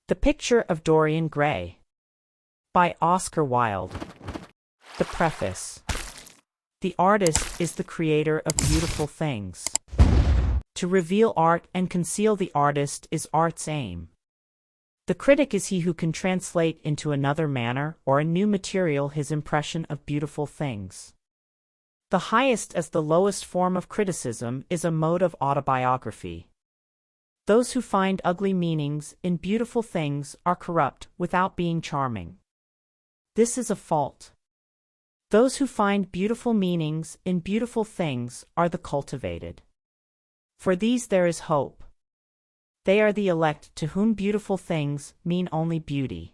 The Picture of Dorian Gray by Oscar Wilde. The preface. The artist is the creator of beautiful things. To reveal art and conceal the artist is art's aim. The critic is he who can translate into another manner or a new material his impression of beautiful things. The highest as the lowest form of criticism is a mode of autobiography. Those who find ugly meanings in beautiful things are corrupt without being charming. This is a fault. Those who find beautiful meanings in beautiful things are the cultivated. For these there is hope. They are the elect to whom beautiful things mean only beauty.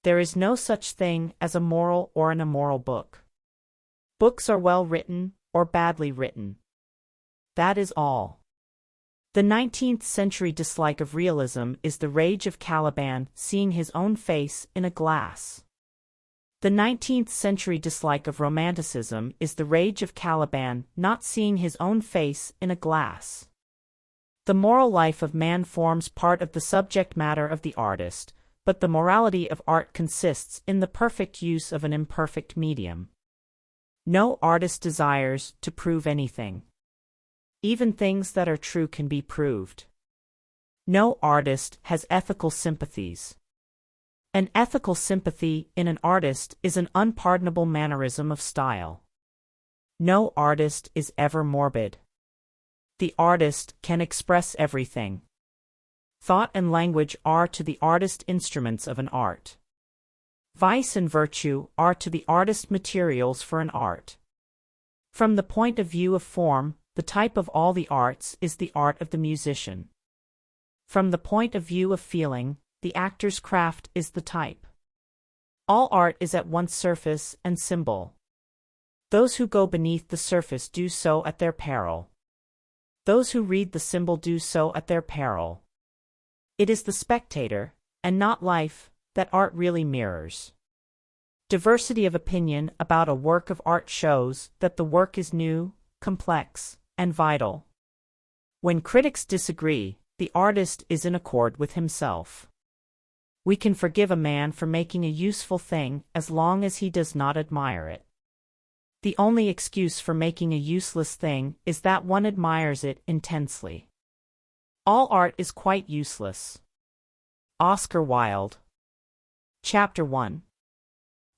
There is no such thing as a moral or an immoral book. Books are well written or badly written. That is all. The 19th century dislike of realism is the rage of Caliban seeing his own face in a glass. The 19th century dislike of romanticism is the rage of Caliban not seeing his own face in a glass. The moral life of man forms part of the subject matter of the artist, but the morality of art consists in the perfect use of an imperfect medium. No artist desires to prove anything. Even things that are true can be proved. No artist has ethical sympathies. An ethical sympathy in an artist is an unpardonable mannerism of style. No artist is ever morbid. The artist can express everything. Thought and language are to the artist instruments of an art. Vice and virtue are to the artist materials for an art. From the point of view of form, the type of all the arts is the art of the musician. From the point of view of feeling, the actor's craft is the type. All art is at once surface and symbol. Those who go beneath the surface do so at their peril. Those who read the symbol do so at their peril. It is the spectator, and not life, that art really mirrors. Diversity of opinion about a work of art shows that the work is new, complex, and vital. When critics disagree, the artist is in accord with himself. We can forgive a man for making a useful thing as long as he does not admire it. The only excuse for making a useless thing is that one admires it intensely. All art is quite useless. Oscar Wilde. Chapter 1.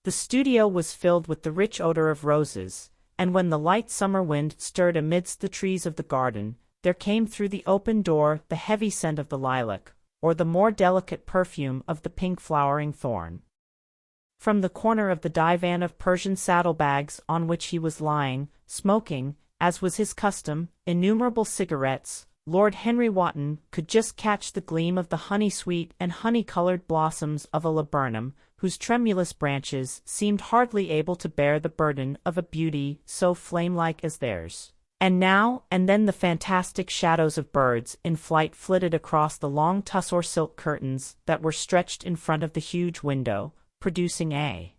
The studio was filled with the rich odor of roses, and when the light summer wind stirred amidst the trees of the garden, there came through the open door the heavy scent of the lilac, or the more delicate perfume of the pink flowering thorn. From the corner of the divan of Persian saddlebags on which he was lying, smoking, as was his custom, innumerable cigarettes, Lord Henry Wotton could just catch the gleam of the honey-sweet and honey-colored blossoms of a laburnum, whose tremulous branches seemed hardly able to bear the burden of a beauty so flame-like as theirs. And now and then the fantastic shadows of birds in flight flitted across the long tussore silk curtains that were stretched in front of the huge window, producing a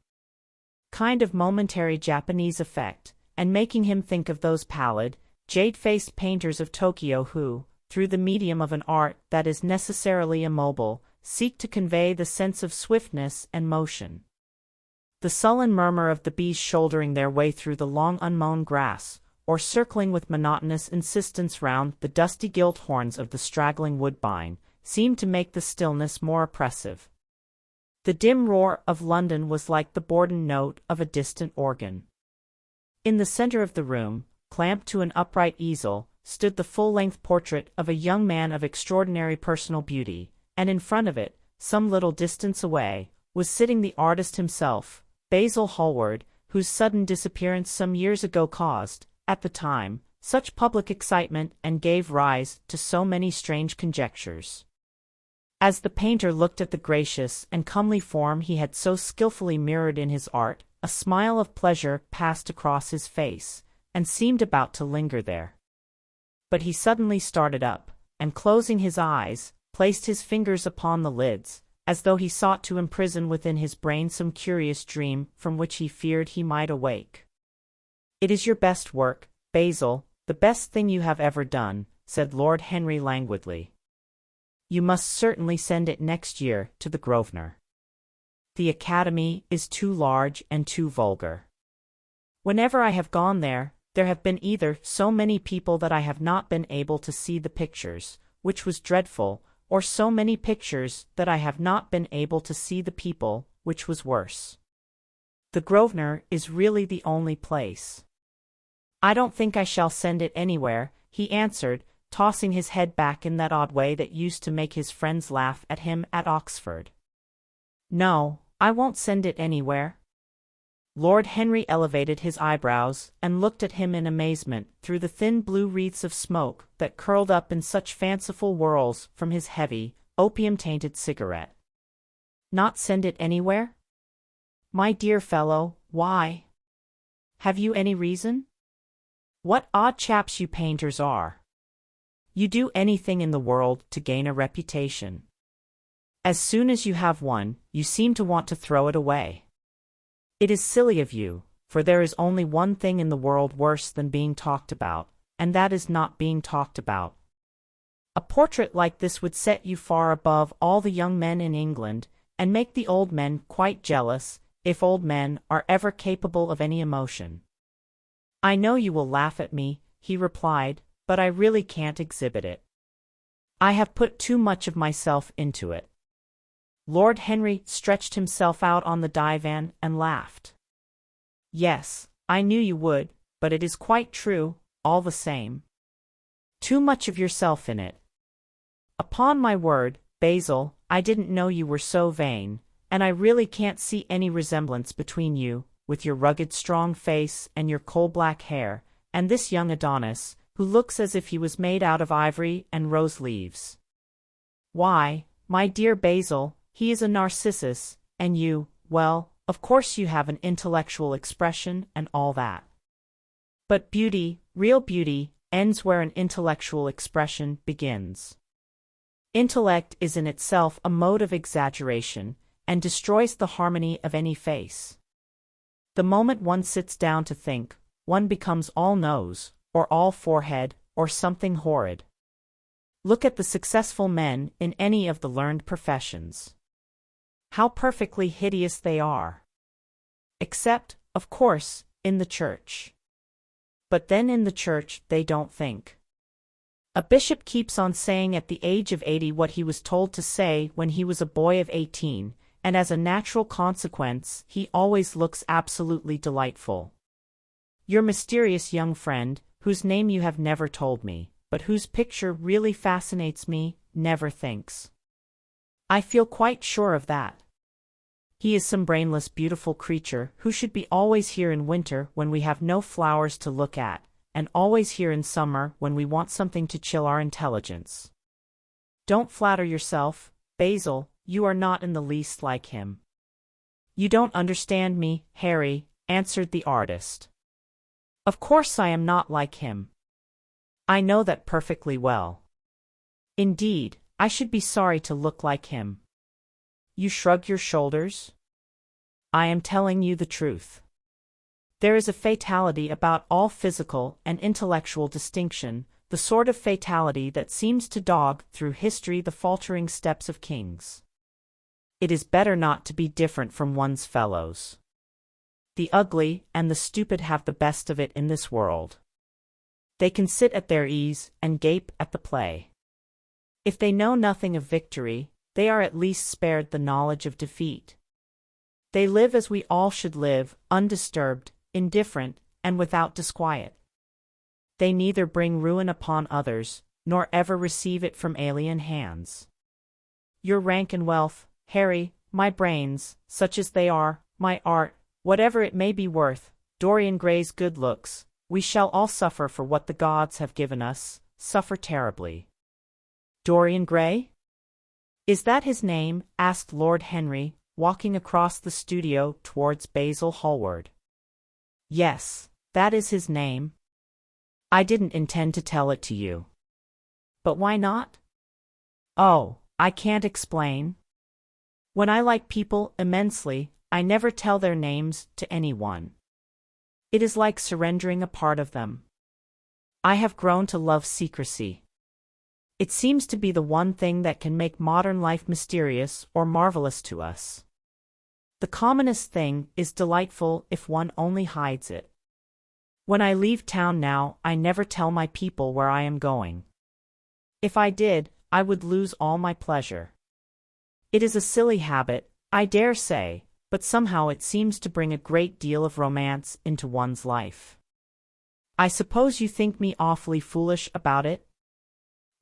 kind of momentary Japanese effect, and making him think of those pallid, jade-faced painters of Tokyo who, through the medium of an art that is necessarily immobile, seek to convey the sense of swiftness and motion. The sullen murmur of the bees shouldering their way through the long unmown grass, or circling with monotonous insistence round the dusty gilt horns of the straggling woodbine, seemed to make the stillness more oppressive. The dim roar of London was like the bourdon note of a distant organ. In the center of the room, clamped to an upright easel, stood the full-length portrait of a young man of extraordinary personal beauty, and in front of it, some little distance away, was sitting the artist himself, Basil Hallward, whose sudden disappearance some years ago caused, at the time, such public excitement and gave rise to so many strange conjectures. As the painter looked at the gracious and comely form he had so skillfully mirrored in his art, a smile of pleasure passed across his face, and seemed about to linger there. But he suddenly started up, and closing his eyes, placed his fingers upon the lids, as though he sought to imprison within his brain some curious dream from which he feared he might awake. "It is your best work, Basil, the best thing you have ever done," said Lord Henry languidly. You must certainly send it next year to the Grosvenor. The Academy is too large and too vulgar. Whenever I have gone there, there have been either so many people that I have not been able to see the pictures, which was dreadful, or so many pictures that I have not been able to see the people, which was worse. The Grosvenor is really the only place. I don't think I shall send it anywhere, he answered, tossing his head back in that odd way that used to make his friends laugh at him at Oxford. No, I won't send it anywhere. Lord Henry elevated his eyebrows and looked at him in amazement through the thin blue wreaths of smoke that curled up in such fanciful whirls from his heavy, opium-tainted cigarette. Not send it anywhere? My dear fellow, why? Have you any reason? What odd chaps you painters are. You do anything in the world to gain a reputation. As soon as you have one, you seem to want to throw it away. It is silly of you, for there is only one thing in the world worse than being talked about, and that is not being talked about. A portrait like this would set you far above all the young men in England, and make the old men quite jealous, if old men are ever capable of any emotion. I know you will laugh at me, he replied, but I really can't exhibit it. I have put too much of myself into it. Lord Henry stretched himself out on the divan and laughed. Yes, I knew you would, but it is quite true, all the same. Too much of yourself in it. Upon my word, Basil, I didn't know you were so vain, and I really can't see any resemblance between you, with your rugged strong face and your coal-black hair, and this young Adonis, who looks as if he was made out of ivory and rose leaves. Why, my dear Basil, he is a Narcissus, and you, well, of course you have an intellectual expression and all that. But beauty, real beauty, ends where an intellectual expression begins. Intellect is in itself a mode of exaggeration, and destroys the harmony of any face. The moment one sits down to think, one becomes all nose, or all forehead, or something horrid. Look at the successful men in any of the learned professions. How perfectly hideous they are. Except, of course, in the church. But then in the church they don't think. A bishop keeps on saying at the age of 80 what he was told to say when he was a boy of 18, and as a natural consequence he always looks absolutely delightful. Your mysterious young friend, whose name you have never told me, but whose picture really fascinates me, never thinks. I feel quite sure of that. He is some brainless beautiful creature who should be always here in winter when we have no flowers to look at, and always here in summer when we want something to chill our intelligence. Don't flatter yourself, Basil, you are not in the least like him. You don't understand me, Harry, answered the artist. Of course I am not like him. I know that perfectly well. Indeed, I should be sorry to look like him. You shrug your shoulders? I am telling you the truth. There is a fatality about all physical and intellectual distinction, the sort of fatality that seems to dog through history the faltering steps of kings. It is better not to be different from one's fellows. The ugly and the stupid have the best of it in this world. They can sit at their ease and gape at the play. If they know nothing of victory, they are at least spared the knowledge of defeat. They live as we all should live, undisturbed, indifferent, and without disquiet. They neither bring ruin upon others, nor ever receive it from alien hands. Your rank and wealth, Harry, my brains, such as they are, my art, whatever it may be worth, Dorian Gray's good looks, we shall all suffer for what the gods have given us, suffer terribly. Dorian Gray? Is that his name? Asked Lord Henry, walking across the studio towards Basil Hallward. Yes, that is his name. I didn't intend to tell it to you. But why not? Oh, I can't explain. When I like people immensely, I never tell their names to anyone. It is like surrendering a part of them. I have grown to love secrecy. It seems to be the one thing that can make modern life mysterious or marvelous to us. The commonest thing is delightful if one only hides it. When I leave town now, I never tell my people where I am going. If I did, I would lose all my pleasure. It is a silly habit, I dare say, but somehow it seems to bring a great deal of romance into one's life. I suppose you think me awfully foolish about it?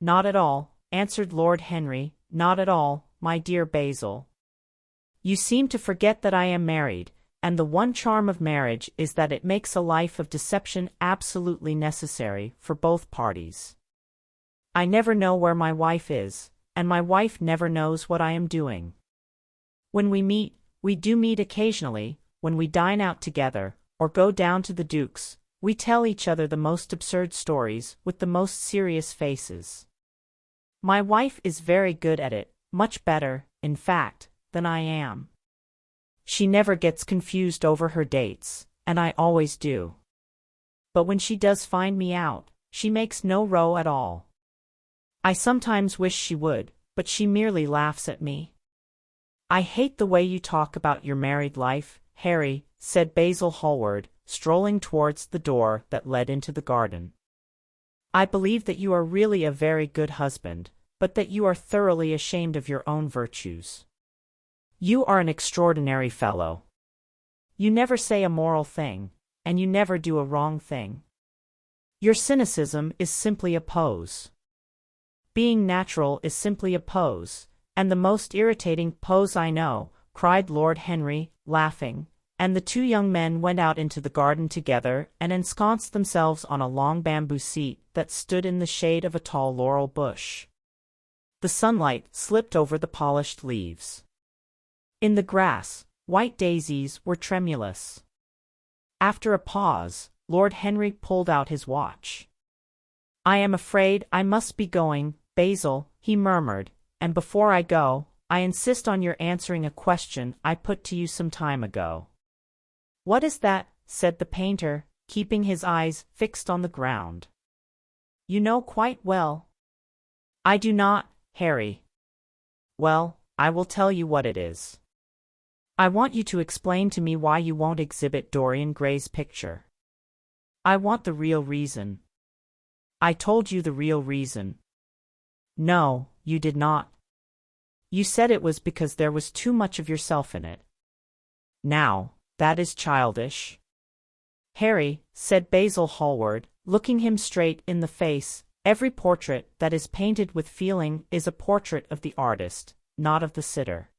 Not at all, answered Lord Henry, not at all, my dear Basil. You seem to forget that I am married, and the one charm of marriage is that it makes a life of deception absolutely necessary for both parties. I never know where my wife is, and my wife never knows what I am doing. When we do meet occasionally, when we dine out together, or go down to the Duke's, we tell each other the most absurd stories with the most serious faces. My wife is very good at it, much better, in fact, than I am. She never gets confused over her dates, and I always do. But when she does find me out, she makes no row at all. I sometimes wish she would, but she merely laughs at me. I hate the way you talk about your married life, Harry, said Basil Hallward, strolling towards the door that led into the garden. I believe that you are really a very good husband, but that you are thoroughly ashamed of your own virtues. You are an extraordinary fellow. You never say a moral thing, and you never do a wrong thing. Your cynicism is simply a pose. Being natural is simply a pose, and the most irritating pose I know, cried Lord Henry, laughing, and the two young men went out into the garden together and ensconced themselves on a long bamboo seat that stood in the shade of a tall laurel bush. The sunlight slipped over the polished leaves. In the grass, white daisies were tremulous. After a pause, Lord Henry pulled out his watch. I am afraid I must be going, Basil, he murmured, and before I go, I insist on your answering a question I put to you some time ago. What is that? Said the painter, keeping his eyes fixed on the ground. You know quite well. I do not, Harry. Well, I will tell you what it is. I want you to explain to me why you won't exhibit Dorian Gray's picture. I want the real reason. I told you the real reason. No, you did not. You said it was because there was too much of yourself in it. Now, that is childish. Harry, said Basil Hallward, looking him straight in the face, every portrait that is painted with feeling is a portrait of the artist, not of the sitter.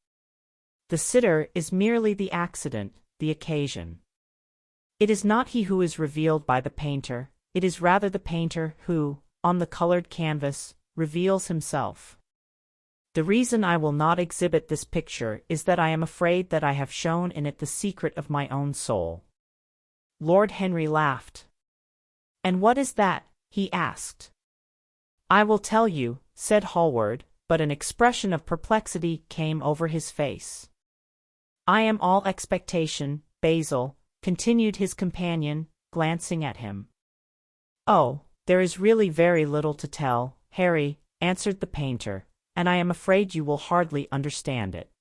The sitter is merely the accident, the occasion. It is not he who is revealed by the painter, it is rather the painter who, on the colored canvas, reveals himself. The reason I will not exhibit this picture is that I am afraid that I have shown in it the secret of my own soul. Lord Henry laughed. And what is that? He asked. I will tell you, said Hallward, but an expression of perplexity came over his face. I am all expectation, Basil, continued his companion, glancing at him. Oh, there is really very little to tell, Harry, answered the painter, and I am afraid you will hardly understand it.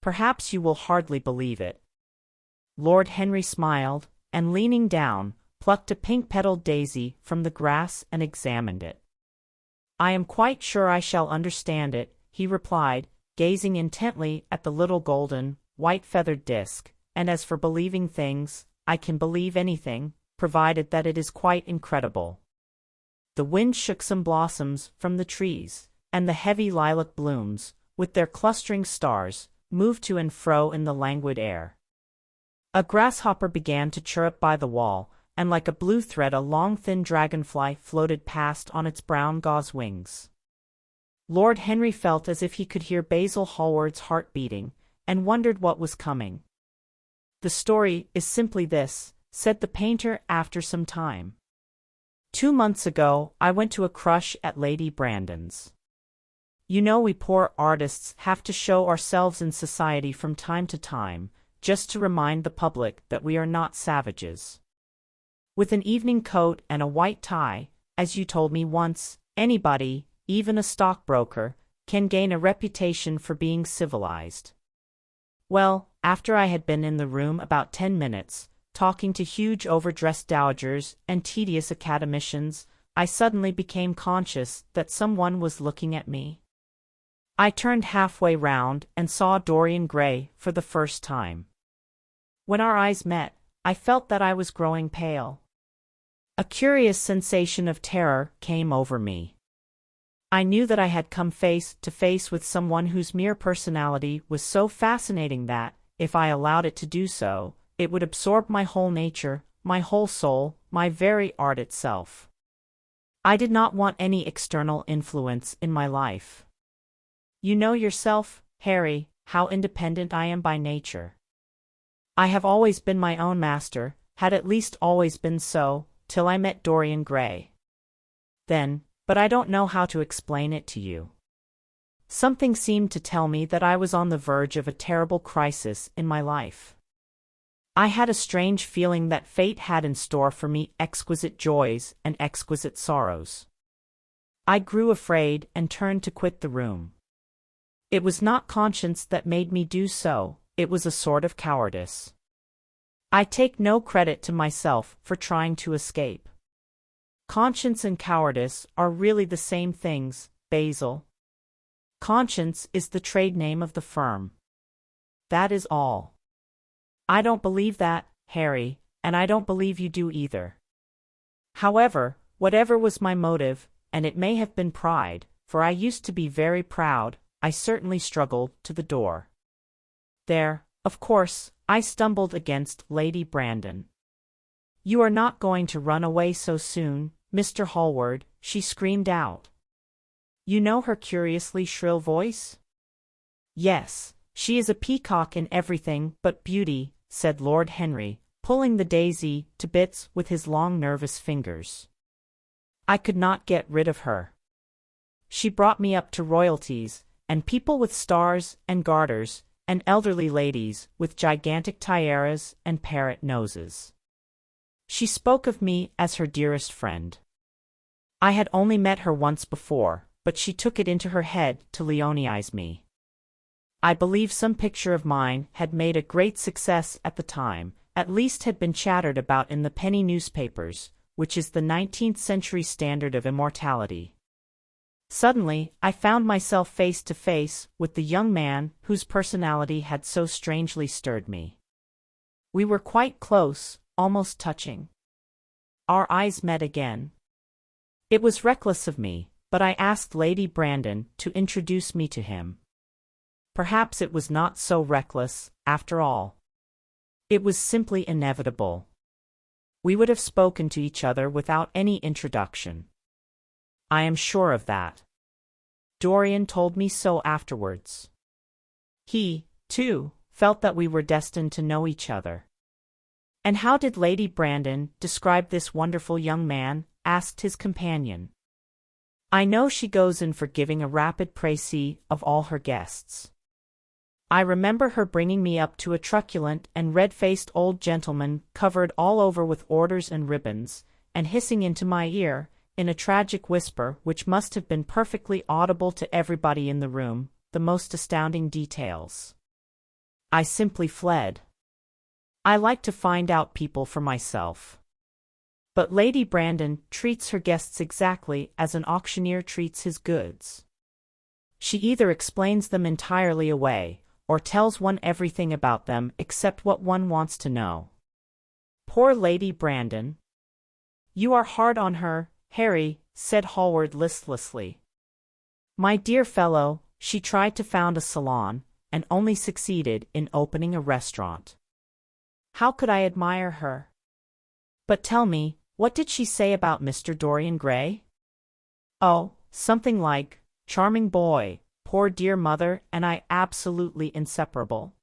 Perhaps you will hardly believe it. Lord Henry smiled, and leaning down, plucked a pink-petaled daisy from the grass and examined it. I am quite sure I shall understand it, he replied, gazing intently at the little golden, white-feathered disk, and as for believing things, I can believe anything, provided that it is quite incredible. The wind shook some blossoms from the trees, and the heavy lilac blooms, with their clustering stars, moved to and fro in the languid air. A grasshopper began to chirrup by the wall, and like a blue thread a long thin dragonfly floated past on its brown gauze wings. Lord Henry felt as if he could hear Basil Hallward's heart beating, and wondered what was coming. The story is simply this, said the painter after some time. 2 months ago, I went to a crush at Lady Brandon's. You know we poor artists have to show ourselves in society from time to time, just to remind the public that we are not savages. With an evening coat and a white tie, as you told me once, anybody even a stockbroker, can gain a reputation for being civilized. Well, after I had been in the room about 10 minutes, talking to huge overdressed dowagers and tedious academicians, I suddenly became conscious that someone was looking at me. I turned halfway round and saw Dorian Gray for the first time. When our eyes met, I felt that I was growing pale. A curious sensation of terror came over me. I knew that I had come face to face with someone whose mere personality was so fascinating that, if I allowed it to do so, it would absorb my whole nature, my whole soul, my very art itself. I did not want any external influence in my life. You know yourself, Harry, how independent I am by nature. I have always been my own master, had at least always been so, till I met Dorian Gray. Then, but I don't know how to explain it to you. Something seemed to tell me that I was on the verge of a terrible crisis in my life. I had a strange feeling that fate had in store for me exquisite joys and exquisite sorrows. I grew afraid and turned to quit the room. It was not conscience that made me do so, it was a sort of cowardice. I take no credit to myself for trying to escape. Conscience and cowardice are really the same things, Basil. Conscience is the trade name of the firm. That is all. I don't believe that, Harry, and I don't believe you do either. However, whatever was my motive, and it may have been pride, for I used to be very proud, I certainly struggled to the door. There, of course, I stumbled against Lady Brandon. "You are not going to run away so soon, Mr. Hallward," she screamed out. You know her curiously shrill voice? "Yes, she is a peacock in everything but beauty," said Lord Henry, pulling the daisy to bits with his long nervous fingers. I could not get rid of her. She brought me up to royalties, and people with stars and garters, and elderly ladies with gigantic tiaras and parrot noses. She spoke of me as her dearest friend. I had only met her once before, but she took it into her head to Leonize me. I believe some picture of mine had made a great success at the time, at least had been chattered about in the penny newspapers, which is the 19th century standard of immortality. Suddenly, I found myself face to face with the young man whose personality had so strangely stirred me. We were quite close, almost touching. Our eyes met again. It was reckless of me, but I asked Lady Brandon to introduce me to him. Perhaps it was not so reckless, after all. It was simply inevitable. We would have spoken to each other without any introduction. I am sure of that. Dorian told me so afterwards. He, too, felt that we were destined to know each other. "And how did Lady Brandon describe this wonderful young man?" asked his companion. "I know she goes in for giving a rapid précis of all her guests. I remember her bringing me up to a truculent and red-faced old gentleman covered all over with orders and ribbons, and hissing into my ear, in a tragic whisper which must have been perfectly audible to everybody in the room, the most astounding details. I simply fled. I like to find out people for myself. But Lady Brandon treats her guests exactly as an auctioneer treats his goods. She either explains them entirely away, or tells one everything about them except what one wants to know. Poor Lady Brandon. You are hard on her, Harry, said Hallward listlessly. My dear fellow, she tried to found a salon, and only succeeded in opening a restaurant. How could I admire her? But tell me, what did she say about Mr. Dorian Gray? Oh, something like, charming boy, poor dear mother and I absolutely inseparable.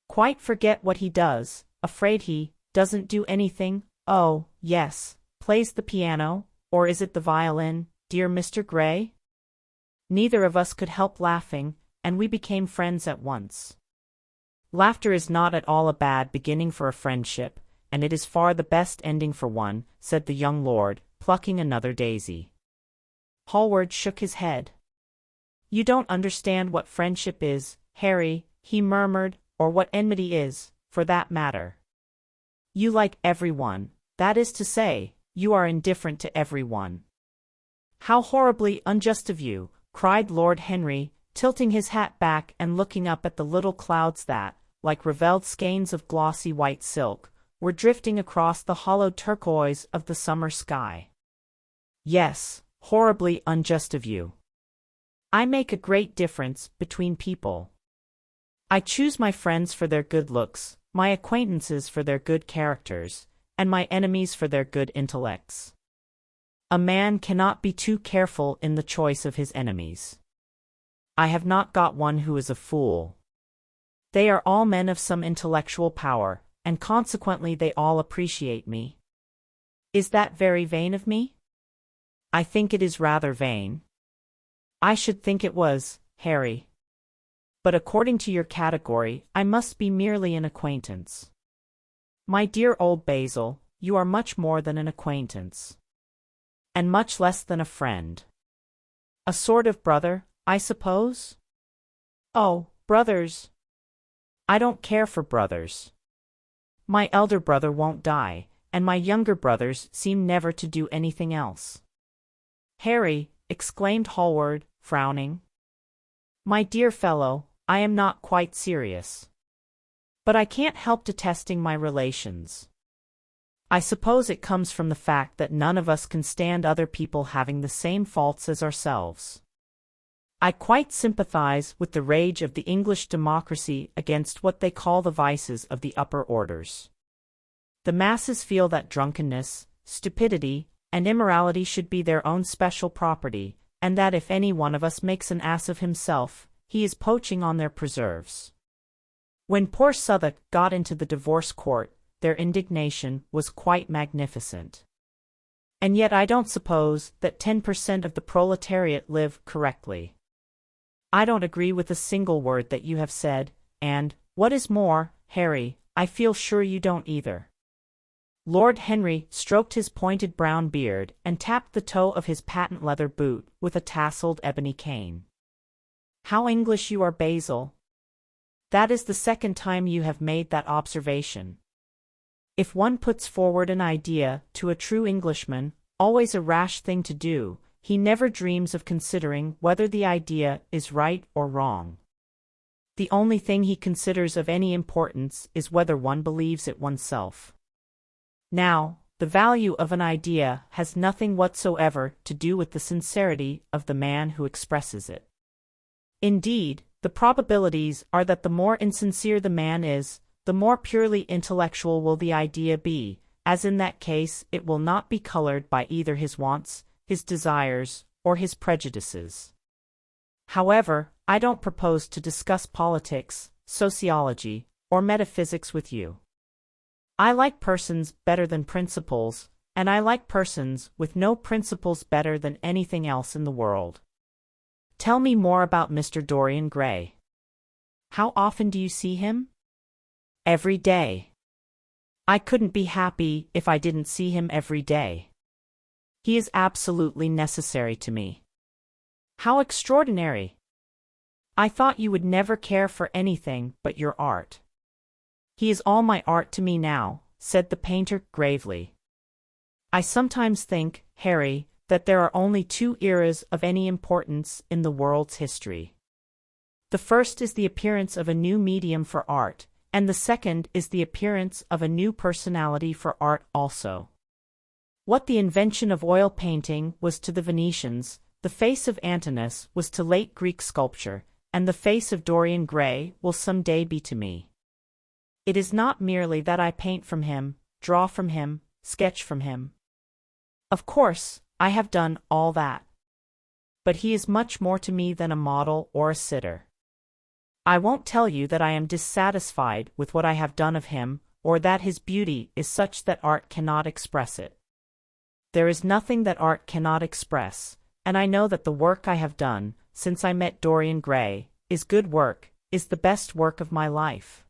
Quite forget what he does, afraid he doesn't do anything, oh, yes, plays the piano, or is it the violin, dear Mr. Gray? Neither of us could help laughing, and we became friends at once. Laughter is not at all a bad beginning for a friendship, and it is far the best ending for one, said the young lord, plucking another daisy. Hallward shook his head. You don't understand what friendship is, Harry, he murmured, or what enmity is, for that matter. You like everyone, that is to say, you are indifferent to everyone. How horribly unjust of you, cried Lord Henry, tilting his hat back and looking up at the little clouds that, like ravelled skeins of glossy white silk, were drifting across the hollow turquoise of the summer sky. Yes, horribly unjust of you. I make a great difference between people. I choose my friends for their good looks, my acquaintances for their good characters, and my enemies for their good intellects. A man cannot be too careful in the choice of his enemies. I have not got one who is a fool. They are all men of some intellectual power, and consequently they all appreciate me. Is that very vain of me? I think it is rather vain. I should think it was, Harry. But according to your category, I must be merely an acquaintance. My dear old Basil, you are much more than an acquaintance. And much less than a friend. A sort of brother, I suppose? Oh, brothers! I don't care for brothers. My elder brother won't die, and my younger brothers seem never to do anything else. Harry, exclaimed Hallward, frowning. My dear fellow, I am not quite serious. But I can't help detesting my relations. I suppose it comes from the fact that none of us can stand other people having the same faults as ourselves. I quite sympathize with the rage of the English democracy against what they call the vices of the upper orders. The masses feel that drunkenness, stupidity, and immorality should be their own special property, and that if any one of us makes an ass of himself, he is poaching on their preserves. When poor Southwark got into the divorce court, their indignation was quite magnificent. And yet I don't suppose that 10% of the proletariat live correctly. I don't agree with a single word that you have said, and, what is more, Harry, I feel sure you don't either. Lord Henry stroked his pointed brown beard and tapped the toe of his patent leather boot with a tasseled ebony cane. How English you are, Basil. That is the second time you have made that observation. If one puts forward an idea to a true Englishman, always a rash thing to do, he never dreams of considering whether the idea is right or wrong. The only thing he considers of any importance is whether one believes it oneself. Now, the value of an idea has nothing whatsoever to do with the sincerity of the man who expresses it. Indeed, the probabilities are that the more insincere the man is, the more purely intellectual will the idea be, as in that case it will not be colored by either his wants, his desires, or his prejudices. However, I don't propose to discuss politics, sociology, or metaphysics with you. I like persons better than principles, and I like persons with no principles better than anything else in the world. Tell me more about Mr. Dorian Gray. How often do you see him? Every day. I couldn't be happy if I didn't see him every day. He is absolutely necessary to me. How extraordinary! I thought you would never care for anything but your art. He is all my art to me now, said the painter gravely. I sometimes think, Harry, that there are only two eras of any importance in the world's history. The first is the appearance of a new medium for art, and the second is the appearance of a new personality for art also. What the invention of oil painting was to the Venetians, the face of Antinous was to late Greek sculpture, and the face of Dorian Gray will some day be to me. It is not merely that I paint from him, draw from him, sketch from him. Of course, I have done all that. But he is much more to me than a model or a sitter. I won't tell you that I am dissatisfied with what I have done of him, or that his beauty is such that art cannot express it. There is nothing that art cannot express, and I know that the work I have done, since I met Dorian Gray, is good work, is the best work of my life.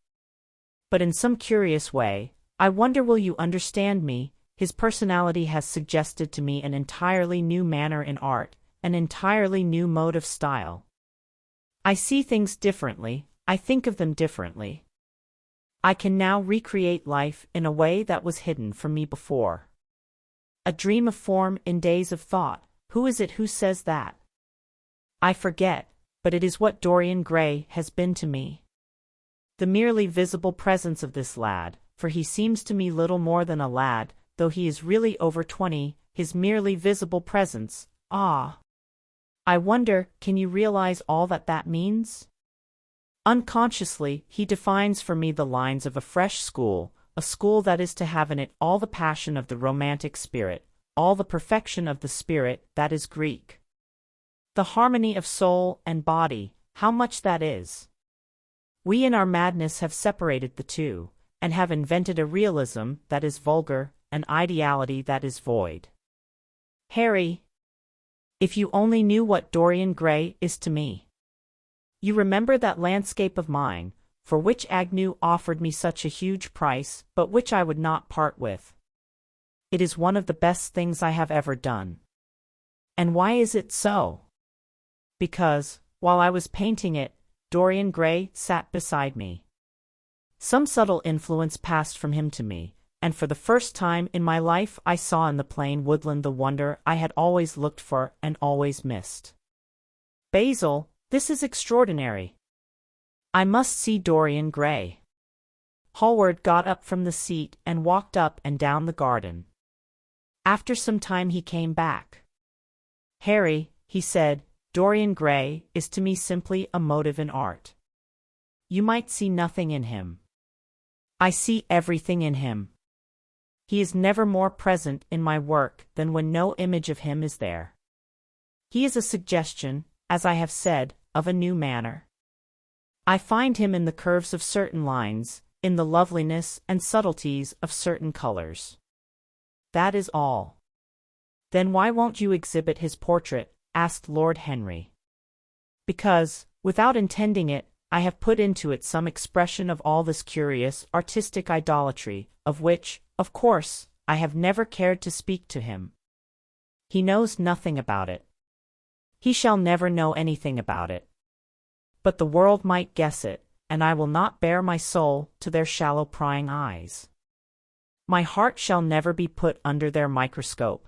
But in some curious way, I wonder will you understand me, his personality has suggested to me an entirely new manner in art, an entirely new mode of style. I see things differently, I think of them differently. I can now recreate life in a way that was hidden from me before. A dream of form in days of thought. Who is it who says that? I forget, but it is what Dorian Gray has been to me. The merely visible presence of this lad, for he seems to me little more than a lad, though he is really over 20, his merely visible presence, ah! I wonder, can you realize all that that means? Unconsciously, he defines for me the lines of a fresh school, a school that is to have in it all the passion of the romantic spirit, all the perfection of the spirit that is Greek. The harmony of soul and body, how much that is. We in our madness have separated the two, and have invented a realism that is vulgar, an ideality that is void. Harry, if you only knew what Dorian Gray is to me. You remember that landscape of mine, for which Agnew offered me such a huge price, but which I would not part with. It is one of the best things I have ever done. And why is it so? Because, while I was painting it, Dorian Gray sat beside me. Some subtle influence passed from him to me, and for the first time in my life I saw in the plain woodland the wonder I had always looked for and always missed. Basil, this is extraordinary. I must see Dorian Gray. Hallward got up from the seat and walked up and down the garden. After some time he came back. Harry, he said, Dorian Gray is to me simply a motive in art. You might see nothing in him. I see everything in him. He is never more present in my work than when no image of him is there. He is a suggestion, as I have said, of a new manner. I find him in the curves of certain lines, in the loveliness and subtleties of certain colors. That is all. Then why won't you exhibit his portrait? Asked Lord Henry. Because, without intending it, I have put into it some expression of all this curious, artistic idolatry, of which, of course, I have never cared to speak to him. He knows nothing about it. He shall never know anything about it. But the world might guess it, and I will not bare my soul to their shallow prying eyes. My heart shall never be put under their microscope.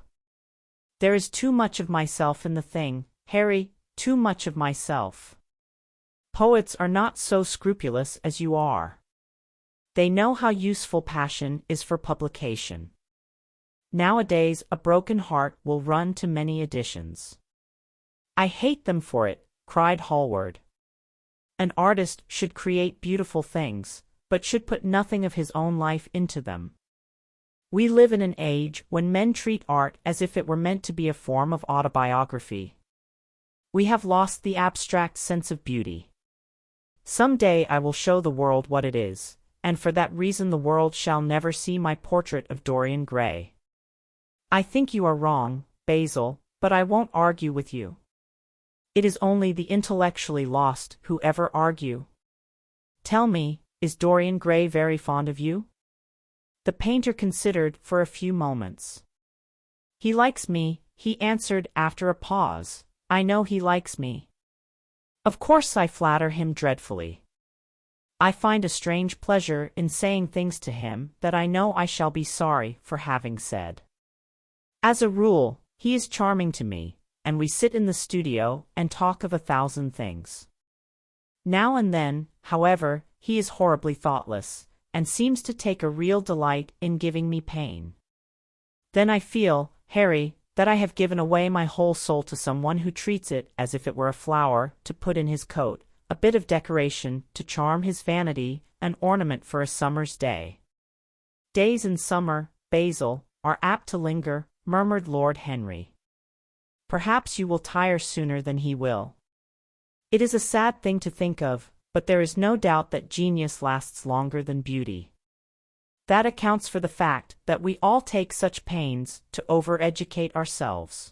There is too much of myself in the thing, Harry, too much of myself. Poets are not so scrupulous as you are. They know how useful passion is for publication. Nowadays a broken heart will run to many editions. I hate them for it, cried Hallward. An artist should create beautiful things, but should put nothing of his own life into them. We live in an age when men treat art as if it were meant to be a form of autobiography. We have lost the abstract sense of beauty. Some day I will show the world what it is, and for that reason the world shall never see my portrait of Dorian Gray. I think you are wrong, Basil, but I won't argue with you. It is only the intellectually lost who ever argue. Tell me, is Dorian Gray very fond of you? The painter considered for a few moments. He likes me, he answered after a pause. I know he likes me. Of course I flatter him dreadfully. I find a strange pleasure in saying things to him that I know I shall be sorry for having said. As a rule, he is charming to me, and we sit in the studio and talk of 1,000 things. Now and then, however, he is horribly thoughtless, and seems to take a real delight in giving me pain. Then I feel, Harry, that I have given away my whole soul to someone who treats it as if it were a flower to put in his coat, a bit of decoration to charm his vanity, an ornament for a summer's day. Days in summer, Basil, are apt to linger, murmured Lord Henry. Perhaps you will tire sooner than he will. It is a sad thing to think of, but there is no doubt that genius lasts longer than beauty. That accounts for the fact that we all take such pains to over-educate ourselves.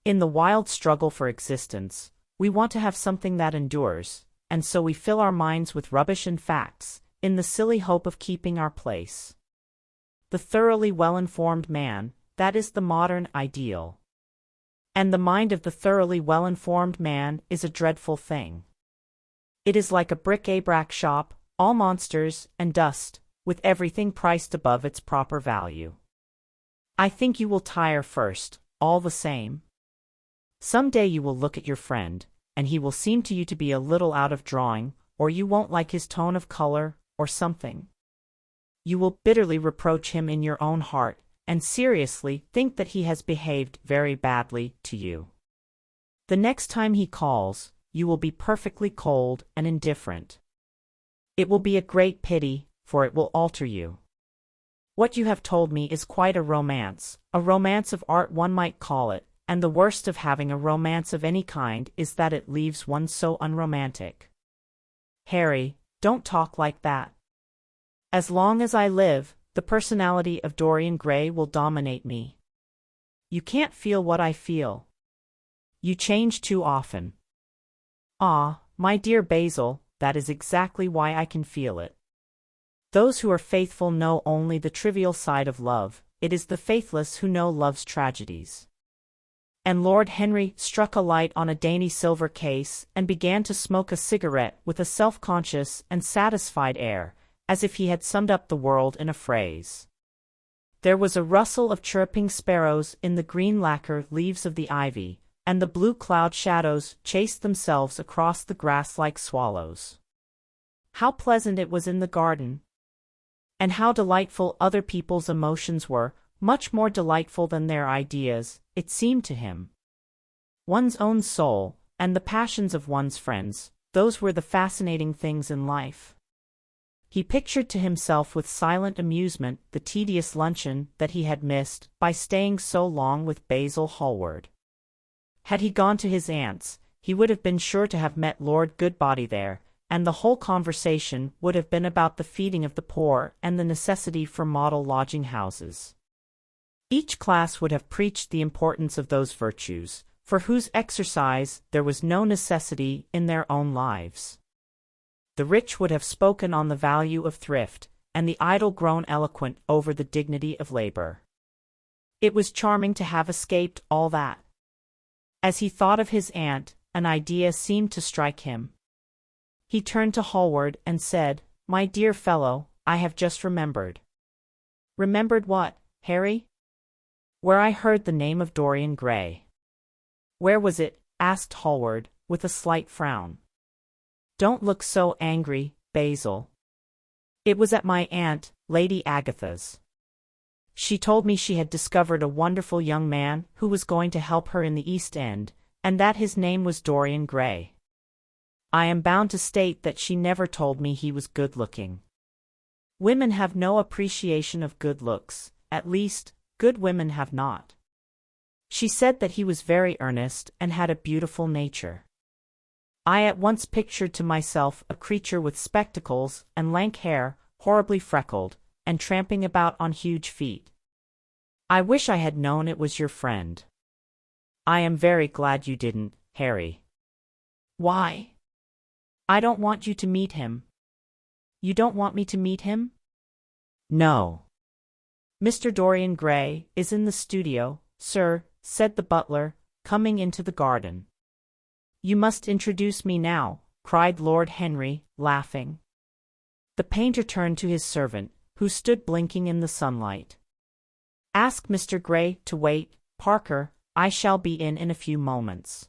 In the wild struggle for existence, we want to have something that endures, and so we fill our minds with rubbish and facts, in the silly hope of keeping our place. The thoroughly well-informed man, that is the modern ideal. And the mind of the thoroughly well-informed man is a dreadful thing. It is like a bric-a-brac shop, all monsters and dust, with everything priced above its proper value. I think you will tire first, all the same. Some day you will look at your friend, and he will seem to you to be a little out of drawing, or you won't like his tone of color, or something. You will bitterly reproach him in your own heart, and seriously think that he has behaved very badly to you. The next time he calls, you will be perfectly cold and indifferent. It will be a great pity, for it will alter you. What you have told me is quite a romance of art one might call it, and the worst of having a romance of any kind is that it leaves one so unromantic. Harry, don't talk like that. As long as I live, the personality of Dorian Gray will dominate me. You can't feel what I feel. You change too often. Ah, my dear Basil, that is exactly why I can feel it. Those who are faithful know only the trivial side of love, it is the faithless who know love's tragedies. And Lord Henry struck a light on a dainty silver case and began to smoke a cigarette with a self-conscious and satisfied air, as if he had summed up the world in a phrase. There was a rustle of chirruping sparrows in the green lacquer leaves of the ivy, and the blue cloud shadows chased themselves across the grass like swallows. How pleasant it was in the garden! And how delightful other people's emotions were, much more delightful than their ideas, it seemed to him. One's own soul, and the passions of one's friends, those were the fascinating things in life. He pictured to himself with silent amusement the tedious luncheon that he had missed by staying so long with Basil Hallward. Had he gone to his aunt's, he would have been sure to have met Lord Goodbody there, and the whole conversation would have been about the feeding of the poor and the necessity for model lodging-houses. Each class would have preached the importance of those virtues, for whose exercise there was no necessity in their own lives. The rich would have spoken on the value of thrift, and the idle grown eloquent over the dignity of labor. It was charming to have escaped all that. As he thought of his aunt, an idea seemed to strike him. He turned to Hallward and said, "My dear fellow, I have just remembered." "Remembered what, Harry?" "Where I heard the name of Dorian Gray." "Where was it?" asked Hallward, with a slight frown. "Don't look so angry, Basil." "It was at my aunt, Lady Agatha's. She told me she had discovered a wonderful young man who was going to help her in the East End, and that his name was Dorian Gray. I am bound to state that she never told me he was good-looking. Women have no appreciation of good looks, at least, good women have not. She said that he was very earnest and had a beautiful nature. I at once pictured to myself a creature with spectacles and lank hair, horribly freckled, and tramping about on huge feet. I wish I had known it was your friend. I am very glad you didn't, Harry." "Why?" "I don't want you to meet him." "You don't want me to meet him?" "No." "Mr. Dorian Gray is in the studio, sir," said the butler, coming into the garden. "You must introduce me now," cried Lord Henry, laughing. The painter turned to his servant, who stood blinking in the sunlight. "Ask Mr. Gray to wait, Parker, I shall be in a few moments."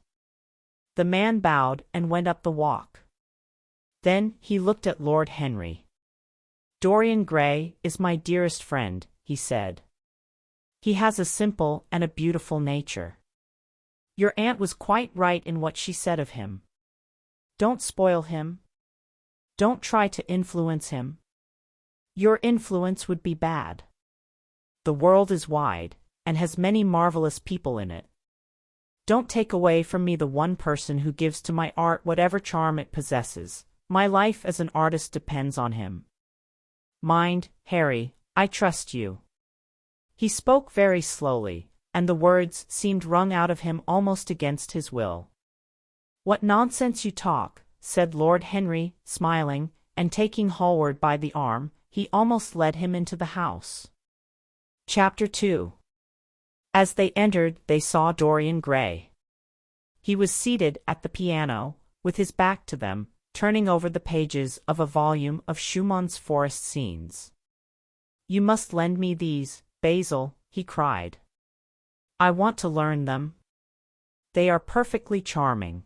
The man bowed and went up the walk. Then he looked at Lord Henry. "Dorian Gray is my dearest friend," he said. "He has a simple and a beautiful nature. Your aunt was quite right in what she said of him. Don't spoil him. Don't try to influence him. Your influence would be bad. The world is wide, and has many marvelous people in it. Don't take away from me the one person who gives to my art whatever charm it possesses. My life as an artist depends on him. Mind, Harry, I trust you." He spoke very slowly, and the words seemed wrung out of him almost against his will. "What nonsense you talk," said Lord Henry, smiling, and taking Hallward by the arm, he almost led him into the house. Chapter 2. As they entered, they saw Dorian Gray. He was seated at the piano, with his back to them, turning over the pages of a volume of Schumann's forest scenes. "You must lend me these, Basil," he cried. "I want to learn them. They are perfectly charming."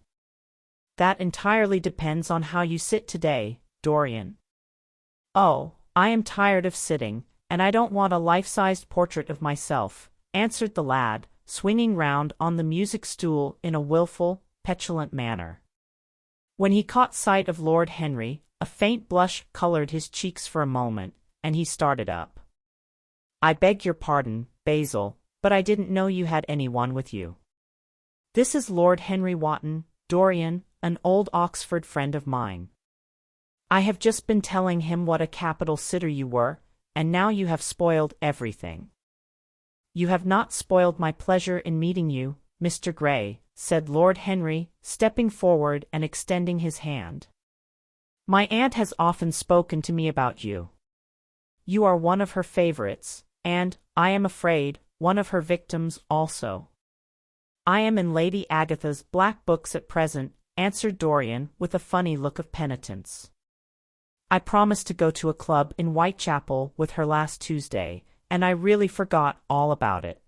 "That entirely depends on how you sit today, Dorian." "Oh, I am tired of sitting, and I don't want a life-sized portrait of myself," answered the lad, swinging round on the music stool in a wilful, petulant manner. When he caught sight of Lord Henry, a faint blush colored his cheeks for a moment, and he started up. "I beg your pardon, Basil, but I didn't know you had anyone with you. This is Lord Henry Wotton, Dorian, an old Oxford friend of mine. I have just been telling him what a capital sitter you were, and now you have spoiled everything." "You have not spoiled my pleasure in meeting you, Mr. Gray," said Lord Henry, stepping forward and extending his hand. "My aunt has often spoken to me about you. You are one of her favorites, and, I am afraid, one of her victims also." "I am in Lady Agatha's black books at present," answered Dorian with a funny look of penitence. "I promised to go to a club in Whitechapel with her last Tuesday, and I really forgot all about it.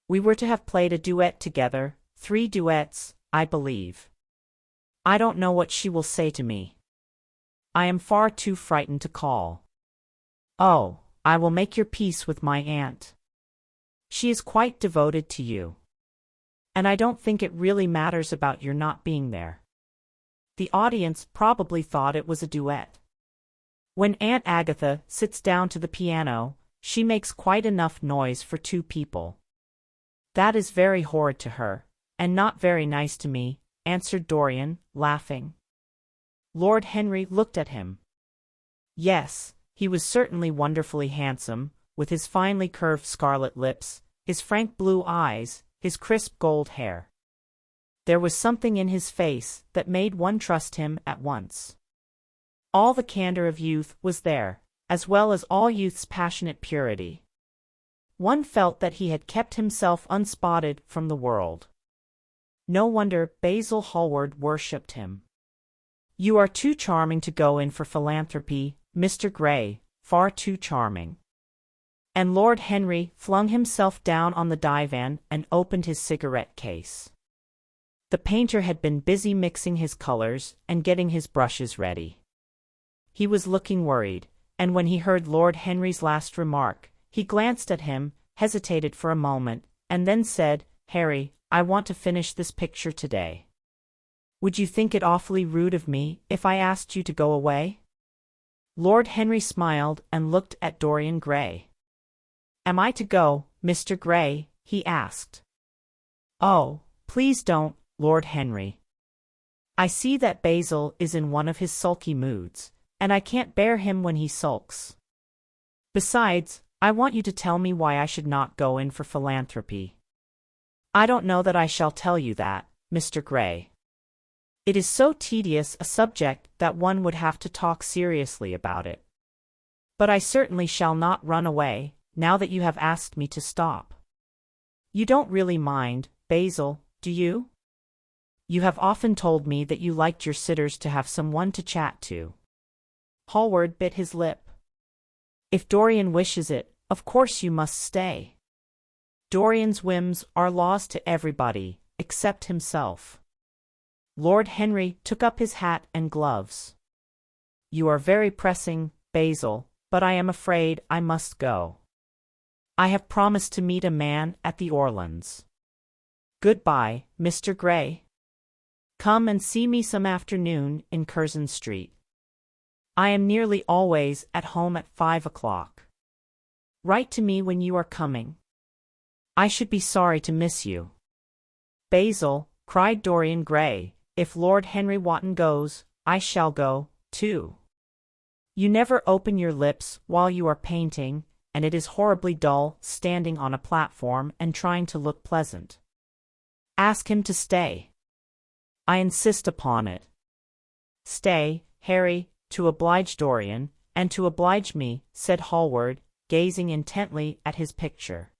We were to have played a duet together, 3 duets, I believe. I don't know what she will say to me. I am far too frightened to call." "Oh, I will make your peace with my aunt. She is quite devoted to you. And I don't think it really matters about your not being there." The audience probably thought it was a duet. When Aunt Agatha sits down to the piano, she makes quite enough noise for 2 people. "That is very horrid to her, and not very nice to me," answered Dorian, laughing. Lord Henry looked at him. Yes, he was certainly wonderfully handsome, with his finely curved scarlet lips, his frank blue eyes, his crisp gold hair. There was something in his face that made one trust him at once. All the candor of youth was there, as well as all youth's passionate purity. One felt that he had kept himself unspotted from the world. No wonder Basil Hallward worshipped him. "You are too charming to go in for philanthropy, Mr. Gray, far too charming." And Lord Henry flung himself down on the divan and opened his cigarette case. The painter had been busy mixing his colors and getting his brushes ready. He was looking worried, and when he heard Lord Henry's last remark, he glanced at him, hesitated for a moment, and then said, "Harry, I want to finish this picture today. Would you think it awfully rude of me if I asked you to go away?" Lord Henry smiled and looked at Dorian Gray. "Am I to go, Mr. Gray?" he asked. "Oh, please don't, Lord Henry. I see that Basil is in one of his sulky moods, and I can't bear him when he sulks. Besides, I want you to tell me why I should not go in for philanthropy." "I don't know that I shall tell you that, Mr. Gray. It is so tedious a subject that one would have to talk seriously about it. But I certainly shall not run away, now that you have asked me to stop. You don't really mind, Basil, do you? You have often told me that you liked your sitters to have someone to chat to." Hallward bit his lip. "If Dorian wishes it, of course you must stay. Dorian's whims are laws to everybody, except himself." Lord Henry took up his hat and gloves. "You are very pressing, Basil, but I am afraid I must go. I have promised to meet a man at the Orlands. Goodbye, Mr. Gray. Come and see me some afternoon in Curzon Street. I am nearly always at home at 5 o'clock. Write to me when you are coming. I should be sorry to miss you." "Basil," cried Dorian Gray, "if Lord Henry Wotton goes, I shall go, too. You never open your lips while you are painting, and it is horribly dull standing on a platform and trying to look pleasant. Ask him to stay. I insist upon it. Stay, Harry, to oblige Dorian, and to oblige me," said Hallward, gazing intently at his picture.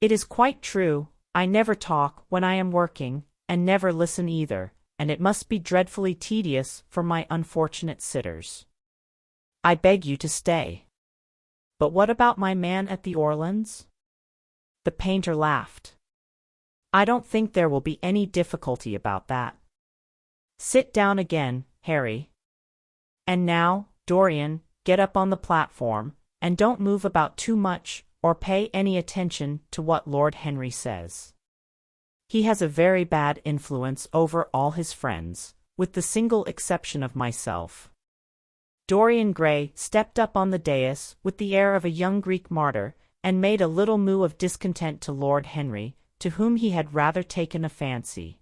It is quite true, I never talk when I am working, and never listen either, and it must be dreadfully tedious for my unfortunate sitters. I beg you to stay. But what about my man at the Orleans? The painter laughed. I don't think there will be any difficulty about that. Sit down again, Harry. And now, Dorian, get up on the platform, and don't move about too much, or pay any attention to what Lord Henry says. He has a very bad influence over all his friends, with the single exception of myself. Dorian Gray stepped up on the dais with the air of a young Greek martyr, and made a little moue of discontent to Lord Henry, to whom he had rather taken a fancy.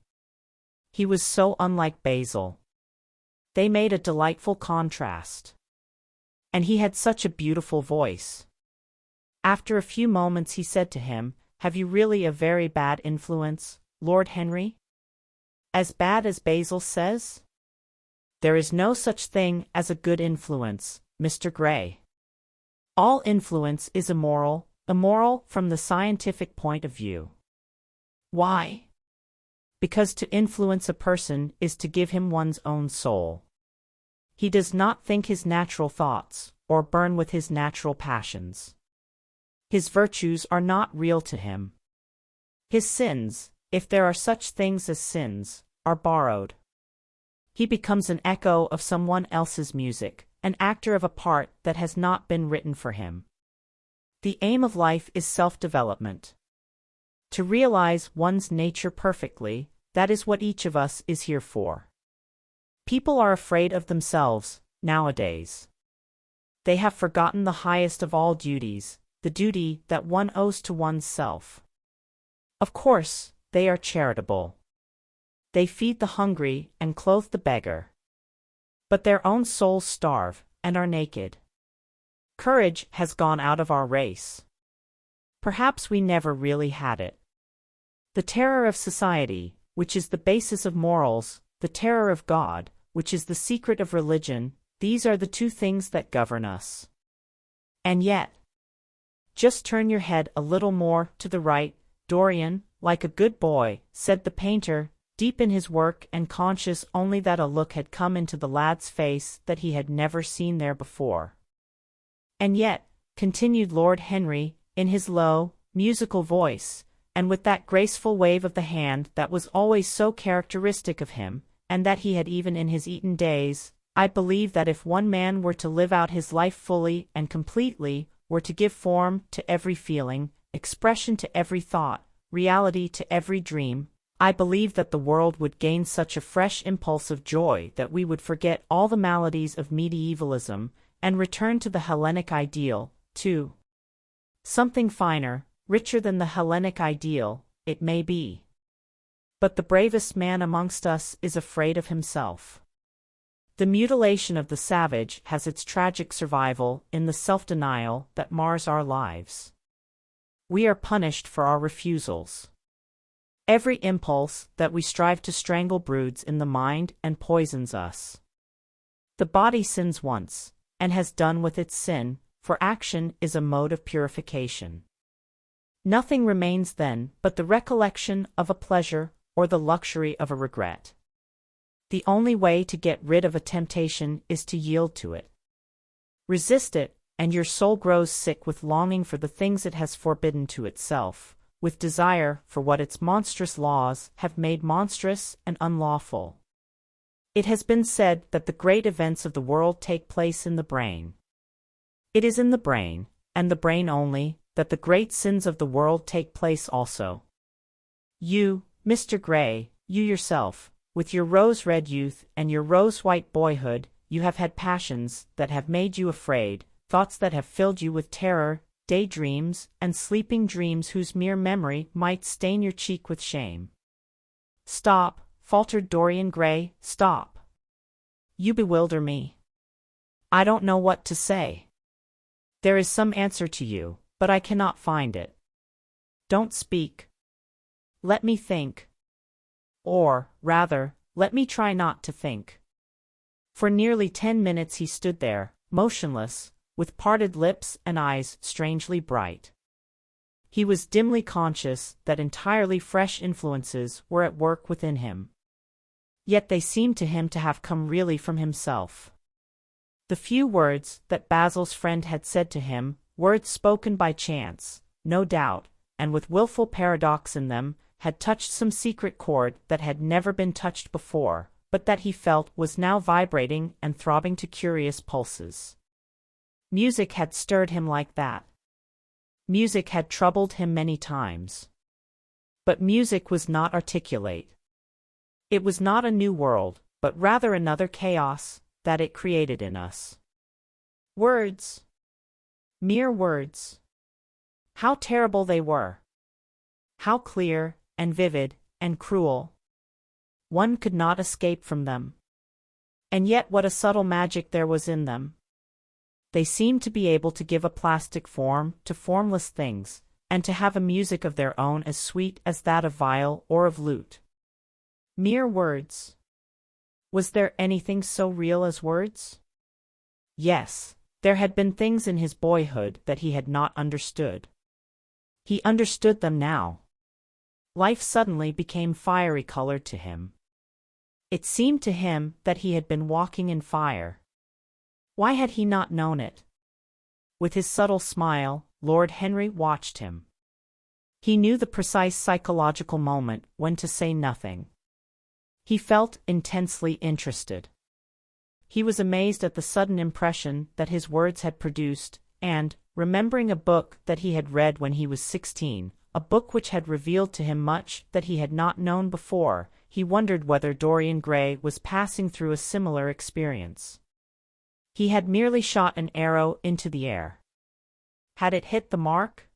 He was so unlike Basil. They made a delightful contrast. And he had such a beautiful voice. After a few moments he said to him, "Have you really a very bad influence, Lord Henry? As bad as Basil says?" "There is no such thing as a good influence, Mr. Gray. All influence is immoral from the scientific point of view." "Why?" "Because to influence a person is to give him one's own soul. He does not think his natural thoughts, or burn with his natural passions. His virtues are not real to him. His sins, if there are such things as sins, are borrowed. He becomes an echo of someone else's music, an actor of a part that has not been written for him. The aim of life is self-development. To realize one's nature perfectly, that is what each of us is here for. People are afraid of themselves, nowadays. They have forgotten the highest of all duties, the duty that one owes to one's self. Of course, they are charitable. They feed the hungry and clothe the beggar. But their own souls starve, and are naked. Courage has gone out of our race. Perhaps we never really had it. The terror of society, which is the basis of morals, the terror of God, which is the secret of religion, these are the two things that govern us. And yet, just turn your head a little more to the right, Dorian, like a good boy, said the painter, deep in his work and conscious only that a look had come into the lad's face that he had never seen there before. And yet, continued Lord Henry, in his low, musical voice, and with that graceful wave of the hand that was always so characteristic of him, and that he had even in his Eton days, I believe that if one man were to live out his life fully and completely, were to give form to every feeling, expression to every thought, reality to every dream, I believe that the world would gain such a fresh impulse of joy that we would forget all the maladies of medievalism, and return to the Hellenic ideal, to something finer, richer than the Hellenic ideal, it may be. But the bravest man amongst us is afraid of himself. The mutilation of the savage has its tragic survival in the self-denial that mars our lives. We are punished for our refusals. Every impulse that we strive to strangle broods in the mind and poisons us. The body sins once, and has done with its sin, for action is a mode of purification. Nothing remains then but the recollection of a pleasure or the luxury of a regret. The only way to get rid of a temptation is to yield to it. Resist it, and your soul grows sick with longing for the things it has forbidden to itself, with desire for what its monstrous laws have made monstrous and unlawful. It has been said that the great events of the world take place in the brain. It is in the brain, and the brain only, that the great sins of the world take place also. You, Mr. Gray, you yourself, with your rose-red youth and your rose-white boyhood, you have had passions that have made you afraid, thoughts that have filled you with terror, daydreams and sleeping dreams whose mere memory might stain your cheek with shame. Stop, faltered Dorian Gray, stop. You bewilder me. I don't know what to say. There is some answer to you, but I cannot find it. Don't speak. Let me think. Or, rather, let me try not to think. For nearly 10 minutes he stood there, motionless, with parted lips and eyes strangely bright. He was dimly conscious that entirely fresh influences were at work within him. Yet they seemed to him to have come really from himself. The few words that Basil's friend had said to him, words spoken by chance, no doubt, and with willful paradox in them, had touched some secret chord that had never been touched before, but that he felt was now vibrating and throbbing to curious pulses. Music had stirred him like that. Music had troubled him many times. But music was not articulate. It was not a new world, but rather another chaos that it created in us. Words. Mere words. How terrible they were. How clear, and vivid, and cruel. One could not escape from them. And yet what a subtle magic there was in them. They seemed to be able to give a plastic form to formless things, and to have a music of their own as sweet as that of viol or of lute. Mere words. Was there anything so real as words? Yes, there had been things in his boyhood that he had not understood. He understood them now. Life suddenly became fiery-colored to him. It seemed to him that he had been walking in fire. Why had he not known it? With his subtle smile, Lord Henry watched him. He knew the precise psychological moment when to say nothing. He felt intensely interested. He was amazed at the sudden impression that his words had produced, and, remembering a book that he had read when he was 16, a book which had revealed to him much that he had not known before, he wondered whether Dorian Gray was passing through a similar experience. He had merely shot an arrow into the air. Had it hit the mark?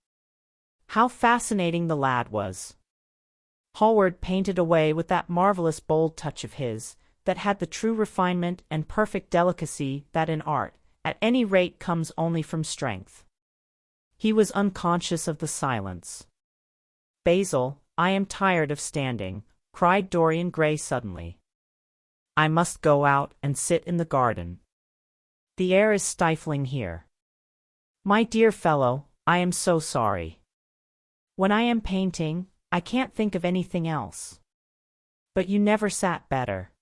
How fascinating the lad was! Hallward painted away with that marvelous bold touch of his, that had the true refinement and perfect delicacy that in art, at any rate, comes only from strength. He was unconscious of the silence. "Basil, I am tired of standing," cried Dorian Gray suddenly. "I must go out and sit in the garden. The air is stifling here. My dear fellow, I am so sorry. When I am painting, I can't think of anything else. But you never sat better.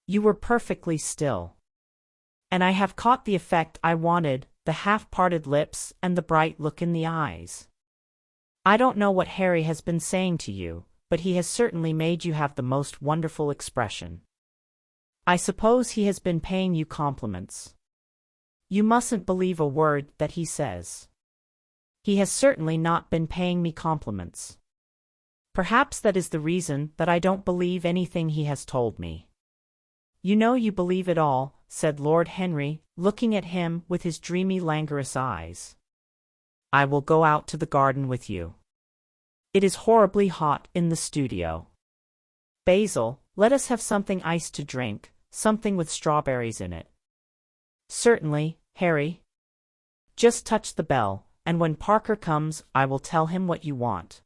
You were perfectly still. And I have caught the effect I wanted, the half-parted lips and the bright look in the eyes. I don't know what Harry has been saying to you, but he has certainly made you have the most wonderful expression. I suppose he has been paying you compliments. You mustn't believe a word that he says. He has certainly not been paying me compliments. Perhaps that is the reason that I don't believe anything he has told me." "You know you believe it all," said Lord Henry, looking at him with his dreamy languorous eyes. "I will go out to the garden with you. It is horribly hot in the studio. Basil, let us have something iced to drink, something with strawberries in it." "Certainly, Harry. Just touch the bell, and when Parker comes I will tell him what you want.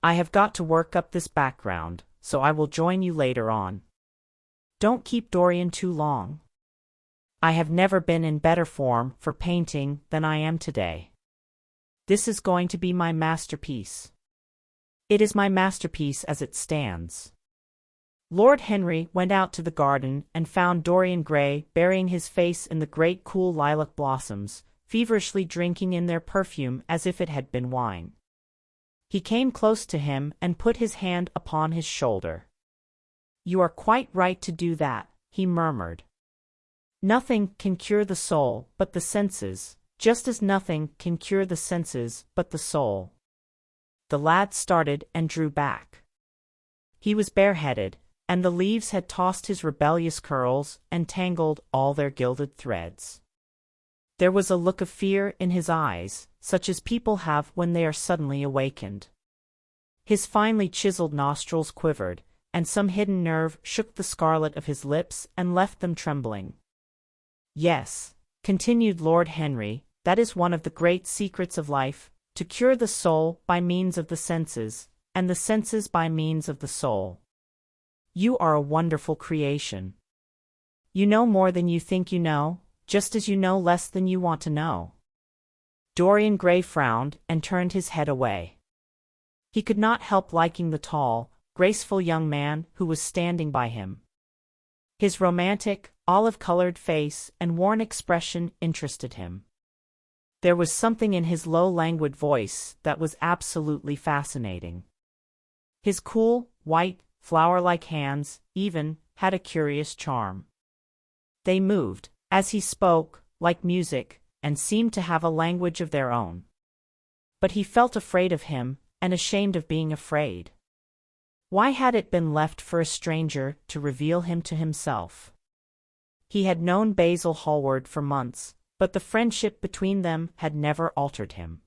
I have got to work up this background, so I will join you later on. Don't keep Dorian too long. I have never been in better form for painting than I am today. This is going to be my masterpiece. It is my masterpiece as it stands." Lord Henry went out to the garden and found Dorian Gray burying his face in the great cool lilac blossoms, feverishly drinking in their perfume as if it had been wine. He came close to him and put his hand upon his shoulder. "You are quite right to do that," he murmured. "Nothing can cure the soul but the senses, just as nothing can cure the senses but the soul." The lad started and drew back. He was bareheaded, and the leaves had tossed his rebellious curls and tangled all their gilded threads. There was a look of fear in his eyes, such as people have when they are suddenly awakened. His finely chiseled nostrils quivered, and some hidden nerve shook the scarlet of his lips and left them trembling. "Yes," continued Lord Henry, "that is one of the great secrets of life, to cure the soul by means of the senses, and the senses by means of the soul. You are a wonderful creation. You know more than you think you know, just as you know less than you want to know. Dorian Gray frowned and turned his head away. He could not help liking the tall, graceful young man who was standing by him. His romantic, olive-colored face and worn expression interested him. There was something in his low, languid voice that was absolutely fascinating. His cool, white, flower-like hands, even, had a curious charm. They moved, as he spoke, like music, and seemed to have a language of their own. But he felt afraid of him, and ashamed of being afraid. Why had it been left for a stranger to reveal him to himself? He had known Basil Hallward for months, but the friendship between them had never altered him.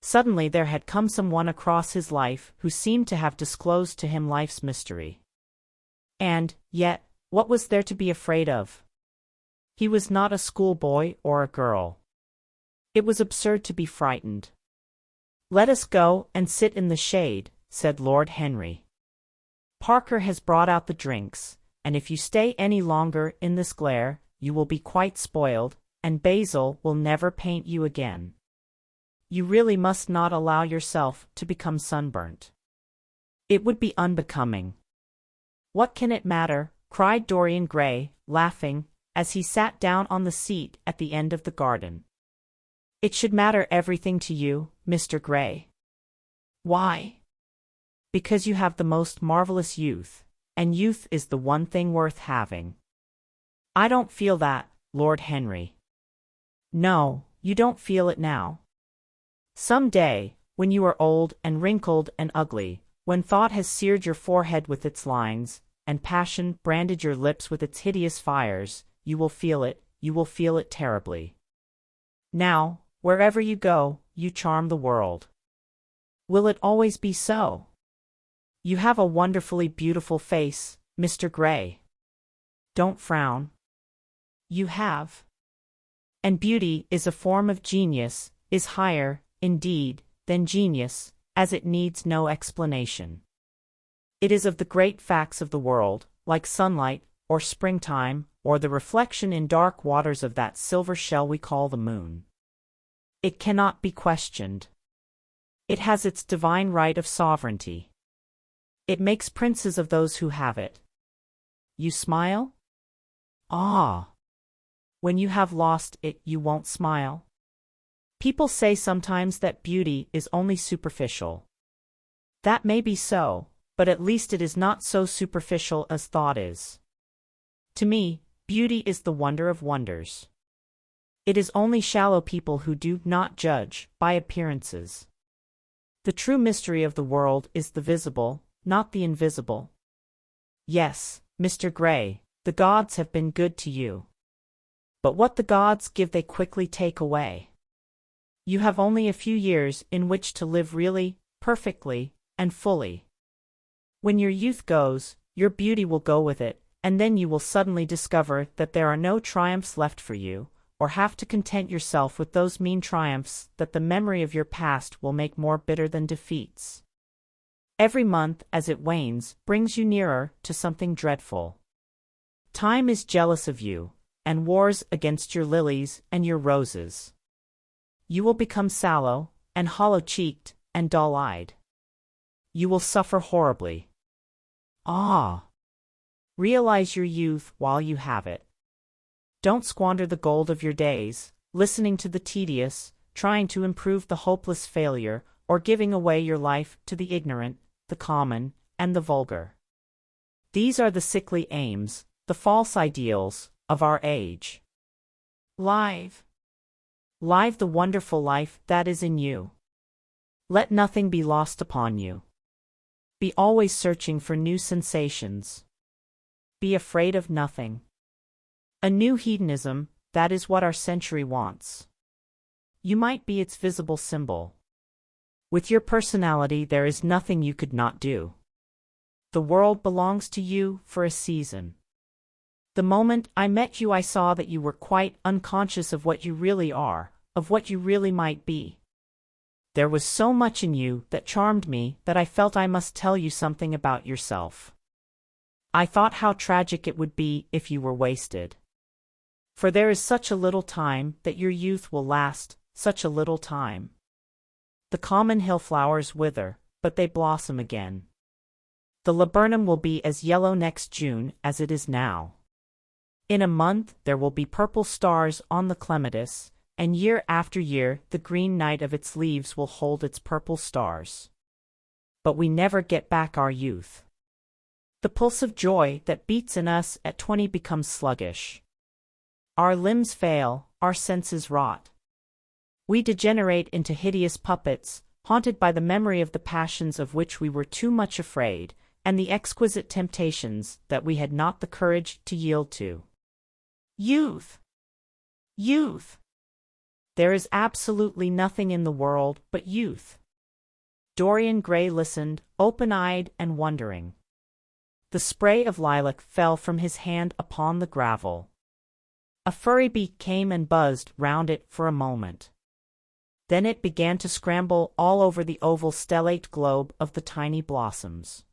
Suddenly there had come someone across his life who seemed to have disclosed to him life's mystery. And, yet, what was there to be afraid of? He was not a schoolboy or a girl. It was absurd to be frightened. "Let us go and sit in the shade," said Lord Henry. "Parker has brought out the drinks, and if you stay any longer in this glare, you will be quite spoiled, and Basil will never paint you again. You really must not allow yourself to become sunburnt. It would be unbecoming." "What can it matter?" cried Dorian Gray, laughing, as he sat down on the seat at the end of the garden. "It should matter everything to you, Mr. Gray." "Why?" "Because you have the most marvelous youth, and youth is the one thing worth having." "I don't feel that, Lord Henry." "No, you don't feel it now. Some day, when you are old and wrinkled and ugly, when thought has seared your forehead with its lines, and passion branded your lips with its hideous fires, you will feel it terribly. Now, wherever you go, you charm the world. Will it always be so? You have a wonderfully beautiful face, Mr. Gray. Don't frown. You have. And beauty is a form of genius, is higher, indeed, than genius, as it needs no explanation. It is of the great facts of the world, like sunlight, or springtime, or the reflection in dark waters of that silver shell we call the moon. It cannot be questioned. It has its divine right of sovereignty. It makes princes of those who have it. You smile? Ah! When you have lost it, you won't smile. People say sometimes that beauty is only superficial. That may be so, but at least it is not so superficial as thought is. To me, beauty is the wonder of wonders. It is only shallow people who do not judge by appearances. The true mystery of the world is the visible, not the invisible. Yes, Mr. Gray, the gods have been good to you. But what the gods give they quickly take away. You have only a few years in which to live really, perfectly, and fully. When your youth goes, your beauty will go with it, and then you will suddenly discover that there are no triumphs left for you, or have to content yourself with those mean triumphs that the memory of your past will make more bitter than defeats. Every month, as it wanes, brings you nearer to something dreadful. Time is jealous of you, and wars against your lilies and your roses. You will become sallow, and hollow-cheeked, and dull-eyed. You will suffer horribly. Ah! Realize your youth while you have it. Don't squander the gold of your days, listening to the tedious, trying to improve the hopeless failure, or giving away your life to the ignorant, the common, and the vulgar. These are the sickly aims, the false ideals, of our age. Live the wonderful life that is in you. Let nothing be lost upon you. Be always searching for new sensations. Be afraid of nothing. A new hedonism, that is what our century wants. You might be its visible symbol. With your personality there is nothing you could not do. The world belongs to you for a season. The moment I met you I saw that you were quite unconscious of what you really are, of what you really might be. There was so much in you that charmed me that I felt I must tell you something about yourself. I thought how tragic it would be if you were wasted. For there is such a little time that your youth will last, such a little time. The common hill flowers wither, but they blossom again. The laburnum will be as yellow next June as it is now. In a month there will be purple stars on the clematis, and year after year the green night of its leaves will hold its purple stars. But we never get back our youth. The pulse of joy that beats in us at 20 becomes sluggish. Our limbs fail, our senses rot. We degenerate into hideous puppets, haunted by the memory of the passions of which we were too much afraid, and the exquisite temptations that we had not the courage to yield to. Youth! Youth! There is absolutely nothing in the world but youth. Dorian Gray listened, open-eyed and wondering. The spray of lilac fell from his hand upon the gravel. A furry bee came and buzzed round it for a moment. Then it began to scramble all over the oval stellate globe of the tiny blossoms.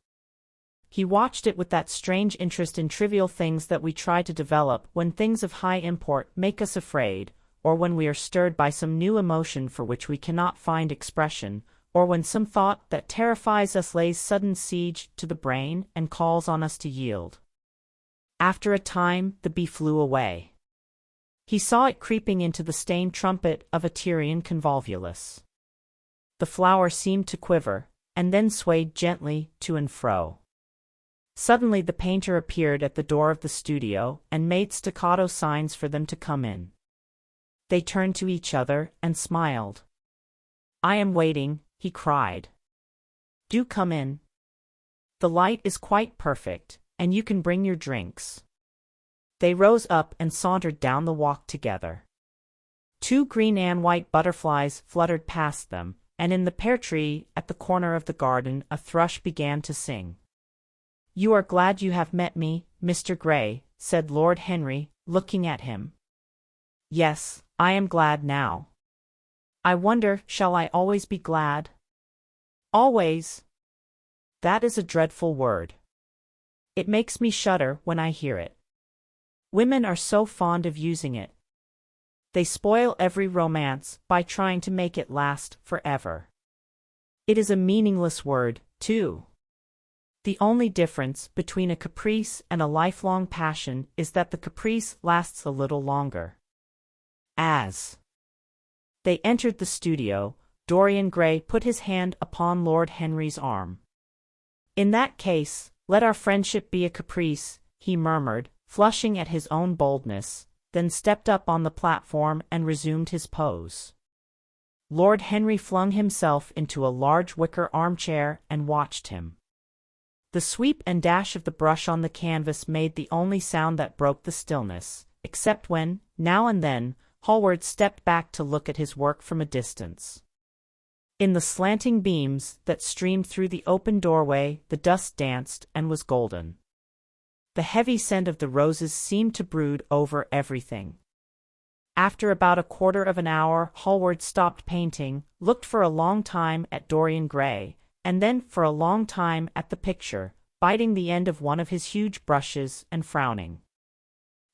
He watched it with that strange interest in trivial things that we try to develop when things of high import make us afraid, or when we are stirred by some new emotion for which we cannot find expression, or when some thought that terrifies us lays sudden siege to the brain and calls on us to yield. After a time, the bee flew away. He saw it creeping into the stained trumpet of a Tyrian convolvulus. The flower seemed to quiver, and then swayed gently to and fro. Suddenly the painter appeared at the door of the studio and made staccato signs for them to come in. They turned to each other and smiled. "I am waiting," he cried. "Do come in. The light is quite perfect, and you can bring your drinks." They rose up and sauntered down the walk together. 2 green and white butterflies fluttered past them, and in the pear tree at the corner of the garden a thrush began to sing. "You are glad you have met me, Mr. Gray," said Lord Henry, looking at him. "Yes, I am glad now. I wonder, shall I always be glad?" "Always? That is a dreadful word. It makes me shudder when I hear it. Women are so fond of using it. They spoil every romance by trying to make it last forever. It is a meaningless word, too. The only difference between a caprice and a lifelong passion is that the caprice lasts a little longer." As they entered the studio, Dorian Gray put his hand upon Lord Henry's arm. "In that case, let our friendship be a caprice," he murmured, flushing at his own boldness, then stepped up on the platform and resumed his pose. Lord Henry flung himself into a large wicker armchair and watched him. The sweep and dash of the brush on the canvas made the only sound that broke the stillness, except when, now and then, Hallward stepped back to look at his work from a distance. In the slanting beams that streamed through the open doorway, the dust danced and was golden. The heavy scent of the roses seemed to brood over everything. After about a quarter of an hour, Hallward stopped painting, looked for a long time at Dorian Gray, and then for a long time at the picture, biting the end of one of his huge brushes and frowning.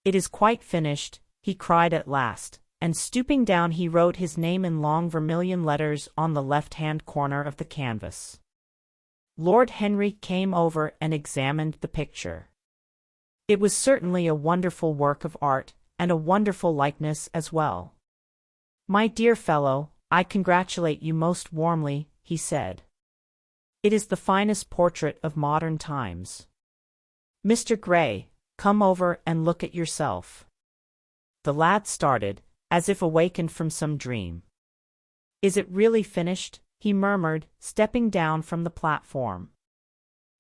"It is quite finished," he cried at last, and stooping down he wrote his name in long vermilion letters on the left-hand corner of the canvas. Lord Henry came over and examined the picture. It was certainly a wonderful work of art, and a wonderful likeness as well. "My dear fellow, I congratulate you most warmly," he said. "It is the finest portrait of modern times. Mr. Gray, come over and look at yourself." The lad started, as if awakened from some dream. "Is it really finished?" he murmured, stepping down from the platform.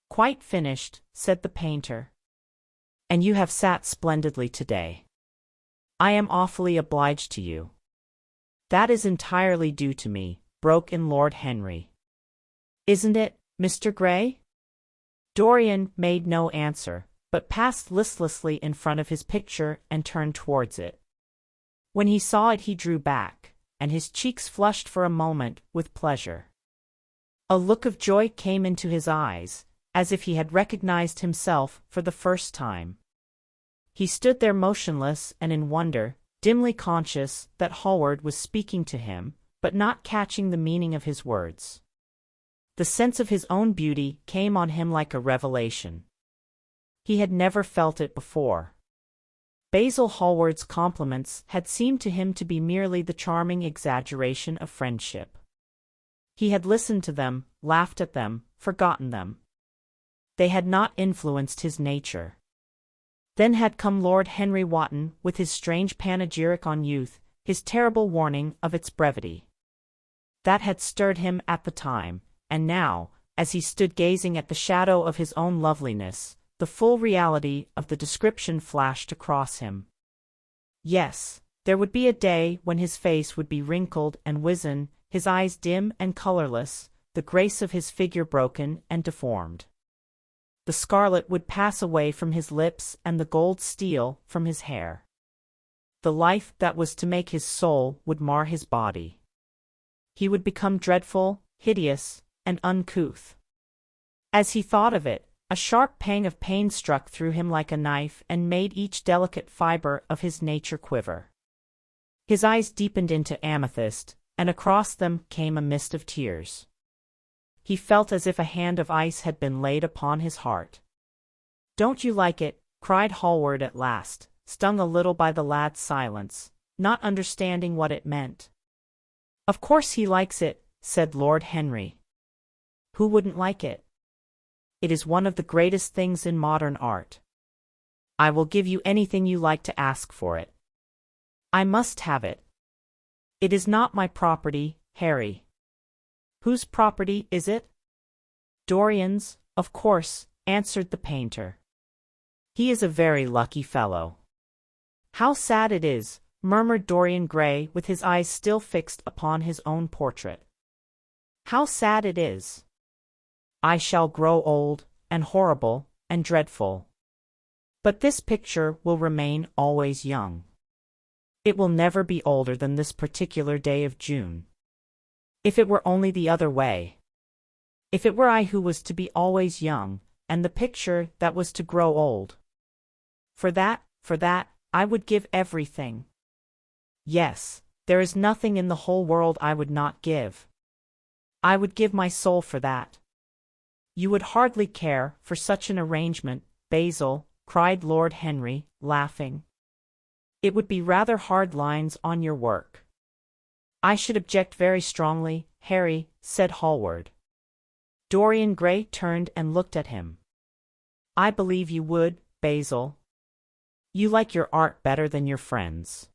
"Quite finished," said the painter. "And you have sat splendidly today. I am awfully obliged to you." "That is entirely due to me," broke in Lord Henry. "Isn't it, Mr. Gray?" Dorian made no answer, but passed listlessly in front of his picture and turned towards it. When he saw it he drew back, and his cheeks flushed for a moment with pleasure. A look of joy came into his eyes, as if he had recognized himself for the first time. He stood there motionless and in wonder, dimly conscious that Hallward was speaking to him, but not catching the meaning of his words. The sense of his own beauty came on him like a revelation. He had never felt it before. Basil Hallward's compliments had seemed to him to be merely the charming exaggeration of friendship. He had listened to them, laughed at them, forgotten them. They had not influenced his nature. Then had come Lord Henry Wotton with his strange panegyric on youth, his terrible warning of its brevity. That had stirred him at the time, and now, as he stood gazing at the shadow of his own loveliness, the full reality of the description flashed across him. Yes, there would be a day when his face would be wrinkled and wizen, his eyes dim and colorless, the grace of his figure broken and deformed. The scarlet would pass away from his lips and the gold steal from his hair. The life that was to make his soul would mar his body. He would become dreadful, hideous, and uncouth. As he thought of it, a sharp pang of pain struck through him like a knife and made each delicate fiber of his nature quiver. His eyes deepened into amethyst, and across them came a mist of tears. He felt as if a hand of ice had been laid upon his heart. "Don't you like it?" cried Hallward at last, stung a little by the lad's silence, not understanding what it meant. "Of course he likes it," said Lord Henry. "Who wouldn't like it? It is one of the greatest things in modern art. I will give you anything you like to ask for it. I must have it. It is not my property, Harry." "Whose property is it?" "Dorian's, of course," answered the painter. "He is a very lucky fellow." "How sad it is," murmured Dorian Gray with his eyes still fixed upon his own portrait. "How sad it is. I shall grow old, and horrible, and dreadful. But this picture will remain always young. It will never be older than this particular day of June. If it were only the other way. If it were I who was to be always young, and the picture that was to grow old. For that, I would give everything. Yes, there is nothing in the whole world I would not give. I would give my soul for that." "You would hardly care for such an arrangement, Basil," cried Lord Henry, laughing. "It would be rather hard lines on your work." "I should object very strongly, Harry," said Hallward. Dorian Gray turned and looked at him. "I believe you would, Basil. You like your art better than your friends.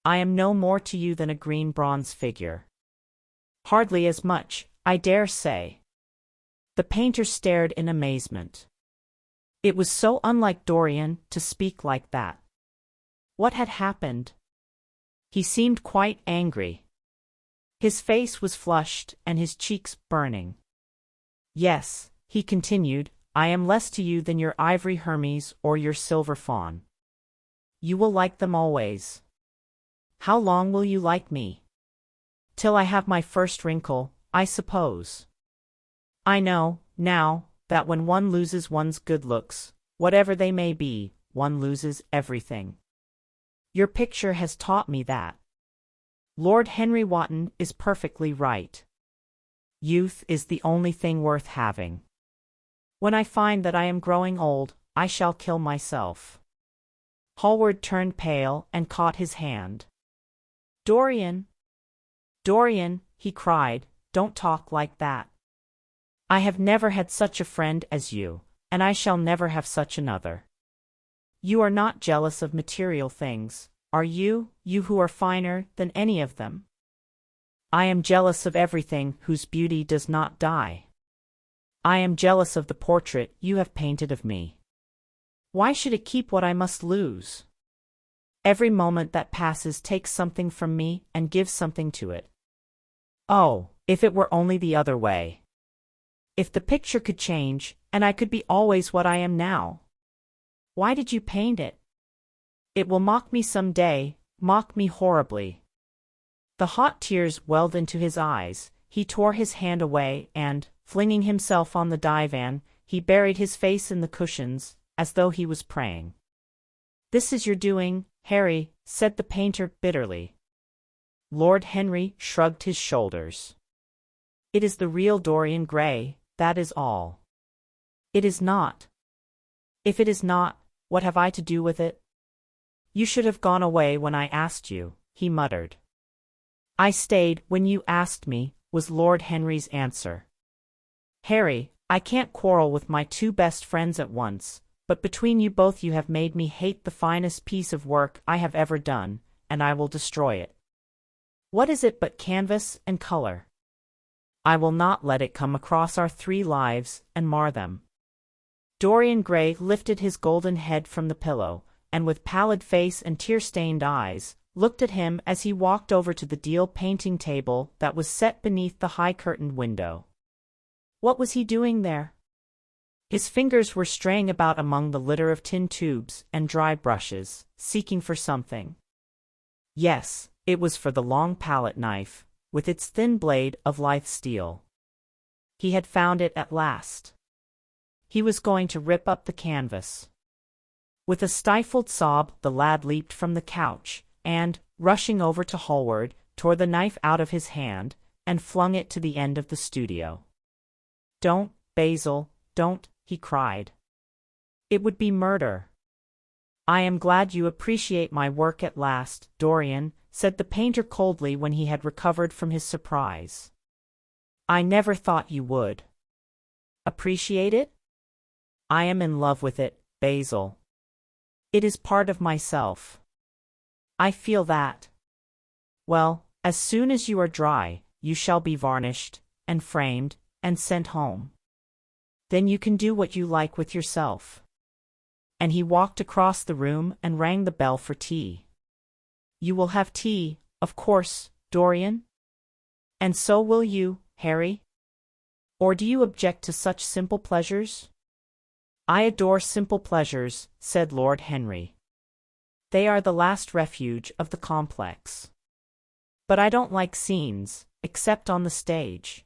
I am no more to you than a green bronze figure." "Hardly as much, I dare say." The painter stared in amazement. It was so unlike Dorian to speak like that. What had happened? He seemed quite angry. His face was flushed and his cheeks burning. "Yes," he continued, "I am less to you than your ivory Hermes or your silver fawn. You will like them always. How long will you like me? Till I have my first wrinkle, I suppose. I know, now, that when one loses one's good looks, whatever they may be, one loses everything. Your picture has taught me that. Lord Henry Wotton is perfectly right. Youth is the only thing worth having. When I find that I am growing old, I shall kill myself." Hallward turned pale and caught his hand. "Dorian! Dorian!" he cried, "don't talk like that. I have never had such a friend as you, and I shall never have such another. You are not jealous of material things, are you, you who are finer than any of them? I am jealous of everything whose beauty does not die. I am jealous of the portrait you have painted of me. Why should it keep what I must lose? Every moment that passes takes something from me and gives something to it. Oh, if it were only the other way! If the picture could change, and I could be always what I am now! Why did you paint it? It will mock me some day, mock me horribly." The hot tears welled into his eyes, he tore his hand away and, flinging himself on the divan, he buried his face in the cushions, as though he was praying. "This is your doing, Harry," said the painter bitterly. Lord Henry shrugged his shoulders. "It is the real Dorian Gray, that is all." "It is not." "If it is not, what have I to do with it?" "You should have gone away when I asked you," he muttered. "I stayed when you asked me," was Lord Henry's answer. "Harry, I can't quarrel with my two best friends at once, but between you both you have made me hate the finest piece of work I have ever done, and I will destroy it. What is it but canvas and color? I will not let it come across our three lives and mar them." Dorian Gray lifted his golden head from the pillow, and with pallid face and tear-stained eyes, looked at him as he walked over to the deal painting table that was set beneath the high-curtained window. What was he doing there? His fingers were straying about among the litter of tin tubes and dry brushes, seeking for something. Yes, it was for the long palette knife, with its thin blade of lithe steel. He had found it at last. He was going to rip up the canvas. With a stifled sob, the lad leaped from the couch, and, rushing over to Hallward, tore the knife out of his hand, and flung it to the end of the studio. "Don't, Basil, don't," he cried. "It would be murder." "I am glad you appreciate my work at last, Dorian," said the painter coldly when he had recovered from his surprise. "I never thought you would." "Appreciate it?" "I am in love with it, Basil. It is part of myself. I feel that. Well, as soon as you are dry, you shall be varnished, and framed, and sent home. Then you can do what you like with yourself." And he walked across the room and rang the bell for tea. "You will have tea, of course, Dorian? And so will you, Harry? Or do you object to such simple pleasures?" "I adore simple pleasures," said Lord Henry. "They are the last refuge of the complex. But I don't like scenes, except on the stage.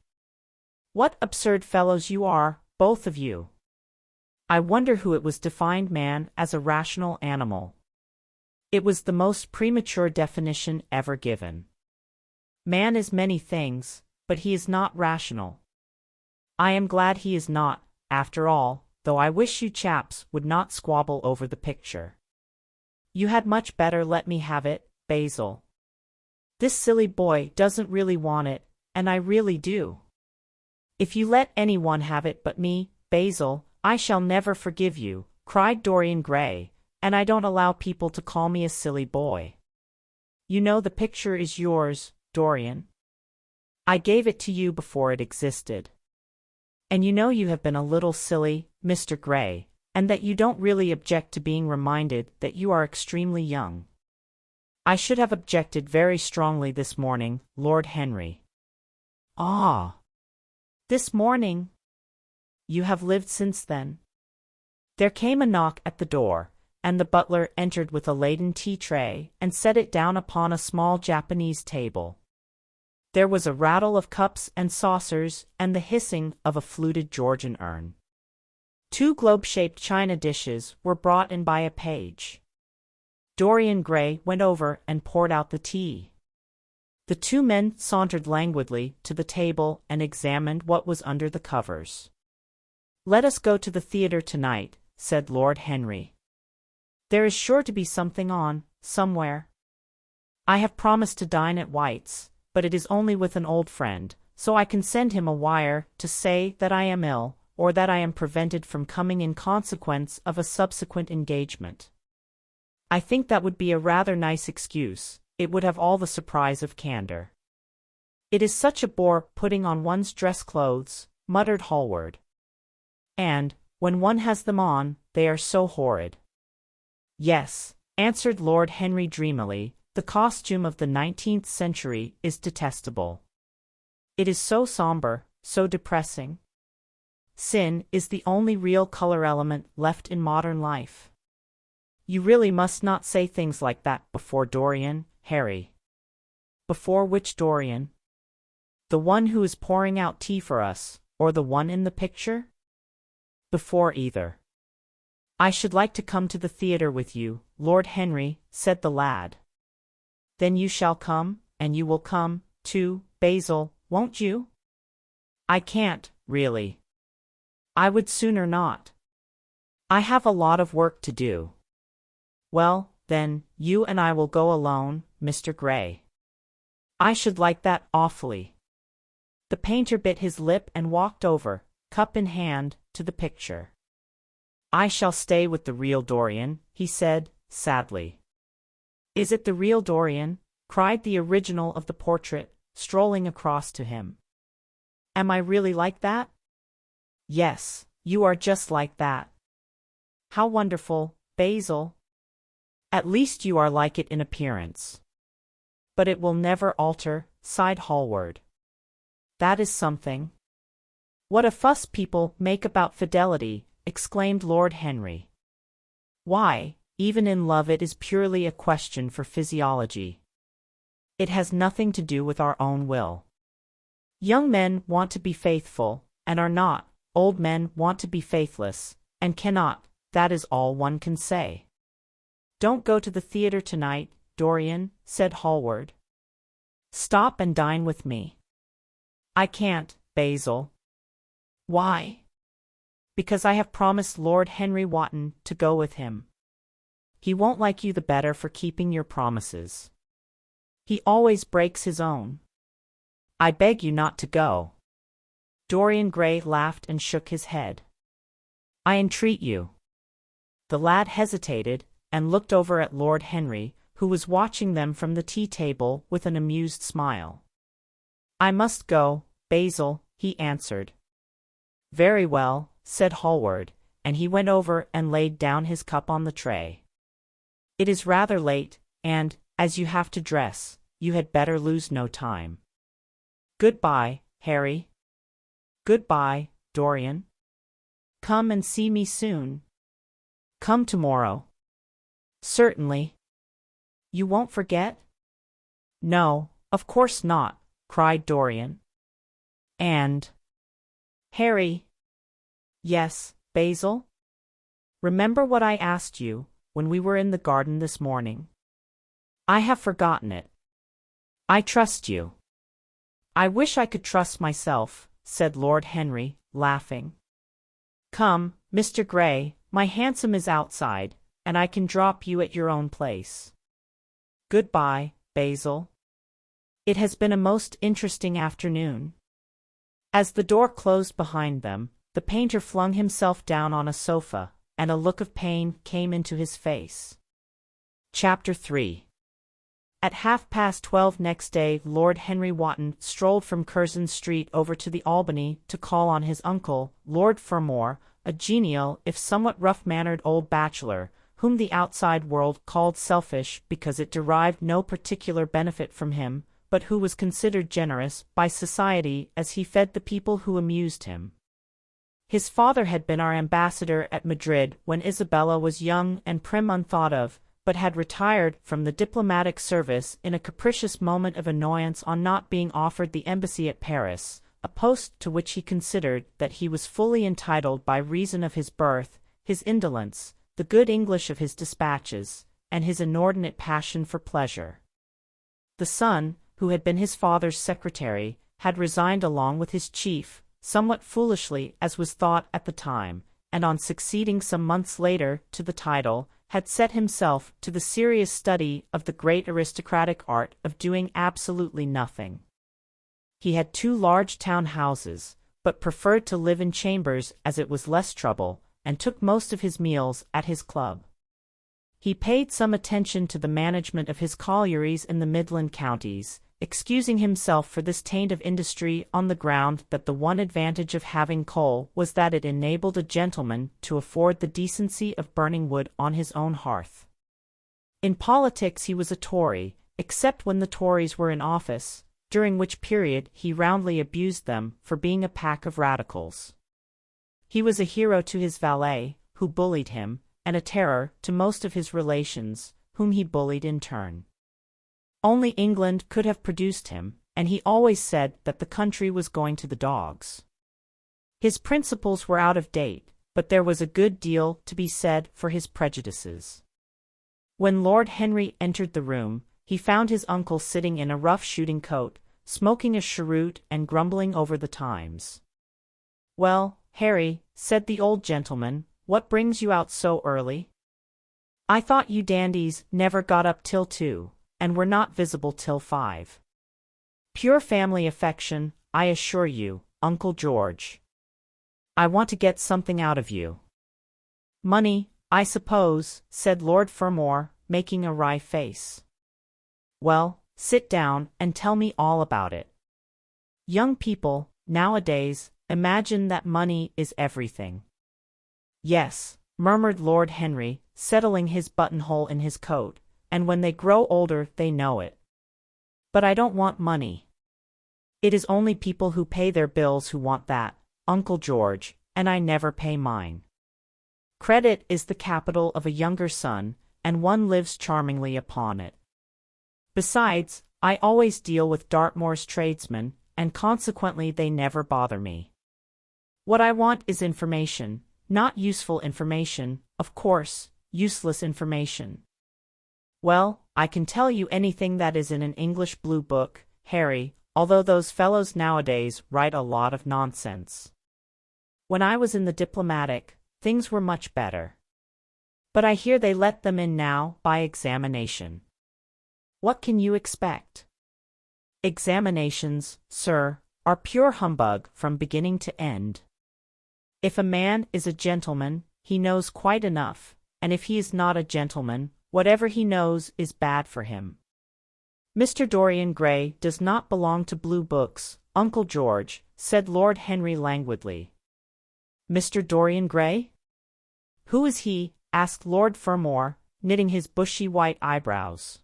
What absurd fellows you are, both of you. I wonder who it was defined man as a rational animal. It was the most premature definition ever given. Man is many things, but he is not rational. I am glad he is not, after all, though I wish you chaps would not squabble over the picture. You had much better let me have it, Basil. This silly boy doesn't really want it, and I really do. If you let anyone have it but me, Basil, I shall never forgive you," cried Dorian Gray, "and I don't allow people to call me a silly boy. You know the picture is yours, Dorian. I gave it to you before it existed. And you know you have been a little silly, Mr. Gray, and that you don't really object to being reminded that you are extremely young. I should have objected very strongly this morning, Lord Henry." "Ah! This morning? You have lived since then?" There came a knock at the door, and the butler entered with a laden tea tray and set it down upon a small Japanese table. There was a rattle of cups and saucers and the hissing of a fluted Georgian urn. 2 globe-shaped china dishes were brought in by a page. Dorian Gray went over and poured out the tea. The 2 men sauntered languidly to the table and examined what was under the covers. "Let us go to the theatre tonight," said Lord Henry. "There is sure to be something on, somewhere. I have promised to dine at White's, but it is only with an old friend, so I can send him a wire to say that I am ill, or that I am prevented from coming in consequence of a subsequent engagement. I think that would be a rather nice excuse. It would have all the surprise of candor." "It is such a bore putting on one's dress clothes," muttered Hallward. "And, when one has them on, they are so horrid." "Yes," answered Lord Henry dreamily, "the costume of the 19th century is detestable. It is so somber, so depressing. Sin is the only real color element left in modern life." "You really must not say things like that before Dorian, Harry." "Before which Dorian? The one who is pouring out tea for us, or the one in the picture?" "Before either. I should like to come to the theatre with you, Lord Henry, said the lad. Then you shall come, and you will come, too, Basil, won't you? I can't, really. I would sooner not. I have a lot of work to do. Well, then, you and I will go alone, Mr. Gray. I should like that awfully. The painter bit his lip and walked over, cup in hand, to the picture. I shall stay with the real Dorian, he said, sadly. Is it the real Dorian? Cried the original of the portrait, strolling across to him. Am I really like that? Yes, you are just like that. How wonderful, Basil. At least you are like it in appearance. But it will never alter, sighed Hallward. That is something. What a fuss people make about fidelity, exclaimed Lord Henry. Why, even in love it is purely a question for physiology. It has nothing to do with our own will. Young men want to be faithful, and are not. Old men want to be faithless, and cannot. That is all one can say. Don't go to the theatre tonight, Dorian, said Hallward. Stop and dine with me. I can't, Basil. Why? Because I have promised Lord Henry Wotton to go with him. He won't like you the better for keeping your promises. He always breaks his own. I beg you not to go. Dorian Gray laughed and shook his head. I entreat you. The lad hesitated, and looked over at Lord Henry, who was watching them from the tea-table with an amused smile. I must go, Basil, he answered. Very well, said Hallward, and he went over and laid down his cup on the tray. It is rather late, and, as you have to dress, you had better lose no time. Good-bye, Harry. Good-bye, Dorian. Come and see me soon. Come tomorrow. Certainly. You won't forget? No, of course not, cried Dorian. And Harry. Yes, Basil? Remember what I asked you, when we were in the garden this morning? I have forgotten it. I trust you. I wish I could trust myself, said Lord Henry, laughing. Come, Mr. Gray, my hansom is outside, and I can drop you at your own place. Goodbye, Basil. It has been a most interesting afternoon. As the door closed behind them, the painter flung himself down on a sofa, and a look of pain came into his face. Chapter 3. At 12:30 next day, Lord Henry Wotton strolled from Curzon Street over to the Albany to call on his uncle, Lord Fermor, a genial, if somewhat rough-mannered old bachelor, whom the outside world called selfish because it derived no particular benefit from him, but who was considered generous by society as he fed the people who amused him. His father had been our ambassador at Madrid when Isabella was young and prim unthought of, but had retired from the diplomatic service in a capricious moment of annoyance on not being offered the embassy at Paris, a post to which he considered that he was fully entitled by reason of his birth, his indolence, the good English of his dispatches, and his inordinate passion for pleasure. The son, who had been his father's secretary, had resigned along with his chief, somewhat foolishly as was thought at the time, and on succeeding some months later to the title, had set himself to the serious study of the great aristocratic art of doing absolutely nothing. He had 2 large town houses, but preferred to live in chambers as it was less trouble, and took most of his meals at his club. He paid some attention to the management of his collieries in the Midland counties, excusing himself for this taint of industry on the ground that the one advantage of having coal was that it enabled a gentleman to afford the decency of burning wood on his own hearth. In politics he was a Tory, except when the Tories were in office, during which period he roundly abused them for being a pack of radicals. He was a hero to his valet, who bullied him, and a terror to most of his relations, whom he bullied in turn. Only England could have produced him, and he always said that the country was going to the dogs. His principles were out of date, but there was a good deal to be said for his prejudices. When Lord Henry entered the room, he found his uncle sitting in a rough shooting coat, smoking a cheroot and grumbling over the Times. "Well, Harry," said the old gentleman, "what brings you out so early? I thought you dandies never got up till 2, and were not visible till 5. Pure family affection, I assure you, Uncle George. I want to get something out of you." "Money, I suppose," said Lord Fermor, making a wry face. "Well, sit down and tell me all about it. Young people, nowadays, imagine that money is everything." "Yes," murmured Lord Henry, settling his buttonhole in his coat, "and when they grow older they know it. But I don't want money. It is only people who pay their bills who want that, Uncle George, and I never pay mine. Credit is the capital of a younger son, and one lives charmingly upon it. Besides, I always deal with Dartmoor's tradesmen, and consequently they never bother me. What I want is information, not useful information, of course, useless information. Well, I can tell you anything that is in an English blue book, Harry, although those fellows nowadays write a lot of nonsense. When I was in the diplomatic, things were much better. But I hear they let them in now by examination. What can you expect? Examinations, sir, are pure humbug from beginning to end. If a man is a gentleman, he knows quite enough, and if he is not a gentleman, whatever he knows is bad for him. Mr. Dorian Gray does not belong to blue books, Uncle George, said Lord Henry languidly. Mr. Dorian Gray? Who is he? Asked Lord Fermor, knitting his bushy white eyebrows.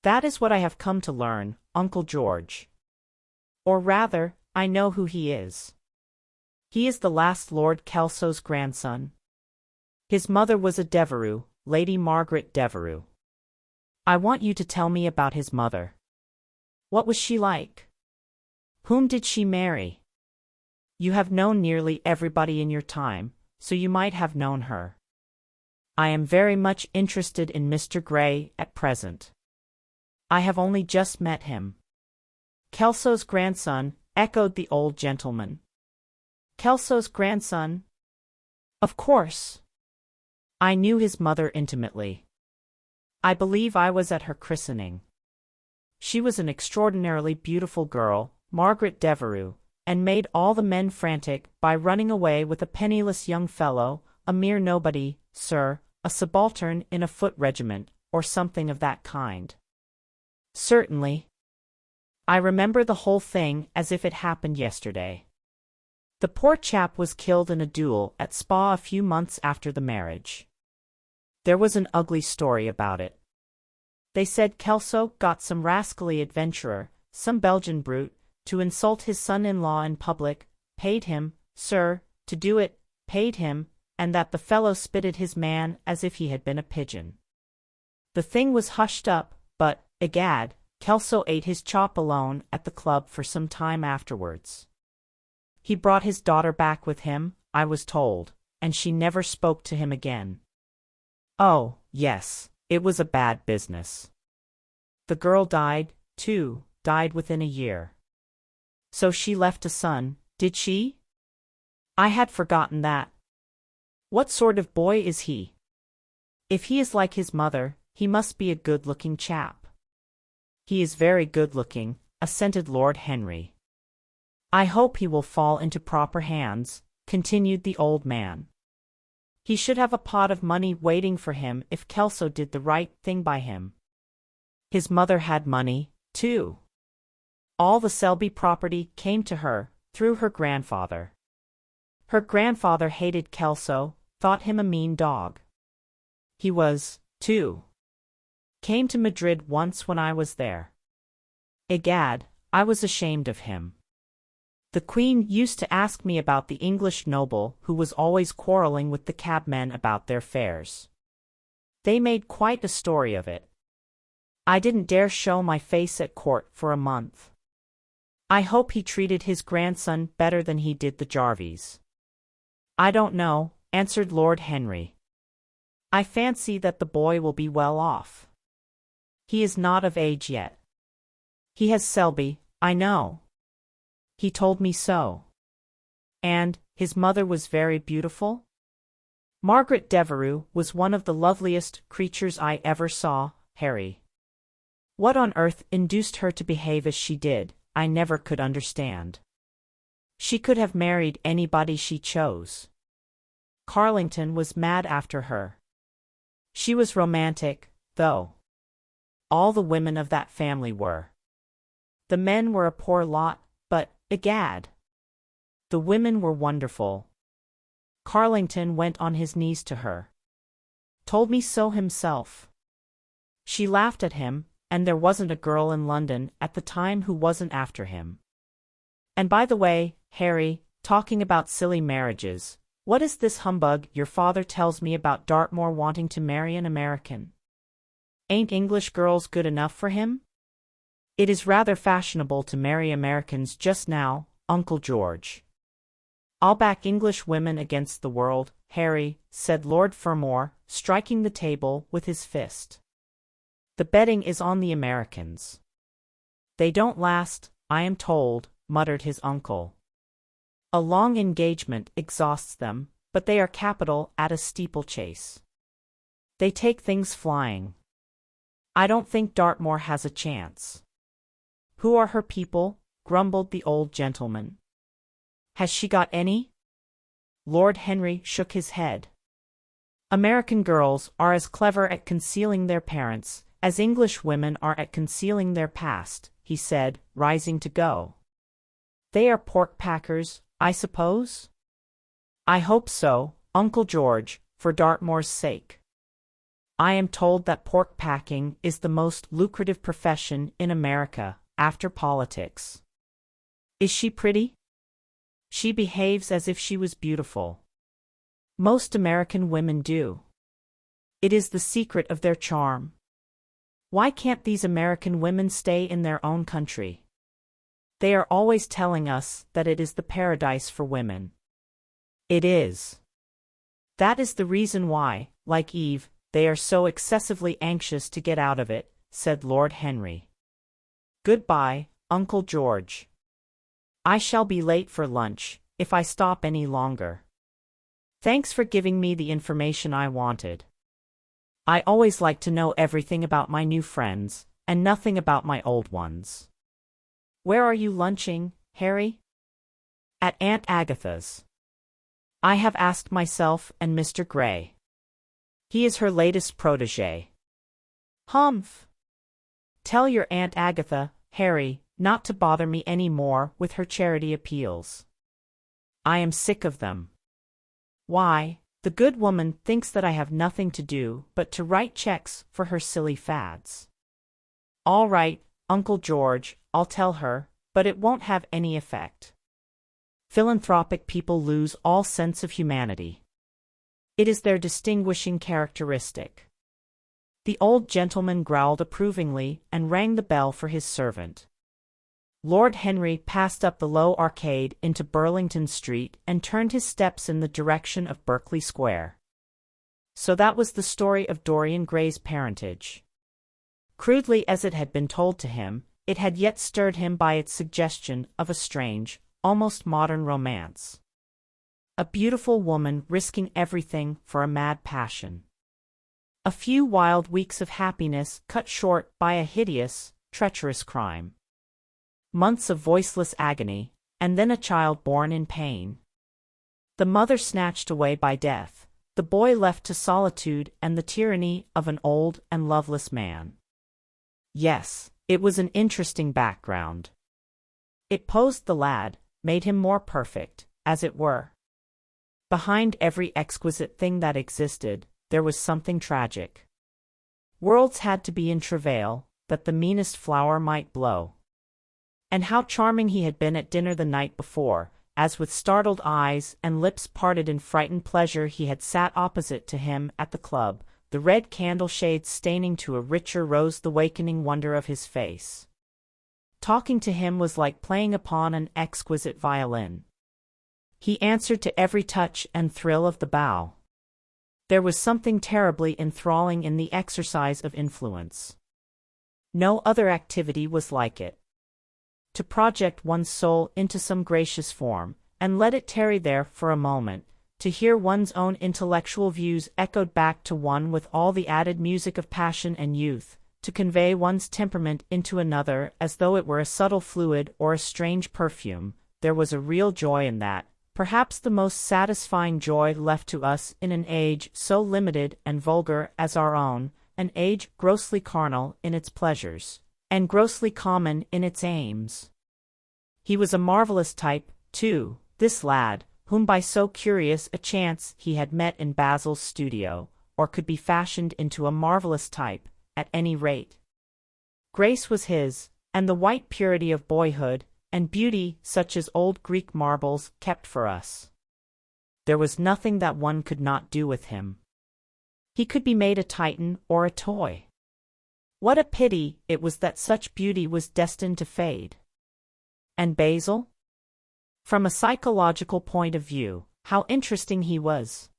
That is what I have come to learn, Uncle George. Or rather, I know who he is. He is the last Lord Kelso's grandson. His mother was a Devereux, Lady Margaret Devereux. I want you to tell me about his mother. What was she like? Whom did she marry? You have known nearly everybody in your time, so you might have known her. I am very much interested in Mr. Gray at present. I have only just met him. Kelso's grandson, echoed the old gentleman. Kelso's grandson? Of course. I knew his mother intimately. I believe I was at her christening. She was an extraordinarily beautiful girl, Margaret Devereux, and made all the men frantic by running away with a penniless young fellow, a mere nobody, sir, a subaltern in a foot regiment, or something of that kind. Certainly. I remember the whole thing as if it happened yesterday. The poor chap was killed in a duel at Spa a few months after the marriage. There was an ugly story about it. They said Kelso got some rascally adventurer, some Belgian brute, to insult his son-in-law in public, paid him, sir, to do it, paid him, and that the fellow spitted his man as if he had been a pigeon. The thing was hushed up, but, egad, Kelso ate his chop alone at the club for some time afterwards. He brought his daughter back with him, I was told, and she never spoke to him again. Oh, yes, it was a bad business. The girl died, too, died within a year. So she left a son, did she? I had forgotten that. What sort of boy is he? If he is like his mother, he must be a good-looking chap. He is very good-looking, assented Lord Henry. I hope he will fall into proper hands, continued the old man. He should have a pot of money waiting for him if Kelso did the right thing by him. His mother had money, too. All the Selby property came to her, through her grandfather. Her grandfather hated Kelso, thought him a mean dog. He was, too. Came to Madrid once when I was there. Egad, I was ashamed of him. The Queen used to ask me about the English noble who was always quarrelling with the cabmen about their fares. They made quite a story of it. I didn't dare show my face at court for a month. I hope he treated his grandson better than he did the Jarvies. I don't know, answered Lord Henry. I fancy that the boy will be well off. He is not of age yet. He has Selby, I know. He told me so. And his mother was very beautiful? Margaret Devereux was one of the loveliest creatures I ever saw, Harry. What on earth induced her to behave as she did, I never could understand. She could have married anybody she chose. Carlington was mad after her. She was romantic, though. All the women of that family were. The men were a poor lot, but, egad, the women were wonderful. Carlington went on his knees to her. Told me so himself. She laughed at him, and there wasn't a girl in London at the time who wasn't after him. And by the way, Harry, talking about silly marriages, what is this humbug your father tells me about Dartmoor wanting to marry an American? Ain't English girls good enough for him? It is rather fashionable to marry Americans just now, Uncle George. I'll back English women against the world, Harry, said Lord Fermor, striking the table with his fist. The betting is on the Americans. They don't last, I am told, muttered his uncle. A long engagement exhausts them, but they are capital at a steeplechase. They take things flying. I don't think Dartmoor has a chance. Who are her people? Grumbled the old gentleman. Has she got any? Lord Henry shook his head. American girls are as clever at concealing their parents as English women are at concealing their past, he said, rising to go. They are pork packers, I suppose? I hope so, Uncle George, for Dartmoor's sake. I am told that pork packing is the most lucrative profession in America, after politics. Is she pretty? She behaves as if she was beautiful. Most American women do. It is the secret of their charm. Why can't these American women stay in their own country? They are always telling us that it is the paradise for women. It is. That is the reason why, like Eve, they are so excessively anxious to get out of it, said Lord Henry. Goodbye, Uncle George. I shall be late for lunch, if I stop any longer. Thanks for giving me the information I wanted. I always like to know everything about my new friends, and nothing about my old ones. Where are you lunching, Harry? At Aunt Agatha's. I have asked myself and Mr. Gray. He is her latest protégé. Humph! Tell your Aunt Agatha, Harry, not to bother me any more with her charity appeals. I am sick of them. Why, the good woman thinks that I have nothing to do but to write checks for her silly fads. All right, Uncle George, I'll tell her, but it won't have any effect. Philanthropic people lose all sense of humanity. It is their distinguishing characteristic. The old gentleman growled approvingly and rang the bell for his servant. Lord Henry passed up the low arcade into Burlington Street and turned his steps in the direction of Berkeley Square. So that was the story of Dorian Gray's parentage. Crudely as it had been told to him, it had yet stirred him by its suggestion of a strange, almost modern romance. A beautiful woman risking everything for a mad passion. A few wild weeks of happiness cut short by a hideous, treacherous crime. Months of voiceless agony, and then a child born in pain. The mother snatched away by death, the boy left to solitude and the tyranny of an old and loveless man. Yes, it was an interesting background. It posed the lad, made him more perfect, as it were. Behind every exquisite thing that existed, there was something tragic. Worlds had to be in travail, that the meanest flower might blow. And how charming he had been at dinner the night before, as with startled eyes and lips parted in frightened pleasure he had sat opposite to him at the club, the red candle shades staining to a richer rose the wakening wonder of his face. Talking to him was like playing upon an exquisite violin. He answered to every touch and thrill of the bow. There was something terribly enthralling in the exercise of influence. No other activity was like it. To project one's soul into some gracious form, and let it tarry there for a moment, to hear one's own intellectual views echoed back to one with all the added music of passion and youth, to convey one's temperament into another as though it were a subtle fluid or a strange perfume, there was a real joy in that, perhaps the most satisfying joy left to us in an age so limited and vulgar as our own, an age grossly carnal in its pleasures, and grossly common in its aims. He was a marvelous type, too, this lad, whom by so curious a chance he had met in Basil's studio, or could be fashioned into a marvelous type, at any rate. Grace was his, and the white purity of boyhood, and beauty such as old Greek marbles kept for us. There was nothing that one could not do with him. He could be made a Titan or a toy. What a pity it was that such beauty was destined to fade. And Basil? From a psychological point of view, how interesting he was.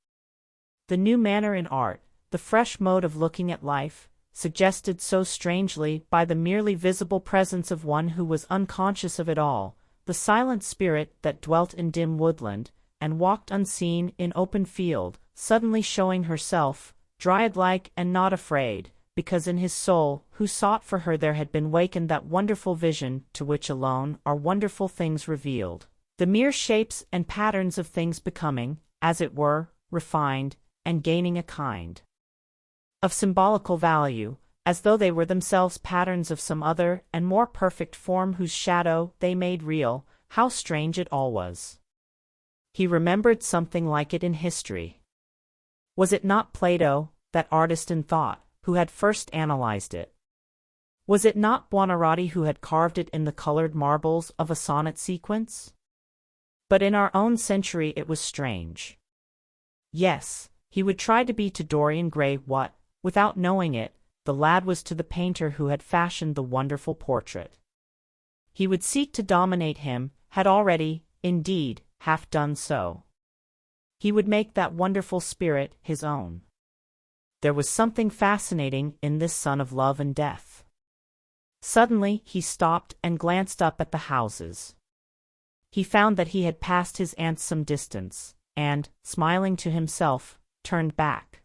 The new manner in art, the fresh mode of looking at life, suggested so strangely by the merely visible presence of one who was unconscious of it all, the silent spirit that dwelt in dim woodland, and walked unseen in open field, suddenly showing herself, dryad-like and not afraid, because in his soul, who sought for her there had been wakened that wonderful vision to which alone are wonderful things revealed, the mere shapes and patterns of things becoming, as it were, refined, and gaining a kind of symbolical value, as though they were themselves patterns of some other and more perfect form whose shadow they made real. How strange it all was! He remembered something like it in history. Was it not Plato, that artist in thought, who had first analyzed it? Was it not Buonarroti who had carved it in the colored marbles of a sonnet sequence? But in our own century it was strange. Yes, he would try to be to Dorian Gray what, without knowing it, the lad was to the painter who had fashioned the wonderful portrait. He would seek to dominate him, had already, indeed, half done so. He would make that wonderful spirit his own. There was something fascinating in this son of love and death. Suddenly he stopped and glanced up at the houses. He found that he had passed his aunt some distance, and, smiling to himself, turned back.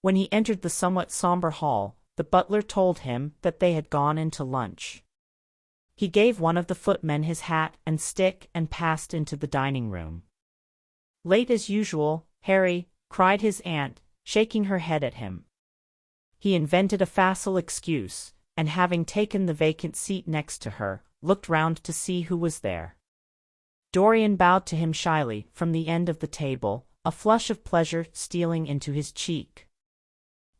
When he entered the somewhat somber hall, the butler told him that they had gone in to lunch. He gave one of the footmen his hat and stick and passed into the dining room. "Late as usual, Harry," cried his aunt, shaking her head at him. He invented a facile excuse, and having taken the vacant seat next to her, looked round to see who was there. Dorian bowed to him shyly from the end of the table, a flush of pleasure stealing into his cheek.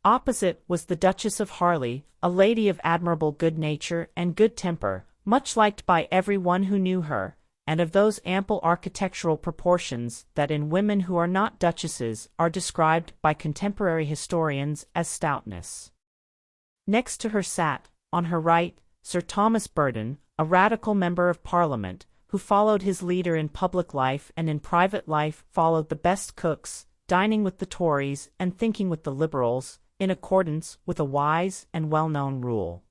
Opposite was the Duchess of Harley, a lady of admirable good nature and good temper, much liked by every one who knew her, and of those ample architectural proportions that in women who are not duchesses are described by contemporary historians as stoutness. Next to her sat, on her right, Sir Thomas Burton, a radical member of Parliament, who followed his leader in public life and in private life followed the best cooks, dining with the Tories and thinking with the Liberals, in accordance with a wise and well-known rule.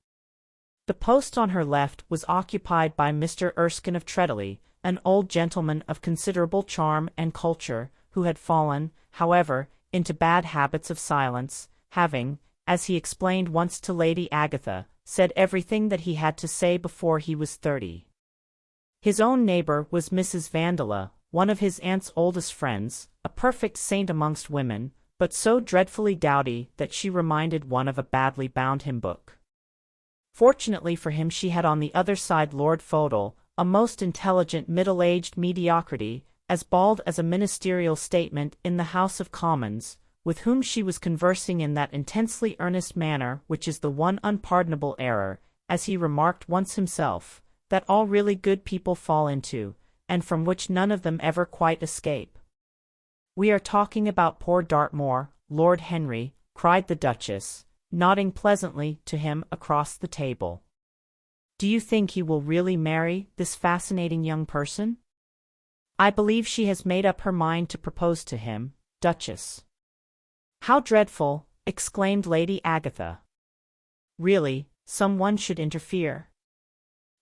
The post on her left was occupied by Mr. Erskine of Treadley, an old gentleman of considerable charm and culture, who had fallen, however, into bad habits of silence, having, as he explained once to Lady Agatha, said everything that he had to say before he was 30. His own neighbor was Mrs. Vandeleur, one of his aunt's oldest friends, a perfect saint amongst women, but so dreadfully dowdy that she reminded one of a badly bound hymn book. Fortunately for him she had on the other side Lord Fodle, a most intelligent middle-aged mediocrity, as bald as a ministerial statement in the House of Commons, with whom she was conversing in that intensely earnest manner which is the one unpardonable error, as he remarked once himself, that all really good people fall into, and from which none of them ever quite escape. "We are talking about poor Dartmoor, Lord Henry," cried the Duchess, nodding pleasantly to him across the table. "Do you think he will really marry this fascinating young person?" "I believe she has made up her mind to propose to him, Duchess." How dreadful! Exclaimed Lady Agatha. Really, someone should interfere.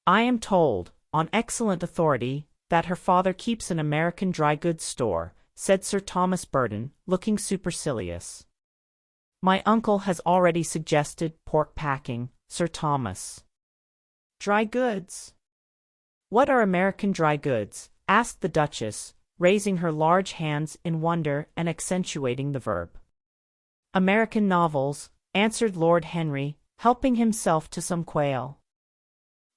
I am told, on excellent authority, that her father keeps an American dry goods store, said Sir Thomas Burton, looking supercilious. My uncle has already suggested pork packing, Sir Thomas. Dry goods? What are American dry goods? Asked the Duchess, raising her large hands in wonder and accentuating the verb. American novels, answered Lord Henry, helping himself to some quail.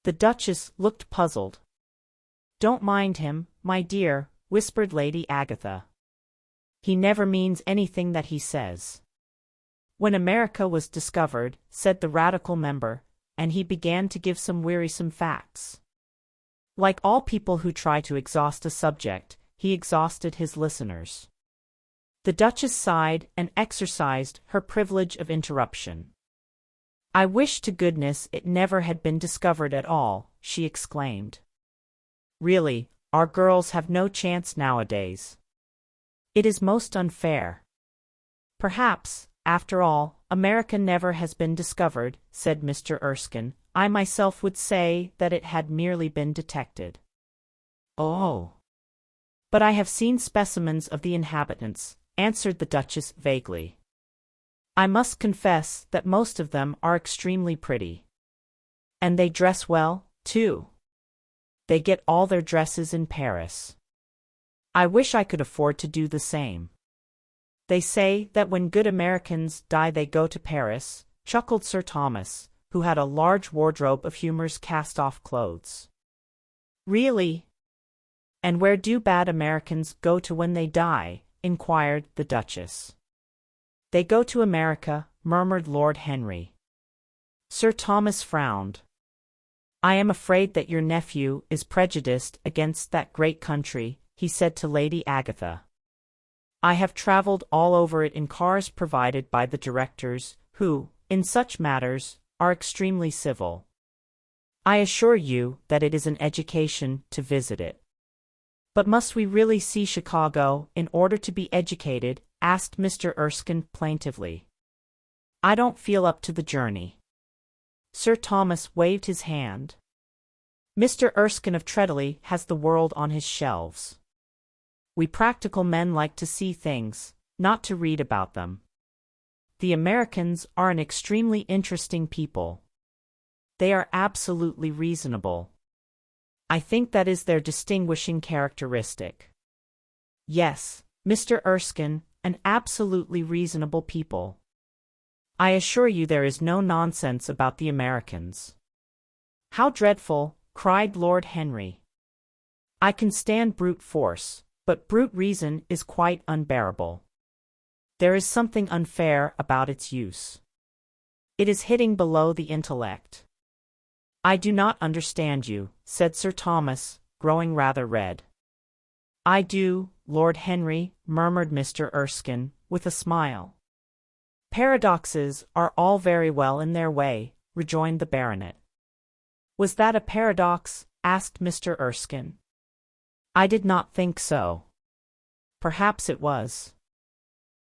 The Duchess looked puzzled. Don't mind him, my dear, whispered Lady Agatha. He never means anything that he says. When America was discovered, said the Radical member, and he began to give some wearisome facts. Like all people who try to exhaust a subject, he exhausted his listeners. The Duchess sighed and exercised her privilege of interruption. I wish to goodness it never had been discovered at all, she exclaimed. Really, our girls have no chance nowadays. It is most unfair. Perhaps, after all, America never has been discovered, said Mr. Erskine. I myself would say that it had merely been detected. Oh! But I have seen specimens of the inhabitants, answered the Duchess vaguely. I must confess that most of them are extremely pretty. And they dress well, too. They get all their dresses in Paris. I wish I could afford to do the same. They say that when good Americans die they go to Paris, chuckled Sir Thomas, who had a large wardrobe of Humour's cast-off clothes. Really? And where do bad Americans go to when they die? Inquired the Duchess. They go to America, murmured Lord Henry. Sir Thomas frowned. I am afraid that your nephew is prejudiced against that great country, he said to Lady Agatha. I have travelled all over it in cars provided by the directors, who, in such matters, are extremely civil. I assure you that it is an education to visit it. But must we really see Chicago in order to be educated? Asked Mr. Erskine plaintively. I don't feel up to the journey. Sir Thomas waved his hand. Mr. Erskine of Treadley has the world on his shelves. We practical men like to see things, not to read about them. The Americans are an extremely interesting people. They are absolutely reasonable. I think that is their distinguishing characteristic. Yes, Mr. Erskine, an absolutely reasonable people. I assure you there is no nonsense about the Americans. How dreadful, cried Lord Henry. I can stand brute force, but brute reason is quite unbearable. There is something unfair about its use. It is hitting below the intellect. I do not understand you, said Sir Thomas, growing rather red. I do, Lord Henry, murmured Mr. Erskine, with a smile. Paradoxes are all very well in their way, rejoined the baronet. Was that a paradox? Asked Mr. Erskine. I did not think so. Perhaps it was.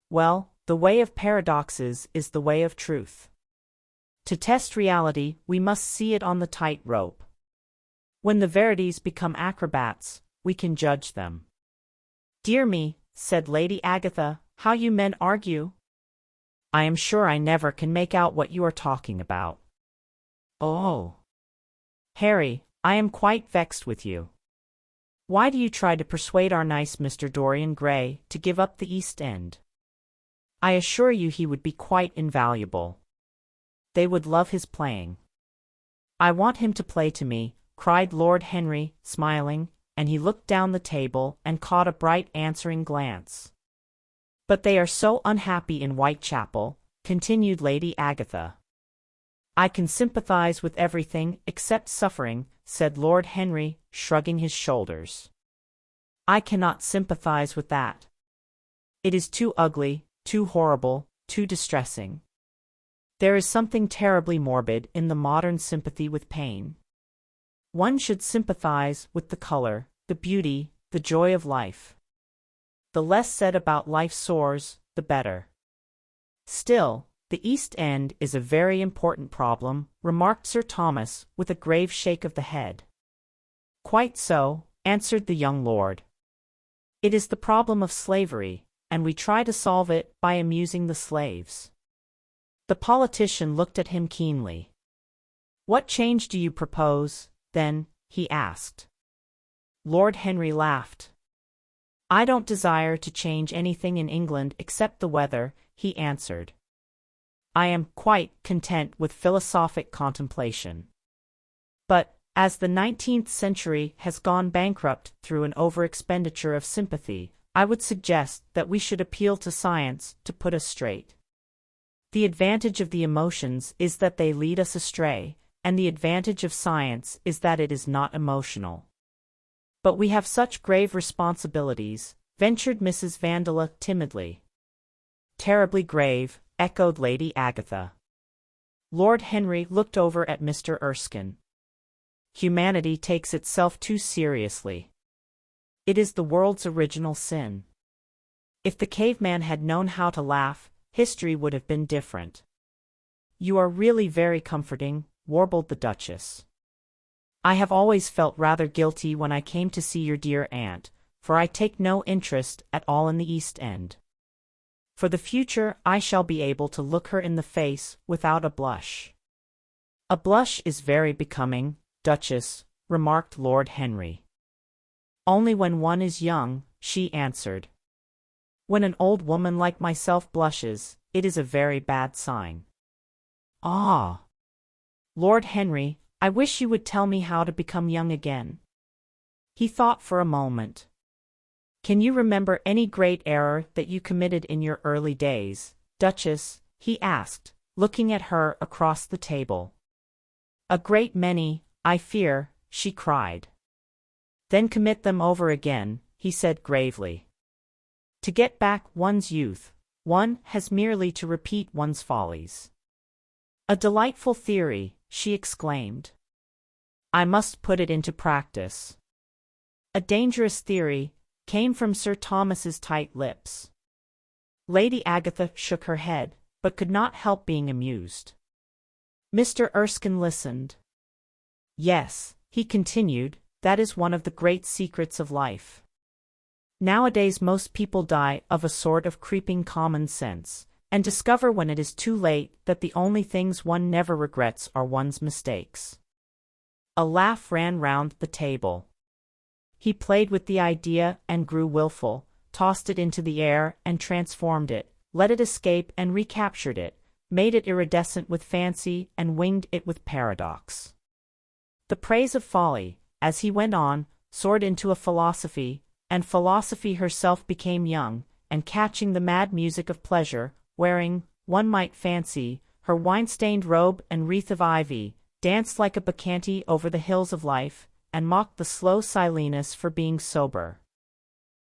Well, the way of paradoxes is the way of truth. To test reality, we must see it on the tight rope. When the verities become acrobats, we can judge them. Dear me, said Lady Agatha, how you men argue! I am sure I never can make out what you are talking about. Oh! Harry, I am quite vexed with you. Why do you try to persuade our nice Mr. Dorian Gray to give up the East End? I assure you he would be quite invaluable. They would love his playing. I want him to play to me, cried Lord Henry, smiling, and he looked down the table and caught a bright answering glance. But they are so unhappy in Whitechapel, continued Lady Agatha. I can sympathize with everything except suffering, said Lord Henry, shrugging his shoulders. I cannot sympathize with that. It is too ugly, too horrible, too distressing. There is something terribly morbid in the modern sympathy with pain. One should sympathize with the color, the beauty, the joy of life. The less said about life's sores, the better. Still, the East End is a very important problem, remarked Sir Thomas, with a grave shake of the head. Quite so, answered the young lord. It is the problem of slavery, and we try to solve it by amusing the slaves. The politician looked at him keenly. What change do you propose, then? He asked. Lord Henry laughed. I don't desire to change anything in England except the weather, he answered. I am quite content with philosophic contemplation. But, as the 19th century has gone bankrupt through an over-expenditure of sympathy, I would suggest that we should appeal to science to put us straight. The advantage of the emotions is that they lead us astray, and the advantage of science is that it is not emotional. But we have such grave responsibilities, ventured Mrs. Vandeleur timidly. Terribly grave, echoed Lady Agatha. Lord Henry looked over at Mr. Erskine. Humanity takes itself too seriously. It is the world's original sin. If the caveman had known how to laugh, history would have been different. You are really very comforting, warbled the Duchess. I have always felt rather guilty when I came to see your dear aunt, for I take no interest at all in the East End. For the future I shall be able to look her in the face without a blush. A blush is very becoming, Duchess, remarked Lord Henry. Only when one is young, she answered. When an old woman like myself blushes, it is a very bad sign. Ah! Lord Henry, I wish you would tell me how to become young again. He thought for a moment. Can you remember any great error that you committed in your early days, Duchess? He asked, looking at her across the table. A great many, I fear, she cried. Then commit them over again, he said gravely. To get back one's youth, one has merely to repeat one's follies. A delightful theory, she exclaimed. I must put it into practice. A dangerous theory, came from Sir Thomas's tight lips. Lady Agatha shook her head, but could not help being amused. Mr. Erskine listened. Yes, he continued, that is one of the great secrets of life. Nowadays most people die of a sort of creeping common sense, and discover when it is too late that the only things one never regrets are one's mistakes. A laugh ran round the table. He played with the idea and grew willful, tossed it into the air and transformed it, let it escape and recaptured it, made it iridescent with fancy and winged it with paradox. The praise of folly, as he went on, soared into a philosophy, and philosophy herself became young, and catching the mad music of pleasure, wearing, one might fancy, her wine-stained robe and wreath of ivy, danced like a bacchante over the hills of life, and mocked the slow Silenus for being sober.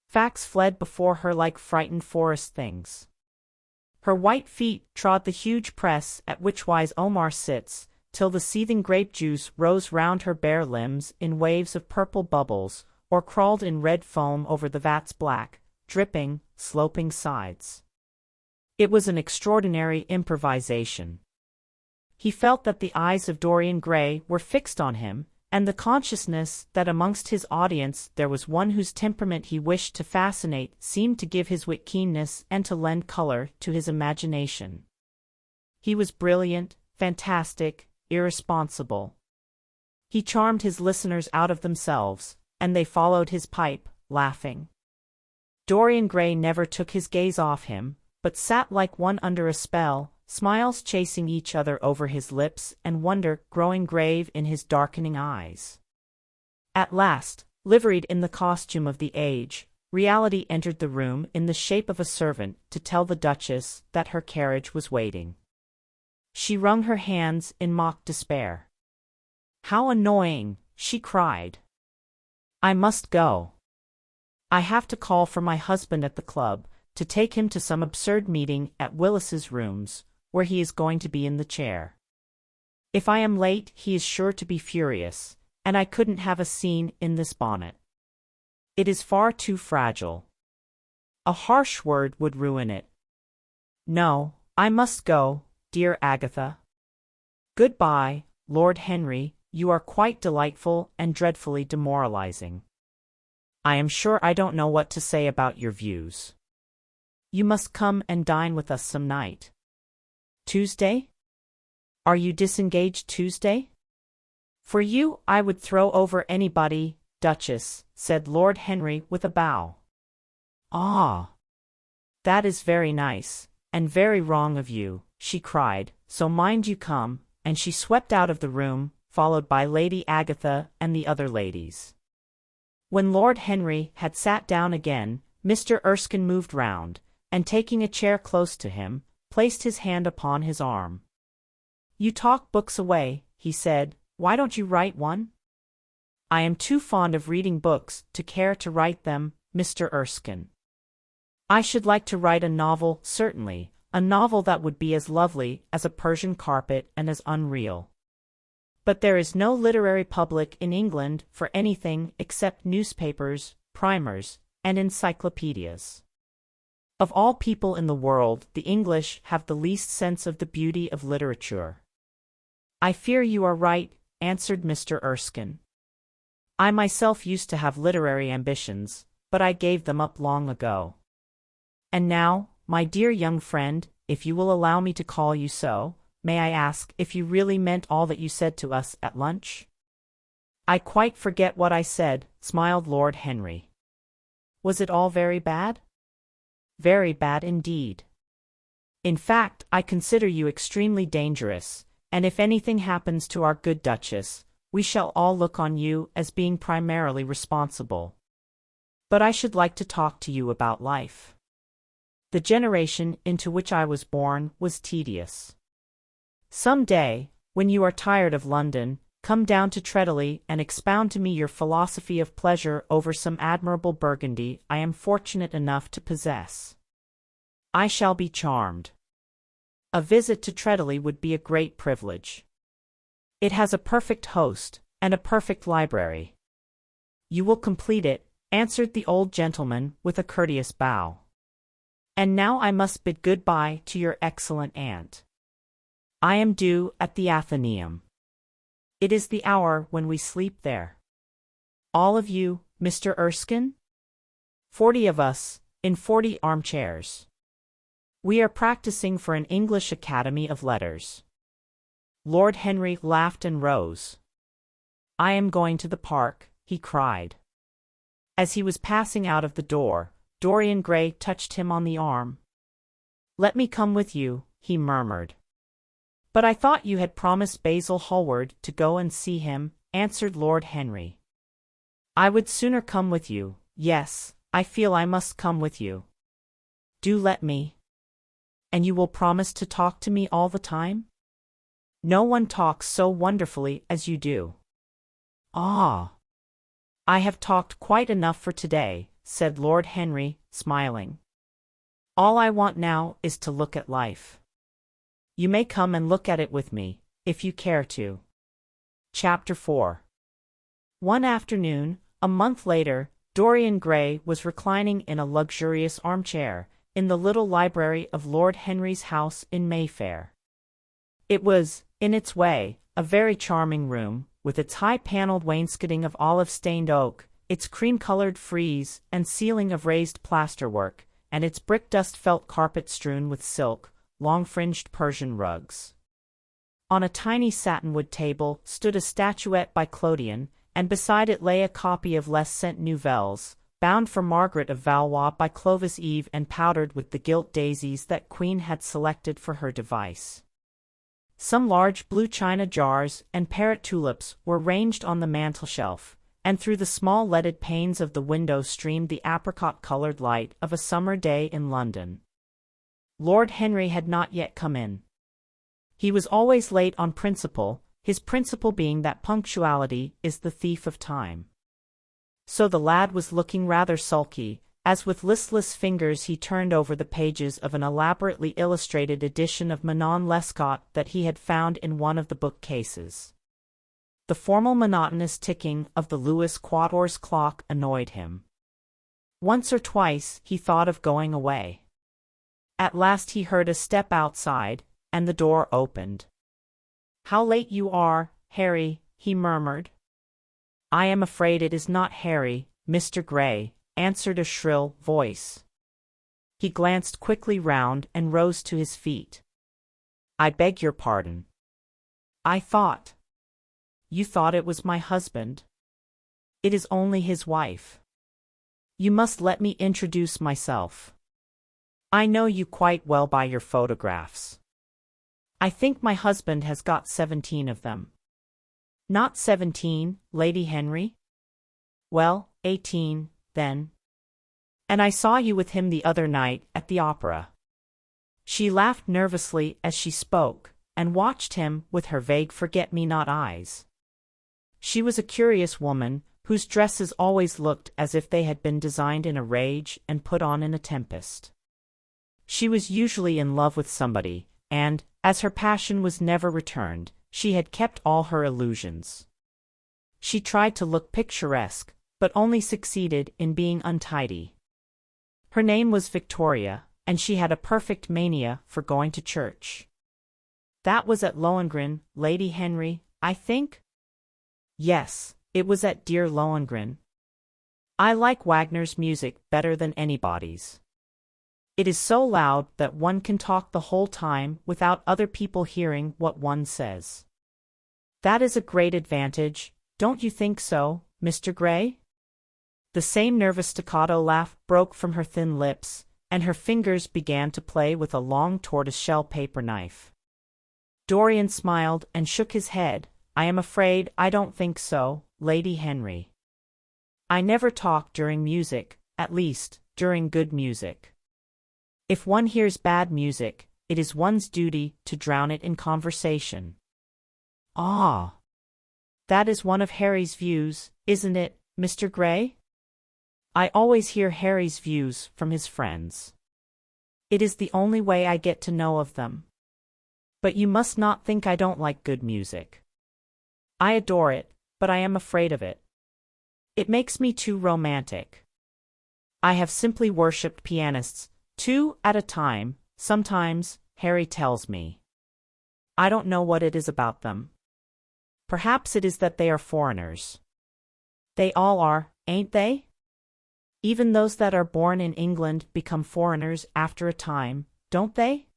Facts fled before her like frightened forest things. Her white feet trod the huge press at which wise Omar sits, till the seething grape juice rose round her bare limbs in waves of purple bubbles, or crawled in red foam over the vat's black, dripping, sloping sides. It was an extraordinary improvisation. He felt that the eyes of Dorian Gray were fixed on him, and the consciousness that amongst his audience there was one whose temperament he wished to fascinate seemed to give his wit keenness and to lend color to his imagination. He was brilliant, fantastic, irresponsible. He charmed his listeners out of themselves, and they followed his pipe, laughing. Dorian Gray never took his gaze off him, but sat like one under a spell, smiles chasing each other over his lips and wonder growing grave in his darkening eyes. At last, liveried in the costume of the age, reality entered the room in the shape of a servant to tell the Duchess that her carriage was waiting. She wrung her hands in mock despair. "How annoying!" she cried. "I must go. I have to call for my husband at the club, to take him to some absurd meeting at Willis's rooms, where he is going to be in the chair. If I am late he is sure to be furious, and I couldn't have a scene in this bonnet. It is far too fragile. A harsh word would ruin it. No, I must go, dear Agatha. Goodbye, Lord Henry, you are quite delightful and dreadfully demoralizing. I am sure I don't know what to say about your views. You must come and dine with us some night. Tuesday? Are you disengaged Tuesday? For you, I would throw over anybody, Duchess, said Lord Henry with a bow. Ah! That is very nice, and very wrong of you, she cried, so mind you come, and she swept out of the room, followed by Lady Agatha and the other ladies. When Lord Henry had sat down again, Mr. Erskine moved round, and taking a chair close to him, placed his hand upon his arm. You talk books away, he said, why don't you write one? I am too fond of reading books to care to write them, Mr. Erskine. I should like to write a novel, certainly, a novel that would be as lovely as a Persian carpet and as unreal. But there is no literary public in England for anything except newspapers, primers, and encyclopedias. Of all people in the world, the English have the least sense of the beauty of literature. I fear you are right, answered Mr. Erskine. I myself used to have literary ambitions, but I gave them up long ago. And now, my dear young friend, if you will allow me to call you so, may I ask if you really meant all that you said to us at lunch? I quite forget what I said, smiled Lord Henry. Was it all very bad? Very bad indeed. In fact, I consider you extremely dangerous, and if anything happens to our good Duchess, we shall all look on you as being primarily responsible. But I should like to talk to you about life. The generation into which I was born was tedious. Some day, when you are tired of London, come down to Treadley and expound to me your philosophy of pleasure over some admirable Burgundy I am fortunate enough to possess. I shall be charmed. A visit to Treadley would be a great privilege. It has a perfect host, and a perfect library. You will complete it, answered the old gentleman with a courteous bow. And now I must bid good-bye to your excellent aunt. I am due at the Athenaeum. It is the hour when we sleep there. All of you, Mr. Erskine? 40 of us, in 40 armchairs. We are practicing for an English Academy of Letters. Lord Henry laughed and rose. I am going to the park, he cried. As he was passing out of the door, Dorian Gray touched him on the arm. Let me come with you, he murmured. But I thought you had promised Basil Hallward to go and see him, answered Lord Henry. I would sooner come with you, yes, I feel I must come with you. Do let me. And you will promise to talk to me all the time? No one talks so wonderfully as you do. Ah! I have talked quite enough for today, said Lord Henry, smiling. All I want now is to look at life. You may come and look at it with me, if you care to. Chapter 4. One afternoon, a month later, Dorian Gray was reclining in a luxurious armchair, in the little library of Lord Henry's house in Mayfair. It was, in its way, a very charming room, with its high-panelled wainscoting of olive-stained oak, its cream-colored frieze and ceiling of raised plasterwork, and its brick-dust felt carpet strewn with silk, long-fringed Persian rugs. On a tiny satinwood table stood a statuette by Clodion, and beside it lay a copy of Les Cent Nouvelles, bound for Margaret of Valois by Clovis Eve and powdered with the gilt daisies that Queen had selected for her device. Some large blue china jars and parrot tulips were ranged on the mantelshelf, and through the small leaded panes of the window streamed the apricot-colored light of a summer day in London. Lord Henry had not yet come in. He was always late on principle, his principle being that punctuality is the thief of time. So the lad was looking rather sulky, as with listless fingers he turned over the pages of an elaborately illustrated edition of Manon Lescaut that he had found in one of the bookcases. The formal monotonous ticking of the Louis Quatorze clock annoyed him. Once or twice he thought of going away. At last he heard a step outside, and the door opened. "How late you are, Harry," he murmured. "I am afraid it is not Harry, Mr. Gray," answered a shrill voice. He glanced quickly round and rose to his feet. "I beg your pardon. I thought—" "You thought it was my husband? It is only his wife. You must let me introduce myself. I know you quite well by your photographs. I think my husband has got 17 of them." "Not 17, Lady Henry?" "Well, 18, then. And I saw you with him the other night at the opera." She laughed nervously as she spoke, and watched him with her vague forget-me-not eyes. She was a curious woman, whose dresses always looked as if they had been designed in a rage and put on in a tempest. She was usually in love with somebody, and, as her passion was never returned, she had kept all her illusions. She tried to look picturesque, but only succeeded in being untidy. Her name was Victoria, and she had a perfect mania for going to church. "That was at Lohengrin, Lady Henry, I think?" "Yes, it was at dear Lohengrin. I like Wagner's music better than anybody's. It is so loud that one can talk the whole time without other people hearing what one says. That is a great advantage, don't you think so, Mr. Gray?" The same nervous staccato laugh broke from her thin lips, and her fingers began to play with a long tortoiseshell paper knife. Dorian smiled and shook his head. "I am afraid I don't think so, Lady Henry. I never talk during music, at least, during good music. If one hears bad music, it is one's duty to drown it in conversation." "Ah! That is one of Harry's views, isn't it, Mr. Gray?" "I always hear Harry's views from his friends. It is the only way I get to know of them. But you must not think I don't like good music. I adore it, but I am afraid of it. It makes me too romantic. I have simply worshipped pianists, 2 at a time, sometimes, Harry tells me. I don't know what it is about them. Perhaps it is that they are foreigners. They all are, ain't they? Even those that are born in England become foreigners after a time, don't they?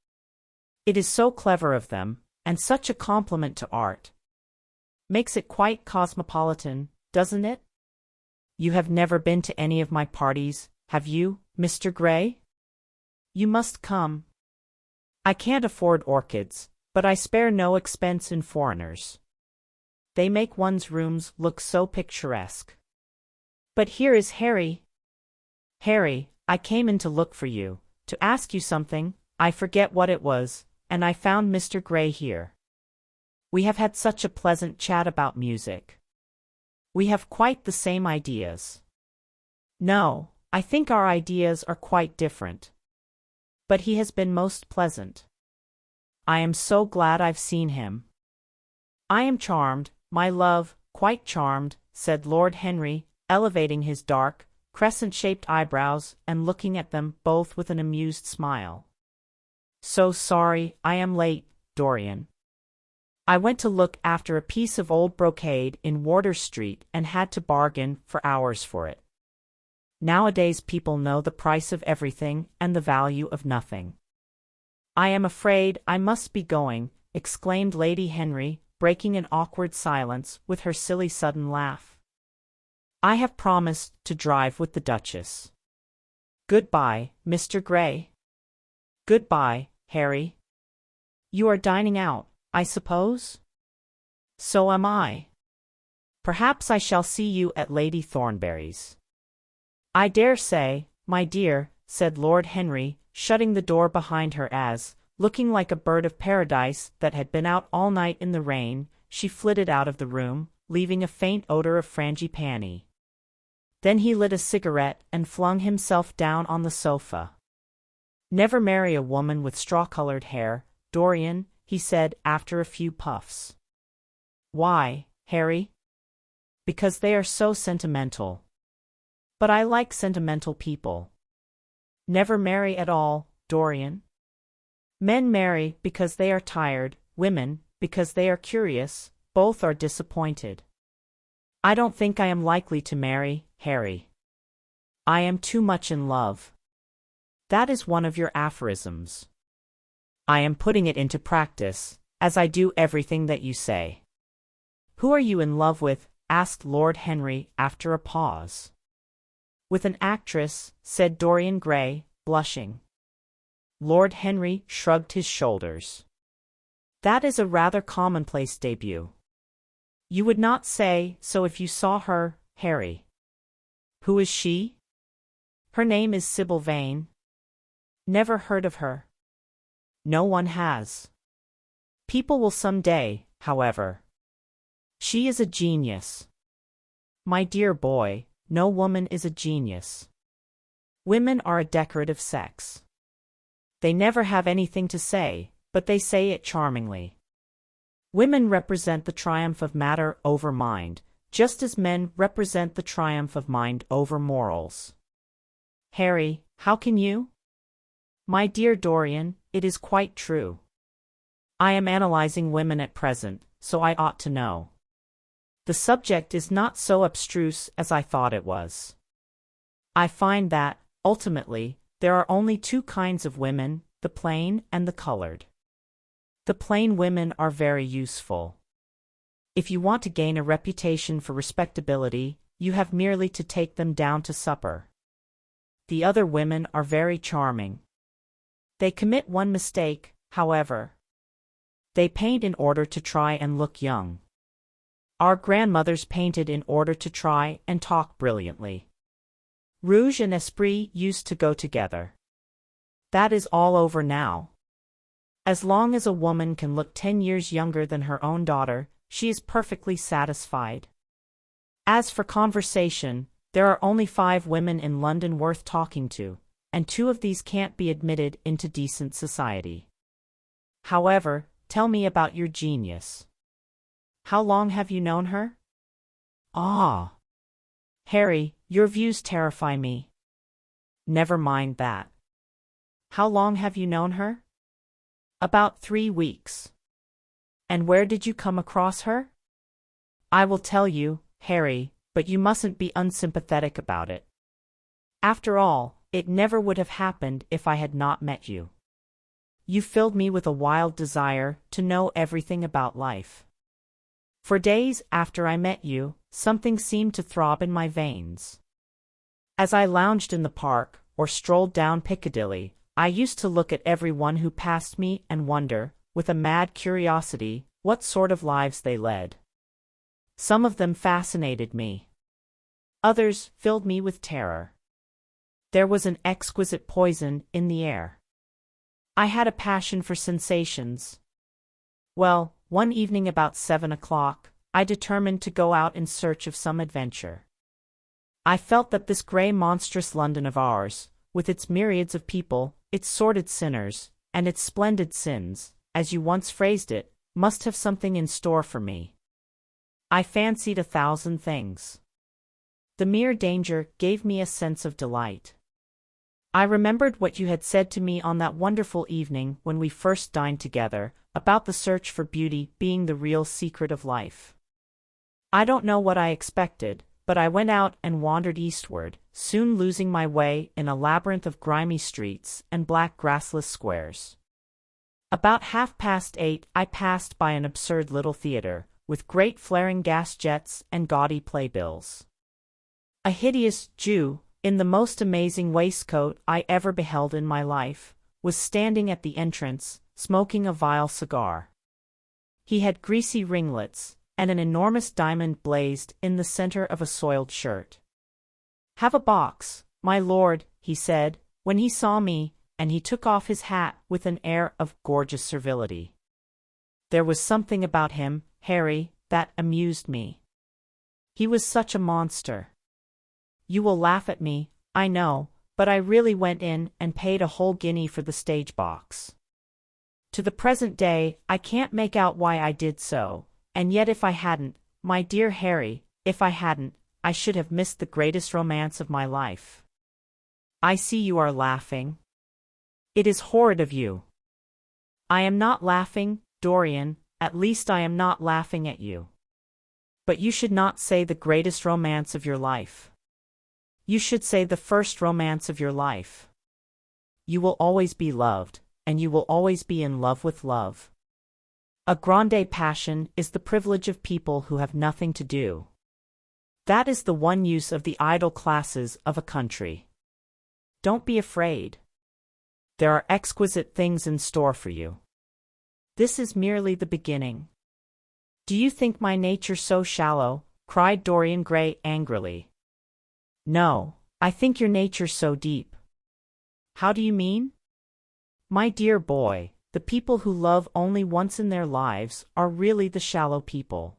It is so clever of them, and such a compliment to art. Makes it quite cosmopolitan, doesn't it? You have never been to any of my parties, have you, Mr. Gray? You must come. I can't afford orchids, but I spare no expense in foreigners. They make one's rooms look so picturesque. But here is Harry. Harry, I came in to look for you, to ask you something, I forget what it was, and I found Mr. Gray here. We have had such a pleasant chat about music. We have quite the same ideas. No, I think our ideas are quite different. But he has been most pleasant. I am so glad I've seen him." "I am charmed, my love, quite charmed," said Lord Henry, elevating his dark, crescent-shaped eyebrows and looking at them both with an amused smile. "So sorry I am late, Dorian. I went to look after a piece of old brocade in Wardour Street and had to bargain for hours for it. Nowadays people know the price of everything and the value of nothing." "I am afraid I must be going," exclaimed Lady Henry, breaking an awkward silence with her silly sudden laugh. "I have promised to drive with the Duchess. Goodbye, Mr. Gray." "Goodbye, Harry. You are dining out, I suppose?" "So am I. Perhaps I shall see you at Lady Thornberry's." "I dare say, my dear," said Lord Henry, shutting the door behind her as, looking like a bird of paradise that had been out all night in the rain, she flitted out of the room, leaving a faint odor of frangipani. Then he lit a cigarette and flung himself down on the sofa. "Never marry a woman with straw-colored hair, Dorian," he said after a few puffs. "Why, Harry?" "Because they are so sentimental. But I like sentimental people." "Never marry at all, Dorian." Men marry because they are tired, women, because they are curious, both are disappointed. I don't think I am likely to marry, Harry. I am too much in love. That is one of your aphorisms. I am putting it into practice, as I do everything that you say. Who are you in love with? Asked Lord Henry after a pause. With an actress, said Dorian Gray, blushing. Lord Henry shrugged his shoulders. That is a rather commonplace debut. You would not say so if you saw her, Harry. Who is she? Her name is Sybil Vane. Never heard of her. No one has. People will some day, however. She is a genius. My dear boy, no woman is a genius. Women are a decorative sex. They never have anything to say, but they say it charmingly. Women represent the triumph of matter over mind, just as men represent the triumph of mind over morals. Harry, how can you? My dear Dorian, it is quite true. I am analyzing women at present, so I ought to know. The subject is not so abstruse as I thought it was. I find that, ultimately, there are only two kinds of women, the plain and the colored. The plain women are very useful. If you want to gain a reputation for respectability, you have merely to take them down to supper. The other women are very charming. They commit one mistake, however. They paint in order to try and look young. Our grandmothers painted in order to try and talk brilliantly. Rouge and esprit used to go together. That is all over now. As long as a woman can look 10 years younger than her own daughter, she is perfectly satisfied. As for conversation, there are only 5 women in London worth talking to, and 2 of these can't be admitted into decent society. However, tell me about your genius. How long have you known her? Ah! Harry, your views terrify me. Never mind that. How long have you known her? About 3 weeks. And where did you come across her? I will tell you, Harry, but you mustn't be unsympathetic about it. After all, it never would have happened if I had not met you. You filled me with a wild desire to know everything about life. For days after I met you, something seemed to throb in my veins. As I lounged in the park, or strolled down Piccadilly, I used to look at every one who passed me and wonder, with a mad curiosity, what sort of lives they led. Some of them fascinated me. Others filled me with terror. There was an exquisite poison in the air. I had a passion for sensations. Well, one evening about 7 o'clock, I determined to go out in search of some adventure. I felt that this grey monstrous London of ours, with its myriads of people, its sordid sinners, and its splendid sins, as you once phrased it, must have something in store for me. I fancied 1,000 things. The mere danger gave me a sense of delight. I remembered what you had said to me on that wonderful evening when we first dined together, about the search for beauty being the real secret of life. I don't know what I expected, but I went out and wandered eastward, soon losing my way in a labyrinth of grimy streets and black grassless squares. About 8:30 I passed by an absurd little theatre, with great flaring gas jets and gaudy playbills. A hideous Jew, in the most amazing waistcoat I ever beheld in my life, was standing at the entrance, smoking a vile cigar. He had greasy ringlets, and an enormous diamond blazed in the center of a soiled shirt. "Have a box, my lord," he said, when he saw me, and he took off his hat with an air of gorgeous servility. There was something about him, Harry, that amused me. He was such a monster. You will laugh at me, I know, but I really went in and paid a whole guinea for the stage box. To the present day, I can't make out why I did so, and yet if I hadn't, my dear Harry, if I hadn't, I should have missed the greatest romance of my life. I see you are laughing. It is horrid of you. I am not laughing, Dorian, at least I am not laughing at you. But you should not say the greatest romance of your life. You should say the first romance of your life. You will always be loved, and you will always be in love with love. A grande passion is the privilege of people who have nothing to do. That is the one use of the idle classes of a country. Don't be afraid. There are exquisite things in store for you. This is merely the beginning. Do you think my nature so shallow? Cried Dorian Gray angrily. No, I think your nature so deep. How do you mean? My dear boy, the people who love only once in their lives are really the shallow people.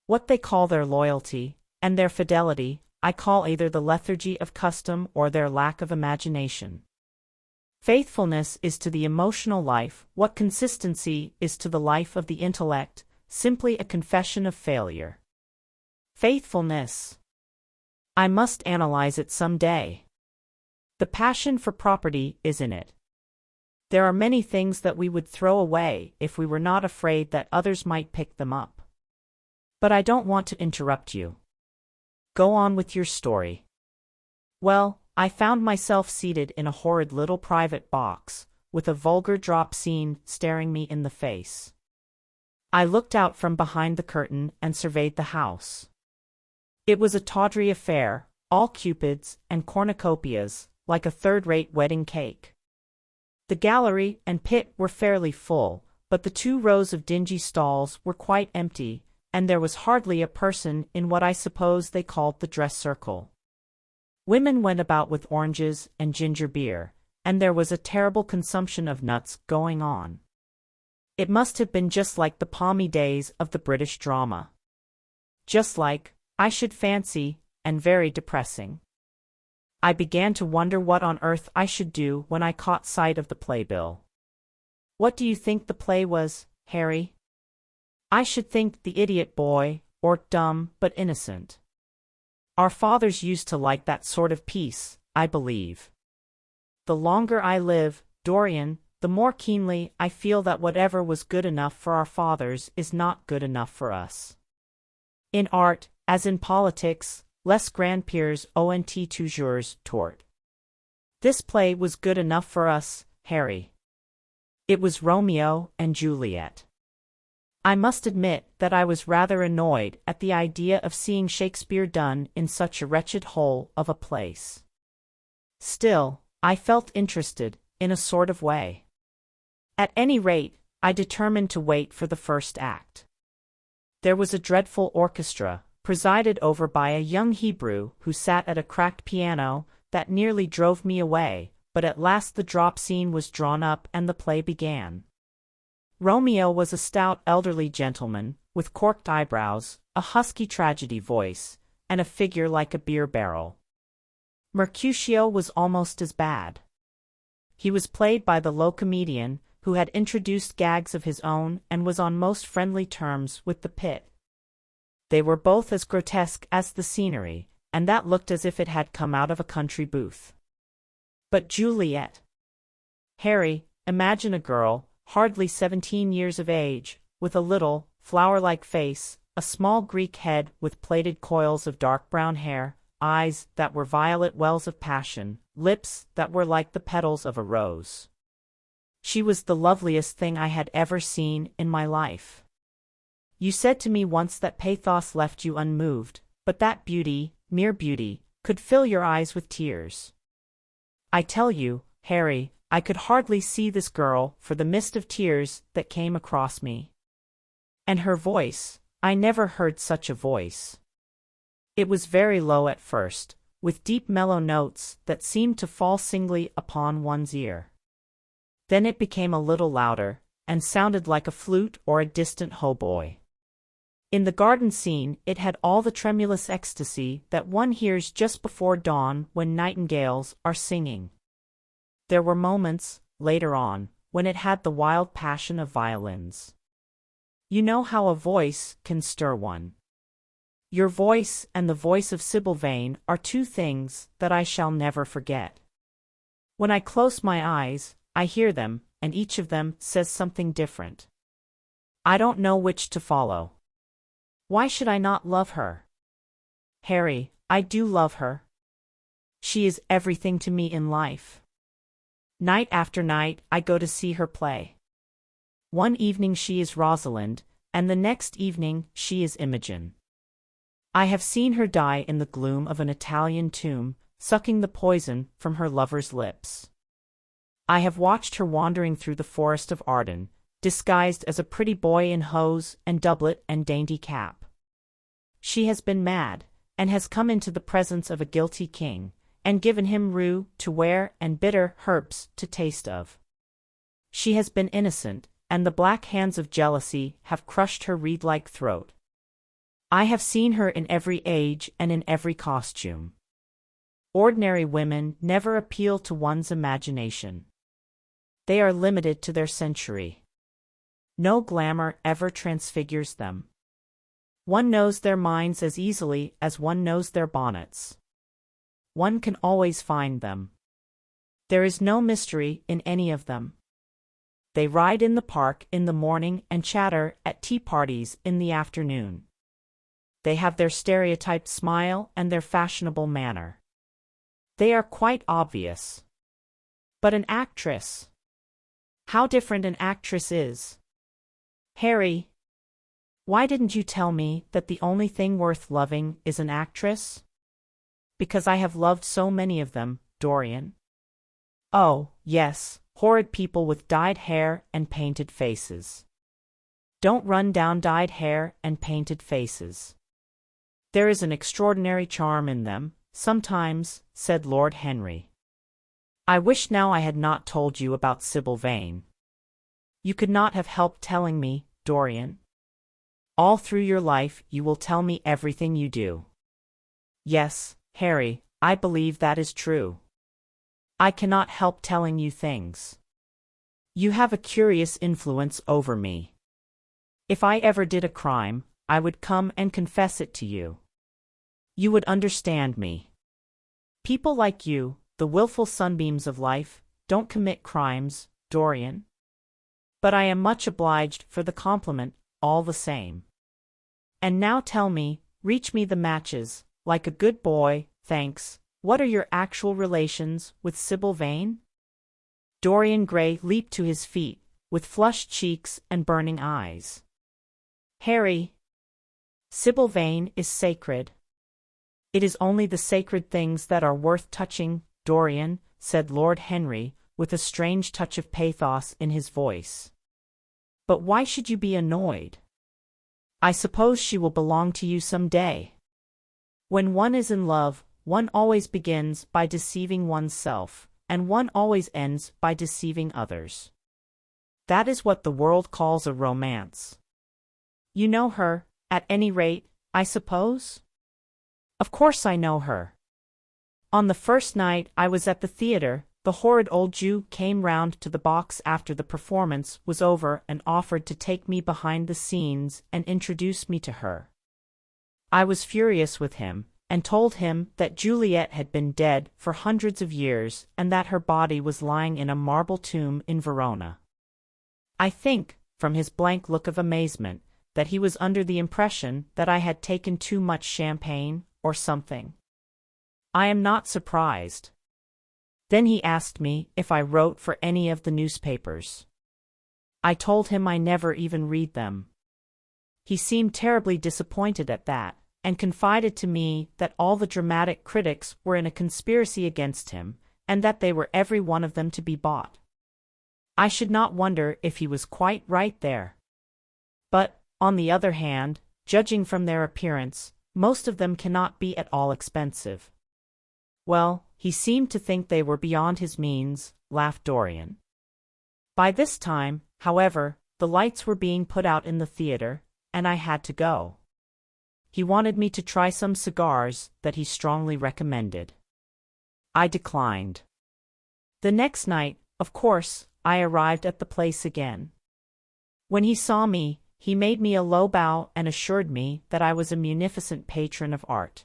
What they call their loyalty, and their fidelity, I call either the lethargy of custom or their lack of imagination. Faithfulness is to the emotional life what consistency is to the life of the intellect, simply a confession of failure. Faithfulness. I must analyze it some day. The passion for property is in it. There are many things that we would throw away if we were not afraid that others might pick them up. But I don't want to interrupt you. Go on with your story. Well, I found myself seated in a horrid little private box, with a vulgar drop scene staring me in the face. I looked out from behind the curtain and surveyed the house. It was a tawdry affair, all cupids and cornucopias, like a third-rate wedding cake. The gallery and pit were fairly full, but the 2 rows of dingy stalls were quite empty, and there was hardly a person in what I suppose they called the dress circle. Women went about with oranges and ginger beer, and there was a terrible consumption of nuts going on. It must have been just like the palmy days of the British drama. Just like, I should fancy, and very depressing. I began to wonder what on earth I should do when I caught sight of the playbill. What do you think the play was, Harry? I should think The Idiot Boy, or Dumb but Innocent. Our fathers used to like that sort of piece, I believe. The longer I live, Dorian, the more keenly I feel that whatever was good enough for our fathers is not good enough for us. In art, as in politics, les grands peers ont toujours tort. This play was good enough for us, Harry. It was Romeo and Juliet. I must admit that I was rather annoyed at the idea of seeing Shakespeare done in such a wretched hole of a place. Still, I felt interested, in a sort of way. At any rate, I determined to wait for the first act. There was a dreadful orchestra, presided over by a young Hebrew who sat at a cracked piano, that nearly drove me away, but at last the drop scene was drawn up and the play began. Romeo was a stout elderly gentleman, with corked eyebrows, a husky tragedy voice, and a figure like a beer barrel. Mercutio was almost as bad. He was played by the low comedian, who had introduced gags of his own and was on most friendly terms with the pit. They were both as grotesque as the scenery, and that looked as if it had come out of a country booth. But Juliet. Harry, imagine a girl, hardly 17 years of age, with a little, flower-like face, a small Greek head with plaited coils of dark brown hair, eyes that were violet wells of passion, lips that were like the petals of a rose. She was the loveliest thing I had ever seen in my life. You said to me once that pathos left you unmoved, but that beauty, mere beauty, could fill your eyes with tears. I tell you, Harry, I could hardly see this girl for the mist of tears that came across me. And her voice, I never heard such a voice. It was very low at first, with deep mellow notes that seemed to fall singly upon one's ear. Then it became a little louder, and sounded like a flute or a distant hautboy. In the garden scene it had all the tremulous ecstasy that one hears just before dawn when nightingales are singing. There were moments, later on, when it had the wild passion of violins. You know how a voice can stir one. Your voice and the voice of Sybil Vane are 2 things that I shall never forget. When I close my eyes, I hear them, and each of them says something different. I don't know which to follow. Why should I not love her? Harry, I do love her. She is everything to me in life. Night after night I go to see her play. One evening she is Rosalind, and the next evening she is Imogen. I have seen her die in the gloom of an Italian tomb, sucking the poison from her lover's lips. I have watched her wandering through the forest of Arden, disguised as a pretty boy in hose and doublet and dainty cap. She has been mad, and has come into the presence of a guilty king, and given him rue to wear and bitter herbs to taste of. She has been innocent, and the black hands of jealousy have crushed her reed-like throat. I have seen her in every age and in every costume. Ordinary women never appeal to one's imagination. They are limited to their century. No glamour ever transfigures them. One knows their minds as easily as one knows their bonnets. One can always find them. There is no mystery in any of them. They ride in the park in the morning and chatter at tea parties in the afternoon. They have their stereotyped smile and their fashionable manner. They are quite obvious. But an actress. How different an actress is. Harry, why didn't you tell me that the only thing worth loving is an actress? Because I have loved so many of them, Dorian. Oh, yes, horrid people with dyed hair and painted faces. Don't run down dyed hair and painted faces. There is an extraordinary charm in them, sometimes, said Lord Henry. I wish now I had not told you about Sybil Vane. You could not have helped telling me, Dorian. All through your life you will tell me everything you do. Yes, Harry, I believe that is true. I cannot help telling you things. You have a curious influence over me. If I ever did a crime, I would come and confess it to you. You would understand me. People like you, the willful sunbeams of life, don't commit crimes, Dorian. But I am much obliged for the compliment, all the same. And now tell me, reach me the matches, like a good boy, thanks. What are your actual relations with Sybil Vane? Dorian Gray leaped to his feet, with flushed cheeks and burning eyes. Harry, Sybil Vane is sacred. It is only the sacred things that are worth touching, Dorian, said Lord Henry, with a strange touch of pathos in his voice. But why should you be annoyed? I suppose she will belong to you some day. When one is in love, one always begins by deceiving oneself, and one always ends by deceiving others. That is what the world calls a romance. You know her, at any rate, I suppose? Of course I know her. On the first night I was at the theatre, the horrid old Jew came round to the box after the performance was over and offered to take me behind the scenes and introduce me to her. I was furious with him, and told him that Juliet had been dead for hundreds of years and that her body was lying in a marble tomb in Verona. I think, from his blank look of amazement, that he was under the impression that I had taken too much champagne, or something. I am not surprised. Then he asked me if I wrote for any of the newspapers. I told him I never even read them. He seemed terribly disappointed at that, and confided to me that all the dramatic critics were in a conspiracy against him, and that they were every one of them to be bought. I should not wonder if he was quite right there. But, on the other hand, judging from their appearance, most of them cannot be at all expensive. Well, he seemed to think they were beyond his means, laughed Dorian. By this time, however, the lights were being put out in the theatre, and I had to go. He wanted me to try some cigars that he strongly recommended. I declined. The next night, of course, I arrived at the place again. When he saw me, he made me a low bow and assured me that I was a munificent patron of art.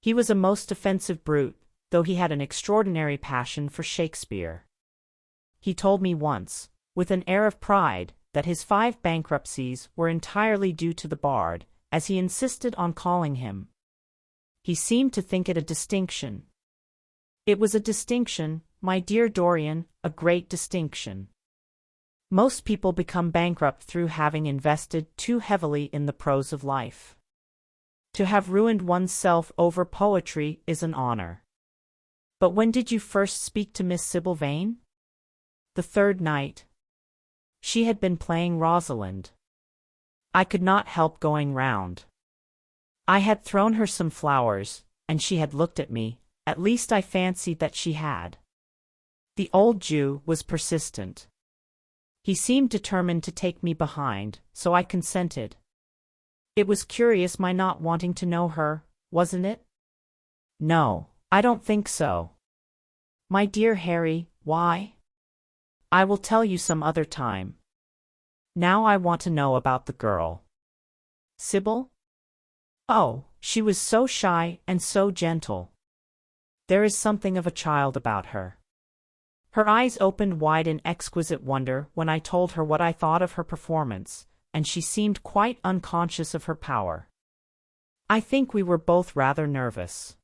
He was a most offensive brute, though he had an extraordinary passion for Shakespeare. he told me once, with an air of pride, that his 5 bankruptcies were entirely due to the bard, as he insisted on calling him. He seemed to think it a distinction. It was a distinction, my dear Dorian, a great distinction. Most people become bankrupt through having invested too heavily in the prose of life. To have ruined oneself over poetry is an honor. But when did you first speak to Miss Sibyl Vane? The 3rd night. She had been playing Rosalind. I could not help going round. I had thrown her some flowers, and she had looked at me, at least I fancied that she had. The old Jew was persistent. He seemed determined to take me behind, so I consented. It was curious my not wanting to know her, wasn't it? No, I don't think so. My dear Harry, why? I will tell you some other time. Now I want to know about the girl. Sibyl? Oh, she was so shy and so gentle. There is something of a child about her. Her eyes opened wide in exquisite wonder when I told her what I thought of her performance, and she seemed quite unconscious of her power. I think we were both rather nervous.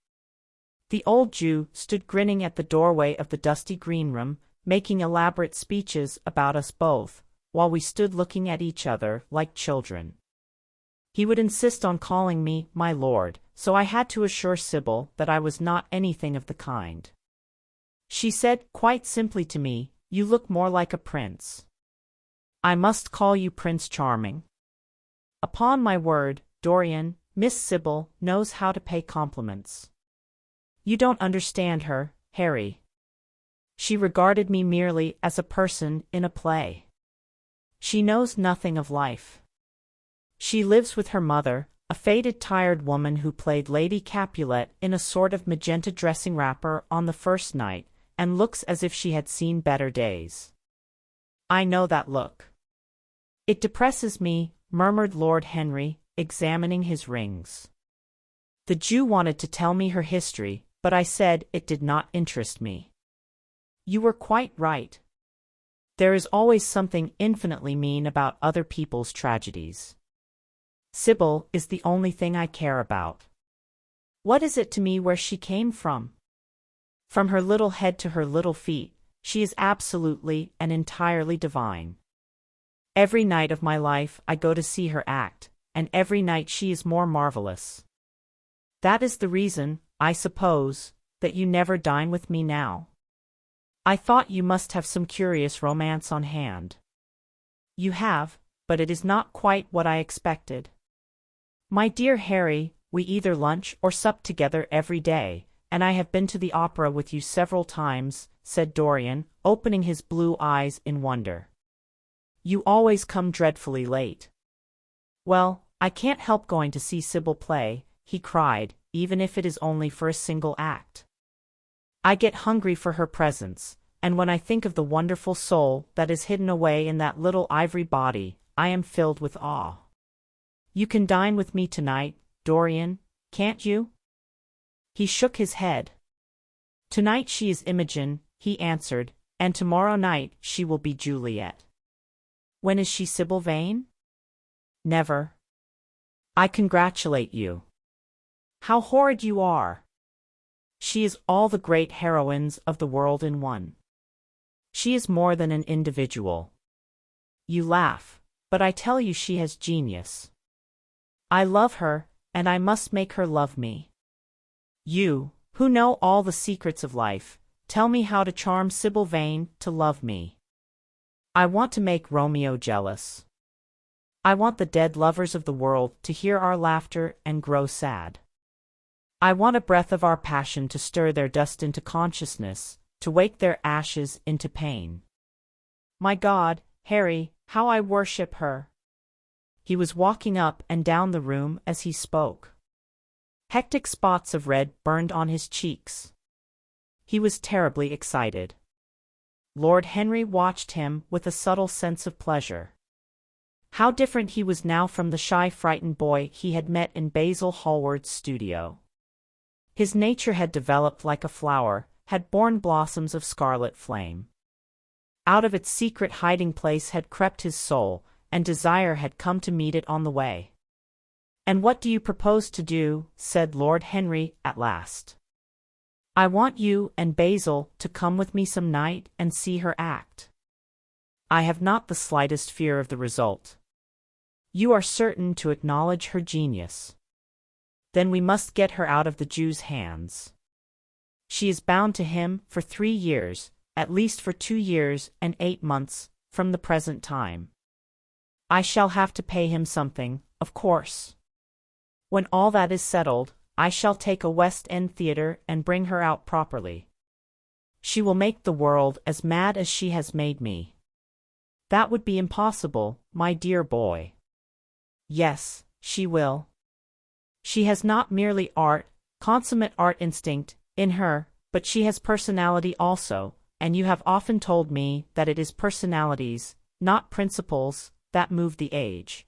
The old Jew stood grinning at the doorway of the dusty green room, making elaborate speeches about us both, while we stood looking at each other like children. He would insist on calling me my lord, so I had to assure Sibyl that I was not anything of the kind. She said quite simply to me, "You look more like a prince." I must call you Prince Charming. Upon my word, Dorian, Miss Sibyl knows how to pay compliments. You don't understand her, Harry. She regarded me merely as a person in a play. She knows nothing of life. She lives with her mother, a faded tired woman who played Lady Capulet in a sort of magenta dressing wrapper on the first night, and looks as if she had seen better days. I know that look. It depresses me, murmured Lord Henry, examining his rings. The Jew wanted to tell me her history, but I said it did not interest me. You were quite right. There is always something infinitely mean about other people's tragedies. Sibyl is the only thing I care about. What is it to me where she came from? From her little head to her little feet, she is absolutely and entirely divine. Every night of my life I go to see her act, and every night she is more marvelous. That is the reason, I suppose, that you never dine with me now. I thought you must have some curious romance on hand. You have, but it is not quite what I expected. My dear Harry, we either lunch or sup together every day, and I have been to the opera with you several times, said Dorian, opening his blue eyes in wonder. You always come dreadfully late. Well, I can't help going to see Sibyl play, he cried, even if it is only for a single act. I get hungry for her presence, and when I think of the wonderful soul that is hidden away in that little ivory body, I am filled with awe. You can dine with me tonight, Dorian, can't you? He shook his head. Tonight she is Imogen, he answered, and tomorrow night she will be Juliet. When is she Sibyl Vane? Never. I congratulate you. How horrid you are! She is all the great heroines of the world in one. She is more than an individual. You laugh, but I tell you she has genius. I love her, and I must make her love me. You, who know all the secrets of life, tell me how to charm Sibyl Vane to love me. I want to make Romeo jealous. I want the dead lovers of the world to hear our laughter and grow sad. I want a breath of our passion to stir their dust into consciousness, to wake their ashes into pain. My God, Harry, how I worship her! He was walking up and down the room as he spoke. Hectic spots of red burned on his cheeks. He was terribly excited. Lord Henry watched him with a subtle sense of pleasure. How different he was now from the shy, frightened boy he had met in Basil Hallward's studio. His nature had developed like a flower, had borne blossoms of scarlet flame. Out of its secret hiding place had crept his soul, and desire had come to meet it on the way. "And what do you propose to do?" said Lord Henry at last. "I want you and Basil to come with me some night and see her act. I have not the slightest fear of the result. You are certain to acknowledge her genius. Then we must get her out of the Jew's hands. She is bound to him for 3 years, at least for 2 years and 8 months, from the present time. I shall have to pay him something, of course. When all that is settled, I shall take a West End theatre and bring her out properly. She will make the world as mad as she has made me." "That would be impossible, my dear boy." "Yes, she will. She has not merely consummate art instinct, in her, but she has personality also, and you have often told me that it is personalities, not principles, that move the age.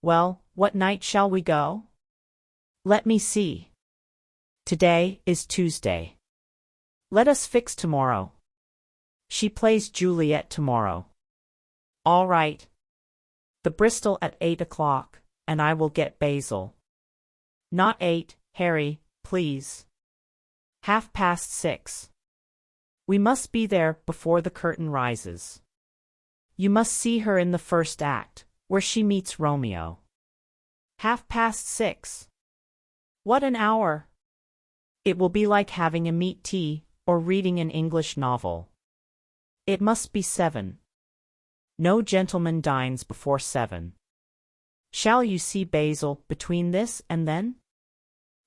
Well, what night shall we go? Let me see. Today is Tuesday. Let us fix tomorrow. She plays Juliet tomorrow. All right. The Bristol at 8 o'clock, and I will get Basil. Not 8, Harry, please. 6:30. We must be there before the curtain rises. You must see her in the first act, where she meets Romeo. 6:30. What an hour! It will be like having a meat tea, or reading an English novel. It must be 7. No gentleman dines before 7. Shall you see Basil between this and then?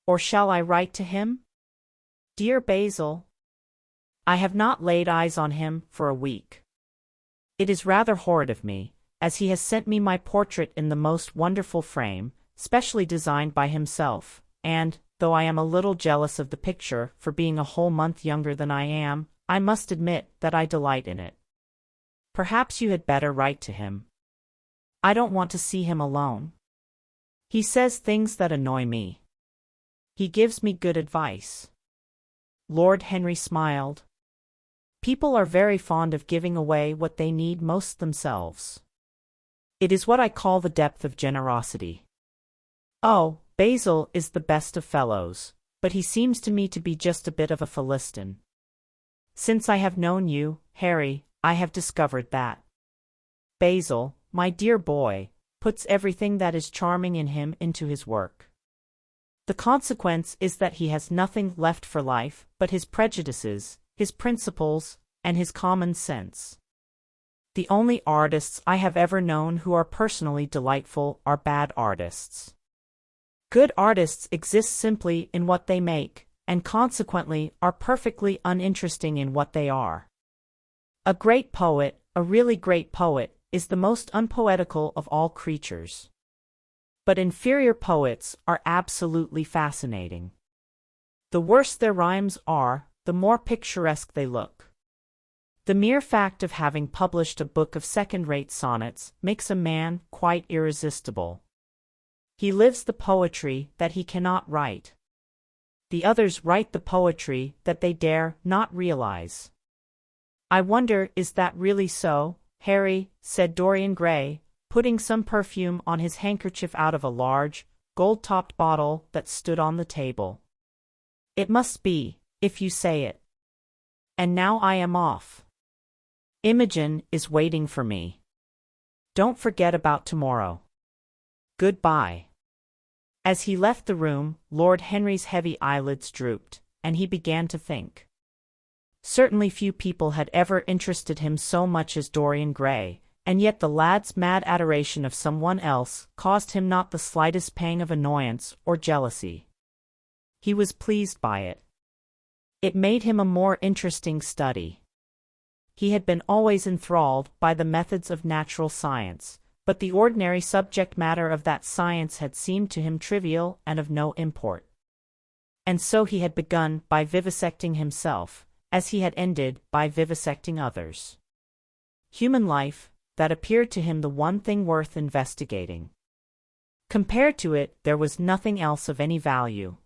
Or shall I write to him? Dear Basil, I have not laid eyes on him for a week. It is rather horrid of me, as he has sent me my portrait in the most wonderful frame, specially designed by himself, and, though I am a little jealous of the picture for being a whole month younger than I am, I must admit that I delight in it. Perhaps you had better write to him. I don't want to see him alone. He says things that annoy me. He gives me good advice." Lord Henry smiled. "People are very fond of giving away what they need most themselves. It is what I call the depth of generosity. Oh, Basil is the best of fellows, but he seems to me to be just a bit of a Philistine. Since I have known you, Harry, I have discovered that. Basil, my dear boy, puts everything that is charming in him into his work. The consequence is that he has nothing left for life but his prejudices, his principles, and his common sense. The only artists I have ever known who are personally delightful are bad artists. Good artists exist simply in what they make, and consequently are perfectly uninteresting in what they are. A great poet, a really great poet, is the most unpoetical of all creatures. But inferior poets are absolutely fascinating. The worse their rhymes are, the more picturesque they look. The mere fact of having published a book of second-rate sonnets makes a man quite irresistible. He lives the poetry that he cannot write. The others write the poetry that they dare not realize. I wonder, is that really so, Harry? Said Dorian Gray, putting some perfume on his handkerchief out of a large, gold-topped bottle that stood on the table. It must be, if you say it. And now I am off. Imogen is waiting for me. Don't forget about tomorrow. Goodbye. As he left the room, Lord Henry's heavy eyelids drooped, and he began to think. Certainly few people had ever interested him so much as Dorian Gray, and yet the lad's mad adoration of someone else caused him not the slightest pang of annoyance or jealousy. He was pleased by it. It made him a more interesting study. He had been always enthralled by the methods of natural science, but the ordinary subject matter of that science had seemed to him trivial and of no import. And so he had begun by vivisecting himself, as he had ended by vivisecting others. Human life, that appeared to him the one thing worth investigating. Compared to it, there was nothing else of any value.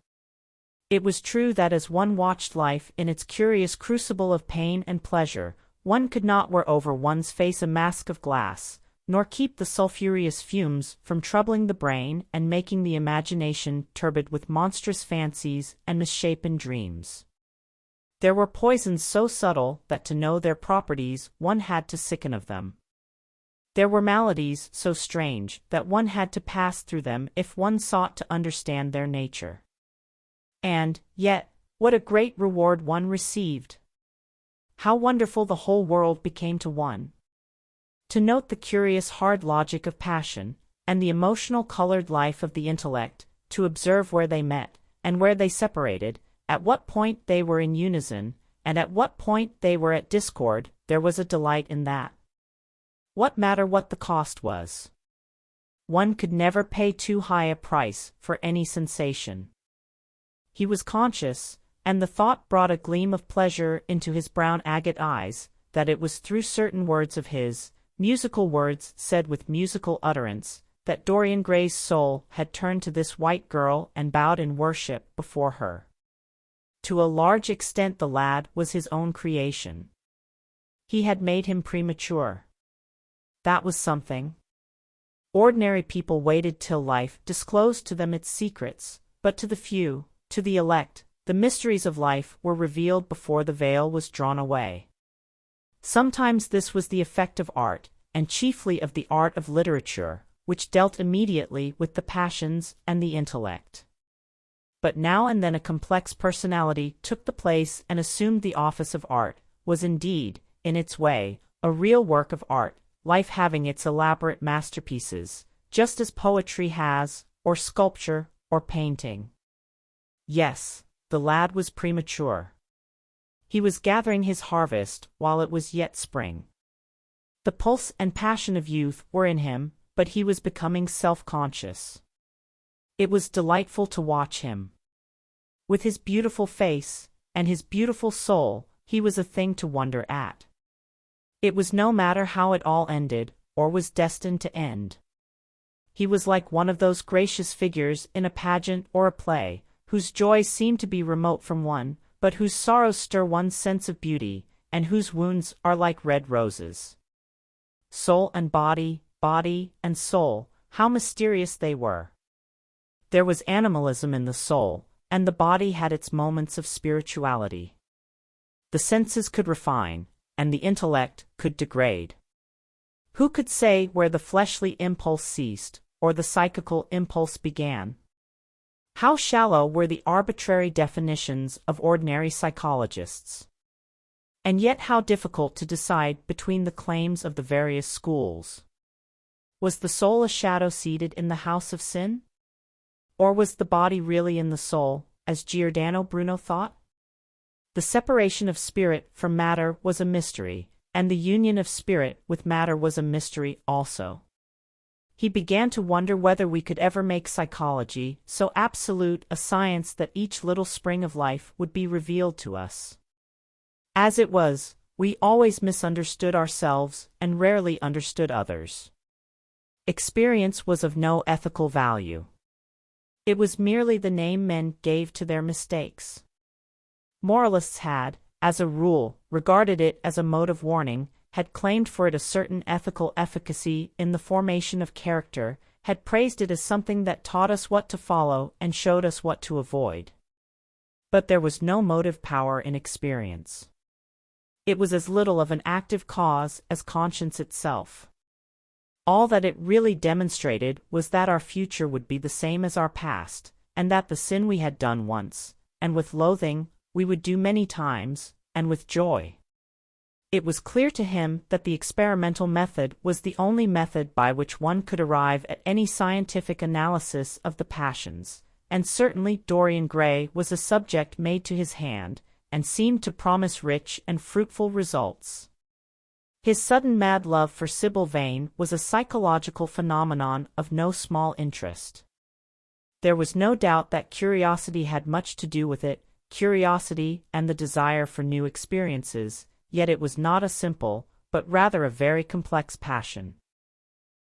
It was true that as one watched life in its curious crucible of pain and pleasure, one could not wear over one's face a mask of glass, nor keep the sulphureous fumes from troubling the brain and making the imagination turbid with monstrous fancies and misshapen dreams. There were poisons so subtle that to know their properties one had to sicken of them. There were maladies so strange that one had to pass through them if one sought to understand their nature. And, yet, what a great reward one received! How wonderful the whole world became to one! To note the curious hard logic of passion, and the emotional colored life of the intellect, to observe where they met, and where they separated, at what point they were in unison, and at what point they were at discord, there was a delight in that. What matter what the cost was? One could never pay too high a price for any sensation. He was conscious, and the thought brought a gleam of pleasure into his brown agate eyes, that it was through certain words of his, musical words said with musical utterance, that Dorian Gray's soul had turned to this white girl and bowed in worship before her. To a large extent the lad was his own creation. He had made him premature. That was something. Ordinary people waited till life disclosed to them its secrets, but to the few, to the elect, the mysteries of life were revealed before the veil was drawn away. Sometimes this was the effect of art, and chiefly of the art of literature, which dealt immediately with the passions and the intellect. But now and then a complex personality took the place and assumed the office of art, was indeed, in its way, a real work of art, life having its elaborate masterpieces, just as poetry has, or sculpture, or painting. Yes, the lad was premature. He was gathering his harvest while it was yet spring. The pulse and passion of youth were in him, but he was becoming self-conscious. It was delightful to watch him. With his beautiful face, and his beautiful soul, he was a thing to wonder at. It was no matter how it all ended, or was destined to end. He was like one of those gracious figures in a pageant or a play, whose joys seem to be remote from one, but whose sorrows stir one's sense of beauty, and whose wounds are like red roses. Soul and body, body and soul, how mysterious they were! There was animalism in the soul, and the body had its moments of spirituality. The senses could refine, and the intellect could degrade. Who could say where the fleshly impulse ceased, or the psychical impulse began? How shallow were the arbitrary definitions of ordinary psychologists! And yet how difficult to decide between the claims of the various schools. Was the soul a shadow seated in the house of sin? Or was the body really in the soul, as Giordano Bruno thought? The separation of spirit from matter was a mystery, and the union of spirit with matter was a mystery also. He began to wonder whether we could ever make psychology so absolute a science that each little spring of life would be revealed to us. As it was, we always misunderstood ourselves and rarely understood others. Experience was of no ethical value. It was merely the name men gave to their mistakes. Moralists had, as a rule, regarded it as a mode of warning, had claimed for it a certain ethical efficacy in the formation of character, had praised it as something that taught us what to follow and showed us what to avoid. But there was no motive power in experience. It was as little of an active cause as conscience itself. All that it really demonstrated was that our future would be the same as our past, and that the sin we had done once, and with loathing, we would do many times, and with joy. It was clear to him that the experimental method was the only method by which one could arrive at any scientific analysis of the passions, and certainly Dorian Gray was a subject made to his hand, and seemed to promise rich and fruitful results. His sudden mad love for Sybil Vane was a psychological phenomenon of no small interest. There was no doubt that curiosity had much to do with it, curiosity and the desire for new experiences, yet it was not a simple, but rather a very complex passion.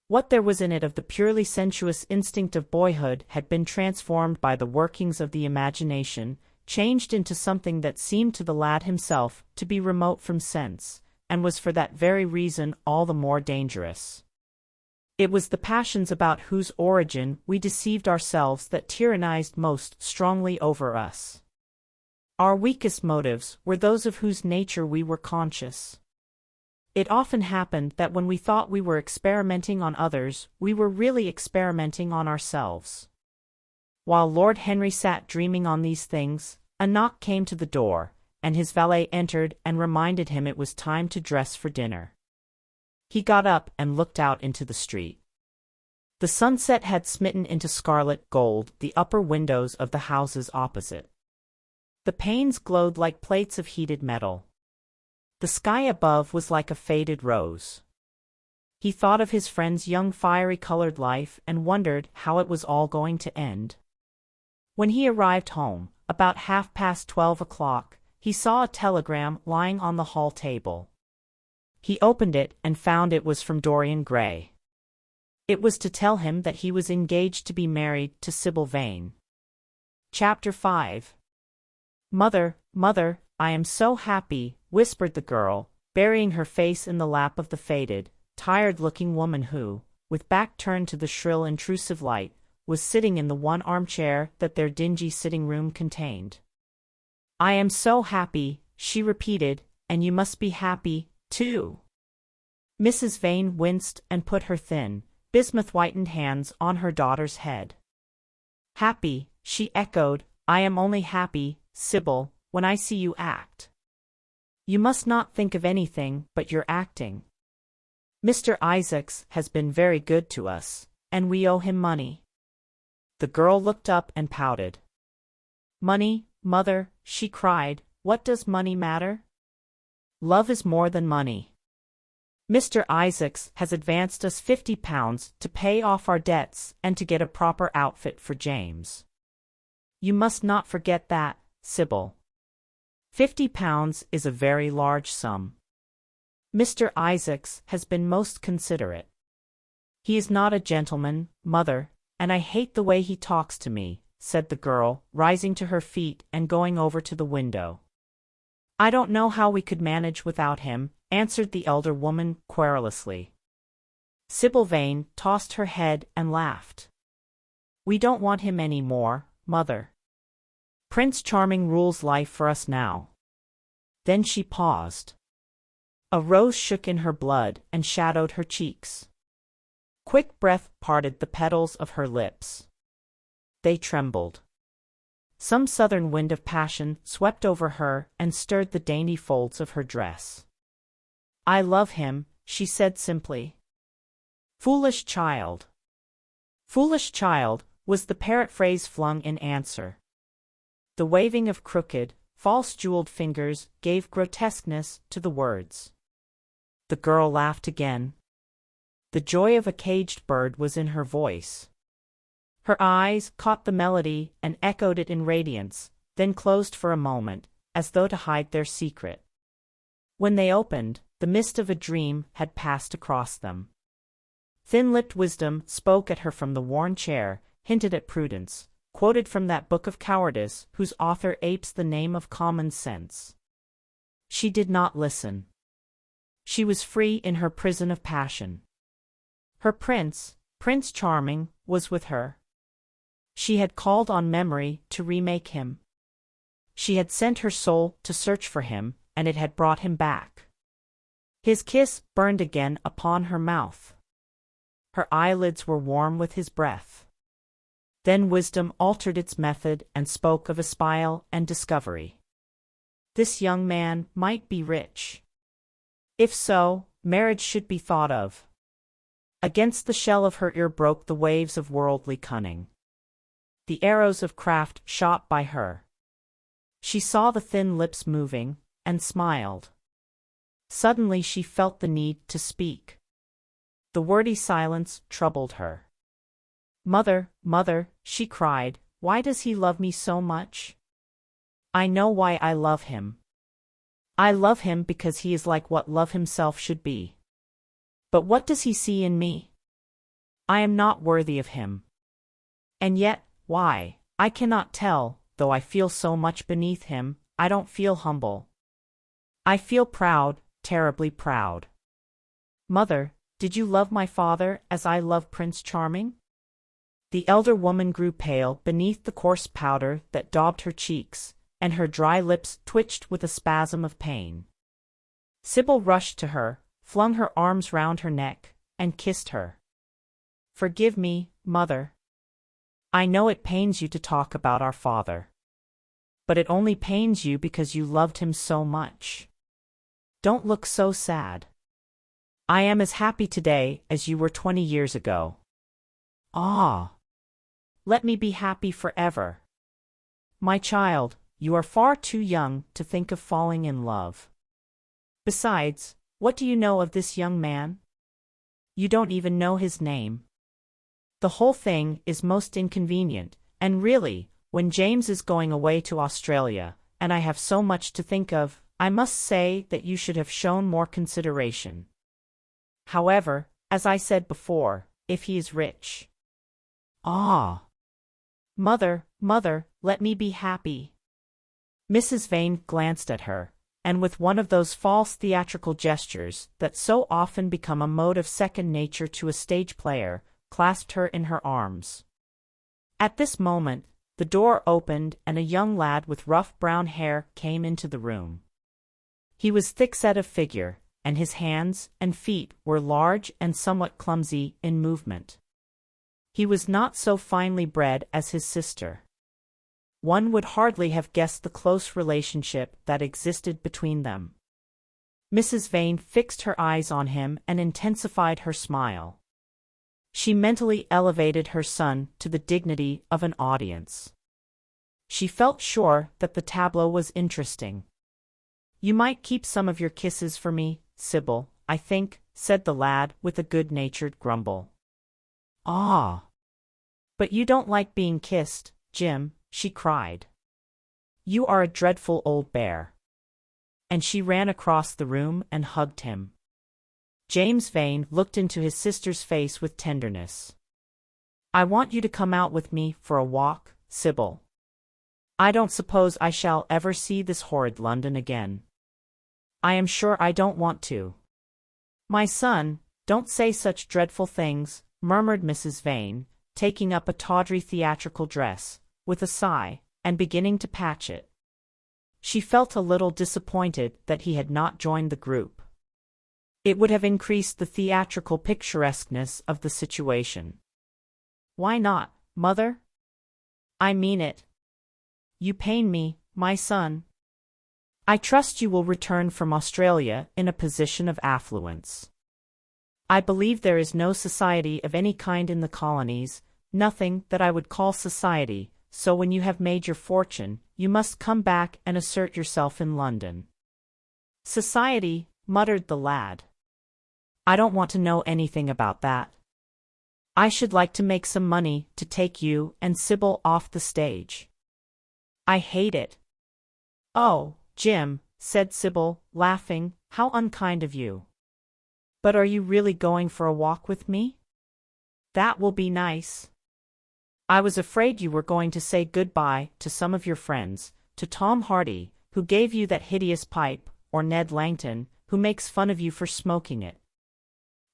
What there was in it of the purely sensuous instinct of boyhood had been transformed by the workings of the imagination, changed into something that seemed to the lad himself to be remote from sense, and was for that very reason all the more dangerous. It was the passions about whose origin we deceived ourselves that tyrannized most strongly over us. Our weakest motives were those of whose nature we were conscious. It often happened that when we thought we were experimenting on others, we were really experimenting on ourselves. While Lord Henry sat dreaming on these things, a knock came to the door, and his valet entered and reminded him it was time to dress for dinner. He got up and looked out into the street. The sunset had smitten into scarlet gold the upper windows of the houses opposite. The panes glowed like plates of heated metal. The sky above was like a faded rose. He thought of his friend's young fiery-colored life and wondered how it was all going to end. When he arrived home, about 12:30, he saw a telegram lying on the hall table. He opened it and found it was from Dorian Gray. It was to tell him that he was engaged to be married to Sybil Vane. Chapter 5. "Mother, mother, I am so happy," whispered the girl, burying her face in the lap of the faded, tired-looking woman who, with back turned to the shrill intrusive light, was sitting in the one armchair that their dingy sitting-room contained. "I am so happy," she repeated, "and you must be happy, too." Mrs. Vane winced and put her thin, bismuth-whitened hands on her daughter's head. "Happy," she echoed, "I am only happy, Sybil, when I see you act. You must not think of anything but your acting. Mr. Isaacs has been very good to us, and we owe him money." The girl looked up and pouted. "Money, mother," she cried, "what does money matter? Love is more than money. Mr. Isaacs has advanced us £50 to pay off our debts and to get a proper outfit for James. You must not forget that, Sybil. £50 is a very large sum. Mr. Isaacs has been most considerate. He is not a gentleman, mother, and I hate the way he talks to me," said the girl, rising to her feet and going over to the window. "I don't know how we could manage without him," answered the elder woman querulously. Sybil Vane tossed her head and laughed. "We don't want him any more, mother. Prince Charming rules life for us now." Then she paused. A rose shook in her blood and shadowed her cheeks. Quick breath parted the petals of her lips. They trembled. Some southern wind of passion swept over her and stirred the dainty folds of her dress. "I love him," she said simply. "Foolish child." "Foolish child," was the parrot phrase flung in answer. The waving of crooked, false-jeweled fingers gave grotesqueness to the words. The girl laughed again. The joy of a caged bird was in her voice. Her eyes caught the melody and echoed it in radiance, then closed for a moment, as though to hide their secret. When they opened, the mist of a dream had passed across them. Thin-lipped wisdom spoke at her from the worn chair, hinted at prudence, quoted from that book of cowardice whose author apes the name of common sense. She did not listen. She was free in her prison of passion. Her prince, Prince Charming, was with her. She had called on memory to remake him. She had sent her soul to search for him, and it had brought him back. His kiss burned again upon her mouth. Her eyelids were warm with his breath. Then wisdom altered its method and spoke of espial and discovery. This young man might be rich. If so, marriage should be thought of. Against the shell of her ear broke the waves of worldly cunning. The arrows of craft shot by her. She saw the thin lips moving, and smiled. Suddenly she felt the need to speak. The wordy silence troubled her. "Mother, mother," she cried, "why does he love me so much? I know why I love him. I love him because he is like what love himself should be. But what does he see in me? I am not worthy of him. And yet, why, I cannot tell, though I feel so much beneath him, I don't feel humble. I feel proud, terribly proud. "Mother, did you love my father as I love Prince Charming?" The elder woman grew pale beneath the coarse powder that daubed her cheeks, and her dry lips twitched with a spasm of pain. Sybil rushed to her, flung her arms round her neck, and kissed her. "Forgive me, mother. I know it pains you to talk about our father. But it only pains you because you loved him so much. Don't look so sad. I am as happy today as you were 20 years ago. Ah! Let me be happy forever. My child, you are far too young to think of falling in love. Besides, what do you know of this young man? You don't even know his name. The whole thing is most inconvenient, and really, when James is going away to Australia, and I have so much to think of, I must say that you should have shown more consideration. However, as I said before, if he is rich." "Ah! Mother, mother, let me be happy." Mrs. Vane glanced at her, and with one of those false theatrical gestures that so often become a mode of second nature to a stage player, clasped her in her arms. At this moment, the door opened and a young lad with rough brown hair came into the room. He was thick-set of figure, and his hands and feet were large and somewhat clumsy in movement. He was not so finely bred as his sister. One would hardly have guessed the close relationship that existed between them. Mrs. Vane fixed her eyes on him and intensified her smile. She mentally elevated her son to the dignity of an audience. She felt sure that the tableau was interesting. "You might keep some of your kisses for me, Sybil, I think," said the lad with a good-natured grumble. "Ah! But you don't like being kissed, Jim," she cried. "You are a dreadful old bear." And she ran across the room and hugged him. James Vane looked into his sister's face with tenderness. "I want you to come out with me for a walk, Sybil. I don't suppose I shall ever see this horrid London again. I am sure I don't want to." "My son, don't say such dreadful things," murmured Mrs. Vane, taking up a tawdry theatrical dress, with a sigh, and beginning to patch it. She felt a little disappointed that he had not joined the group. It would have increased the theatrical picturesqueness of the situation. "Why not, mother?" "I mean it. You pain me, my son. I trust you will return from Australia in a position of affluence. I believe there is no society of any kind in the colonies, nothing that I would call society, so when you have made your fortune, you must come back and assert yourself in London." "Society," muttered the lad. "I don't want to know anything about that. I should like to make some money to take you and Sybil off the stage. I hate it." "Oh, Jim," said Sybil, laughing, "how unkind of you. But are you really going for a walk with me? That will be nice. I was afraid you were going to say good-bye to some of your friends, to Tom Hardy, who gave you that hideous pipe, or Ned Langton, who makes fun of you for smoking it.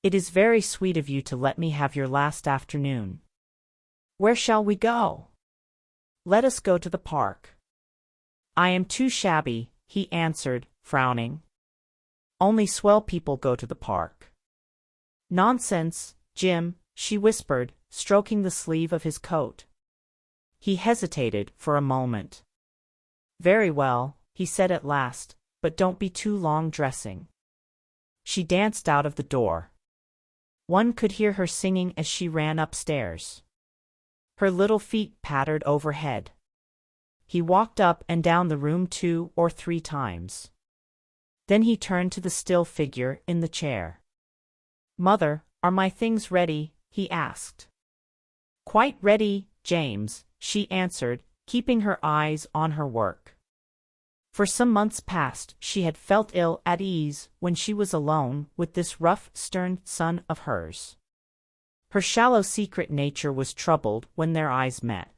It is very sweet of you to let me have your last afternoon. Where shall we go?" "Let us go to the park." "I am too shabby," he answered, frowning. "Only swell people go to the park." "Nonsense, Jim," she whispered, stroking the sleeve of his coat. He hesitated for a moment. "Very well," he said at last, "but don't be too long dressing." She danced out of the door. One could hear her singing as she ran upstairs. Her little feet pattered overhead. He walked up and down the room 2 or 3 times. Then he turned to the still figure in the chair. "Mother, are my things ready?" he asked. "Quite ready, James," she answered, keeping her eyes on her work. For some months past she had felt ill at ease when she was alone with this rough, stern son of hers. Her shallow secret nature was troubled when their eyes met.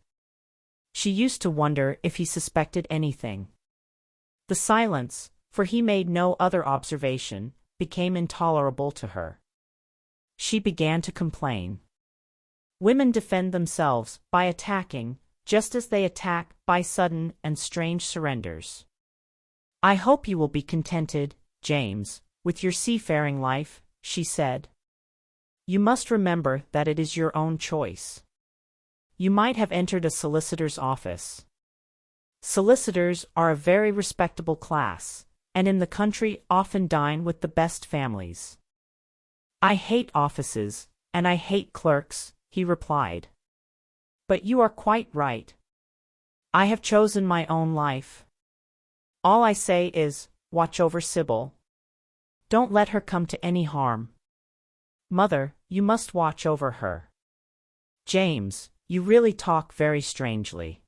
She used to wonder if he suspected anything. The silence, for he made no other observation, became intolerable to her. She began to complain. Women defend themselves by attacking, just as they attack by sudden and strange surrenders. I hope you will be contented, James, with your seafaring life, she said. You must remember that it is your own choice. You might have entered a solicitor's office. Solicitors are a very respectable class, and in the country often dine with the best families. I hate offices, and I hate clerks, he replied. But you are quite right. I have chosen my own life. All I say is, watch over Sybil. Don't let her come to any harm. Mother, you must watch over her. James, you really talk very strangely.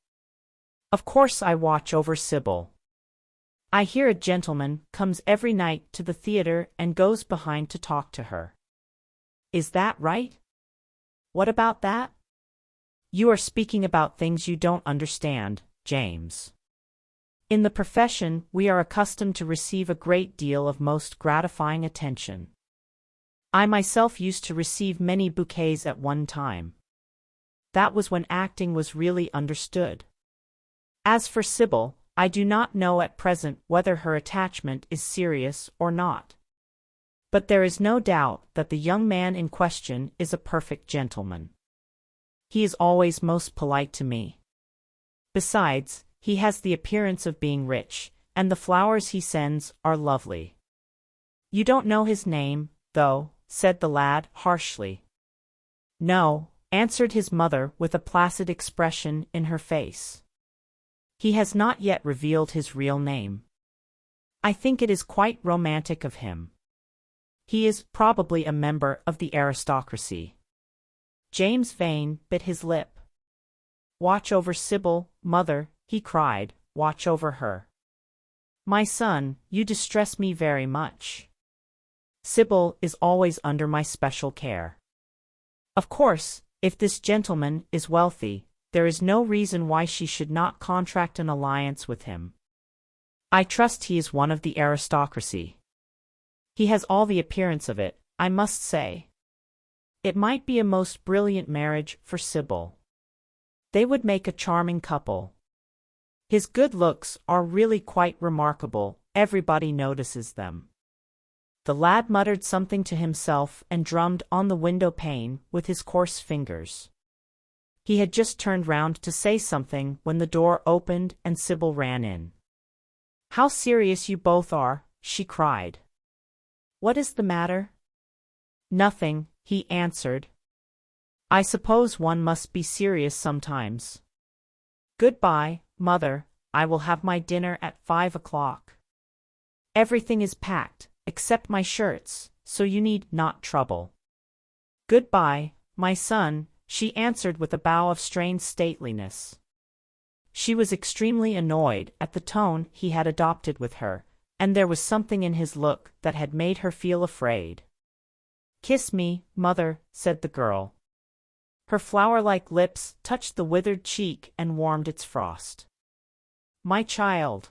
Of course I watch over Sybil. I hear a gentleman comes every night to the theater and goes behind to talk to her. Is that right? What about that? You are speaking about things you don't understand, James. In the profession, we are accustomed to receive a great deal of most gratifying attention. I myself used to receive many bouquets at one time. That was when acting was really understood. As for Sybil, I do not know at present whether her attachment is serious or not. But there is no doubt that the young man in question is a perfect gentleman. He is always most polite to me. Besides, he has the appearance of being rich, and the flowers he sends are lovely. You don't know his name, though, said the lad harshly. No, answered his mother with a placid expression in her face. He has not yet revealed his real name. I think it is quite romantic of him. He is probably a member of the aristocracy. James Vane bit his lip. Watch over Sybil, mother, he cried, watch over her. My son, you distress me very much. Sybil is always under my special care. Of course, if this gentleman is wealthy, there is no reason why she should not contract an alliance with him. I trust he is one of the aristocracy. He has all the appearance of it, I must say. It might be a most brilliant marriage for Sybil. They would make a charming couple. His good looks are really quite remarkable, everybody notices them. The lad muttered something to himself and drummed on the window pane with his coarse fingers. He had just turned round to say something when the door opened and Sybil ran in. How serious you both are, she cried. What is the matter? Nothing, he answered. I suppose one must be serious sometimes. Goodbye, mother, I will have my dinner at 5 o'clock. Everything is packed, except my shirts, so you need not trouble. Goodbye, my son, she answered with a bow of strained stateliness. She was extremely annoyed at the tone he had adopted with her, and there was something in his look that had made her feel afraid. Kiss me, mother, said the girl. Her flower-like lips touched the withered cheek and warmed its frost. My child!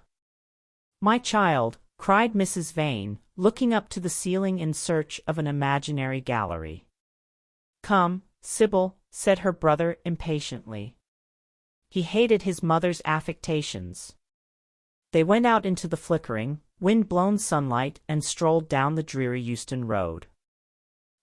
My child! Cried Mrs. Vane, looking up to the ceiling in search of an imaginary gallery. Come, Sybil, said her brother impatiently. He hated his mother's affectations. They went out into the flickering, wind-blown sunlight and strolled down the dreary Euston Road.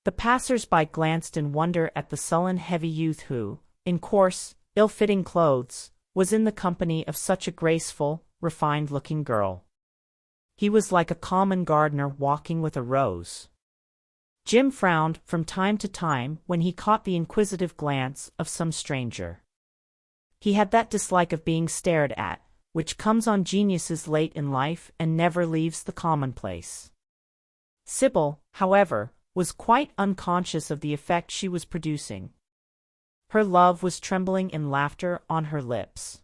The passers-by glanced in wonder at the sullen heavy youth who, in coarse, ill-fitting clothes, was in the company of such a graceful, refined-looking girl. He was like a common gardener walking with a rose. Jim frowned from time to time when he caught the inquisitive glance of some stranger. He had that dislike of being stared at, which comes on geniuses late in life and never leaves the commonplace. Sybil, however, was quite unconscious of the effect she was producing. Her love was trembling in laughter on her lips.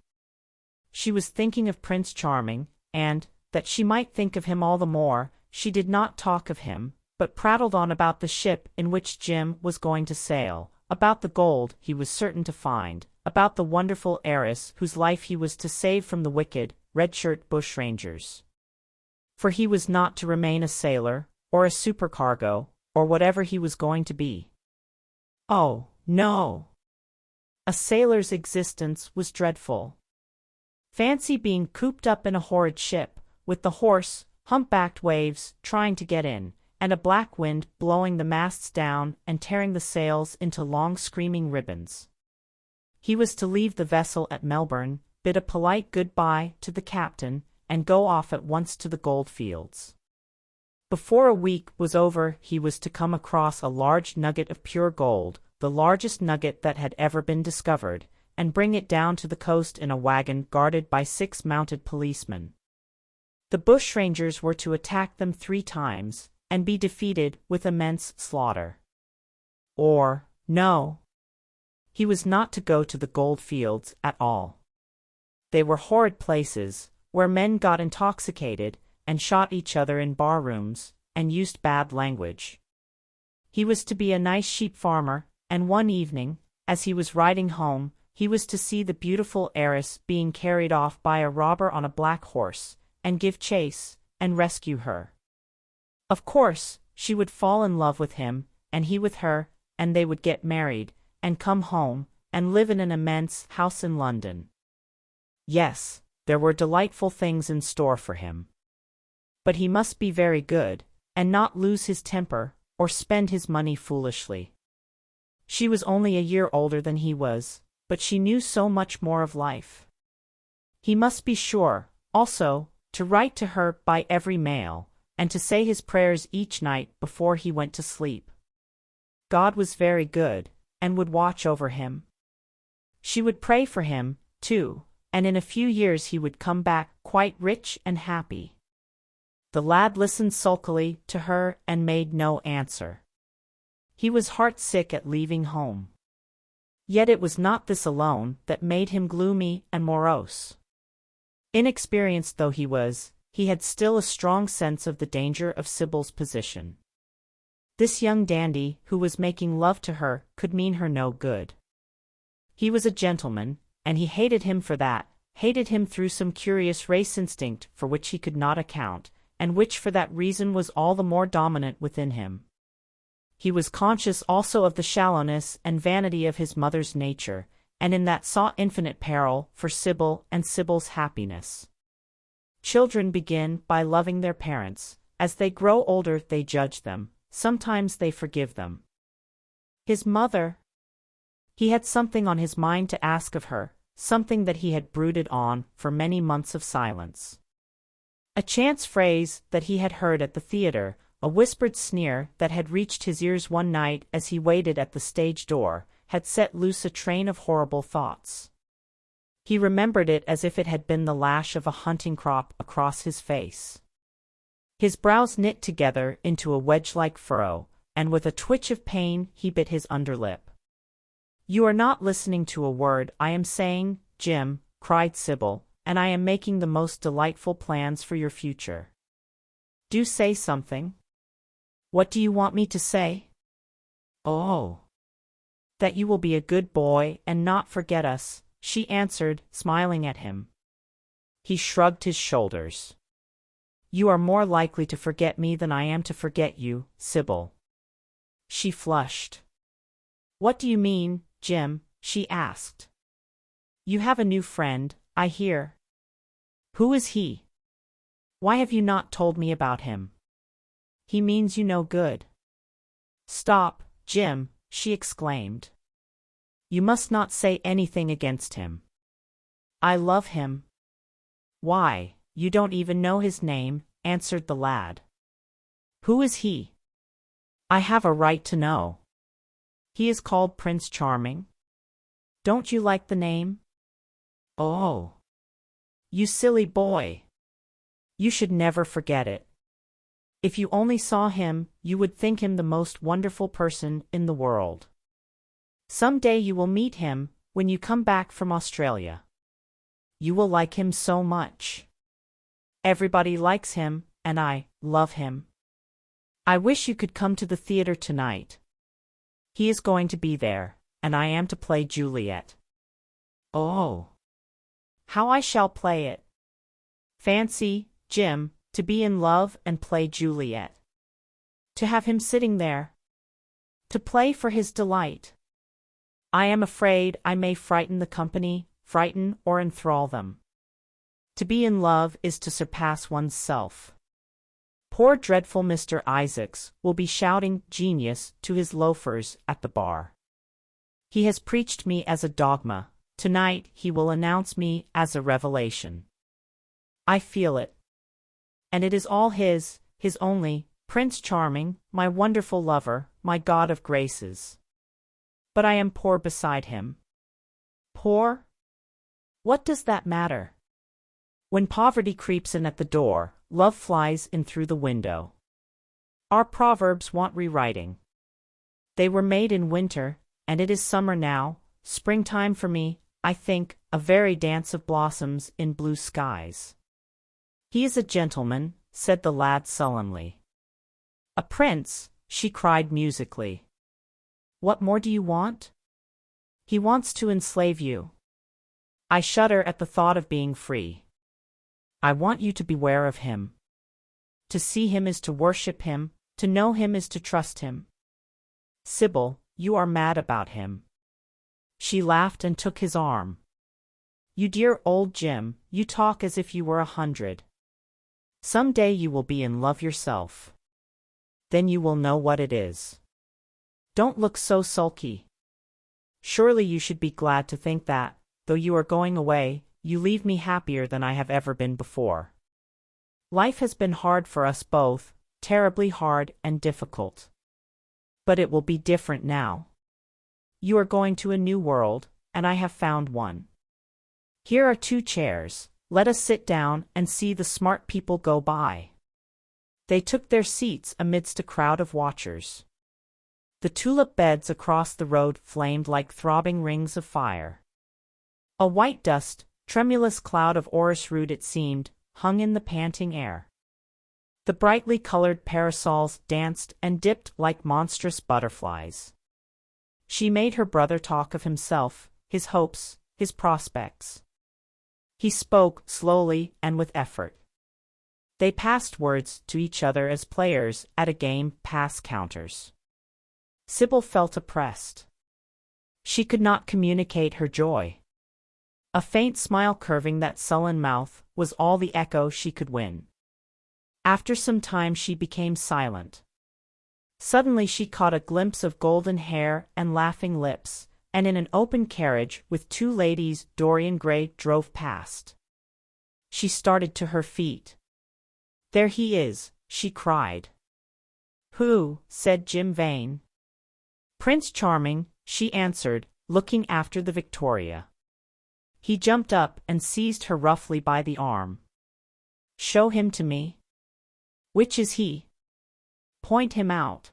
She was thinking of Prince Charming, and, that she might think of him all the more, she did not talk of him, but prattled on about the ship in which Jim was going to sail, about the gold he was certain to find, about the wonderful heiress whose life he was to save from the wicked, red-shirt bushrangers. For he was not to remain a sailor, or a supercargo, or whatever he was going to be. Oh, no! A sailor's existence was dreadful. Fancy being cooped up in a horrid ship, with the hoarse, humpbacked waves trying to get in, and a black wind blowing the masts down and tearing the sails into long screaming ribbons. He was to leave the vessel at Melbourne, bid a polite good-bye to the captain, and go off at once to the gold fields. Before a week was over he was to come across a large nugget of pure gold, the largest nugget that had ever been discovered, and bring it down to the coast in a wagon guarded by 6 mounted policemen. The bushrangers were to attack them 3 times, and be defeated with immense slaughter. Or, no. He was not to go to the gold fields at all. They were horrid places, where men got intoxicated, and shot each other in bar-rooms, and used bad language. He was to be a nice sheep farmer, and one evening, as he was riding home, he was to see the beautiful heiress being carried off by a robber on a black horse, and give chase, and rescue her. Of course, she would fall in love with him, and he with her, and they would get married, and come home, and live in an immense house in London. Yes, there were delightful things in store for him. But he must be very good, and not lose his temper, or spend his money foolishly. She was only a year older than he was, but she knew so much more of life. He must be sure, also, to write to her by every mail, and to say his prayers each night before he went to sleep. God was very good, and would watch over him. She would pray for him, too, and in a few years he would come back quite rich and happy. The lad listened sulkily to her and made no answer. He was heart-sick at leaving home. Yet it was not this alone that made him gloomy and morose. Inexperienced though he was, he had still a strong sense of the danger of Sybil's position. This young dandy who was making love to her could mean her no good. He was a gentleman, and he hated him for that, hated him through some curious race instinct for which he could not account, and which for that reason was all the more dominant within him. He was conscious also of the shallowness and vanity of his mother's nature, and in that saw infinite peril for Sybil and Sybil's happiness. Children begin by loving their parents. As they grow older they judge them, sometimes they forgive them. His mother. He had something on his mind to ask of her, something that he had brooded on for many months of silence. A chance phrase that he had heard at the theatre, a whispered sneer that had reached his ears one night as he waited at the stage door, had set loose a train of horrible thoughts. He remembered it as if it had been the lash of a hunting crop across his face. His brows knit together into a wedge-like furrow, and with a twitch of pain he bit his underlip. "You are not listening to a word I am saying, Jim," cried Sybil, "and I am making the most delightful plans for your future. Do say something." "What do you want me to say?" "Oh, that you will be a good boy and not forget us," she answered, smiling at him. He shrugged his shoulders. "You are more likely to forget me than I am to forget you, Sybil." She flushed. "What do you mean, Jim?" she asked. "You have a new friend, I hear. Who is he? Why have you not told me about him? He means you no good." "Stop, Jim," she exclaimed. "You must not say anything against him. I love him." "Why, you don't even know his name," answered the lad. "Who is he?" "I have a right to know. He is called Prince Charming. Don't you like the name?" "Oh, you silly boy. You should never forget it. If you only saw him, you would think him the most wonderful person in the world. Some day you will meet him, when you come back from Australia. You will like him so much. Everybody likes him, and I love him. I wish you could come to the theatre tonight. He is going to be there, and I am to play Juliet." "Oh, how I shall play it! Fancy, Jim, to be in love and play Juliet. To have him sitting there. To play for his delight. I am afraid I may frighten the company, frighten or enthrall them. To be in love is to surpass one's self. Poor dreadful Mr. Isaacs will be shouting genius to his loafers at the bar. He has preached me as a dogma, tonight he will announce me as a revelation. I feel it. And it is all his only, Prince Charming, my wonderful lover, my god of graces. But I am poor beside him. Poor? What does that matter? When poverty creeps in at the door, love flies in through the window. Our proverbs want rewriting. They were made in winter, and it is summer now, springtime for me, I think, a very dance of blossoms in blue skies. He is a gentleman, said the lad sullenly. A prince, she cried musically. What more do you want? He wants to enslave you. I shudder at the thought of being free. I want you to beware of him. To see him is to worship him, to know him is to trust him. Sybil, you are mad about him. She laughed and took his arm. You dear old Jim, you talk as if you were 100. Some day you will be in love yourself. Then you will know what it is. Don't look so sulky. Surely you should be glad to think that, though you are going away, you leave me happier than I have ever been before. Life has been hard for us both, terribly hard and difficult. But it will be different now. You are going to a new world, and I have found one. Here are 2 chairs, let us sit down and see the smart people go by. They took their seats amidst a crowd of watchers. The tulip beds across the road flamed like throbbing rings of fire. A white dust, tremulous cloud of orris root it seemed, hung in the panting air. The brightly colored parasols danced and dipped like monstrous butterflies. She made her brother talk of himself, his hopes, his prospects. He spoke slowly and with effort. They passed words to each other as players at a game pass counters. Sybil felt oppressed. She could not communicate her joy. A faint smile curving that sullen mouth was all the echo she could win. After some time she became silent. Suddenly she caught a glimpse of golden hair and laughing lips, and in an open carriage with 2 ladies Dorian Gray drove past. She started to her feet. There he is, she cried. Who? Said Jim Vane. Prince Charming, she answered, looking after the Victoria. He jumped up and seized her roughly by the arm. Show him to me. Which is he? Point him out.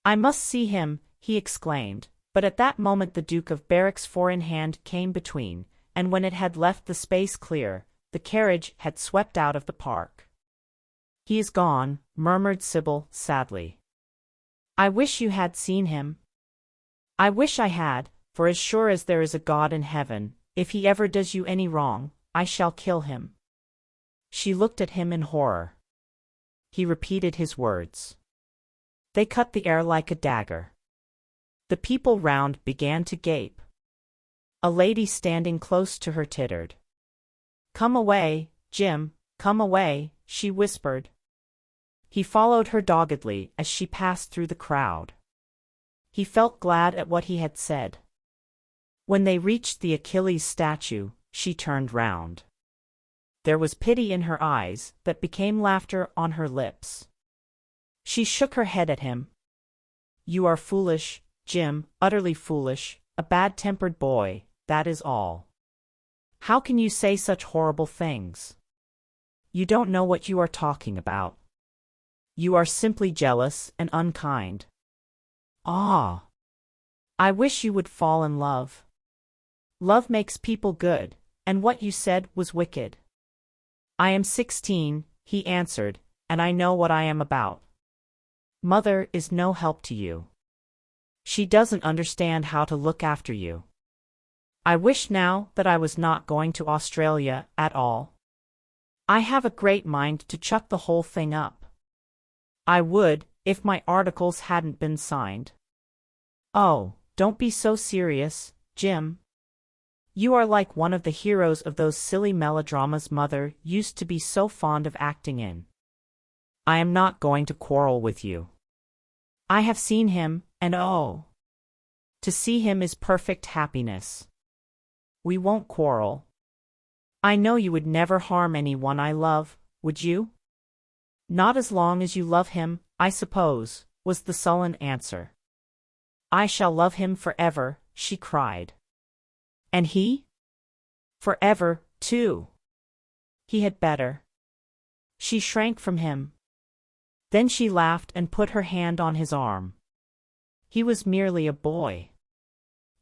I must see him, he exclaimed, but at that moment the Duke of Berwick's 4-in-hand came between, and when it had left the space clear, the carriage had swept out of the park. He is gone, murmured Sybil sadly. I wish you had seen him. I wish I had, for as sure as there is a God in heaven, if he ever does you any wrong, I shall kill him. She looked at him in horror. He repeated his words. They cut the air like a dagger. The people round began to gape. A lady standing close to her tittered. Come away, Jim, come away, she whispered. He followed her doggedly as she passed through the crowd. He felt glad at what he had said. When they reached the Achilles statue, she turned round. There was pity in her eyes that became laughter on her lips. She shook her head at him. You are foolish, Jim, utterly foolish, a bad-tempered boy, that is all. How can you say such horrible things? You don't know what you are talking about. You are simply jealous and unkind. Ah! I wish you would fall in love. Love makes people good, and what you said was wicked. I am 16, he answered, and I know what I am about. Mother is no help to you. She doesn't understand how to look after you. I wish now that I was not going to Australia at all. I have a great mind to chuck the whole thing up. I would, if my articles hadn't been signed. Oh, don't be so serious, Jim. You are like one of the heroes of those silly melodramas Mother used to be so fond of acting in. I am not going to quarrel with you. I have seen him, and oh, to see him is perfect happiness. We won't quarrel. I know you would never harm anyone I love, would you? Not as long as you love him, I suppose, was the sullen answer. I shall love him forever, she cried. And he? Forever, too. He had better. She shrank from him. Then she laughed and put her hand on his arm. He was merely a boy.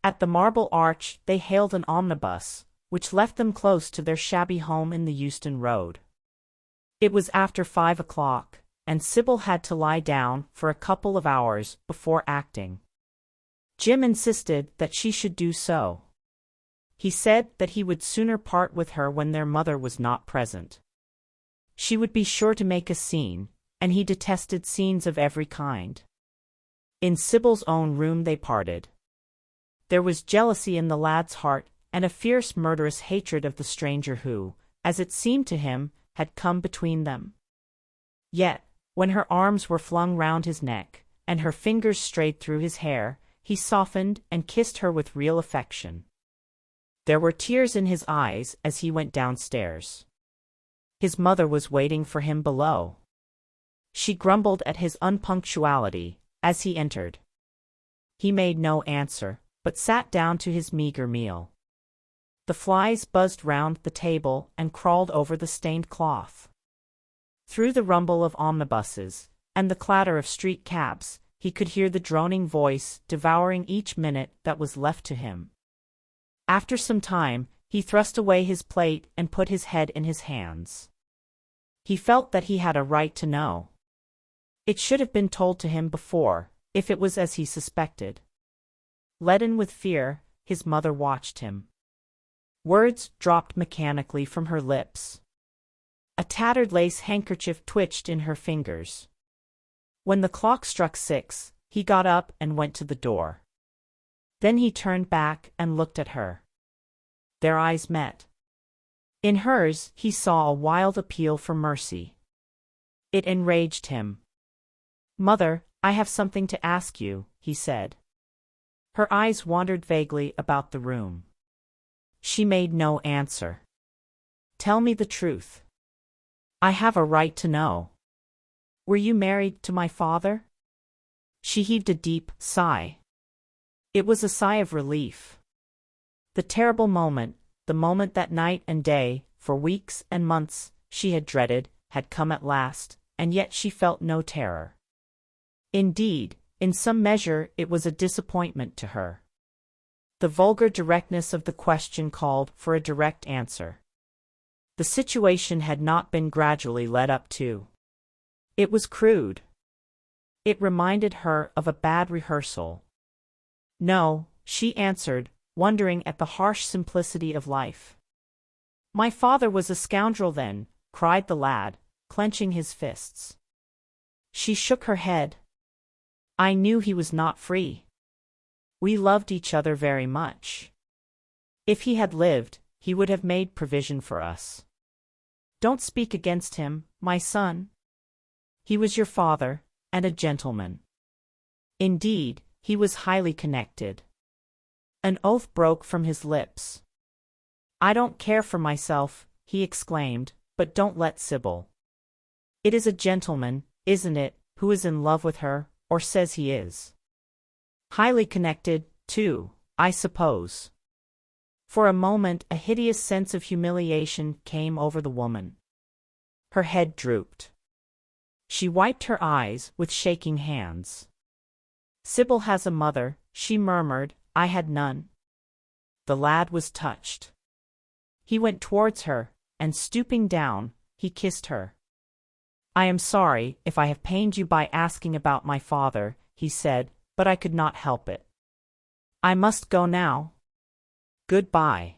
At the Marble Arch they hailed an omnibus, which left them close to their shabby home in the Euston Road. It was after 5 o'clock, and Sybil had to lie down for a couple of hours before acting. Jim insisted that she should do so. He said that he would sooner part with her when their mother was not present. She would be sure to make a scene, and he detested scenes of every kind. In Sybil's own room they parted. There was jealousy in the lad's heart, and a fierce murderous hatred of the stranger who, as it seemed to him, had come between them. Yet, when her arms were flung round his neck, and her fingers strayed through his hair, he softened and kissed her with real affection. There were tears in his eyes as he went downstairs. His mother was waiting for him below. She grumbled at his unpunctuality as he entered. He made no answer, but sat down to his meager meal. The flies buzzed round the table and crawled over the stained cloth. Through the rumble of omnibuses and the clatter of street cabs, he could hear the droning voice devouring each minute that was left to him. After some time, he thrust away his plate and put his head in his hands. He felt that he had a right to know. It should have been told to him before, if it was as he suspected. Leaden with fear, his mother watched him. Words dropped mechanically from her lips. A tattered lace handkerchief twitched in her fingers. When the clock struck 6, he got up and went to the door. Then he turned back and looked at her. Their eyes met. In hers he saw a wild appeal for mercy. It enraged him. "Mother, I have something to ask you," he said. Her eyes wandered vaguely about the room. She made no answer. "Tell me the truth. I have a right to know. Were you married to my father?" She heaved a deep sigh. It was a sigh of relief. The terrible moment, the moment that night and day, for weeks and months, she had dreaded, had come at last, and yet she felt no terror. Indeed, in some measure it was a disappointment to her. The vulgar directness of the question called for a direct answer. The situation had not been gradually led up to. It was crude. It reminded her of a bad rehearsal. "No," she answered, wondering at the harsh simplicity of life. "My father was a scoundrel then," cried the lad, clenching his fists. She shook her head. "I knew he was not free. We loved each other very much. If he had lived, he would have made provision for us. Don't speak against him, my son. He was your father, and a gentleman. Indeed, he was highly connected." An oath broke from his lips. "I don't care for myself," he exclaimed, "but don't let Sybil. It is a gentleman, isn't it, who is in love with her, or says he is? Highly connected, too, I suppose." For a moment a hideous sense of humiliation came over the woman. Her head drooped. She wiped her eyes with shaking hands. "Sybil has a mother," she murmured, "I had none." The lad was touched. He went towards her, and stooping down, he kissed her. "I am sorry if I have pained you by asking about my father," he said, "but I could not help it. I must go now. Good-bye."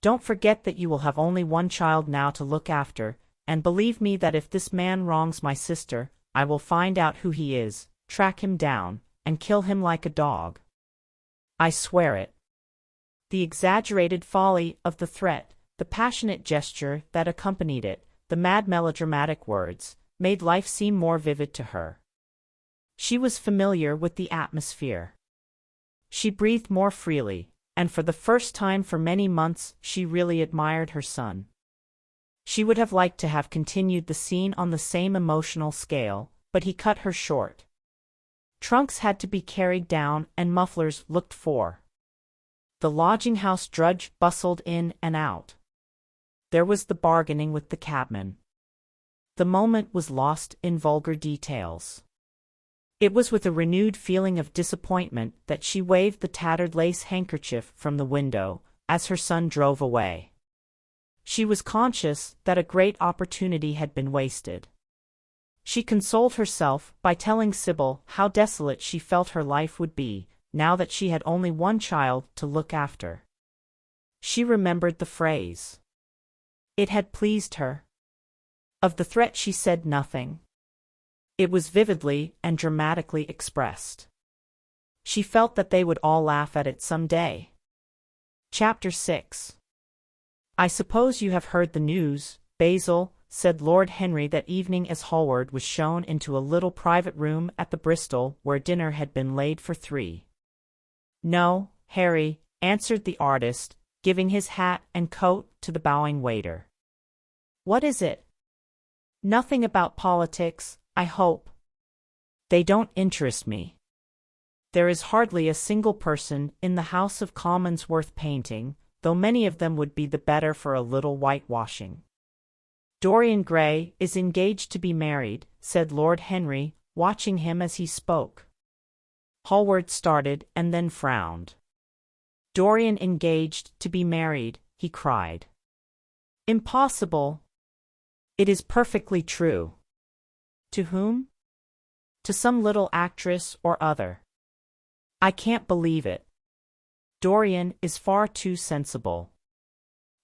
Don't forget that you will have only one child now to look after, and believe me that if this man wrongs my sister, I will find out who he is, track him down, and kill him like a dog. I swear it." The exaggerated folly of the threat, the passionate gesture that accompanied it, the mad melodramatic words, made life seem more vivid to her. She was familiar with the atmosphere. She breathed more freely, and for the first time for many months she really admired her son. She would have liked to have continued the scene on the same emotional scale, but he cut her short. Trunks had to be carried down and mufflers looked for. The lodging-house drudge bustled in and out. There was the bargaining with the cabman. The moment was lost in vulgar details. It was with a renewed feeling of disappointment that she waved the tattered lace handkerchief from the window as her son drove away. She was conscious that a great opportunity had been wasted. She consoled herself by telling Sybil how desolate she felt her life would be, now that she had only one child to look after. She remembered the phrase. It had pleased her. Of the threat she said nothing. It was vividly and dramatically expressed. She felt that they would all laugh at it some day. Chapter 6. "I suppose you have heard the news, Basil," said Lord Henry that evening as Hallward was shown into a little private room at the Bristol where dinner had been laid for 3. "No, Harry," answered the artist, giving his hat and coat to the bowing waiter. "What is it?" "Nothing about politics, I hope." "They don't interest me. There is hardly a single person in the House of Commons worth painting, though many of them would be the better for a little whitewashing." "Dorian Gray is engaged to be married," said Lord Henry, watching him as he spoke. Hallward started and then frowned. "Dorian engaged to be married," he cried. "Impossible." "It is perfectly true." "To whom?" "To some little actress or other." "I can't believe it. Dorian is far too sensible.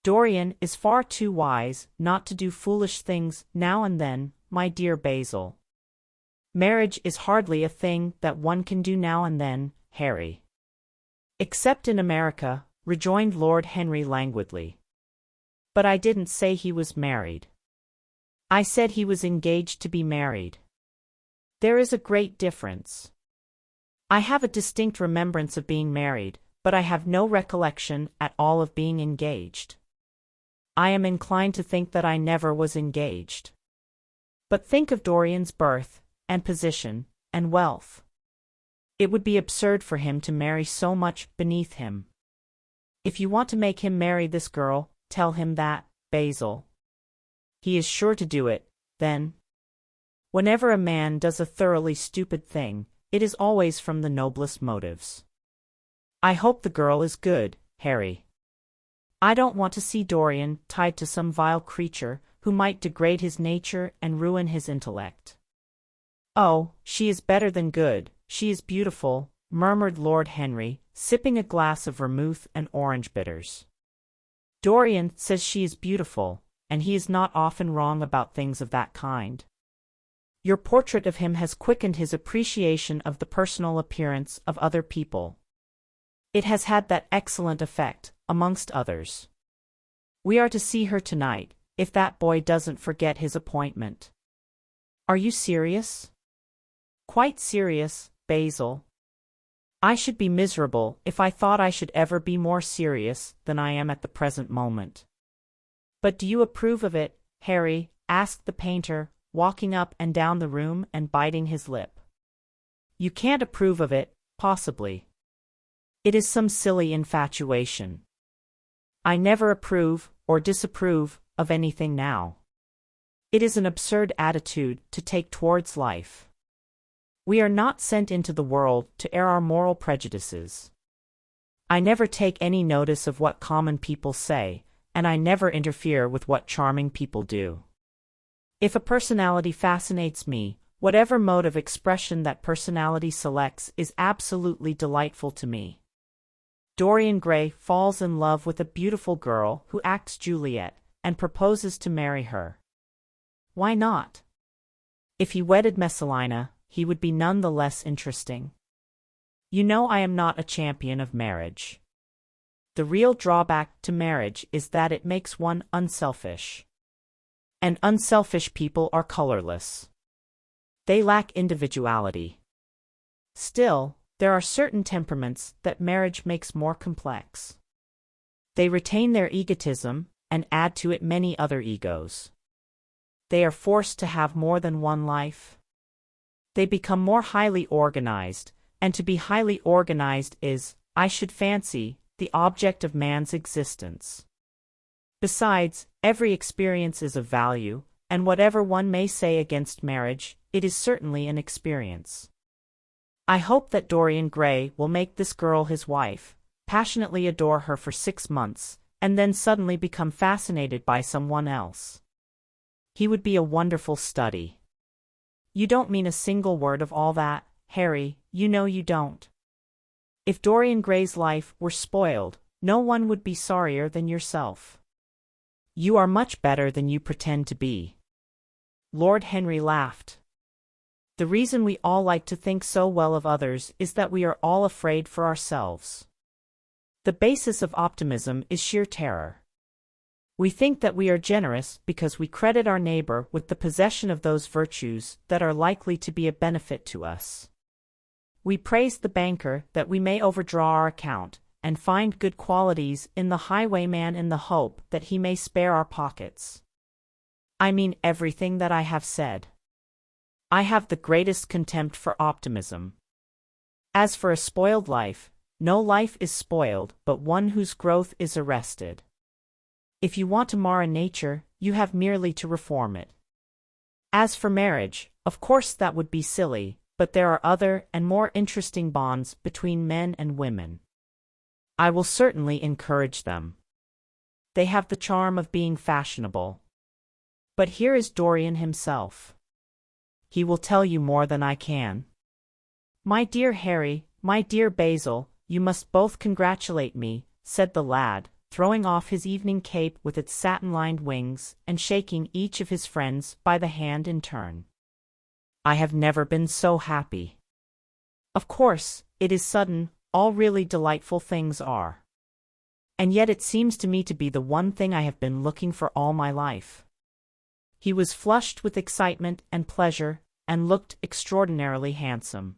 Dorian is far too wise not to do foolish things now and then, my dear Basil. Marriage is hardly a thing that one can do now and then, Harry." "Except in America," rejoined Lord Henry languidly. "But I didn't say he was married. I said he was engaged to be married. There is a great difference. I have a distinct remembrance of being married, but I have no recollection at all of being engaged. I am inclined to think that I never was engaged. But think of Dorian's birth, and position, and wealth. It would be absurd for him to marry so much beneath him. If you want to make him marry this girl, tell him that, Basil. He is sure to do it, then. Whenever a man does a thoroughly stupid thing, it is always from the noblest motives. I hope the girl is good, Harry. I don't want to see Dorian tied to some vile creature who might degrade his nature and ruin his intellect." "Oh, she is better than good, she is beautiful," murmured Lord Henry, sipping a glass of vermouth and orange bitters. "Dorian says she is beautiful, and he is not often wrong about things of that kind. Your portrait of him has quickened his appreciation of the personal appearance of other people. It has had that excellent effect, amongst others. We are to see her tonight, if that boy doesn't forget his appointment." "Are you serious?" "Quite serious, Basil. I should be miserable if I thought I should ever be more serious than I am at the present moment." "But do you approve of it, Harry?" asked the painter, walking up and down the room and biting his lip. "You can't approve of it, possibly. It is some silly infatuation. I never approve, or disapprove, of anything now. It is an absurd attitude to take towards life. We are not sent into the world to air our moral prejudices. I never take any notice of what common people say, and I never interfere with what charming people do. If a personality fascinates me, whatever mode of expression that personality selects is absolutely delightful to me. Dorian Gray falls in love with a beautiful girl who acts Juliet and proposes to marry her. Why not? If he wedded Messalina, he would be none the less interesting. You know I am not a champion of marriage. The real drawback to marriage is that it makes one unselfish. And unselfish people are colorless. They lack individuality. Still, there are certain temperaments that marriage makes more complex. They retain their egotism and add to it many other egos. They are forced to have more than one life. They become more highly organized, and to be highly organized is, I should fancy, the object of man's existence. Besides, every experience is of value, and whatever one may say against marriage, it is certainly an experience. I hope that Dorian Gray will make this girl his wife, passionately adore her for 6 months, and then suddenly become fascinated by someone else. He would be a wonderful study. You don't mean a single word of all that, Harry, you know you don't. If Dorian Gray's life were spoiled, no one would be sorrier than yourself. You are much better than you pretend to be. Lord Henry laughed. The reason we all like to think so well of others is that we are all afraid for ourselves. The basis of optimism is sheer terror. We think that we are generous because we credit our neighbor with the possession of those virtues that are likely to be a benefit to us. We praise the banker that we may overdraw our account, and find good qualities in the highwayman in the hope that he may spare our pockets. I mean everything that I have said. I have the greatest contempt for optimism. As for a spoiled life, no life is spoiled but one whose growth is arrested. If you want to mar a nature, you have merely to reform it. As for marriage, of course that would be silly, but there are other and more interesting bonds between men and women. I will certainly encourage them. They have the charm of being fashionable. But here is Dorian himself. He will tell you more than I can. My dear Harry, my dear Basil, you must both congratulate me, said the lad, throwing off his evening cape with its satin-lined wings and shaking each of his friends by the hand in turn. I have never been so happy. Of course, it is sudden, all really delightful things are. And yet it seems to me to be the one thing I have been looking for all my life. He was flushed with excitement and pleasure, and looked extraordinarily handsome.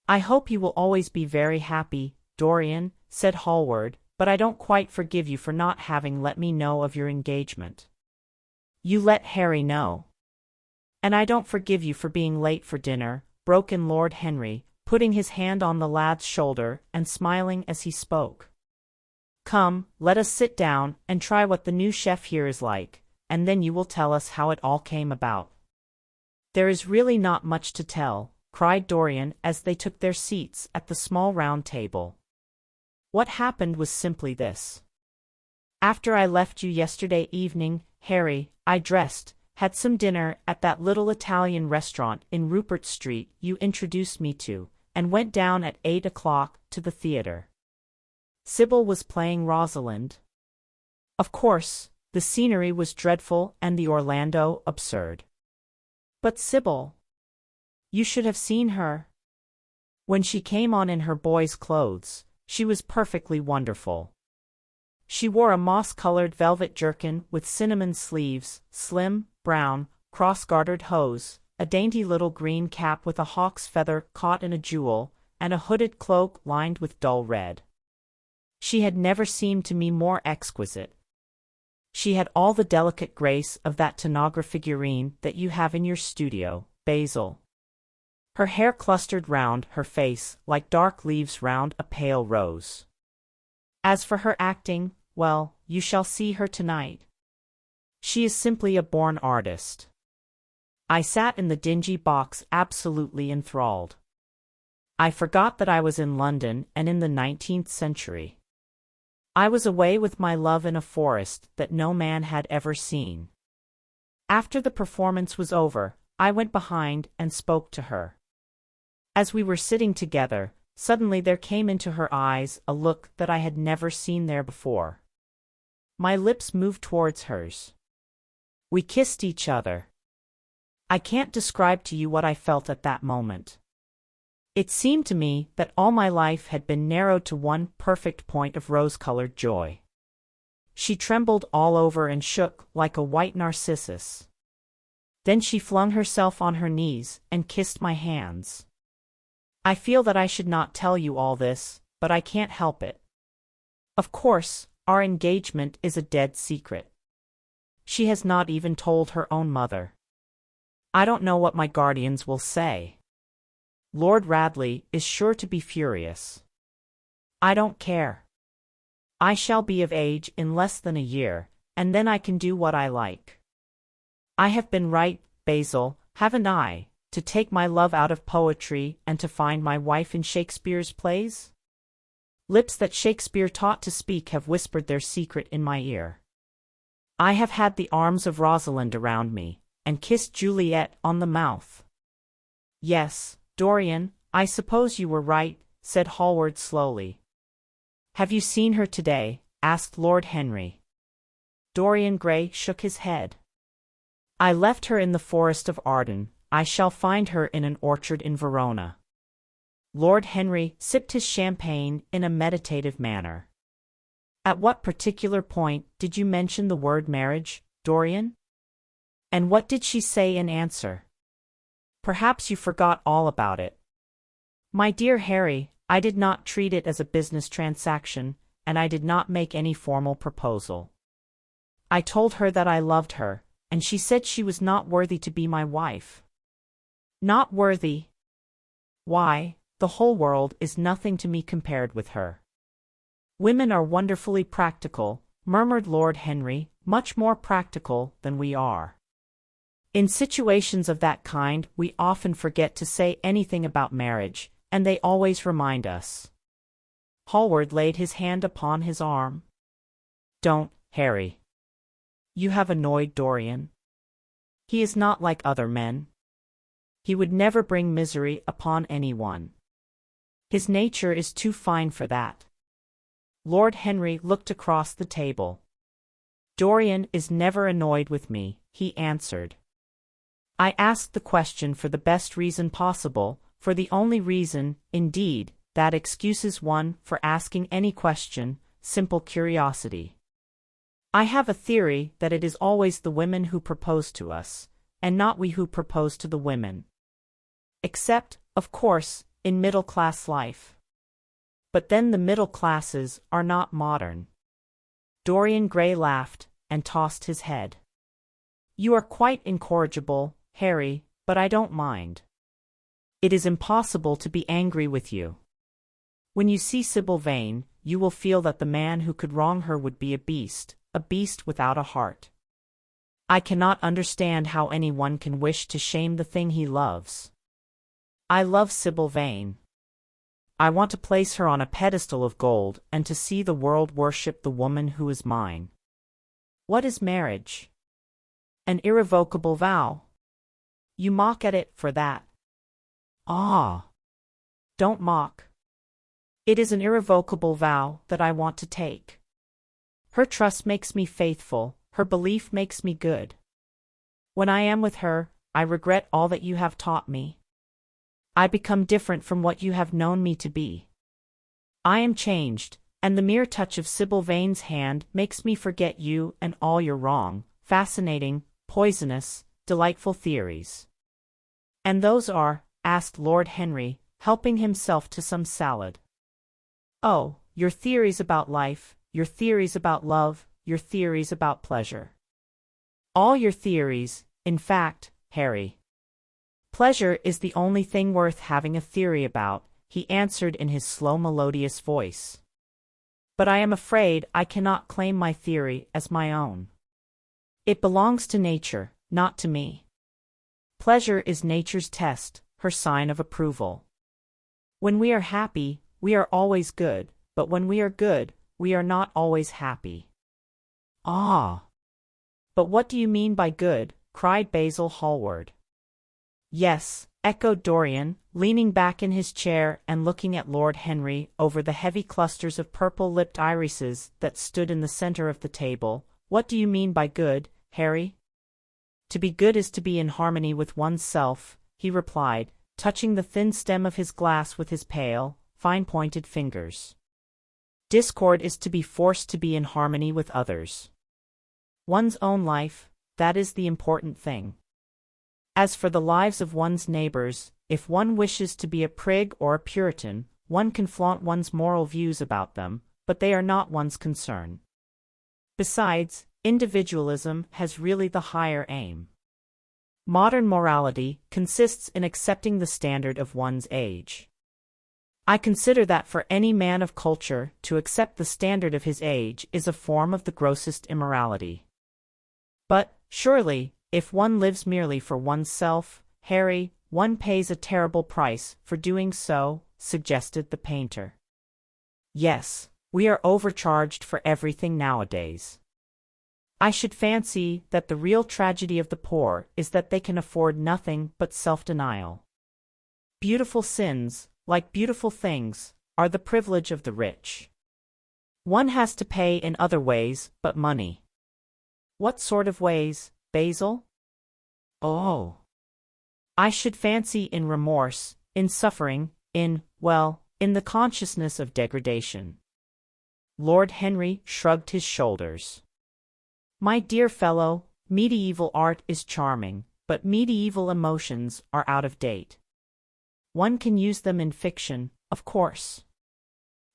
I hope you will always be very happy, Dorian, said Hallward, but I don't quite forgive you for not having let me know of your engagement. You let Harry know. And I don't forgive you for being late for dinner, broke in Lord Henry, putting his hand on the lad's shoulder and smiling as he spoke. Come, let us sit down and try what the new chef here is like, and then you will tell us how it all came about. There is really not much to tell, cried Dorian as they took their seats at the small round table. What happened was simply this. After I left you yesterday evening, Harry, I dressed, had some dinner at that little Italian restaurant in Rupert Street you introduced me to, and went down at 8 o'clock to the theatre. Sybil was playing Rosalind. Of course, the scenery was dreadful and the Orlando absurd. But Sybil, you should have seen her. When she came on in her boy's clothes, she was perfectly wonderful. She wore a moss-colored velvet jerkin with cinnamon sleeves, slim, brown, cross-gartered hose, a dainty little green cap with a hawk's feather caught in a jewel, and a hooded cloak lined with dull red. She had never seemed to me more exquisite. She had all the delicate grace of that Tanagra figurine that you have in your studio, Basil. Her hair clustered round her face like dark leaves round a pale rose. As for her acting, well, you shall see her tonight. She is simply a born artist. I sat in the dingy box absolutely enthralled. I forgot that I was in London and in the 19th century. I was away with my love in a forest that no man had ever seen. After the performance was over, I went behind and spoke to her. As we were sitting together, Suddenly there came into her eyes a look that I had never seen there before. My lips moved towards hers. We kissed each other. I can't describe to you what I felt at that moment. It seemed to me that all my life had been narrowed to one perfect point of rose-colored joy. She trembled all over and shook like a white narcissus. Then she flung herself on her knees and kissed my hands. I feel that I should not tell you all this, but I can't help it. Of course, our engagement is a dead secret. She has not even told her own mother. I don't know what my guardians will say. Lord Radley is sure to be furious. I don't care. I shall be of age in less than a year, and then I can do what I like. I have been right, Basil, haven't I, to take my love out of poetry and to find my wife in Shakespeare's plays? Lips that Shakespeare taught to speak have whispered their secret in my ear. I have had the arms of Rosalind around me, and kissed Juliet on the mouth. Yes, Dorian, I suppose you were right, said Hallward slowly. Have you seen her today? Asked Lord Henry. Dorian Gray shook his head. I left her in the forest of Arden. I shall find her in an orchard in Verona. Lord Henry sipped his champagne in a meditative manner. At what particular point did you mention the word marriage, Dorian? And what did she say in answer? Perhaps you forgot all about it. My dear Harry, I did not treat it as a business transaction, and I did not make any formal proposal. I told her that I loved her, and she said she was not worthy to be my wife. Not worthy? Why, the whole world is nothing to me compared with her. Women are wonderfully practical, murmured Lord Henry, much more practical than we are. In situations of that kind, we often forget to say anything about marriage, and they always remind us. Hallward laid his hand upon his arm. Don't, Harry. You have annoyed Dorian. He is not like other men. He would never bring misery upon anyone. His nature is too fine for that. Lord Henry looked across the table. Dorian is never annoyed with me, he answered. I asked the question for the best reason possible, for the only reason, indeed, that excuses one for asking any question, simple curiosity. I have a theory that it is always the women who propose to us, and not we who propose to the women. Except, of course, in middle-class life. But then the middle classes are not modern. Dorian Gray laughed, and tossed his head. You are quite incorrigible, Harry, but I don't mind. It is impossible to be angry with you. When you see Sybil Vane, you will feel that the man who could wrong her would be a beast without a heart. I cannot understand how anyone can wish to shame the thing he loves. I love Sybil Vane. I want to place her on a pedestal of gold and to see the world worship the woman who is mine. What is marriage? An irrevocable vow. You mock at it for that. Ah! Don't mock. It is an irrevocable vow that I want to take. Her trust makes me faithful, her belief makes me good. When I am with her, I regret all that you have taught me. I become different from what you have known me to be. I am changed, and the mere touch of Sybil Vane's hand makes me forget you and all your wrong, fascinating, poisonous, delightful theories. And those are? Asked Lord Henry, helping himself to some salad. Oh, your theories about life, your theories about love, your theories about pleasure. All your theories, in fact, Harry. Pleasure is the only thing worth having a theory about, he answered in his slow melodious voice. But I am afraid I cannot claim my theory as my own. It belongs to nature, not to me. Pleasure is nature's test, her sign of approval. When we are happy, we are always good, but when we are good, we are not always happy. Ah! But what do you mean by good? Cried Basil Hallward. Yes, echoed Dorian, leaning back in his chair and looking at Lord Henry over the heavy clusters of purple-lipped irises that stood in the center of the table. What do you mean by good, Harry? To be good is to be in harmony with one's self, he replied, touching the thin stem of his glass with his pale, fine-pointed fingers. Discord is to be forced to be in harmony with others. One's own life, that is the important thing. As for the lives of one's neighbors, if one wishes to be a prig or a Puritan, one can flaunt one's moral views about them, but they are not one's concern. Besides, individualism has really the higher aim. Modern morality consists in accepting the standard of one's age. I consider that for any man of culture to accept the standard of his age is a form of the grossest immorality. But, surely, if one lives merely for oneself, Harry, one pays a terrible price for doing so, suggested the painter. Yes, we are overcharged for everything nowadays. I should fancy that the real tragedy of the poor is that they can afford nothing but self-denial. Beautiful sins, like beautiful things, are the privilege of the rich. One has to pay in other ways but money. What sort of ways, Basil? Oh. I should fancy in remorse, in suffering, in the consciousness of degradation. Lord Henry shrugged his shoulders. My dear fellow, medieval art is charming, but medieval emotions are out of date. One can use them in fiction, of course.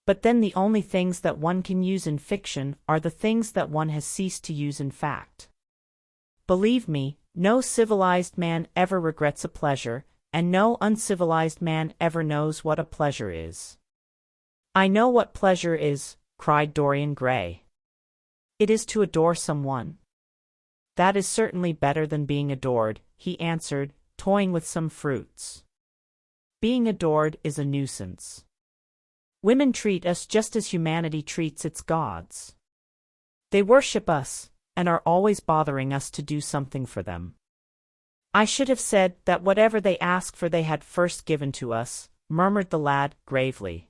But then the only things that one can use in fiction are the things that one has ceased to use in fact. Believe me, no civilized man ever regrets a pleasure, and no uncivilized man ever knows what a pleasure is. I know what pleasure is, cried Dorian Gray. It is to adore someone. That is certainly better than being adored, he answered, toying with some fruits. Being adored is a nuisance. Women treat us just as humanity treats its gods. They worship us, and are always bothering us to do something for them. I should have said that whatever they ask for they had first given to us, murmured the lad, gravely.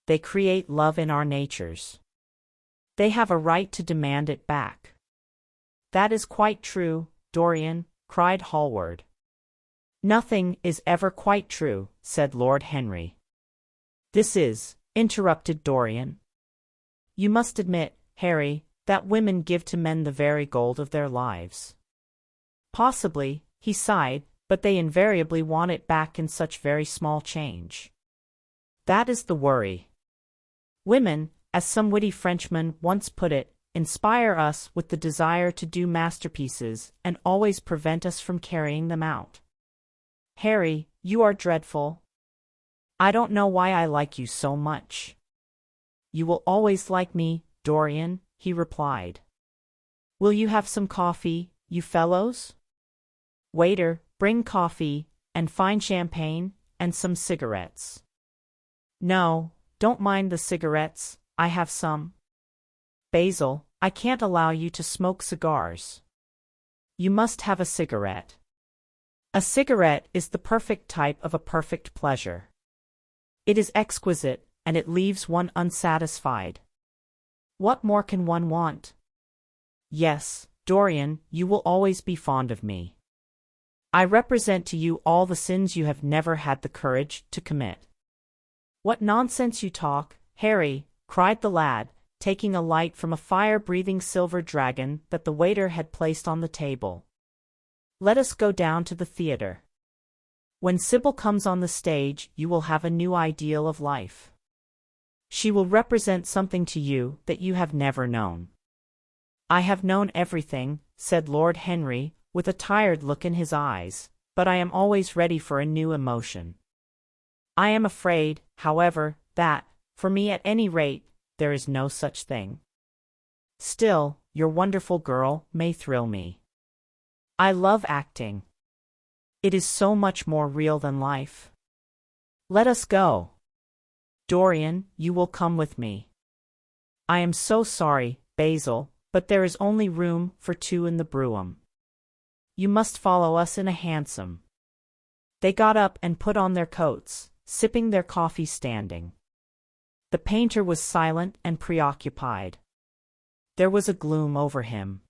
They create love in our natures. They have a right to demand it back. That is quite true, Dorian, cried Hallward. Nothing is ever quite true, said Lord Henry. This is, interrupted Dorian. You must admit, Harry, that women give to men the very gold of their lives. Possibly, he sighed, but they invariably want it back in such very small change. That is the worry. Women, as some witty Frenchman once put it, inspire us with the desire to do masterpieces and always prevent us from carrying them out. Harry, you are dreadful. I don't know why I like you so much. You will always like me, Dorian, he replied. Will you have some coffee, you fellows? Waiter, bring coffee, and fine champagne, and some cigarettes. No, don't mind the cigarettes, I have some. Basil, I can't allow you to smoke cigars. You must have a cigarette. A cigarette is the perfect type of a perfect pleasure. It is exquisite, and it leaves one unsatisfied. What more can one want? Yes, Dorian, you will always be fond of me. I represent to you all the sins you have never had the courage to commit. What nonsense you talk, Harry, cried the lad, taking a light from a fire-breathing silver dragon that the waiter had placed on the table. Let us go down to the theatre. When Sybil comes on the stage, you will have a new ideal of life. She will represent something to you that you have never known. I have known everything, said Lord Henry, with a tired look in his eyes, but I am always ready for a new emotion. I am afraid, however, that, for me at any rate, there is no such thing. Still, your wonderful girl may thrill me. I love acting. It is so much more real than life. Let us go. Dorian, you will come with me. I am so sorry, Basil, but there is only room for two in the brougham. You must follow us in a hansom. They got up and put on their coats, sipping their coffee standing. The painter was silent and preoccupied. There was a gloom over him.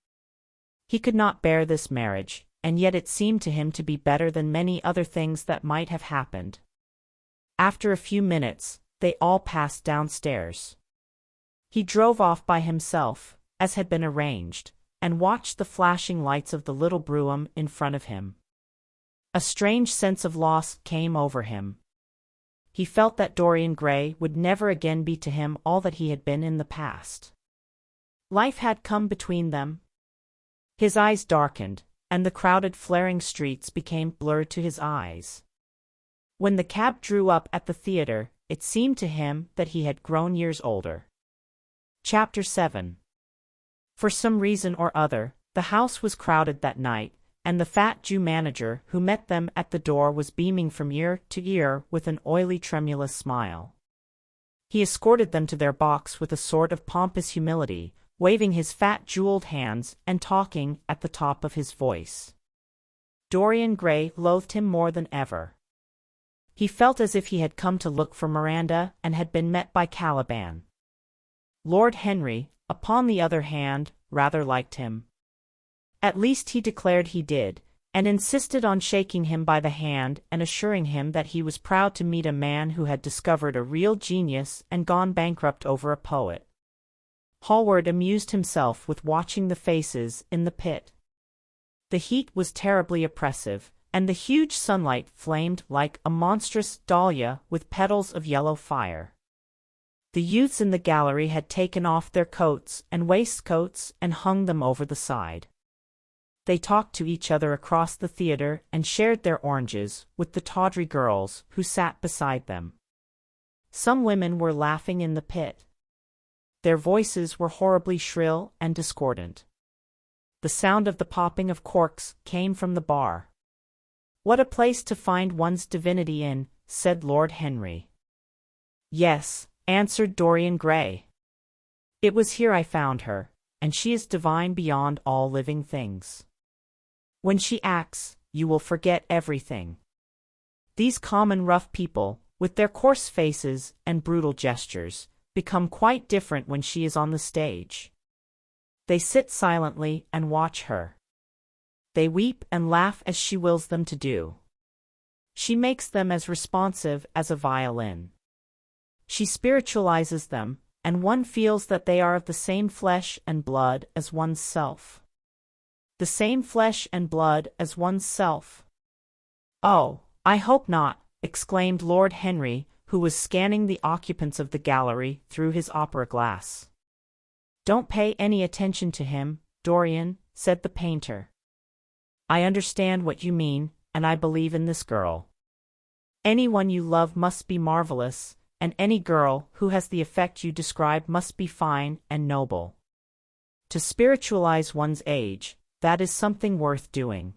He could not bear this marriage, and yet it seemed to him to be better than many other things that might have happened. After a few minutes, they all passed downstairs. He drove off by himself, as had been arranged, and watched the flashing lights of the little brougham in front of him. A strange sense of loss came over him. He felt that Dorian Gray would never again be to him all that he had been in the past. Life had come between them. His eyes darkened, and the crowded, flaring streets became blurred to his eyes. When the cab drew up at the theater, it seemed to him that he had grown years older. Chapter 7. For some reason or other, the house was crowded that night, and the fat Jew manager who met them at the door was beaming from ear to ear with an oily, tremulous smile. He escorted them to their box with a sort of pompous humility, waving his fat jeweled hands and talking at the top of his voice. Dorian Gray loathed him more than ever. He felt as if he had come to look for Miranda and had been met by Caliban. Lord Henry, upon the other hand, rather liked him. At least he declared he did, and insisted on shaking him by the hand and assuring him that he was proud to meet a man who had discovered a real genius and gone bankrupt over a poet. Hallward amused himself with watching the faces in the pit. The heat was terribly oppressive, and the huge sunlight flamed like a monstrous dahlia with petals of yellow fire. The youths in the gallery had taken off their coats and waistcoats and hung them over the side. They talked to each other across the theater and shared their oranges with the tawdry girls who sat beside them. Some women were laughing in the pit. Their voices were horribly shrill and discordant. The sound of the popping of corks came from the bar. "What a place to find one's divinity in," said Lord Henry. "Yes," answered Dorian Gray. "It was here I found her, and she is divine beyond all living things. When she acts, you will forget everything. These common rough people, with their coarse faces and brutal gestures, become quite different when she is on the stage. They sit silently and watch her. They weep and laugh as she wills them to do. She makes them as responsive as a violin. She spiritualizes them, and one feels that they are of the same flesh and blood as one's self. The same flesh and blood as one's self." "Oh, I hope not," exclaimed Lord Henry, who was scanning the occupants of the gallery through his opera glass. "Don't pay any attention to him, Dorian," said the painter. "I understand what you mean, and I believe in this girl. Anyone you love must be marvelous, and any girl who has the effect you describe must be fine and noble. To spiritualize one's age, that is something worth doing.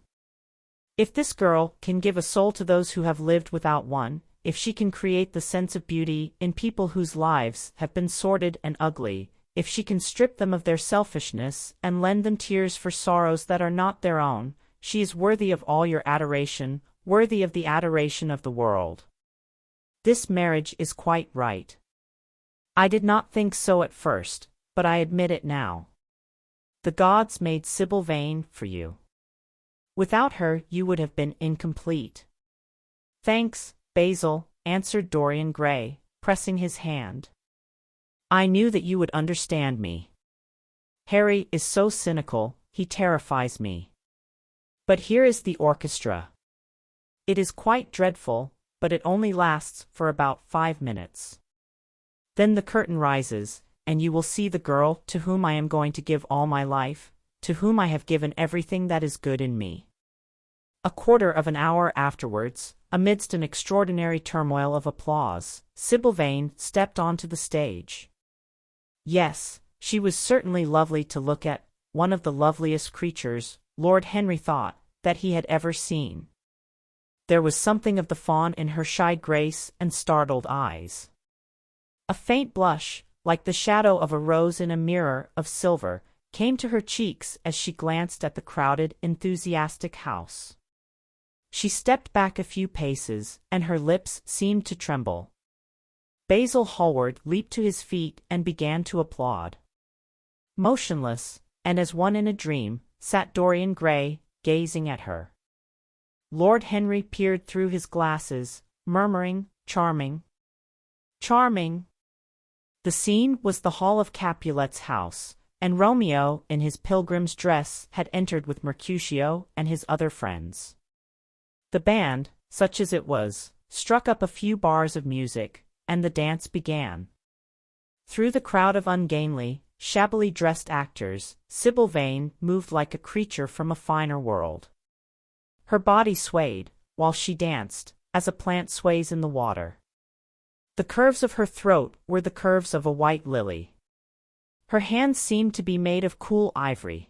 If this girl can give a soul to those who have lived without one, if she can create the sense of beauty in people whose lives have been sordid and ugly, if she can strip them of their selfishness and lend them tears for sorrows that are not their own, she is worthy of all your adoration, worthy of the adoration of the world. This marriage is quite right. I did not think so at first, but I admit it now. The gods made Sibyl Vane for you. Without her you would have been incomplete." "Thanks, Basil," answered Dorian Gray, pressing his hand. "I knew that you would understand me. Harry is so cynical, he terrifies me. But here is the orchestra. It is quite dreadful, but it only lasts for about 5 minutes. Then the curtain rises, and you will see the girl to whom I am going to give all my life, to whom I have given everything that is good in me." A quarter of an hour afterwards, amidst an extraordinary turmoil of applause, Sibyl Vane stepped onto the stage. Yes, she was certainly lovely to look at, one of the loveliest creatures, Lord Henry thought, that he had ever seen. There was something of the fawn in her shy grace and startled eyes. A faint blush, like the shadow of a rose in a mirror of silver, came to her cheeks as she glanced at the crowded, enthusiastic house. She stepped back a few paces, and her lips seemed to tremble. Basil Hallward leaped to his feet and began to applaud. Motionless, and as one in a dream, sat Dorian Gray, gazing at her. Lord Henry peered through his glasses, murmuring, "Charming. Charming." The scene was the hall of Capulet's house, and Romeo, in his pilgrim's dress, had entered with Mercutio and his other friends. The band, such as it was, struck up a few bars of music, and the dance began. Through the crowd of ungainly, shabbily dressed actors, Sybil Vane moved like a creature from a finer world. Her body swayed, while she danced, as a plant sways in the water. The curves of her throat were the curves of a white lily. Her hands seemed to be made of cool ivory.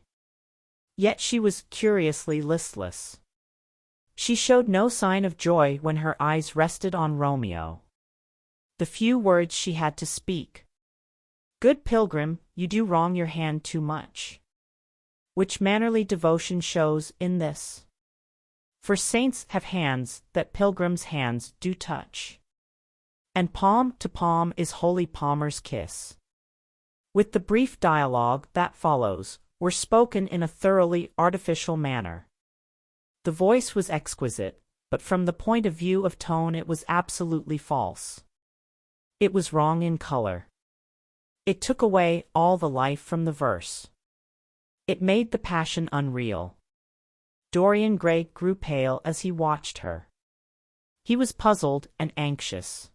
Yet she was curiously listless. She showed no sign of joy when her eyes rested on Romeo. The few words she had to speak. "Good pilgrim, you do wrong your hand too much. Which mannerly devotion shows in this? For saints have hands that pilgrims' hands do touch. And palm to palm is holy palmer's kiss." With the brief dialogue that follows, were spoken in a thoroughly artificial manner. The voice was exquisite, but from the point of view of tone it was absolutely false. It was wrong in color. It took away all the life from the verse. It made the passion unreal. Dorian Gray grew pale as he watched her. He was puzzled and anxious.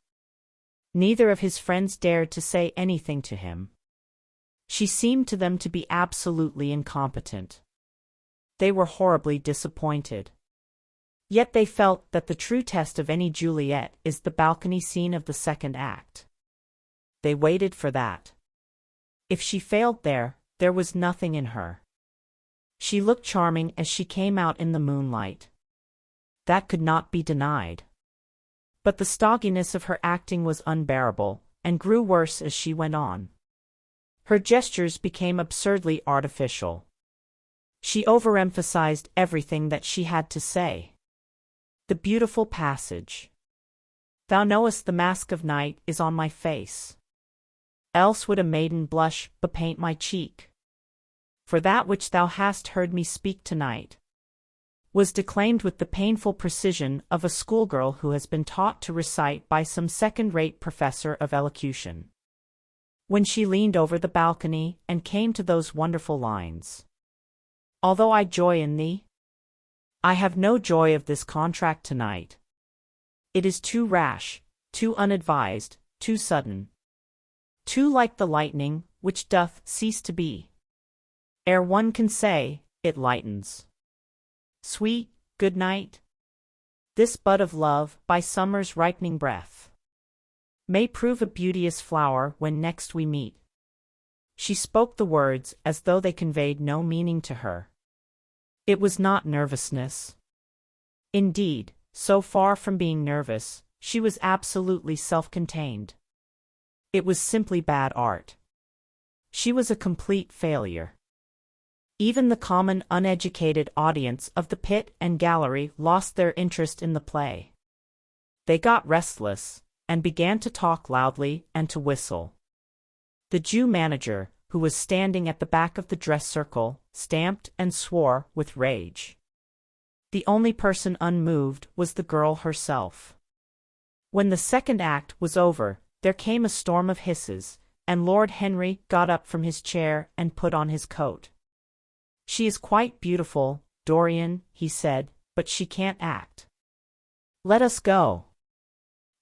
Neither of his friends dared to say anything to him. She seemed to them to be absolutely incompetent. They were horribly disappointed. Yet they felt that the true test of any Juliet is the balcony scene of the second act. They waited for that. If she failed there, there was nothing in her. She looked charming as she came out in the moonlight. That could not be denied. But the stodginess of her acting was unbearable, and grew worse as she went on. Her gestures became absurdly artificial. She overemphasized everything that she had to say. The beautiful passage. "Thou knowest the mask of night is on my face. Else would a maiden blush bepaint my cheek. For that which thou hast heard me speak tonight," was declaimed with the painful precision of a schoolgirl who has been taught to recite by some second-rate professor of elocution. When she leaned over the balcony and came to those wonderful lines, "Although I joy in thee, I have no joy of this contract tonight. It is too rash, too unadvised, too sudden. Too like the lightning, which doth cease to be. Ere one can say, it lightens. Sweet, good night. This bud of love, by summer's ripening breath, may prove a beauteous flower when next we meet." She spoke the words as though they conveyed no meaning to her. It was not nervousness. Indeed, so far from being nervous, she was absolutely self-contained. It was simply bad art. She was a complete failure. Even the common uneducated audience of the pit and gallery lost their interest in the play. They got restless, and began to talk loudly and to whistle. The Jew manager, who was standing at the back of the dress circle, stamped and swore with rage. The only person unmoved was the girl herself. When the second act was over, there came a storm of hisses, and Lord Henry got up from his chair and put on his coat. "She is quite beautiful, Dorian," he said, "but she can't act. Let us go."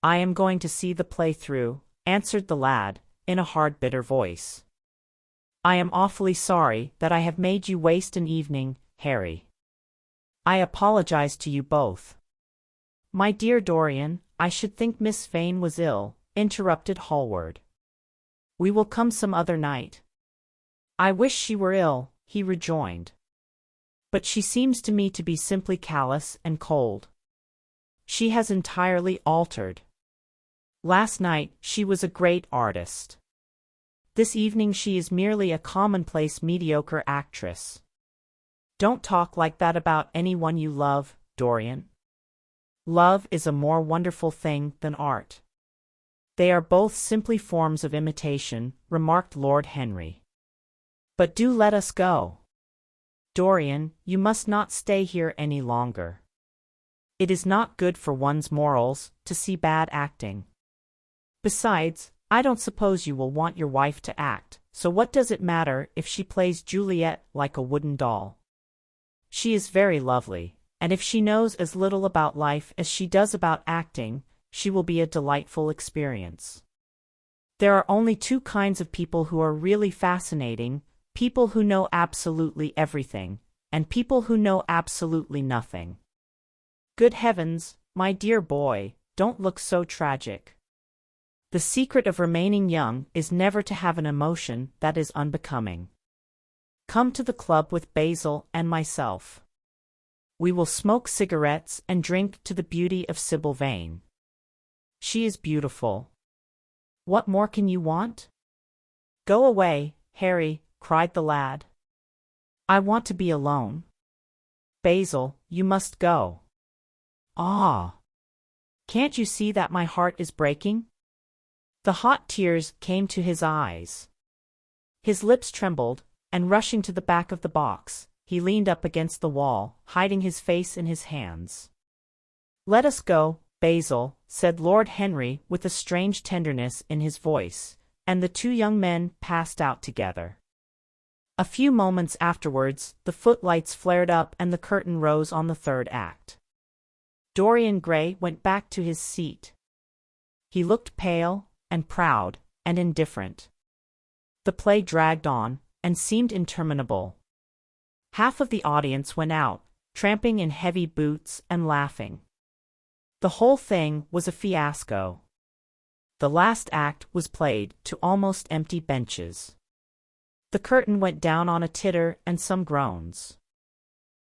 "I am going to see the play through," answered the lad, in a hard, bitter voice. "I am awfully sorry that I have made you waste an evening, Harry. I apologize to you both." "My dear Dorian, I should think Miss Vane was ill," interrupted Hallward. "We will come some other night." "I wish she were ill," he rejoined. "But she seems to me to be simply callous and cold. She has entirely altered. Last night she was a great artist. This evening she is merely a commonplace mediocre actress. Don't talk like that about anyone you love, Dorian." Love is a more wonderful thing than art. They are both simply forms of imitation, remarked Lord Henry. But do let us go. Dorian, you must not stay here any longer. It is not good for one's morals to see bad acting. Besides, I don't suppose you will want your wife to act, so what does it matter if she plays Juliet like a wooden doll? She is very lovely, and if she knows as little about life as she does about acting, she will be a delightful experience. There are only two kinds of people who are really fascinating: people who know absolutely everything, and people who know absolutely nothing. Good heavens, my dear boy, don't look so tragic. The secret of remaining young is never to have an emotion that is unbecoming. Come to the club with Basil and myself. We will smoke cigarettes and drink to the beauty of Sybil Vane. She is beautiful. What more can you want? Go away, Harry, cried the lad. I want to be alone. Basil, you must go. Ah! Can't you see that my heart is breaking? The hot tears came to his eyes. His lips trembled, and rushing to the back of the box, he leaned up against the wall, hiding his face in his hands. Let us go, Basil, said Lord Henry with a strange tenderness in his voice, and the two young men passed out together. A few moments afterwards, the footlights flared up and the curtain rose on the third act. Dorian Gray went back to his seat. He looked pale, and proud, and indifferent. The play dragged on, and seemed interminable. Half of the audience went out, tramping in heavy boots and laughing. The whole thing was a fiasco. The last act was played to almost empty benches. The curtain went down on a titter and some groans.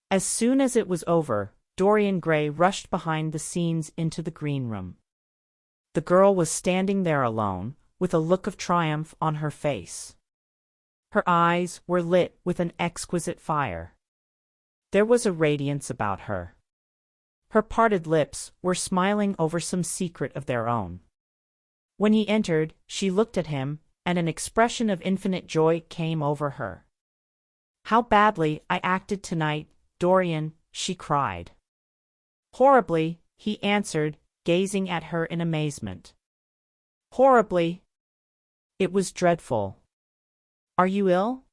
As soon as it was over, Dorian Gray rushed behind the scenes into the green room. The girl was standing there alone, with a look of triumph on her face. Her eyes were lit with an exquisite fire. There was a radiance about her. Her parted lips were smiling over some secret of their own. When he entered, she looked at him, and an expression of infinite joy came over her. How badly I acted tonight, Dorian, she cried. Horribly, he answered, gazing at her in amazement. Horribly. It was dreadful. Are you ill?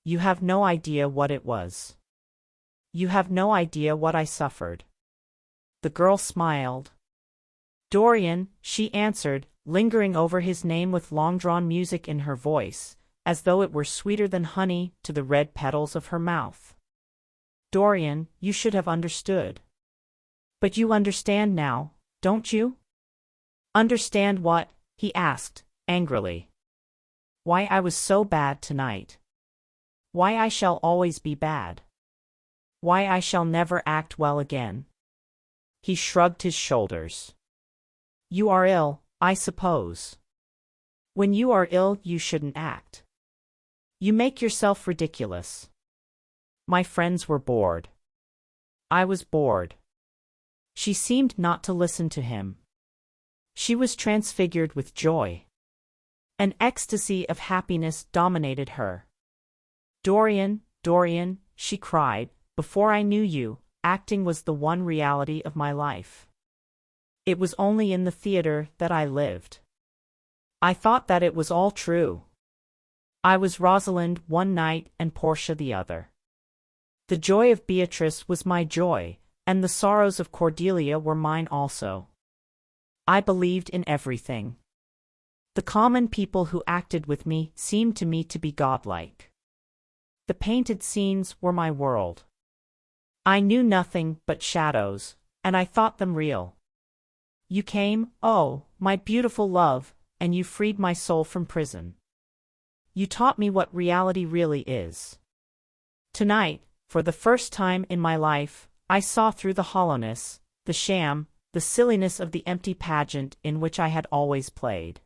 You have no idea what it was. You have no idea what I suffered. The girl smiled. Dorian, she answered, lingering over his name with long-drawn music in her voice, as though it were sweeter than honey to the red petals of her mouth. Dorian, you should have understood. But you understand now, don't you? Understand what? He asked, angrily. Why I was so bad tonight. Why I shall always be bad. Why I shall never act well again. He shrugged his shoulders. You are ill, I suppose. When you are ill, you shouldn't act. You make yourself ridiculous. My friends were bored. I was bored. She seemed not to listen to him. She was transfigured with joy. An ecstasy of happiness dominated her. Dorian, Dorian, she cried, before I knew you, acting was the one reality of my life. It was only in the theater that I lived. I thought that it was all true. I was Rosalind one night and Portia the other. The joy of Beatrice was my joy, and the sorrows of Cordelia were mine also. I believed in everything. The common people who acted with me seemed to me to be godlike. The painted scenes were my world. I knew nothing but shadows, and I thought them real. You came, oh, my beautiful love, and you freed my soul from prison. You taught me what reality really is. Tonight, for the first time in my life, I saw through the hollowness, the sham, the silliness of the empty pageant in which I had always played.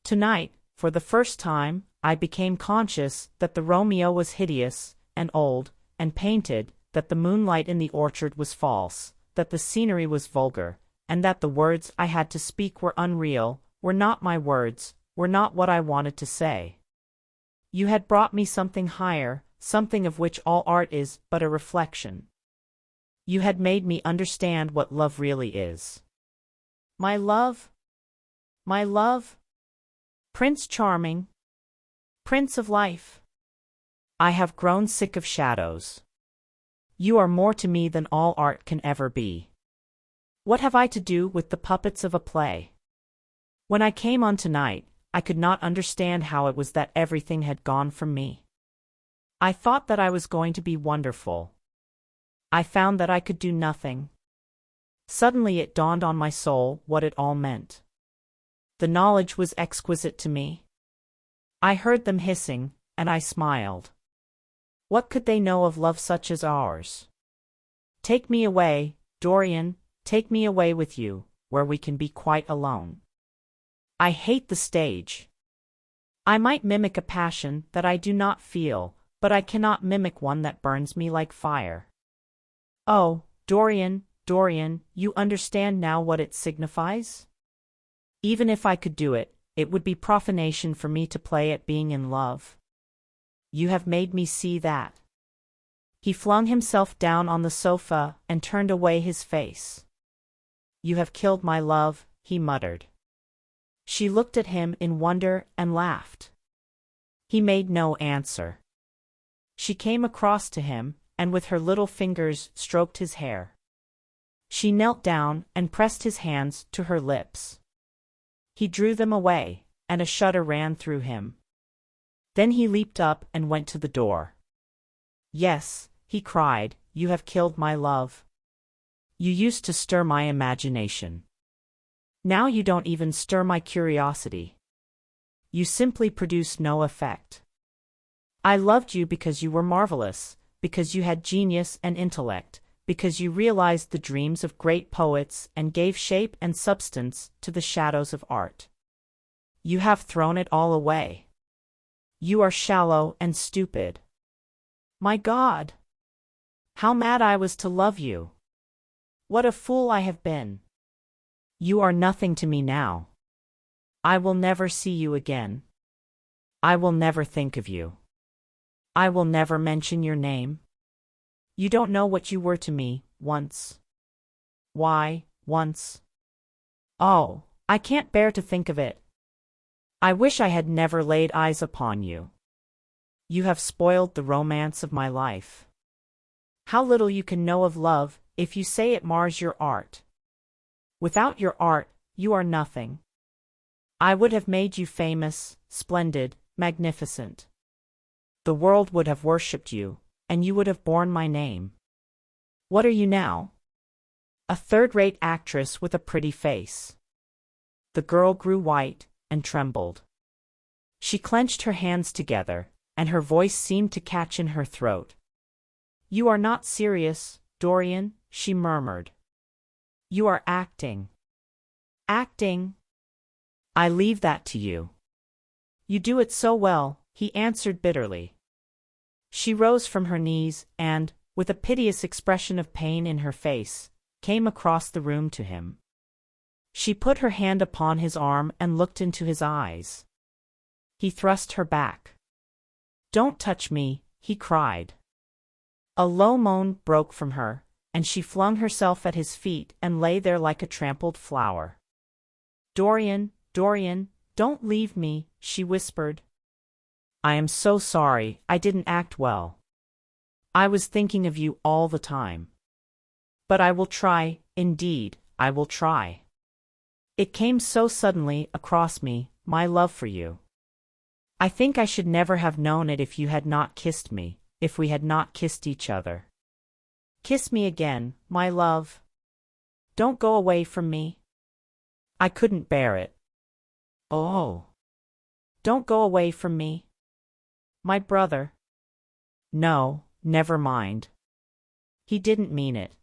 Tonight, for the first time, I became conscious that the Romeo was hideous, and old, and painted, that the moonlight in the orchard was false, that the scenery was vulgar, and that the words I had to speak were unreal, were not my words, were not what I wanted to say. You had brought me something higher, something of which all art is but a reflection. You had made me understand what love really is. My love? My love? Prince Charming? Prince of life? I have grown sick of shadows. You are more to me than all art can ever be. What have I to do with the puppets of a play? When I came on tonight, I could not understand how it was that everything had gone from me. I thought that I was going to be wonderful. I found that I could do nothing. Suddenly it dawned on my soul what it all meant. The knowledge was exquisite to me. I heard them hissing, and I smiled. What could they know of love such as ours? Take me away, Dorian, take me away with you, where we can be quite alone. I hate the stage. I might mimic a passion that I do not feel, but I cannot mimic one that burns me like fire. Oh, Dorian, Dorian, you understand now what it signifies? Even if I could do it, it would be profanation for me to play at being in love. You have made me see that. He flung himself down on the sofa and turned away his face. You have killed my love, he muttered. She looked at him in wonder and laughed. He made no answer. She came across to him, and with her little fingers stroked his hair. She knelt down and pressed his hands to her lips. He drew them away, and a shudder ran through him. Then he leaped up and went to the door. Yes, he cried, you have killed my love. You used to stir my imagination. Now you don't even stir my curiosity. You simply produce no effect. I loved you because you were marvelous, because you had genius and intellect, because you realized the dreams of great poets and gave shape and substance to the shadows of art. You have thrown it all away. You are shallow and stupid. My God! How mad I was to love you! What a fool I have been! You are nothing to me now. I will never see you again. I will never think of you. I will never mention your name. You don't know what you were to me, once. Why, once? Oh, I can't bear to think of it. I wish I had never laid eyes upon you. You have spoiled the romance of my life. How little you can know of love, if you say it mars your art. Without your art, you are nothing. I would have made you famous, splendid, magnificent. The world would have worshipped you, and you would have borne my name. What are you now? A third-rate actress with a pretty face. The girl grew white and trembled. She clenched her hands together, and her voice seemed to catch in her throat. You are not serious, Dorian, she murmured. You are acting. Acting? I leave that to you. You do it so well, he answered bitterly. She rose from her knees and, with a piteous expression of pain in her face, came across the room to him. She put her hand upon his arm and looked into his eyes. He thrust her back. Don't touch me, he cried. A low moan broke from her, and she flung herself at his feet and lay there like a trampled flower. Dorian, Dorian, don't leave me, she whispered. I am so sorry, I didn't act well. I was thinking of you all the time. But I will try, indeed, I will try. It came so suddenly across me, my love for you. I think I should never have known it if you had not kissed me, if we had not kissed each other. Kiss me again, my love. Don't go away from me. I couldn't bear it. Oh. Don't go away from me. My brother. No, never mind. He didn't mean it.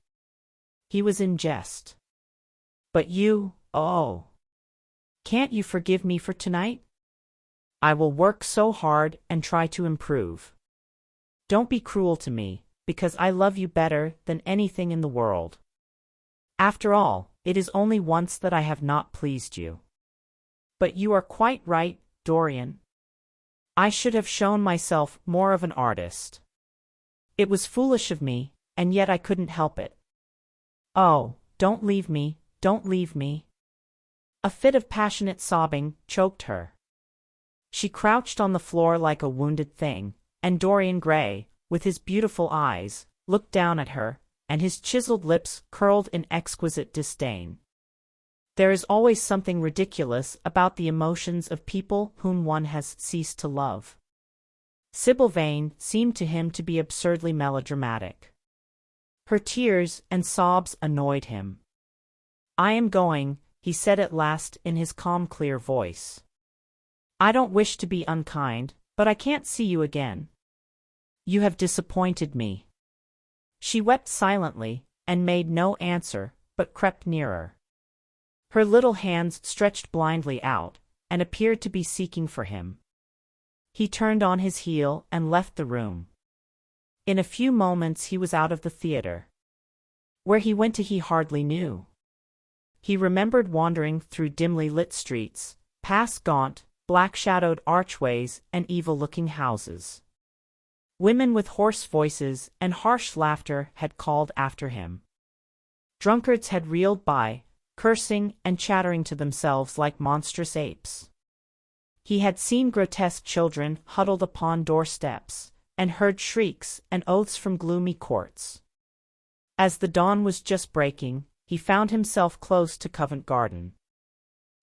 He was in jest. But you, oh. Can't you forgive me for tonight? I will work so hard and try to improve. Don't be cruel to me, because I love you better than anything in the world. After all, it is only once that I have not pleased you. But you are quite right, Dorian. I should have shown myself more of an artist. It was foolish of me, and yet I couldn't help it. Oh, don't leave me, don't leave me. A fit of passionate sobbing choked her. She crouched on the floor like a wounded thing, and Dorian Gray, with his beautiful eyes, looked down at her, and his chiseled lips curled in exquisite disdain. There is always something ridiculous about the emotions of people whom one has ceased to love. Sybil Vane seemed to him to be absurdly melodramatic. Her tears and sobs annoyed him. "I am going," he said at last in his calm, clear voice. "I don't wish to be unkind, but I can't see you again. You have disappointed me." She wept silently, and made no answer, but crept nearer. Her little hands stretched blindly out, and appeared to be seeking for him. He turned on his heel and left the room. In a few moments he was out of the theater. Where he went to he hardly knew. He remembered wandering through dimly lit streets, past gaunt, black-shadowed archways and evil-looking houses. Women with hoarse voices and harsh laughter had called after him. Drunkards had reeled by, cursing and chattering to themselves like monstrous apes. He had seen grotesque children huddled upon doorsteps, and heard shrieks and oaths from gloomy courts. As the dawn was just breaking, he found himself close to Covent Garden.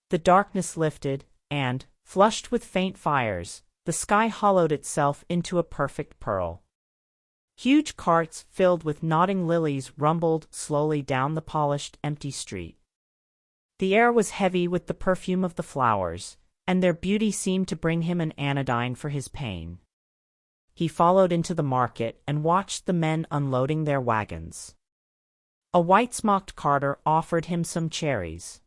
The darkness lifted, and, flushed with faint fires, the sky hollowed itself into a perfect pearl. Huge carts filled with nodding lilies rumbled slowly down the polished, empty street. The air was heavy with the perfume of the flowers, and their beauty seemed to bring him an anodyne for his pain. He followed into the market and watched the men unloading their wagons. A white-smocked carter offered him some cherries.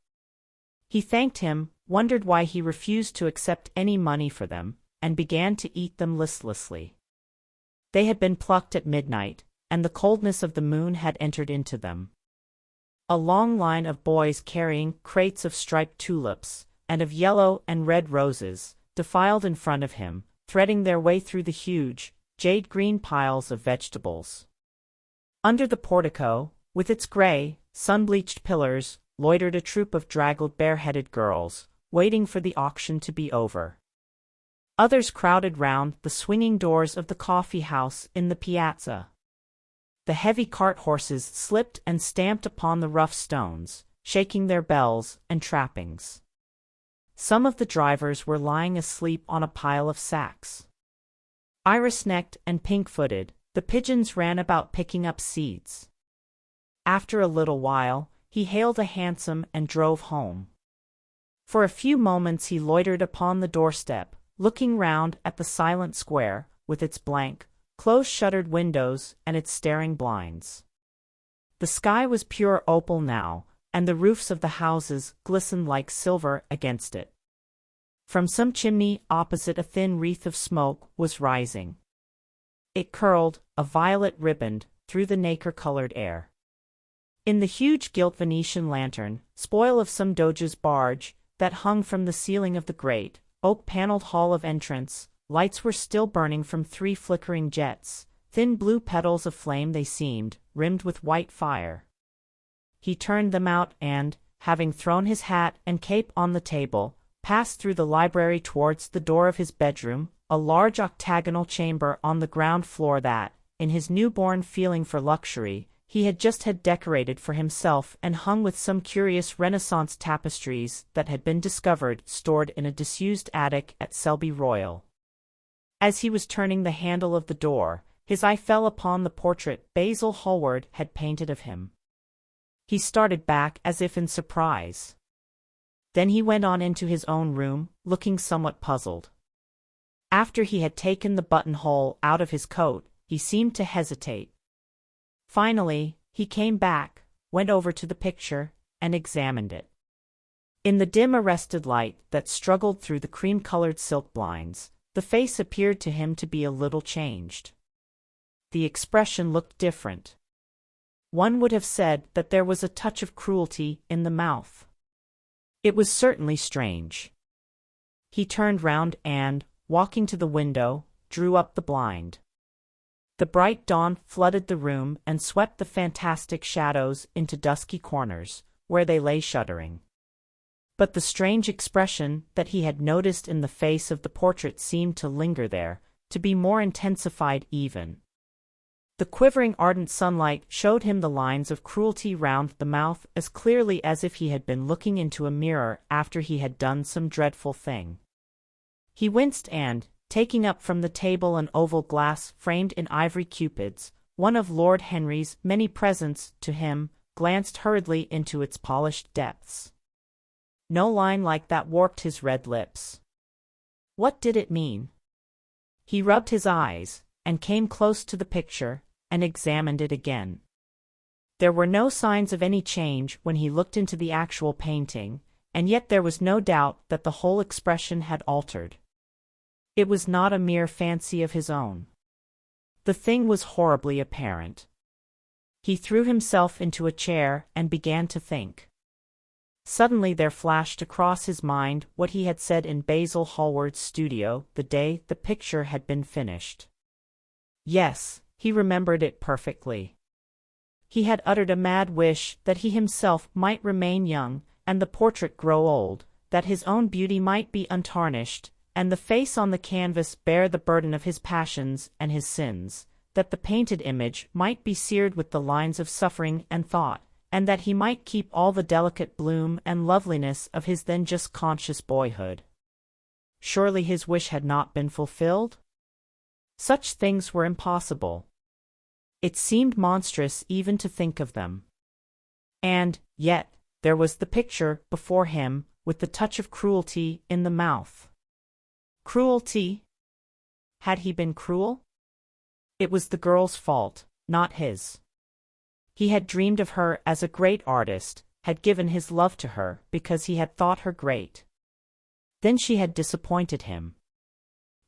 He thanked him, wondered why he refused to accept any money for them, and began to eat them listlessly. They had been plucked at midnight, and the coldness of the moon had entered into them. A long line of boys carrying crates of striped tulips, and of yellow and red roses, defiled in front of him, threading their way through the huge, jade-green piles of vegetables. Under the portico, with its gray, sun-bleached pillars, loitered a troop of draggled bare-headed girls, waiting for the auction to be over. Others crowded round the swinging doors of the coffee house in the piazza. The heavy cart horses slipped and stamped upon the rough stones, shaking their bells and trappings. Some of the drivers were lying asleep on a pile of sacks. Iris-necked and pink-footed, the pigeons ran about picking up seeds. After a little while, he hailed a hansom and drove home. For a few moments he loitered upon the doorstep, looking round at the silent square, with its blank, close-shuttered windows and its staring blinds. The sky was pure opal now, and the roofs of the houses glistened like silver against it. From some chimney opposite a thin wreath of smoke was rising. It curled, a violet riband, through the nacre-colored air. In the huge gilt Venetian lantern, spoil of some doge's barge, that hung from the ceiling of the great, oak-paneled hall of entrance, lights were still burning from 3 flickering jets, thin blue petals of flame they seemed, rimmed with white fire. He turned them out and, having thrown his hat and cape on the table, passed through the library towards the door of his bedroom, a large octagonal chamber on the ground floor that, in his newborn feeling for luxury, he had just had decorated for himself and hung with some curious Renaissance tapestries that had been discovered stored in a disused attic at Selby Royal. As he was turning the handle of the door, his eye fell upon the portrait Basil Hallward had painted of him. He started back as if in surprise. Then he went on into his own room, looking somewhat puzzled. After he had taken the buttonhole out of his coat, he seemed to hesitate. Finally, he came back, went over to the picture, and examined it. In the dim arrested light that struggled through the cream-colored silk blinds, the face appeared to him to be a little changed. The expression looked different. One would have said that there was a touch of cruelty in the mouth. It was certainly strange. He turned round and, walking to the window, drew up the blind. The bright dawn flooded the room and swept the fantastic shadows into dusky corners, where they lay shuddering. But the strange expression that he had noticed in the face of the portrait seemed to linger there, to be more intensified even. The quivering ardent sunlight showed him the lines of cruelty round the mouth as clearly as if he had been looking into a mirror after he had done some dreadful thing. He winced and, taking up from the table an oval glass framed in ivory cupids, one of Lord Henry's many presents to him, glanced hurriedly into its polished depths. No line like that warped his red lips. What did it mean? He rubbed his eyes, and came close to the picture, and examined it again. There were no signs of any change when he looked into the actual painting, and yet there was no doubt that the whole expression had altered. It was not a mere fancy of his own. The thing was horribly apparent. He threw himself into a chair and began to think. Suddenly there flashed across his mind what he had said in Basil Hallward's studio the day the picture had been finished. Yes, he remembered it perfectly. He had uttered a mad wish that he himself might remain young, and the portrait grow old, that his own beauty might be untarnished, and the face on the canvas bear the burden of his passions and his sins, that the painted image might be seared with the lines of suffering and thought, and that he might keep all the delicate bloom and loveliness of his then just conscious boyhood. Surely his wish had not been fulfilled? Such things were impossible. It seemed monstrous even to think of them. And, yet, there was the picture before him, with the touch of cruelty in the mouth. Cruelty? Had he been cruel? It was the girl's fault, not his. He had dreamed of her as a great artist, had given his love to her because he had thought her great. Then she had disappointed him.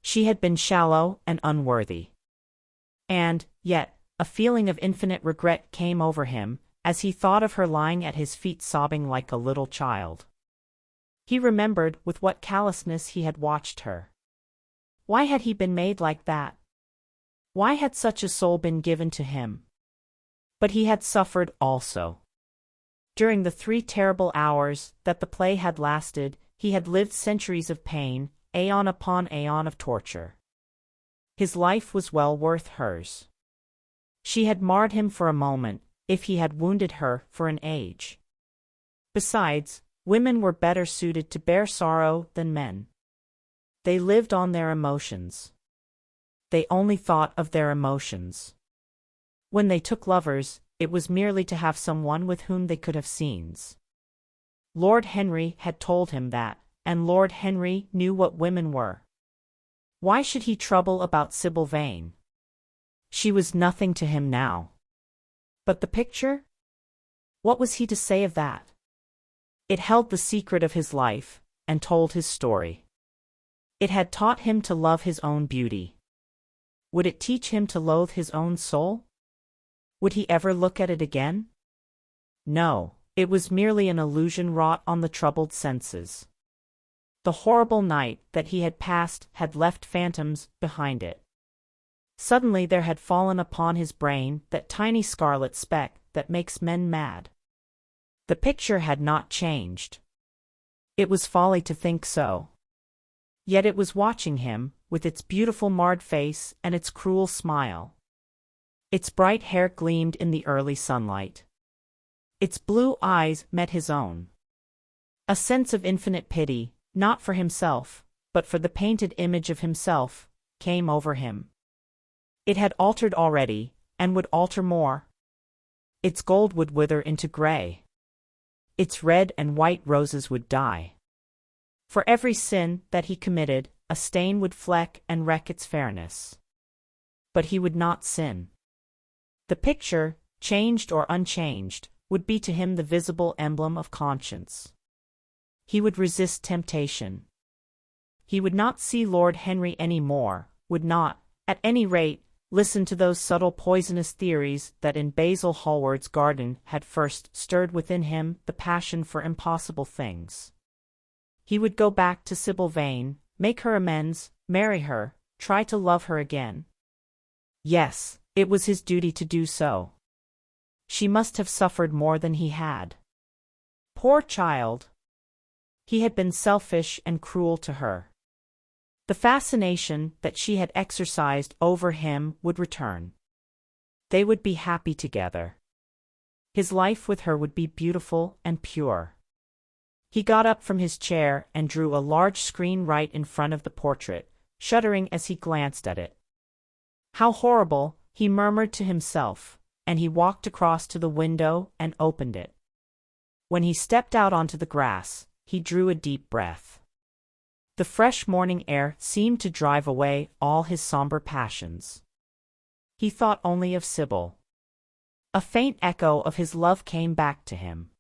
She had been shallow and unworthy. And, yet, a feeling of infinite regret came over him, as he thought of her lying at his feet sobbing like a little child. He remembered with what callousness he had watched her. Why had he been made like that? Why had such a soul been given to him? But he had suffered also. During the 3 terrible hours that the play had lasted, he had lived centuries of pain, aeon upon aeon of torture. His life was well worth hers. She had marred him for a moment, if he had wounded her for an age. Besides, women were better suited to bear sorrow than men. They lived on their emotions. They only thought of their emotions. When they took lovers, it was merely to have someone with whom they could have scenes. Lord Henry had told him that, and Lord Henry knew what women were. Why should he trouble about Sybil Vane? She was nothing to him now. But the picture? What was he to say of that? It held the secret of his life, and told his story. It had taught him to love his own beauty. Would it teach him to loathe his own soul? Would he ever look at it again? No, it was merely an illusion wrought on the troubled senses. The horrible night that he had passed had left phantoms behind it. Suddenly there had fallen upon his brain that tiny scarlet speck that makes men mad. The picture had not changed. It was folly to think so. Yet it was watching him, with its beautiful marred face and its cruel smile. Its bright hair gleamed in the early sunlight. Its blue eyes met his own. A sense of infinite pity, not for himself, but for the painted image of himself, came over him. It had altered already, and would alter more. Its gold would wither into gray. Its red and white roses would die. For every sin that he committed, a stain would fleck and wreck its fairness. But he would not sin. The picture, changed or unchanged, would be to him the visible emblem of conscience. He would resist temptation. He would not see Lord Henry any more, would not, at any rate, listen to those subtle poisonous theories that in Basil Hallward's garden had first stirred within him the passion for impossible things. He would go back to Sybil Vane, make her amends, marry her, try to love her again. Yes, it was his duty to do so. She must have suffered more than he had. Poor child! He had been selfish and cruel to her. The fascination that she had exercised over him would return. They would be happy together. His life with her would be beautiful and pure. He got up from his chair and drew a large screen right in front of the portrait, shuddering as he glanced at it. How horrible, he murmured to himself, and he walked across to the window and opened it. When he stepped out onto the grass, he drew a deep breath. The fresh morning air seemed to drive away all his somber passions. He thought only of Sybil. A faint echo of his love came back to him.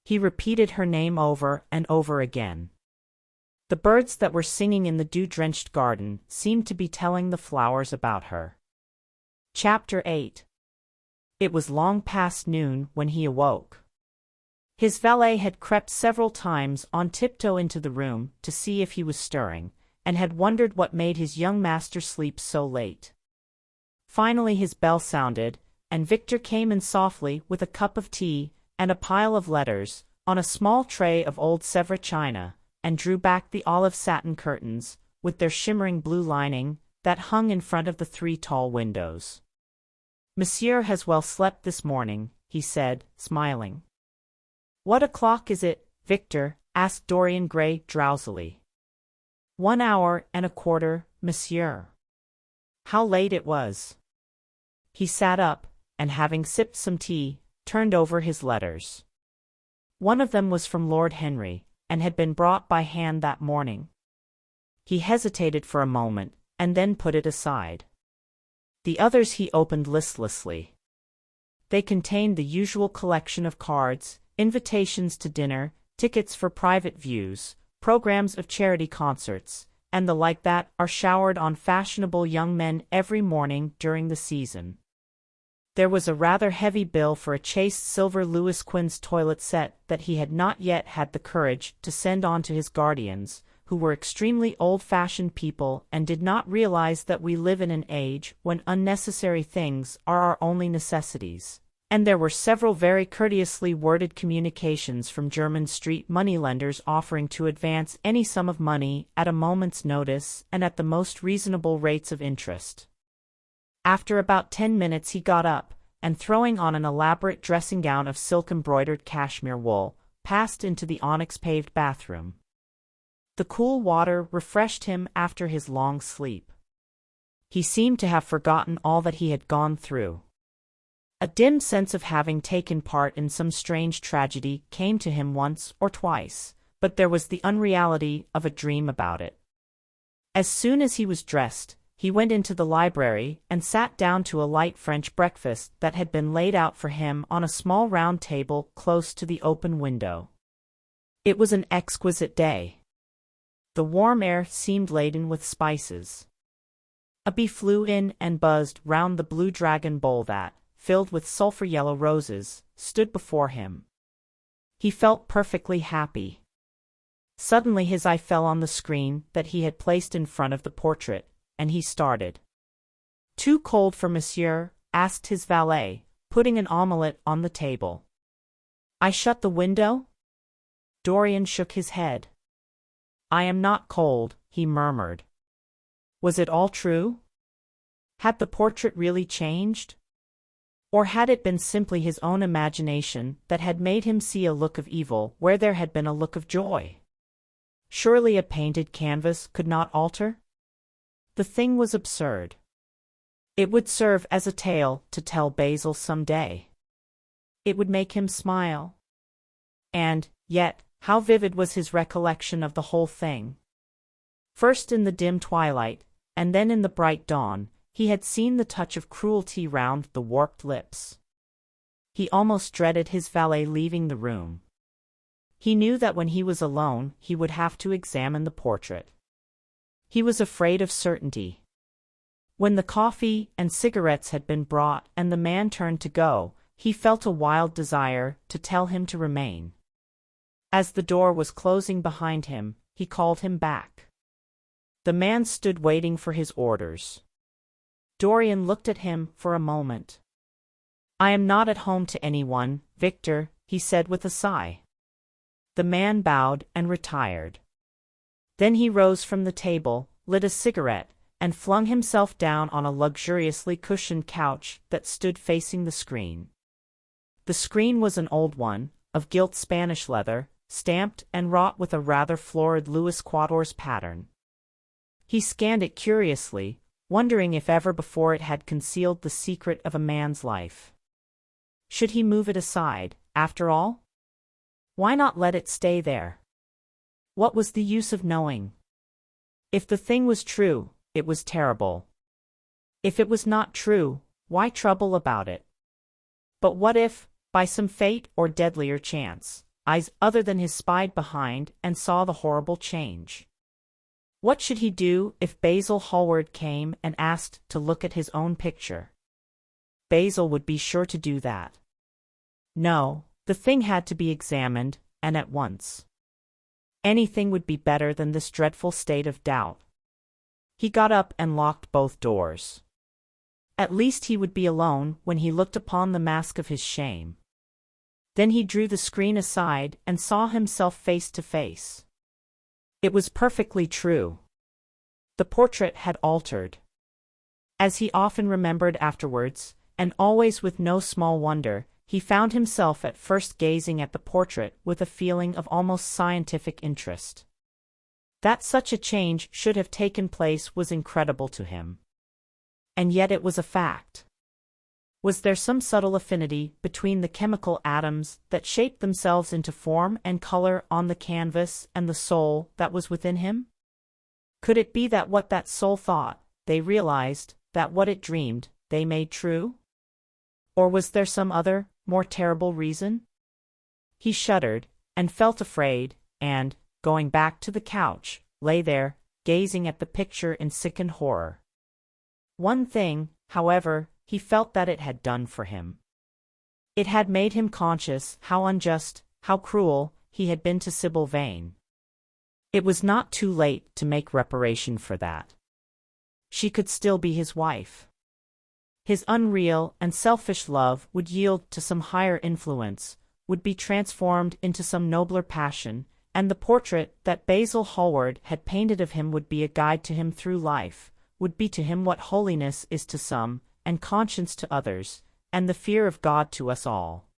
He repeated her name over and over again. The birds that were singing in the dew-drenched garden seemed to be telling the flowers about her. Chapter 8. It was long past noon when he awoke. His valet had crept several times on tiptoe into the room to see if he was stirring, and had wondered what made his young master sleep so late. Finally his bell sounded, and Victor came in softly with a cup of tea and a pile of letters, on a small tray of old Sèvres china, and drew back the olive satin curtains, with their shimmering blue lining, that hung in front of the 3 tall windows. "Monsieur has well slept this morning," he said, smiling. "What o'clock is it, Victor?" asked Dorian Gray drowsily. 1 hour and a quarter, monsieur." How late it was! He sat up, and having sipped some tea, turned over his letters. One of them was from Lord Henry, and had been brought by hand that morning. He hesitated for a moment, and then put it aside. The others he opened listlessly. They contained the usual collection of cards, invitations to dinner, tickets for private views, programs of charity concerts, and the like that are showered on fashionable young men every morning during the season. There was a rather heavy bill for a chased silver Louis Quinze toilet set that he had not yet had the courage to send on to his guardians, who were extremely old-fashioned people and did not realize that we live in an age when unnecessary things are our only necessities. And there were several very courteously worded communications from Jermyn Street moneylenders offering to advance any sum of money at a moment's notice and at the most reasonable rates of interest. After about 10 minutes he got up, and throwing on an elaborate dressing gown of silk-embroidered cashmere wool, passed into the onyx-paved bathroom. The cool water refreshed him after his long sleep. He seemed to have forgotten all that he had gone through. A dim sense of having taken part in some strange tragedy came to him once or twice, but there was the unreality of a dream about it. As soon as he was dressed, he went into the library and sat down to a light French breakfast that had been laid out for him on a small round table close to the open window. It was an exquisite day. The warm air seemed laden with spices. A bee flew in and buzzed round the blue dragon bowl that, filled with sulphur-yellow roses, stood before him. He felt perfectly happy. Suddenly his eye fell on the screen that he had placed in front of the portrait, and he started. "Too cold for monsieur?" asked his valet, putting an omelette on the table. "I shut the window?" Dorian shook his head. "I am not cold," he murmured. Was it all true? Had the portrait really changed? Or had it been simply his own imagination that had made him see a look of evil where there had been a look of joy? Surely a painted canvas could not alter? The thing was absurd. It would serve as a tale to tell Basil some day. It would make him smile. And, yet, how vivid was his recollection of the whole thing. First in the dim twilight, and then in the bright dawn, he had seen the touch of cruelty round the warped lips. He almost dreaded his valet leaving the room. He knew that when he was alone he would have to examine the portrait. He was afraid of certainty. When the coffee and cigarettes had been brought and the man turned to go, he felt a wild desire to tell him to remain. As the door was closing behind him, he called him back. The man stood waiting for his orders. Dorian looked at him for a moment. "I am not at home to anyone, Victor," he said with a sigh. The man bowed and retired. Then he rose from the table, lit a cigarette, and flung himself down on a luxuriously cushioned couch that stood facing the screen. The screen was an old one, of gilt Spanish leather, stamped and wrought with a rather florid Louis Quatorze pattern. He scanned it curiously, wondering if ever before it had concealed the secret of a man's life. Should he move it aside, after all? Why not let it stay there? What was the use of knowing? If the thing was true, it was terrible. If it was not true, why trouble about it? But what if, by some fate or deadlier chance, eyes other than his spied behind and saw the horrible change? What should he do if Basil Hallward came and asked to look at his own picture? Basil would be sure to do that. No, the thing had to be examined, and at once. Anything would be better than this dreadful state of doubt. He got up and locked both doors. At least he would be alone when he looked upon the mask of his shame. Then he drew the screen aside and saw himself face to face. It was perfectly true. The portrait had altered. As he often remembered afterwards, and always with no small wonder, he found himself at first gazing at the portrait with a feeling of almost scientific interest. That such a change should have taken place was incredible to him. And yet it was a fact. Was there some subtle affinity between the chemical atoms that shaped themselves into form and color on the canvas and the soul that was within him? Could it be that what that soul thought, they realized, that what it dreamed, they made true? Or was there some other, more terrible reason? He shuddered, and felt afraid, and, going back to the couch, lay there, gazing at the picture in sickened horror. One thing, however, he felt that it had done for him. It had made him conscious how unjust, how cruel, he had been to Sybil Vane. It was not too late to make reparation for that. She could still be his wife. His unreal and selfish love would yield to some higher influence, would be transformed into some nobler passion, and the portrait that Basil Hallward had painted of him would be a guide to him through life, would be to him what holiness is to some, and conscience to others, and the fear of God to us all.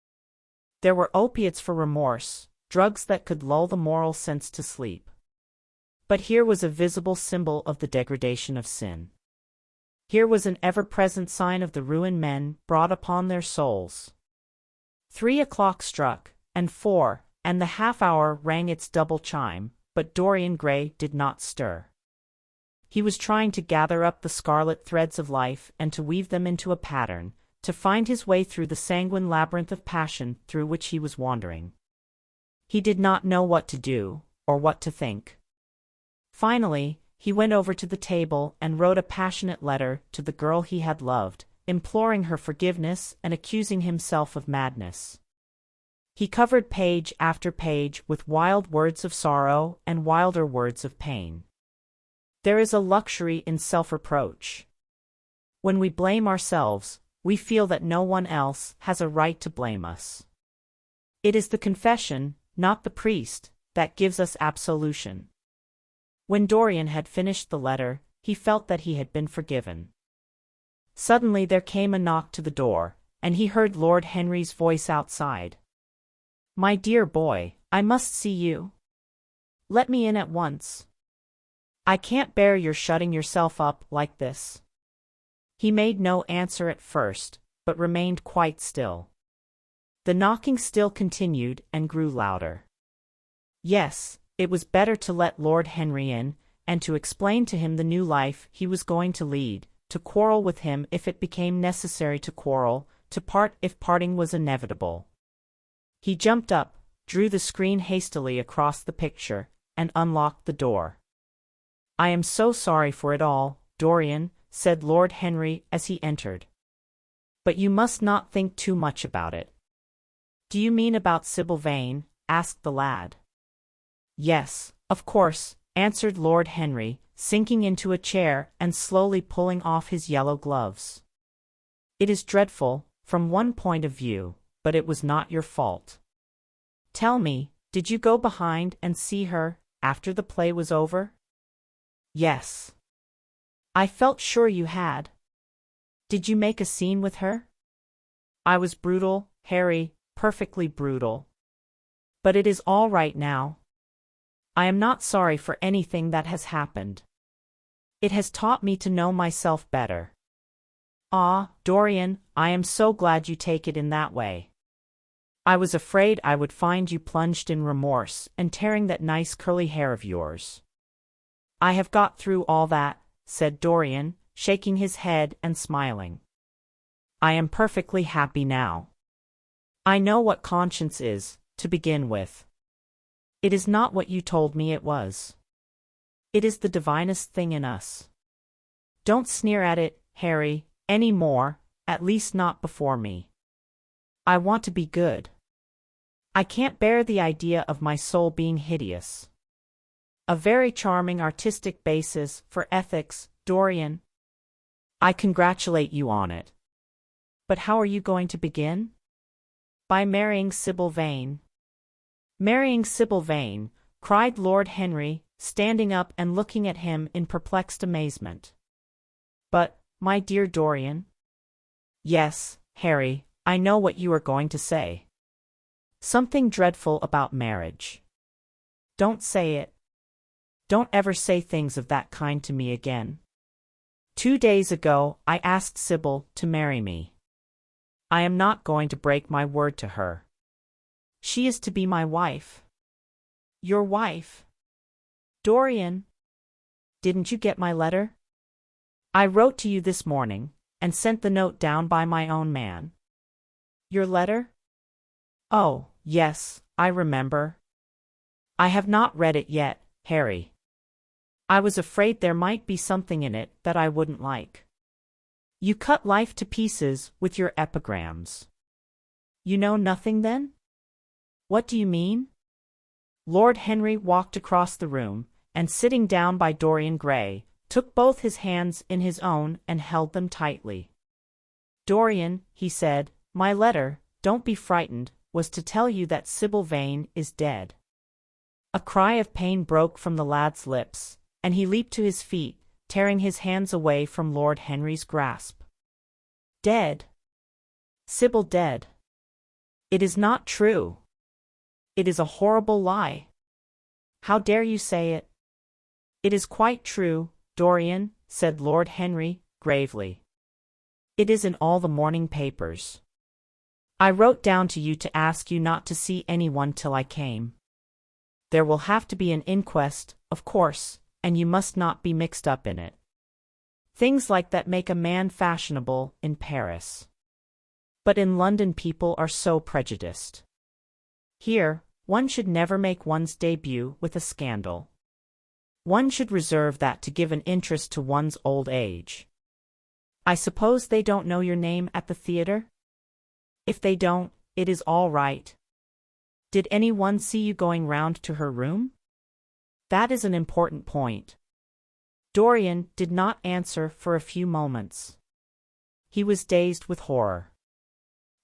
There were opiates for remorse, drugs that could lull the moral sense to sleep. But here was a visible symbol of the degradation of sin. Here was an ever-present sign of the ruin men brought upon their souls. 3 o'clock struck, and 4, and the half-hour rang its double chime, but Dorian Gray did not stir. He was trying to gather up the scarlet threads of life and to weave them into a pattern, to find his way through the sanguine labyrinth of passion through which he was wandering. He did not know what to do, or what to think. Finally, he went over to the table and wrote a passionate letter to the girl he had loved, imploring her forgiveness and accusing himself of madness. He covered page after page with wild words of sorrow and wilder words of pain. There is a luxury in self-reproach. When we blame ourselves, we feel that no one else has a right to blame us. It is the confession, not the priest, that gives us absolution. When Dorian had finished the letter, he felt that he had been forgiven. Suddenly there came a knock to the door, and he heard Lord Henry's voice outside. "My dear boy, I must see you. Let me in at once. I can't bear your shutting yourself up like this." He made no answer at first, but remained quite still. The knocking still continued and grew louder. Yes, it was better to let Lord Henry in, and to explain to him the new life he was going to lead, to quarrel with him if it became necessary to quarrel, to part if parting was inevitable. He jumped up, drew the screen hastily across the picture, and unlocked the door. "I am so sorry for it all, Dorian," said Lord Henry as he entered. "But you must not think too much about it." "Do you mean about Sybil Vane?" asked the lad. "Yes, of course," answered Lord Henry, sinking into a chair and slowly pulling off his yellow gloves. "It is dreadful, from one point of view, but it was not your fault. Tell me, did you go behind and see her, after the play was over?" "Yes." "I felt sure you had. Did you make a scene with her?" "I was brutal, Harry, perfectly brutal. But it is all right now. I am not sorry for anything that has happened. It has taught me to know myself better." "Ah, Dorian, I am so glad you take it in that way. I was afraid I would find you plunged in remorse and tearing that nice curly hair of yours." "I have got through all that," said Dorian, shaking his head and smiling. "I am perfectly happy now. I know what conscience is, to begin with. It is not what you told me it was. It is the divinest thing in us. Don't sneer at it, Harry, any more, at least not before me. I want to be good. I can't bear the idea of my soul being hideous. A very charming artistic basis for ethics, Dorian. I congratulate you on it. But how are you going to begin?" "By marrying Sybil Vane." "Marrying Sybil Vane," cried Lord Henry, standing up and looking at him in perplexed amazement. "But, my dear Dorian—" "Yes, Harry, I know what you are going to say. Something dreadful about marriage. Don't say it. Don't ever say things of that kind to me again. 2 days ago I asked Sybil to marry me. I am not going to break my word to her. She is to be my wife." "Your wife? Dorian, didn't you get my letter? I wrote to you this morning, and sent the note down by my own man." "Your letter? Oh, yes, I remember. I have not read it yet, Harry. I was afraid there might be something in it that I wouldn't like. You cut life to pieces with your epigrams. You know nothing then? What do you mean?" Lord Henry walked across the room, and sitting down by Dorian Gray, took both his hands in his own and held them tightly. "Dorian," he said, "my letter, don't be frightened, was to tell you that Sybil Vane is dead." A cry of pain broke from the lad's lips, and he leaped to his feet, tearing his hands away from Lord Henry's grasp. "Dead? Sybil dead? It is not true. It is a horrible lie. How dare you say it?" "It is quite true, Dorian," said Lord Henry, gravely. "It is in all the morning papers. I wrote down to you to ask you not to see anyone till I came. There will have to be an inquest, of course, and you must not be mixed up in it. Things like that make a man fashionable in Paris. But in London people are so prejudiced. Here, one should never make one's debut with a scandal. One should reserve that to give an interest to one's old age. I suppose they don't know your name at the theatre? If they don't, it is all right. Did anyone see you going round to her room? That is an important point." Dorian did not answer for a few moments. He was dazed with horror.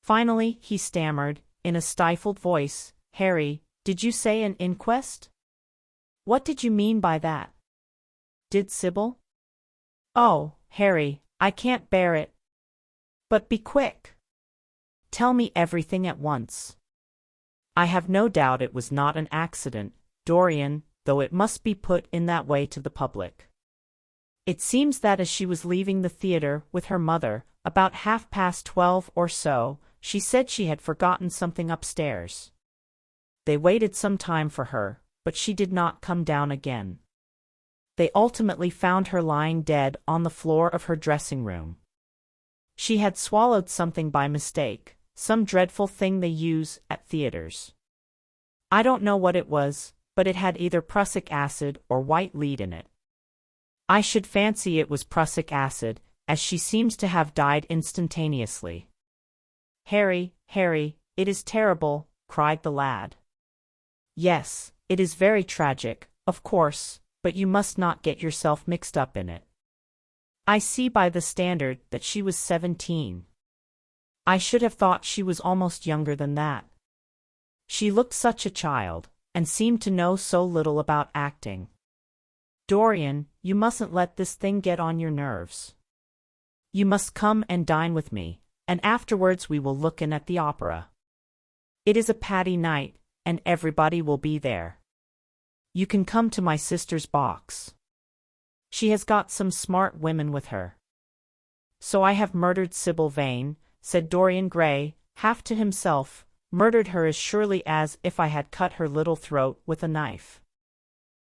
Finally he stammered, in a stifled voice, "Harry, did you say an inquest? What did you mean by that? Did Sybil—" "Oh, Harry, I can't bear it. But be quick. Tell me everything at once." "I have no doubt it was not an accident, Dorian, though it must be put in that way to the public. It seems that as she was leaving the theatre with her mother, about 12:30 or so, she said she had forgotten something upstairs. They waited some time for her, but she did not come down again. They ultimately found her lying dead on the floor of her dressing room. She had swallowed something by mistake, some dreadful thing they use at theatres. I don't know what it was, but it had either prussic acid or white lead in it. I should fancy it was prussic acid, as she seems to have died instantaneously. Harry, Harry, it is terrible, cried the lad. Yes, it is very tragic, of course, but you must not get yourself mixed up in it. I see by the standard that she was 17. I should have thought she was almost younger than that. She looked such a child, and seemed to know so little about acting. Dorian, you mustn't let this thing get on your nerves. You must come and dine with me, and afterwards we will look in at the opera. It is a Paddy night, and everybody will be there. You can come to my sister's box. She has got some smart women with her. So I have murdered Sybil Vane, said Dorian Gray, half to himself, murdered her as surely as if I had cut her little throat with a knife.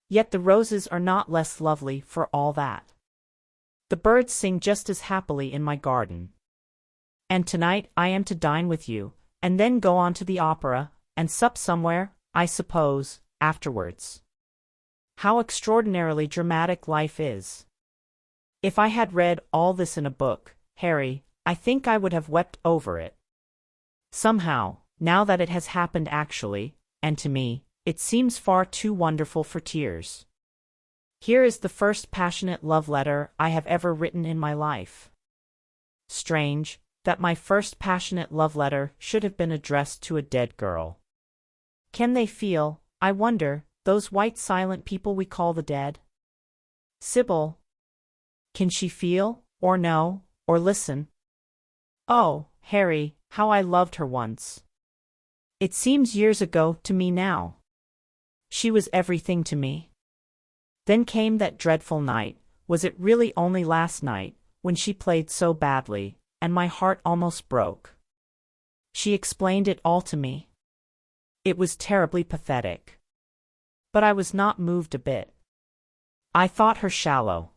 Yet the roses are not less lovely for all that. The birds sing just as happily in my garden. And tonight I am to dine with you, and then go on to the opera, and sup somewhere, I suppose, afterwards. How extraordinarily dramatic life is. If I had read all this in a book, Harry, I think I would have wept over it. Somehow, now that it has happened actually, and to me, it seems far too wonderful for tears. Here is the first passionate love letter I have ever written in my life. Strange, that my first passionate love letter should have been addressed to a dead girl. Can they feel, I wonder, those white silent people we call the dead? Sybil. Can she feel, or know, or listen? Oh, Harry, how I loved her once. It seems years ago to me now. She was everything to me. Then came that dreadful night, was it really only last night, when she played so badly, and my heart almost broke. She explained it all to me. It was terribly pathetic. But I was not moved a bit. I thought her shallow.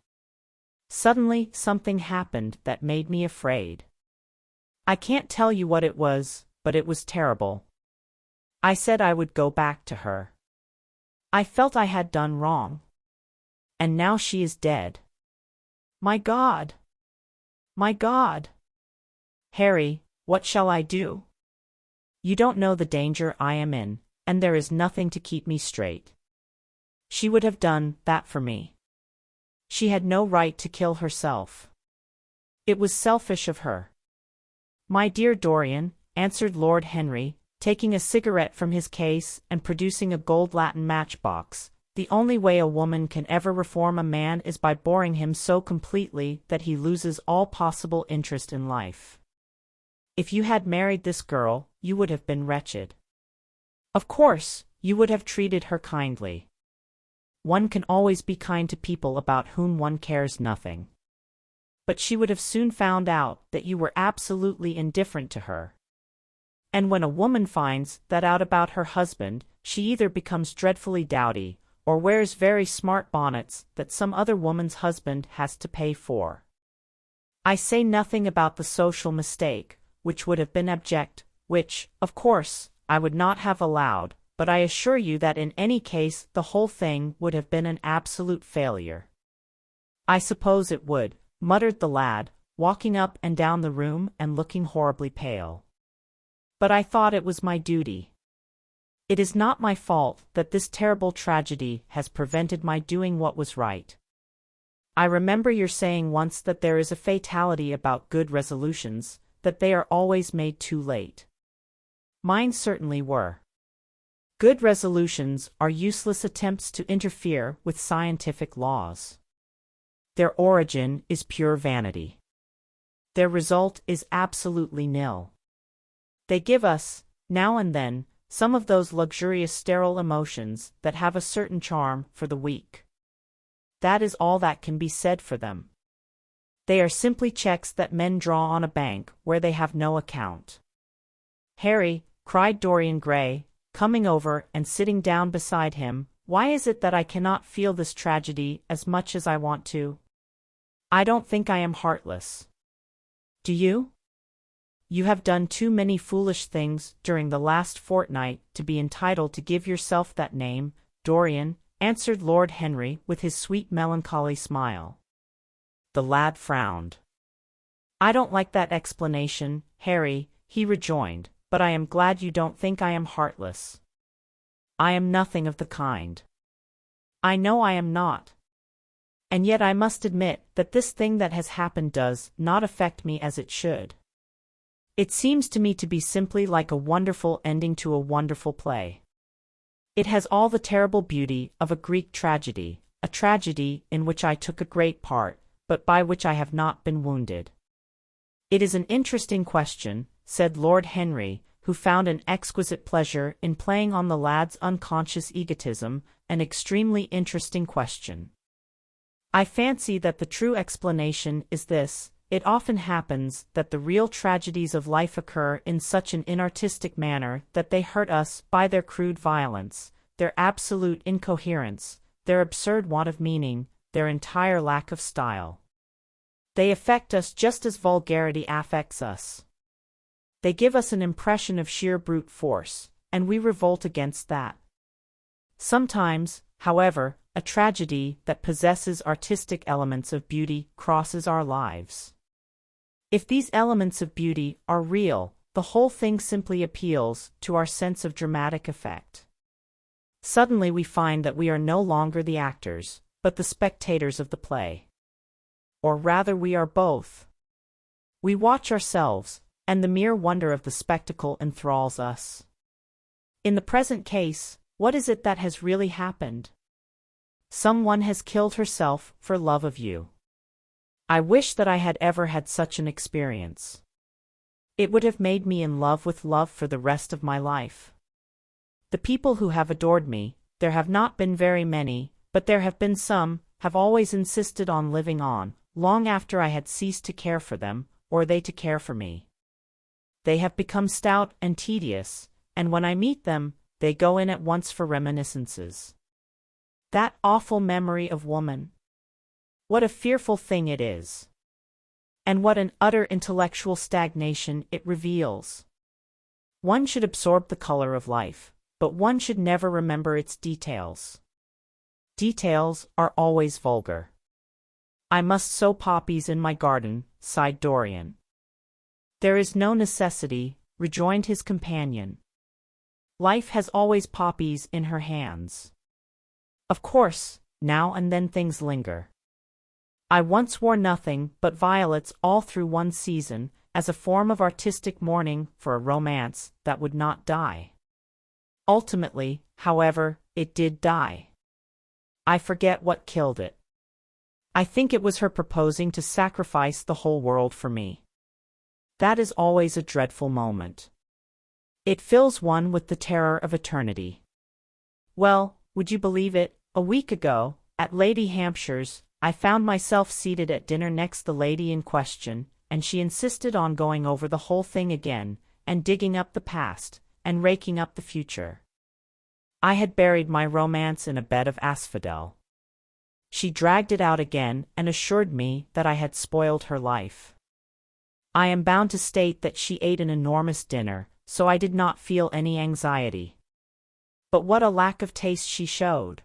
Suddenly something happened that made me afraid. I can't tell you what it was, but it was terrible. I said I would go back to her. I felt I had done wrong. And now she is dead. My God! My God! Harry, what shall I do? You don't know the danger I am in, and there is nothing to keep me straight. She would have done that for me. She had no right to kill herself. It was selfish of her. My dear Dorian, answered Lord Henry, taking a cigarette from his case and producing a gold latten matchbox, the only way a woman can ever reform a man is by boring him so completely that he loses all possible interest in life. If you had married this girl, you would have been wretched. Of course, you would have treated her kindly. One can always be kind to people about whom one cares nothing. But she would have soon found out that you were absolutely indifferent to her. And when a woman finds that out about her husband, she either becomes dreadfully dowdy, or wears very smart bonnets that some other woman's husband has to pay for. I say nothing about the social mistake, which would have been abject, which, of course, I would not have allowed, but I assure you that in any case the whole thing would have been an absolute failure. I suppose it would, muttered the lad, walking up and down the room and looking horribly pale. But I thought it was my duty. It is not my fault that this terrible tragedy has prevented my doing what was right. I remember your saying once that there is a fatality about good resolutions, that they are always made too late. Mine certainly were. Good resolutions are useless attempts to interfere with scientific laws. Their origin is pure vanity. Their result is absolutely nil. They give us, now and then, some of those luxurious sterile emotions that have a certain charm for the weak. That is all that can be said for them. They are simply checks that men draw on a bank where they have no account. Harry, cried Dorian Gray, coming over and sitting down beside him, why is it that I cannot feel this tragedy as much as I want to? I don't think I am heartless. Do you? You have done too many foolish things during the last fortnight to be entitled to give yourself that name, Dorian, answered Lord Henry with his sweet melancholy smile. The lad frowned. I don't like that explanation, Harry, he rejoined, but I am glad you don't think I am heartless. I am nothing of the kind. I know I am not. And yet I must admit that this thing that has happened does not affect me as it should. It seems to me to be simply like a wonderful ending to a wonderful play. It has all the terrible beauty of a Greek tragedy, a tragedy in which I took a great part, but by which I have not been wounded. It is an interesting question, said Lord Henry, who found an exquisite pleasure in playing on the lad's unconscious egotism, an extremely interesting question. I fancy that the true explanation is this: it often happens that the real tragedies of life occur in such an inartistic manner that they hurt us by their crude violence, their absolute incoherence, their absurd want of meaning, their entire lack of style. They affect us just as vulgarity affects us. They give us an impression of sheer brute force, and we revolt against that. Sometimes, however, a tragedy that possesses artistic elements of beauty crosses our lives. If these elements of beauty are real, the whole thing simply appeals to our sense of dramatic effect. Suddenly we find that we are no longer the actors, but the spectators of the play. Or rather, we are both. We watch ourselves, and the mere wonder of the spectacle enthralls us. In the present case, what is it that has really happened? Someone has killed herself for love of you. I wish that I had ever had such an experience. It would have made me in love with love for the rest of my life. The people who have adored me, there have not been very many, but there have been some, have always insisted on living on, long after I had ceased to care for them, or they to care for me. They have become stout and tedious, and when I meet them, they go in at once for reminiscences. That awful memory of woman. What a fearful thing it is! And what an utter intellectual stagnation it reveals! One should absorb the color of life, but one should never remember its details. Details are always vulgar. I must sow poppies in my garden, sighed Dorian. There is no necessity, rejoined his companion. Life has always poppies in her hands. Of course, now and then things linger. I once wore nothing but violets all through one season, as a form of artistic mourning for a romance that would not die. Ultimately, however, it did die. I forget what killed it. I think it was her proposing to sacrifice the whole world for me. That is always a dreadful moment. It fills one with the terror of eternity. Well, would you believe it, a week ago, at Lady Hampshire's, I found myself seated at dinner next the lady in question, and she insisted on going over the whole thing again, and digging up the past, and raking up the future. I had buried my romance in a bed of asphodel. She dragged it out again and assured me that I had spoiled her life. I am bound to state that she ate an enormous dinner, so I did not feel any anxiety. But what a lack of taste she showed!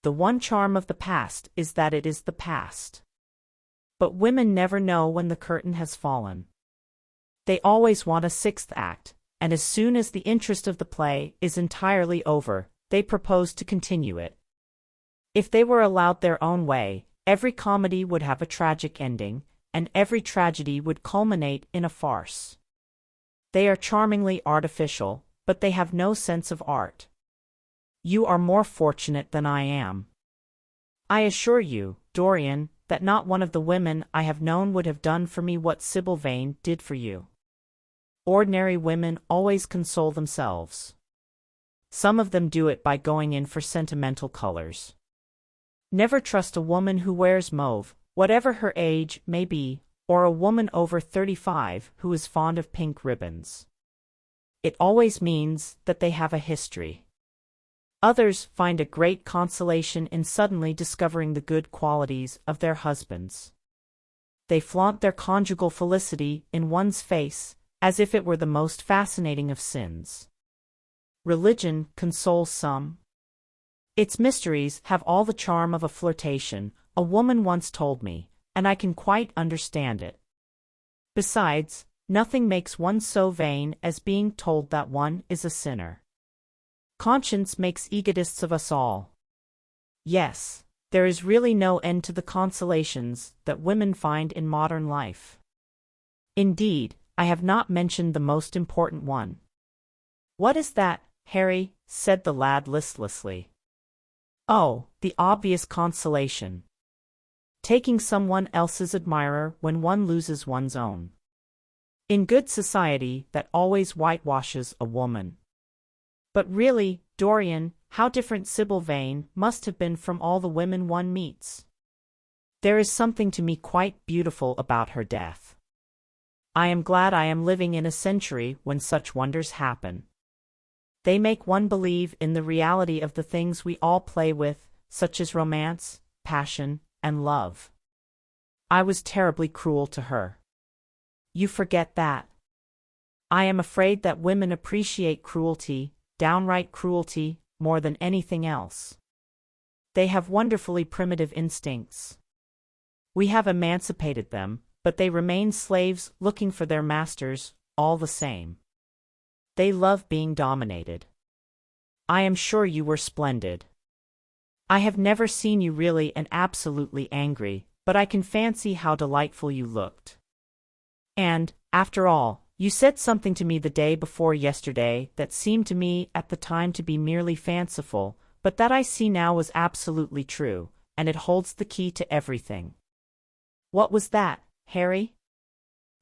The one charm of the past is that it is the past. But women never know when the curtain has fallen. They always want a sixth act, and as soon as the interest of the play is entirely over, they propose to continue it. If they were allowed their own way, every comedy would have a tragic ending, and every tragedy would culminate in a farce. They are charmingly artificial, but they have no sense of art. You are more fortunate than I am. I assure you, Dorian, that not one of the women I have known would have done for me what Sybil Vane did for you. Ordinary women always console themselves. Some of them do it by going in for sentimental colors. Never trust a woman who wears mauve, whatever her age may be, or a woman over 35 who is fond of pink ribbons. It always means that they have a history. Others find a great consolation in suddenly discovering the good qualities of their husbands. They flaunt their conjugal felicity in one's face, as if it were the most fascinating of sins. Religion consoles some. Its mysteries have all the charm of a flirtation, a woman once told me, and I can quite understand it. Besides, nothing makes one so vain as being told that one is a sinner. Conscience makes egotists of us all. Yes, there is really no end to the consolations that women find in modern life. Indeed, I have not mentioned the most important one. What is that, Harry? Said the lad listlessly. Oh, the obvious consolation. Taking someone else's admirer when one loses one's own. In good society that always whitewashes a woman. But really, Dorian, how different Sybil Vane must have been from all the women one meets. There is something to me quite beautiful about her death. I am glad I am living in a century when such wonders happen. They make one believe in the reality of the things we all play with, such as romance, passion, and love. I was terribly cruel to her. You forget that. I am afraid that women appreciate cruelty, downright cruelty, more than anything else. They have wonderfully primitive instincts. We have emancipated them, but they remain slaves looking for their masters, all the same. They love being dominated. I am sure you were splendid. I have never seen you really and absolutely angry, but I can fancy how delightful you looked. And, after all, you said something to me the day before yesterday that seemed to me at the time to be merely fanciful, but that I see now was absolutely true, and it holds the key to everything. What was that, Harry?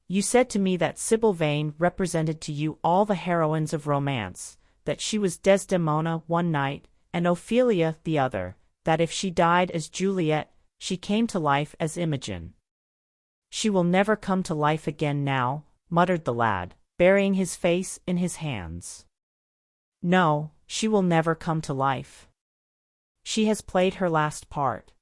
You said to me that Sybil Vane represented to you all the heroines of romance, that she was Desdemona one night, and Ophelia the other, that if she died as Juliet, she came to life as Imogen. She will never come to life again now, muttered the lad, burying his face in his hands. No, she will never come to life. She has played her last part.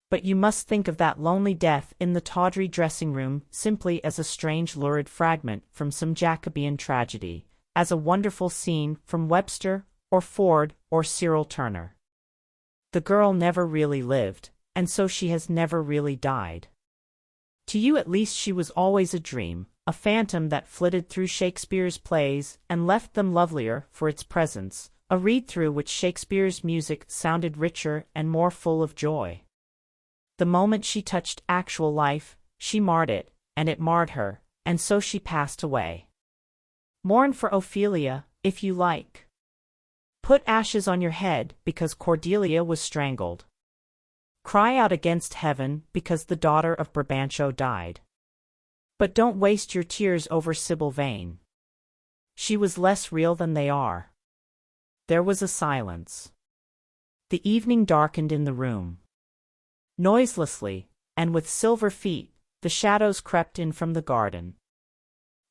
But you must think of that lonely death in the tawdry dressing-room simply as a strange lurid fragment from some Jacobean tragedy, as a wonderful scene from Webster, or Ford, or Cyril Turner. The girl never really lived, and so she has never really died. To you at least she was always a dream, a phantom that flitted through Shakespeare's plays and left them lovelier for its presence, a read-through which Shakespeare's music sounded richer and more full of joy. The moment she touched actual life, she marred it, and it marred her, and so she passed away. Mourn for Ophelia, if you like. Put ashes on your head because Cordelia was strangled. Cry out against heaven because the daughter of Brabantio died. But don't waste your tears over Sybil Vane. She was less real than they are. There was a silence. The evening darkened in the room. Noiselessly, and with silver feet, the shadows crept in from the garden.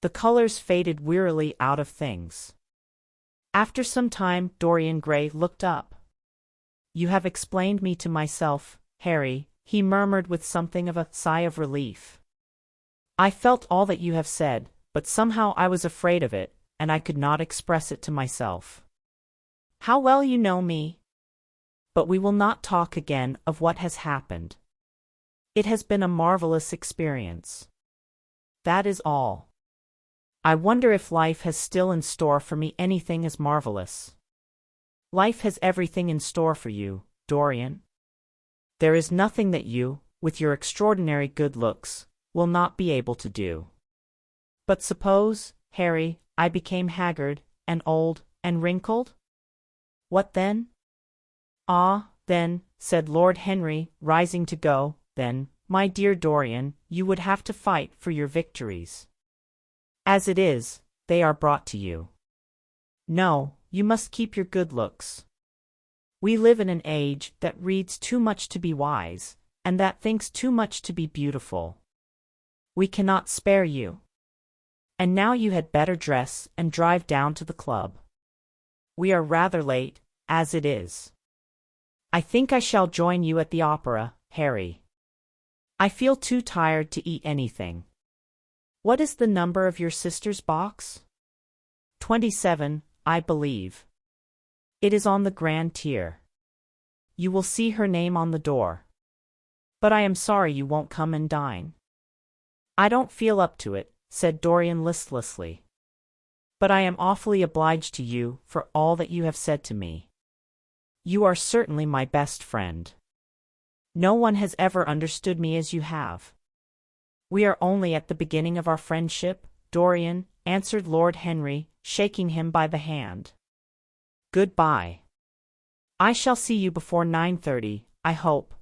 The colors faded wearily out of things. After some time, Dorian Gray looked up. You have explained me to myself, Harry, he murmured with something of a sigh of relief. I felt all that you have said, but somehow I was afraid of it, and I could not express it to myself. How well you know me! But we will not talk again of what has happened. It has been a marvelous experience. That is all. I wonder if life has still in store for me anything as marvelous. Life has everything in store for you, Dorian. There is nothing that you, with your extraordinary good looks, will not be able to do. But suppose, Harry, I became haggard, and old, and wrinkled? What then? Ah, then, said Lord Henry, rising to go, then, my dear Dorian, you would have to fight for your victories. As it is, they are brought to you. No, you must keep your good looks. We live in an age that reads too much to be wise, and that thinks too much to be beautiful. We cannot spare you. And now you had better dress and drive down to the club. We are rather late, as it is. I think I shall join you at the opera, Harry. I feel too tired to eat anything. What is the number of your sister's box? 27, I believe. It is on the grand tier. you will see her name on the door. But I am sorry you won't come and dine. I don't feel up to it, said Dorian listlessly. But I am awfully obliged to you for all that you have said to me. You are certainly my best friend. No one has ever understood me as you have. We are only at the beginning of our friendship, Dorian, answered Lord Henry, shaking him by the hand. Goodbye. I shall see you before 9:30, I hope.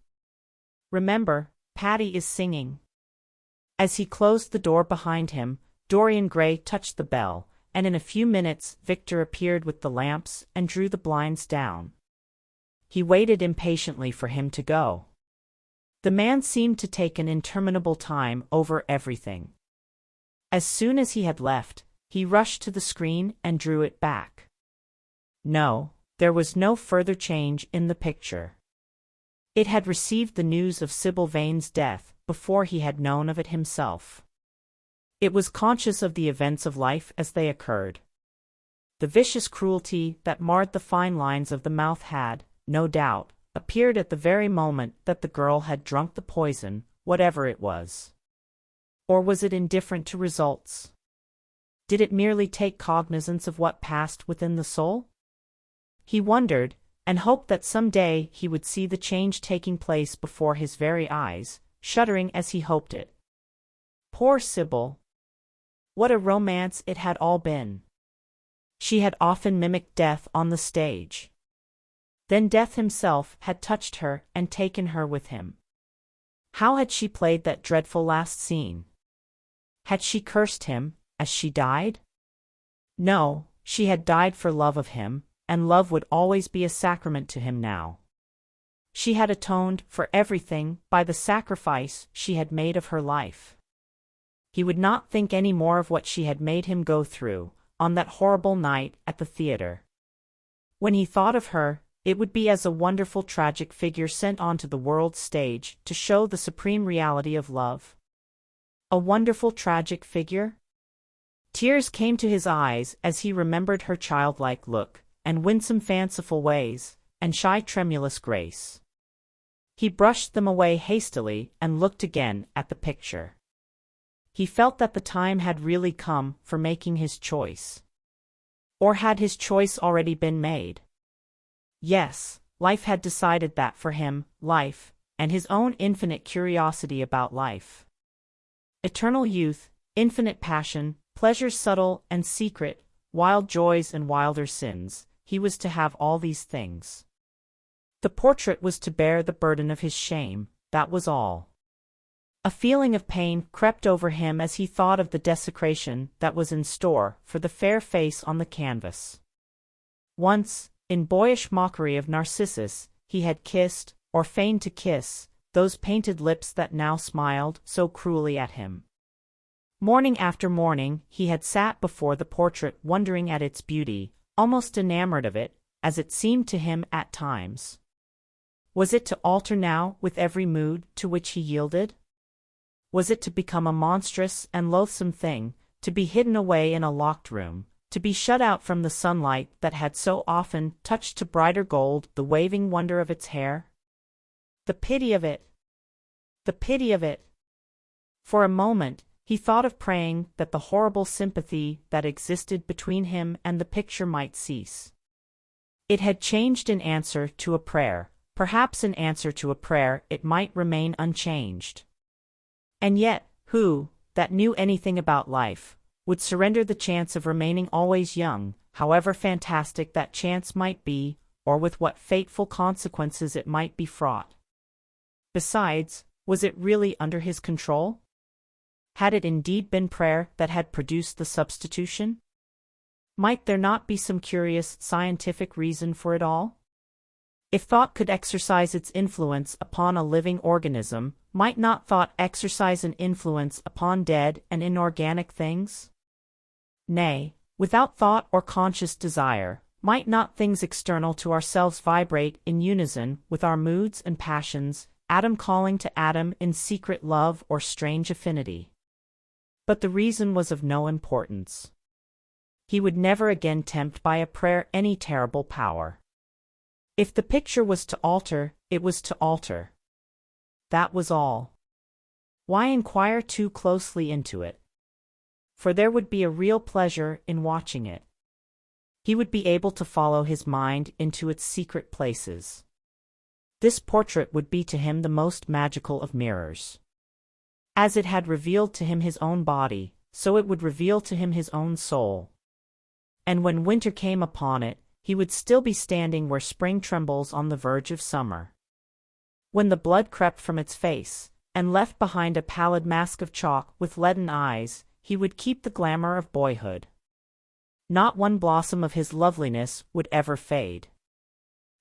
Remember, Patty is singing. As he closed the door behind him, Dorian Gray touched the bell, and in a few minutes Victor appeared with the lamps and drew the blinds down. He waited impatiently for him to go. The man seemed to take an interminable time over everything. As soon as he had left, he rushed to the screen and drew it back. No, there was no further change in the picture. It had received the news of Sybil Vane's death before he had known of it himself. It was conscious of the events of life as they occurred. The vicious cruelty that marred the fine lines of the mouth had, no doubt, appeared at the very moment that the girl had drunk the poison, whatever it was. Or was it indifferent to results? Did it merely take cognizance of what passed within the soul? He wondered, and hoped that some day he would see the change taking place before his very eyes, shuddering as he hoped it. Poor Sybil! What a romance it had all been! She had often mimicked death on the stage. Then death himself had touched her and taken her with him. How had she played that dreadful last scene? Had she cursed him, as she died? No, she had died for love of him, and love would always be a sacrament to him now. She had atoned for everything by the sacrifice she had made of her life. He would not think any more of what she had made him go through, on that horrible night at the theater. When he thought of her, it would be as a wonderful tragic figure sent onto the world's stage to show the supreme reality of love. A wonderful tragic figure? Tears came to his eyes as he remembered her childlike look, and winsome fanciful ways, and shy tremulous grace. He brushed them away hastily and looked again at the picture. He felt that the time had really come for making his choice. Or had his choice already been made? Yes, life had decided that for him, life, and his own infinite curiosity about life. Eternal youth, infinite passion, pleasures subtle and secret, wild joys and wilder sins, he was to have all these things. The portrait was to bear the burden of his shame, that was all. A feeling of pain crept over him as he thought of the desecration that was in store for the fair face on the canvas. Once, in boyish mockery of Narcissus, he had kissed, or feigned to kiss, those painted lips that now smiled so cruelly at him. Morning after morning he had sat before the portrait wondering at its beauty, almost enamored of it, as it seemed to him at times. Was it to alter now with every mood to which he yielded? Was it to become a monstrous and loathsome thing, to be hidden away in a locked room, to be shut out from the sunlight that had so often touched to brighter gold the waving wonder of its hair? The pity of it! The pity of it! For a moment, he thought of praying that the horrible sympathy that existed between him and the picture might cease. It had changed in answer to a prayer, perhaps in answer to a prayer it might remain unchanged. And yet, who, that knew anything about life, would surrender the chance of remaining always young, however fantastic that chance might be, or with what fateful consequences it might be fraught? Besides, was it really under his control? Had it indeed been prayer that had produced the substitution? Might there not be some curious scientific reason for it all? If thought could exercise its influence upon a living organism, might not thought exercise an influence upon dead and inorganic things? Nay, without thought or conscious desire, might not things external to ourselves vibrate in unison with our moods and passions, atom calling to atom in secret love or strange affinity? But the reason was of no importance. He would never again tempt by a prayer any terrible power. If the picture was to alter, it was to alter. That was all. Why inquire too closely into it? For there would be a real pleasure in watching it. He would be able to follow his mind into its secret places. This portrait would be to him the most magical of mirrors. As it had revealed to him his own body, so it would reveal to him his own soul. And when winter came upon it, he would still be standing where spring trembles on the verge of summer. When the blood crept from its face, and left behind a pallid mask of chalk with leaden eyes, he would keep the glamour of boyhood. Not one blossom of his loveliness would ever fade.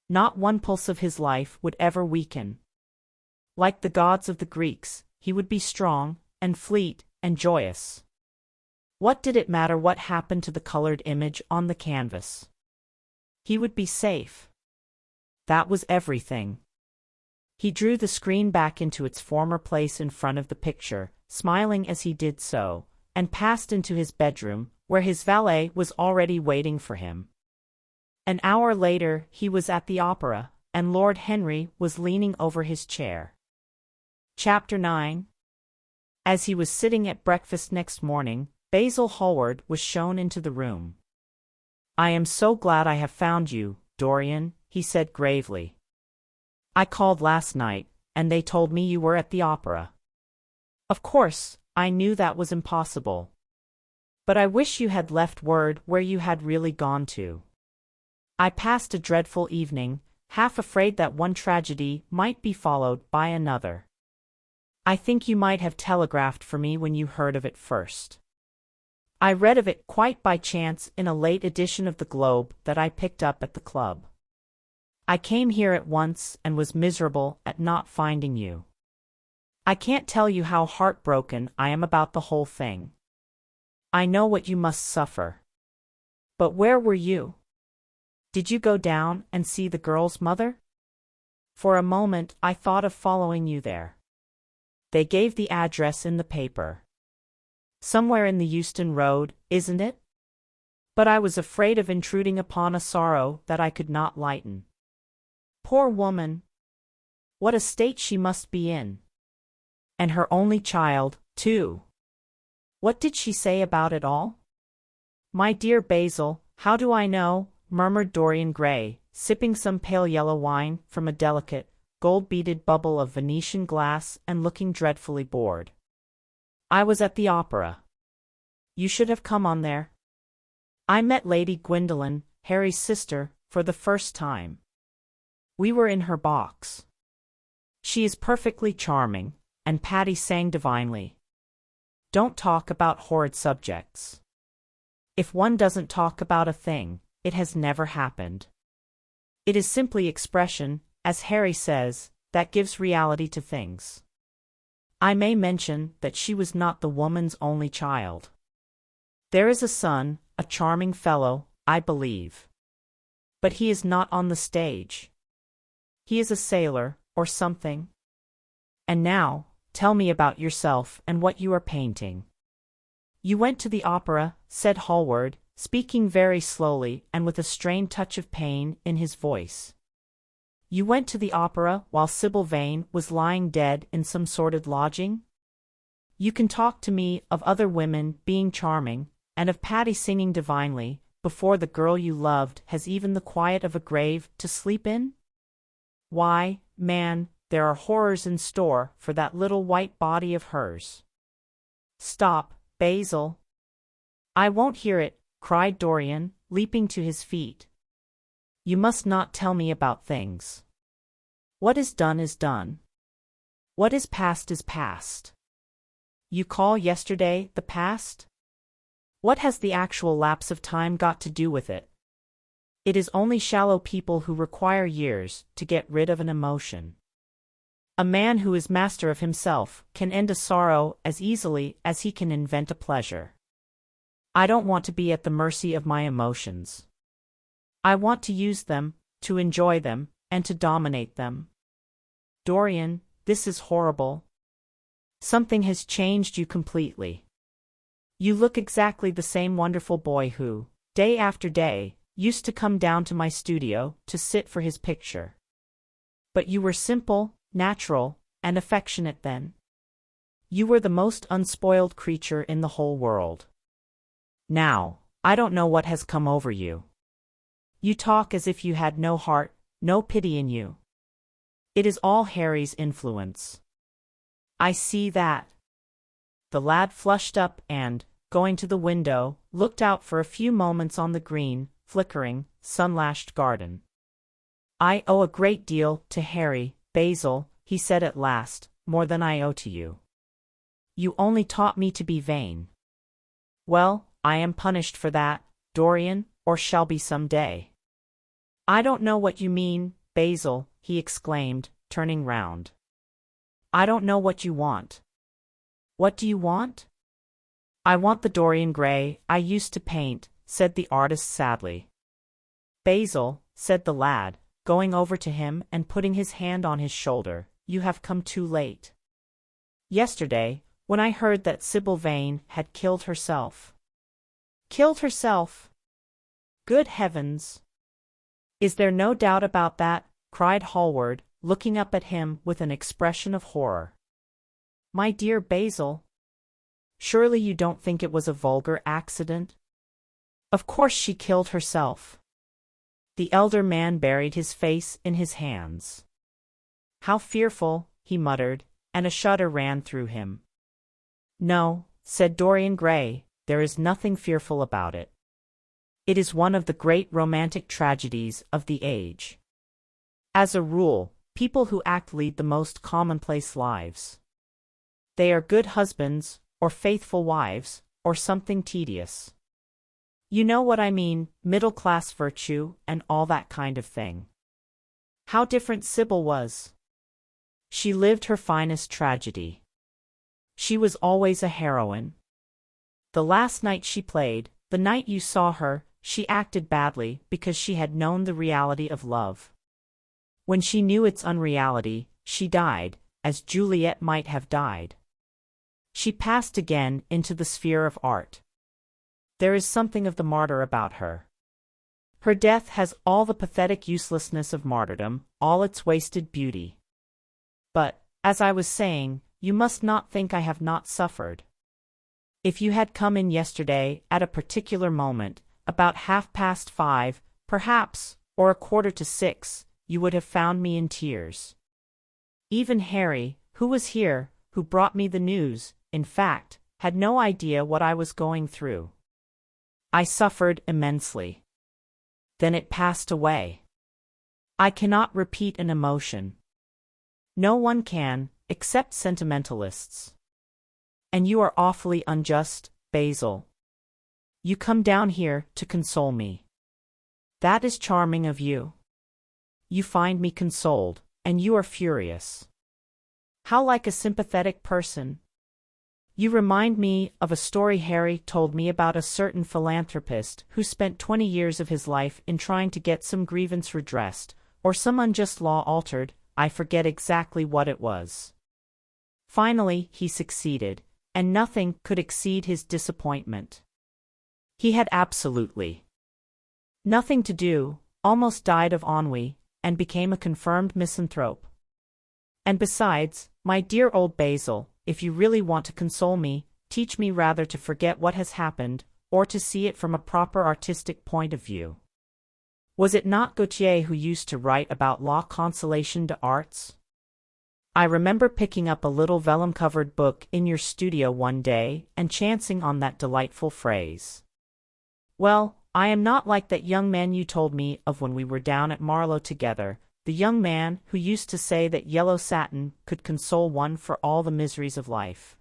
Not one pulse of his life would ever weaken. Like the gods of the Greeks, he would be strong, and fleet, and joyous. What did it matter what happened to the colored image on the canvas? He would be safe. That was everything. He drew the screen back into its former place in front of the picture, smiling as he did so, and passed into his bedroom, where his valet was already waiting for him. An hour later he was at the opera, and Lord Henry was leaning over his chair. Chapter 9. As he was sitting at breakfast next morning, Basil Hallward was shown into the room. "I am so glad I have found you, Dorian," he said gravely. "I called last night, and they told me you were at the opera. Of course, I knew that was impossible. But I wish you had left word where you had really gone to. I passed a dreadful evening, half afraid that one tragedy might be followed by another. I think you might have telegraphed for me when you heard of it first. I read of it quite by chance in a late edition of the Globe that I picked up at the club. I came here at once and was miserable at not finding you. I can't tell you how heartbroken I am about the whole thing. I know what you must suffer. But where were you? Did you go down and see the girl's mother? For a moment I thought of following you there. They gave the address in the paper. Somewhere in the Euston Road, isn't it? But I was afraid of intruding upon a sorrow that I could not lighten. Poor woman! What a state she must be in. And her only child, too. What did she say about it all?" "My dear Basil, how do I know?" murmured Dorian Gray, sipping some pale yellow wine from a delicate, gold-beaded bubble of Venetian glass and looking dreadfully bored. "I was at the opera. You should have come on there. I met Lady Gwendolen, Harry's sister, for the first time. We were in her box. She is perfectly charming, and Patty sang divinely. Don't talk about horrid subjects. If one doesn't talk about a thing, it has never happened. It is simply expression, as Harry says, that gives reality to things. I may mention that she was not the woman's only child. There is a son, a charming fellow, I believe. But he is not on the stage. He is a sailor, or something. And now, tell me about yourself and what you are painting." "You went to the opera," said Hallward, speaking very slowly and with a strained touch of pain in his voice. "You went to the opera while Sybil Vane was lying dead in some sordid lodging? You can talk to me of other women being charming, and of Patty singing divinely, before the girl you loved has even the quiet of a grave to sleep in? Why, man, there are horrors in store for that little white body of hers." "Stop, Basil." "I won't hear it," cried Dorian, leaping to his feet. "You must not tell me about things. What is done is done. What is past is past. You call yesterday the past? What has the actual lapse of time got to do with it? It is only shallow people who require years to get rid of an emotion. A man who is master of himself can end a sorrow as easily as he can invent a pleasure. I don't want to be at the mercy of my emotions. I want to use them, to enjoy them, and to dominate them. Dorian, this is horrible. Something has changed you completely. You look exactly the same wonderful boy who, day after day, used to come down to my studio to sit for his picture. But you were simple, natural, and affectionate then. You were the most unspoiled creature in the whole world. Now, I don't know what has come over you. You talk as if you had no heart, no pity in you. It is all Harry's influence. I see that. The lad flushed up and, going to the window, looked out for a few moments on the green, flickering, sun-lashed garden. I owe a great deal to Harry, Basil, he said at last, more than I owe to you. You only taught me to be vain. Well, I am punished for that, Dorian, or shall be some day. I don't know what you mean, Basil, he exclaimed, turning round. I don't know what you want. What do you want? I want the Dorian Gray I used to paint, said the artist sadly. Basil, said the lad, going over to him and putting his hand on his shoulder, you have come too late. Yesterday, when I heard that Sybil Vane had killed herself. Killed herself? Good heavens! Is there no doubt about that? Cried Hallward, looking up at him with an expression of horror. My dear Basil, surely you don't think it was a vulgar accident? Of course she killed herself. The elder man buried his face in his hands. How fearful, he muttered, and a shudder ran through him. No, said Dorian Gray, there is nothing fearful about it. It is one of the great romantic tragedies of the age. As a rule, people who act lead the most commonplace lives. They are good husbands, or faithful wives, or something tedious. You know what I mean, middle-class virtue, and all that kind of thing. How different Sybil was. She lived her finest tragedy. She was always a heroine. The last night she played, the night you saw her, she acted badly because she had known the reality of love. When she knew its unreality, she died, as Juliet might have died. She passed again into the sphere of art. There is something of the martyr about her. Her death has all the pathetic uselessness of martyrdom, all its wasted beauty. But, as I was saying, you must not think I have not suffered. If you had come in yesterday at a particular moment, about 5:30, perhaps, or 5:45, you would have found me in tears. Even Harry, who was here, who brought me the news, in fact, had no idea what I was going through. I suffered immensely. Then it passed away. I cannot repeat an emotion. No one can, except sentimentalists. And you are awfully unjust, Basil. You come down here to console me. That is charming of you. You find me consoled, and you are furious. How like a sympathetic person. You remind me of a story Harry told me about a certain philanthropist who spent 20 years of his life in trying to get some grievance redressed, or some unjust law altered, I forget exactly what it was. Finally, he succeeded, and nothing could exceed his disappointment. He had absolutely nothing to do, almost died of ennui, and became a confirmed misanthrope. And besides, my dear old Basil, if you really want to console me, teach me rather to forget what has happened, or to see it from a proper artistic point of view. Was it not Gautier who used to write about La Consolation des Arts? I remember picking up a little vellum-covered book in your studio one day and chancing on that delightful phrase. Well, I am not like that young man you told me of when we were down at Marlow together, the young man who used to say that yellow satin could console one for all the miseries of life.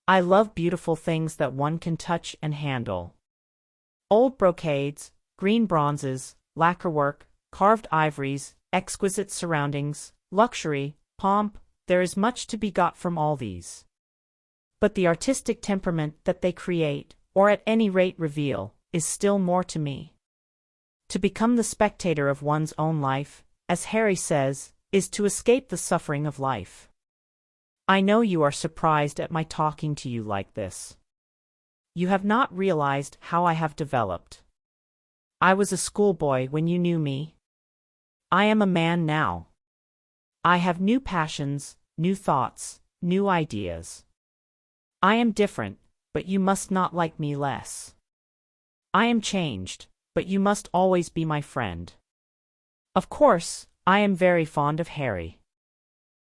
I love beautiful things that one can touch and handle. Old brocades, green bronzes, lacquerwork, carved ivories, exquisite surroundings, luxury, pomp, there is much to be got from all these. But the artistic temperament that they create, or at any rate reveal, is still more to me. To become the spectator of one's own life, as Harry says, is to escape the suffering of life. I know you are surprised at my talking to you like this. You have not realized how I have developed. I was a schoolboy when you knew me. I am a man now. I have new passions, new thoughts, new ideas. I am different, but you must not like me less. I am changed, but you must always be my friend. Of course, I am very fond of Harry.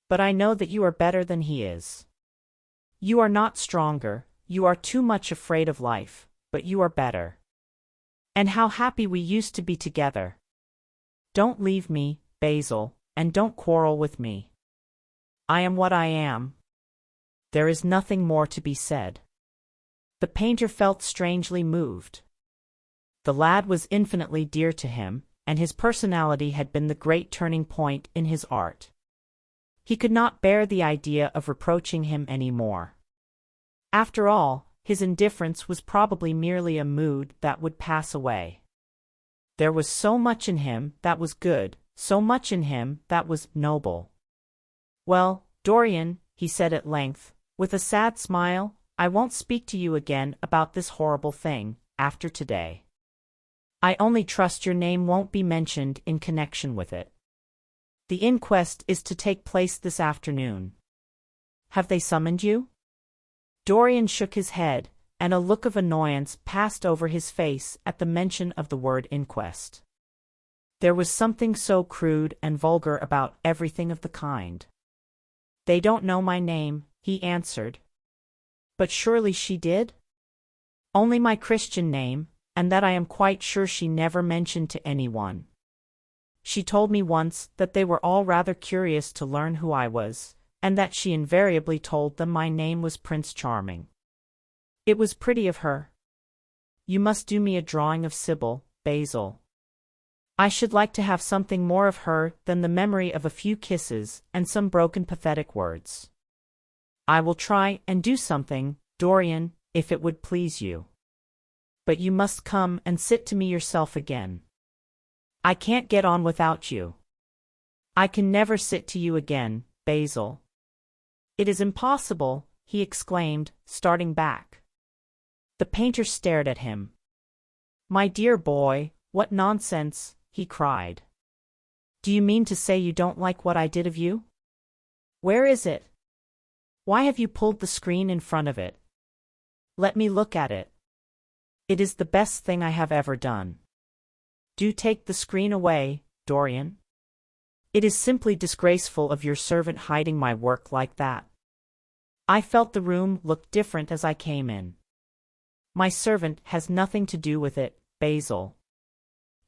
But I know that you are better than he is. You are not stronger, you are too much afraid of life, but you are better. And how happy we used to be together. Don't leave me, Basil, and don't quarrel with me. I am what I am. There is nothing more to be said. The painter felt strangely moved. The lad was infinitely dear to him, and his personality had been the great turning point in his art. He could not bear the idea of reproaching him any more. After all, his indifference was probably merely a mood that would pass away. There was so much in him that was good, so much in him that was noble. "Well, Dorian," he said at length, with a sad smile, "I won't speak to you again about this horrible thing, after today. I only trust your name won't be mentioned in connection with it. The inquest is to take place this afternoon. Have they summoned you?" Dorian shook his head, and a look of annoyance passed over his face at the mention of the word inquest. There was something so crude and vulgar about everything of the kind. "They don't know my name," he answered. "But surely she did?" "Only my Christian name, and that I am quite sure she never mentioned to anyone. She told me once that they were all rather curious to learn who I was, and that she invariably told them my name was Prince Charming. It was pretty of her. You must do me a drawing of Sybil, Basil. I should like to have something more of her than the memory of a few kisses and some broken pathetic words. I will try and do something, Dorian, if it would please you. But you must come and sit to me yourself again. I can't get on without you. I can never sit to you again, Basil." "It is impossible," he exclaimed, starting back. The painter stared at him. "My dear boy, what nonsense," he cried. "Do you mean to say you don't like what I did of you? Where is it? Why have you pulled the screen in front of it? Let me look at it. It is the best thing I have ever done. Do take the screen away, Dorian. It is simply disgraceful of your servant hiding my work like that. I felt the room looked different as I came in. My servant has nothing to do with it, Basil.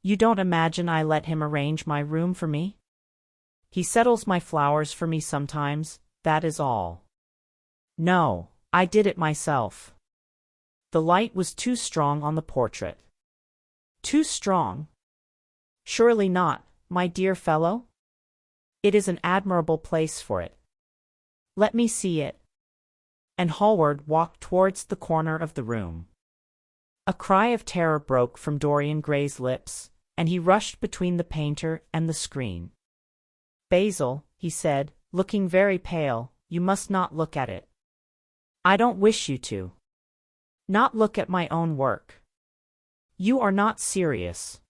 You don't imagine I let him arrange my room for me? He settles my flowers for me sometimes, that is all. No, I did it myself." The light was too strong on the portrait. "Too strong? Surely not, my dear fellow? It is an admirable place for it. Let me see it." And Hallward walked towards the corner of the room. A cry of terror broke from Dorian Gray's lips, and he rushed between the painter and the screen. "Basil," he said, looking very pale, "you must not look at it. I don't wish you to. Not look at my own work. You are not serious."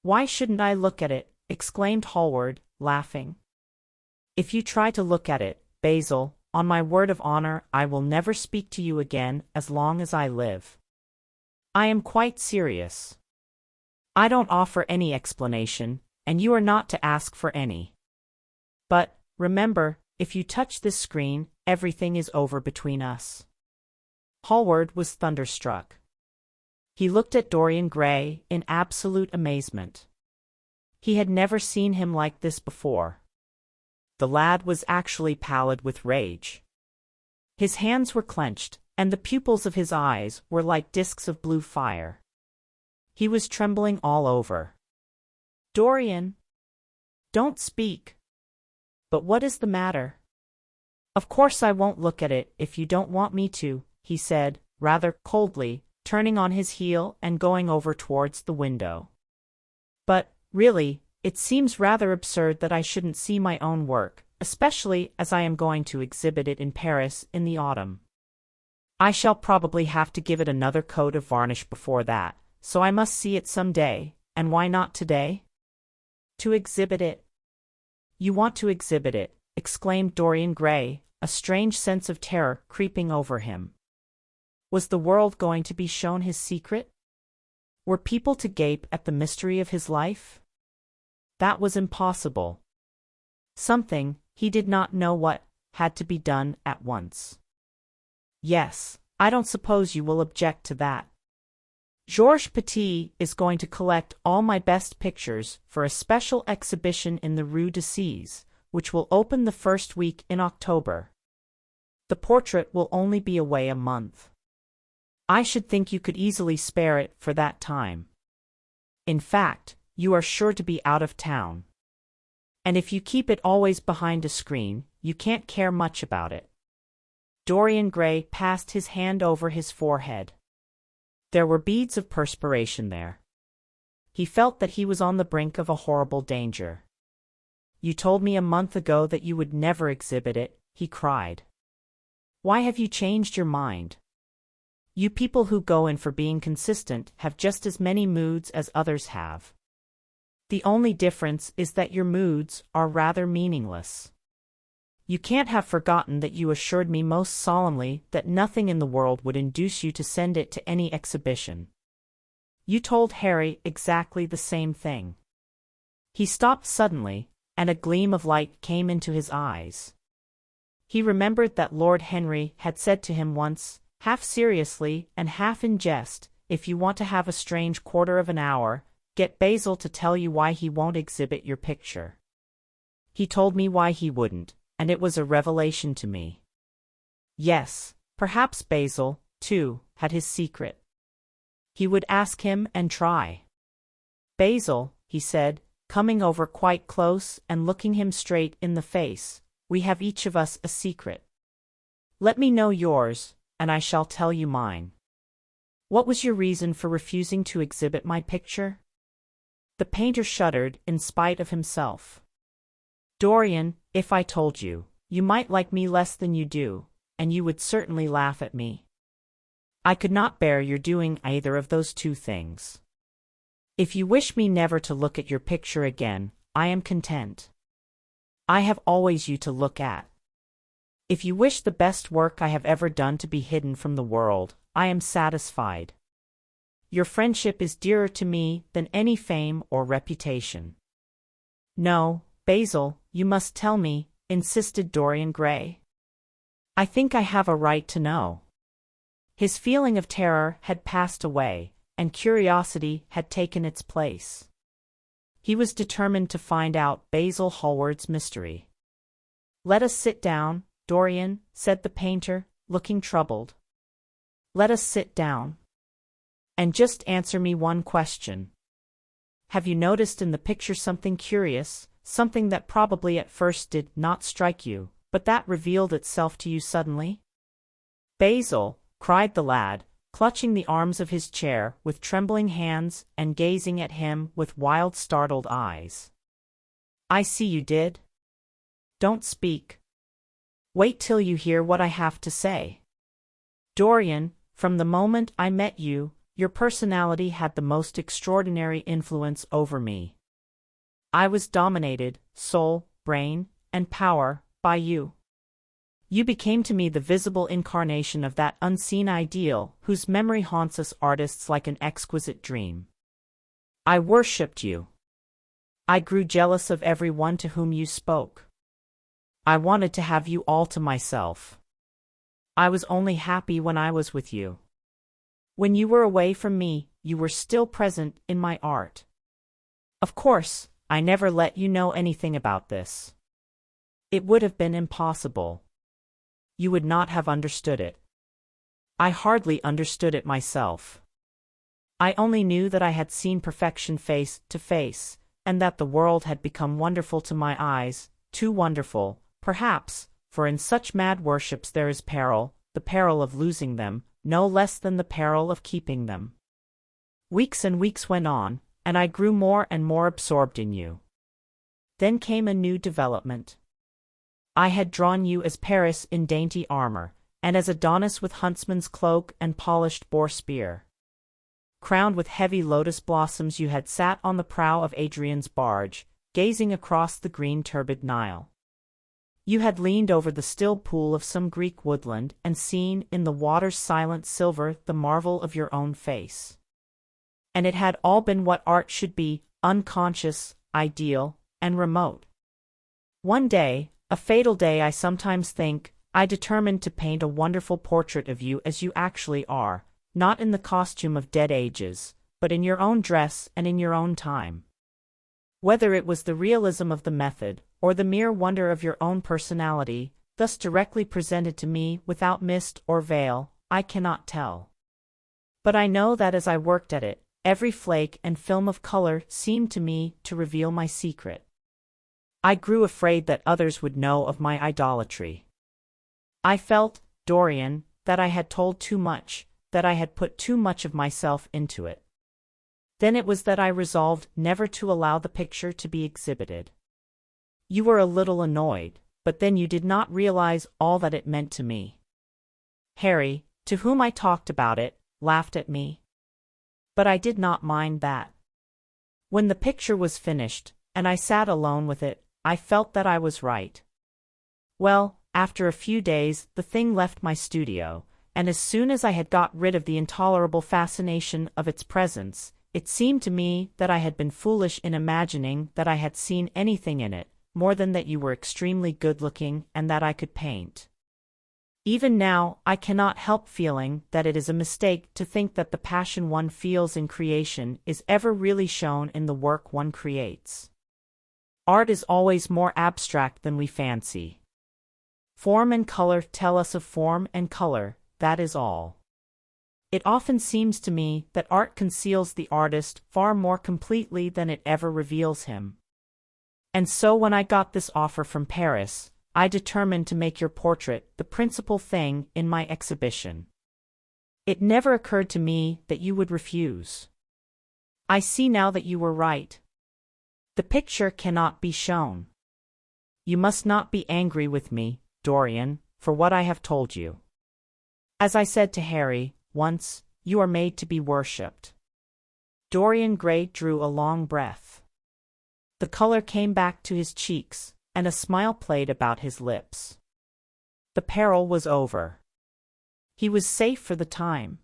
"Why shouldn't I look at it?" exclaimed Hallward, laughing. "If you try to look at it, Basil, on my word of honor I will never speak to you again as long as I live. I am quite serious. I don't offer any explanation, and you are not to ask for any. But, remember, if you touch this screen, everything is over between us." Hallward was thunderstruck. He looked at Dorian Gray in absolute amazement. He had never seen him like this before. The lad was actually pallid with rage. His hands were clenched, and the pupils of his eyes were like discs of blue fire. He was trembling all over. "Dorian! Don't speak! But what is the matter?" "Of course I won't look at it if you don't want me to," he said, rather coldly, turning on his heel and going over towards the window. "But, really, it seems rather absurd that I shouldn't see my own work, especially as I am going to exhibit it in Paris in the autumn. I shall probably have to give it another coat of varnish before that, so I must see it some day, and why not today? To exhibit it. You want to exhibit it, exclaimed Dorian Gray, a strange sense of terror creeping over him. Was the world going to be shown his secret? Were people to gape at the mystery of his life? That was impossible. Something, he did not know what, had to be done at once. Yes, I don't suppose you will object to that. Georges Petit is going to collect all my best pictures for a special exhibition in the Rue de Sèze, which will open the first week in October. The portrait will only be away a month. I should think you could easily spare it for that time. In fact, you are sure to be out of town. And if you keep it always behind a screen, you can't care much about it. Dorian Gray passed his hand over his forehead. There were beads of perspiration there. He felt that he was on the brink of a horrible danger. You told me a month ago that you would never exhibit it, he cried. Why have you changed your mind? You people who go in for being consistent have just as many moods as others have. The only difference is that your moods are rather meaningless. You can't have forgotten that you assured me most solemnly that nothing in the world would induce you to send it to any exhibition. You told Harry exactly the same thing. He stopped suddenly, and a gleam of light came into his eyes. He remembered that Lord Henry had said to him once, half seriously and half in jest, if you want to have a strange quarter of an hour, get Basil to tell you why he won't exhibit your picture. He told me why he wouldn't, and it was a revelation to me. Yes, perhaps Basil, too, had his secret. He would ask him and try. Basil, he said, coming over quite close and looking him straight in the face, we have each of us a secret. Let me know yours, and I shall tell you mine. What was your reason for refusing to exhibit my picture? The painter shuddered in spite of himself. Dorian, if I told you, you might like me less than you do, and you would certainly laugh at me. I could not bear your doing either of those two things. If you wish me never to look at your picture again, I am content. I have always you to look at. If you wish the best work I have ever done to be hidden from the world, I am satisfied. Your friendship is dearer to me than any fame or reputation. No, Basil, you must tell me, insisted Dorian Gray. I think I have a right to know. His feeling of terror had passed away, and curiosity had taken its place. He was determined to find out Basil Hallward's mystery. Let us sit down, Dorian, said the painter, looking troubled. Let us sit down. And just answer me one question. Have you noticed in the picture something curious, something that probably at first did not strike you, but that revealed itself to you suddenly? Basil, cried the lad, clutching the arms of his chair with trembling hands and gazing at him with wild startled eyes. I see you did. Don't speak. Wait till you hear what I have to say. Dorian, from the moment I met you, your personality had the most extraordinary influence over me. I was dominated, soul, brain, and power, by you. You became to me the visible incarnation of that unseen ideal whose memory haunts us artists like an exquisite dream. I worshipped you. I grew jealous of every one to whom you spoke. I wanted to have you all to myself. I was only happy when I was with you. When you were away from me, you were still present in my art. Of course, I never let you know anything about this. It would have been impossible. You would not have understood it. I hardly understood it myself. I only knew that I had seen perfection face to face, and that the world had become wonderful to my eyes, too wonderful, perhaps, for in such mad worships there is peril, the peril of losing them, no less than the peril of keeping them. Weeks and weeks went on, and I grew more and more absorbed in you. Then came a new development. I had drawn you as Paris in dainty armor, and as Adonis with huntsman's cloak and polished boar spear. crowned with heavy lotus blossoms, you had sat on the prow of Adrian's barge, gazing across the green turbid Nile. You had leaned over the still pool of some Greek woodland and seen in the water's silent silver the marvel of your own face. And it had all been what art should be, unconscious, ideal, and remote. One day, a fatal day I sometimes think, I determined to paint a wonderful portrait of you as you actually are, not in the costume of dead ages, but in your own dress and in your own time. Whether it was the realism of the method, or the mere wonder of your own personality, thus directly presented to me without mist or veil, I cannot tell. But I know that as I worked at it, every flake and film of color seemed to me to reveal my secret. I grew afraid that others would know of my idolatry. I felt, Dorian, that I had told too much, that I had put too much of myself into it. Then it was that I resolved never to allow the picture to be exhibited. You were a little annoyed, but then you did not realize all that it meant to me. Harry, to whom I talked about it, laughed at me. But I did not mind that. When the picture was finished, and I sat alone with it, I felt that I was right. Well, after a few days, the thing left my studio, and as soon as I had got rid of the intolerable fascination of its presence, it seemed to me that I had been foolish in imagining that I had seen anything in it, more than that you were extremely good-looking and that I could paint. Even now, I cannot help feeling that it is a mistake to think that the passion one feels in creation is ever really shown in the work one creates. Art is always more abstract than we fancy. Form and color tell us of form and color, that is all. It often seems to me that art conceals the artist far more completely than it ever reveals him. And so when I got this offer from Paris, I determined to make your portrait the principal thing in my exhibition. It never occurred to me that you would refuse. I see now that you were right. The picture cannot be shown. You must not be angry with me, Dorian, for what I have told you. As I said to Harry, once, you are made to be worshipped. Dorian Gray drew a long breath. The color came back to his cheeks, and a smile played about his lips. The peril was over. He was safe for the time.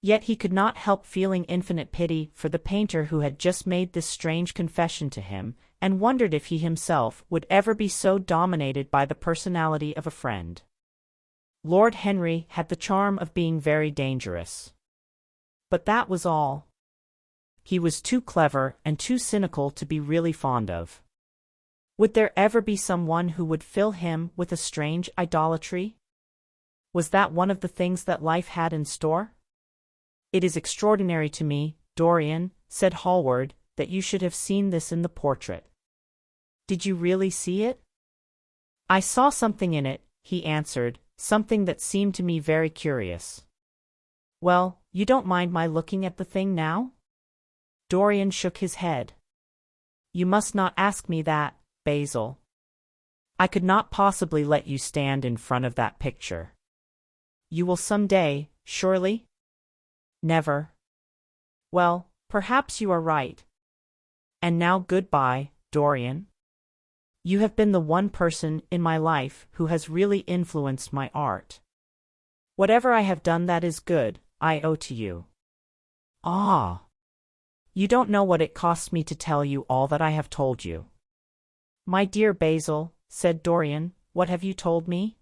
Yet he could not help feeling infinite pity for the painter who had just made this strange confession to him, and wondered if he himself would ever be so dominated by the personality of a friend. Lord Henry had the charm of being very dangerous. But that was all. He was too clever and too cynical to be really fond of. Would there ever be someone who would fill him with a strange idolatry? Was that one of the things that life had in store? It is extraordinary to me, Dorian, said Hallward, that you should have seen this in the portrait. Did you really see it? I saw something in it, he answered, something that seemed to me very curious. Well, you don't mind my looking at the thing now? Dorian shook his head. You must not ask me that, Basil. I could not possibly let you stand in front of that picture. You will some day, surely? Never. Well, perhaps you are right. And now goodbye, Dorian. You have been the one person in my life who has really influenced my art. Whatever I have done that is good, I owe to you. Ah! You don't know what it costs me to tell you all that I have told you. My dear Basil, said Dorian, what have you told me?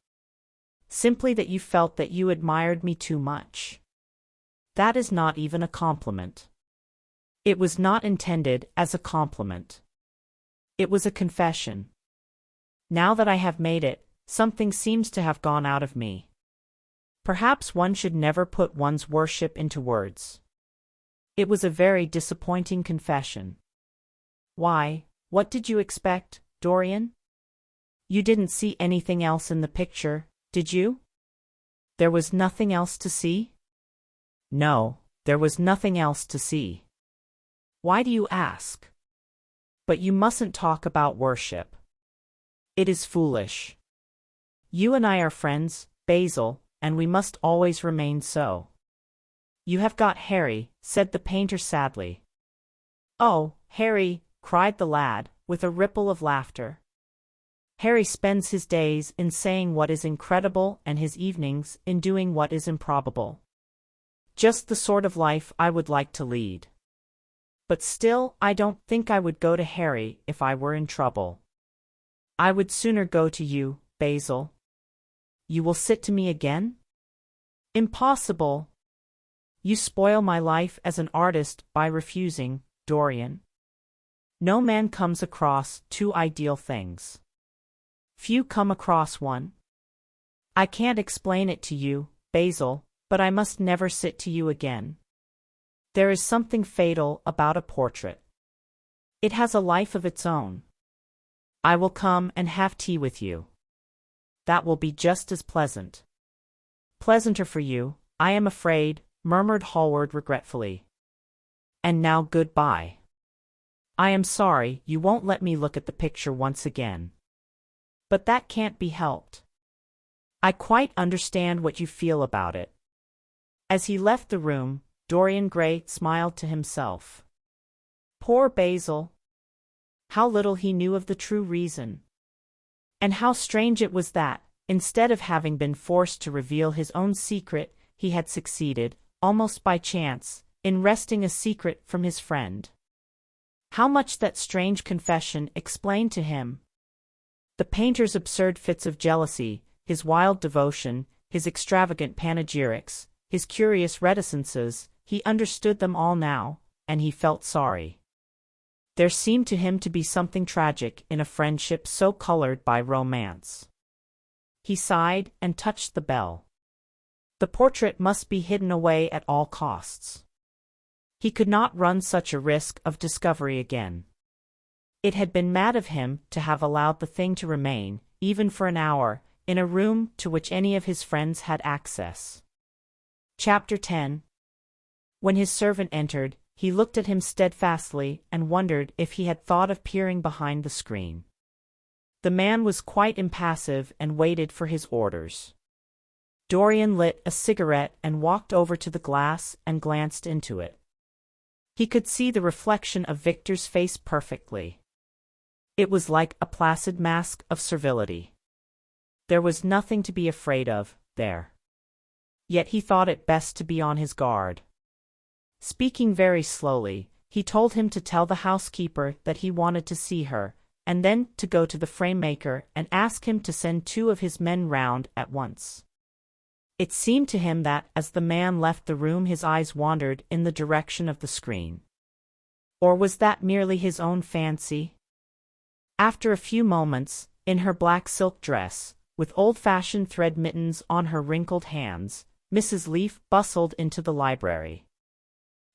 Simply that you felt that you admired me too much. That is not even a compliment. It was not intended as a compliment. It was a confession. Now that I have made it, something seems to have gone out of me. Perhaps one should never put one's worship into words. It was a very disappointing confession. Why, what did you expect, Dorian? You didn't see anything else in the picture, did you? There was nothing else to see? No, there was nothing else to see. Why do you ask? But you mustn't talk about worship. It is foolish. You and I are friends, Basil, and we must always remain so. You have got Harry, said the painter sadly. Oh, Harry, cried the lad, with a ripple of laughter. Harry spends his days in saying what is incredible and his evenings in doing what is improbable. Just the sort of life I would like to lead. But still, I don't think I would go to Harry if I were in trouble. I would sooner go to you, Basil. You will sit to me again? Impossible. You spoil my life as an artist by refusing, Dorian. No man comes across two ideal things. Few come across one. I can't explain it to you, Basil, but I must never sit to you again. There is something fatal about a portrait. It has a life of its own. I will come and have tea with you. That will be just as pleasant. Pleasanter for you, I am afraid, murmured Hallward regretfully. And now good-bye. I am sorry you won't let me look at the picture once again. But that can't be helped. I quite understand what you feel about it. As he left the room, Dorian Gray smiled to himself. Poor Basil! How little he knew of the true reason. And how strange it was that, instead of having been forced to reveal his own secret, he had succeeded, almost by chance, in wresting a secret from his friend. How much that strange confession explained to him! The painter's absurd fits of jealousy, his wild devotion, his extravagant panegyrics, his curious reticences, he understood them all now, and he felt sorry. There seemed to him to be something tragic in a friendship so colored by romance. He sighed and touched the bell. The portrait must be hidden away at all costs. He could not run such a risk of discovery again. It had been mad of him to have allowed the thing to remain, even for an hour, in a room to which any of his friends had access. Chapter 10. When his servant entered, he looked at him steadfastly and wondered if he had thought of peering behind the screen. The man was quite impassive and waited for his orders. Dorian lit a cigarette and walked over to the glass and glanced into it. He could see the reflection of Victor's face perfectly. It was like a placid mask of servility. There was nothing to be afraid of there. Yet he thought it best to be on his guard. Speaking very slowly, he told him to tell the housekeeper that he wanted to see her, and then to go to the frame-maker and ask him to send 2 of his men round at once. It seemed to him that, as the man left the room, his eyes wandered in the direction of the screen. Or was that merely his own fancy? After a few moments, in her black silk dress, with old-fashioned thread mittens on her wrinkled hands, Mrs. Leaf bustled into the library.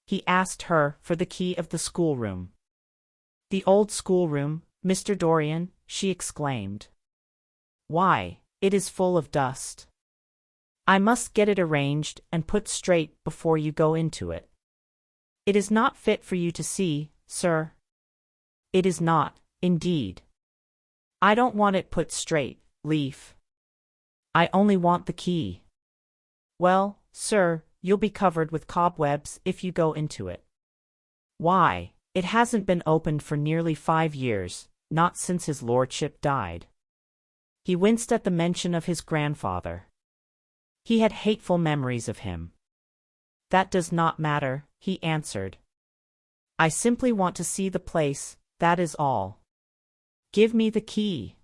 He asked her for the key of the schoolroom. The old schoolroom, Mr. Dorian, she exclaimed. Why, it is full of dust. I must get it arranged and put straight before you go into it. It is not fit for you to see, sir. It is not, indeed. I don't want it put straight, Leaf. I only want the key. Well, sir, you'll be covered with cobwebs if you go into it. Why, it hasn't been opened for nearly 5 years, not since his lordship died. He winced at the mention of his grandfather. He had hateful memories of him. That does not matter, he answered. I simply want to see the place, that is all. Give me the key.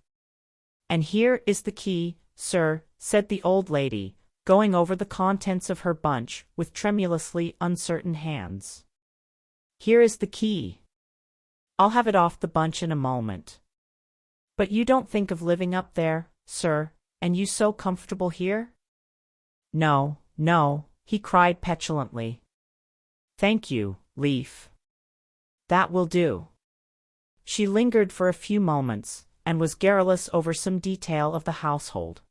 And here is the key, sir, said the old lady, going over the contents of her bunch with tremulously uncertain hands. Here is the key. I'll have it off the bunch in a moment. But you don't think of living up there, sir, and you so comfortable here? No, no, he cried petulantly. Thank you, Leaf. That will do. She lingered for a few moments, and was garrulous over some detail of the household.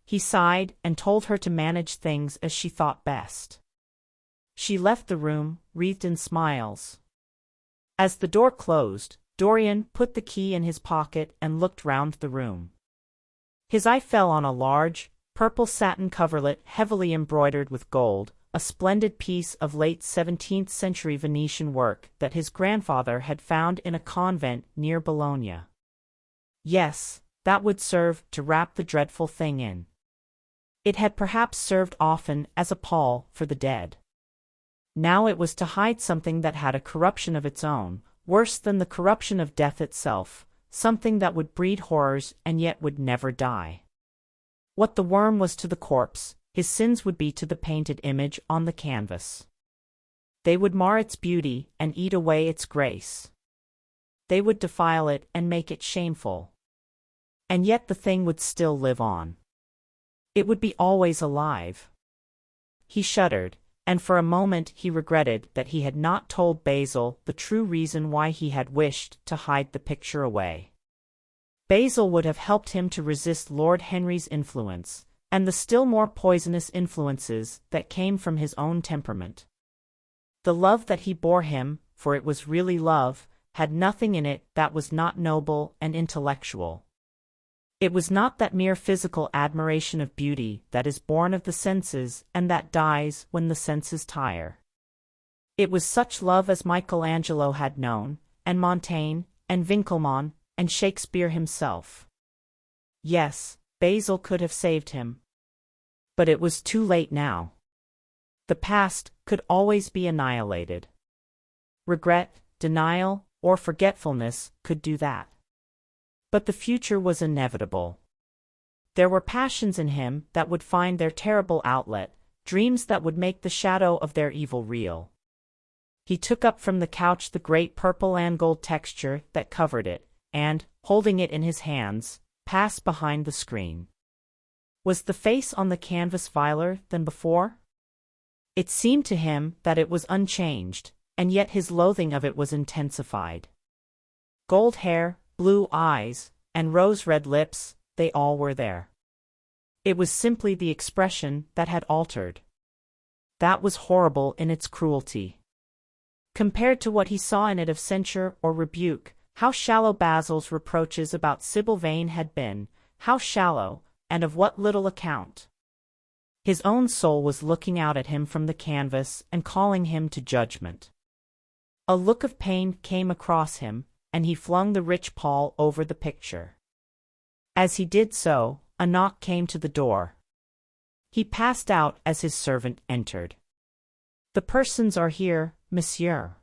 He sighed and told her to manage things as she thought best. She left the room, wreathed in smiles. As the door closed, Dorian put the key in his pocket and looked round the room. His eye fell on a large, purple satin coverlet heavily embroidered with gold, a splendid piece of late 17th century Venetian work that his grandfather had found in a convent near Bologna. Yes, that would serve to wrap the dreadful thing in. It had perhaps served often as a pall for the dead. Now it was to hide something that had a corruption of its own, worse than the corruption of death itself, something that would breed horrors and yet would never die. What the worm was to the corpse, his sins would be to the painted image on the canvas. They would mar its beauty and eat away its grace. They would defile it and make it shameful. And yet the thing would still live on. It would be always alive. He shuddered, and for a moment he regretted that he had not told Basil the true reason why he had wished to hide the picture away. Basil would have helped him to resist Lord Henry's influence, and the still more poisonous influences that came from his own temperament. The love that he bore him, for it was really love, had nothing in it that was not noble and intellectual. It was not that mere physical admiration of beauty that is born of the senses and that dies when the senses tire. It was such love as Michelangelo had known, and Montaigne, and Winckelmann, and Shakespeare himself. Yes, Basil could have saved him. But it was too late now. The past could always be annihilated. Regret, denial, or forgetfulness could do that. But the future was inevitable. There were passions in him that would find their terrible outlet, dreams that would make the shadow of their evil real. He took up from the couch the great purple and gold texture that covered it, and, holding it in his hands, passed behind the screen. Was the face on the canvas viler than before? It seemed to him that it was unchanged, and yet his loathing of it was intensified. Gold hair, blue eyes, and rose-red lips, they all were there. It was simply the expression that had altered. That was horrible in its cruelty. Compared to what he saw in it of censure or rebuke, how shallow Basil's reproaches about Sybil Vane had been, how shallow, and of what little account. His own soul was looking out at him from the canvas and calling him to judgment. A look of pain came across him, and he flung the rich pall over the picture. As he did so, a knock came to the door. He passed out as his servant entered. "The persons are here, monsieur."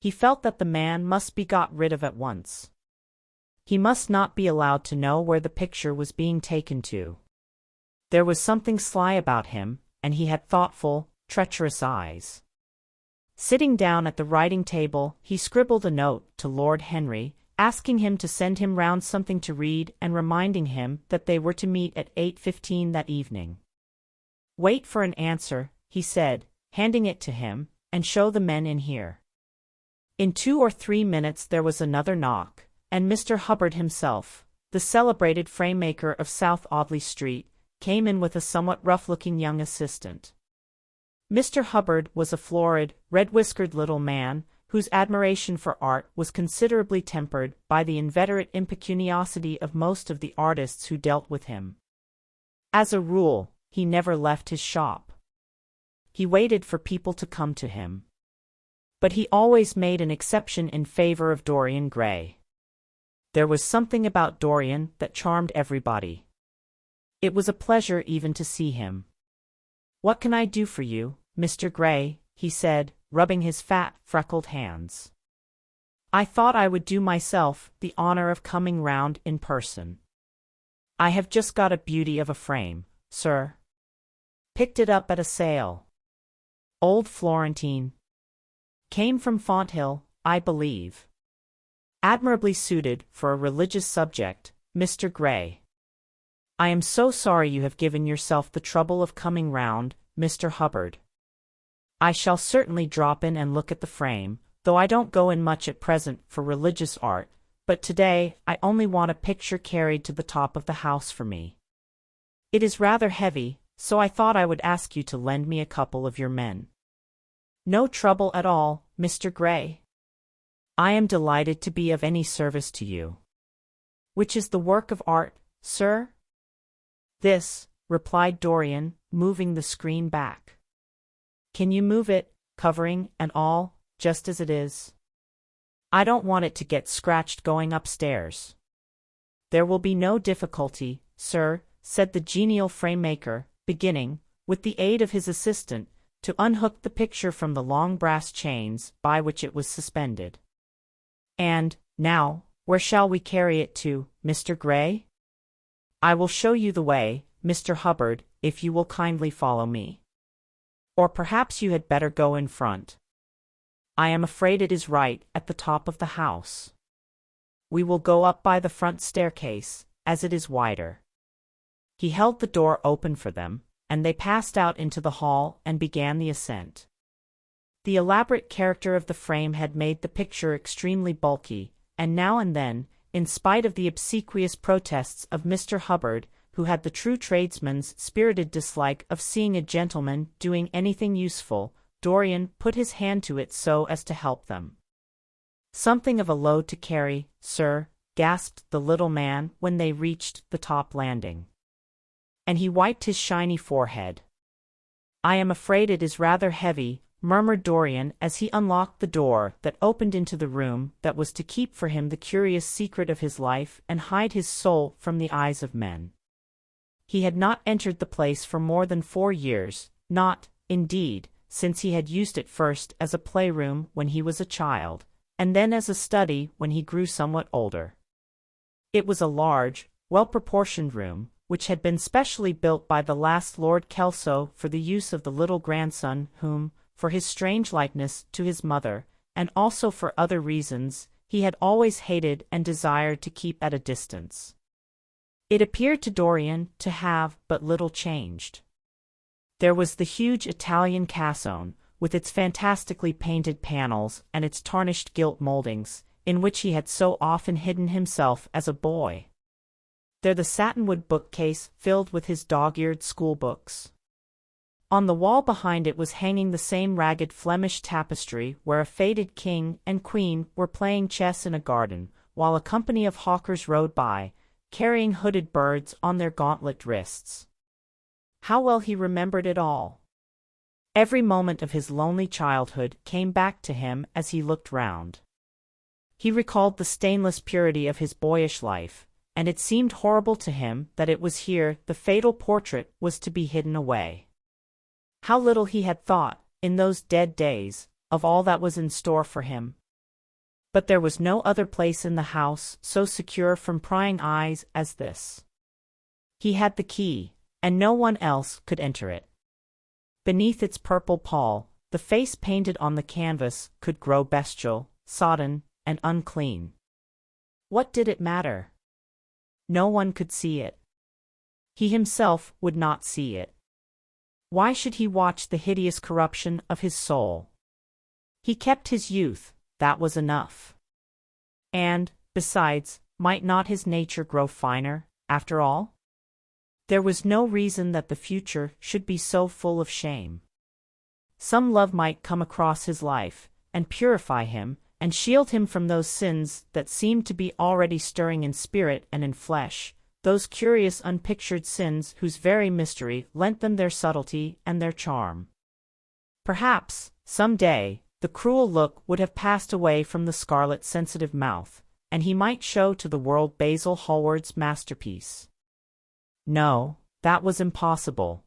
He felt that the man must be got rid of at once. He must not be allowed to know where the picture was being taken to. There was something sly about him, and he had thoughtful, treacherous eyes. Sitting down at the writing table, he scribbled a note to Lord Henry, asking him to send him round something to read and reminding him that they were to meet at 8:15 that evening. "Wait for an answer," he said, handing it to him, "and show the men in here." In 2 or 3 minutes there was another knock, and Mr. Hubbard himself, the celebrated frame-maker of South Audley Street, came in with a somewhat rough-looking young assistant. Mr. Hubbard was a florid, red-whiskered little man, whose admiration for art was considerably tempered by the inveterate impecuniosity of most of the artists who dealt with him. As a rule, he never left his shop. He waited for people to come to him. But he always made an exception in favor of Dorian Gray. There was something about Dorian that charmed everybody. It was a pleasure even to see him. "What can I do for you, Mr. Gray?" he said, rubbing his fat, freckled hands. "I thought I would do myself the honor of coming round in person. I have just got a beauty of a frame, sir. Picked it up at a sale. Old Florentine. Came from Fonthill, I believe. Admirably suited for a religious subject, Mr. Gray. I am so sorry you have given yourself the trouble of coming round, Mr. Hubbard. I shall certainly drop in and look at the frame, though I don't go in much at present for religious art, but today I only want a picture carried to the top of the house for me. It is rather heavy, so I thought I would ask you to lend me a couple of your men." "No trouble at all, Mr. Gray. I am delighted to be of any service to you." "Which is the work of art, sir?" "This," replied Dorian, moving the screen back. Can you move it, covering and all, just as it is? I don't want it to get scratched going upstairs. There will be no difficulty, sir, said the genial frame-maker, beginning, with the aid of his assistant, to unhook the picture from the long brass chains by which it was suspended. And, now, where shall we carry it to, Mr. Gray? I will show you the way, Mr. Hubbard, if you will kindly follow me. Or perhaps you had better go in front. I am afraid it is right at the top of the house. We will go up by the front staircase, as it is wider. He held the door open for them, and they passed out into the hall and began the ascent. The elaborate character of the frame had made the picture extremely bulky, and now and then, in spite of the obsequious protests of Mr. Hubbard, who had the true tradesman's spirited dislike of seeing a gentleman doing anything useful, Dorian put his hand to it so as to help them. Something of a load to carry, sir, gasped the little man when they reached the top landing. And he wiped his shiny forehead. I am afraid it is rather heavy, murmured Dorian as he unlocked the door that opened into the room that was to keep for him the curious secret of his life and hide his soul from the eyes of men. He had not entered the place for more than 4 years, not, indeed, since he had used it first as a playroom when he was a child, and then as a study when he grew somewhat older. It was a large, well-proportioned room, which had been specially built by the last Lord Kelso for the use of the little grandson whom, for his strange likeness to his mother, and also for other reasons, he had always hated and desired to keep at a distance. It appeared to Dorian to have but little changed. There was the huge Italian cassone, with its fantastically painted panels and its tarnished gilt moldings, in which he had so often hidden himself as a boy. There the satinwood bookcase filled with his dog-eared schoolbooks. On the wall behind it was hanging the same ragged Flemish tapestry where a faded king and queen were playing chess in a garden, while a company of hawkers rode by, carrying hooded birds on their gauntlet wrists. How well he remembered it all! Every moment of his lonely childhood came back to him as he looked round. He recalled the stainless purity of his boyish life, and it seemed horrible to him that it was here the fatal portrait was to be hidden away. How little he had thought, in those dead days, of all that was in store for him. But there was no other place in the house so secure from prying eyes as this. He had the key, and no one else could enter it. Beneath its purple pall, the face painted on the canvas could grow bestial, sodden, and unclean. What did it matter? No one could see it. He himself would not see it. Why should he watch the hideous corruption of his soul? He kept his youth, that was enough. And, besides, might not his nature grow finer, after all? There was no reason that the future should be so full of shame. Some love might come across his life, and purify him, and shield him from those sins that seemed to be already stirring in spirit and in flesh, those curious unpictured sins whose very mystery lent them their subtlety and their charm. Perhaps, some day, the cruel look would have passed away from the scarlet sensitive mouth, and he might show to the world Basil Hallward's masterpiece. No, that was impossible.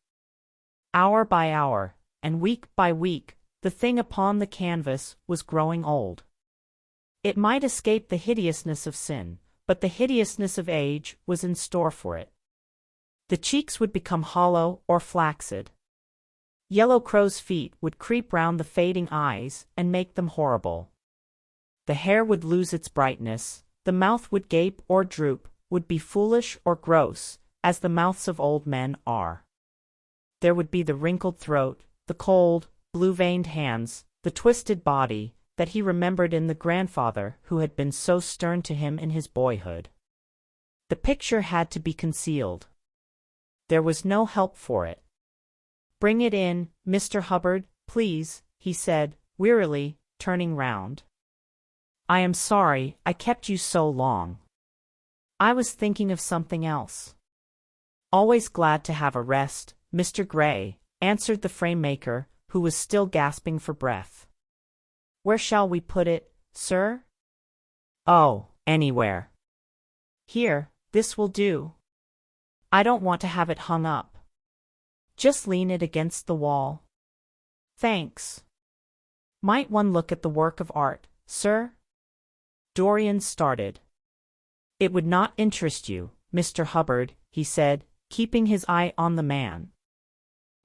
Hour by hour, and week by week, the thing upon the canvas was growing old. It might escape the hideousness of sin, but the hideousness of age was in store for it. The cheeks would become hollow or flaccid. Yellow crow's feet would creep round the fading eyes and make them horrible. The hair would lose its brightness, the mouth would gape or droop, would be foolish or gross, as the mouths of old men are. There would be the wrinkled throat, the cold, blue-veined hands, the twisted body, that he remembered in the grandfather who had been so stern to him in his boyhood. The picture had to be concealed. There was no help for it. "Bring it in, Mr. Hubbard, please," he said, wearily, turning round. "I am sorry I kept you so long. I was thinking of something else." "Always glad to have a rest, Mr. Gray," answered the frame-maker, who was still gasping for breath. "Where shall we put it, sir?" "Oh, anywhere." "Here, this will do. I don't want to have it hung up. Just lean it against the wall." "Thanks. Might one look at the work of art, sir?" Dorian started. "It would not interest you, Mr. Hubbard," he said, keeping his eye on the man.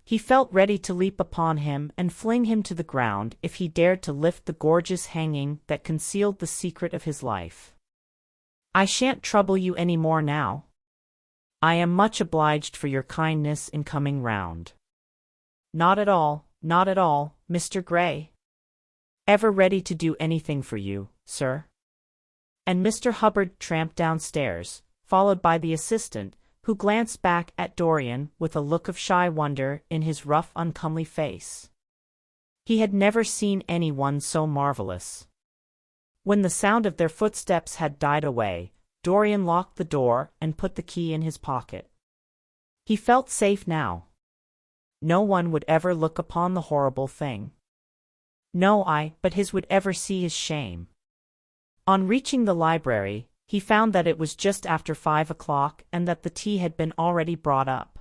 He felt ready to leap upon him and fling him to the ground if he dared to lift the gorgeous hanging that concealed the secret of his life. "I shan't trouble you any more now. I am much obliged for your kindness in coming round." Not at all, Mr. Gray. Ever ready to do anything for you, sir." And Mr. Hubbard tramped downstairs, followed by the assistant, who glanced back at Dorian with a look of shy wonder in his rough, uncomely face. He had never seen anyone so marvelous. When the sound of their footsteps had died away, Dorian locked the door and put the key in his pocket. He felt safe now. No one would ever look upon the horrible thing. No eye but his would ever see his shame. On reaching the library, he found that it was just after 5 o'clock and that the tea had been already brought up.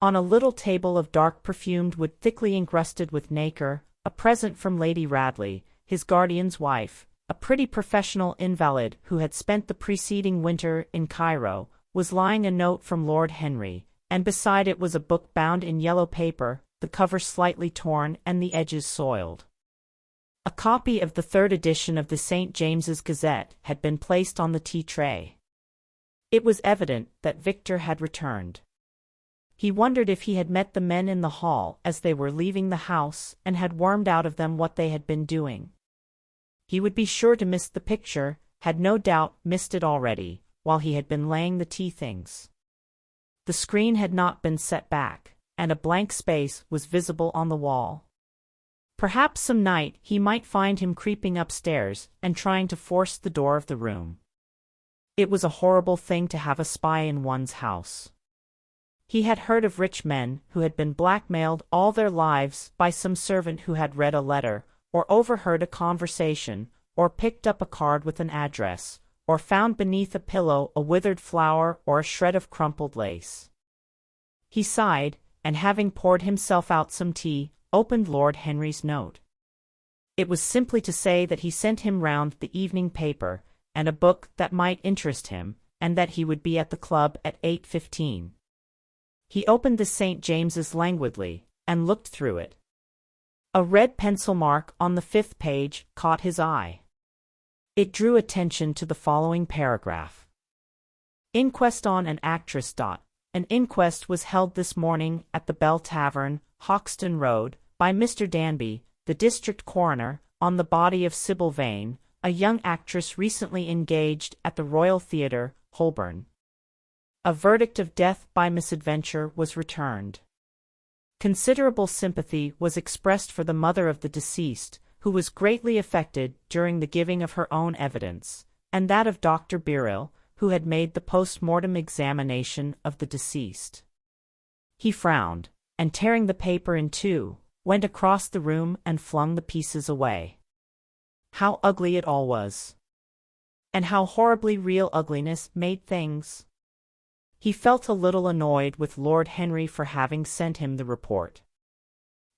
On a little table of dark perfumed wood thickly encrusted with nacre, a present from Lady Radley, his guardian's wife, a pretty professional invalid who had spent the preceding winter in Cairo, was lying a note from Lord Henry, and beside it was a book bound in yellow paper, the cover slightly torn and the edges soiled. A copy of the third edition of the St. James's Gazette had been placed on the tea tray. It was evident that Victor had returned. He wondered if he had met the men in the hall as they were leaving the house and had wormed out of them what they had been doing. He would be sure to miss the picture, had no doubt missed it already, while he had been laying the tea things. The screen had not been set back, and a blank space was visible on the wall. Perhaps some night he might find him creeping upstairs and trying to force the door of the room. It was a horrible thing to have a spy in one's house. He had heard of rich men who had been blackmailed all their lives by some servant who had read a letter, or overheard a conversation, or picked up a card with an address, or found beneath a pillow a withered flower or a shred of crumpled lace. He sighed, and having poured himself out some tea, opened Lord Henry's note. It was simply to say that he sent him round the evening paper, and a book that might interest him, and that he would be at the club at 8:15. He opened the St. James's languidly, and looked through it. A red pencil mark on the 5th page caught his eye. It drew attention to the following paragraph. Inquest on an actress. An inquest was held this morning at the Bell Tavern, Hoxton Road, by Mr. Danby, the district coroner, on the body of Sybil Vane, a young actress recently engaged at the Royal Theatre, Holborn. A verdict of death by misadventure was returned. Considerable sympathy was expressed for the mother of the deceased, who was greatly affected during the giving of her own evidence, and that of Dr. Birrell, who had made the post-mortem examination of the deceased. He frowned, and tearing the paper in two, went across the room and flung the pieces away. How ugly it all was! And how horribly real ugliness made things! He felt a little annoyed with Lord Henry for having sent him the report.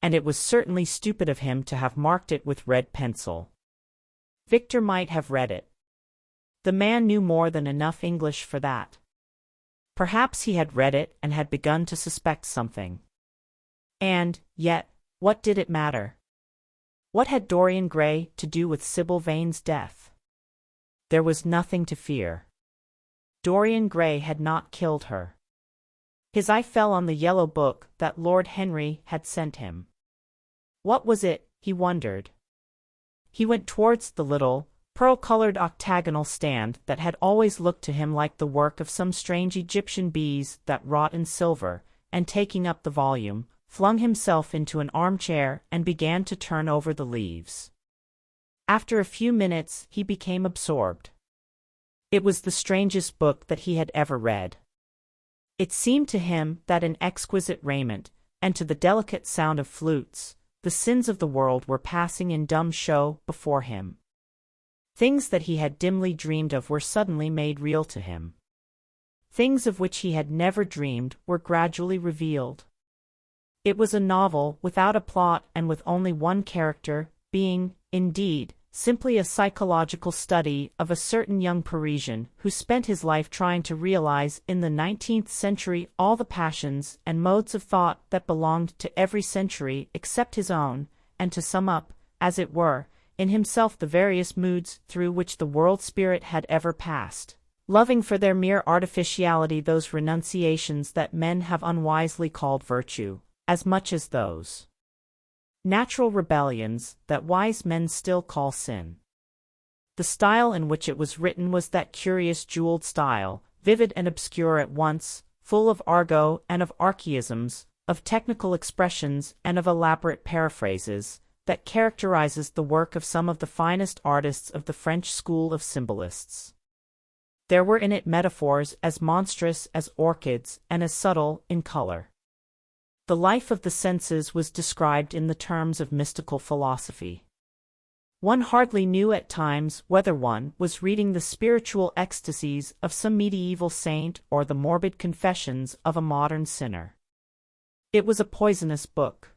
And it was certainly stupid of him to have marked it with red pencil. Victor might have read it. The man knew more than enough English for that. Perhaps he had read it and had begun to suspect something. And, yet, what did it matter? What had Dorian Gray to do with Sybil Vane's death? There was nothing to fear. Dorian Gray had not killed her. His eye fell on the yellow book that Lord Henry had sent him. What was it, he wondered. He went towards the little, pearl-colored octagonal stand that had always looked to him like the work of some strange Egyptian bees that wrought in silver, and taking up the volume, flung himself into an armchair and began to turn over the leaves. After a few minutes he became absorbed. It was the strangest book that he had ever read. It seemed to him that in exquisite raiment, and to the delicate sound of flutes, the sins of the world were passing in dumb show before him. Things that he had dimly dreamed of were suddenly made real to him. Things of which he had never dreamed were gradually revealed. It was a novel without a plot and with only one character, being, indeed, simply a psychological study of a certain young Parisian who spent his life trying to realize in the 19th century all the passions and modes of thought that belonged to every century except his own, and to sum up, as it were, in himself the various moods through which the world spirit had ever passed, loving for their mere artificiality those renunciations that men have unwisely called virtue, as much as those natural rebellions that wise men still call sin. The style in which it was written was that curious jeweled style, vivid and obscure at once, full of argot and of archaisms, of technical expressions and of elaborate paraphrases, that characterizes the work of some of the finest artists of the French school of symbolists. There were in it metaphors as monstrous as orchids and as subtle in color. The life of the senses was described in the terms of mystical philosophy. One hardly knew at times whether one was reading the spiritual ecstasies of some medieval saint or the morbid confessions of a modern sinner. It was a poisonous book.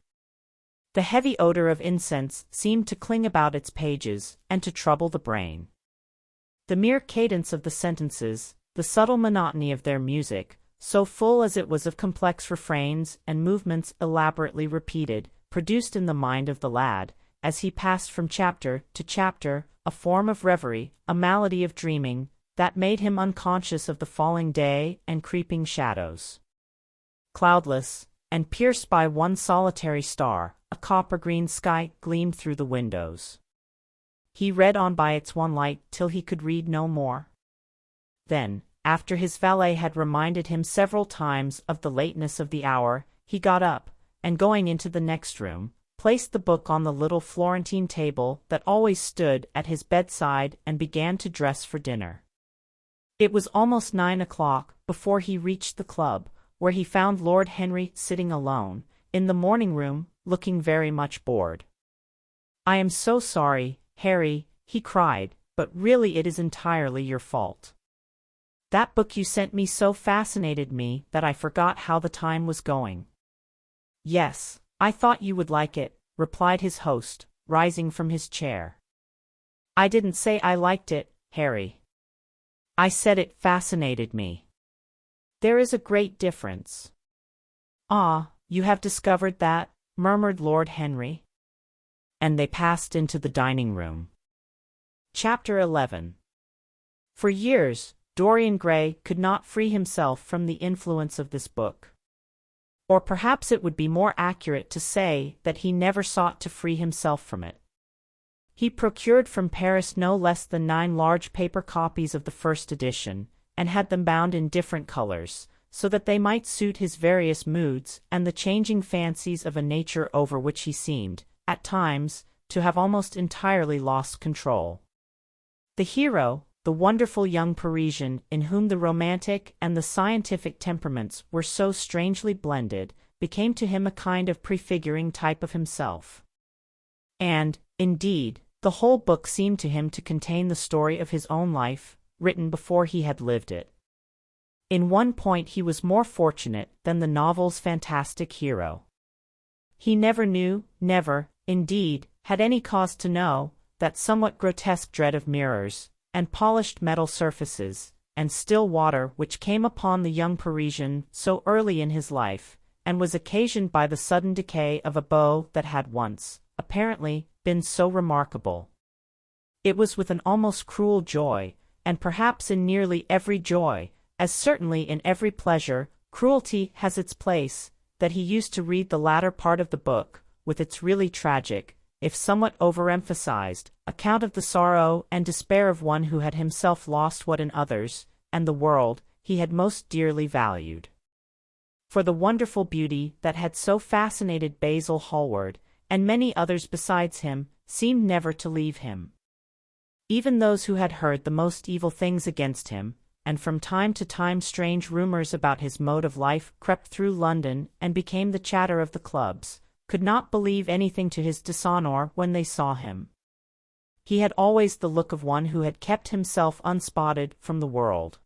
The heavy odor of incense seemed to cling about its pages and to trouble the brain. The mere cadence of the sentences, the subtle monotony of their music, so full as it was of complex refrains and movements elaborately repeated, produced in the mind of the lad, as he passed from chapter to chapter, a form of reverie, a malady of dreaming, that made him unconscious of the falling day and creeping shadows. Cloudless, and pierced by one solitary star, a copper-green sky gleamed through the windows. He read on by its one light till he could read no more. Then, after his valet had reminded him several times of the lateness of the hour, he got up, and going into the next room, placed the book on the little Florentine table that always stood at his bedside and began to dress for dinner. It was almost 9 o'clock before he reached the club, where he found Lord Henry sitting alone, in the morning-room, looking very much bored. "I am so sorry, Harry," he cried, "but really it is entirely your fault. That book you sent me so fascinated me that I forgot how the time was going." "Yes, I thought you would like it," replied his host, rising from his chair. "I didn't say I liked it, Harry. I said it fascinated me. There is a great difference." "Ah, you have discovered that," murmured Lord Henry. And they passed into the dining-room. Chapter 11. For years, Dorian Gray could not free himself from the influence of this book. Or perhaps it would be more accurate to say that he never sought to free himself from it. He procured from Paris no less than 9 large paper copies of the first edition, and had them bound in different colors, so that they might suit his various moods and the changing fancies of a nature over which he seemed, at times, to have almost entirely lost control. The hero, the wonderful young Parisian in whom the romantic and the scientific temperaments were so strangely blended, became to him a kind of prefiguring type of himself. And, indeed, the whole book seemed to him to contain the story of his own life, written before he had lived it. In one point he was more fortunate than the novel's fantastic hero. He never knew, never, indeed, had any cause to know, that somewhat grotesque dread of mirrors, and polished metal surfaces, and still water which came upon the young Parisian so early in his life, and was occasioned by the sudden decay of a beau that had once, apparently, been so remarkable. It was with an almost cruel joy, and perhaps in nearly every joy, as certainly in every pleasure, cruelty has its place, that he used to read the latter part of the book, with its really tragic, if somewhat overemphasized, account of the sorrow and despair of one who had himself lost what in others, and the world, he had most dearly valued. For the wonderful beauty that had so fascinated Basil Hallward, and many others besides him, seemed never to leave him. Even those who had heard the most evil things against him, and from time to time strange rumors about his mode of life crept through London and became the chatter of the clubs, could not believe anything to his dishonor when they saw him. He had always the look of one who had kept himself unspotted from the world.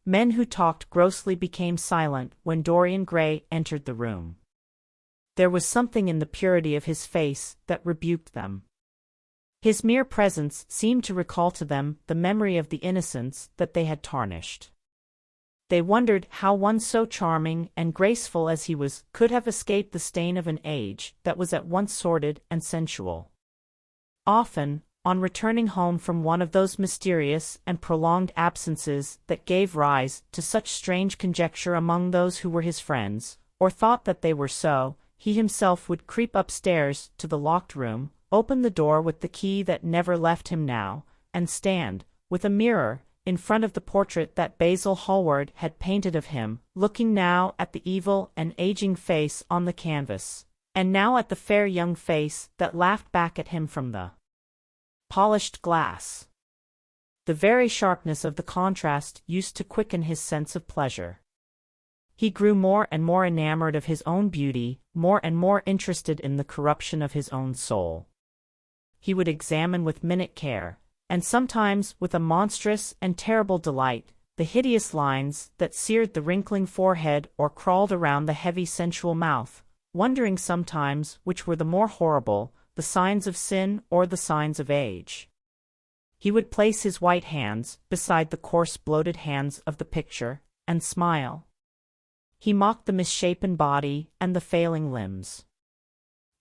Men who talked grossly became silent when Dorian Gray entered the room. There was something in the purity of his face that rebuked them. His mere presence seemed to recall to them the memory of the innocence that they had tarnished. They wondered how one so charming and graceful as he was could have escaped the stain of an age that was at once sordid and sensual. Often, on returning home from one of those mysterious and prolonged absences that gave rise to such strange conjecture among those who were his friends, or thought that they were so, he himself would creep upstairs to the locked room, open the door with the key that never left him now, and stand, with a mirror, in front of the portrait that Basil Hallward had painted of him, looking now at the evil and aging face on the canvas, and now at the fair young face that laughed back at him from the polished glass. The very sharpness of the contrast used to quicken his sense of pleasure. He grew more and more enamored of his own beauty, more and more interested in the corruption of his own soul. He would examine with minute care, and sometimes with a monstrous and terrible delight, the hideous lines that seared the wrinkling forehead or crawled around the heavy sensual mouth, wondering sometimes which were the more horrible, the signs of sin or the signs of age. He would place his white hands beside the coarse bloated hands of the picture, and smile. He mocked the misshapen body and the failing limbs.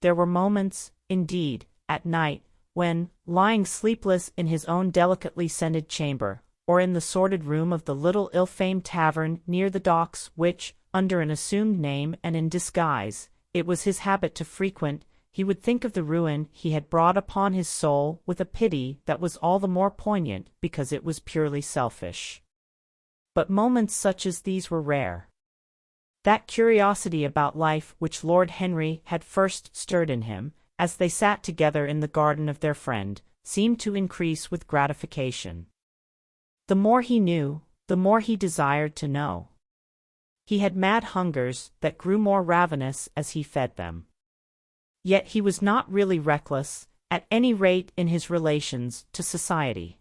There were moments, indeed, at night, when, lying sleepless in his own delicately scented chamber, or in the sordid room of the little ill-famed tavern near the docks which, under an assumed name and in disguise, it was his habit to frequent, he would think of the ruin he had brought upon his soul with a pity that was all the more poignant because it was purely selfish. But moments such as these were rare. That curiosity about life which Lord Henry had first stirred in him, as they sat together in the garden of their friend, seemed to increase with gratification. The more he knew, the more he desired to know. He had mad hungers that grew more ravenous as he fed them. Yet he was not really reckless, at any rate in his relations to society.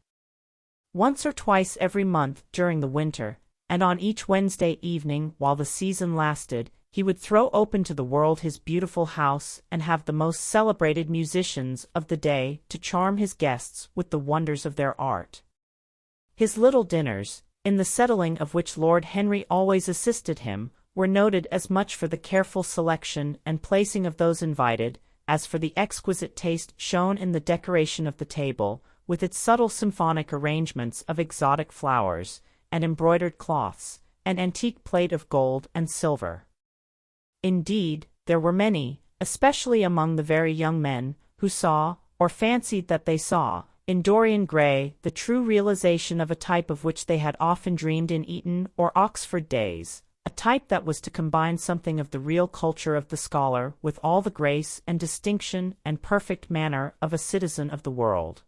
Once or twice every month during the winter, and on each Wednesday evening while the season lasted, he would throw open to the world his beautiful house and have the most celebrated musicians of the day to charm his guests with the wonders of their art. His little dinners, in the settling of which Lord Henry always assisted him, were noted as much for the careful selection and placing of those invited, as for the exquisite taste shown in the decoration of the table, with its subtle symphonic arrangements of exotic flowers, and embroidered cloths, and antique plate of gold and silver. Indeed, there were many, especially among the very young men, who saw, or fancied that they saw, in Dorian Gray the true realization of a type of which they had often dreamed in Eton or Oxford days, a type that was to combine something of the real culture of the scholar with all the grace and distinction and perfect manner of a citizen of the world.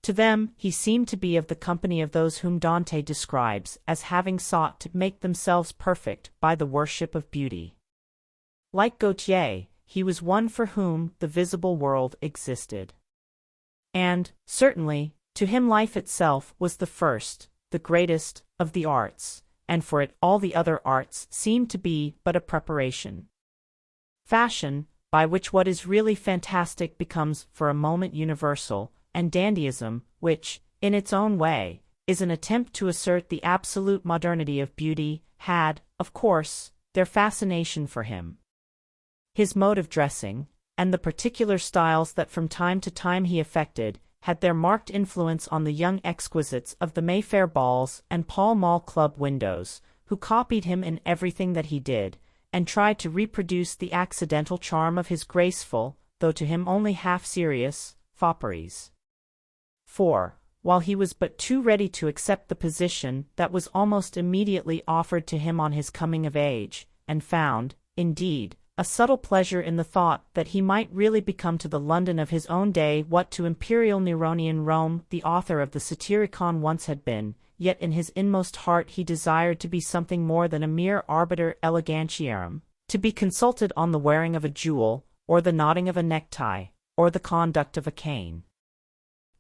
To them he seemed to be of the company of those whom Dante describes as having sought to make themselves perfect by the worship of beauty. Like Gautier, he was one for whom the visible world existed. And, certainly, to him life itself was the first, the greatest, of the arts, and for it all the other arts seemed to be but a preparation. Fashion, by which what is really fantastic becomes for a moment universal, and dandyism, which, in its own way, is an attempt to assert the absolute modernity of beauty, had, of course, their fascination for him. His mode of dressing, and the particular styles that from time to time he affected, had their marked influence on the young exquisites of the Mayfair balls and Pall Mall Club windows, who copied him in everything that he did, and tried to reproduce the accidental charm of his graceful, though to him only half-serious, fopperies. For, while he was but too ready to accept the position that was almost immediately offered to him on his coming of age, and found, indeed, a subtle pleasure in the thought that he might really become to the London of his own day what to imperial Neronian Rome the author of the Satyricon once had been, yet in his inmost heart he desired to be something more than a mere arbiter elegantiarum, to be consulted on the wearing of a jewel, or the knotting of a necktie, or the conduct of a cane.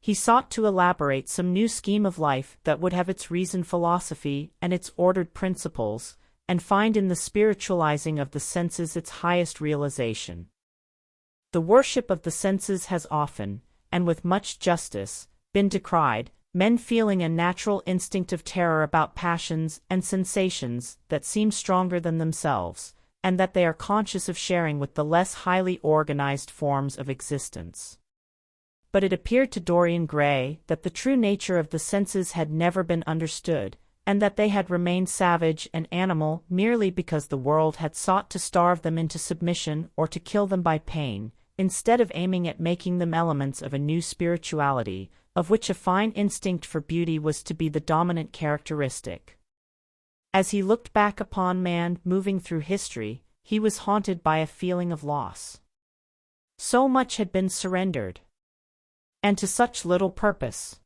He sought to elaborate some new scheme of life that would have its reasoned philosophy and its ordered principles, and find in the spiritualizing of the senses its highest realization. The worship of the senses has often, and with much justice, been decried, men feeling a natural instinct of terror about passions and sensations that seem stronger than themselves, and that they are conscious of sharing with the less highly organized forms of existence. But it appeared to Dorian Gray that the true nature of the senses had never been understood, and that they had remained savage and animal merely because the world had sought to starve them into submission or to kill them by pain, instead of aiming at making them elements of a new spirituality, of which a fine instinct for beauty was to be the dominant characteristic. As he looked back upon man moving through history, he was haunted by a feeling of loss. So much had been surrendered, and to such little purpose.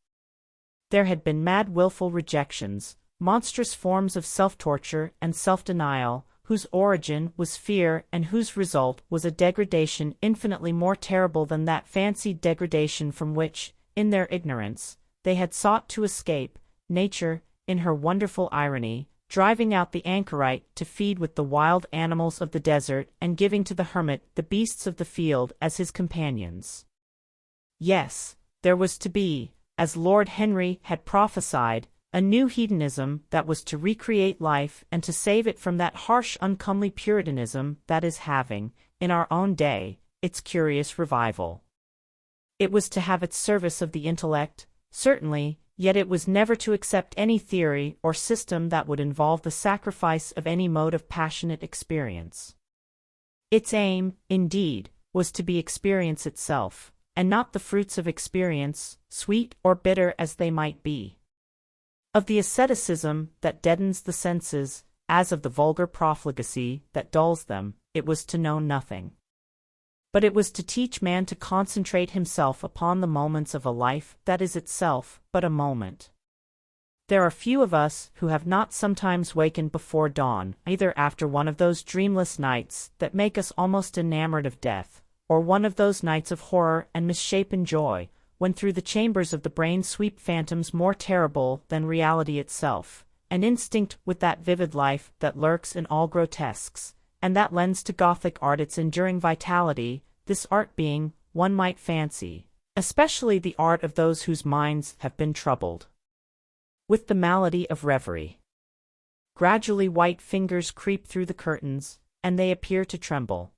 There had been mad willful rejections, monstrous forms of self-torture and self-denial, whose origin was fear and whose result was a degradation infinitely more terrible than that fancied degradation from which, in their ignorance, they had sought to escape, nature, in her wonderful irony, driving out the anchorite to feed with the wild animals of the desert and giving to the hermit the beasts of the field as his companions. Yes, there was to be, as Lord Henry had prophesied, a new hedonism that was to recreate life and to save it from that harsh uncomely puritanism that is having, in our own day, its curious revival. It was to have its service of the intellect, certainly, yet it was never to accept any theory or system that would involve the sacrifice of any mode of passionate experience. Its aim, indeed, was to be experience itself, and not the fruits of experience, sweet or bitter as they might be. Of the asceticism that deadens the senses, as of the vulgar profligacy that dulls them, it was to know nothing. But it was to teach man to concentrate himself upon the moments of a life that is itself but a moment. There are few of us who have not sometimes wakened before dawn, either after one of those dreamless nights that make us almost enamored of death, or one of those nights of horror and misshapen joy, when through the chambers of the brain sweep phantoms more terrible than reality itself, an instinct with that vivid life that lurks in all grotesques, and that lends to Gothic art its enduring vitality, this art being, one might fancy, especially the art of those whose minds have been troubled with the malady of reverie. Gradually white fingers creep through the curtains, and they appear to tremble.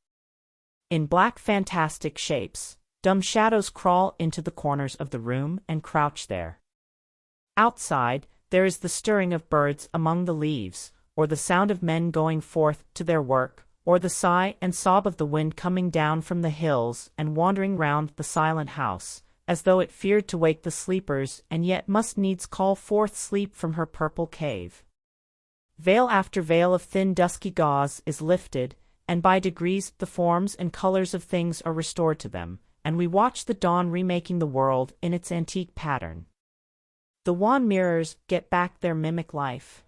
In black fantastic shapes, dumb shadows crawl into the corners of the room and crouch there. Outside, there is the stirring of birds among the leaves, or the sound of men going forth to their work, or the sigh and sob of the wind coming down from the hills and wandering round the silent house, as though it feared to wake the sleepers and yet must needs call forth sleep from her purple cave. Veil after veil of thin dusky gauze is lifted, and by degrees the forms and colors of things are restored to them, and we watch the dawn remaking the world in its antique pattern. The wan mirrors get back their mimic life.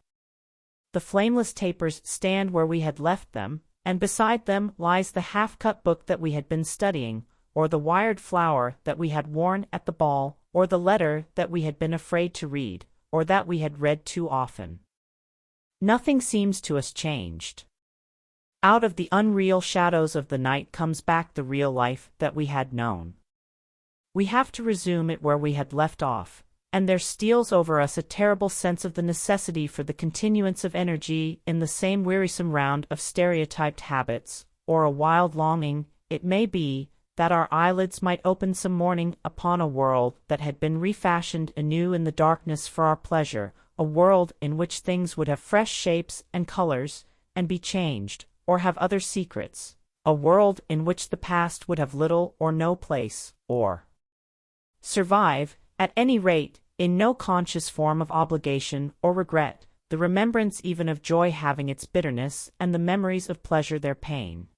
The flameless tapers stand where we had left them, and beside them lies the half-cut book that we had been studying, or the wired flower that we had worn at the ball, or the letter that we had been afraid to read, or that we had read too often. Nothing seems to us changed. Out of the unreal shadows of the night comes back the real life that we had known. We have to resume it where we had left off, and there steals over us a terrible sense of the necessity for the continuance of energy in the same wearisome round of stereotyped habits, or a wild longing, it may be, that our eyelids might open some morning upon a world that had been refashioned anew in the darkness for our pleasure, a world in which things would have fresh shapes and colors, and be changed, or have other secrets, a world in which the past would have little or no place, or survive, at any rate, in no conscious form of obligation or regret, the remembrance even of joy having its bitterness and the memories of pleasure their pain.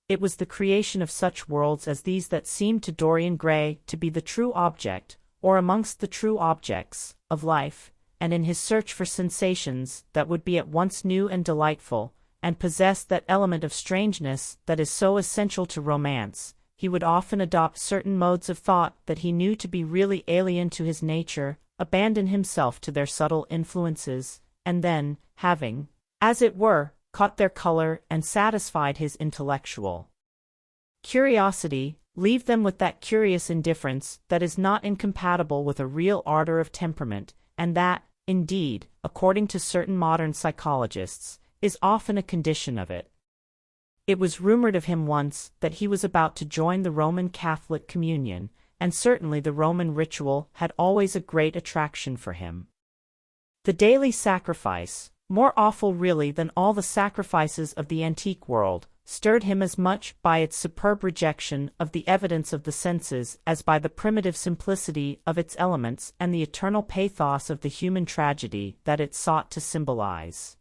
It was the creation of such worlds as these that seemed to Dorian Gray to be the true object, or amongst the true objects, of life, and in his search for sensations that would be at once new and delightful, and possess that element of strangeness that is so essential to romance, he would often adopt certain modes of thought that he knew to be really alien to his nature, abandon himself to their subtle influences, and then, having, as it were, caught their color and satisfied his intellectual curiosity, leave them with that curious indifference that is not incompatible with a real ardor of temperament, and that, indeed, according to certain modern psychologists, is often a condition of it. It was rumored of him once that he was about to join the Roman Catholic communion, and certainly the Roman ritual had always a great attraction for him. The daily sacrifice, more awful really than all the sacrifices of the antique world, stirred him as much by its superb rejection of the evidence of the senses as by the primitive simplicity of its elements and the eternal pathos of the human tragedy that it sought to symbolize.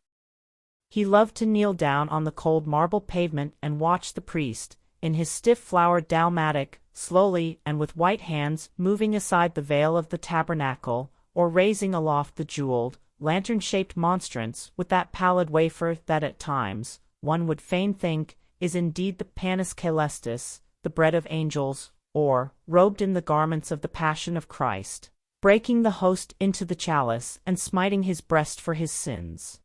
He loved to kneel down on the cold marble pavement and watch the priest, in his stiff flowered dalmatic, slowly and with white hands moving aside the veil of the tabernacle, or raising aloft the jeweled, lantern-shaped monstrance with that pallid wafer that at times, one would fain think, is indeed the panis caelestis, the bread of angels, or, robed in the garments of the Passion of Christ, breaking the host into the chalice and smiting his breast for his sins.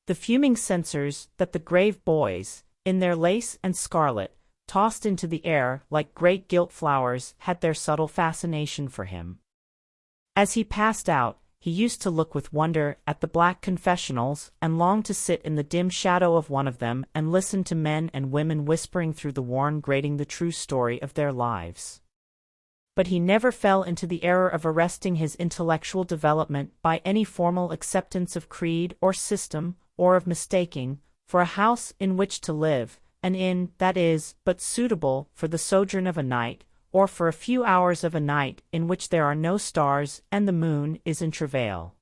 The fuming censers that the grave boys, in their lace and scarlet, tossed into the air like great gilt flowers had their subtle fascination for him. As he passed out, he used to look with wonder at the black confessionals and long to sit in the dim shadow of one of them and listen to men and women whispering through the worn grating the true story of their lives. But he never fell into the error of arresting his intellectual development by any formal acceptance of creed or system, or of mistaking, for a house in which to live, an inn that is but suitable for the sojourn of a night, or for a few hours of a night in which there are no stars and the moon is in travail.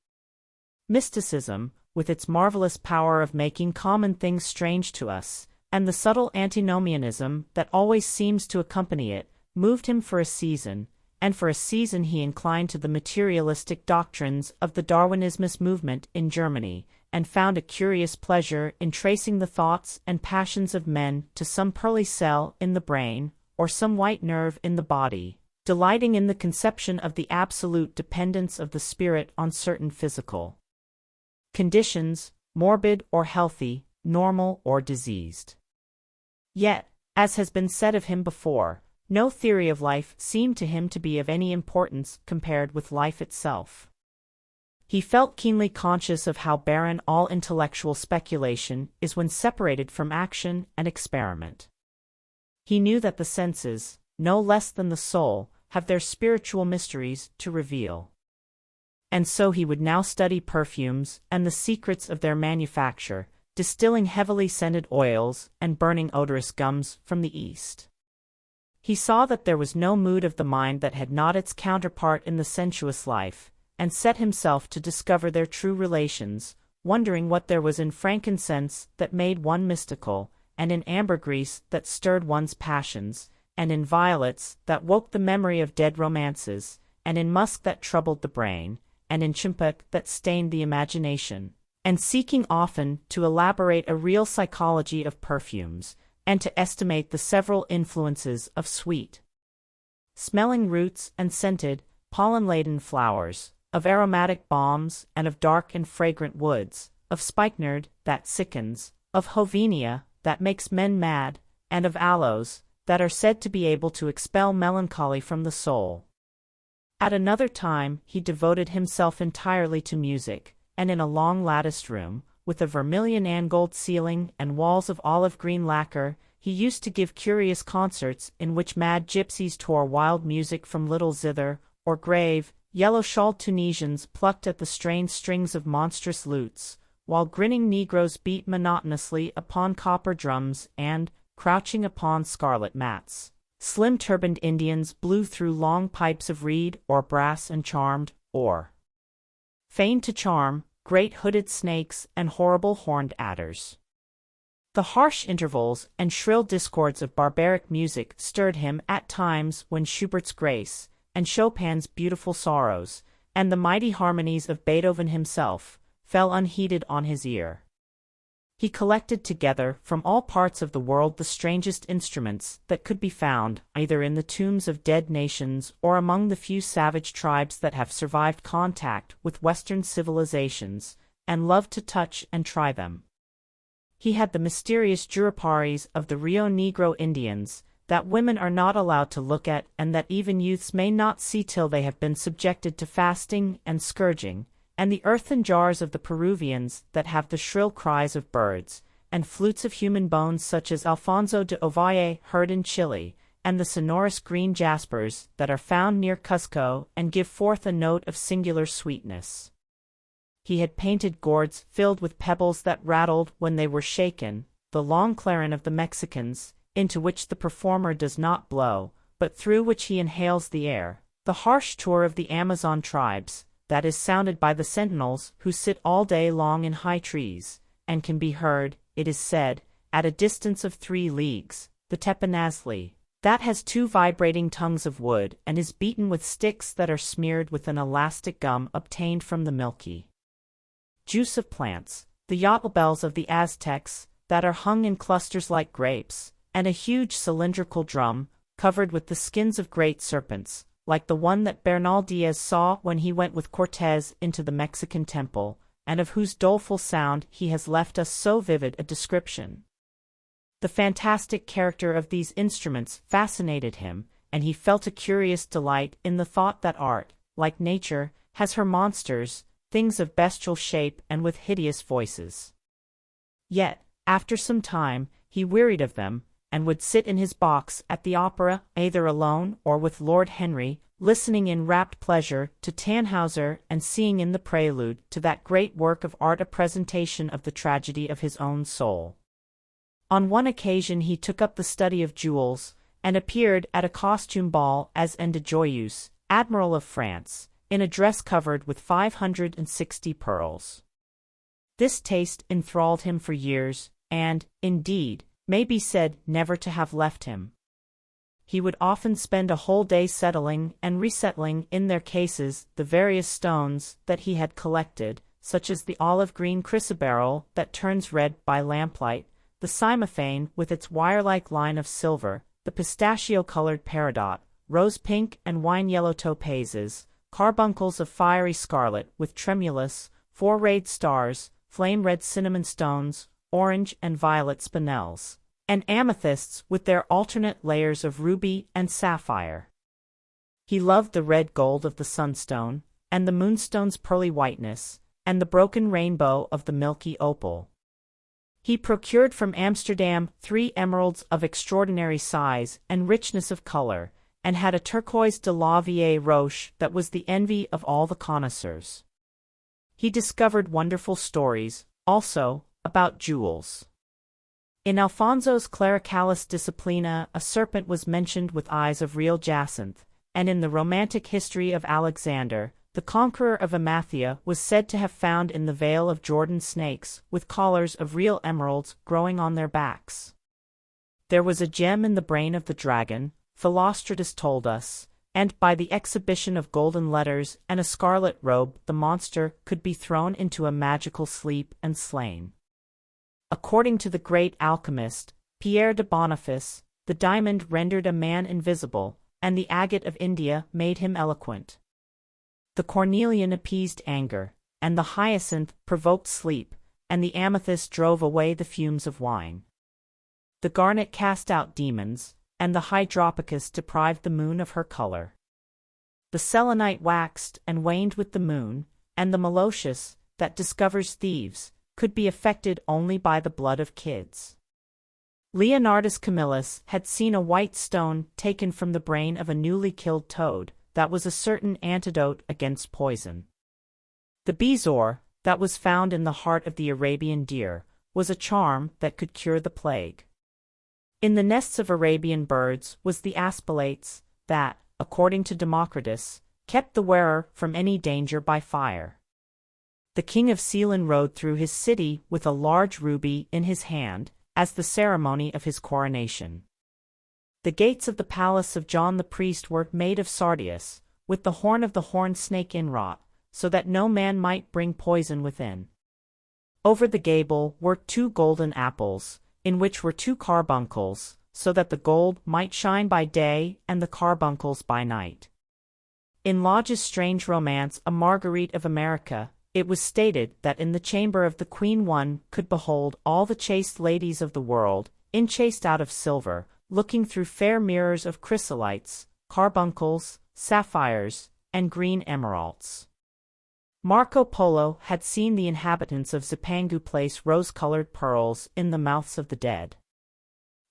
Mysticism, with its marvelous power of making common things strange to us, and the subtle antinomianism that always seems to accompany it, moved him for a season, and for a season he inclined to the materialistic doctrines of the Darwinismus movement in Germany, and found a curious pleasure in tracing the thoughts and passions of men to some pearly cell in the brain, or some white nerve in the body, delighting in the conception of the absolute dependence of the spirit on certain physical conditions, morbid or healthy, normal or diseased. Yet, as has been said of him before, no theory of life seemed to him to be of any importance compared with life itself. He felt keenly conscious of how barren all intellectual speculation is when separated from action and experiment. He knew that the senses, no less than the soul, have their spiritual mysteries to reveal. And so he would now study perfumes and the secrets of their manufacture, distilling heavily scented oils and burning odorous gums from the East. He saw that there was no mood of the mind that had not its counterpart in the sensuous life, and set himself to discover their true relations, wondering what there was in frankincense that made one mystical, and in ambergris that stirred one's passions, and in violets that woke the memory of dead romances, and in musk that troubled the brain, and in chimpak that stained the imagination, and seeking often to elaborate a real psychology of perfumes, and to estimate the several influences of sweet smelling roots and scented, pollen-laden flowers, of aromatic balms and of dark and fragrant woods, of spikenard that sickens, of hovenia that makes men mad, and of aloes that are said to be able to expel melancholy from the soul. At another time he devoted himself entirely to music, and in a long latticed room, with a vermilion and gold ceiling and walls of olive-green lacquer, he used to give curious concerts in which mad gypsies tore wild music from little zither, or grave, yellow-shawled Tunisians plucked at the strained strings of monstrous lutes, while grinning Negroes beat monotonously upon copper drums and, crouching upon scarlet mats, slim-turbaned Indians blew through long pipes of reed or brass and charmed, or feigned to charm, great hooded snakes and horrible horned adders. The harsh intervals and shrill discords of barbaric music stirred him at times when Schubert's Grace, and Chopin's Beautiful Sorrows, and the mighty harmonies of Beethoven himself, fell unheeded on his ear. He collected together from all parts of the world the strangest instruments that could be found, either in the tombs of dead nations or among the few savage tribes that have survived contact with Western civilizations, and loved to touch and try them. He had the mysterious juriparis of the Rio Negro Indians, that women are not allowed to look at and that even youths may not see till they have been subjected to fasting and scourging, and the earthen jars of the Peruvians that have the shrill cries of birds, and flutes of human bones such as Alfonso de Ovalle heard in Chile, and the sonorous green jaspers that are found near Cusco and give forth a note of singular sweetness. He had painted gourds filled with pebbles that rattled when they were shaken, the long clarin of the Mexicans, into which the performer does not blow, but through which he inhales the air, the harsh tour of the Amazon tribes, that is sounded by the sentinels who sit all day long in high trees, and can be heard, it is said, at a distance of 3 leagues, the tepanazli, that has 2 vibrating tongues of wood and is beaten with sticks that are smeared with an elastic gum obtained from the milky juice of plants, the yotl bells of the Aztecs, that are hung in clusters like grapes, and a huge cylindrical drum, covered with the skins of great serpents, like the one that Bernal Diaz saw when he went with Cortez into the Mexican temple, and of whose doleful sound he has left us so vivid a description. The fantastic character of these instruments fascinated him, and he felt a curious delight in the thought that art, like nature, has her monsters, things of bestial shape and with hideous voices. Yet, after some time, he wearied of them, and would sit in his box at the opera, either alone or with Lord Henry, listening in rapt pleasure to Tannhauser and seeing in the prelude to that great work of art a presentation of the tragedy of his own soul. On one occasion he took up the study of jewels, and appeared at a costume ball as N. de Joyeuse, Admiral of France, in a dress covered with 560 pearls. This taste enthralled him for years, and, indeed, may be said never to have left him. He would often spend a whole day settling and resettling in their cases the various stones that he had collected, such as the olive-green chrysoberyl that turns red by lamplight, the cymophane with its wire-like line of silver, the pistachio-colored peridot, rose-pink and wine-yellow topazes, carbuncles of fiery scarlet with tremulous, 4-rayed stars, flame-red cinnamon stones, orange and violet spinels, and amethysts with their alternate layers of ruby and sapphire. He loved the red gold of the sunstone, and the moonstone's pearly whiteness, and the broken rainbow of the milky opal. He procured from Amsterdam 3 emeralds of extraordinary size and richness of color, and had a turquoise de la Vieille Roche that was the envy of all the connoisseurs. He discovered wonderful stories, also, about jewels. In Alfonso's Clericalis Disciplina a serpent was mentioned with eyes of real jacinth, and in the romantic history of Alexander, the conqueror of Amathia was said to have found in the Vale of Jordan snakes with collars of real emeralds growing on their backs. There was a gem in the brain of the dragon, Philostratus told us, and by the exhibition of golden letters and a scarlet robe the monster could be thrown into a magical sleep and slain. According to the great alchemist, Pierre de Boniface, the diamond rendered a man invisible, and the agate of India made him eloquent. The cornelian appeased anger, and the hyacinth provoked sleep, and the amethyst drove away the fumes of wine. The garnet cast out demons, and the hydropicus deprived the moon of her color. The selenite waxed and waned with the moon, and the malocious, that discovers thieves, could be affected only by the blood of kids. Leonardus Camillus had seen a white stone taken from the brain of a newly killed toad, that was a certain antidote against poison. The bezoar, that was found in the heart of the Arabian deer, was a charm that could cure the plague. In the nests of Arabian birds was the aspilates, that, according to Democritus, kept the wearer from any danger by fire. The king of Ceylon rode through his city with a large ruby in his hand, as the ceremony of his coronation. The gates of the palace of John the priest were made of sardius, with the horn of the horned snake inwrought, so that no man might bring poison within. Over the gable were 2 golden apples, in which were 2 carbuncles, so that the gold might shine by day and the carbuncles by night. In Lodge's strange romance A Marguerite of America, it was stated that in the chamber of the queen one could behold all the chaste ladies of the world, enchased out of silver, looking through fair mirrors of chrysolites, carbuncles, sapphires, and green emeralds. Marco Polo had seen the inhabitants of Zipangu place rose-colored pearls in the mouths of the dead.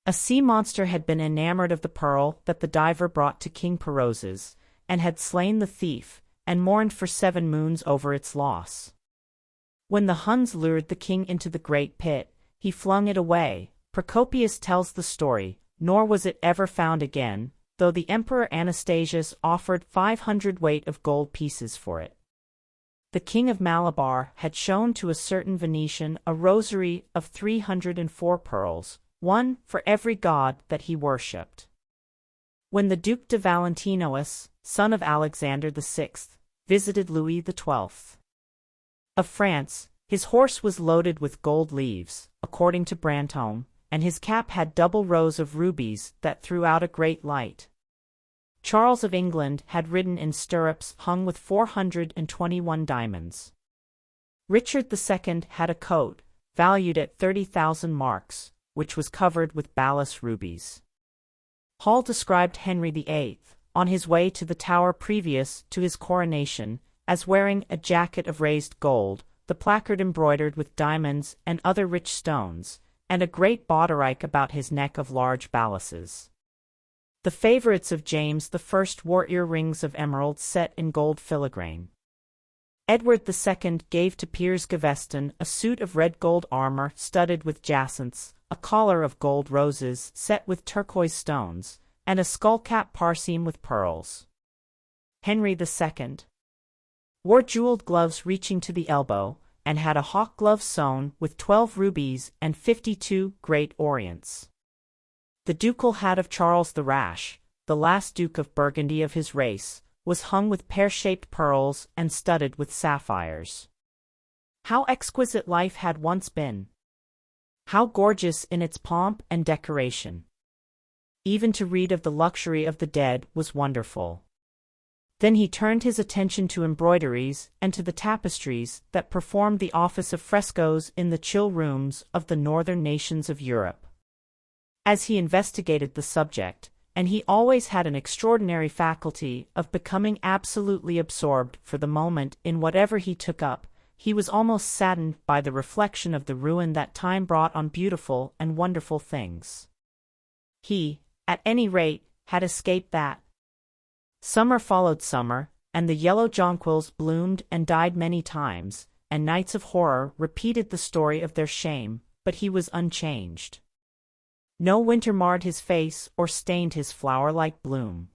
A sea monster had been enamored of the pearl that the diver brought to King Perozes, and had slain the thief, and mourned for 7 moons over its loss. When the Huns lured the king into the great pit, he flung it away. Procopius tells the story, nor was it ever found again, though the Emperor Anastasius offered 500 weight of gold pieces for it. The king of Malabar had shown to a certain Venetian a rosary of 304 pearls, one for every god that he worshipped. When the Duc de Valentinois, son of Alexander VI, visited Louis XII of France, his horse was loaded with gold leaves, according to Brantome, and his cap had double rows of rubies that threw out a great light. Charles of England had ridden in stirrups hung with 421 diamonds. Richard II had a coat, valued at 30,000 marks, which was covered with balas rubies. Hall described Henry VIII, on his way to the Tower previous to his coronation, as wearing a jacket of raised gold, the placard embroidered with diamonds and other rich stones, and a great bauderike about his neck of large balasses. The favorites of James I wore earrings of emeralds set in gold filigrane. Edward II gave to Piers Gaveston a suit of red gold armor studded with jacinths, a collar of gold roses set with turquoise stones, and a skullcap parseam with pearls. Henry II wore jeweled gloves reaching to the elbow, and had a hawk glove sewn with 12 rubies and 52 great orients. The ducal hat of Charles the Rash, the last Duke of Burgundy of his race, was hung with pear-shaped pearls and studded with sapphires. How exquisite life had once been! How gorgeous in its pomp and decoration! Even to read of the luxury of the dead was wonderful. Then he turned his attention to embroideries and to the tapestries that performed the office of frescoes in the chill rooms of the northern nations of Europe. As he investigated the subject, and he always had an extraordinary faculty of becoming absolutely absorbed for the moment in whatever he took up, he was almost saddened by the reflection of the ruin that time brought on beautiful and wonderful things. He, at any rate, had escaped that. Summer followed summer, and the yellow jonquils bloomed and died many times, and nights of horror repeated the story of their shame, but he was unchanged. No winter marred his face or stained his flower-like bloom.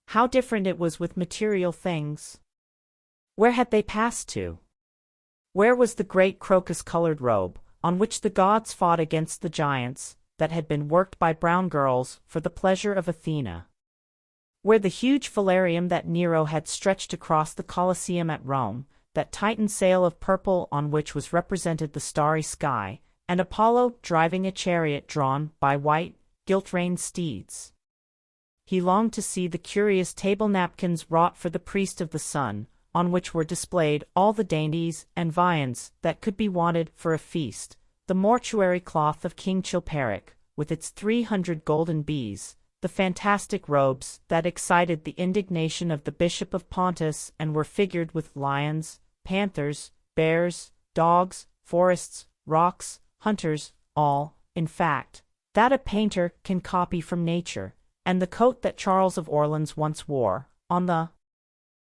How different it was with material things! Where had they passed to? Where was the great crocus-colored robe, on which the gods fought against the giants, that had been worked by brown girls for the pleasure of Athena? Where the huge velarium that Nero had stretched across the Colosseum at Rome, that Titan sail of purple on which was represented the starry sky, and Apollo driving a chariot drawn by white, gilt-reined steeds? He longed to see the curious table napkins wrought for the priest of the sun, on which were displayed all the dainties and viands that could be wanted for a feast, the mortuary cloth of King Chilperic, with its 300 golden bees, the fantastic robes that excited the indignation of the Bishop of Pontus and were figured with lions, panthers, bears, dogs, forests, rocks, hunters, all, in fact, that a painter can copy from nature, and the coat that Charles of Orleans once wore, on the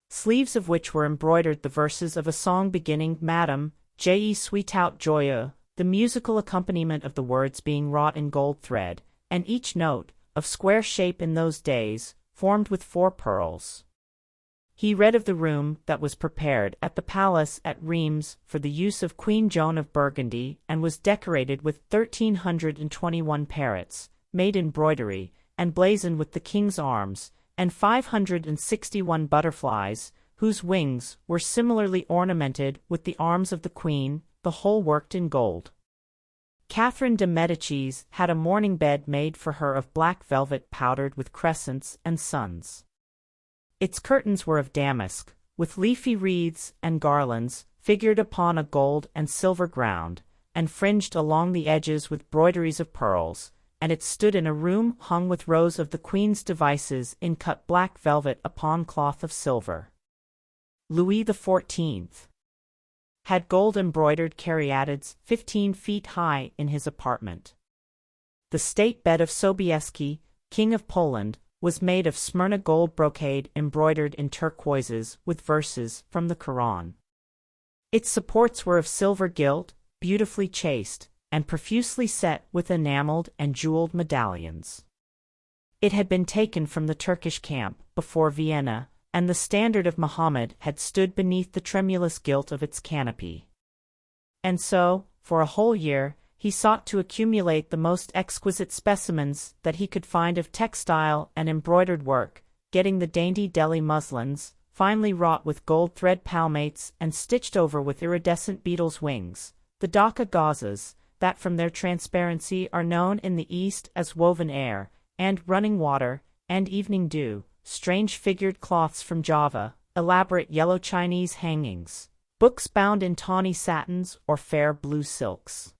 sleeves of which were embroidered the verses of a song beginning Madame, je suis tout joyeux, the musical accompaniment of the words being wrought in gold thread, and each note, of square shape in those days, formed with 4 pearls. He read of the room that was prepared at the palace at Rheims for the use of Queen Joan of Burgundy and was decorated with 1,321 parrots, made in broidery, and blazoned with the king's arms, and 561 butterflies, whose wings were similarly ornamented with the arms of the queen, the whole worked in gold. Catherine de' Medicis had a mourning bed made for her of black velvet powdered with crescents and suns. Its curtains were of damask, with leafy wreaths and garlands, figured upon a gold and silver ground, and fringed along the edges with broideries of pearls, and it stood in a room hung with rows of the queen's devices in cut black velvet upon cloth of silver. Louis XIV had gold-embroidered caryatids 15 feet high in his apartment. The state bed of Sobieski, King of Poland, was made of Smyrna gold brocade embroidered in turquoises with verses from the Quran. Its supports were of silver gilt, beautifully chased, and profusely set with enameled and jeweled medallions. It had been taken from the Turkish camp before Vienna, and the standard of Muhammad had stood beneath the tremulous gilt of its canopy. And so, for a whole year, he sought to accumulate the most exquisite specimens that he could find of textile and embroidered work, getting the dainty Delhi muslins, finely wrought with gold thread palmates and stitched over with iridescent beetles' wings, the Dhaka gauzes, that from their transparency are known in the East as woven air, and running water, and evening dew, strange figured cloths from Java, elaborate yellow Chinese hangings, books bound in tawny satins or fair blue silks,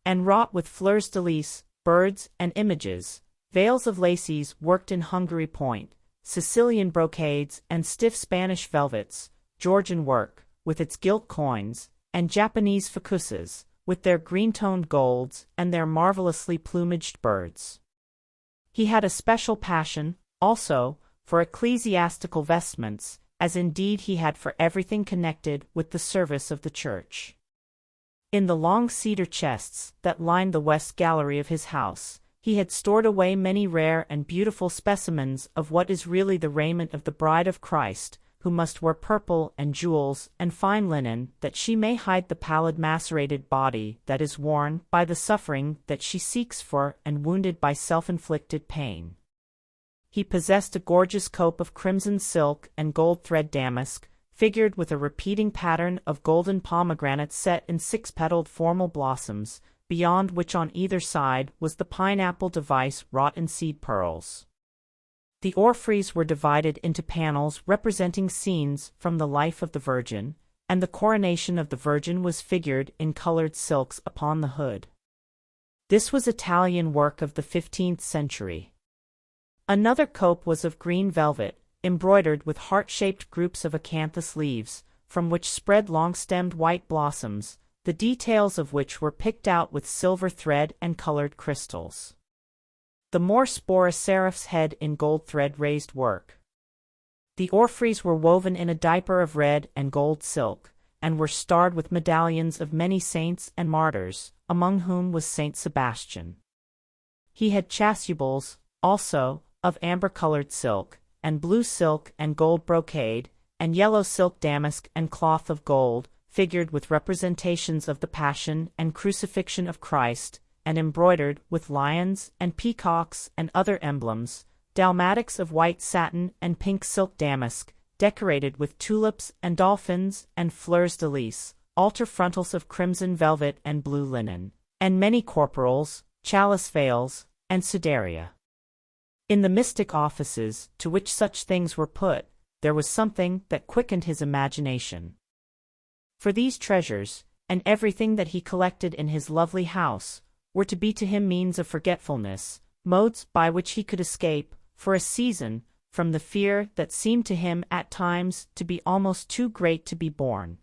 and wrought with fleurs de lis, birds and images, veils of laces worked in Hungary point, Sicilian brocades and stiff Spanish velvets, Georgian work, with its gilt coins, and Japanese fukuses, with their green-toned golds and their marvelously plumaged birds. He had a special passion, also, for ecclesiastical vestments, as indeed he had for everything connected with the service of the church. In the long cedar chests that lined the west gallery of his house, he had stored away many rare and beautiful specimens of what is really the raiment of the bride of Christ, who must wear purple and jewels and fine linen, that she may hide the pallid macerated body that is worn by the suffering that she seeks for and wounded by self-inflicted pain. He possessed a gorgeous cope of crimson silk and gold thread damask, figured with a repeating pattern of golden pomegranates set in six-petaled formal blossoms, beyond which on either side was the pineapple device wrought in seed pearls. The orphreys were divided into panels representing scenes from the life of the Virgin, and the coronation of the Virgin was figured in colored silks upon the hood. This was Italian work of the 15th century. Another cope was of green velvet, embroidered with heart-shaped groups of acanthus leaves, from which spread long-stemmed white blossoms, the details of which were picked out with silver thread and colored crystals. The Morse bore a seraph's head in gold thread raised work. The orphreys were woven in a diaper of red and gold silk, and were starred with medallions of many saints and martyrs, among whom was Saint Sebastian. He had chasubles, also, of amber-colored silk, and blue silk and gold brocade, and yellow silk damask and cloth of gold, figured with representations of the Passion and Crucifixion of Christ, and embroidered with lions and peacocks and other emblems, dalmatics of white satin and pink silk damask, decorated with tulips and dolphins and fleurs de lis, altar frontals of crimson velvet and blue linen, and many corporals, chalice veils, and sudaria. In the mystic offices to which such things were put, there was something that quickened his imagination. For these treasures, and everything that he collected in his lovely house, were to be to him means of forgetfulness, modes by which he could escape, for a season, from the fear that seemed to him at times to be almost too great to be borne.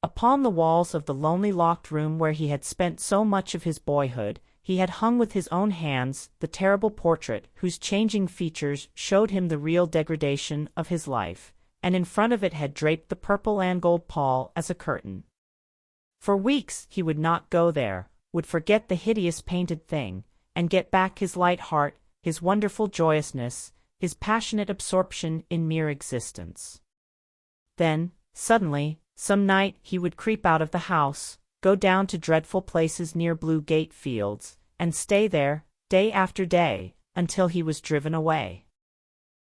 Upon the walls of the lonely locked room where he had spent so much of his boyhood, he had hung with his own hands the terrible portrait whose changing features showed him the real degradation of his life, and in front of it had draped the purple and gold pall as a curtain. For weeks he would not go there, would forget the hideous painted thing, and get back his light heart, his wonderful joyousness, his passionate absorption in mere existence. Then, suddenly, some night he would creep out of the house, go down to dreadful places near Blue Gate Fields, and stay there, day after day, until he was driven away.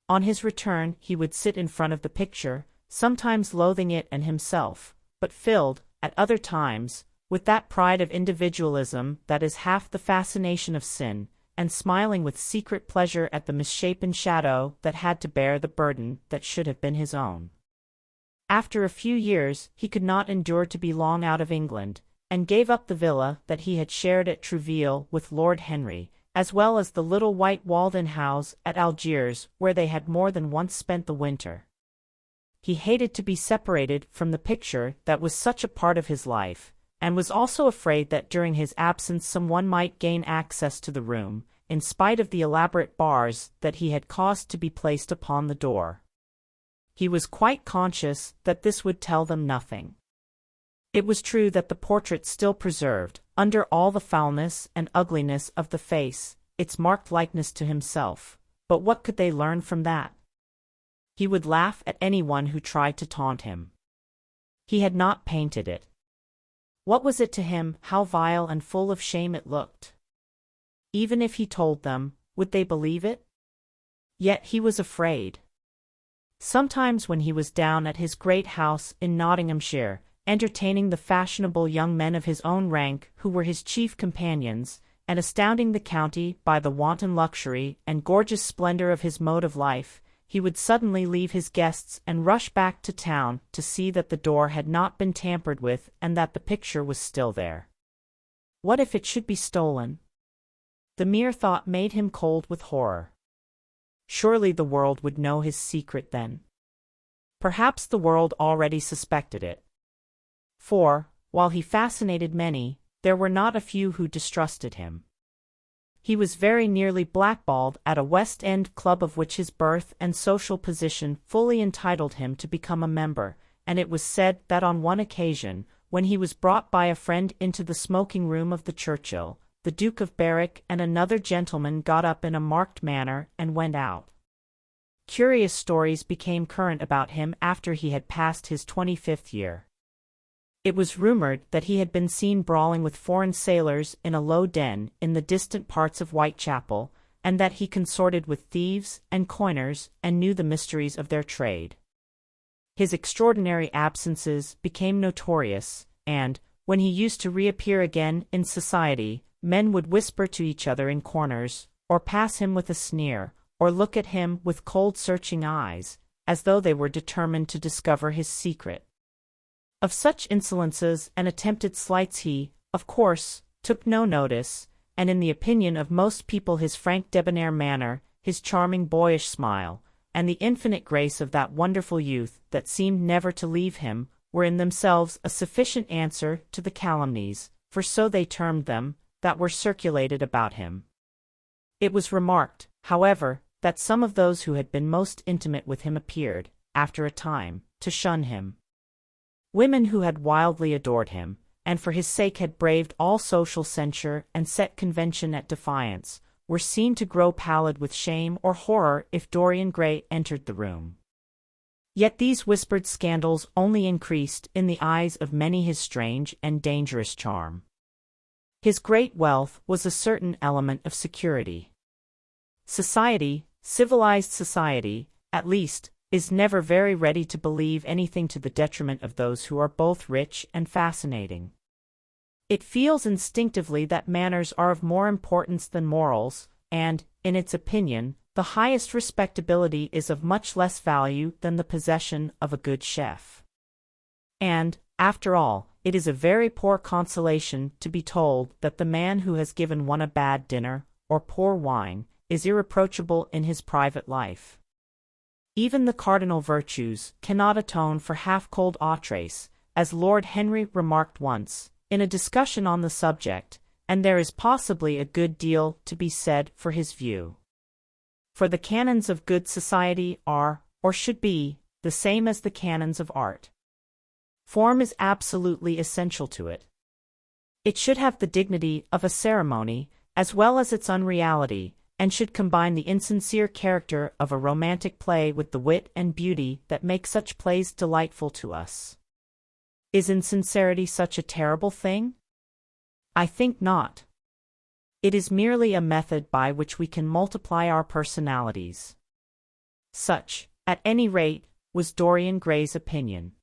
On his return he would sit in front of the picture, sometimes loathing it and himself, but filled, at other times, with that pride of individualism that is half the fascination of sin, and smiling with secret pleasure at the misshapen shadow that had to bear the burden that should have been his own. After a few years he could not endure to be long out of England, and gave up the villa that he had shared at Trouville with Lord Henry, as well as the little white walled-in house at Algiers where they had more than once spent the winter. He hated to be separated from the picture that was such a part of his life, and was also afraid that during his absence someone might gain access to the room, in spite of the elaborate bars that he had caused to be placed upon the door. He was quite conscious that this would tell them nothing. It was true that the portrait still preserved, under all the foulness and ugliness of the face, its marked likeness to himself, but what could they learn from that? He would laugh at anyone who tried to taunt him. He had not painted it. What was it to him how vile and full of shame it looked? Even if he told them, would they believe it? Yet he was afraid. Sometimes when he was down at his great house in Nottinghamshire, entertaining the fashionable young men of his own rank who were his chief companions, and astounding the county by the wanton luxury and gorgeous splendor of his mode of life, he would suddenly leave his guests and rush back to town to see that the door had not been tampered with and that the picture was still there. What if it should be stolen? The mere thought made him cold with horror. Surely the world would know his secret then. Perhaps the world already suspected it. For, while he fascinated many, there were not a few who distrusted him. He was very nearly blackballed at a West End club of which his birth and social position fully entitled him to become a member, and it was said that on one occasion, when he was brought by a friend into the smoking room of the Churchill, the Duke of Berwick and another gentleman got up in a marked manner and went out. Curious stories became current about him after he had passed his 25th year. It was rumored that he had been seen brawling with foreign sailors in a low den in the distant parts of Whitechapel, and that he consorted with thieves and coiners and knew the mysteries of their trade. His extraordinary absences became notorious, and, when he used to reappear again in society, men would whisper to each other in corners, or pass him with a sneer, or look at him with cold searching eyes, as though they were determined to discover his secret. Of such insolences and attempted slights he, of course, took no notice, and in the opinion of most people his frank debonair manner, his charming boyish smile, and the infinite grace of that wonderful youth that seemed never to leave him, were in themselves a sufficient answer to the calumnies, for so they termed them, that were circulated about him. It was remarked, however, that some of those who had been most intimate with him appeared, after a time, to shun him. Women who had wildly adored him, and for his sake had braved all social censure and set convention at defiance, were seen to grow pallid with shame or horror if Dorian Gray entered the room. Yet these whispered scandals only increased in the eyes of many his strange and dangerous charm. His great wealth was a certain element of security. Society, civilized society, at least, is never very ready to believe anything to the detriment of those who are both rich and fascinating. It feels instinctively that manners are of more importance than morals, and, in its opinion, the highest respectability is of much less value than the possession of a good chef. And, after all, it is a very poor consolation to be told that the man who has given one a bad dinner, or poor wine, is irreproachable in his private life. Even the cardinal virtues cannot atone for half-cold outres, as Lord Henry remarked once, in a discussion on the subject, and there is possibly a good deal to be said for his view. For the canons of good society are, or should be, the same as the canons of art. Form is absolutely essential to it. It should have the dignity of a ceremony, as well as its unreality, and should combine the insincere character of a romantic play with the wit and beauty that make such plays delightful to us. Is insincerity such a terrible thing? I think not. It is merely a method by which we can multiply our personalities. Such, at any rate, was Dorian Gray's opinion.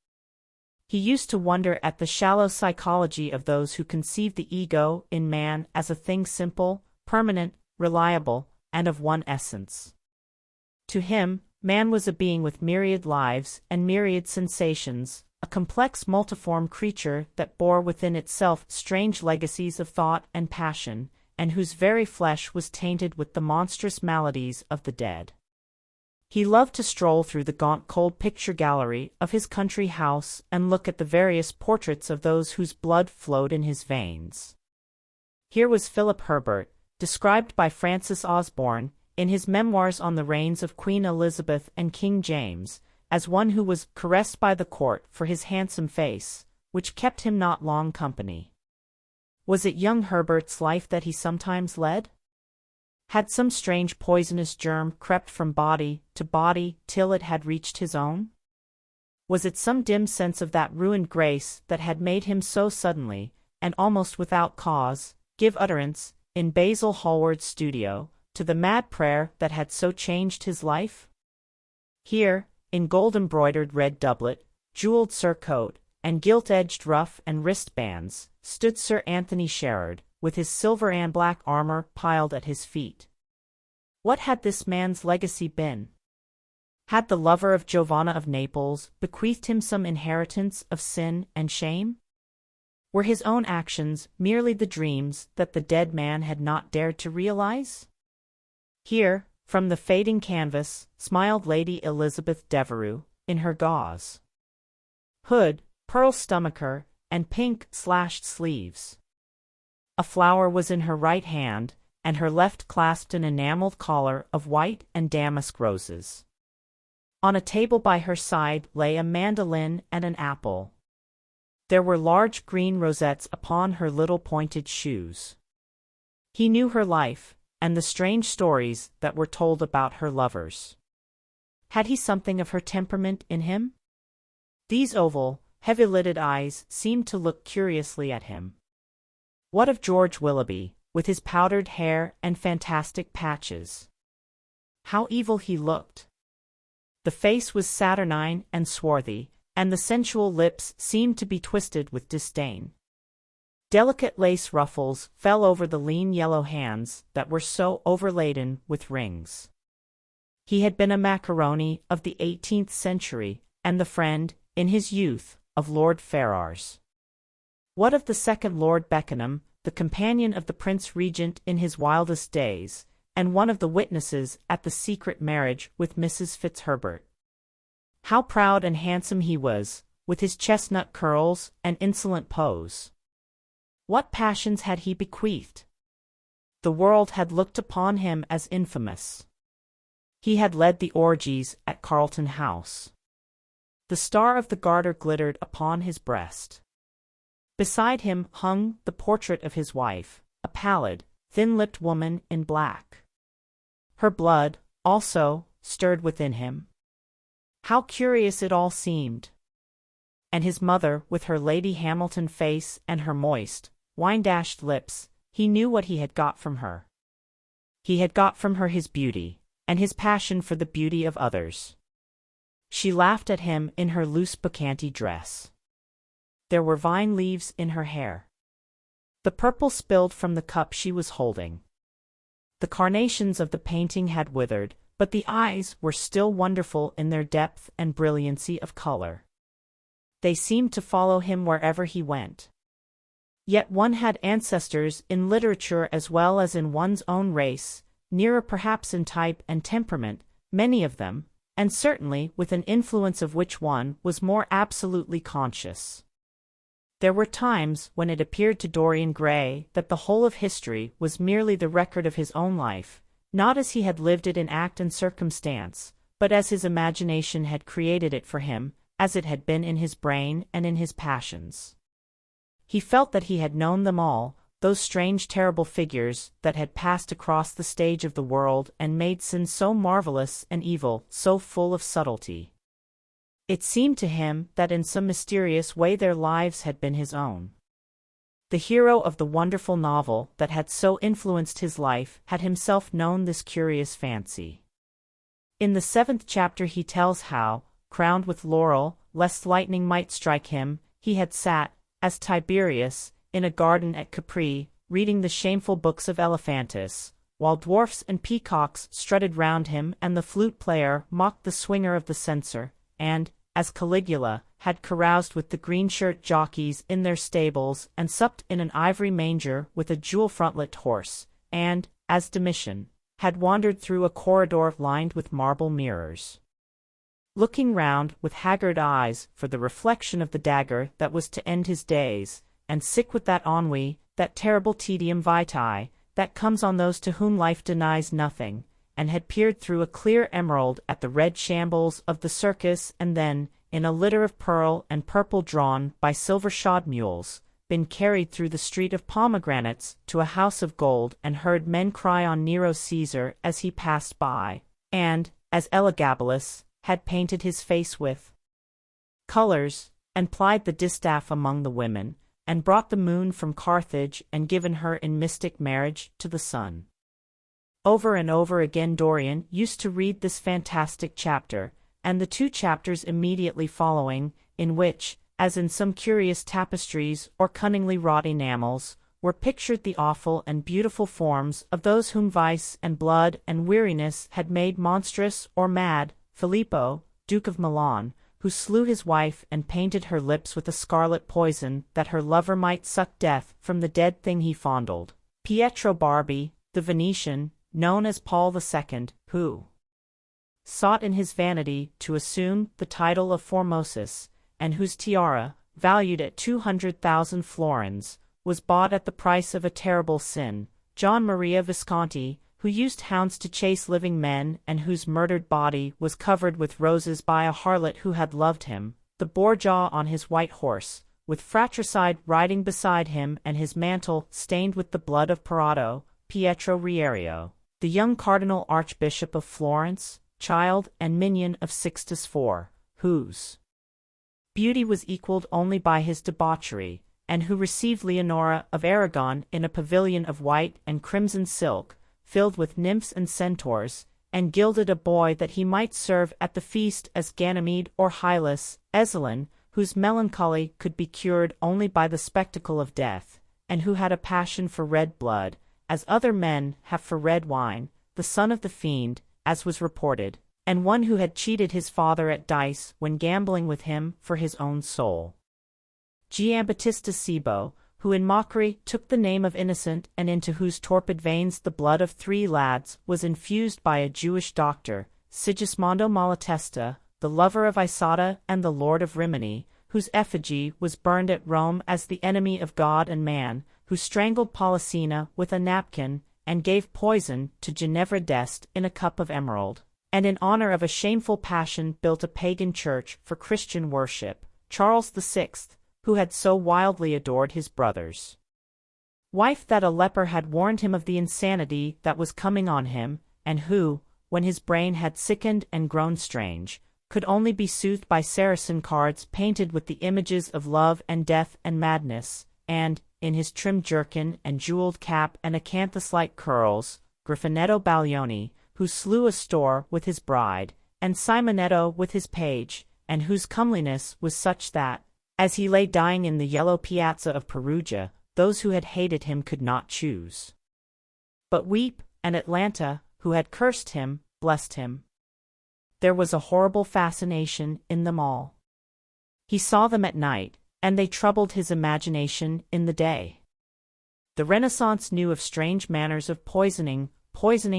He used to wonder at the shallow psychology of those who conceive the ego in man as a thing simple, permanent, reliable, and of one essence. To him, man was a being with myriad lives and myriad sensations, a complex multiform creature that bore within itself strange legacies of thought and passion, and whose very flesh was tainted with the monstrous maladies of the dead. He loved to stroll through the gaunt cold picture gallery of his country house and look at the various portraits of those whose blood flowed in his veins. Here was Philip Herbert, described by Francis Osborne, in his memoirs on the reigns of Queen Elizabeth and King James, as one who was caressed by the court for his handsome face, which kept him not long company. Was it young Herbert's life that he sometimes led? Had some strange poisonous germ crept from body to body till it had reached his own? Was it some dim sense of that ruined grace that had made him so suddenly, and almost without cause, give utterance, in Basil Hallward's studio, to the mad prayer that had so changed his life? Here, in gold-embroidered red doublet, jewelled surcoat, and gilt-edged ruff and wristbands, stood Sir Anthony Sherard, with his silver and black armor piled at his feet. What had this man's legacy been? Had the lover of Giovanna of Naples bequeathed him some inheritance of sin and shame? Were his own actions merely the dreams that the dead man had not dared to realize? Here, from the fading canvas, smiled Lady Elizabeth Devereux, in her gauze hood, pearl stomacher, and pink slashed sleeves. A flower was in her right hand, and her left clasped an enameled collar of white and damask roses. On a table by her side lay a mandolin and an apple. There were large green rosettes upon her little pointed shoes. He knew her life, and the strange stories that were told about her lovers. Had he something of her temperament in him? These oval, heavy-lidded eyes seemed to look curiously at him. What of George Willoughby, with his powdered hair and fantastic patches? How evil he looked! The face was saturnine and swarthy, and the sensual lips seemed to be twisted with disdain. Delicate lace ruffles fell over the lean yellow hands that were so overladen with rings. He had been a macaroni of the 18th century, and the friend, in his youth, of Lord Ferrars. What of the second Lord Beckenham, the companion of the Prince Regent in his wildest days, and one of the witnesses at the secret marriage with Mrs. Fitzherbert? How proud and handsome he was, with his chestnut curls and insolent pose! What passions had he bequeathed? The world had looked upon him as infamous. He had led the orgies at Carlton House. The Star of the Garter glittered upon his breast. Beside him hung the portrait of his wife, a pallid, thin-lipped woman in black. Her blood, also, stirred within him. How curious it all seemed! And his mother, with her Lady Hamilton face and her moist, wine-dashed lips, he knew what he had got from her. He had got from her his beauty, and his passion for the beauty of others. She laughed at him in her loose bacchanty dress. There were vine leaves in her hair. The purple spilled from the cup she was holding. The carnations of the painting had withered, but the eyes were still wonderful in their depth and brilliancy of color. They seemed to follow him wherever he went. Yet one had ancestors in literature as well as in one's own race, nearer perhaps in type and temperament, many of them, and certainly with an influence of which one was more absolutely conscious. There were times when it appeared to Dorian Gray that the whole of history was merely the record of his own life, not as he had lived it in act and circumstance, but as his imagination had created it for him, as it had been in his brain and in his passions. He felt that he had known them all, those strange terrible figures that had passed across the stage of the world and made sin so marvelous and evil so full of subtlety. It seemed to him that in some mysterious way their lives had been his own. The hero of the wonderful novel that had so influenced his life had himself known this curious fancy. In the 7th chapter he tells how, crowned with laurel, lest lightning might strike him, he had sat, as Tiberius, in a garden at Capri, reading the shameful books of Elephantis, while dwarfs and peacocks strutted round him and the flute-player mocked the swinger of the censer, and, as Caligula, had caroused with the green-shirt jockeys in their stables and supped in an ivory manger with a jewel-frontlet horse, and, as Domitian, had wandered through a corridor lined with marble mirrors, looking round with haggard eyes for the reflection of the dagger that was to end his days, and sick with that ennui, that terrible tedium vitae, that comes on those to whom life denies nothing, and had peered through a clear emerald at the red shambles of the circus and then, in a litter of pearl and purple drawn by silver-shod mules, been carried through the street of pomegranates to a house of gold and heard men cry on Nero Caesar as he passed by, and, as Elagabalus, had painted his face with colors, and plied the distaff among the women, and brought the moon from Carthage and given her in mystic marriage to the sun. Over and over again Dorian used to read this fantastic chapter, and the 2 chapters immediately following, in which, as in some curious tapestries or cunningly wrought enamels, were pictured the awful and beautiful forms of those whom vice and blood and weariness had made monstrous or mad, Filippo, Duke of Milan, who slew his wife and painted her lips with a scarlet poison that her lover might suck death from the dead thing he fondled, Pietro Barbi, the Venetian, known as Paul II, who sought in his vanity to assume the title of Formosus, and whose tiara, valued at 200,000 florins, was bought at the price of a terrible sin, John Maria Visconti, who used hounds to chase living men and whose murdered body was covered with roses by a harlot who had loved him, the Borgia on his white horse, with fratricide riding beside him and his mantle stained with the blood of Perato, Pietro Rierio, the young Cardinal Archbishop of Florence, child and minion of Sixtus IV, whose beauty was equalled only by his debauchery, and who received Leonora of Aragon in a pavilion of white and crimson silk, filled with nymphs and centaurs, and gilded a boy that he might serve at the feast as Ganymede or Hylas, Ezelin, whose melancholy could be cured only by the spectacle of death, and who had a passion for red blood, as other men have for red wine, the son of the fiend, as was reported, and one who had cheated his father at dice when gambling with him for his own soul. Giambattista Cibo, who in mockery took the name of Innocent and into whose torpid veins the blood of 3 lads was infused by a Jewish doctor, Sigismondo Malatesta, the lover of Isata and the lord of Rimini, whose effigy was burned at Rome as the enemy of God and man, who strangled Polissena with a napkin, and gave poison to Ginevra d'Este in a cup of emerald, and in honor of a shameful passion built a pagan church for Christian worship, Charles VI, who had so wildly adored his brother's wife that a leper had warned him of the insanity that was coming on him, and who, when his brain had sickened and grown strange, could only be soothed by Saracen cards painted with the images of love and death and madness, and, in his trim jerkin and jeweled cap and acanthus-like curls, Griffinetto Baglioni, who slew Astor with his bride, and Simonetto with his page, and whose comeliness was such that, as he lay dying in the yellow piazza of Perugia, those who had hated him could not choose but weep, and Atlanta, who had cursed him, blessed him. There was a horrible fascination in them all. He saw them at night, and they troubled his imagination in the day. The Renaissance knew of strange manners of poisoning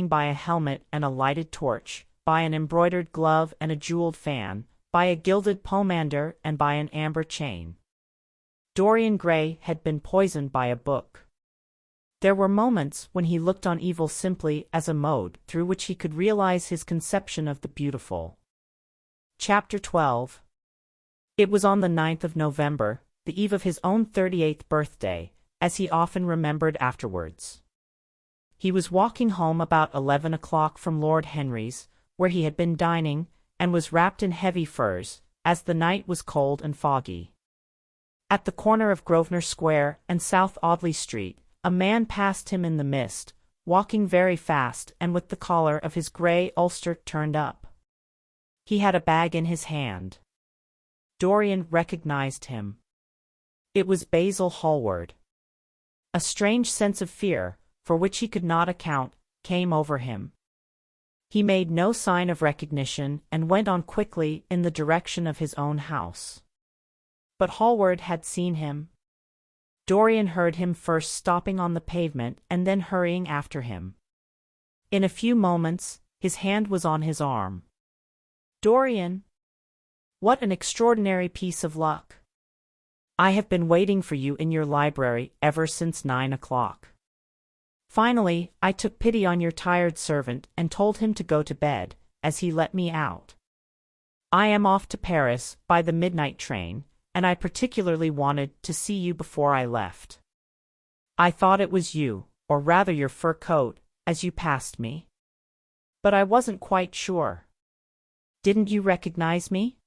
by a helmet and a lighted torch, by an embroidered glove and a jeweled fan, by a gilded pomander and by an amber chain. Dorian Gray had been poisoned by a book. There were moments when he looked on evil simply as a mode through which he could realize his conception of the beautiful. Chapter 12. It was on the 9th of November, the eve of his own 38th birthday, as he often remembered afterwards. He was walking home about 11 o'clock from Lord Henry's, where he had been dining, and was wrapped in heavy furs, as the night was cold and foggy. At the corner of Grosvenor Square and South Audley Street, a man passed him in the mist, walking very fast and with the collar of his grey ulster turned up. He had a bag in his hand. Dorian recognized him. It was Basil Hallward. A strange sense of fear, for which he could not account, came over him. He made no sign of recognition and went on quickly in the direction of his own house. But Hallward had seen him. Dorian heard him first stopping on the pavement and then hurrying after him. In a few moments, his hand was on his arm. "Dorian! What an extraordinary piece of luck! I have been waiting for you in your library ever since 9 o'clock. Finally, I took pity on your tired servant and told him to go to bed, as he let me out. I am off to Paris by the midnight train, and I particularly wanted to see you before I left. I thought it was you, or rather your fur coat, as you passed me. But I wasn't quite sure. Didn't you recognize me?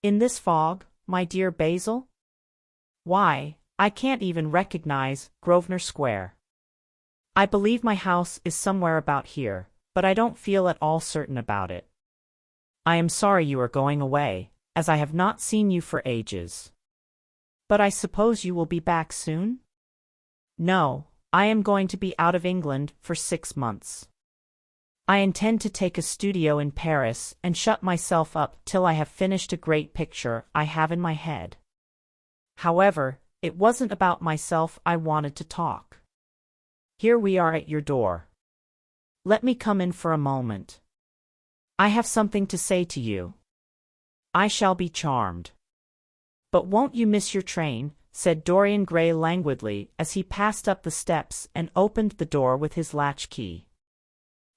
In this fog, my dear Basil? Why, I can't even recognize Grosvenor Square. I believe my house is somewhere about here, but I don't feel at all certain about it. I am sorry you are going away, as I have not seen you for ages. But I suppose you will be back soon? No, I am going to be out of England for 6 months. I intend to take a studio in Paris and shut myself up till I have finished a great picture I have in my head. However, it wasn't about myself I wanted to talk. Here we are at your door. Let me come in for a moment. I have something to say to you. I shall be charmed. But won't you miss your train?" said Dorian Gray languidly as he passed up the steps and opened the door with his latchkey.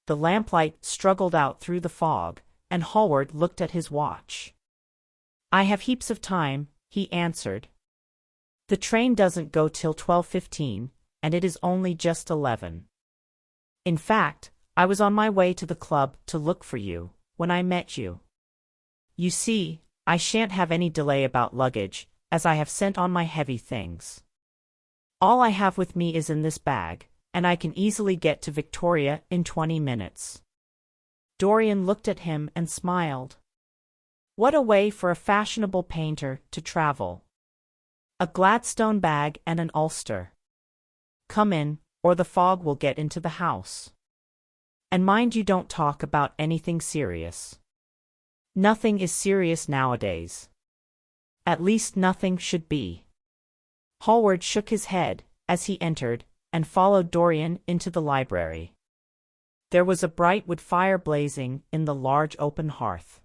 The lamplight struggled out through the fog, and Hallward looked at his watch. "I have heaps of time," he answered. "The train doesn't go till 12:15, and it is only just 11. In fact, I was on my way to the club to look for you, when I met you. You see, I shan't have any delay about luggage, as I have sent on my heavy things. All I have with me is in this bag, and I can easily get to Victoria in 20 minutes. Dorian looked at him and smiled. What a way for a fashionable painter to travel! A Gladstone bag and an ulster. Come in, or the fog will get into the house. And mind you don't talk about anything serious. Nothing is serious nowadays. At least nothing should be." Hallward shook his head as he entered, and followed Dorian into the library. There was a bright wood fire blazing in the large open hearth.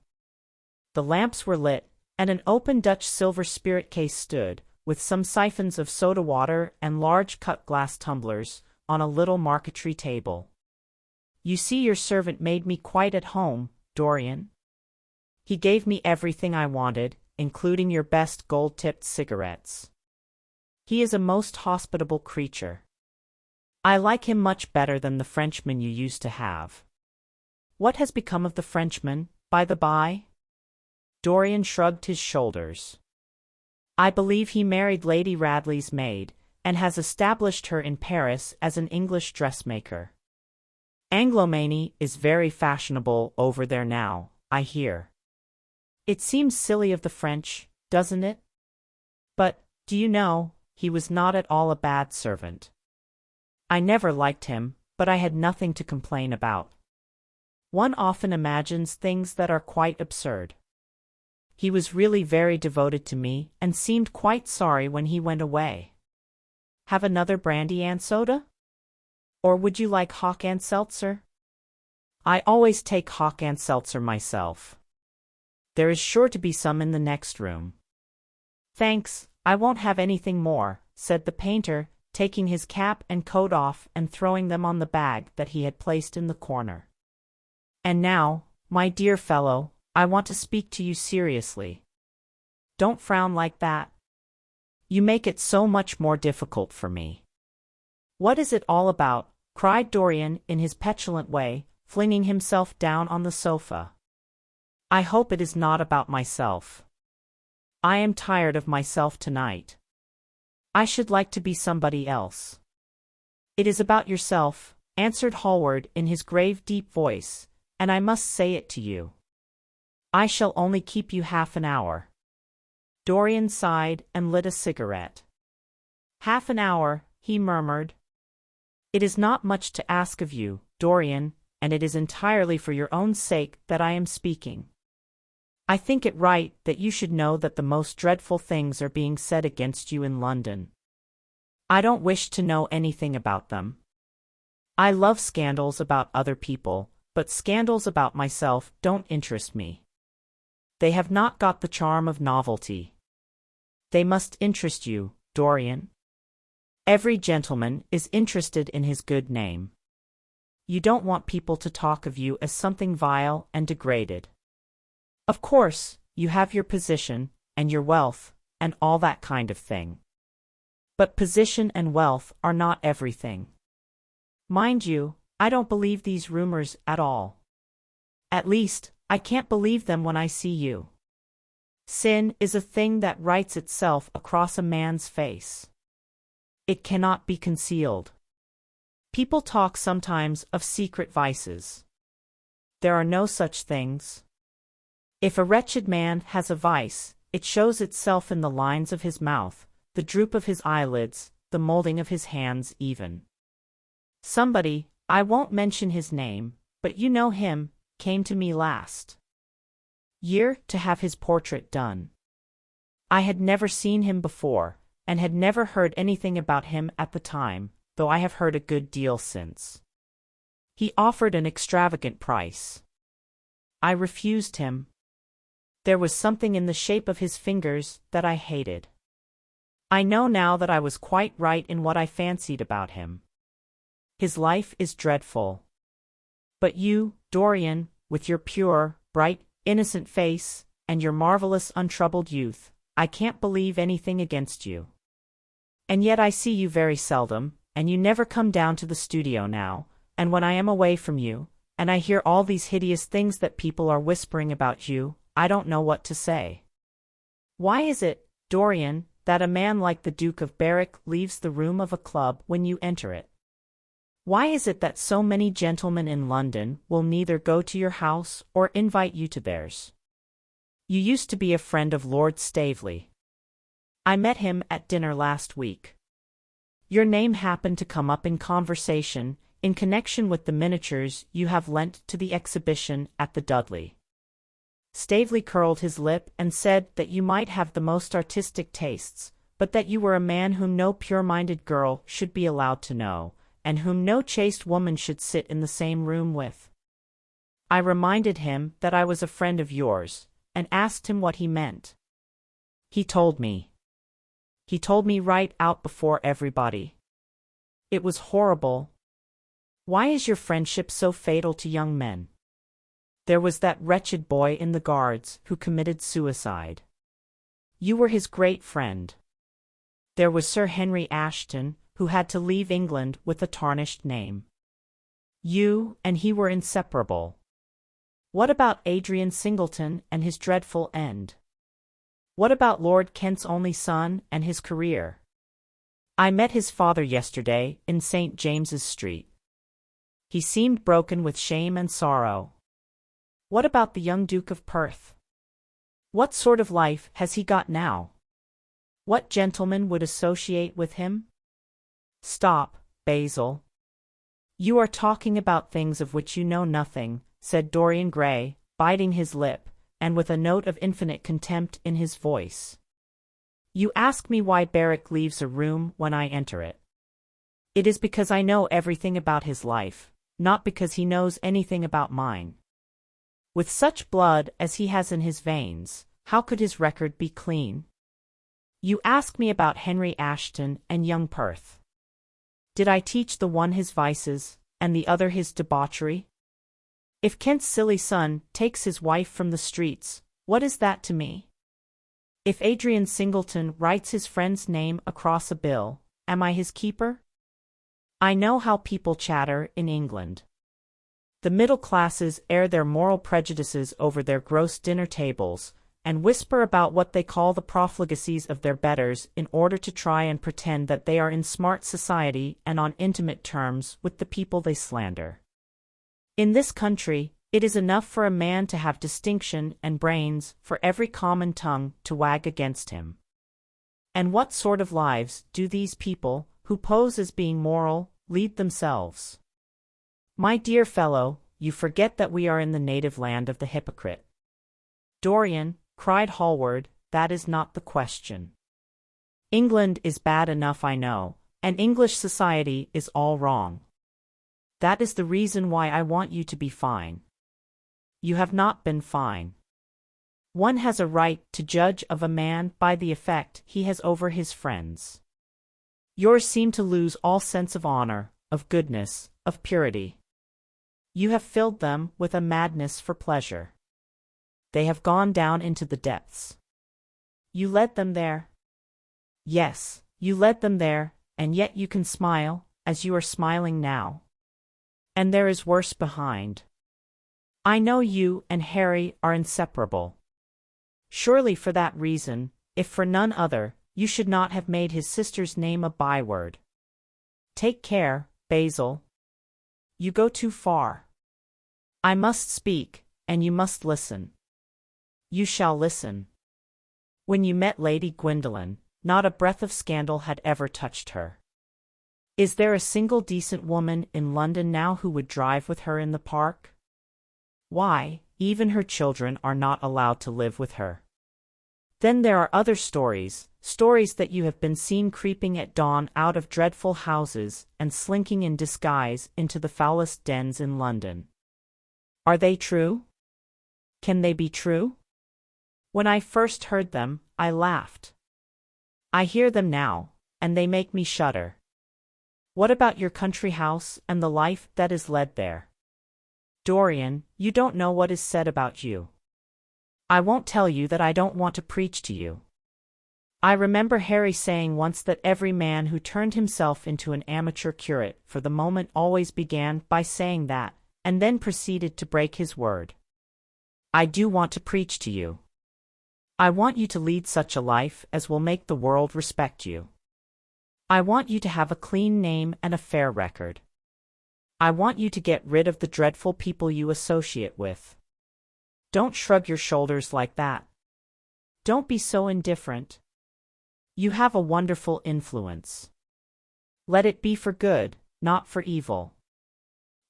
The lamps were lit, and an open Dutch silver spirit case stood, with some siphons of soda water and large cut glass tumblers, on a little marquetry table. "You see, your servant made me quite at home, Dorian. He gave me everything I wanted, including your best gold-tipped cigarettes. He is a most hospitable creature. I like him much better than the Frenchman you used to have." "What has become of the Frenchman, by the by?" Dorian shrugged his shoulders. "I believe he married Lady Radley's maid, and has established her in Paris as an English dressmaker. Anglomany is very fashionable over there now, I hear. It seems silly of the French, doesn't it? But, do you know, he was not at all a bad servant. I never liked him, but I had nothing to complain about. One often imagines things that are quite absurd. He was really very devoted to me and seemed quite sorry when he went away. Have another brandy and soda? Or would you like hock and seltzer?" "I always take hock and seltzer myself. There is sure to be some in the next room." "Thanks, I won't have anything more," said the painter, taking his cap and coat off and throwing them on the bag that he had placed in the corner. "And now, my dear fellow, I want to speak to you seriously. Don't frown like that. You make it so much more difficult for me." "What is it all about?" cried Dorian in his petulant way, flinging himself down on the sofa. "I hope it is not about myself. I am tired of myself tonight. I should like to be somebody else." "It is about yourself," answered Hallward in his grave deep voice, "and I must say it to you. I shall only keep you half an hour. Dorian sighed and lit a cigarette. Half an hour, he murmured. It is not much to ask of you, Dorian, and it is entirely for your own sake that I am speaking. I think it right that you should know that the most dreadful things are being said against you in London. I don't wish to know anything about them. I love scandals about other people, but scandals about myself don't interest me. They have not got the charm of novelty. They must interest you, Dorian. Every gentleman is interested in his good name. You don't want people to talk of you as something vile and degraded. Of course, you have your position, and your wealth, and all that kind of thing. But position and wealth are not everything. Mind you, I don't believe these rumors at all. At least, I can't believe them when I see you. Sin is a thing that writes itself across a man's face. It cannot be concealed. People talk sometimes of secret vices. There are no such things. If a wretched man has a vice, it shows itself in the lines of his mouth, the droop of his eyelids, the molding of his hands even. Somebody, I won't mention his name, but you know him, came to me last year to have his portrait done. I had never seen him before, and had never heard anything about him at the time, though I have heard a good deal since. He offered an extravagant price. I refused him. There was something in the shape of his fingers that I hated. I know now that I was quite right in what I fancied about him. His life is dreadful. But you, Dorian, with your pure, bright, innocent face, and your marvelous untroubled youth, I can't believe anything against you. And yet I see you very seldom, and you never come down to the studio now, and when I am away from you, and I hear all these hideous things that people are whispering about you, I don't know what to say. Why is it, Dorian, that a man like the Duke of Berwick leaves the room of a club when you enter it? Why is it that so many gentlemen in London will neither go to your house or invite you to theirs? You used to be a friend of Lord Staveley. I met him at dinner last week. Your name happened to come up in conversation, in connection with the miniatures you have lent to the exhibition at the Dudley. Staveley curled his lip and said that you might have the most artistic tastes, but that you were a man whom no pure-minded girl should be allowed to know, and whom no chaste woman should sit in the same room with. I reminded him that I was a friend of yours, and asked him what he meant. He told me. He told me right out before everybody. It was horrible. Why is your friendship so fatal to young men? There was that wretched boy in the Guards who committed suicide. You were his great friend. There was Sir Henry Ashton, who had to leave England with a tarnished name. You and he were inseparable. What about Adrian Singleton and his dreadful end? What about Lord Kent's only son and his career? I met his father yesterday in St. James's Street. He seemed broken with shame and sorrow. What about the young Duke of Perth? What sort of life has he got now? What gentleman would associate with him? Stop, Basil. You are talking about things of which you know nothing, said Dorian Gray, biting his lip, and with a note of infinite contempt in his voice. You ask me why Berwick leaves a room when I enter it. It is because I know everything about his life, not because he knows anything about mine. With such blood as he has in his veins, how could his record be clean? You ask me about Henry Ashton and young Perth. Did I teach the one his vices, and the other his debauchery? If Kent's silly son takes his wife from the streets, what is that to me? If Adrian Singleton writes his friend's name across a bill, am I his keeper? I know how people chatter in England. The middle classes air their moral prejudices over their gross dinner tables, and whisper about what they call the profligacies of their betters in order to try and pretend that they are in smart society and on intimate terms with the people they slander. In this country, It is enough for a man to have distinction and brains for every common tongue to wag against him. And what sort of lives do these people, who pose as being moral, lead themselves? My dear fellow, you forget that we are in the native land of the hypocrite. Dorian, cried Hallward, that is not the question. England is bad enough, I know, and English society is all wrong. That is the reason why I want you to be fine. You have not been fine. One has a right to judge of a man by the effect he has over his friends. Yours seem to lose all sense of honor, of goodness, of purity. You have filled them with a madness for pleasure. They have gone down into the depths. You led them there. Yes, you led them there, and yet you can smile, as you are smiling now. And there is worse behind. I know you and Harry are inseparable. Surely for that reason, if for none other, you should not have made his sister's name a byword. Take care, Basil. You go too far. I must speak, and you must listen. You shall listen. When you met Lady Gwendolen, not a breath of scandal had ever touched her. Is there a single decent woman in London now who would drive with her in the park? Why, even her children are not allowed to live with her. Then there are other stories, stories that you have been seen creeping at dawn out of dreadful houses and slinking in disguise into the foulest dens in London. Are they true? Can they be true? When I first heard them, I laughed. I hear them now, and they make me shudder. What about your country house and the life that is led there? Dorian, you don't know what is said about you. I won't tell you that I don't want to preach to you. I remember Harry saying once that every man who turned himself into an amateur curate for the moment always began by saying that, and then proceeded to break his word. I do want to preach to you. I want you to lead such a life as will make the world respect you. I want you to have a clean name and a fair record. I want you to get rid of the dreadful people you associate with. Don't shrug your shoulders like that. Don't be so indifferent. You have a wonderful influence. Let it be for good, not for evil.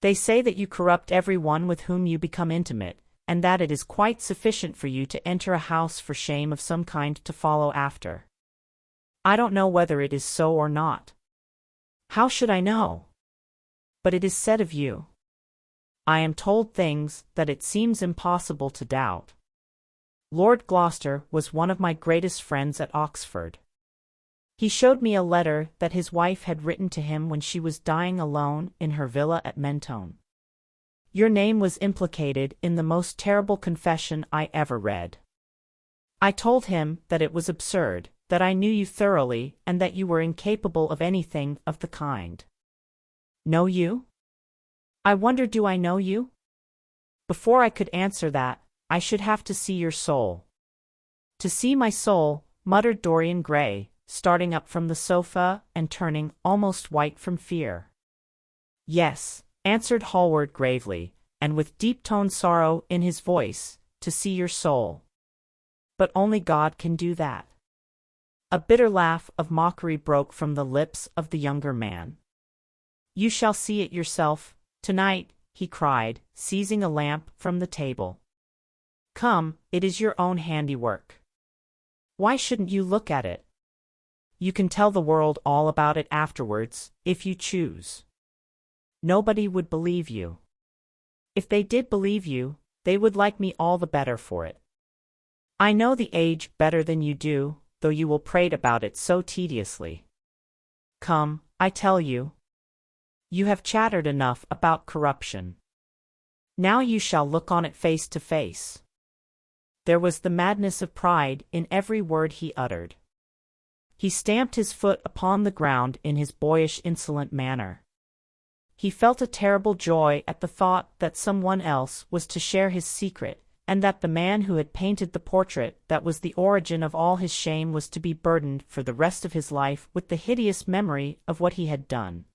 They say that you corrupt every one with whom you become intimate, and that it is quite sufficient for you to enter a house for shame of some kind to follow after. I don't know whether it is so or not. How should I know? But it is said of you. I am told things that it seems impossible to doubt. Lord Gloucester was one of my greatest friends at Oxford. He showed me a letter that his wife had written to him when she was dying alone in her villa at Mentone. Your name was implicated in the most terrible confession I ever read. I told him that it was absurd, that I knew you thoroughly, and that you were incapable of anything of the kind. Know you? I wonder, do I know you? Before I could answer that, I should have to see your soul. To see my soul, muttered Dorian Gray, starting up from the sofa and turning almost white from fear. Yes, answered Hallward gravely, and with deep-toned sorrow in his voice, to see your soul. But only God can do that. A bitter laugh of mockery broke from the lips of the younger man. You shall see it yourself, tonight, he cried, seizing a lamp from the table. Come, it is your own handiwork. Why shouldn't you look at it? You can tell the world all about it afterwards, if you choose. Nobody would believe you. If they did believe you, they would like me all the better for it. I know the age better than you do, though you will prate about it so tediously. Come, I tell you. You have chattered enough about corruption. Now you shall look on it face to face. There was the madness of pride in every word he uttered. He stamped his foot upon the ground in his boyish insolent manner. He felt a terrible joy at the thought that someone else was to share his secret, and that the man who had painted the portrait that was the origin of all his shame was to be burdened for the rest of his life with the hideous memory of what he had done.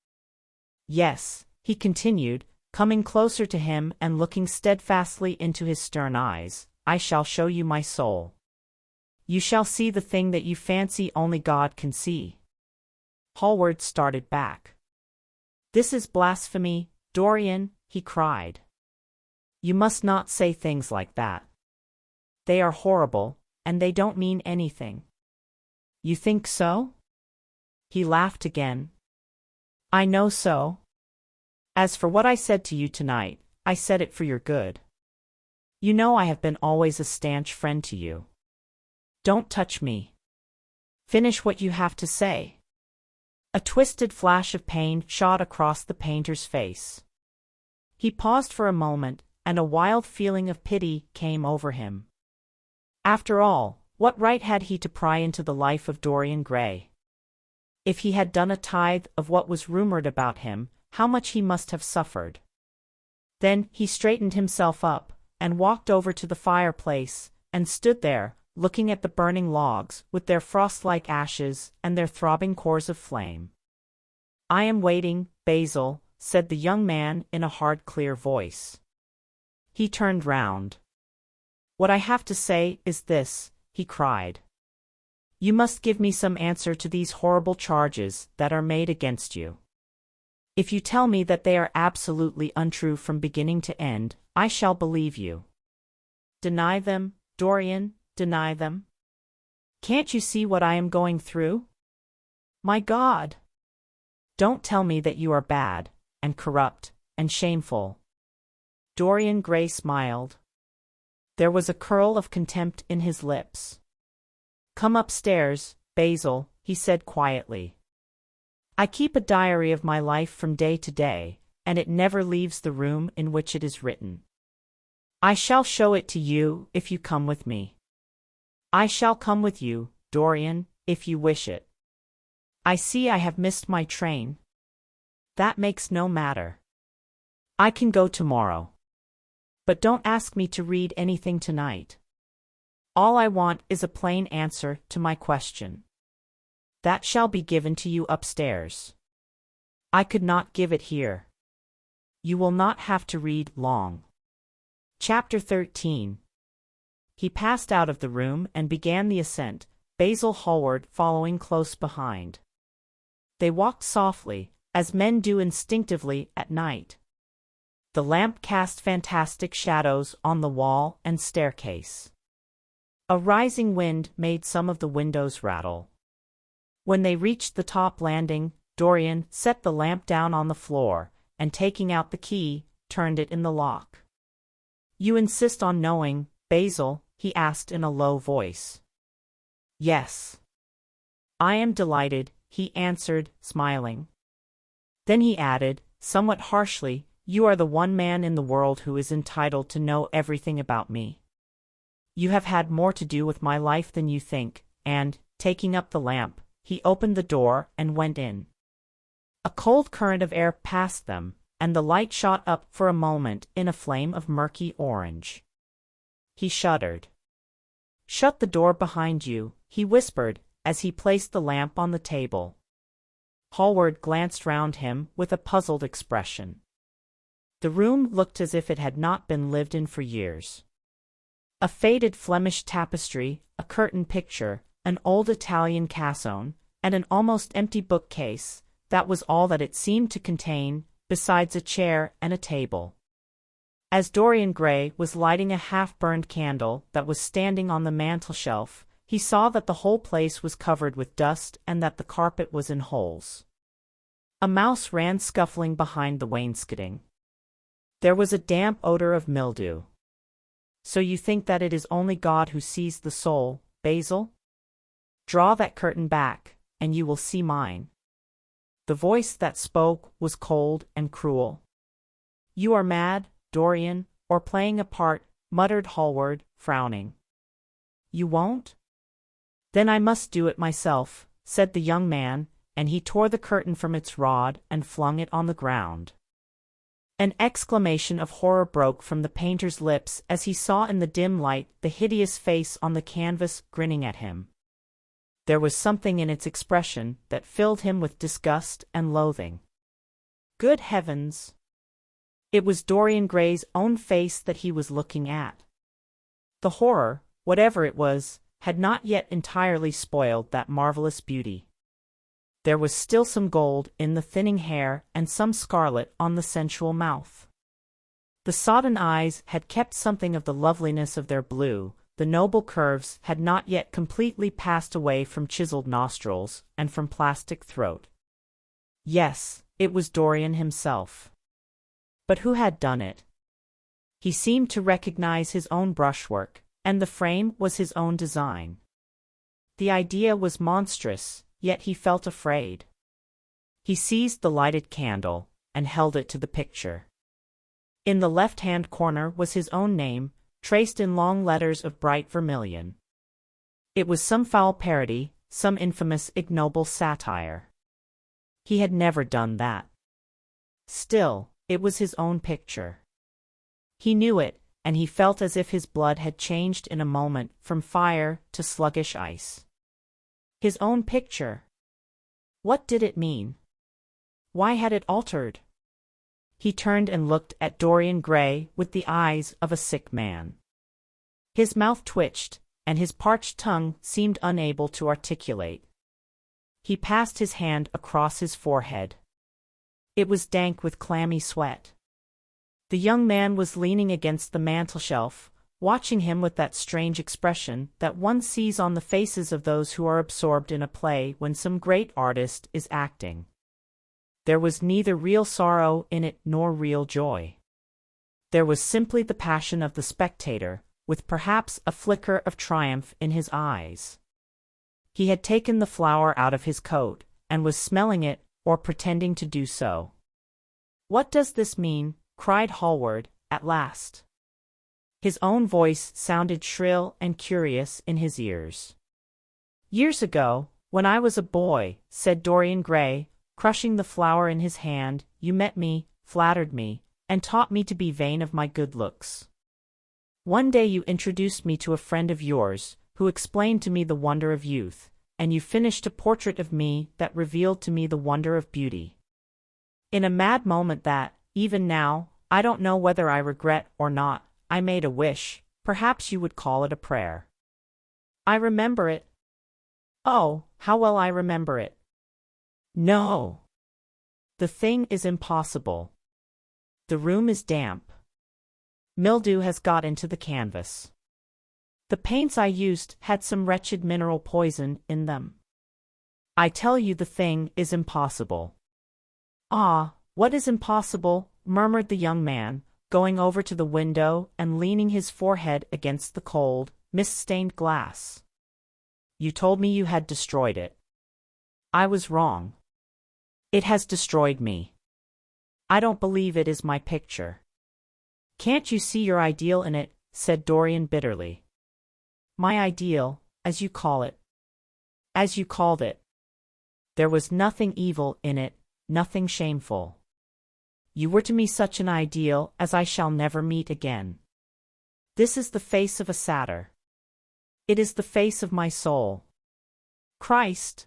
Yes, he continued, Coming closer to him and looking steadfastly into his stern eyes, "I shall show you my soul. You shall see the thing that you fancy only God can see." Hallward started back. "This is blasphemy, Dorian," he cried. "You must not say things like that. They are horrible, and they don't mean anything." "You think so?" He laughed again. "I know so. As for what I said to you tonight, I said it for your good. You know I have been always a stanch friend to you. Don't touch me. Finish what you have to say." A twisted flash of pain shot across the painter's face. He paused for a moment, and a wild feeling of pity came over him. After all, what right had he to pry into the life of Dorian Gray? If he had done a tithe of what was rumored about him, how much he must have suffered. Then he straightened himself up, and walked over to the fireplace, and stood there, looking at the burning logs, with their frost-like ashes and their throbbing cores of flame. "I am waiting, Basil," said the young man in a hard, clear voice. He turned round. "What I have to say is this," he cried. "You must give me some answer to these horrible charges that are made against you. If you tell me that they are absolutely untrue from beginning to end, I shall believe you. Deny them, Dorian, deny them. Can't you see what I am going through? My God! Don't tell me that you are bad, and corrupt, and shameful." Dorian Gray smiled. There was a curl of contempt in his lips. "Come upstairs, Basil," he said quietly. "I keep a diary of my life from day to day, and it never leaves the room in which it is written. I shall show it to you if you come with me. I shall come with you, Dorian, if you wish it. I see I have missed my train. That makes no matter. I can go tomorrow. But don't ask me to read anything tonight. All I want is a plain answer to my question. That shall be given to you upstairs. I could not give it here. You will not have to read long." Chapter 13. He passed out of the room and began the ascent, Basil Hallward following close behind. They walked softly, as men do instinctively at night. The lamp cast fantastic shadows on the wall and staircase. A rising wind made some of the windows rattle. When they reached the top landing, Dorian set the lamp down on the floor, and taking out the key, turned it in the lock. "You insist on knowing, Basil?" he asked in a low voice. "Yes." "I am delighted," he answered, smiling. Then he added, somewhat harshly, "You are the one man in the world who is entitled to know everything about me. You have had more to do with my life than you think," and, taking up the lamp, he opened the door and went in. A cold current of air passed them, and the light shot up for a moment in a flame of murky orange. He shuddered. "Shut the door behind you," he whispered, as he placed the lamp on the table. Hallward glanced round him with a puzzled expression. The room looked as if it had not been lived in for years. A faded Flemish tapestry, a curtain picture, an old Italian cassone, and an almost empty bookcase, that was all that it seemed to contain, besides a chair and a table. As Dorian Gray was lighting a half-burned candle that was standing on the mantelshelf, he saw that the whole place was covered with dust and that the carpet was in holes. A mouse ran scuffling behind the wainscoting. There was a damp odor of mildew. "So you think that it is only God who sees the soul, Basil? Draw that curtain back, and you will see mine." The voice that spoke was cold and cruel. "You are mad, Dorian, or playing a part," muttered Hallward, frowning. "You won't? Then I must do it myself," said the young man, and he tore the curtain from its rod and flung it on the ground. An exclamation of horror broke from the painter's lips as he saw in the dim light the hideous face on the canvas grinning at him. There was something in its expression that filled him with disgust and loathing. "Good heavens! It was Dorian Gray's own face that he was looking at. The horror, whatever it was, had not yet entirely spoiled that marvelous beauty. There was still some gold in the thinning hair and some scarlet on the sensual mouth. The sodden eyes had kept something of the loveliness of their blue, the noble curves had not yet completely passed away from chiseled nostrils and from plastic throat. Yes, it was Dorian himself. But who had done it? He seemed to recognize his own brushwork, and the frame was his own design. The idea was monstrous, yet he felt afraid. He seized the lighted candle and held it to the picture. In the left-hand corner was his own name, traced in long letters of bright vermilion. It was some foul parody, some infamous ignoble satire. He had never done that. Still, it was his own picture. He knew it, and he felt as if his blood had changed in a moment from fire to sluggish ice. His own picture. What did it mean? Why had it altered? He turned and looked at Dorian Gray with the eyes of a sick man. His mouth twitched, and his parched tongue seemed unable to articulate. He passed his hand across his forehead. It was dank with clammy sweat. The young man was leaning against the mantelshelf, watching him with that strange expression that one sees on the faces of those who are absorbed in a play when some great artist is acting. There was neither real sorrow in it nor real joy. There was simply the passion of the spectator, with perhaps a flicker of triumph in his eyes. He had taken the flower out of his coat, and was smelling it, or pretending to do so. "What does this mean?" cried Hallward, at last. His own voice sounded shrill and curious in his ears. "Years ago, when I was a boy," said Dorian Gray, crushing the flower in his hand, "you met me, flattered me, and taught me to be vain of my good looks. One day you introduced me to a friend of yours, who explained to me the wonder of youth, and you finished a portrait of me that revealed to me the wonder of beauty. In a mad moment that, even now, I don't know whether I regret or not, I made a wish, perhaps you would call it a prayer. I remember it. Oh, how well I remember it. No. The thing is impossible. The room is damp. Mildew has got into the canvas. The paints I used had some wretched mineral poison in them. I tell you the thing is impossible." "Ah, what is impossible?" murmured the young man, going over to the window and leaning his forehead against the cold, mist-stained glass. "You told me you had destroyed it. I was wrong. It has destroyed me. I don't believe it is my picture." "Can't you see your ideal in it?" said Dorian bitterly. "My ideal, as you call it. As you called it. There was nothing evil in it, nothing shameful. You were to me such an ideal as I shall never meet again. This is the face of a satyr. It is the face of my soul. Christ!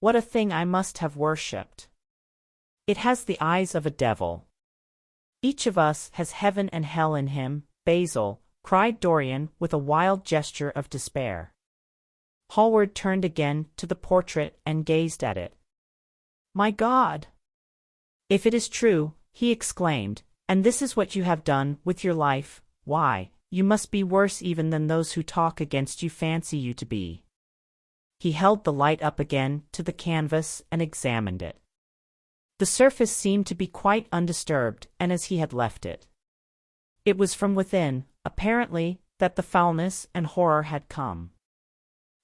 What a thing I must have worshipped! It has the eyes of a devil. Each of us has heaven and hell in him, Basil," cried Dorian with a wild gesture of despair. Hallward turned again to the portrait and gazed at it. "My God! If it is true," he exclaimed, "and this is what you have done with your life, why, you must be worse even than those who talk against you fancy you to be." He held the light up again to the canvas and examined it. The surface seemed to be quite undisturbed and as he had left it. It was from within, apparently, that the foulness and horror had come.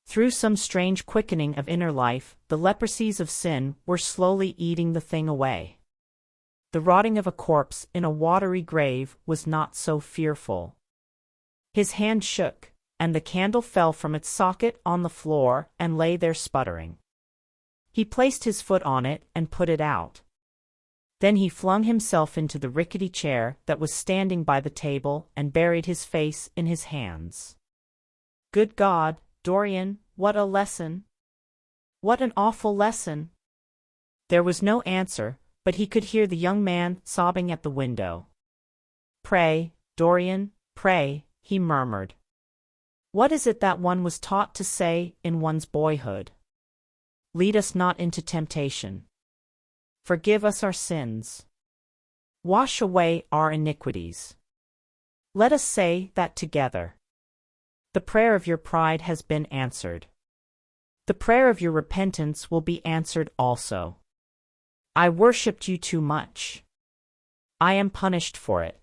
Through some strange quickening of inner life, the leprosies of sin were slowly eating the thing away. The rotting of a corpse in a watery grave was not so fearful. His hand shook, and the candle fell from its socket on the floor and lay there sputtering. He placed his foot on it and put it out. Then he flung himself into the rickety chair that was standing by the table and buried his face in his hands. "Good God, Dorian, what a lesson! What an awful lesson!" There was no answer, but he could hear the young man sobbing at the window. "Pray, Dorian, pray," he murmured. "What is it that one was taught to say in one's boyhood? Lead us not into temptation. Forgive us our sins. Wash away our iniquities." Let us say that together. The prayer of your pride has been answered. The prayer of your repentance will be answered also. I worshipped you too much. I am punished for it.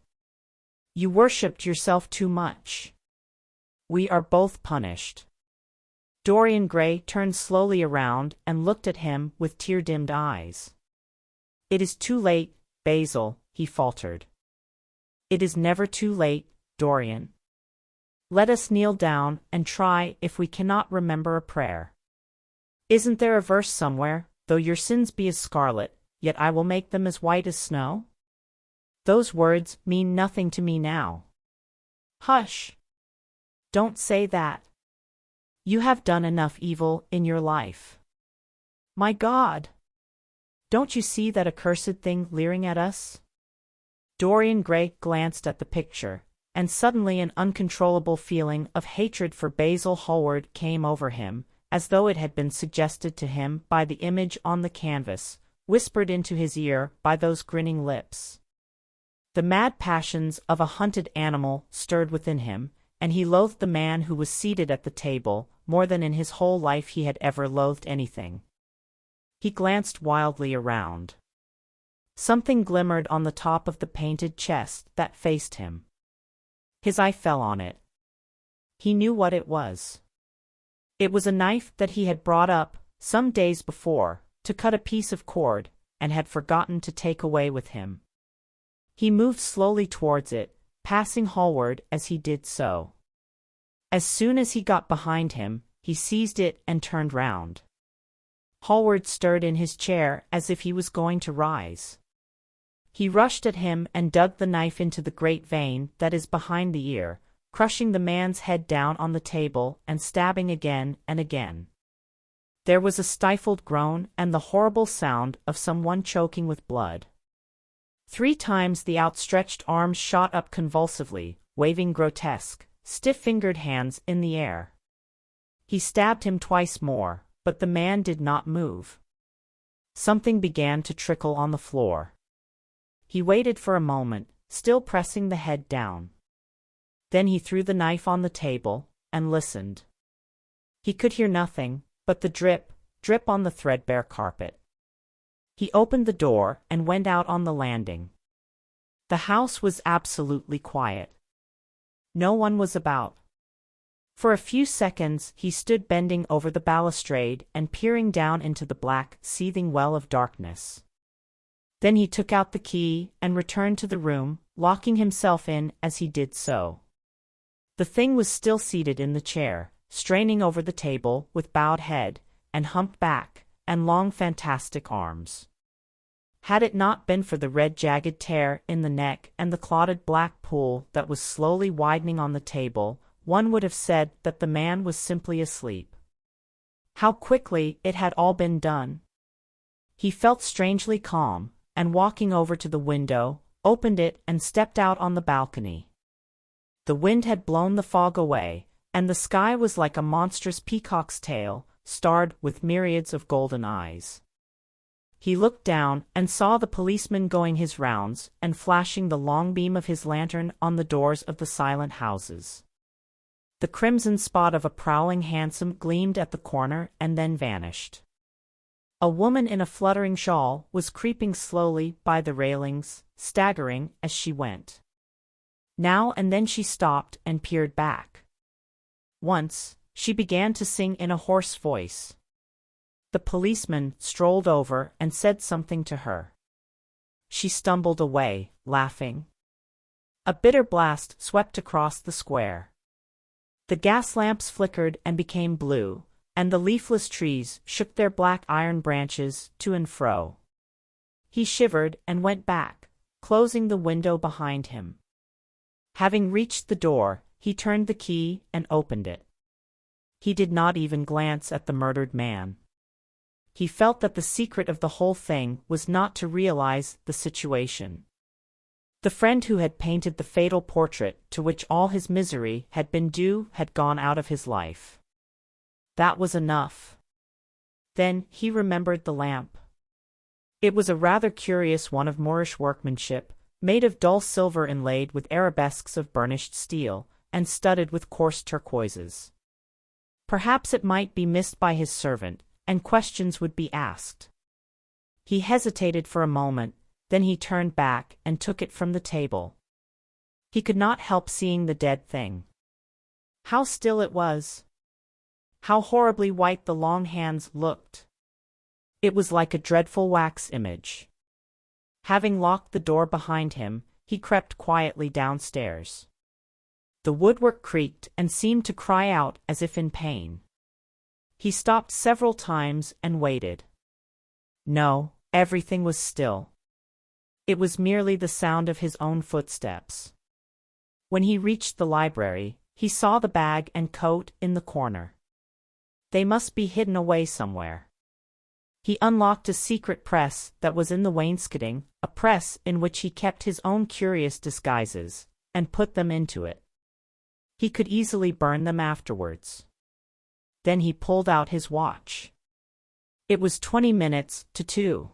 You worshipped yourself too much. We are both punished. Dorian Gray turned slowly around and looked at him with tear-dimmed eyes. "It is too late, Basil," he faltered. "It is never too late, Dorian. Let us kneel down and try if we cannot remember a prayer. Isn't there a verse somewhere, 'Though your sins be as scarlet, yet I will make them as white as snow'? Those words mean nothing to me now." "Hush! Don't say that. You have done enough evil in your life. My God! Don't you see that accursed thing leering at us?" Dorian Gray glanced at the picture, and suddenly an uncontrollable feeling of hatred for Basil Hallward came over him, as though it had been suggested to him by the image on the canvas, whispered into his ear by those grinning lips. The mad passions of a hunted animal stirred within him, and he loathed the man who was seated at the table more than in his whole life he had ever loathed anything. He glanced wildly around. Something glimmered on the top of the painted chest that faced him. His eye fell on it. He knew what it was. It was a knife that he had brought up, some days before, to cut a piece of cord, and had forgotten to take away with him. He moved slowly towards it, passing Hallward as he did so. As soon as he got behind him, he seized it and turned round. Hallward stirred in his chair as if he was going to rise. He rushed at him and dug the knife into the great vein that is behind the ear, crushing the man's head down on the table and stabbing again and again. There was a stifled groan and the horrible sound of someone choking with blood. 3 times the outstretched arms shot up convulsively, waving grotesque, stiff-fingered hands in the air. He stabbed him twice more, but the man did not move. Something began to trickle on the floor. He waited for a moment, still pressing the head down. Then he threw the knife on the table, and listened. He could hear nothing but the drip, drip on the threadbare carpet. He opened the door and went out on the landing. The house was absolutely quiet. No one was about. For a few seconds he stood bending over the balustrade and peering down into the black, seething well of darkness. Then he took out the key and returned to the room, locking himself in as he did so. The thing was still seated in the chair, straining over the table with bowed head, and humped back, and long fantastic arms. Had it not been for the red jagged tear in the neck and the clotted black pool that was slowly widening on the table, one would have said that the man was simply asleep. How quickly it had all been done! He felt strangely calm, and walking over to the window, opened it and stepped out on the balcony. The wind had blown the fog away, and the sky was like a monstrous peacock's tail, starred with myriads of golden eyes. He looked down and saw the policeman going his rounds and flashing the long beam of his lantern on the doors of the silent houses. The crimson spot of a prowling hansom gleamed at the corner and then vanished. A woman in a fluttering shawl was creeping slowly by the railings, staggering as she went. Now and then she stopped and peered back. Once, she began to sing in a hoarse voice. The policeman strolled over and said something to her. She stumbled away, laughing. A bitter blast swept across the square. The gas lamps flickered and became blue, and the leafless trees shook their black iron branches to and fro. He shivered and went back, closing the window behind him. Having reached the door, he turned the key and opened it. He did not even glance at the murdered man. he felt that the secret of the whole thing was not to realize the situation. The friend who had painted the fatal portrait to which all his misery had been due had gone out of his life. That was enough. Then he remembered the lamp. It was a rather curious one of Moorish workmanship, made of dull silver inlaid with arabesques of burnished steel, and studded with coarse turquoises. Perhaps it might be missed by his servant, and questions would be asked. He hesitated for a moment, then he turned back and took it from the table. He could not help seeing the dead thing. How still it was! How horribly white the long hands looked! It was like a dreadful wax image. Having locked the door behind him, he crept quietly downstairs. The woodwork creaked and seemed to cry out as if in pain. He stopped several times and waited. No, everything was still. It was merely the sound of his own footsteps. When he reached the library, he saw the bag and coat in the corner. They must be hidden away somewhere. He unlocked a secret press that was in the wainscoting, a press in which he kept his own curious disguises, and put them into it. He could easily burn them afterwards. Then he pulled out his watch. It was 20 minutes to 2.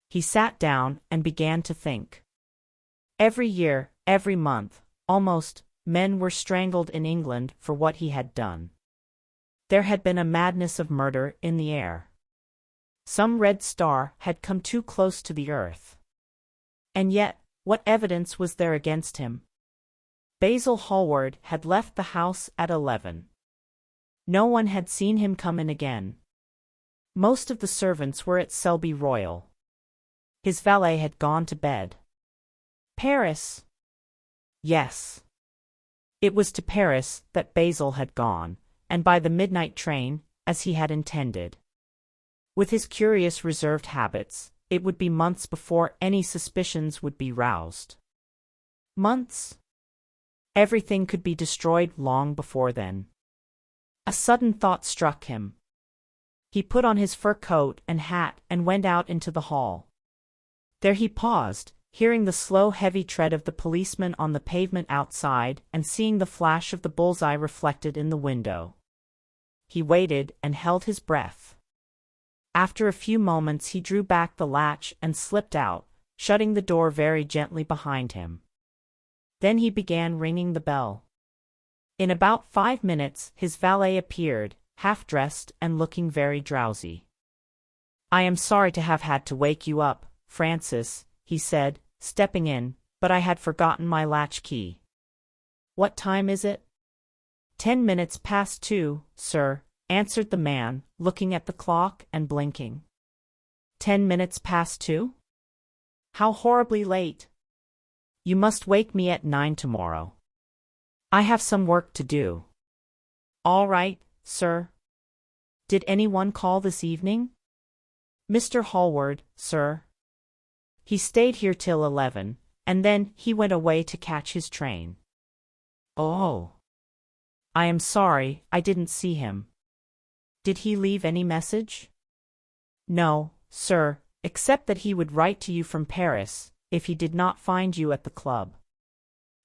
He sat down and began to think. Every year, every month, almost, men were strangled in England for what he had done. There had been a madness of murder in the air. Some red star had come too close to the earth. And yet, what evidence was there against him? Basil Hallward had left the house at 11. No one had seen him come in again. Most of the servants were at Selby Royal. His valet had gone to bed. Paris! Yes. It was to Paris that Basil had gone, and by the midnight train, as he had intended. With his curious reserved habits, it would be months before any suspicions would be roused. Months? Everything could be destroyed long before then. A sudden thought struck him. He put on his fur coat and hat and went out into the hall. There he paused, hearing the slow heavy tread of the policeman on the pavement outside and seeing the flash of the bull's-eye reflected in the window. He waited and held his breath. After a few moments he drew back the latch and slipped out, shutting the door very gently behind him. Then he began ringing the bell. In about 5 minutes his valet appeared, half-dressed and looking very drowsy. "I am sorry to have had to wake you up, Francis," he said, stepping in, "but I had forgotten my latch-key." "What time is it?" 10 minutes past 2, sir," answered the man, looking at the clock and blinking. 10 minutes past 2? How horribly late! You must wake me at 9 tomorrow. I have some work to do. All right, sir. Did anyone call this evening? Mr. Hallward, sir. He stayed here till 11, and then he went away to catch his train. Oh. I am sorry, I didn't see him. Did he leave any message? No, sir, except that he would write to you from Paris, if he did not find you at the club.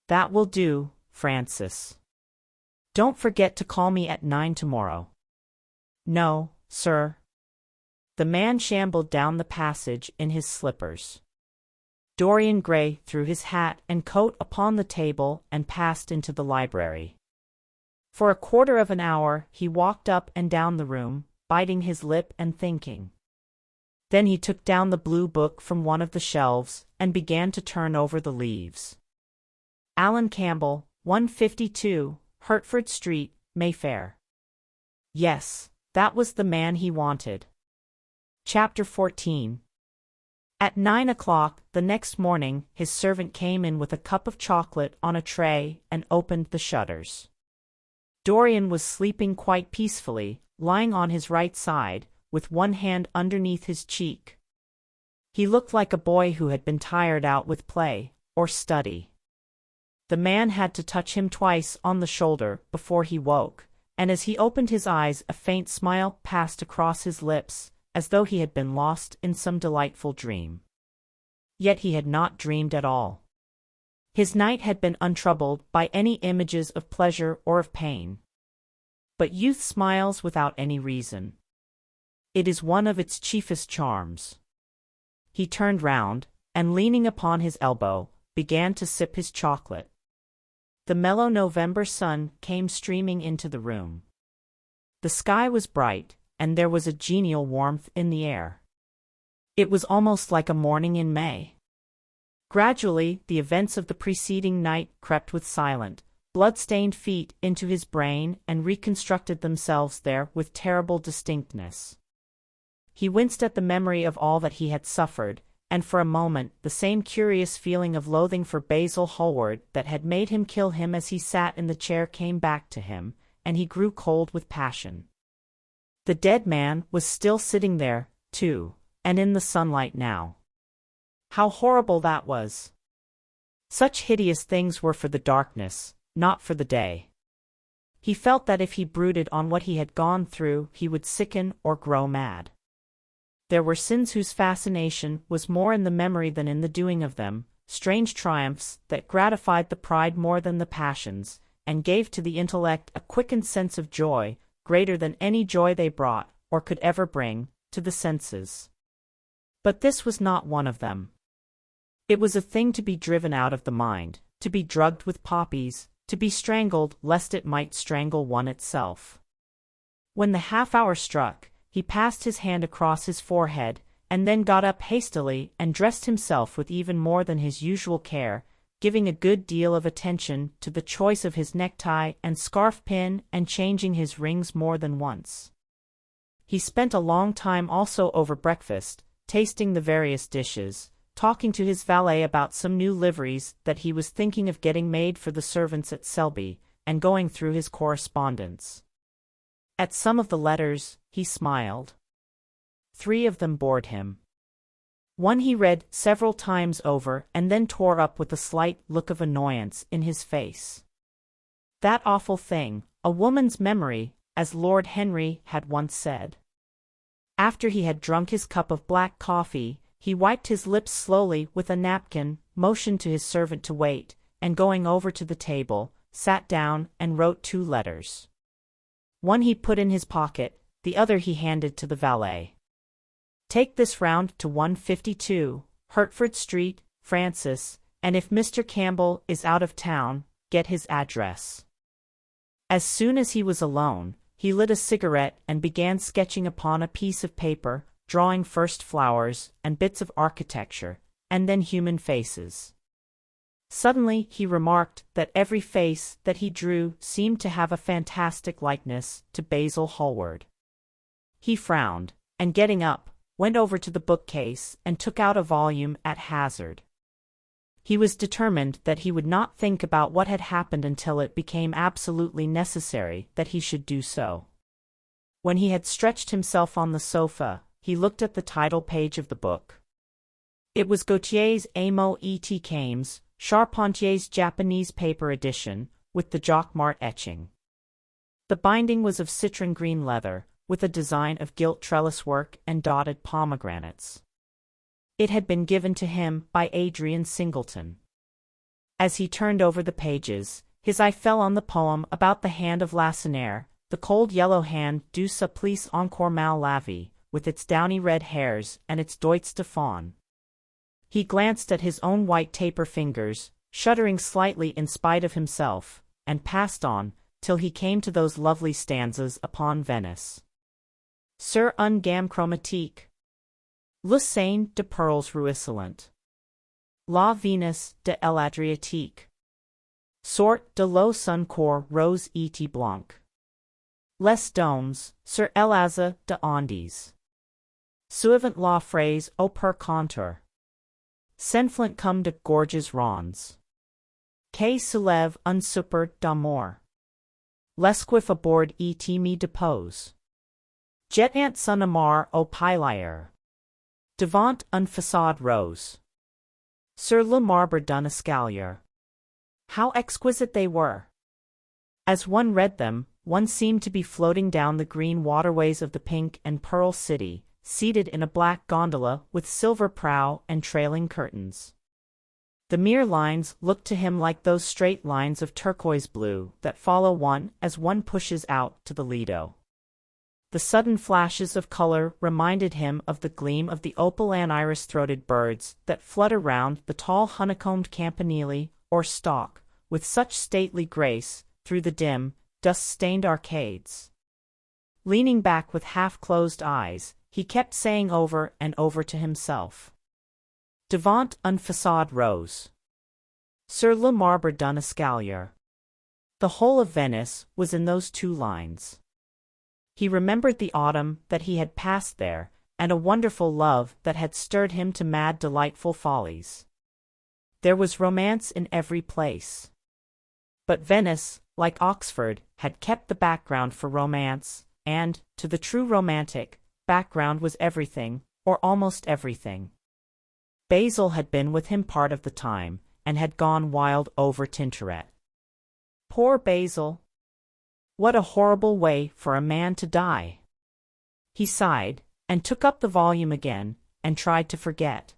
That will do, Francis. Don't forget to call me at 9 tomorrow. No, sir. The man shambled down the passage in his slippers. Dorian Gray threw his hat and coat upon the table and passed into the library. For a quarter of an hour he walked up and down the room, biting his lip and thinking. Then he took down the blue book from one of the shelves and began to turn over the leaves. Alan Campbell, 152, Hertford Street, Mayfair. Yes, that was the man he wanted. Chapter 14. At 9 o'clock the next morning his servant came in with a cup of chocolate on a tray and opened the shutters. Dorian was sleeping quite peacefully, lying on his right side, with one hand underneath his cheek. He looked like a boy who had been tired out with play, or study. The man had to touch him twice on the shoulder before he woke, and as he opened his eyes a faint smile passed across his lips, as though he had been lost in some delightful dream. Yet he had not dreamed at all. His night had been untroubled by any images of pleasure or of pain. But youth smiles without any reason. It is one of its chiefest charms. He turned round, and leaning upon his elbow, began to sip his chocolate. The mellow November sun came streaming into the room. The sky was bright, and there was a genial warmth in the air. It was almost like a morning in May. Gradually, the events of the preceding night crept with silent, blood-stained feet into his brain and reconstructed themselves there with terrible distinctness. He winced at the memory of all that he had suffered, and for a moment the same curious feeling of loathing for Basil Hallward that had made him kill him as he sat in the chair came back to him, and he grew cold with passion. The dead man was still sitting there, too, and in the sunlight now. How horrible that was! Such hideous things were for the darkness, not for the day. He felt that if he brooded on what he had gone through, he would sicken or grow mad. There were sins whose fascination was more in the memory than in the doing of them, strange triumphs that gratified the pride more than the passions, and gave to the intellect a quickened sense of joy, greater than any joy they brought, or could ever bring, to the senses. But this was not one of them. It was a thing to be driven out of the mind, to be drugged with poppies, to be strangled lest it might strangle one itself. When the half-hour struck, he passed his hand across his forehead, and then got up hastily and dressed himself with even more than his usual care, giving a good deal of attention to the choice of his necktie and scarf-pin and changing his rings more than once. He spent a long time also over breakfast, tasting the various dishes, talking to his valet about some new liveries that he was thinking of getting made for the servants at Selby, and going through his correspondence. At some of the letters, he smiled. 3 of them bored him. One he read several times over and then tore up with a slight look of annoyance in his face. That awful thing, a woman's memory, as Lord Henry had once said. After he had drunk his cup of black coffee, he wiped his lips slowly with a napkin, motioned to his servant to wait, and going over to the table, sat down and wrote 2 letters. One he put in his pocket, the other he handed to the valet. Take this round to 152, Hertford Street, Francis, and if Mr. Campbell is out of town, get his address. As soon as he was alone, he lit a cigarette and began sketching upon a piece of paper, drawing first flowers and bits of architecture, and then human faces. Suddenly he remarked that every face that he drew seemed to have a fantastic likeness to Basil Hallward. He frowned, and getting up, went over to the bookcase and took out a volume at hazard. He was determined that he would not think about what had happened until it became absolutely necessary that he should do so. When he had stretched himself on the sofa, he looked at the title page of the book. It was Gautier's Amo et Cames, Charpentier's Japanese paper edition, with the Jacquemart etching. The binding was of citron green leather, with a design of gilt trellis work and dotted pomegranates. It had been given to him by Adrian Singleton. As he turned over the pages, his eye fell on the poem about the hand of Lacenaire, the cold yellow hand du supplice encore mal lavé, with its downy red hairs and its doigts de faune. He glanced at his own white taper fingers, shuddering slightly in spite of himself, and passed on, till he came to those lovely stanzas upon Venice. Sur une gamme chromatique. Le Seine de perles ruisselant. La Venus de l'Adriatique. Sort de l'eau sun cour rose et blanc. Les domes, sur l'Aza de Andes. Suivant la phrase au per contour. S'enflant comme de gorges rondes. Qui soulève un soupir d'amour. L'esquif à bord et me depose. Jetant son amour au pilier. Devant une façade rose. Sur le marbre d'un escalier. How exquisite they were! As one read them, one seemed to be floating down the green waterways of the pink and pearl city, seated in a black gondola with silver prow and trailing curtains. The mere lines looked to him like those straight lines of turquoise blue that follow one as one pushes out to the Lido. The sudden flashes of color reminded him of the gleam of the opaline iris-throated birds that flutter round the tall honeycombed campanile or stalk, with such stately grace, through the dim, dust-stained arcades. Leaning back with half-closed eyes, he kept saying over and over to himself, "Devant un façade rose. Sur le marbre d'un escalier." The whole of Venice was in those two lines. He remembered the autumn that he had passed there, and a wonderful love that had stirred him to mad delightful follies. There was romance in every place. But Venice, like Oxford, had kept the background for romance, and, to the true romantic, background was everything, or almost everything. Basil had been with him part of the time, and had gone wild over Tintoret. Poor Basil! What a horrible way for a man to die! He sighed, and took up the volume again, and tried to forget.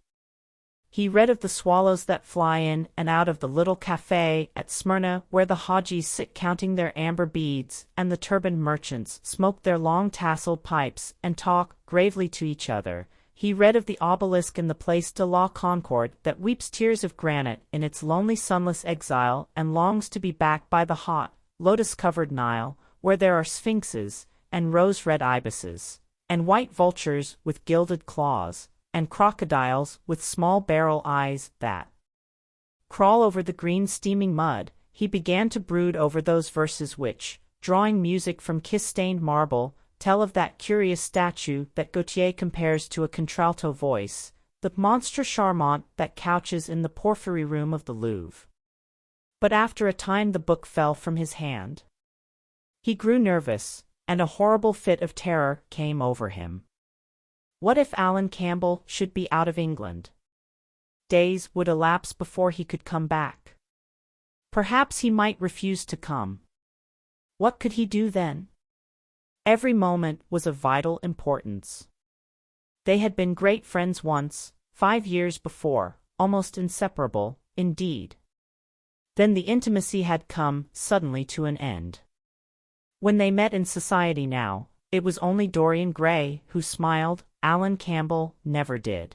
He read of the swallows that fly in and out of the little café at Smyrna where the Hajis sit counting their amber beads, and the turbaned merchants smoke their long tasseled pipes and talk gravely to each other. He read of the obelisk in the Place de la Concorde that weeps tears of granite in its lonely sunless exile and longs to be back by the hot, lotus-covered Nile, where there are sphinxes, and rose-red ibises, and white vultures with gilded claws, and crocodiles with small barrel eyes that crawl over the green steaming mud. He began to brood over those verses which, drawing music from kiss-stained marble, tell of that curious statue that Gautier compares to a contralto voice, the monstre charmant that couches in the porphyry room of the Louvre. But after a time the book fell from his hand. He grew nervous, and a horrible fit of terror came over him. What if Alan Campbell should be out of England? Days would elapse before he could come back. Perhaps he might refuse to come. What could he do then? Every moment was of vital importance. They had been great friends once, 5 years before, almost inseparable, indeed. Then the intimacy had come suddenly to an end. When they met in society now, it was only Dorian Gray who smiled. Alan Campbell never did.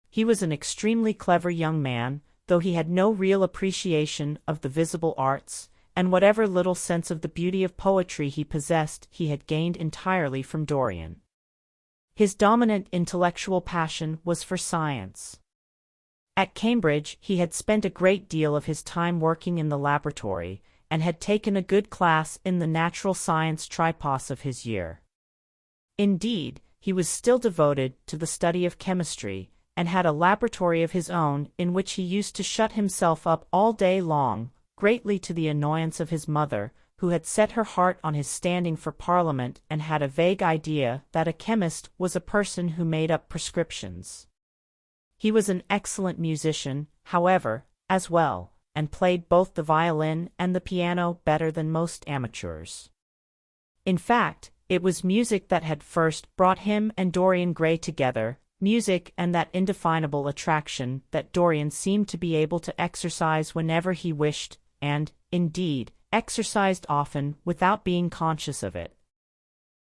He was an extremely clever young man, though he had no real appreciation of the visible arts, and whatever little sense of the beauty of poetry he possessed he had gained entirely from Dorian. His dominant intellectual passion was for science. At Cambridge he had spent a great deal of his time working in the laboratory, and had taken a good class in the natural science tripos of his year. Indeed, he was still devoted to the study of chemistry, and had a laboratory of his own in which he used to shut himself up all day long, greatly to the annoyance of his mother, who had set her heart on his standing for Parliament and had a vague idea that a chemist was a person who made up prescriptions. He was an excellent musician, however, as well, and played both the violin and the piano better than most amateurs. In fact, it was music that had first brought him and Dorian Gray together, music and that indefinable attraction that Dorian seemed to be able to exercise whenever he wished, and, indeed, exercised often without being conscious of it.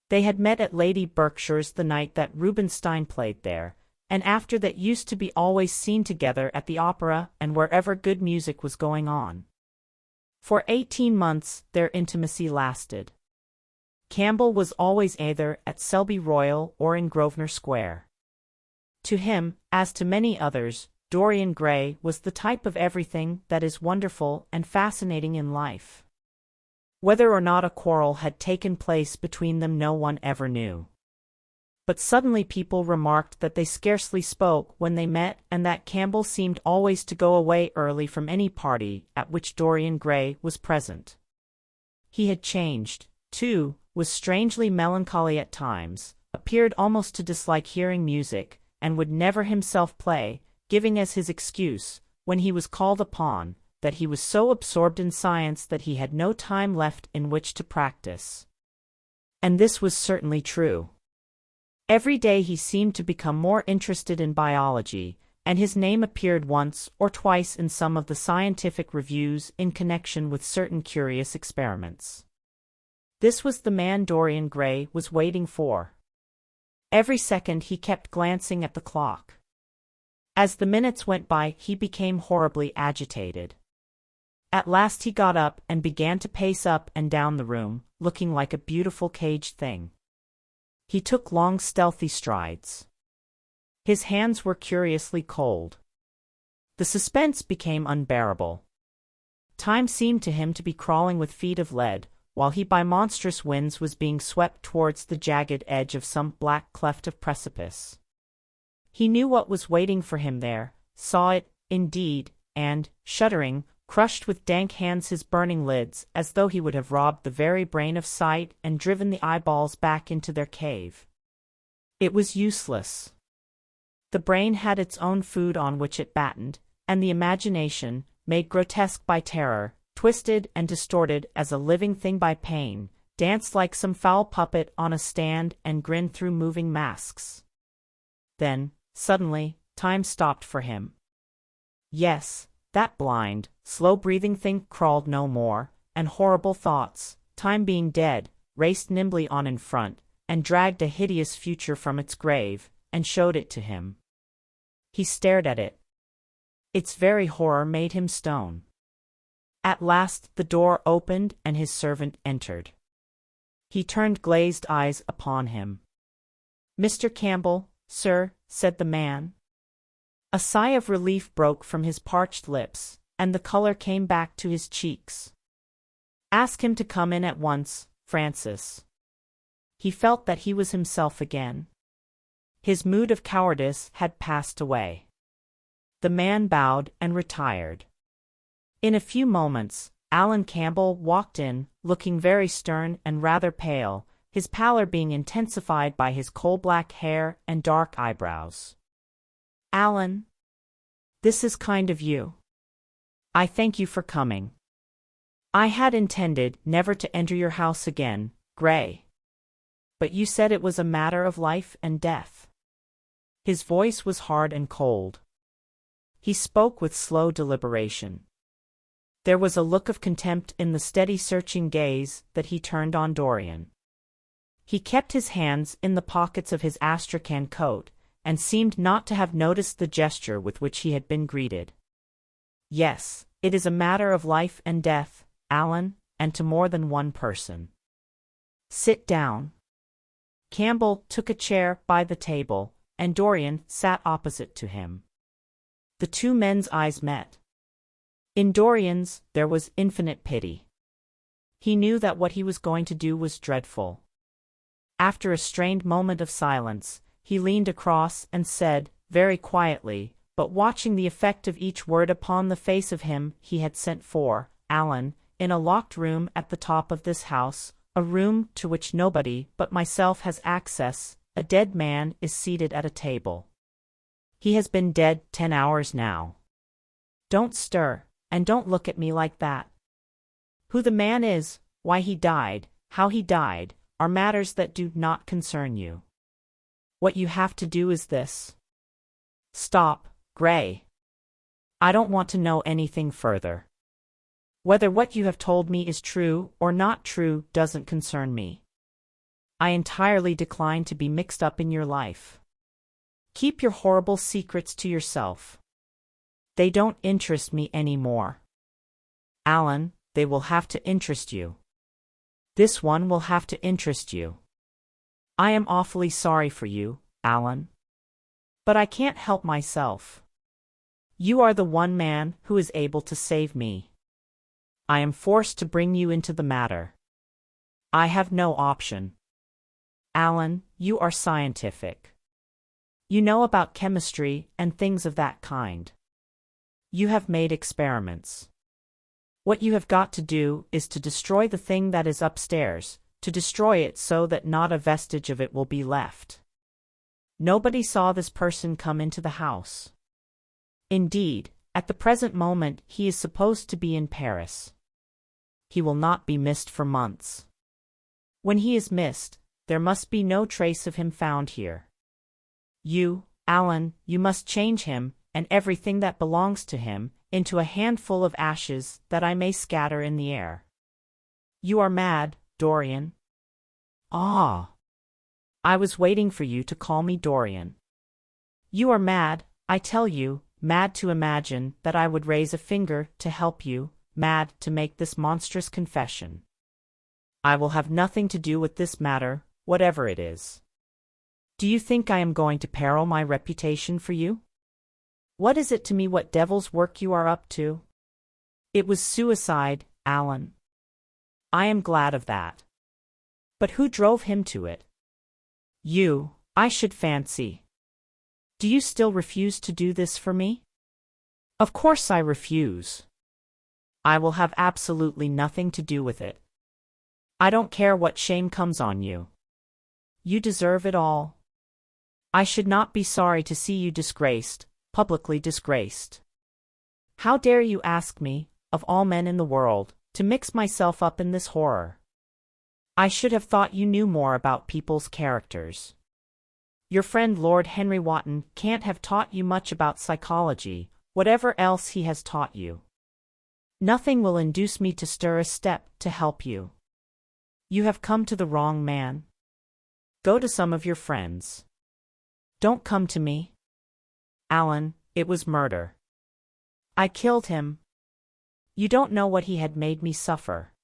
They had met at Lady Berkshire's the night that Rubinstein played there, and after that used to be always seen together at the opera and wherever good music was going on. For 18 months their intimacy lasted. Campbell was always either at Selby Royal or in Grosvenor Square. To him, as to many others, Dorian Gray was the type of everything that is wonderful and fascinating in life. Whether or not a quarrel had taken place between them no one ever knew. But suddenly people remarked that they scarcely spoke when they met and that Campbell seemed always to go away early from any party at which Dorian Gray was present. He had changed, too, was strangely melancholy at times, appeared almost to dislike hearing music, and would never himself play, giving as his excuse, when he was called upon, that he was so absorbed in science that he had no time left in which to practice. And this was certainly true. Every day he seemed to become more interested in biology, and his name appeared once or twice in some of the scientific reviews in connection with certain curious experiments. This was the man Dorian Gray was waiting for. Every second he kept glancing at the clock. As the minutes went by, he became horribly agitated. At last he got up and began to pace up and down the room, looking like a beautiful caged thing. He took long, stealthy strides. His hands were curiously cold. The suspense became unbearable. Time seemed to him to be crawling with feet of lead, while he by monstrous winds was being swept towards the jagged edge of some black cleft of precipice. He knew what was waiting for him there, saw it, indeed, and, shuddering, crushed with dank hands his burning lids as though he would have robbed the very brain of sight and driven the eyeballs back into their cave. It was useless. The brain had its own food on which it battened, and the imagination, made grotesque by terror, twisted and distorted as a living thing by pain, danced like some foul puppet on a stand and grinned through moving masks. Then, suddenly, time stopped for him. Yes, that blind, slow-breathing thing crawled no more, and horrible thoughts, time being dead, raced nimbly on in front, and dragged a hideous future from its grave, and showed it to him. He stared at it. Its very horror made him stone. At last the door opened and his servant entered. He turned glazed eyes upon him. "Mr. Campbell, sir," said the man. A sigh of relief broke from his parched lips, and the color came back to his cheeks. "Ask him to come in at once, Francis." He felt that he was himself again. His mood of cowardice had passed away. The man bowed and retired. In a few moments, Alan Campbell walked in, looking very stern and rather pale, his pallor being intensified by his coal-black hair and dark eyebrows. "Alan, this is kind of you. I thank you for coming. I had intended never to enter your house again, Gray. But you said it was a matter of life and death." His voice was hard and cold. He spoke with slow deliberation. There was a look of contempt in the steady searching gaze that he turned on Dorian. He kept his hands in the pockets of his astrakhan coat, and seemed not to have noticed the gesture with which he had been greeted. "Yes, it is a matter of life and death, Alan, and to more than one person. Sit down." Campbell took a chair by the table, and Dorian sat opposite to him. The two men's eyes met. In Dorian's there was infinite pity. He knew that what he was going to do was dreadful. After a strained moment of silence, he leaned across and said, very quietly, but watching the effect of each word upon the face of him he had sent for, "Alan, in a locked room at the top of this house, a room to which nobody but myself has access, a dead man is seated at a table. He has been dead 10 hours now. Don't stir, and don't look at me like that. Who the man is, why he died, how he died, are matters that do not concern you. What you have to do is this. Stop, Gray. I don't want to know anything further. Whether what you have told me is true or not true doesn't concern me. I entirely decline to be mixed up in your life. Keep your horrible secrets to yourself. They don't interest me anymore. Alan, they will have to interest you. This one will have to interest you. I am awfully sorry for you, Alan. But I can't help myself. You are the one man who is able to save me. I am forced to bring you into the matter. I have no option. Alan, you are scientific. You know about chemistry and things of that kind. You have made experiments. What you have got to do is to destroy the thing that is upstairs, to destroy it so that not a vestige of it will be left. Nobody saw this person come into the house. Indeed, at the present moment he is supposed to be in Paris. He will not be missed for months. When he is missed, there must be no trace of him found here. You, Alan, you must change him, and everything that belongs to him, into a handful of ashes that I may scatter in the air. You are mad, Dorian. Ah! I was waiting for you to call me Dorian. You are mad, I tell you, mad to imagine that I would raise a finger to help you, mad to make this monstrous confession. I will have nothing to do with this matter, whatever it is. Do you think I am going to peril my reputation for you? What is it to me what devil's work you are up to? It was suicide, Alan. I am glad of that. But who drove him to it? You, I should fancy. Do you still refuse to do this for me? Of course I refuse. I will have absolutely nothing to do with it. I don't care what shame comes on you. You deserve it all. I should not be sorry to see you disgraced, publicly disgraced. How dare you ask me, of all men in the world, to mix myself up in this horror? I should have thought you knew more about people's characters. Your friend Lord Henry Wotton can't have taught you much about psychology, whatever else he has taught you. Nothing will induce me to stir a step to help you. You have come to the wrong man. Go to some of your friends. Don't come to me. Alan, it was murder. I killed him. You don't know what he had made me suffer.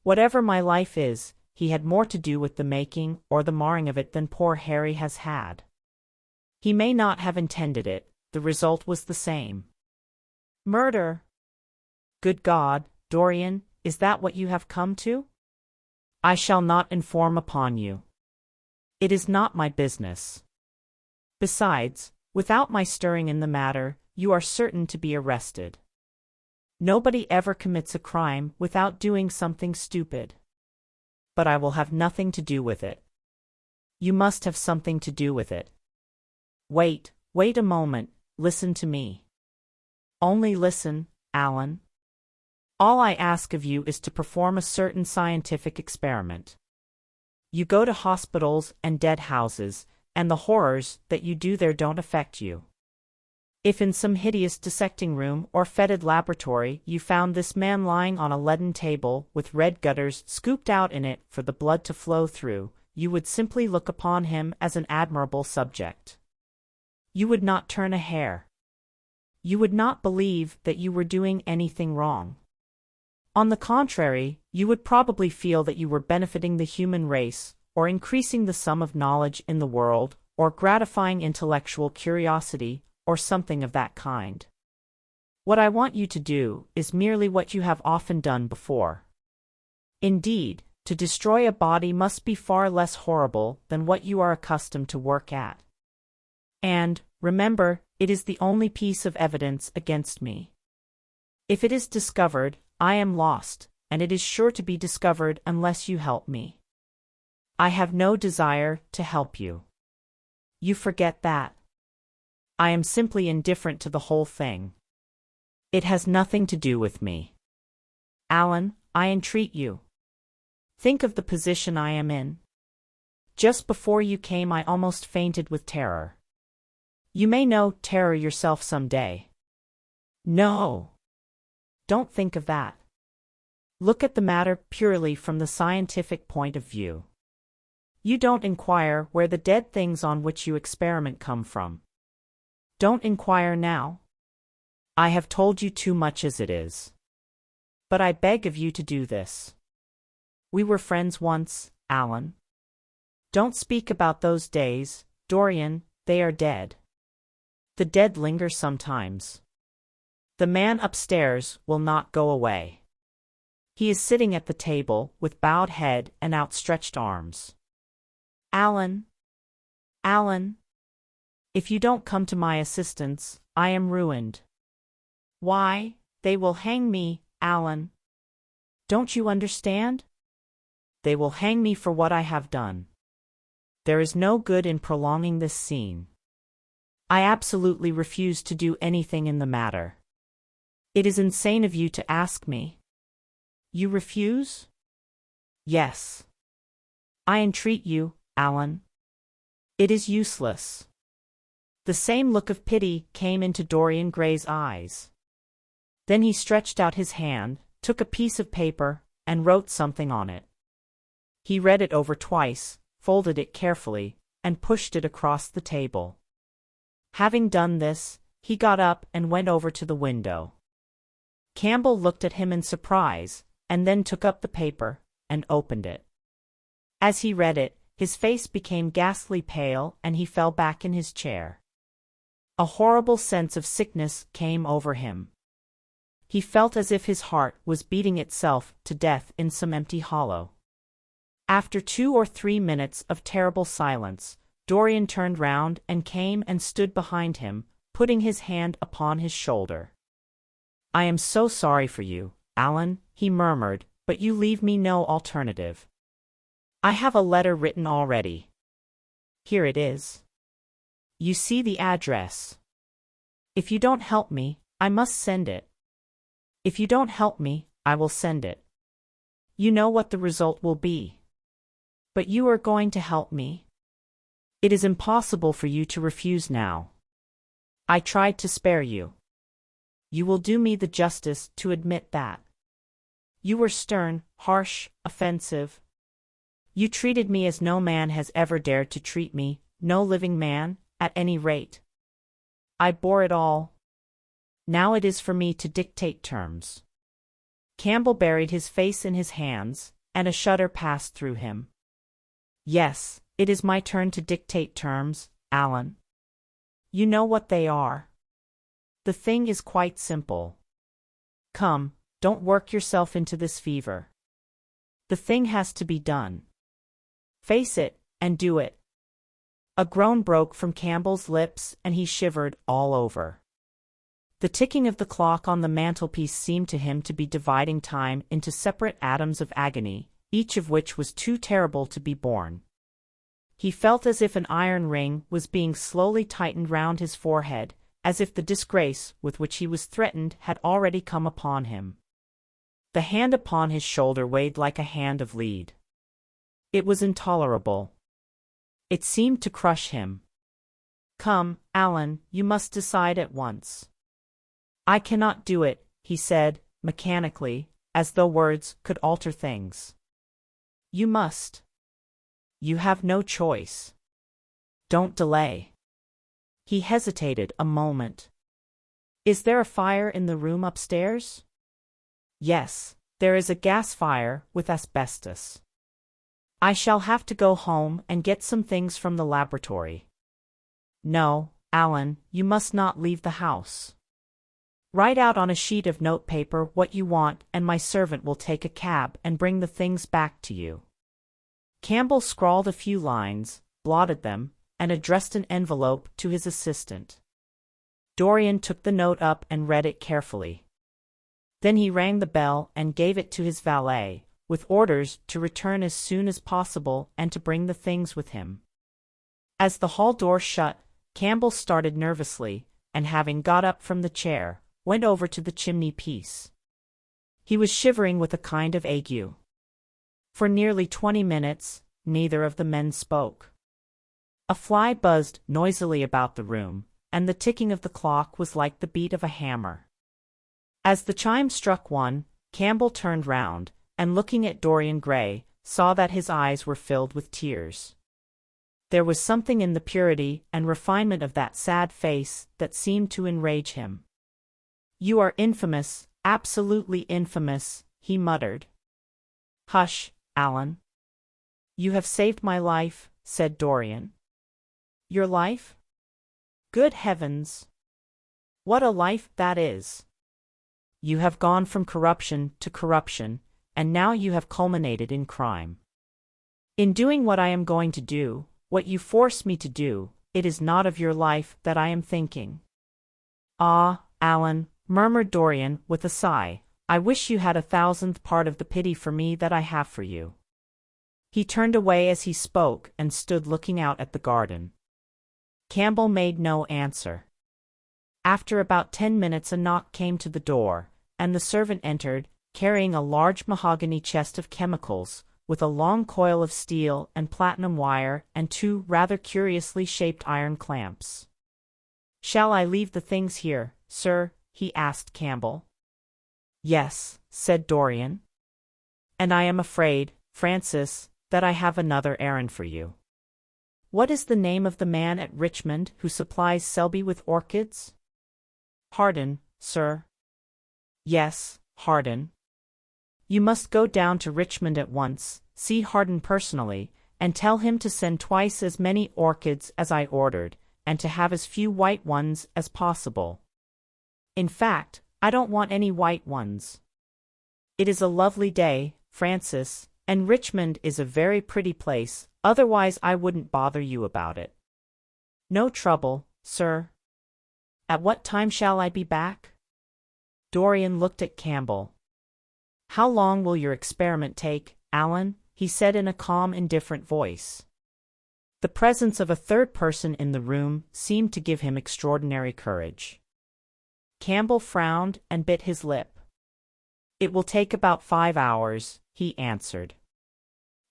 Whatever my life is, he had more to do with the making or the marring of it than poor Harry has had. He may not have intended it, the result was the same. Murder! Good God, Dorian, is that what you have come to? I shall not inform upon you. It is not my business. Besides, without my stirring in the matter, you are certain to be arrested. Nobody ever commits a crime without doing something stupid. But I will have nothing to do with it. You must have something to do with it. Wait a moment, listen to me. Only listen, Alan. All I ask of you is to perform a certain scientific experiment. You go to hospitals and dead houses, and the horrors that you do there don't affect you. If in some hideous dissecting room or fetid laboratory you found this man lying on a leaden table with red gutters scooped out in it for the blood to flow through, you would simply look upon him as an admirable subject. You would not turn a hair. You would not believe that you were doing anything wrong. On the contrary, you would probably feel that you were benefiting the human race, or increasing the sum of knowledge in the world, or gratifying intellectual curiosity, or something of that kind. What I want you to do is merely what you have often done before. Indeed, to destroy a body must be far less horrible than what you are accustomed to work at. And, remember, it is the only piece of evidence against me. If it is discovered, I am lost, and it is sure to be discovered unless you help me. I have no desire to help you. You forget that. I am simply indifferent to the whole thing. It has nothing to do with me. Alan, I entreat you. Think of the position I am in. Just before you came I almost fainted with terror. You may know terror yourself some day. No! Don't think of that. Look at the matter purely from the scientific point of view. You don't inquire where the dead things on which you experiment come from. Don't inquire now. I have told you too much as it is. But I beg of you to do this. We were friends once, Alan. Don't speak about those days, Dorian, they are dead. The dead linger sometimes. The man upstairs will not go away. He is sitting at the table, with bowed head and outstretched arms. Alan! Alan! If you don't come to my assistance, I am ruined. Why, they will hang me, Alan. Don't you understand? They will hang me for what I have done. There is no good in prolonging this scene. I absolutely refuse to do anything in the matter. It is insane of you to ask me. You refuse? Yes. I entreat you, Alan. It is useless." The same look of pity came into Dorian Gray's eyes. Then he stretched out his hand, took a piece of paper, and wrote something on it. He read it over twice, folded it carefully, and pushed it across the table. Having done this, he got up and went over to the window. Campbell looked at him in surprise, and then took up the paper and opened it. As he read it, his face became ghastly pale and he fell back in his chair. A horrible sense of sickness came over him. He felt as if his heart was beating itself to death in some empty hollow. After 2 or 3 minutes of terrible silence, Dorian turned round and came and stood behind him, putting his hand upon his shoulder. "I am so sorry for you, Alan," he murmured, "but you leave me no alternative. I have a letter written already. Here it is. You see the address. If you don't help me, I must send it. If you don't help me, I will send it. You know what the result will be. But you are going to help me? It is impossible for you to refuse now. I tried to spare you. You will do me the justice to admit that. You were stern, harsh, offensive. You treated me as no man has ever dared to treat me, no living man, at any rate. I bore it all. Now it is for me to dictate terms." Campbell buried his face in his hands, and a shudder passed through him. "Yes, it is my turn to dictate terms, Alan. You know what they are. The thing is quite simple. Come, don't work yourself into this fever. The thing has to be done. Face it, and do it." A groan broke from Campbell's lips and he shivered all over. The ticking of the clock on the mantelpiece seemed to him to be dividing time into separate atoms of agony, each of which was too terrible to be borne. He felt as if an iron ring was being slowly tightened round his forehead, as if the disgrace with which he was threatened had already come upon him. The hand upon his shoulder weighed like a hand of lead. It was intolerable. It seemed to crush him. "Come, Alan, you must decide at once." "I cannot do it," he said, mechanically, as though words could alter things. "You must. You have no choice. Don't delay." He hesitated a moment. "Is there a fire in the room upstairs?" "Yes, there is a gas fire with asbestos." "I shall have to go home and get some things from the laboratory." "No, Alan, you must not leave the house. Write out on a sheet of notepaper what you want and my servant will take a cab and bring the things back to you." Campbell scrawled a few lines, blotted them, and addressed an envelope to his assistant. Dorian took the note up and read it carefully. Then he rang the bell and gave it to his valet, with orders to return as soon as possible and to bring the things with him. As the hall door shut, Campbell started nervously, and having got up from the chair, went over to the chimney-piece. He was shivering with a kind of ague. For nearly 20 minutes, neither of the men spoke. A fly buzzed noisily about the room, and the ticking of the clock was like the beat of a hammer. As the chime struck 1, Campbell turned round, and looking at Dorian Gray, saw that his eyes were filled with tears. There was something in the purity and refinement of that sad face that seemed to enrage him. "You are infamous, absolutely infamous," he muttered. "Hush, Alan. You have saved my life," said Dorian. "Your life? Good heavens! What a life that is! You have gone from corruption to corruption, and now you have culminated in crime. In doing what I am going to do, what you force me to do, it is not of your life that I am thinking." "Ah, Alan," murmured Dorian with a sigh, "I wish you had 1,000th part of the pity for me that I have for you." He turned away as he spoke and stood looking out at the garden. Campbell made no answer. After about 10 minutes a knock came to the door, and the servant entered, carrying a large mahogany chest of chemicals, with a long coil of steel and platinum wire and two rather curiously shaped iron clamps. "Shall I leave the things here, sir?" he asked Campbell. "Yes," said Dorian. "And I am afraid, Francis, that I have another errand for you." "What is the name of the man at Richmond who supplies Selby with orchids?" "Harden, sir." "Yes, Harden. You must go down to Richmond at once, see Harden personally, and tell him to send twice as many orchids as I ordered, and to have as few white ones as possible. In fact, I don't want any white ones. It is a lovely day, Francis, and Richmond is a very pretty place, otherwise I wouldn't bother you about it." "No trouble, sir." "At what time shall I be back?" Dorian looked at Campbell. "How long will your experiment take, Alan?" he said in a calm, indifferent voice. The presence of a third person in the room seemed to give him extraordinary courage. Campbell frowned and bit his lip. "It will take about 5 hours," he answered.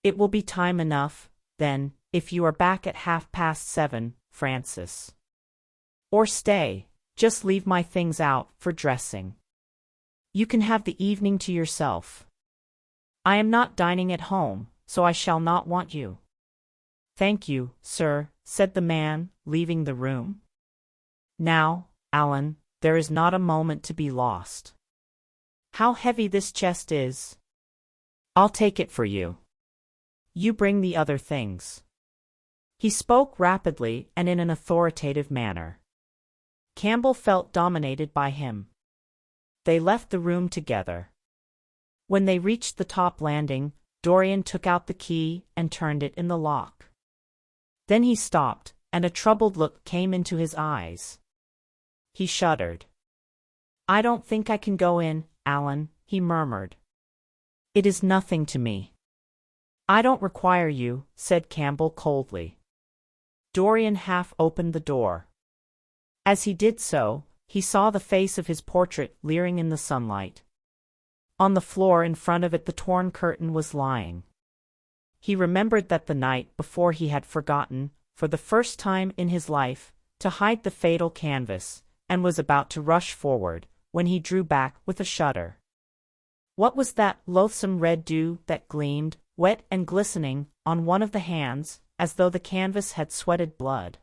"It will be time enough, then, if you are back at 7:30, Francis. Or stay, just leave my things out for dressing. You can have the evening to yourself. I am not dining at home, so I shall not want you." "Thank you, sir," said the man, leaving the room. "Now, Alan, there is not a moment to be lost. How heavy this chest is! I'll take it for you. You bring the other things." He spoke rapidly and in an authoritative manner. Campbell felt dominated by him. They left the room together. When they reached the top landing, Dorian took out the key and turned it in the lock. Then he stopped, and a troubled look came into his eyes. He shuddered. "I don't think I can go in, Alan," he murmured. "It is nothing to me." "I don't require you," said Campbell coldly. Dorian half opened the door. As he did so, he saw the face of his portrait leering in the sunlight. On the floor in front of it the torn curtain was lying. He remembered that the night before he had forgotten, for the first time in his life, to hide the fatal canvas, and was about to rush forward, when he drew back with a shudder. What was that loathsome red dew that gleamed, wet and glistening, on one of the hands, as though the canvas had sweated blood?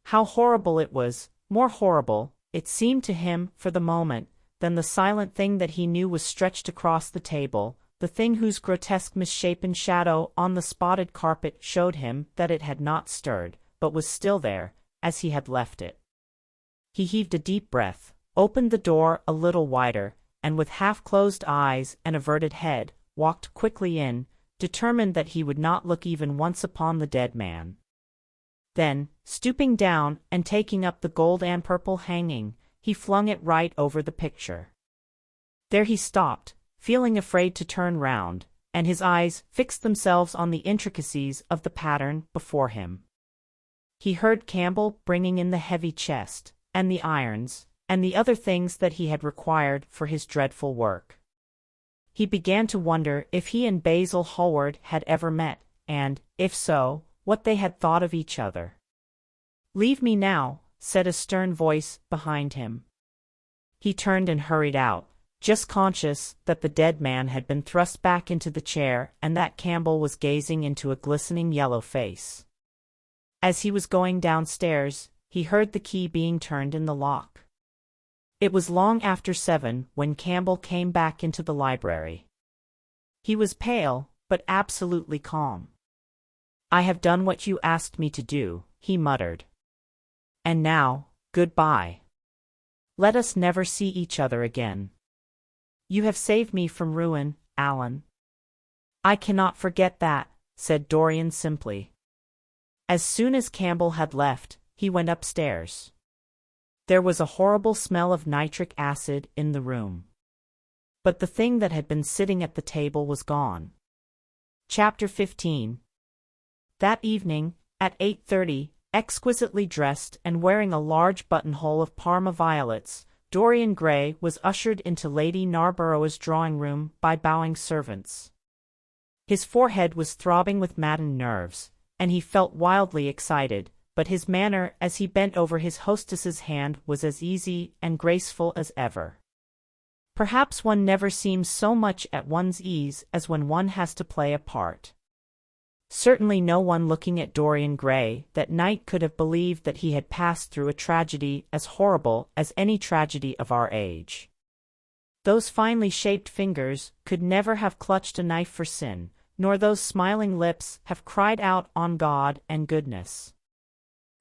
How horrible it was, more horrible, it seemed to him for the moment, than the silent thing that he knew was stretched across the table, the thing whose grotesque misshapen shadow on the spotted carpet showed him that it had not stirred, but was still there, as he had left it. He heaved a deep breath, opened the door a little wider, and with half-closed eyes and averted head, walked quickly in, determined that he would not look even once upon the dead man. Then, stooping down and taking up the gold and purple hanging, he flung it right over the picture. There he stopped, feeling afraid to turn round, and his eyes fixed themselves on the intricacies of the pattern before him. He heard Campbell bringing in the heavy chest, and the irons, and the other things that he had required for his dreadful work. He began to wonder if he and Basil Hallward had ever met, and, if so, what they had thought of each other. "Leave me now," said a stern voice behind him. He turned and hurried out, just conscious that the dead man had been thrust back into the chair and that Campbell was gazing into a glistening yellow face. As he was going downstairs, he heard the key being turned in the lock. It was long after 7 when Campbell came back into the library. He was pale, but absolutely calm. "I have done what you asked me to do," he muttered. "And now, good-bye. Let us never see each other again. You have saved me from ruin, Alan." "I cannot forget that," said Dorian simply. As soon as Campbell had left, he went upstairs. There was a horrible smell of nitric acid in the room. But the thing that had been sitting at the table was gone. Chapter 15. That evening, at 8:30, exquisitely dressed and wearing a large buttonhole of Parma violets, Dorian Gray was ushered into Lady Narborough's drawing-room by bowing servants. His forehead was throbbing with maddened nerves, and he felt wildly excited, but his manner as he bent over his hostess's hand was as easy and graceful as ever. Perhaps one never seems so much at one's ease as when one has to play a part. Certainly no one looking at Dorian Gray that night could have believed that he had passed through a tragedy as horrible as any tragedy of our age. Those finely shaped fingers could never have clutched a knife for sin, nor those smiling lips have cried out on God and goodness.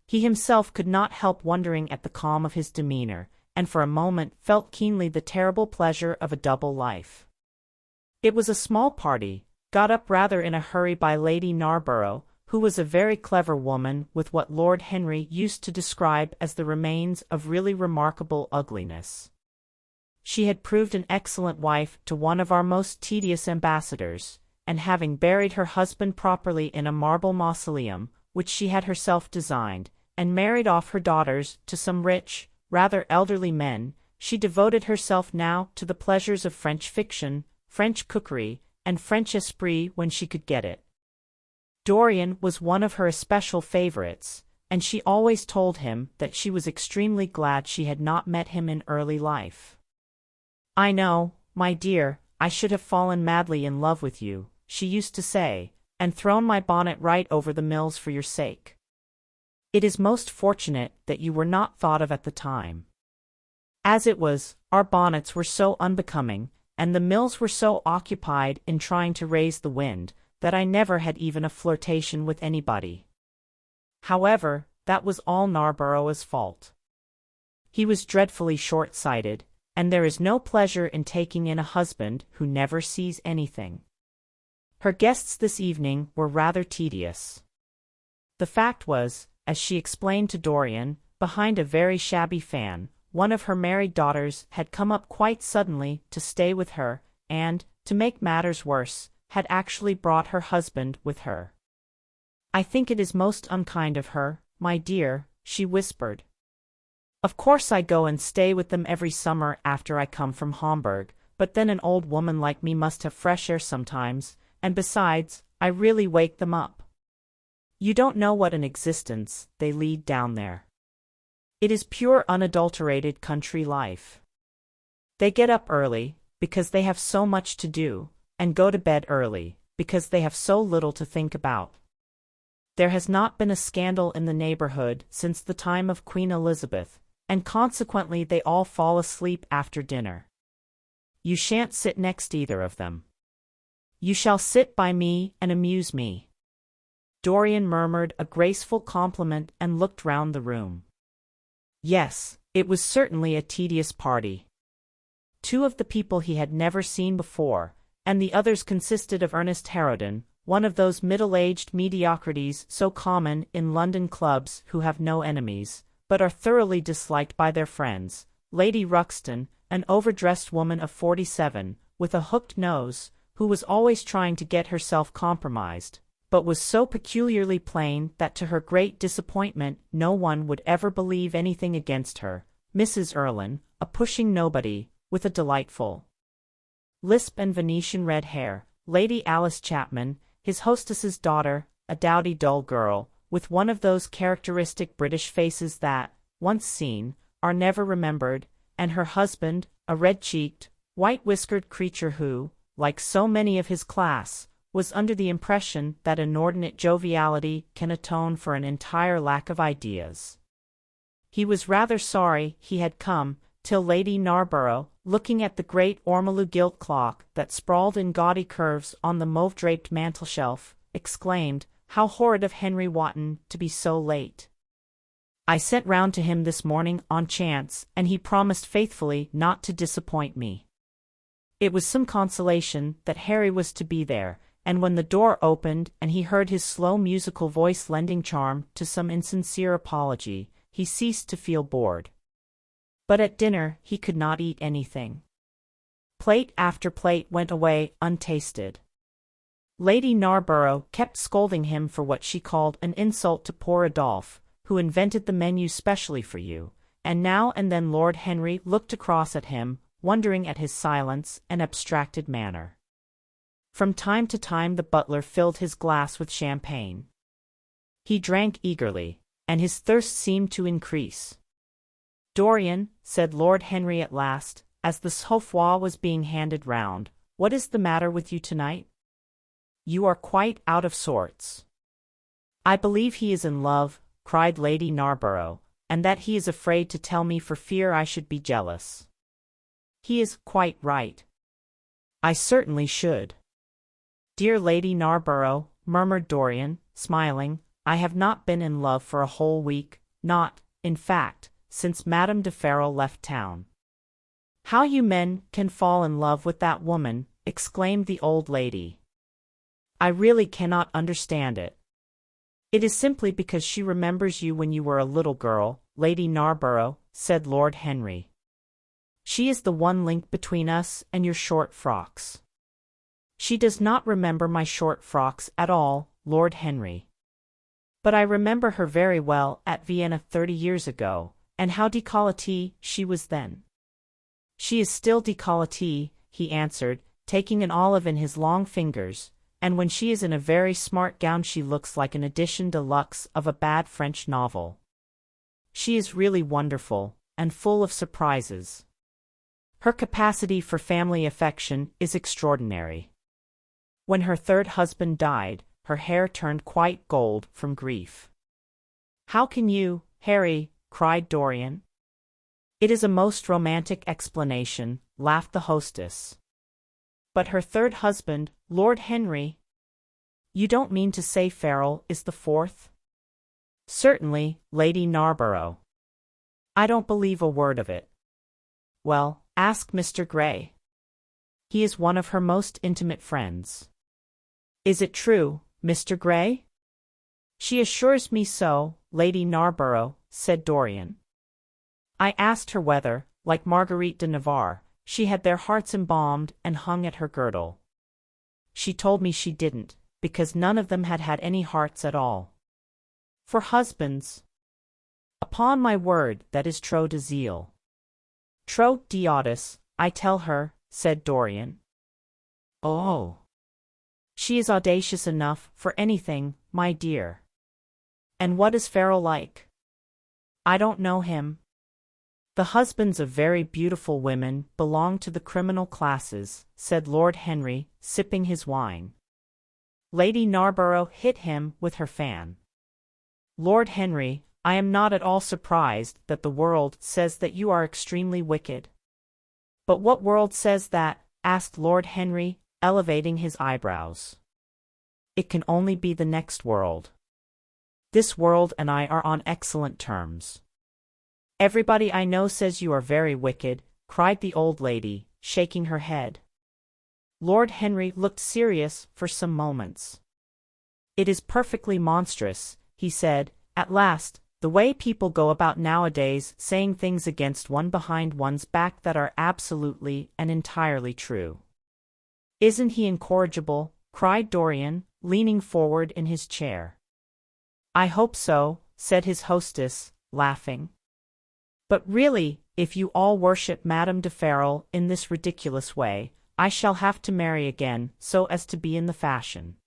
He himself could not help wondering at the calm of his demeanor, and for a moment felt keenly the terrible pleasure of a double life. It was a small party, got up rather in a hurry by Lady Narborough, who was a very clever woman with what Lord Henry used to describe as the remains of really remarkable ugliness. She had proved an excellent wife to one of our most tedious ambassadors, and having buried her husband properly in a marble mausoleum, which she had herself designed, and married off her daughters to some rich, rather elderly men, she devoted herself now to the pleasures of French fiction, French cookery, and French esprit when she could get it. Dorian was one of her especial favorites, and she always told him that she was extremely glad she had not met him in early life. "I know, my dear, I should have fallen madly in love with you," she used to say, "and thrown my bonnet right over the mills for your sake. It is most fortunate that you were not thought of at the time. As it was, our bonnets were so unbecoming, and the mills were so occupied in trying to raise the wind, that I never had even a flirtation with anybody." However, that was all Narborough's fault. He was dreadfully short-sighted, and there is no pleasure in taking in a husband who never sees anything. Her guests this evening were rather tedious. The fact was, as she explained to Dorian, behind a very shabby fan, one of her married daughters had come up quite suddenly to stay with her, and, to make matters worse, had actually brought her husband with her. "I think it is most unkind of her, my dear," she whispered. "Of course I go and stay with them every summer after I come from Hamburg, but then an old woman like me must have fresh air sometimes, and besides, I really wake them up. You don't know what an existence they lead down there. It is pure unadulterated country life. They get up early, because they have so much to do, and go to bed early, because they have so little to think about. There has not been a scandal in the neighborhood since the time of Queen Elizabeth, and consequently they all fall asleep after dinner. You shan't sit next either of them. You shall sit by me and amuse me." Dorian murmured a graceful compliment and looked round the room. Yes, it was certainly a tedious party. Two of the people he had never seen before, and the others consisted of Ernest Harrowden, one of those middle-aged mediocrities so common in London clubs who have no enemies, but are thoroughly disliked by their friends, Lady Ruxton, an overdressed woman of 47, with a hooked nose, who was always trying to get herself compromised, but was so peculiarly plain that to her great disappointment no one would ever believe anything against her, Mrs. Erlynne, a pushing nobody, with a delightful lisp and Venetian red hair, Lady Alice Chapman, his hostess's daughter, a dowdy dull girl, with one of those characteristic British faces that, once seen, are never remembered, and her husband, a red-cheeked, white-whiskered creature who, like so many of his class, was under the impression that inordinate joviality can atone for an entire lack of ideas. He was rather sorry he had come, till Lady Narborough, looking at the great ormolu gilt clock that sprawled in gaudy curves on the mauve-draped mantelshelf, exclaimed, "How horrid of Henry Wotton to be so late. I sent round to him this morning on chance, and he promised faithfully not to disappoint me." It was some consolation that Harry was to be there, and when the door opened and he heard his slow musical voice lending charm to some insincere apology, he ceased to feel bored. But at dinner he could not eat anything. Plate after plate went away untasted. Lady Narborough kept scolding him for what she called an insult to poor Adolphe, who invented the menu specially for you, and now and then Lord Henry looked across at him, wondering at his silence and abstracted manner. From time to time the butler filled his glass with champagne. He drank eagerly, and his thirst seemed to increase. "Dorian," said Lord Henry at last, as the souffle was being handed round, "what is the matter with you tonight? You are quite out of sorts." "I believe he is in love," cried Lady Narborough, "and that he is afraid to tell me for fear I should be jealous." "He is quite right. I certainly should." "Dear Lady Narborough," murmured Dorian, smiling, "I have not been in love for a whole week, not, in fact, since Madame de Ferrol left town." "How you men can fall in love with that woman," exclaimed the old lady. "I really cannot understand it." "It is simply because she remembers you when you were a little girl, Lady Narborough," said Lord Henry. "She is the one link between us and your short frocks." "She does not remember my short frocks at all, Lord Henry. But I remember her very well at Vienna 30 years ago, and how décolletée she was then." "She is still décolletée," he answered, taking an olive in his long fingers, "and when she is in a very smart gown she looks like an edition de luxe of a bad French novel. She is really wonderful, and full of surprises. Her capacity for family affection is extraordinary. When her third husband died, her hair turned quite gold from grief." "How can you, Harry?" cried Dorian. "It is a most romantic explanation," laughed the hostess. "But her third husband, Lord Henry? You don't mean to say Ferrol is the fourth?" "Certainly, Lady Narborough. I don't believe a word of it." "Well, ask Mr. Gray. He is one of her most intimate friends." "Is it true, Mr. Gray?" "She assures me so, Lady Narborough," said Dorian. "I asked her whether, like Marguerite de Navarre, she had their hearts embalmed and hung at her girdle. She told me she didn't, because none of them had had any hearts at all. For husbands. Upon my word, that is trop de zèle." "Trop d'audace, I tell her," said Dorian. "Oh. She is audacious enough for anything, my dear. And what is Ferrol like?" "I don't know him." "The husbands of very beautiful women belong to the criminal classes," said Lord Henry, sipping his wine. Lady Narborough hit him with her fan. "Lord Henry, I am not at all surprised that the world says that you are extremely wicked." "But what world says that?" asked Lord Henry, elevating his eyebrows. "It can only be the next world. This world and I are on excellent terms." "Everybody I know says you are very wicked," cried the old lady, shaking her head. Lord Henry looked serious for some moments. "It is perfectly monstrous," he said, at last, "the way people go about nowadays saying things against one behind one's back that are absolutely and entirely true." "Isn't he incorrigible?" cried Dorian, leaning forward in his chair. "I hope so," said his hostess, laughing. "But really, if you all worship Madame de Ferrol in this ridiculous way, I shall have to marry again so as to be in the fashion."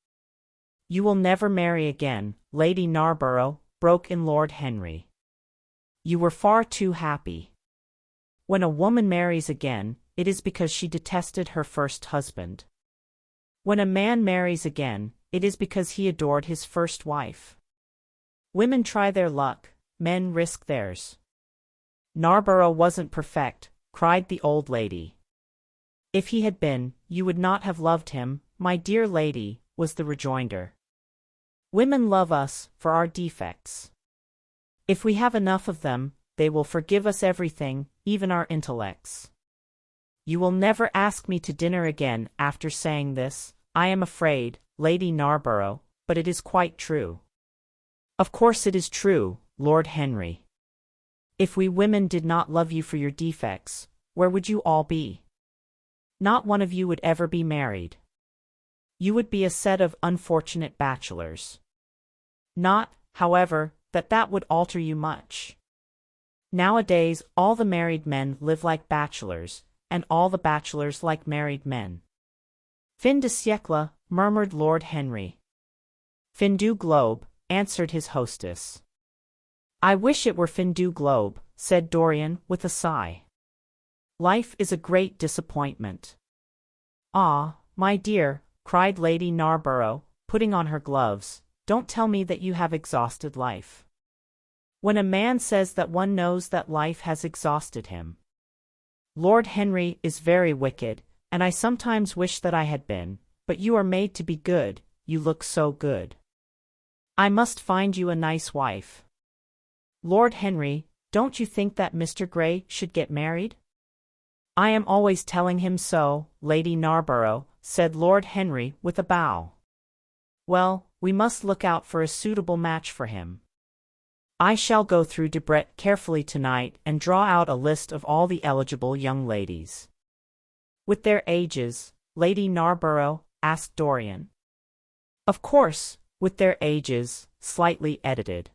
"You will never marry again, Lady Narborough," broke in Lord Henry. "You were far too happy. When a woman marries again, it is because she detested her first husband. When a man marries again, it is because he adored his first wife. Women try their luck, men risk theirs." "Narborough wasn't perfect," cried the old lady. "If he had been, you would not have loved him, my dear lady," was the rejoinder. "Women love us for our defects. If we have enough of them, they will forgive us everything, even our intellects. You will never ask me to dinner again after saying this, I am afraid, Lady Narborough, but it is quite true." "Of course it is true, Lord Henry. If we women did not love you for your defects, where would you all be? Not one of you would ever be married. You would be a set of unfortunate bachelors. Not, however, that would alter you much. Nowadays all the married men live like bachelors, and all the bachelors like married men. Fin de siècle, murmured Lord Henry. Fin du globe, answered his hostess. I wish it were fin du globe, said Dorian with a sigh. Life is a great disappointment. Ah, my dear, cried Lady Narborough, putting on her gloves, don't tell me that you have exhausted life. When a man says that, one knows that life has exhausted him. Lord Henry is very wicked, and I sometimes wish that I had been, but you are made to be good, you look so good. I must find you a nice wife. Lord Henry, don't you think that Mr. Gray should get married? I am always telling him so, Lady Narborough, said Lord Henry with a bow. Well, we must look out for a suitable match for him. I shall go through Debrett carefully tonight and draw out a list of all the eligible young ladies. With their ages, Lady Narborough, asked Dorian. Of course, with their ages, slightly edited.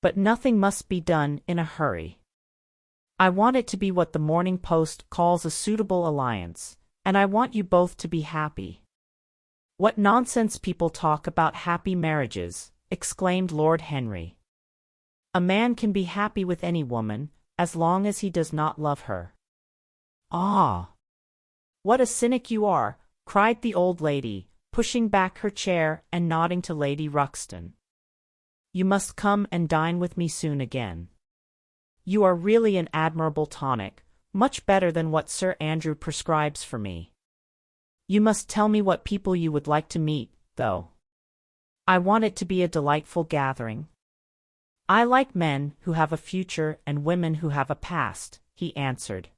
But nothing must be done in a hurry. I want it to be what the Morning Post calls a suitable alliance, and I want you both to be happy. What nonsense people talk about happy marriages, exclaimed Lord Henry. A man can be happy with any woman, as long as he does not love her. Ah! What a cynic you are, cried the old lady, pushing back her chair and nodding to Lady Ruxton. You must come and dine with me soon again. You are really an admirable tonic, much better than what Sir Andrew prescribes for me. You must tell me what people you would like to meet, though. I want it to be a delightful gathering. I like men who have a future and women who have a past, he answered.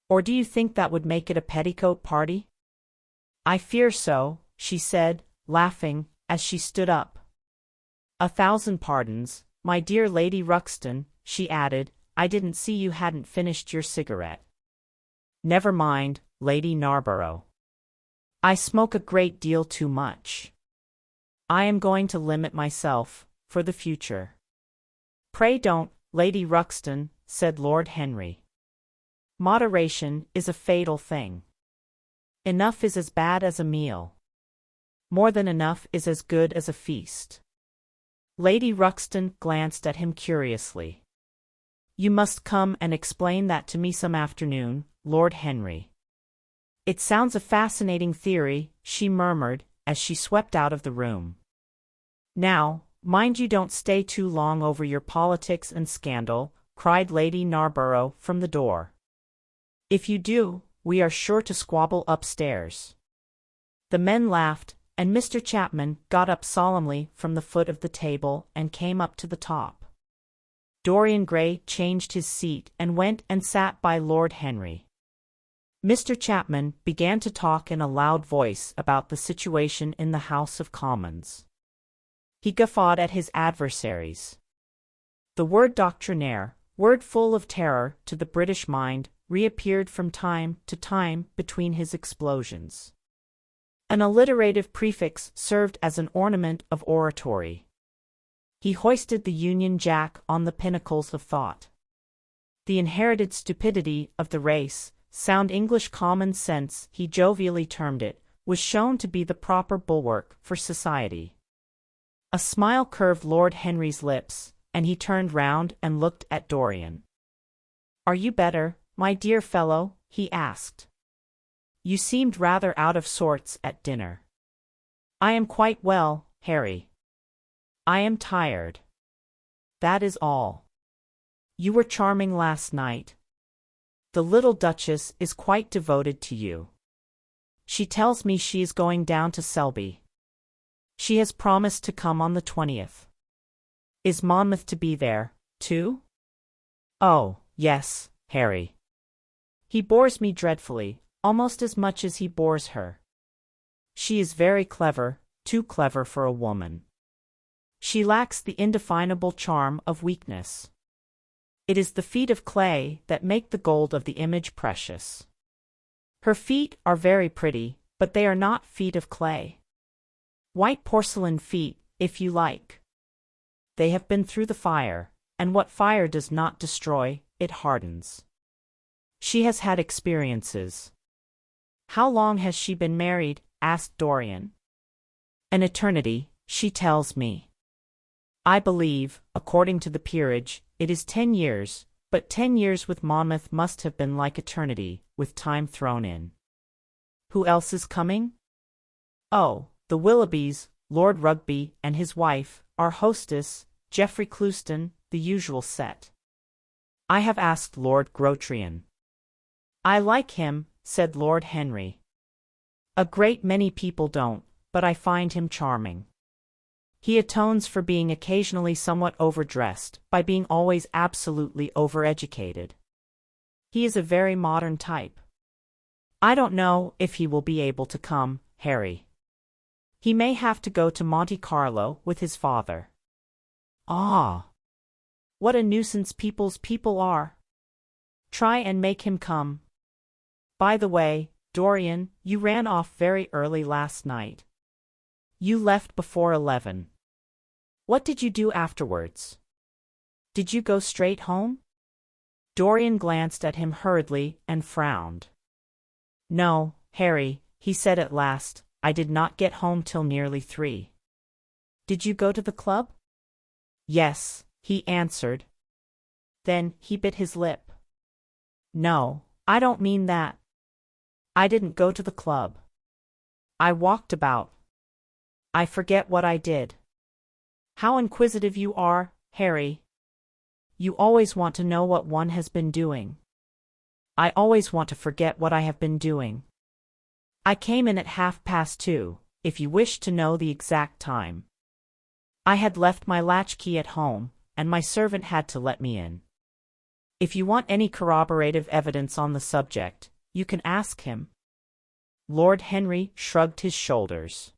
Or do you think that would make it a petticoat party? I fear so, she said, laughing, as she stood up. 1,000 pardons, my dear Lady Ruxton, she added, I didn't see you hadn't finished your cigarette. Never mind, Lady Narborough. I smoke a great deal too much. I am going to limit myself, for the future. Pray don't, Lady Ruxton, said Lord Henry. Moderation is a fatal thing. Enough is as bad as a meal. More than enough is as good as a feast. Lady Ruxton glanced at him curiously. You must come and explain that to me some afternoon, Lord Henry. It sounds a fascinating theory, she murmured, as she swept out of the room. Now, mind you don't stay too long over your politics and scandal, cried Lady Narborough from the door. If you do, we are sure to squabble upstairs. The men laughed, and Mr. Chapman got up solemnly from the foot of the table and came up to the top. Dorian Gray changed his seat and went and sat by Lord Henry. Mr. Chapman began to talk in a loud voice about the situation in the House of Commons. He guffawed at his adversaries. The word doctrinaire, word full of terror to the British mind, reappeared from time to time between his explosions. An alliterative prefix served as an ornament of oratory. He hoisted the Union Jack on the pinnacles of thought. The inherited stupidity of the race, sound English common sense he jovially termed it, was shown to be the proper bulwark for society. A smile curved Lord Henry's lips, and he turned round and looked at Dorian. Are you better, my dear fellow? He asked. You seemed rather out of sorts at dinner. I am quite well, Harry. I am tired. That is all. You were charming last night. The little Duchess is quite devoted to you. She tells me she is going down to Selby. She has promised to come on the 20th. Is Monmouth to be there, too? Oh, yes, Harry. He bores me dreadfully, almost as much as he bores her. She is very clever, too clever for a woman. She lacks the indefinable charm of weakness. It is the feet of clay that make the gold of the image precious. Her feet are very pretty, but they are not feet of clay. White porcelain feet, if you like. They have been through the fire, and what fire does not destroy, it hardens. She has had experiences. How long has she been married? Asked Dorian. An eternity, she tells me. I believe, according to the peerage, it is 10 years, but 10 years with Monmouth must have been like eternity, with time thrown in. Who else is coming? Oh, the Willoughbys, Lord Rugby and his wife, our hostess, Geoffrey Clouston, the usual set. I have asked Lord Grotrian. I like him, said Lord Henry. A great many people don't, but I find him charming. He atones for being occasionally somewhat overdressed by being always absolutely overeducated. He is a very modern type. I don't know if he will be able to come, Harry. He may have to go to Monte Carlo with his father. Ah! What a nuisance people's people are! Try and make him come. By the way, Dorian, you ran off very early last night. You left before 11. What did you do afterwards? Did you go straight home? Dorian glanced at him hurriedly and frowned. No, Harry, he said at last, I did not get home till nearly 3. Did you go to the club? Yes, he answered. Then he bit his lip. No, I don't mean that. I didn't go to the club. I walked about. I forget what I did. How inquisitive you are, Harry. You always want to know what one has been doing. I always want to forget what I have been doing. I came in at 2:30, if you wish to know the exact time. I had left my latchkey at home, and my servant had to let me in. If you want any corroborative evidence on the subject, you can ask him. Lord Henry shrugged his shoulders.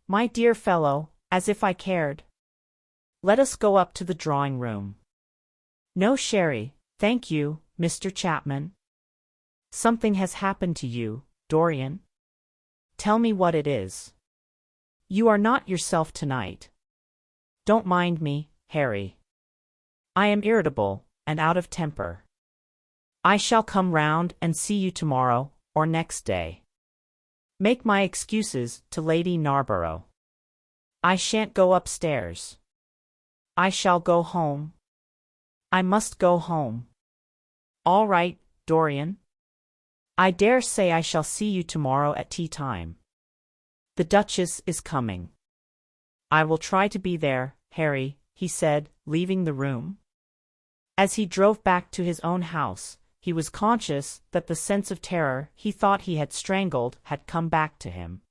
My dear fellow, as if I cared. Let us go up to the drawing-room. No sherry, thank you, Mr. Chapman. Something has happened to you, Dorian. Tell me what it is. You are not yourself tonight. Don't mind me, Harry. I am irritable, and out of temper. I shall come round and see you tomorrow, or next day. Make my excuses to Lady Narborough. I shan't go upstairs. I shall go home. I must go home. All right, Dorian. I dare say I shall see you tomorrow at tea-time. The Duchess is coming. I will try to be there, Harry, he said, leaving the room. As he drove back to his own house, he was conscious that the sense of terror he thought he had strangled had come back to him.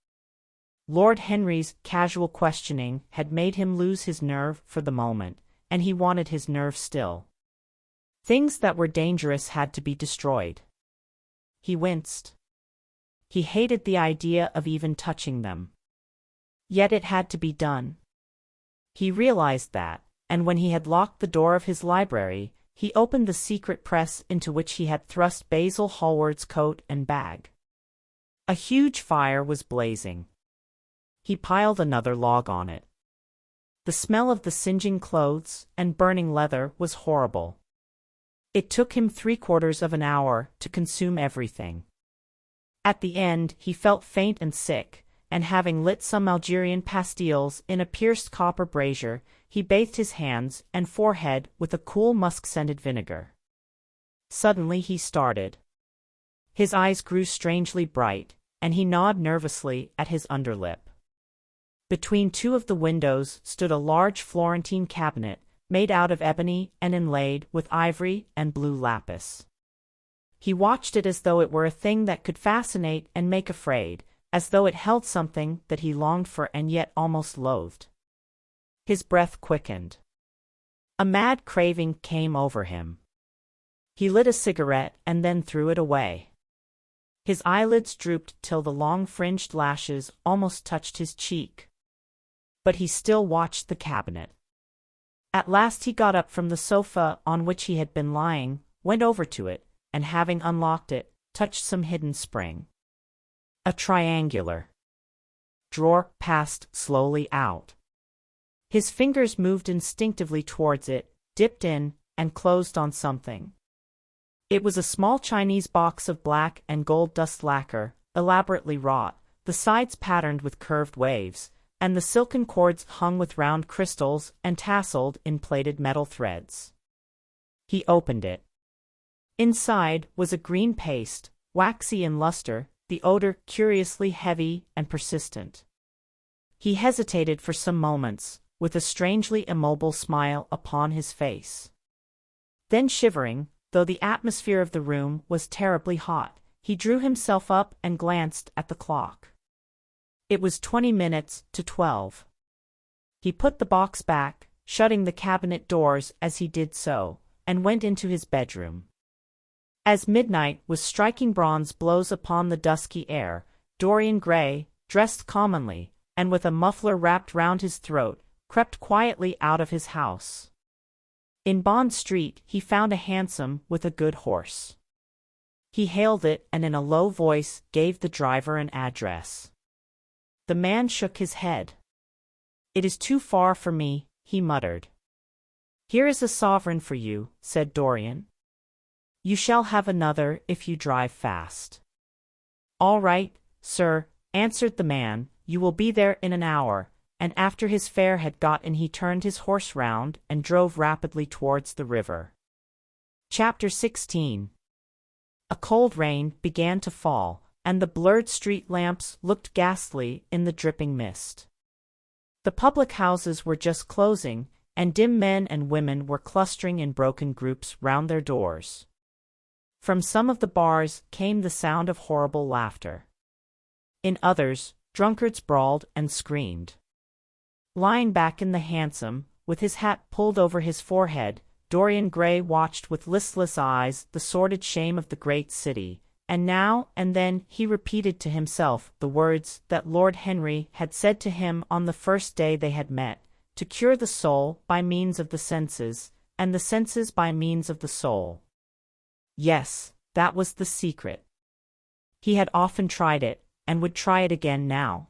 Lord Henry's casual questioning had made him lose his nerve for the moment, and he wanted his nerve still. Things that were dangerous had to be destroyed. He winced. He hated the idea of even touching them. Yet it had to be done. He realized that, and when he had locked the door of his library, he opened the secret press into which he had thrust Basil Hallward's coat and bag. A huge fire was blazing. He piled another log on it. The smell of the singeing clothes and burning leather was horrible. It took him 3/4 of an hour to consume everything. At the end he felt faint and sick, and having lit some Algerian pastilles in a pierced copper brazier, he bathed his hands and forehead with a cool musk-scented vinegar. Suddenly he started. His eyes grew strangely bright, and he gnawed nervously at his underlip. Between two of the windows stood a large Florentine cabinet, made out of ebony and inlaid with ivory and blue lapis. He watched it as though it were a thing that could fascinate and make afraid, as though it held something that he longed for and yet almost loathed. His breath quickened. A mad craving came over him. He lit a cigarette and then threw it away. His eyelids drooped till the long fringed lashes almost touched his cheek. But he still watched the cabinet. At last he got up from the sofa on which he had been lying, went over to it, and having unlocked it, touched some hidden spring. A triangular drawer passed slowly out. His fingers moved instinctively towards it, dipped in, and closed on something. It was a small Chinese box of black and gold dust lacquer, elaborately wrought, the sides patterned with curved waves, and the silken cords hung with round crystals and tasseled in plaited metal threads. He opened it. Inside was a green paste, waxy in luster, the odor curiously heavy and persistent. He hesitated for some moments, with a strangely immobile smile upon his face. Then shivering, though the atmosphere of the room was terribly hot, he drew himself up and glanced at the clock. It was 20 minutes to 12. He put the box back, shutting the cabinet doors as he did so, and went into his bedroom. As midnight was striking bronze blows upon the dusky air, Dorian Gray, dressed commonly, and with a muffler wrapped round his throat, crept quietly out of his house. In Bond Street he found a hansom with a good horse. He hailed it and in a low voice gave the driver an address. The man shook his head. "It is too far for me," he muttered. "Here is a sovereign for you," said Dorian. "You shall have another if you drive fast." "All right, sir," answered the man, "you will be there in an hour," and after his fare had got in he turned his horse round and drove rapidly towards the river. Chapter 16. A cold rain began to fall, and the blurred street lamps looked ghastly in the dripping mist. The public houses were just closing, and dim men and women were clustering in broken groups round their doors. From some of the bars came the sound of horrible laughter. In others, drunkards brawled and screamed. Lying back in the hansom, with his hat pulled over his forehead, Dorian Gray watched with listless eyes the sordid shame of the great city, and now and then he repeated to himself the words that Lord Henry had said to him on the first day they had met, to cure the soul by means of the senses, and the senses by means of the soul. Yes, that was the secret. He had often tried it, and would try it again now.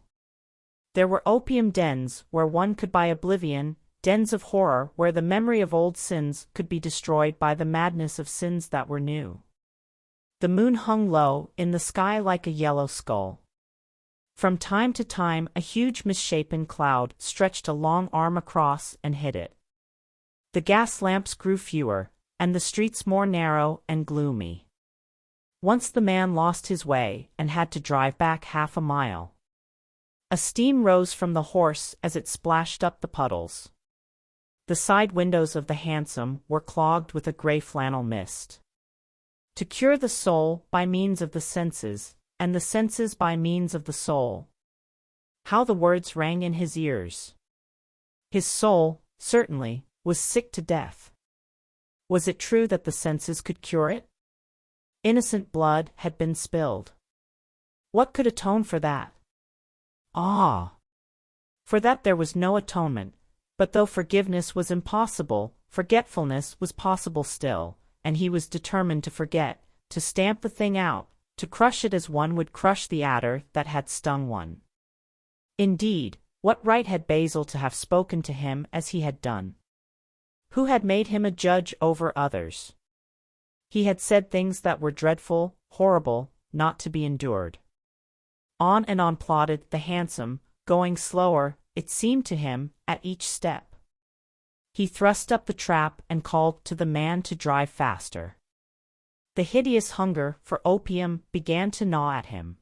There were opium dens where one could buy oblivion, dens of horror where the memory of old sins could be destroyed by the madness of sins that were new. The moon hung low in the sky like a yellow skull. From time to time a huge misshapen cloud stretched a long arm across and hid it. The gas lamps grew fewer, and the streets more narrow and gloomy. Once the man lost his way and had to drive back half a mile. A steam rose from the horse as it splashed up the puddles. The side windows of the hansom were clogged with a gray flannel mist. To cure the soul by means of the senses, and the senses by means of the soul. How the words rang in his ears! His soul, certainly, was sick to death. Was it true that the senses could cure it? Innocent blood had been spilled. What could atone for that? Ah! For that there was no atonement, but though forgiveness was impossible, forgetfulness was possible still, and he was determined to forget, to stamp the thing out, to crush it as one would crush the adder that had stung one. Indeed, what right had Basil to have spoken to him as he had done? Who had made him a judge over others? He had said things that were dreadful, horrible, not to be endured. On and on plodded the hansom, going slower, it seemed to him, at each step. He thrust up the trap and called to the man to drive faster. The hideous hunger for opium began to gnaw at him.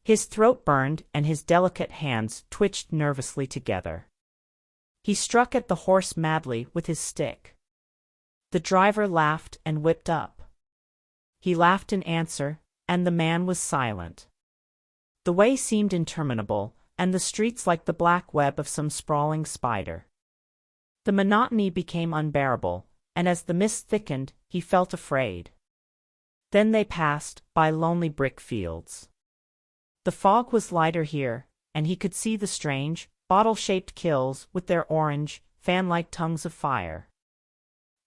His throat burned and his delicate hands twitched nervously together. He struck at the horse madly with his stick. The driver laughed and whipped up. He laughed in answer, and the man was silent. The way seemed interminable, and the streets like the black web of some sprawling spider. The monotony became unbearable, and as the mist thickened, he felt afraid. Then they passed by lonely brick fields. The fog was lighter here, and he could see the strange, bottle-shaped kilns with their orange, fan-like tongues of fire.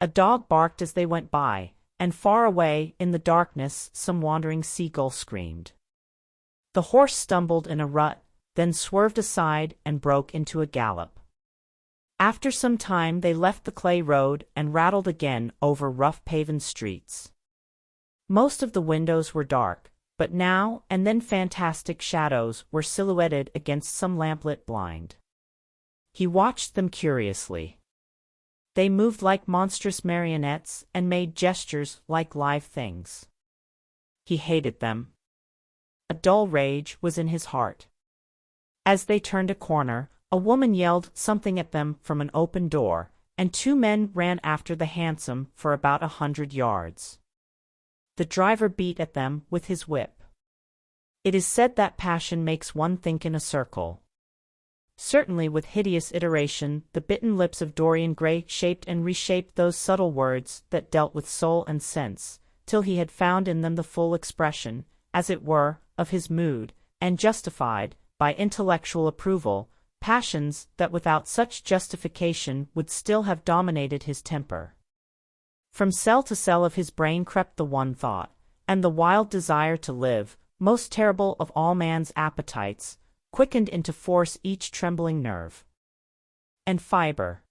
A dog barked as they went by, and far away in the darkness some wandering seagull screamed. The horse stumbled in a rut, then swerved aside and broke into a gallop. After some time they left the clay road and rattled again over rough paven streets. Most of the windows were dark, but now and then fantastic shadows were silhouetted against some lamplit blind. He watched them curiously. They moved like monstrous marionettes and made gestures like live things. He hated them. A dull rage was in his heart. As they turned a corner, a woman yelled something at them from an open door, and two men ran after the hansom for about 100 yards. The driver beat at them with his whip. It is said that passion makes one think in a circle. Certainly with hideous iteration the bitten lips of Dorian Gray shaped and reshaped those subtle words that dealt with soul and sense, till he had found in them the full expression, as it were, of his mood, and justified, by intellectual approval, passions that without such justification would still have dominated his temper. From cell to cell of his brain crept the one thought, and the wild desire to live, most terrible of all man's appetites, quickened into force each trembling nerve and fiber.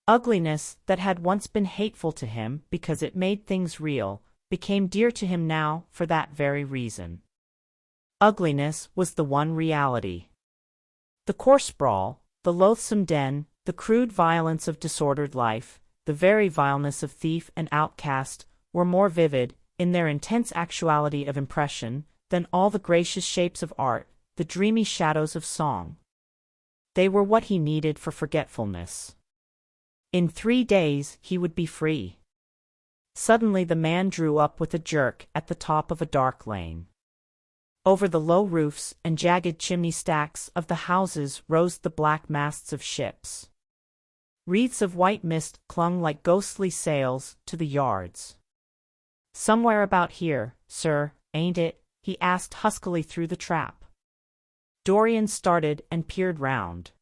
Ugliness that had once been hateful to him because it made things real, became dear to him now for that very reason. Ugliness was the one reality. The coarse brawl, the loathsome den, the crude violence of disordered life, the very vileness of thief and outcast, were more vivid, in their intense actuality of impression, than all the gracious shapes of art, the dreamy shadows of song. They were what he needed for forgetfulness. In 3 days he would be free. Suddenly the man drew up with a jerk at the top of a dark lane. Over the low roofs and jagged chimney stacks of the houses rose the black masts of ships. Wreaths of white mist clung like ghostly sails to the yards. "Somewhere about here, sir, ain't it?" he asked huskily through the trap. Dorian started and peered round.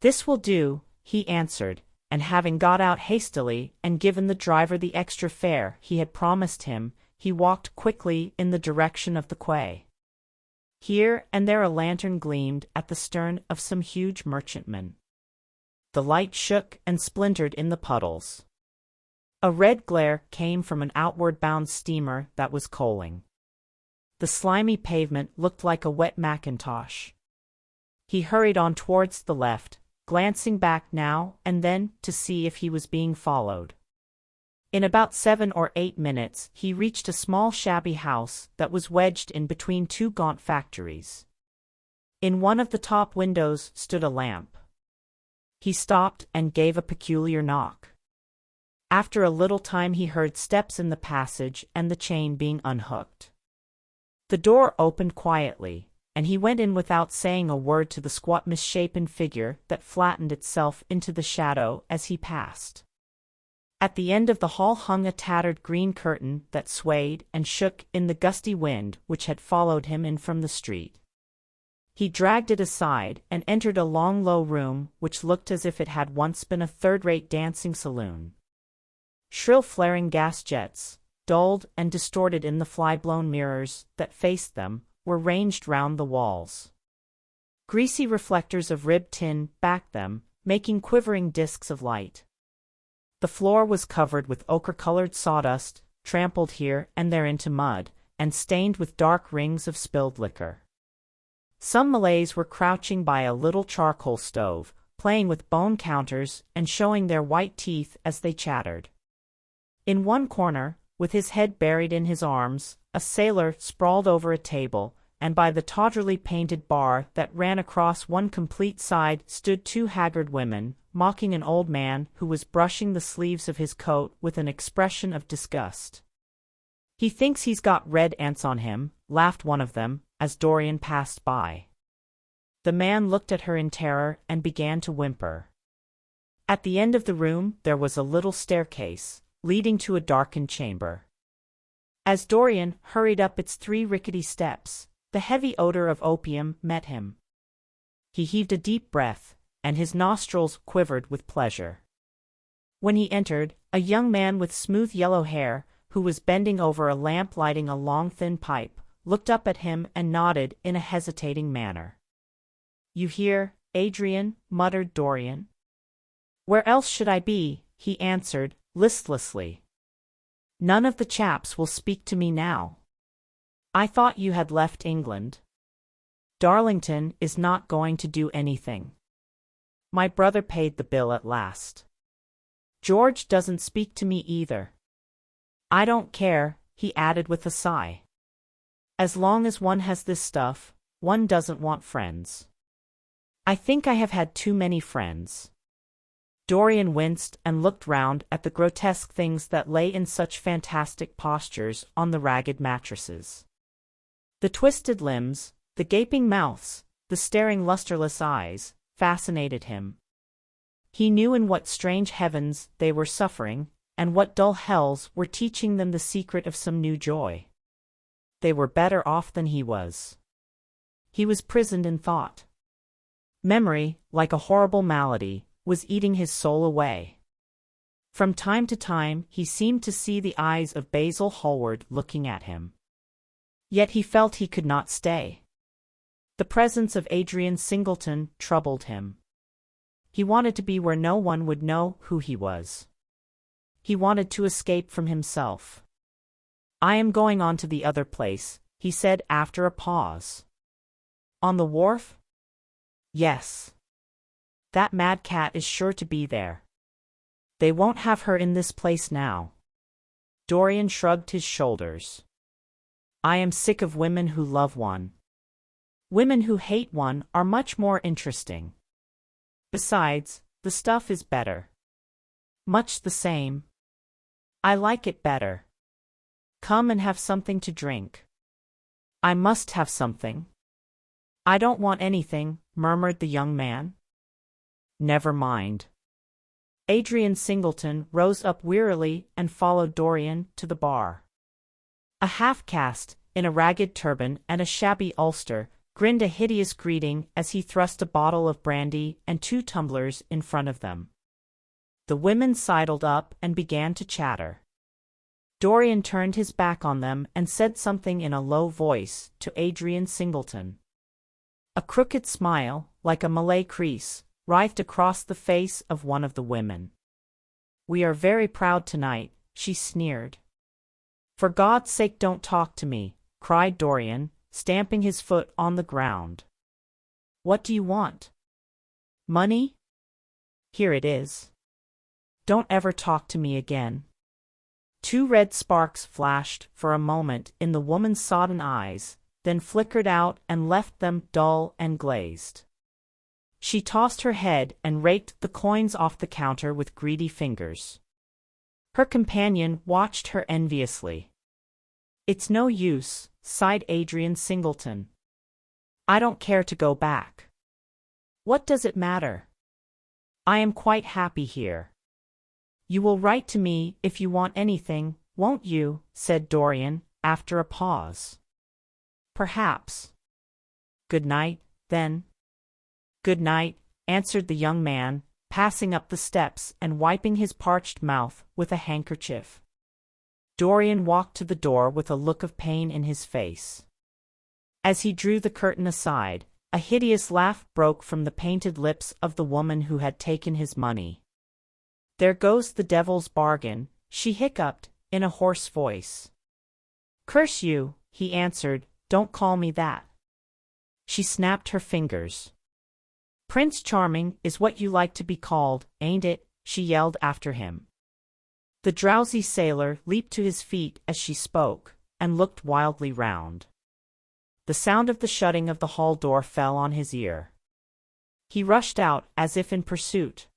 "This will do," he answered, and having got out hastily and given the driver the extra fare he had promised him, he walked quickly in the direction of the quay. Here and there a lantern gleamed at the stern of some huge merchantman. The light shook and splintered in the puddles. A red glare came from an outward-bound steamer that was coaling. The slimy pavement looked like a wet mackintosh. He hurried on towards the left, glancing back now and then to see if he was being followed. In about 7 or 8 minutes he reached a small shabby house that was wedged in between two gaunt factories. In one of the top windows stood a lamp. He stopped and gave a peculiar knock. After a little time he heard steps in the passage and the chain being unhooked. The door opened quietly, and he went in without saying a word to the squat misshapen figure that flattened itself into the shadow as he passed. At the end of the hall hung a tattered green curtain that swayed and shook in the gusty wind which had followed him in from the street. He dragged it aside and entered a long low room which looked as if it had once been a third-rate dancing saloon. Shrill flaring gas jets, dulled and distorted in the fly-blown mirrors that faced them, were ranged round the walls. Greasy reflectors of ribbed tin backed them, making quivering discs of light. The floor was covered with ochre-colored sawdust, trampled here and there into mud, and stained with dark rings of spilled liquor. Some Malays were crouching by a little charcoal stove, playing with bone counters and showing their white teeth as they chattered. In one corner, with his head buried in his arms, a sailor sprawled over a table, and by the tawdrily painted bar that ran across one complete side stood two haggard women, mocking an old man who was brushing the sleeves of his coat with an expression of disgust. "He thinks he's got red ants on him," laughed one of them, as Dorian passed by. The man looked at her in terror and began to whimper. At the end of the room there was a little staircase, leading to a darkened chamber. As Dorian hurried up its 3 rickety steps, the heavy odor of opium met him. He heaved a deep breath, and his nostrils quivered with pleasure. When he entered, a young man with smooth yellow hair, who was bending over a lamp lighting a long thin pipe, looked up at him and nodded in a hesitating manner. "You here, Adrian?" muttered Dorian. "Where else should I be?" he answered, listlessly. "None of the chaps will speak to me now." I thought you had left England. Darlington is not going to do anything. My brother paid the bill at last. George doesn't speak to me either. I don't care, he added with a sigh. As long as one has this stuff, one doesn't want friends. I think I have had too many friends. Dorian winced and looked round at the grotesque things that lay in such fantastic postures on the ragged mattresses. The twisted limbs, the gaping mouths, the staring lusterless eyes, fascinated him. He knew in what strange heavens they were suffering, and what dull hells were teaching them the secret of some new joy. They were better off than he was. He was prisoned in thought. Memory, like a horrible malady, was eating his soul away. From time to time he seemed to see the eyes of Basil Hallward looking at him. Yet he felt he could not stay. The presence of Adrian Singleton troubled him. He wanted to be where no one would know who he was. He wanted to escape from himself. I am going on to the other place, he said after a pause. On the wharf? Yes. That mad cat is sure to be there. They won't have her in this place now. Dorian shrugged his shoulders. I am sick of women who love one. Women who hate one are much more interesting. Besides, the stuff is better. Much the same. I like it better. Come and have something to drink. I must have something. I don't want anything, murmured the young man. Never mind. Adrian Singleton rose up wearily and followed Dorian to the bar. A half-caste, in a ragged turban and a shabby ulster, grinned a hideous greeting as he thrust a bottle of brandy and 2 tumblers in front of them. The women sidled up and began to chatter. Dorian turned his back on them and said something in a low voice to Adrian Singleton. A crooked smile, like a Malay crease, writhed across the face of one of the women. We are very proud tonight, she sneered. For God's sake don't talk to me, cried Dorian, stamping his foot on the ground. What do you want? Money? Here it is. Don't ever talk to me again. 2 red sparks flashed for a moment in the woman's sodden eyes, then flickered out and left them dull and glazed. She tossed her head and raked the coins off the counter with greedy fingers. Her companion watched her enviously. It's no use, sighed Adrian Singleton. I don't care to go back. What does it matter? I am quite happy here. You will write to me if you want anything, won't you? Said Dorian, after a pause. Perhaps. Good night, then. Good night, answered the young man, passing up the steps and wiping his parched mouth with a handkerchief. Dorian walked to the door with a look of pain in his face. As he drew the curtain aside, a hideous laugh broke from the painted lips of the woman who had taken his money. There goes the devil's bargain, she hiccuped, in a hoarse voice. Curse you, he answered, don't call me that. She snapped her fingers. Prince Charming is what you like to be called, ain't it? She yelled after him. The drowsy sailor leaped to his feet as she spoke, and looked wildly round. The sound of the shutting of the hall door fell on his ear. He rushed out as if in pursuit.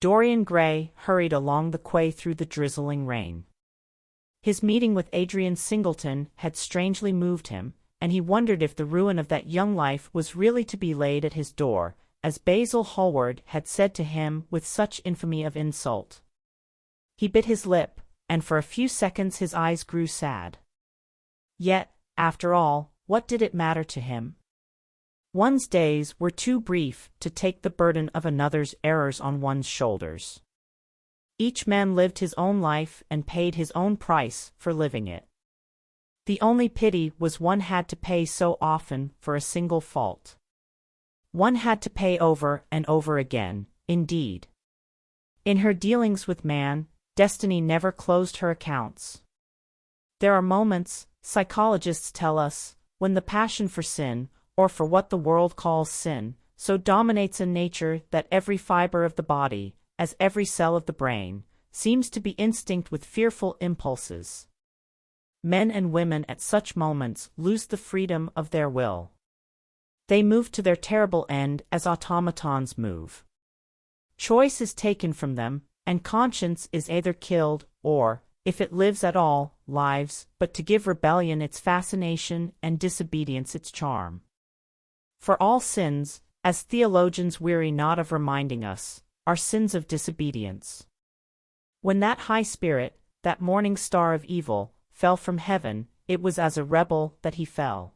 Dorian Gray hurried along the quay through the drizzling rain. His meeting with Adrian Singleton had strangely moved him, and he wondered if the ruin of that young life was really to be laid at his door, as Basil Hallward had said to him with such infamy of insult. He bit his lip, and for a few seconds his eyes grew sad. Yet, after all, what did it matter to him? One's days were too brief to take the burden of another's errors on one's shoulders. Each man lived his own life and paid his own price for living it. The only pity was one had to pay so often for a single fault. One had to pay over and over again, indeed. In her dealings with man, destiny never closed her accounts. There are moments, psychologists tell us, when the passion for sin, or for what the world calls sin, so dominates a nature that every fiber of the body, as every cell of the brain, seems to be instinct with fearful impulses. Men and women at such moments lose the freedom of their will. They move to their terrible end as automatons move. Choice is taken from them, and conscience is either killed or, if it lives at all, lives, but to give rebellion its fascination and disobedience its charm. For all sins, as theologians weary not of reminding us, are sins of disobedience. When that high spirit, that morning star of evil, fell from heaven, it was as a rebel that he fell.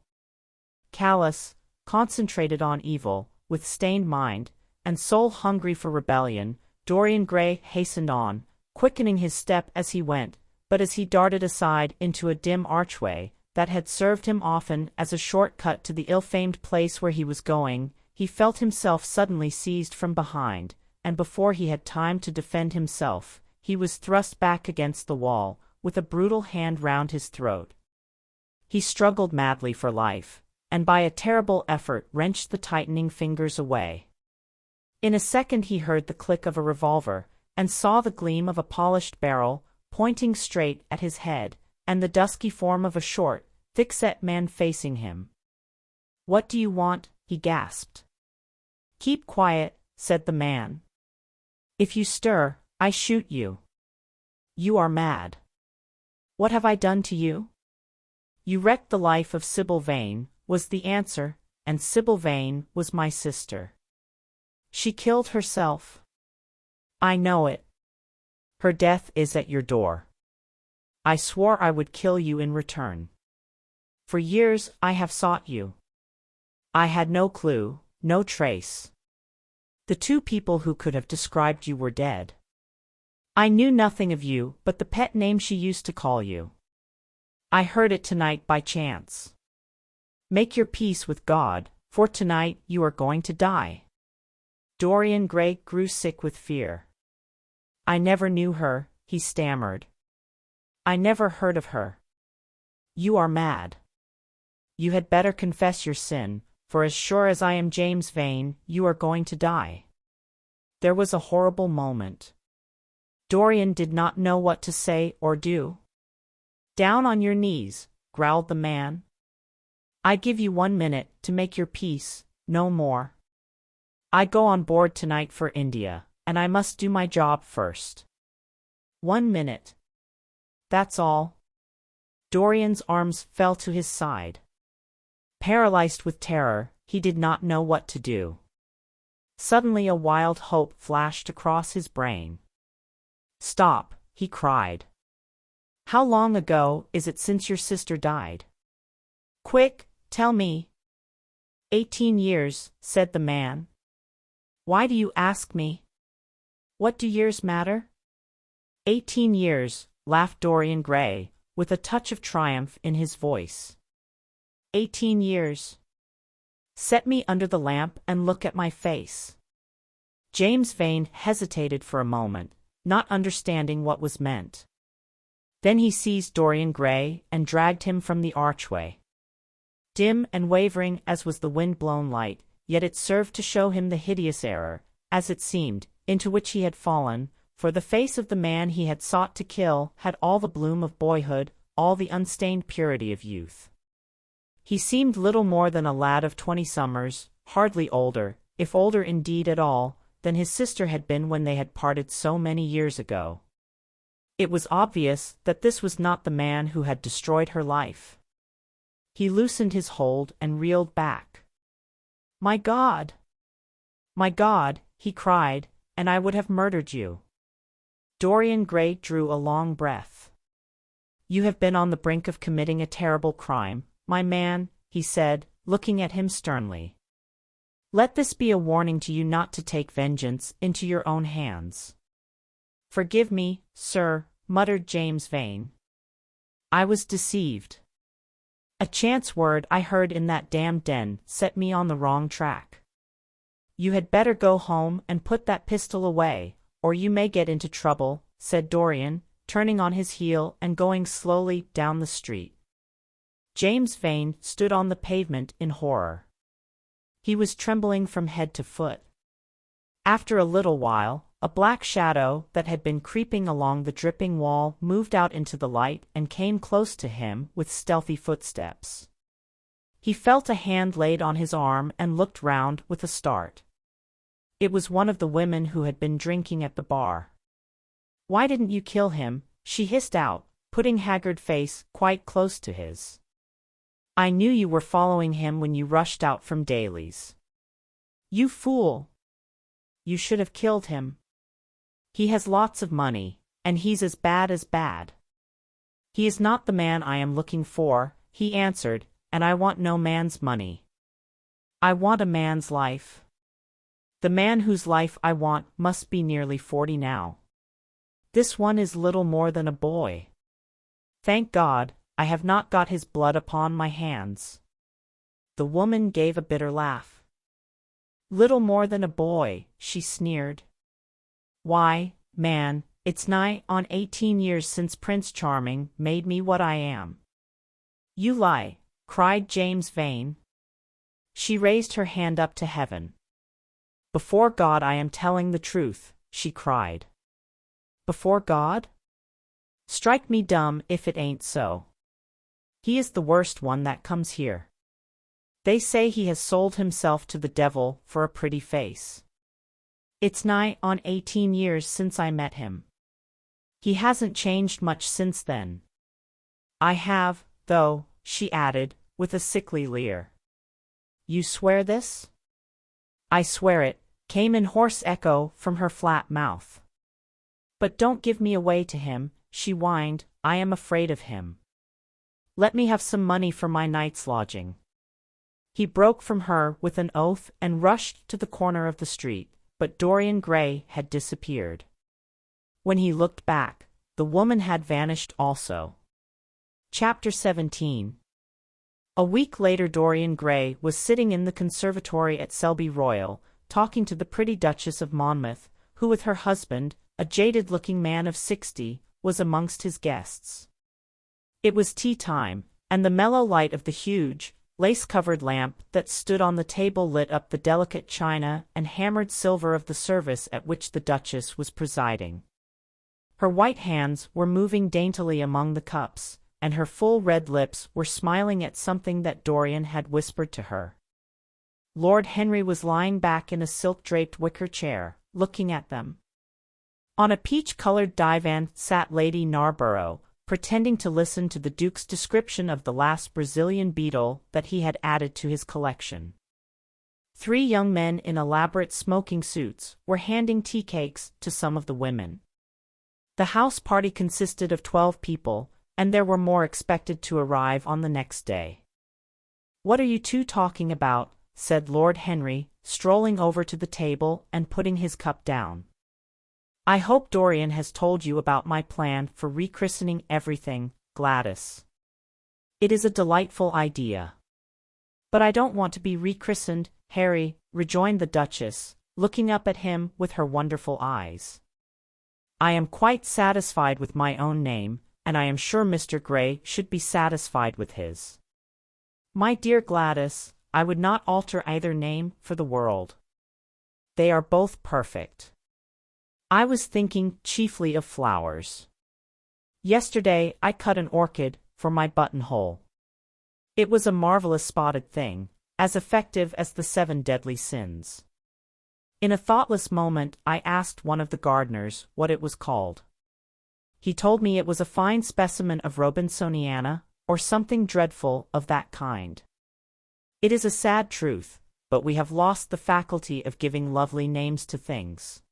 Callous, concentrated on evil, with stained mind, and soul hungry for rebellion, Dorian Gray hastened on, quickening his step as he went, but as he darted aside into a dim archway, that had served him often as a short-cut to the ill-famed place where he was going, he felt himself suddenly seized from behind, and before he had time to defend himself, he was thrust back against the wall, with a brutal hand round his throat. He struggled madly for life, and by a terrible effort wrenched the tightening fingers away. In a second he heard the click of a revolver, and saw the gleam of a polished barrel, pointing straight at his head, and the dusky form of a short, thick-set man facing him. "What do you want?" he gasped. "Keep quiet," said the man. "If you stir, I shoot you." "You are mad." "What have I done to you?" "You wrecked the life of Sybil Vane," was the answer, "and Sybil Vane was my sister. She killed herself." "I know it. Her death is at your door. I swore I would kill you in return. For years I have sought you. I had no clue, no trace. The two people who could have described you were dead. I knew nothing of you but the pet name she used to call you. I heard it tonight by chance. Make your peace with God, for tonight you are going to die." Dorian Gray grew sick with fear. "I never knew her," he stammered. "I never heard of her." "You are mad. You had better confess your sin, for as sure as I am James Vane, you are going to die." There was a horrible moment. Dorian did not know what to say or do. "Down on your knees," growled the man. "I give you 1 minute to make your peace, no more. I go on board tonight for India, and I must do my job first. 1 minute. That's all." Dorian's arms fell to his side. Paralyzed with terror, he did not know what to do. Suddenly a wild hope flashed across his brain. "Stop," he cried. "How long ago is it since your sister died? Quick, tell me." 18 years, said the man. "Why do you ask me? What do years matter?" 18 years, laughed Dorian Gray, with a touch of triumph in his voice. 18 years. Set me under the lamp and look at my face. James Vane hesitated for a moment, not understanding what was meant. Then he seized Dorian Gray and dragged him from the archway. Dim and wavering as was the wind-blown light, yet it served to show him the hideous error, as it seemed, into which he had fallen, for the face of the man he had sought to kill had all the bloom of boyhood, all the unstained purity of youth. He seemed little more than a lad of 20 summers, hardly older, if older indeed at all, than his sister had been when they had parted so many years ago. It was obvious that this was not the man who had destroyed her life. He loosened his hold and reeled back. "My God! My God!" he cried, "and I would have murdered you." Dorian Gray drew a long breath. "You have been on the brink of committing a terrible crime, my man," he said, looking at him sternly. "Let this be a warning to you not to take vengeance into your own hands." "Forgive me, sir," muttered James Vane. "I was deceived. A chance word I heard in that damned den set me on the wrong track. You had better go home and put that pistol away, or you may get into trouble," said Dorian, turning on his heel and going slowly down the street. James Vane stood on the pavement in horror. He was trembling from head to foot. After a little while, a black shadow that had been creeping along the dripping wall moved out into the light and came close to him with stealthy footsteps. He felt a hand laid on his arm and looked round with a start. It was one of the women who had been drinking at the bar. "Why didn't you kill him?" she hissed out, putting haggard face quite close to his. "I knew you were following him when you rushed out from Daly's. You fool! You should have killed him. He has lots of money, and he's as bad as bad." "He is not the man I am looking for," he answered, "and I want no man's money. I want a man's life. The man whose life I want must be nearly 40 now. This one is little more than a boy. Thank God, I have not got his blood upon my hands." The woman gave a bitter laugh. "Little more than a boy," she sneered. "Why, man, it's nigh on 18 years since Prince Charming made me what I am." "You lie," cried James Vane. She raised her hand up to heaven. "Before God I am telling the truth," she cried. "Before God? Strike me dumb if it ain't so. He is the worst one that comes here. They say he has sold himself to the devil for a pretty face. It's nigh on 18 years since I met him. He hasn't changed much since then. I have, though," she added, with a sickly leer. "You swear this?" "I swear it," came in hoarse echo from her flat mouth. "But don't give me away to him," she whined. "I am afraid of him. Let me have some money for my night's lodging." He broke from her with an oath and rushed to the corner of the street, but Dorian Gray had disappeared. When he looked back, the woman had vanished also. Chapter 17. A week later Dorian Gray was sitting in the conservatory at Selby Royal, talking to the pretty Duchess of Monmouth, who with her husband, a jaded-looking man of 60, was amongst his guests. It was tea-time, and the mellow light of the huge, lace-covered lamp that stood on the table lit up the delicate china and hammered silver of the service at which the Duchess was presiding. Her white hands were moving daintily among the cups, and her full red lips were smiling at something that Dorian had whispered to her. Lord Henry was lying back in a silk-draped wicker chair, looking at them. On a peach-colored divan sat Lady Narborough, pretending to listen to the Duke's description of the last Brazilian beetle that he had added to his collection. 3 young men in elaborate smoking suits were handing tea cakes to some of the women. The house party consisted of 12 people, and there were more expected to arrive on the next day. "What are you two talking about?" said Lord Henry, strolling over to the table and putting his cup down. "I hope Dorian has told you about my plan for rechristening everything, Gladys. It is a delightful idea." "But I don't want to be rechristened, Harry," rejoined the Duchess, looking up at him with her wonderful eyes. "I am quite satisfied with my own name, and I am sure Mr. Gray should be satisfied with his. My dear Gladys, I would not alter either name for the world. They are both perfect. I was thinking chiefly of flowers. Yesterday I cut an orchid for my buttonhole. It was a marvelous spotted thing, as effective as the 7 deadly sins. In a thoughtless moment I asked one of the gardeners what it was called. He told me it was a fine specimen of Robinsoniana, or something dreadful of that kind. It is a sad truth, but we have lost the faculty of giving lovely names to things.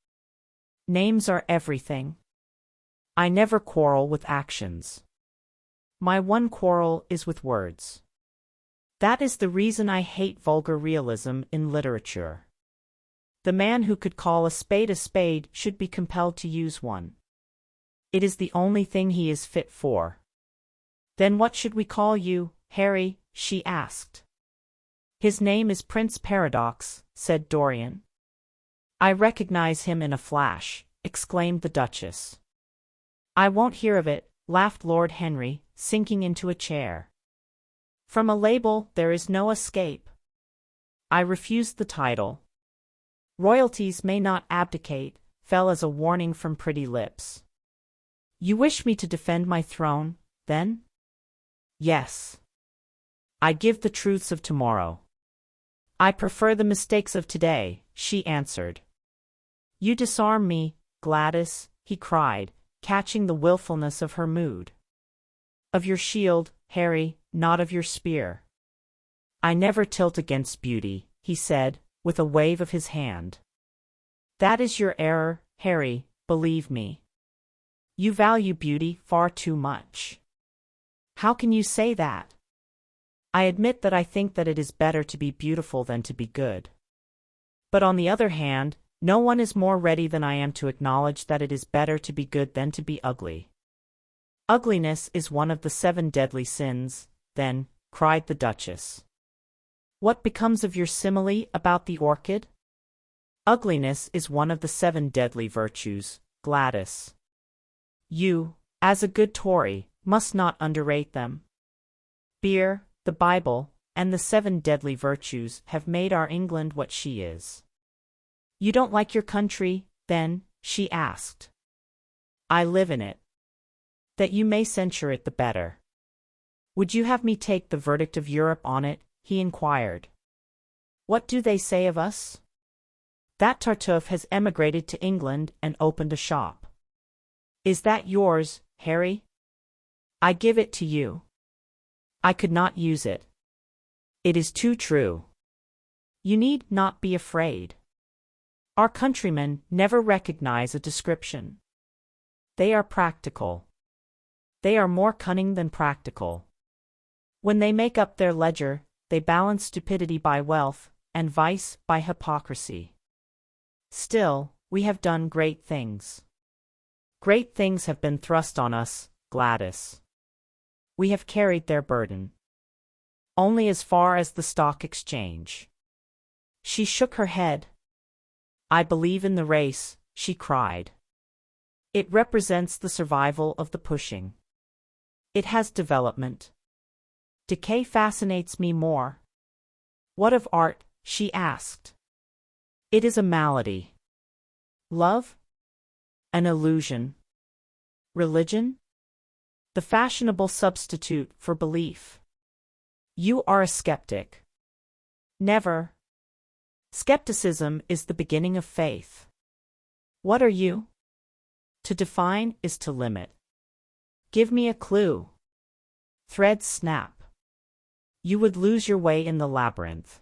Names are everything. I never quarrel with actions. My one quarrel is with words. That is the reason I hate vulgar realism in literature. The man who could call a spade should be compelled to use one. It is the only thing he is fit for." "Then what should we call you, Harry?" she asked. "His name is Prince Paradox," said Dorian. "I recognize him in a flash," exclaimed the Duchess. I won't hear of it, laughed Lord Henry, sinking into a chair. From a label there is no escape. I refused the title. Royalties may not abdicate, fell as a warning from pretty lips. You wish me to defend my throne, then? Yes. I give the truths of tomorrow. I prefer the mistakes of today, she answered. You disarm me, Gladys, he cried, catching the willfulness of her mood. Of your shield, Harry, not of your spear. I never tilt against beauty, he said, with a wave of his hand. That is your error, Harry, believe me. You value beauty far too much. How can you say that? I admit that I think that it is better to be beautiful than to be good. But on the other hand, no one is more ready than I am to acknowledge that it is better to be good than to be ugly. Ugliness is one of the 7 deadly sins, then, cried the Duchess. What becomes of your simile about the orchid? Ugliness is one of the 7 deadly virtues, Gladys. You, as a good Tory, must not underrate them. Beer, the Bible, and the 7 deadly virtues have made our England what she is. You don't like your country, then? She asked. I live in it. That you may censure it the better. Would you have me take the verdict of Europe on it? He inquired. What do they say of us? That Tartuffe has emigrated to England and opened a shop. Is that yours, Harry? I give it to you. I could not use it. It is too true. You need not be afraid. Our countrymen never recognize a description. They are practical. They are more cunning than practical. When they make up their ledger, they balance stupidity by wealth, and vice by hypocrisy. Still, we have done great things. Great things have been thrust on us, Gladys. We have carried their burden. Only as far as the Stock Exchange. She shook her head. I believe in the race, she cried. It represents the survival of the pushing. It has development. Decay fascinates me more. What of art? She asked. It is a malady. Love? An illusion. Religion? The fashionable substitute for belief. You are a skeptic. Never. Skepticism is the beginning of faith. What are you? To define is to limit. Give me a clue. Threads snap. You would lose your way in the labyrinth.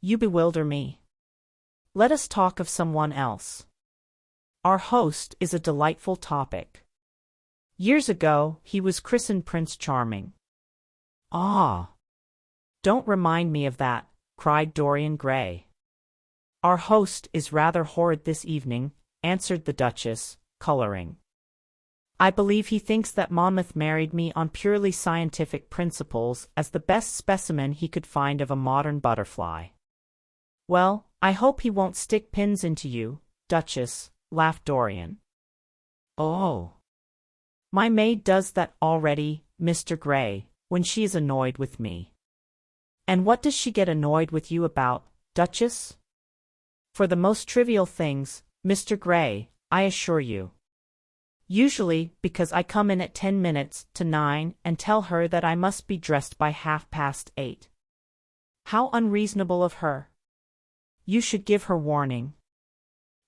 You bewilder me. Let us talk of someone else. Our host is a delightful topic. Years ago, he was christened Prince Charming. Ah! Don't remind me of that, cried Dorian Gray. Our host is rather horrid this evening, answered the Duchess, coloring. I believe he thinks that Monmouth married me on purely scientific principles as the best specimen he could find of a modern butterfly. Well, I hope he won't stick pins into you, Duchess, laughed Dorian. Oh. My maid does that already, Mr. Gray, when she is annoyed with me. And what does she get annoyed with you about, Duchess? For the most trivial things, Mr. Gray, I assure you. Usually because I come in at 10 minutes to 9 and tell her that I must be dressed by 8:30. How unreasonable of her. You should give her warning.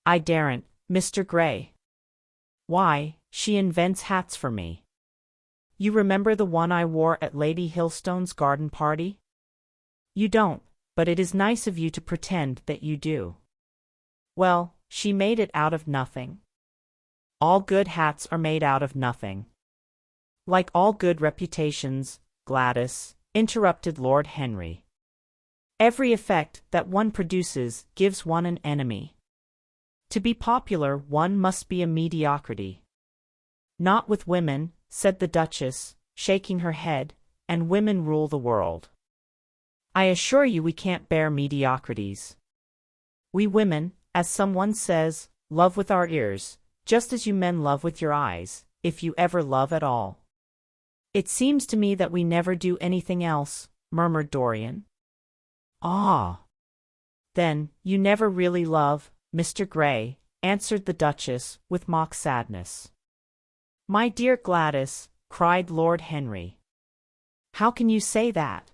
I daren't, Mr. Gray. Why, she invents hats for me. You remember the one I wore at Lady Hillstone's garden party? You don't, but it is nice of you to pretend that you do. Well, she made it out of nothing. All good hats are made out of nothing. Like all good reputations, Gladys, interrupted Lord Henry. Every effect that one produces gives one an enemy. To be popular one must be a mediocrity. Not with women, said the Duchess, shaking her head, and women rule the world. I assure you we can't bear mediocrities. We women, as someone says, love with our ears, just as you men love with your eyes, if you ever love at all. It seems to me that we never do anything else, murmured Dorian. Ah. Then, you never really love, Mr. Gray, answered the Duchess, with mock sadness. My dear Gladys, cried Lord Henry. How can you say that?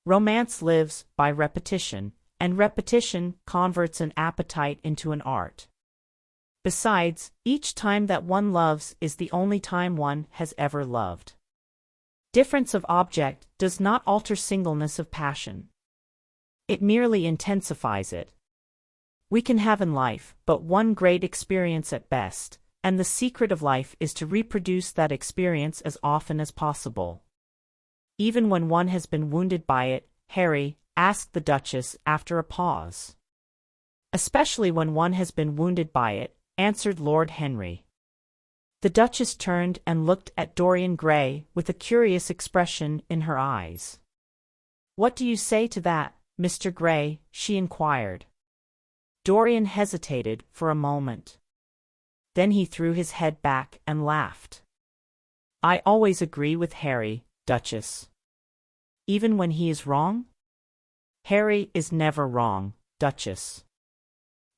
Romance lives by repetition, and repetition converts an appetite into an art. Besides, each time that one loves is the only time one has ever loved. Difference of object does not alter singleness of passion. It merely intensifies it. We can have in life but one great experience at best, and the secret of life is to reproduce that experience as often as possible. Even when one has been wounded by it, Harry, asked the Duchess after a pause. Especially when one has been wounded by it, answered Lord Henry. The Duchess turned and looked at Dorian Gray with a curious expression in her eyes. What do you say to that, Mr. Gray? She inquired. Dorian hesitated for a moment. Then he threw his head back and laughed. I always agree with Harry, Duchess. Even when he is wrong? Harry is never wrong, Duchess.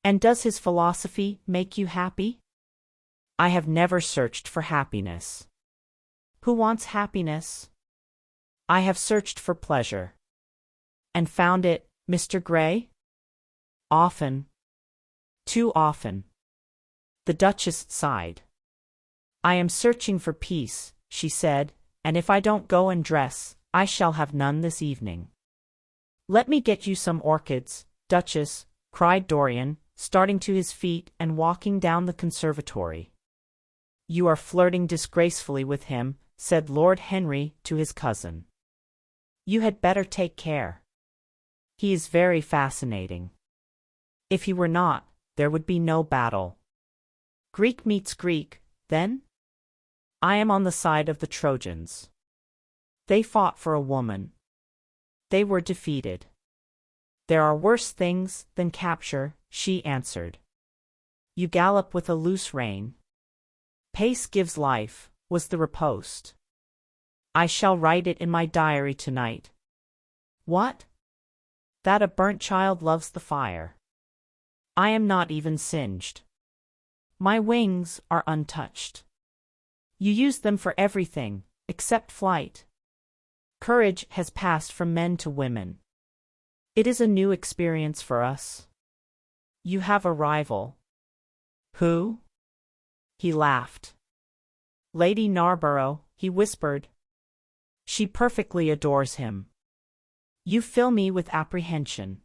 And does his philosophy make you happy? I have never searched for happiness. Who wants happiness? I have searched for pleasure. And found it, Mr. Gray? Often. Too often. The Duchess sighed. I am searching for peace, she said, and if I don't go and dress, I shall have none this evening. Let me get you some orchids, Duchess, cried Dorian, starting to his feet and walking down the conservatory. You are flirting disgracefully with him, said Lord Henry to his cousin. You had better take care. He is very fascinating. If he were not, there would be no battle. Greek meets Greek, then? I am on the side of the Trojans. They fought for a woman. They were defeated. There are worse things than capture, she answered. You gallop with a loose rein. Pace gives life, was the riposte. I shall write it in my diary tonight. What? That a burnt child loves the fire. I am not even singed. My wings are untouched. You use them for everything, except flight. Courage has passed from men to women. It is a new experience for us. You have a rival. Who? He laughed. Lady Narborough, he whispered. She perfectly adores him. You fill me with apprehension.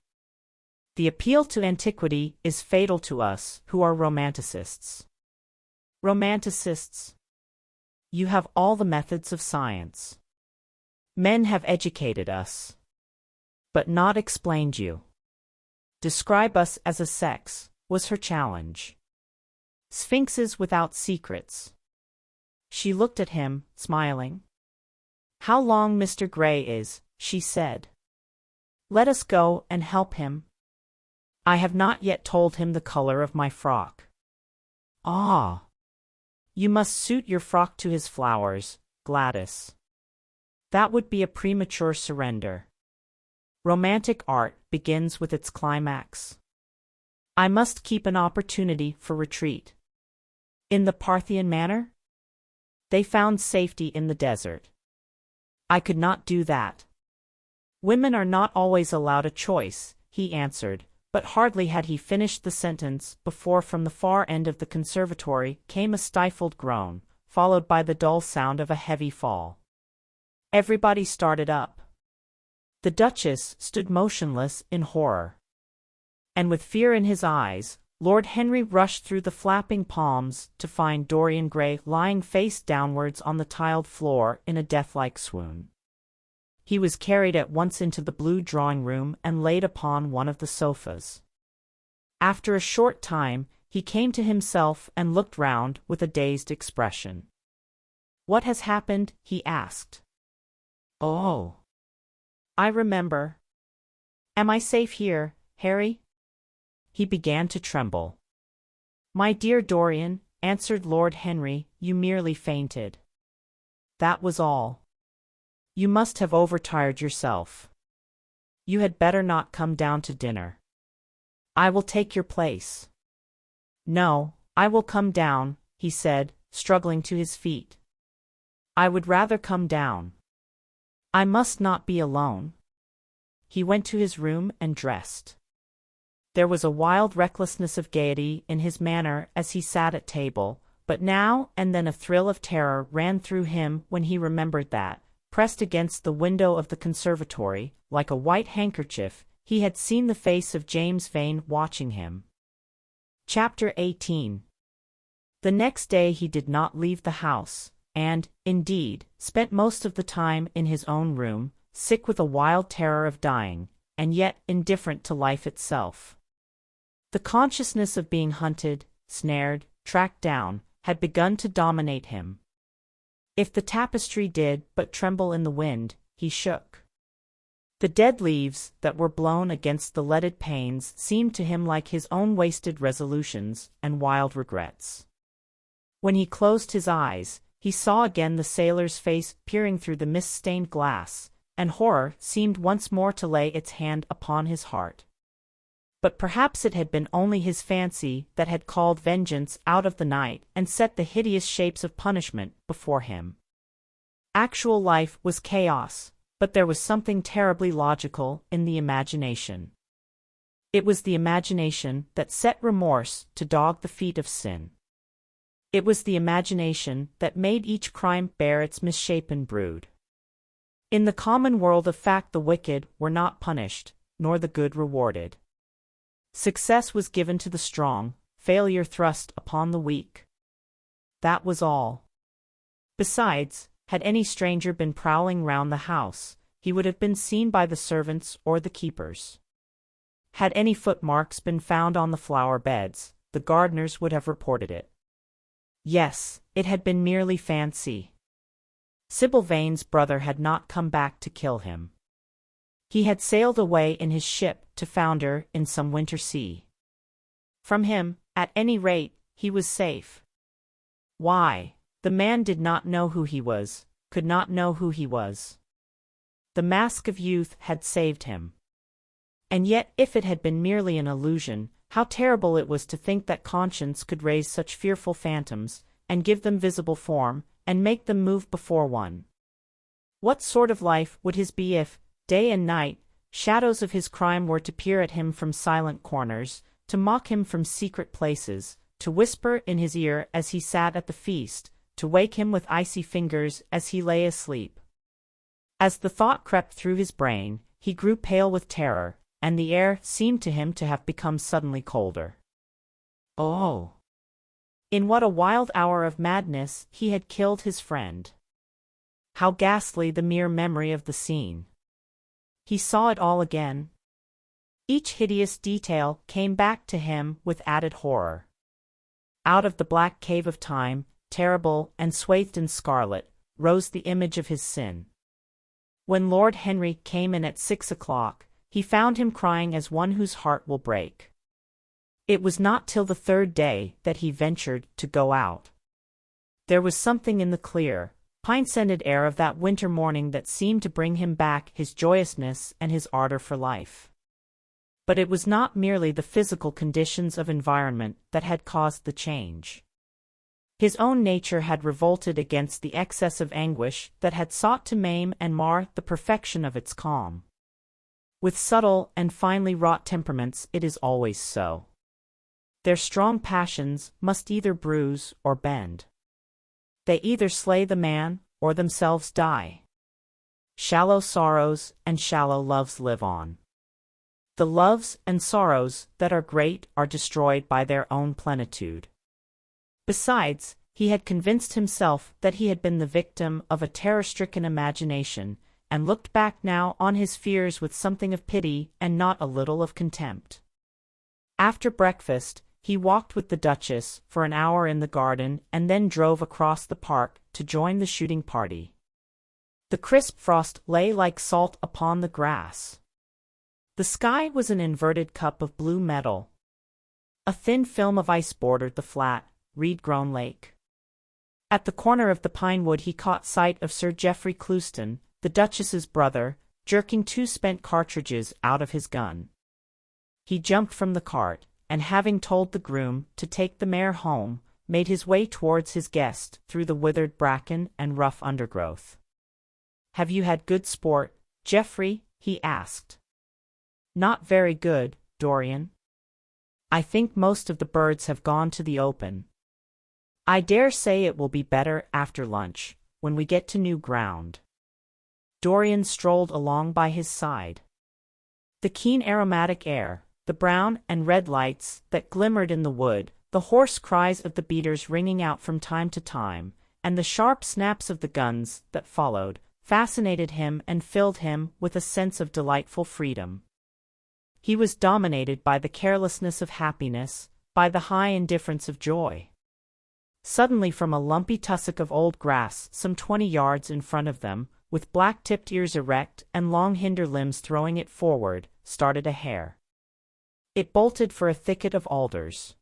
The appeal to antiquity is fatal to us who are romanticists. Romanticists. You have all the methods of science. Men have educated us, but not explained you. Describe us as a sex, was her challenge. Sphinxes without secrets. She looked at him, smiling. How long Mr. Gray is, she said. Let us go and help him. I have not yet told him the color of my frock. Ah! You must suit your frock to his flowers, Gladys. That would be a premature surrender. Romantic art begins with its climax. I must keep an opportunity for retreat. In the Parthian manner? They found safety in the desert. I could not do that. Women are not always allowed a choice, he answered, but hardly had he finished the sentence before from the far end of the conservatory came a stifled groan, followed by the dull sound of a heavy fall. Everybody started up. The Duchess stood motionless in horror. And with fear in his eyes, Lord Henry rushed through the flapping palms to find Dorian Gray lying face downwards on the tiled floor in a death-like swoon. He was carried at once into the blue drawing-room and laid upon one of the sofas. After a short time, he came to himself and looked round with a dazed expression. What has happened? He asked. Oh! I remember. Am I safe here, Harry? He began to tremble. My dear Dorian, answered Lord Henry, you merely fainted. That was all. You must have overtired yourself. You had better not come down to dinner. I will take your place. No, I will come down, he said, struggling to his feet. I would rather come down. I must not be alone. He went to his room and dressed. There was a wild recklessness of gaiety in his manner as he sat at table, but now and then a thrill of terror ran through him when he remembered that, pressed against the window of the conservatory, like a white handkerchief, he had seen the face of James Vane watching him. Chapter 18. The next day he did not leave the house, and, indeed, spent most of the time in his own room, sick with a wild terror of dying, and yet indifferent to life itself. The consciousness of being hunted, snared, tracked down, had begun to dominate him. If the tapestry did but tremble in the wind, he shook. The dead leaves that were blown against the leaded panes seemed to him like his own wasted resolutions and wild regrets. When he closed his eyes, he saw again the sailor's face peering through the mist-stained glass, and horror seemed once more to lay its hand upon his heart. But perhaps it had been only his fancy that had called vengeance out of the night and set the hideous shapes of punishment before him. Actual life was chaos, but there was something terribly logical in the imagination. It was the imagination that set remorse to dog the feet of sin. It was the imagination that made each crime bear its misshapen brood. In the common world of fact the wicked were not punished, nor the good rewarded. Success was given to the strong, failure thrust upon the weak. That was all. Besides, had any stranger been prowling round the house, he would have been seen by the servants or the keepers. Had any footmarks been found on the flower beds, the gardeners would have reported it. Yes, it had been merely fancy. Sybil Vane's brother had not come back to kill him. He had sailed away in his ship to founder in some winter sea. From him, at any rate, he was safe. Why? The man did not know who he was, could not know who he was. The mask of youth had saved him. And yet if it had been merely an illusion, how terrible it was to think that conscience could raise such fearful phantoms, and give them visible form, and make them move before one. What sort of life would his be if, day and night, shadows of his crime were to peer at him from silent corners, to mock him from secret places, to whisper in his ear as he sat at the feast, to wake him with icy fingers as he lay asleep? As the thought crept through his brain, he grew pale with terror, and the air seemed to him to have become suddenly colder. Oh! In what a wild hour of madness he had killed his friend! How ghastly the mere memory of the scene! He saw it all again. Each hideous detail came back to him with added horror. Out of the black cave of time, terrible and swathed in scarlet, rose the image of his sin. When Lord Henry came in at 6 o'clock, he found him crying as one whose heart will break. It was not till the third day that he ventured to go out. There was something in the clear, pine-scented air of that winter morning that seemed to bring him back his joyousness and his ardor for life. But it was not merely the physical conditions of environment that had caused the change. His own nature had revolted against the excess of anguish that had sought to maim and mar the perfection of its calm. With subtle and finely wrought temperaments it is always so. Their strong passions must either bruise or bend. They either slay the man, or themselves die. Shallow sorrows and shallow loves live on. The loves and sorrows that are great are destroyed by their own plenitude. Besides, he had convinced himself that he had been the victim of a terror-stricken imagination, and looked back now on his fears with something of pity and not a little of contempt. After breakfast, he walked with the Duchess for an hour in the garden and then drove across the park to join the shooting party. The crisp frost lay like salt upon the grass. The sky was an inverted cup of blue metal. A thin film of ice bordered the flat, reed-grown lake. At the corner of the pine wood he caught sight of Sir Geoffrey Clouston, the Duchess's brother, jerking 2 spent cartridges out of his gun. He jumped from the cart, and having told the groom to take the mare home, made his way towards his guest through the withered bracken and rough undergrowth. "Have you had good sport, Geoffrey?" he asked. "Not very good, Dorian. I think most of the birds have gone to the open. I dare say it will be better after lunch, when we get to new ground." Dorian strolled along by his side. The keen aromatic air, the brown and red lights that glimmered in the wood, the hoarse cries of the beaters ringing out from time to time, and the sharp snaps of the guns that followed, fascinated him and filled him with a sense of delightful freedom. He was dominated by the carelessness of happiness, by the high indifference of joy. Suddenly from a lumpy tussock of old grass some 20 yards in front of them, with black-tipped ears erect and long hinder limbs throwing it forward, started a hare. It bolted for a thicket of alders.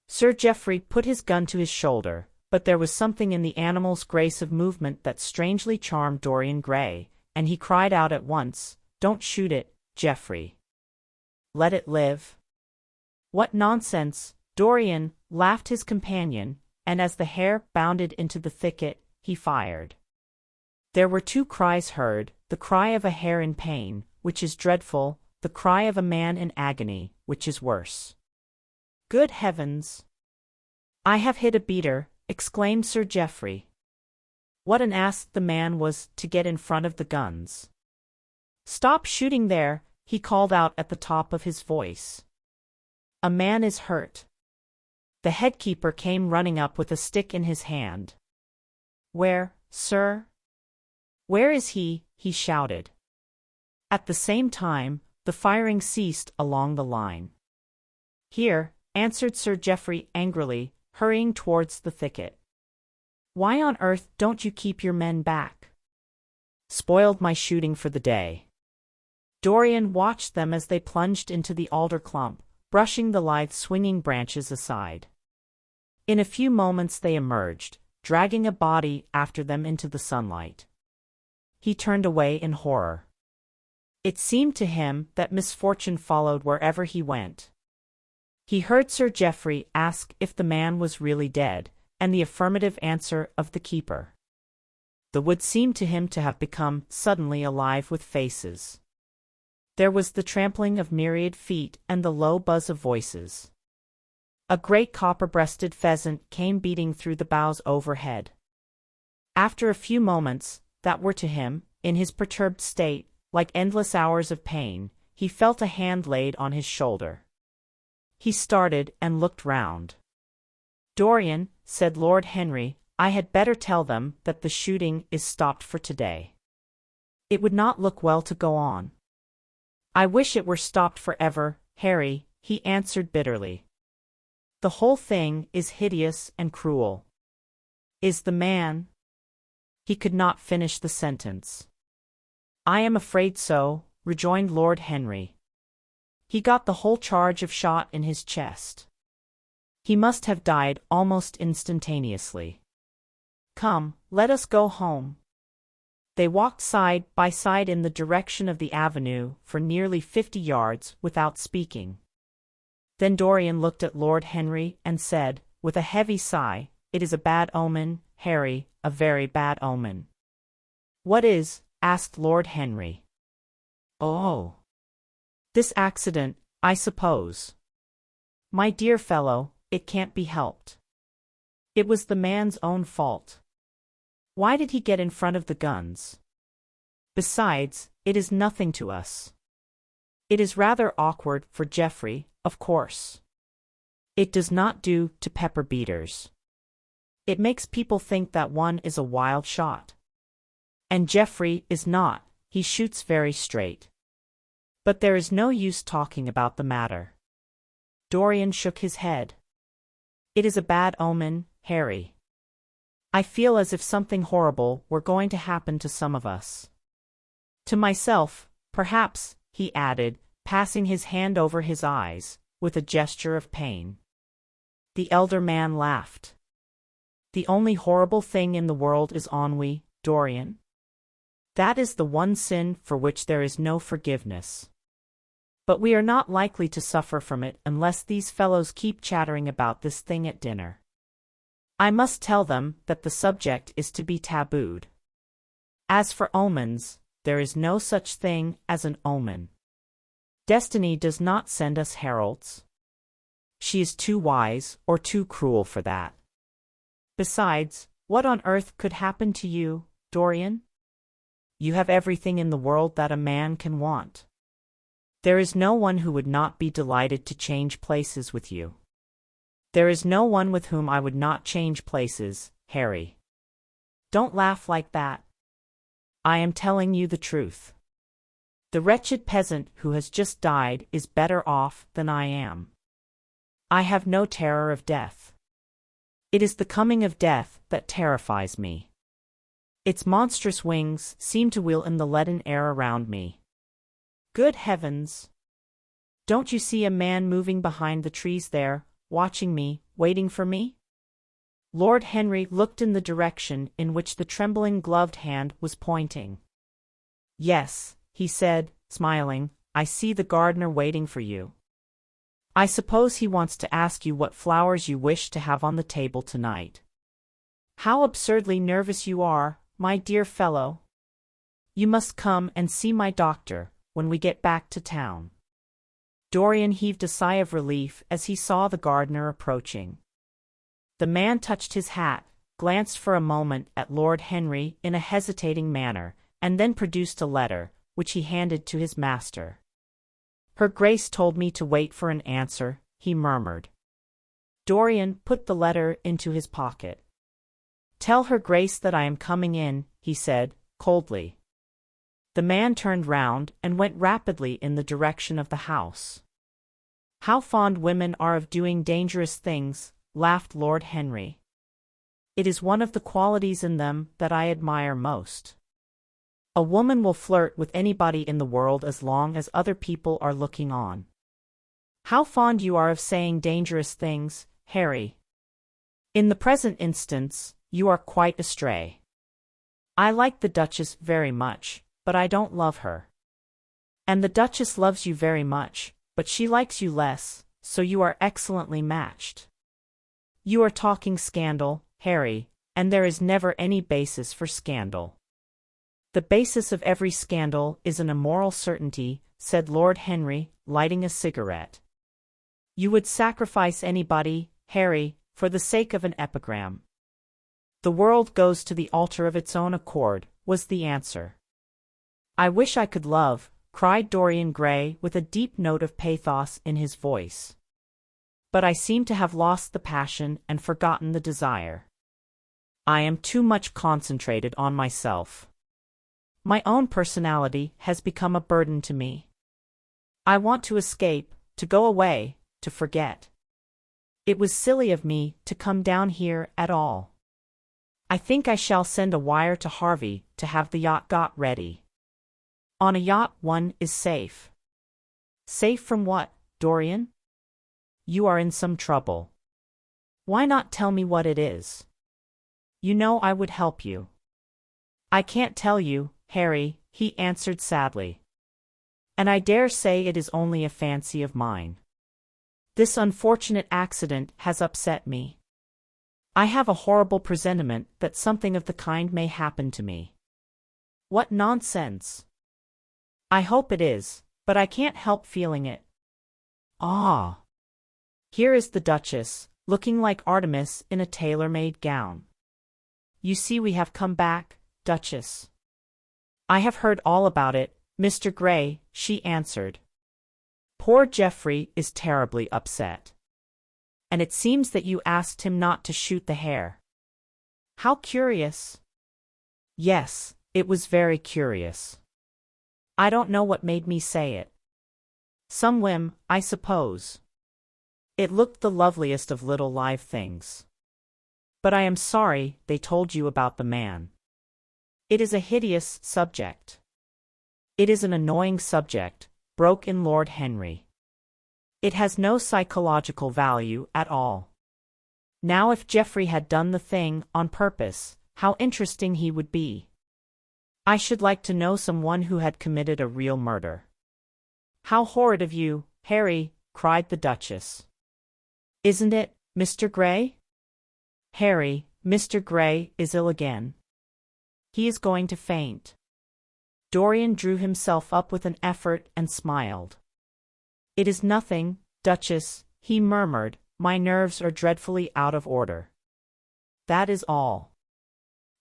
Sir Geoffrey put his gun to his shoulder, but there was something in the animal's grace of movement that strangely charmed Dorian Gray, and he cried out at once, "Don't shoot it, Geoffrey. Let it live." "What nonsense!" Dorian laughed his companion, and as the hare bounded into the thicket, he fired. There were 2 cries heard, the cry of a hare in pain, which is dreadful, the cry of a man in agony, which is worse. "Good heavens! I have hit a beater," exclaimed Sir Geoffrey. What an ass the man was to get in front of the guns. "Stop shooting there," he called out at the top of his voice. "A man is hurt." The headkeeper came running up with a stick in his hand. "Where, sir? Where is he?" he shouted. At the same time, the firing ceased along the line. "Here," answered Sir Geoffrey angrily, hurrying towards the thicket. "Why on earth don't you keep your men back?" "Spoiled my shooting for the day." Dorian watched them as they plunged into the alder clump, brushing the lithe swinging branches aside. In a few moments they emerged, dragging a body after them into the sunlight. He turned away in horror. It seemed to him that misfortune followed wherever he went. He heard Sir Geoffrey ask if the man was really dead, and the affirmative answer of the keeper. The wood seemed to him to have become suddenly alive with faces. There was the trampling of myriad feet and the low buzz of voices. A great copper-breasted pheasant came beating through the boughs overhead. After a few moments, that were to him, in his perturbed state, like endless hours of pain, he felt a hand laid on his shoulder. He started and looked round. "Dorian," said Lord Henry, "I had better tell them that the shooting is stopped for today. It would not look well to go on." "I wish it were stopped forever, Harry," he answered bitterly. "The whole thing is hideous and cruel." "Is the man—" He could not finish the sentence. "I am afraid so," rejoined Lord Henry. "He got the whole charge of shot in his chest. He must have died almost instantaneously. Come, let us go home." They walked side by side in the direction of the avenue for nearly 50 yards without speaking. Then Dorian looked at Lord Henry and said, with a heavy sigh, "It is a bad omen, Harry, a very bad omen." "What is?" asked Lord Henry. "Oh, this accident, I suppose." "My dear fellow, it can't be helped. It was the man's own fault. Why did he get in front of the guns? Besides, it is nothing to us. It is rather awkward for Geoffrey, of course. It does not do to pepper beaters. It makes people think that one is a wild shot. And Geoffrey is not, he shoots very straight. But there is no use talking about the matter." Dorian shook his head. "It is a bad omen, Harry. I feel as if something horrible were going to happen to some of us. To myself, perhaps," he added, passing his hand over his eyes, with a gesture of pain. The elder man laughed. The only horrible thing in the world is ennui, Dorian. That is the one sin for which there is no forgiveness. But we are not likely to suffer from it unless these fellows keep chattering about this thing at dinner. I must tell them that the subject is to be tabooed. As for omens, there is no such thing as an omen. Destiny does not send us heralds. She is too wise or too cruel for that. Besides, what on earth could happen to you, Dorian? You have everything in the world that a man can want. There is no one who would not be delighted to change places with you. There is no one with whom I would not change places, Harry. Don't laugh like that. I am telling you the truth. The wretched peasant who has just died is better off than I am. I have no terror of death. It is the coming of death that terrifies me. Its monstrous wings seem to wheel in the leaden air around me. Good heavens! Don't you see a man moving behind the trees there, watching me, waiting for me? Lord Henry looked in the direction in which the trembling gloved hand was pointing. Yes, he said, smiling, I see the gardener waiting for you. I suppose he wants to ask you what flowers you wish to have on the table tonight. How absurdly nervous you are, my dear fellow. You must come and see my doctor when we get back to town. Dorian heaved a sigh of relief as he saw the gardener approaching. The man touched his hat, glanced for a moment at Lord Henry in a hesitating manner, and then produced a letter, which he handed to his master. Her Grace told me to wait for an answer, he murmured. Dorian put the letter into his pocket. Tell Her Grace that I am coming in, he said, coldly. The man turned round and went rapidly in the direction of the house. How fond women are of doing dangerous things, laughed Lord Henry. It is one of the qualities in them that I admire most. A woman will flirt with anybody in the world as long as other people are looking on. How fond you are of saying dangerous things, Harry. In the present instance, you are quite astray. I like the Duchess very much, but I don't love her. And the Duchess loves you very much, but she likes you less, so you are excellently matched. You are talking scandal, Harry, and there is never any basis for scandal. The basis of every scandal is an immoral certainty, said Lord Henry, lighting a cigarette. You would sacrifice anybody, Harry, for the sake of an epigram. The world goes to the altar of its own accord, was the answer. I wish I could love, cried Dorian Gray with a deep note of pathos in his voice. But I seem to have lost the passion and forgotten the desire. I am too much concentrated on myself. My own personality has become a burden to me. I want to escape, to go away, to forget. It was silly of me to come down here at all. I think I shall send a wire to Harvey to have the yacht got ready. On a yacht one is safe. Safe from what, Dorian? You are in some trouble. Why not tell me what it is? You know I would help you. I can't tell you, Harry, he answered sadly. And I dare say it is only a fancy of mine. This unfortunate accident has upset me. I have a horrible presentiment that something of the kind may happen to me. What nonsense! I hope it is, but I can't help feeling it. Ah! Here is the Duchess, looking like Artemis in a tailor-made gown. You see we have come back, Duchess. I have heard all about it, Mr. Gray, she answered. Poor Geoffrey is terribly upset. And it seems that you asked him not to shoot the hare. How curious! Yes, it was very curious. I don't know what made me say it. Some whim, I suppose. It looked the loveliest of little live things. But I am sorry they told you about the man. It is a hideous subject. It is an annoying subject, broke in Lord Henry. It has no psychological value at all. Now if Geoffrey had done the thing on purpose, how interesting he would be. I should like to know someone who had committed a real murder. How horrid of you, Harry, cried the Duchess. Isn't it, Mr. Gray? Harry, Mr. Gray is ill again. He is going to faint. Dorian drew himself up with an effort and smiled. It is nothing, Duchess, he murmured, my nerves are dreadfully out of order. That is all.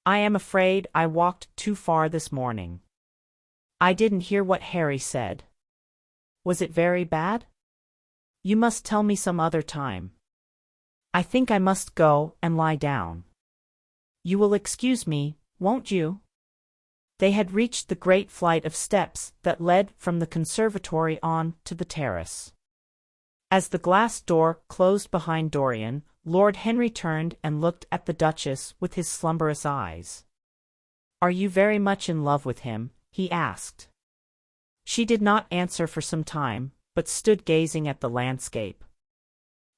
I am afraid I walked too far this morning. I didn't hear what Harry said. Was it very bad? You must tell me some other time. I think I must go and lie down. You will excuse me, won't you? They had reached the great flight of steps that led from the conservatory on to the terrace. As the glass door closed behind Dorian, Lord Henry turned and looked at the Duchess with his slumberous eyes. Are you very much in love with him? He asked. She did not answer for some time, but stood gazing at the landscape.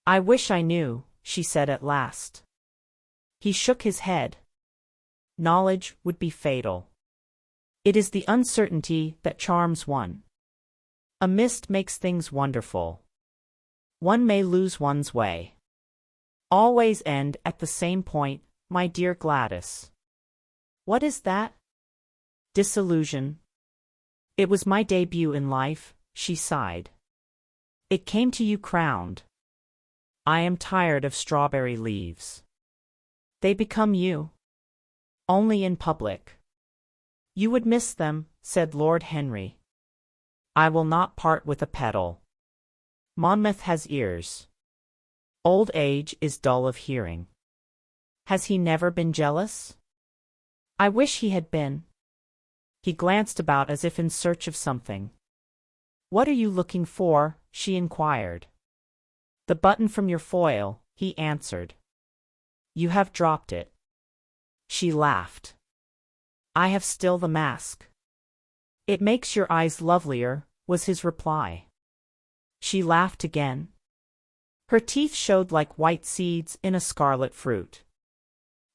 I wish I knew, she said at last. He shook his head. Knowledge would be fatal. It is the uncertainty that charms one. A mist makes things wonderful. One may lose one's way. Always end at the same point, my dear Gladys. What is that? Disillusion. It was my debut in life, she sighed. It came to you crowned. I am tired of strawberry leaves. They become you. Only in public. You would miss them, said Lord Henry. I will not part with a petal. Monmouth has ears. Old age is dull of hearing. Has he never been jealous? I wish he had been. He glanced about as if in search of something. What are you looking for? She inquired. The button from your foil, he answered. You have dropped it. She laughed. I have still the mask. It makes your eyes lovelier, was his reply. She laughed again. Her teeth showed like white seeds in a scarlet fruit.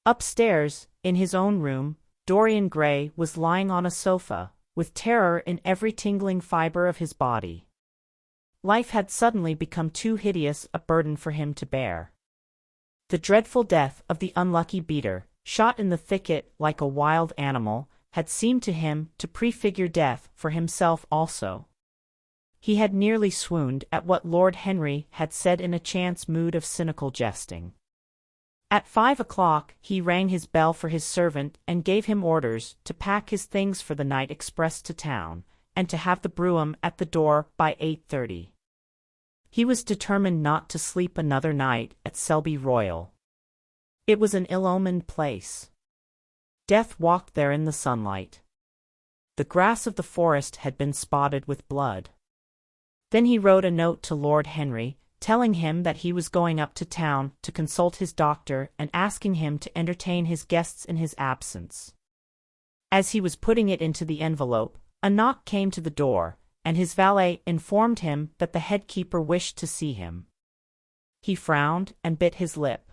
Upstairs, in his own room, Dorian Gray was lying on a sofa, with terror in every tingling fiber of his body. Life had suddenly become too hideous a burden for him to bear. The dreadful death of the unlucky beater, shot in the thicket like a wild animal, had seemed to him to prefigure death for himself also. He had nearly swooned at what Lord Henry had said in a chance mood of cynical jesting. At 5 o'clock he rang his bell for his servant and gave him orders to pack his things for the night express to town, and to have the brougham at the door by 8:30. He was determined not to sleep another night at Selby Royal. It was an ill-omened place. Death walked there in the sunlight. The grass of the forest had been spotted with blood. Then he wrote a note to Lord Henry, telling him that he was going up to town to consult his doctor and asking him to entertain his guests in his absence. As he was putting it into the envelope, a knock came to the door, and his valet informed him that the head-keeper wished to see him. He frowned and bit his lip.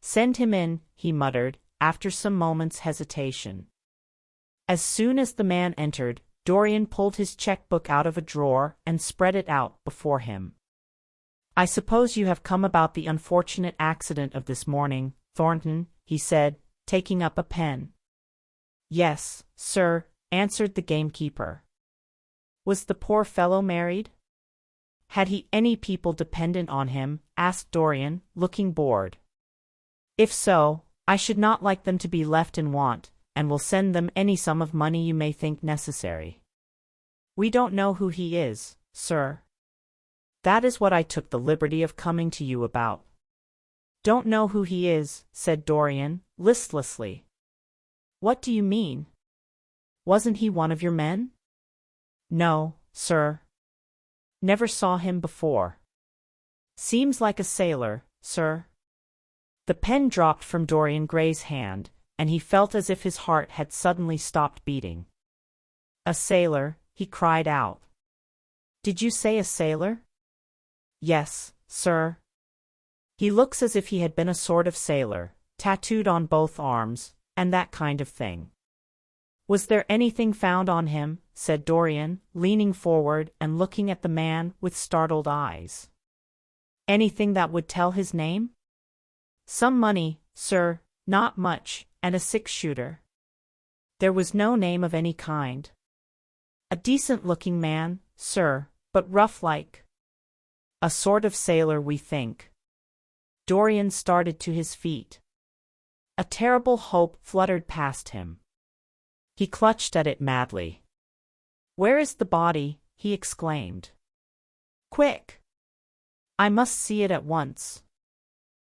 Send him in, he muttered, after some moments' hesitation. As soon as the man entered, Dorian pulled his checkbook out of a drawer and spread it out before him. I suppose you have come about the unfortunate accident of this morning, Thornton, he said, taking up a pen. Yes, sir, answered the gamekeeper. Was the poor fellow married? Had he any people dependent on him? Asked Dorian, looking bored. If so, I should not like them to be left in want, and will send them any sum of money you may think necessary. We don't know who he is, sir. That is what I took the liberty of coming to you about. Don't know who he is, said Dorian, listlessly. What do you mean? Wasn't he one of your men? No, sir. Never saw him before. Seems like a sailor, sir. The pen dropped from Dorian Gray's hand, and he felt as if his heart had suddenly stopped beating. A sailor, he cried out. Did you say a sailor? Yes, sir. He looks as if he had been a sort of sailor, tattooed on both arms, and that kind of thing. Was there anything found on him? Said Dorian, leaning forward and looking at the man with startled eyes. Anything that would tell his name? Some money, sir, not much, and a six-shooter. There was no name of any kind. A decent-looking man, sir, but rough-like. A sort of sailor, we think. Dorian started to his feet. A terrible hope fluttered past him. He clutched at it madly. "Where is the body?" he exclaimed. "Quick! I must see it at once."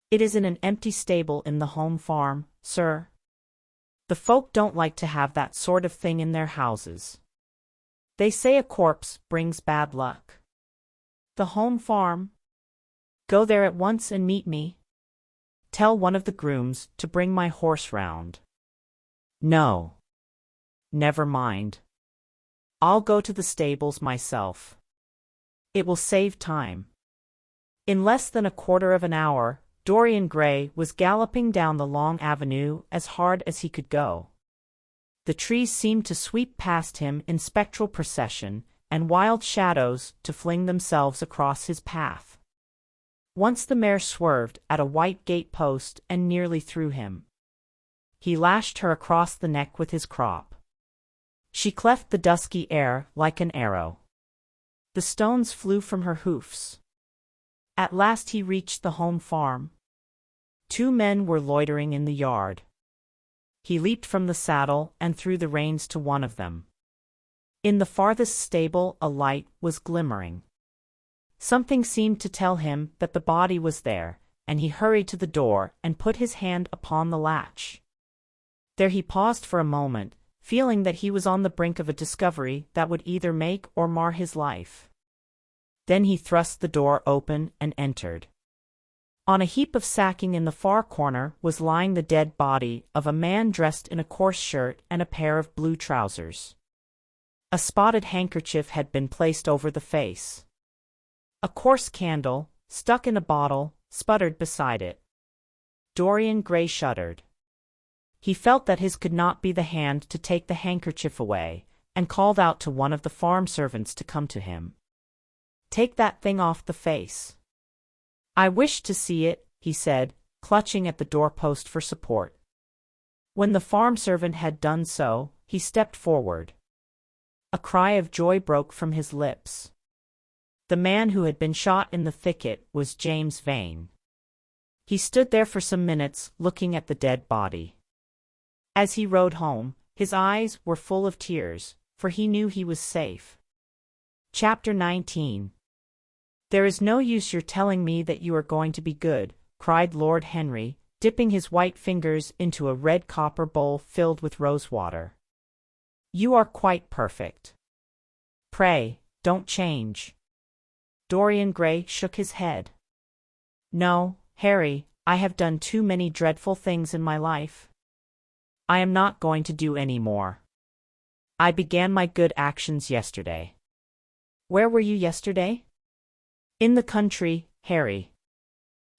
"It is in an empty stable in the home farm, sir. The folk don't like to have that sort of thing in their houses. They say a corpse brings bad luck." "The home farm? Go there at once and meet me. Tell one of the grooms to bring my horse round." "No. Never mind. I'll go to the stables myself. It will save time." In less than a quarter of an hour, Dorian Gray was galloping down the long avenue as hard as he could go. The trees seemed to sweep past him in spectral procession, and wild shadows to fling themselves across his path. Once the mare swerved at a white gate-post and nearly threw him. He lashed her across the neck with his crop. She cleft the dusky air like an arrow. The stones flew from her hoofs. At last he reached the home farm. 2 men were loitering in the yard. He leaped from the saddle and threw the reins to one of them. In the farthest stable a light was glimmering. Something seemed to tell him that the body was there, and he hurried to the door and put his hand upon the latch. There he paused for a moment, feeling that he was on the brink of a discovery that would either make or mar his life. Then he thrust the door open and entered. On a heap of sacking in the far corner was lying the dead body of a man dressed in a coarse shirt and a pair of blue trousers. A spotted handkerchief had been placed over the face. A coarse candle, stuck in a bottle, sputtered beside it. Dorian Gray shuddered. He felt that his could not be the hand to take the handkerchief away, and called out to one of the farm servants to come to him. "Take that thing off the face." "I wish to see it," he said, clutching at the doorpost for support. When the farm servant had done so, he stepped forward. A cry of joy broke from his lips. The man who had been shot in the thicket was James Vane. He stood there for some minutes looking at the dead body. As he rode home, his eyes were full of tears, for he knew he was safe. Chapter 19. "There is no use your telling me that you are going to be good," cried Lord Henry, dipping his white fingers into a red copper bowl filled with rosewater. "You are quite perfect. Pray, don't change." Dorian Gray shook his head. "No, Harry, I have done too many dreadful things in my life. I am not going to do any more. I began my good actions yesterday." "Where were you yesterday?" "In the country, Harry.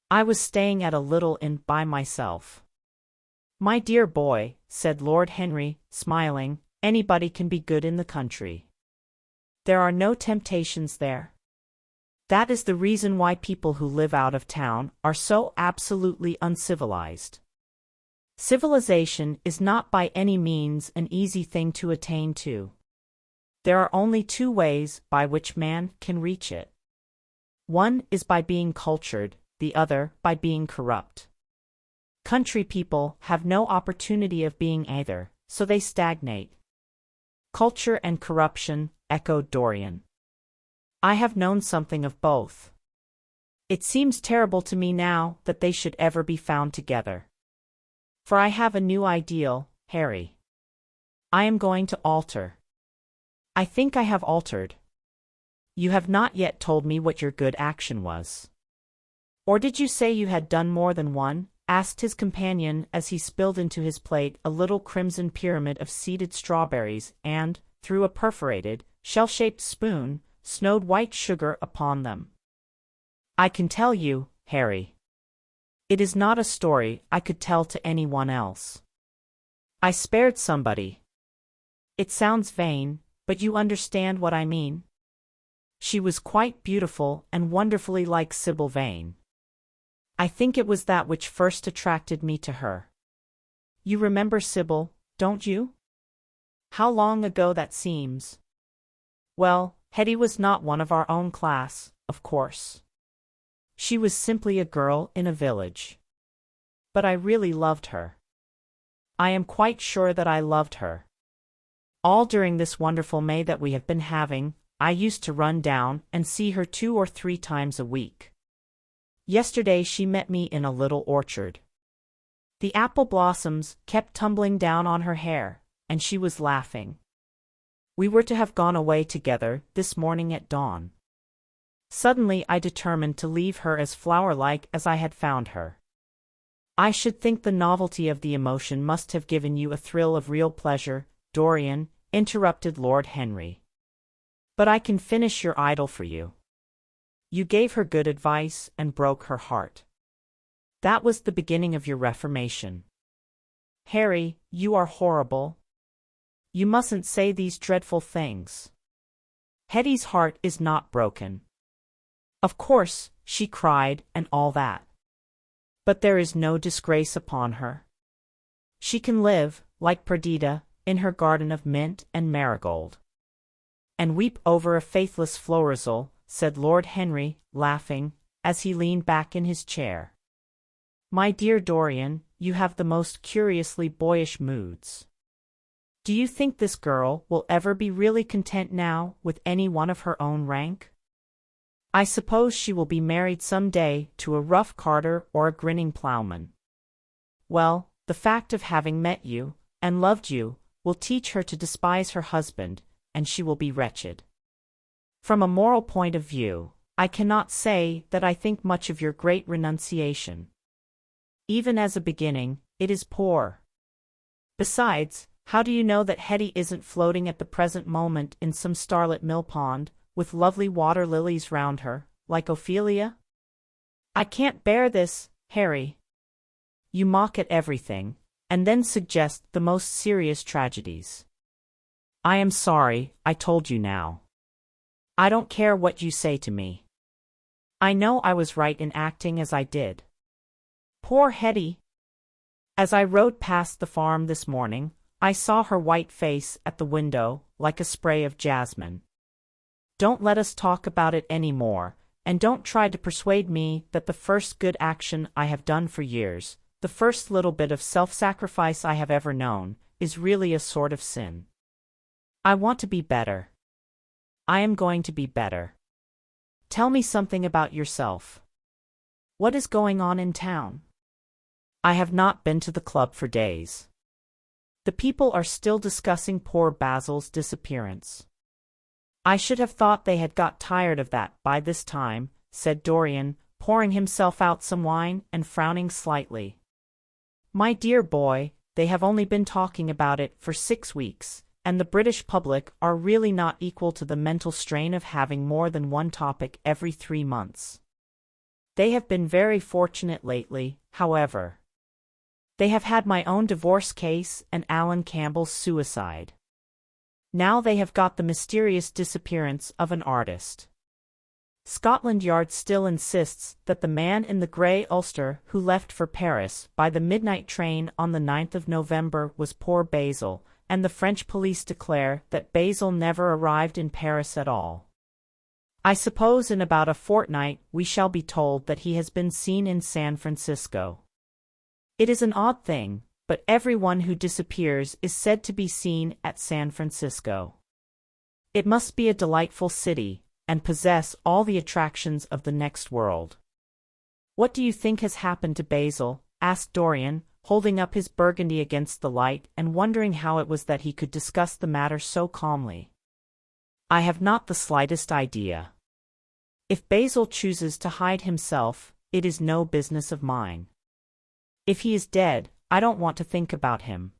I was staying at a little inn by myself." "My dear boy," said Lord Henry, smiling, "anybody can be good in the country. There are no temptations there. That is the reason why people who live out of town are so absolutely uncivilized. Civilization is not by any means an easy thing to attain to. There are only 2 ways by which man can reach it. One is by being cultured, the other by being corrupt. Country people have no opportunity of being either, so they stagnate." "Culture and corruption," echoed Dorian. "I have known something of both. It seems terrible to me now that they should ever be found together. For I have a new ideal, Harry. I am going to alter. I think I have altered. You have not yet told me what your good action was." "Or did you say you had done more than one?" asked his companion as he spilled into his plate a little crimson pyramid of seeded strawberries and, through a perforated, shell-shaped spoon, snowed white sugar upon them. "I can tell you, Harry. It is not a story I could tell to anyone else. I spared somebody. It sounds vain, but you understand what I mean. She was quite beautiful and wonderfully like Sybil Vane. I think it was that which first attracted me to her. You remember Sybil, don't you? How long ago that seems. Well, Hetty was not one of our own class, of course. She was simply a girl in a village. But I really loved her. I am quite sure that I loved her. All during this wonderful May that we have been having, I used to run down and see her 2 or 3 times a week. Yesterday she met me in a little orchard. The apple blossoms kept tumbling down on her hair, and she was laughing. We were to have gone away together this morning at dawn. Suddenly I determined to leave her as flower-like as I had found her. I should think the novelty of the emotion must have given you a thrill of real pleasure, Dorian, interrupted Lord Henry. But I can finish your idyll for you. You gave her good advice and broke her heart. That was the beginning of your reformation. Harry, you are horrible. You mustn't say these dreadful things. Hetty's heart is not broken. Of course, she cried and all that. But there is no disgrace upon her. She can live, like Perdita, in her garden of mint and marigold. And weep over a faithless Florizel, said Lord Henry, laughing, as he leaned back in his chair. My dear Dorian, you have the most curiously boyish moods. Do you think this girl will ever be really content now with any one of her own rank? I suppose she will be married some day to a rough carter or a grinning ploughman. Well, the fact of having met you, and loved you, will teach her to despise her husband, and she will be wretched. From a moral point of view, I cannot say that I think much of your great renunciation. Even as a beginning, it is poor. Besides, how do you know that Hetty isn't floating at the present moment in some starlit mill-pond, with lovely water lilies round her, like Ophelia? I can't bear this, Harry. You mock at everything, and then suggest the most serious tragedies. I am sorry, I told you now. I don't care what you say to me. I know I was right in acting as I did. Poor Hetty! As I rode past the farm this morning, I saw her white face at the window, like a spray of jasmine. Don't let us talk about it any more, and don't try to persuade me that the first good action I have done for years, the first little bit of self-sacrifice I have ever known, is really a sort of sin. I want to be better. I am going to be better. Tell me something about yourself. What is going on in town? I have not been to the club for days. The people are still discussing poor Basil's disappearance. I should have thought they had got tired of that by this time, said Dorian, pouring himself out some wine and frowning slightly. My dear boy, they have only been talking about it for 6 weeks, and the British public are really not equal to the mental strain of having more than one topic every 3 months. They have been very fortunate lately, however. They have had my own divorce case and Alan Campbell's suicide. Now they have got the mysterious disappearance of an artist. Scotland Yard still insists that the man in the grey ulster who left for Paris by the midnight train on the 9th of November was poor Basil, and the French police declare that Basil never arrived in Paris at all. I suppose in about a fortnight we shall be told that he has been seen in San Francisco. It is an odd thing, but everyone who disappears is said to be seen at San Francisco. It must be a delightful city, and possess all the attractions of the next world. What do you think has happened to Basil? Asked Dorian, holding up his Burgundy against the light and wondering how it was that he could discuss the matter so calmly. I have not the slightest idea. If Basil chooses to hide himself, it is no business of mine. If he is dead, I don't want to think about him.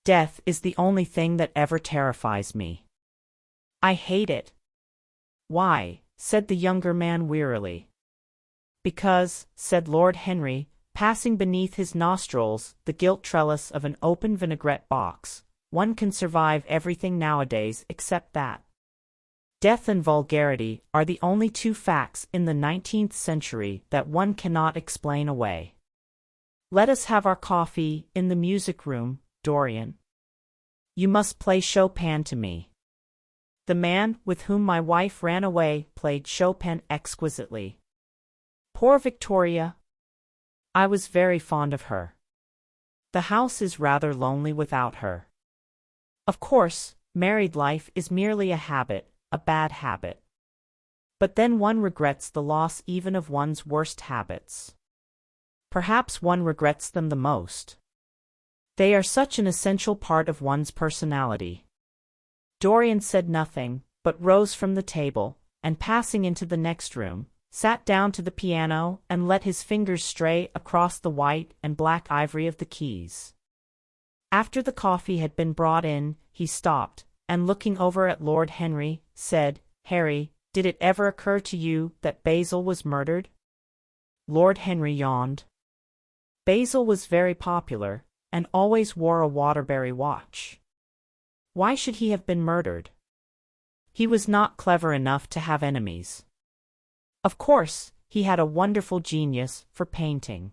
Death is the only thing that ever terrifies me. I hate it. Why? Said the younger man wearily. Because, said Lord Henry, passing beneath his nostrils the gilt trellis of an open vinaigrette box. One can survive everything nowadays except that. Death and vulgarity are the only two facts in the 19th century that one cannot explain away. Let us have our coffee in the music room, Dorian. You must play Chopin to me. The man with whom my wife ran away played Chopin exquisitely. Poor Victoria. I was very fond of her. The house is rather lonely without her. Of course, married life is merely a habit, a bad habit. But then one regrets the loss even of one's worst habits. Perhaps one regrets them the most. They are such an essential part of one's personality. Dorian said nothing, but rose from the table, and passing into the next room, sat down to the piano and let his fingers stray across the white and black ivory of the keys. After the coffee had been brought in, he stopped, and looking over at Lord Henry, said, "Harry, did it ever occur to you that Basil was murdered?" Lord Henry yawned. Basil was very popular, and always wore a Waterbury watch. Why should he have been murdered? He was not clever enough to have enemies. Of course, he had a wonderful genius for painting.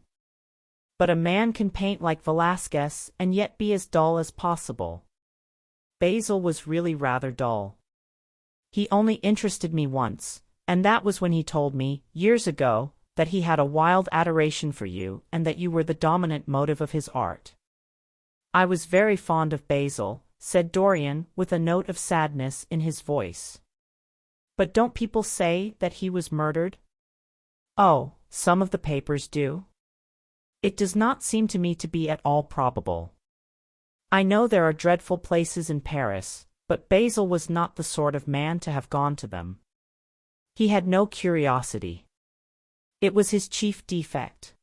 But a man can paint like Velasquez and yet be as dull as possible. Basil was really rather dull. He only interested me once, and that was when he told me, years ago, that he had a wild adoration for you and that you were the dominant motive of his art. I was very fond of Basil, said Dorian with a note of sadness in his voice. But don't people say that he was murdered? Oh, some of the papers do. It does not seem to me to be at all probable. I know there are dreadful places in Paris, but Basil was not the sort of man to have gone to them. He had no curiosity. It was his chief defect.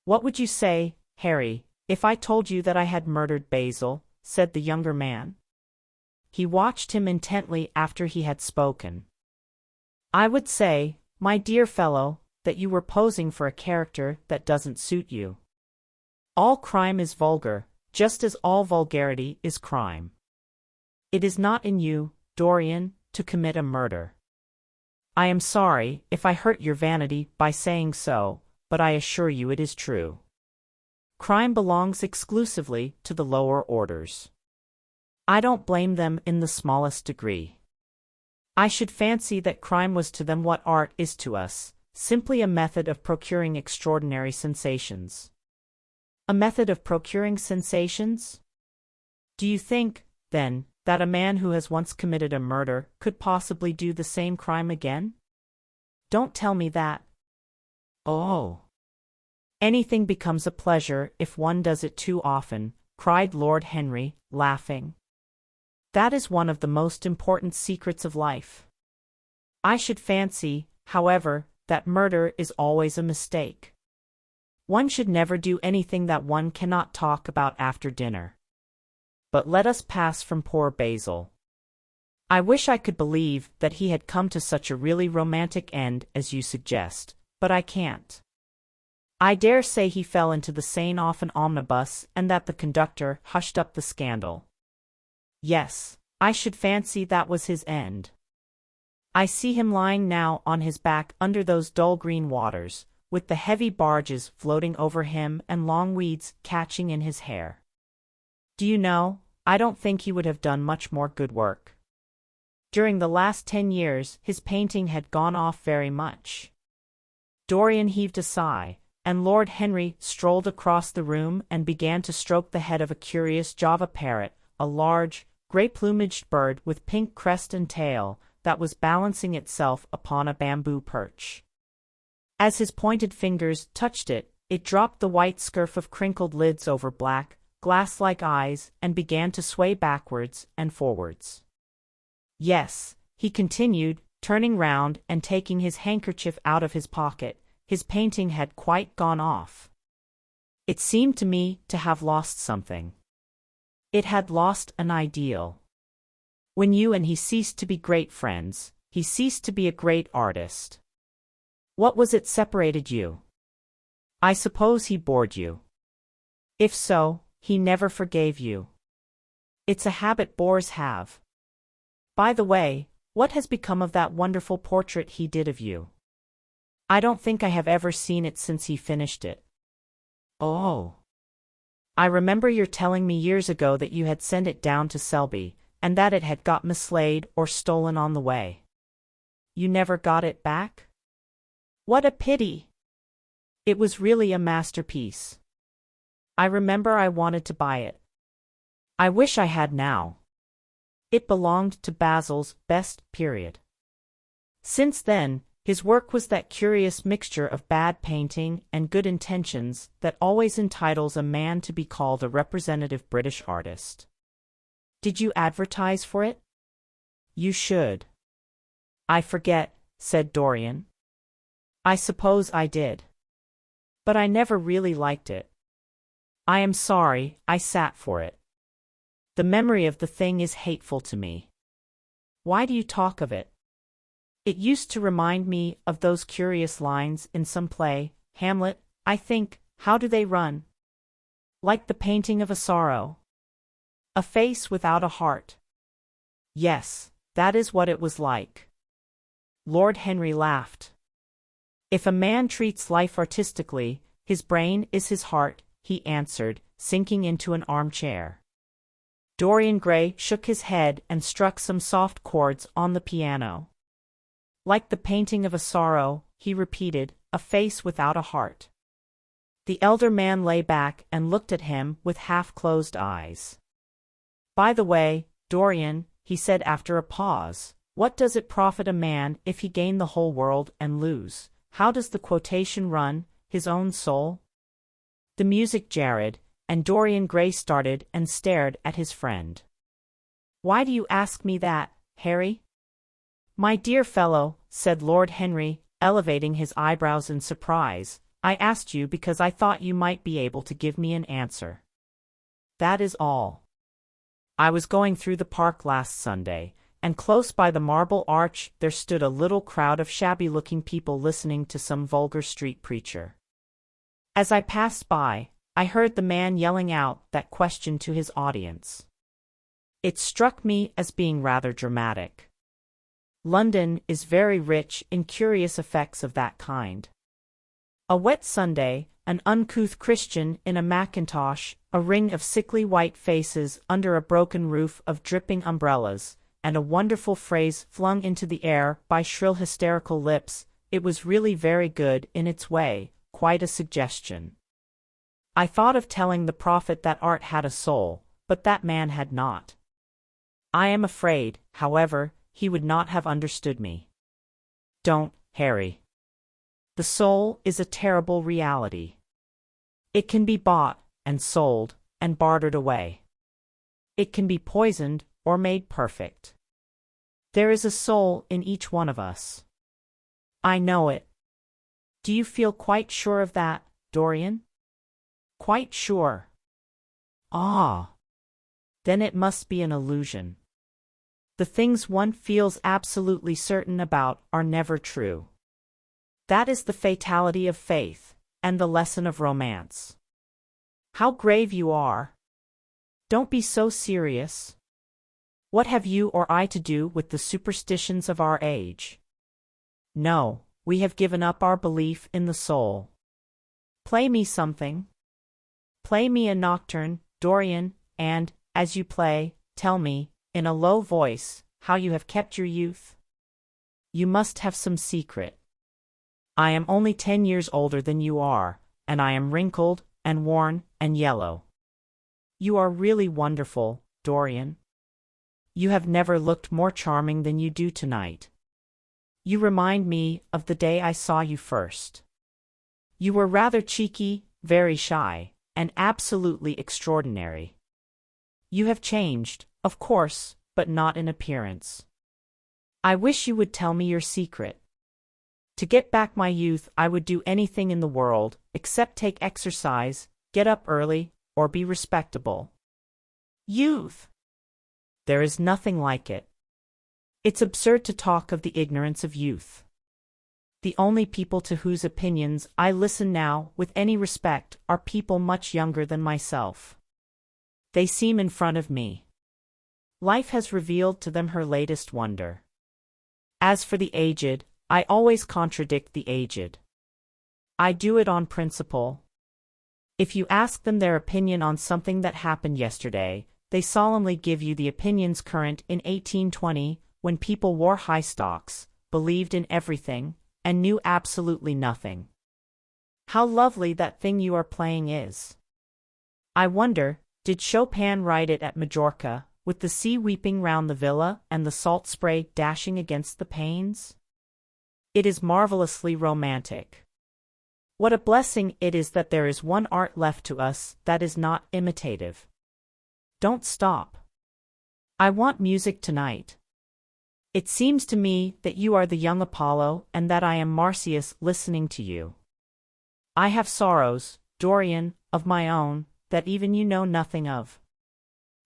What would you say, Harry, if I told you that I had murdered Basil? Said the younger man. He watched him intently after he had spoken. I would say, my dear fellow, that you were posing for a character that doesn't suit you. All crime is vulgar, just as all vulgarity is crime. It is not in you, Dorian, to commit a murder. I am sorry if I hurt your vanity by saying so, but I assure you it is true. Crime belongs exclusively to the lower orders. I don't blame them in the smallest degree. I should fancy that crime was to them what art is to us, simply a method of procuring extraordinary sensations. A method of procuring sensations? Do you think, then, that a man who has once committed a murder could possibly do the same crime again? Don't tell me that. Oh. Anything becomes a pleasure if one does it too often, cried Lord Henry, laughing. That is one of the most important secrets of life. I should fancy, however, that murder is always a mistake. One should never do anything that one cannot talk about after dinner. But let us pass from poor Basil. I wish I could believe that he had come to such a really romantic end as you suggest, but I can't. I dare say he fell into the Seine off an omnibus and that the conductor hushed up the scandal. Yes, I should fancy that was his end. I see him lying now on his back under those dull green waters, with the heavy barges floating over him and long weeds catching in his hair. Do you know, I don't think he would have done much more good work. During the last 10 years his painting had gone off very much. Dorian heaved a sigh, and Lord Henry strolled across the room and began to stroke the head of a curious Java parrot, a large, grey-plumaged bird with pink crest and tail, that was balancing itself upon a bamboo perch. As his pointed fingers touched it, it dropped the white scurf of crinkled lids over black, glass-like eyes and began to sway backwards and forwards. Yes, he continued, turning round and taking his handkerchief out of his pocket, his painting had quite gone off. It seemed to me to have lost something. It had lost an ideal. When you and he ceased to be great friends, he ceased to be a great artist. What was it separated you? I suppose he bored you. If so, he never forgave you. It's a habit bores have. By the way, what has become of that wonderful portrait he did of you? I don't think I have ever seen it since he finished it. Oh. I remember your telling me years ago that you had sent it down to Selby, and that it had got mislaid or stolen on the way. You never got it back? What a pity! It was really a masterpiece. I remember I wanted to buy it. I wish I had now. It belonged to Basil's best period. Since then, his work was that curious mixture of bad painting and good intentions that always entitles a man to be called a representative British artist. Did you advertise for it? You should. I forget, said Dorian. I suppose I did. But I never really liked it. I am sorry I sat for it. The memory of the thing is hateful to me. Why do you talk of it? It used to remind me of those curious lines in some play, Hamlet, I think, how do they run? Like the painting of a sorrow. A face without a heart. Yes, that is what it was like. Lord Henry laughed. If a man treats life artistically, his brain is his heart, he answered, sinking into an armchair. Dorian Gray shook his head and struck some soft chords on the piano. Like the painting of a sorrow, he repeated, a face without a heart. The elder man lay back and looked at him with half-closed eyes. By the way, Dorian, he said after a pause, what does it profit a man if he gain the whole world and lose, how does the quotation run, his own soul? The music jarred, and Dorian Gray started and stared at his friend. Why do you ask me that, Harry? My dear fellow, said Lord Henry, elevating his eyebrows in surprise, I asked you because I thought you might be able to give me an answer. That is all. I was going through the park last Sunday, and close by the Marble Arch there stood a little crowd of shabby-looking people listening to some vulgar street preacher. As I passed by, I heard the man yelling out that question to his audience. It struck me as being rather dramatic. London is very rich in curious effects of that kind. A wet Sunday, an uncouth Christian in a mackintosh, a ring of sickly white faces under a broken roof of dripping umbrellas, and a wonderful phrase flung into the air by shrill hysterical lips, it was really very good in its way, quite a suggestion. I thought of telling the prophet that art had a soul, but that man had not. I am afraid, however, he would not have understood me. Don't, Harry. The soul is a terrible reality. It can be bought, and sold, and bartered away. It can be poisoned, or made perfect. There is a soul in each one of us. I know it. Do you feel quite sure of that, Dorian? Quite sure. Ah. Then it must be an illusion. The things one feels absolutely certain about are never true. That is the fatality of faith, and the lesson of romance. How grave you are. Don't be so serious. What have you or I to do with the superstitions of our age? No, we have given up our belief in the soul. Play me something. Play me a nocturne, Dorian, and, as you play, tell me, in a low voice, how you have kept your youth. You must have some secret. I am only 10 years older than you are, and I am wrinkled, and worn, and yellow. You are really wonderful, Dorian. You have never looked more charming than you do tonight. You remind me of the day I saw you first. You were rather cheeky, very shy, and absolutely extraordinary. You have changed, of course, but not in appearance. I wish you would tell me your secret. To get back my youth I would do anything in the world, except take exercise, get up early, or be respectable. Youth! There is nothing like it. It's absurd to talk of the ignorance of youth. The only people to whose opinions I listen now with any respect are people much younger than myself. They seem in front of me. Life has revealed to them her latest wonder. As for the aged, I always contradict the aged. I do it on principle. If you ask them their opinion on something that happened yesterday, they solemnly give you the opinions current in 1820, when people wore high stocks, believed in everything, and knew absolutely nothing. How lovely that thing you are playing is. I wonder, did Chopin write it at Majorca, with the sea weeping round the villa and the salt spray dashing against the panes? It is marvelously romantic. What a blessing it is that there is one art left to us that is not imitative. Don't stop. I want music tonight. It seems to me that you are the young Apollo and that I am Marsyas listening to you. I have sorrows, Dorian, of my own, that even you know nothing of.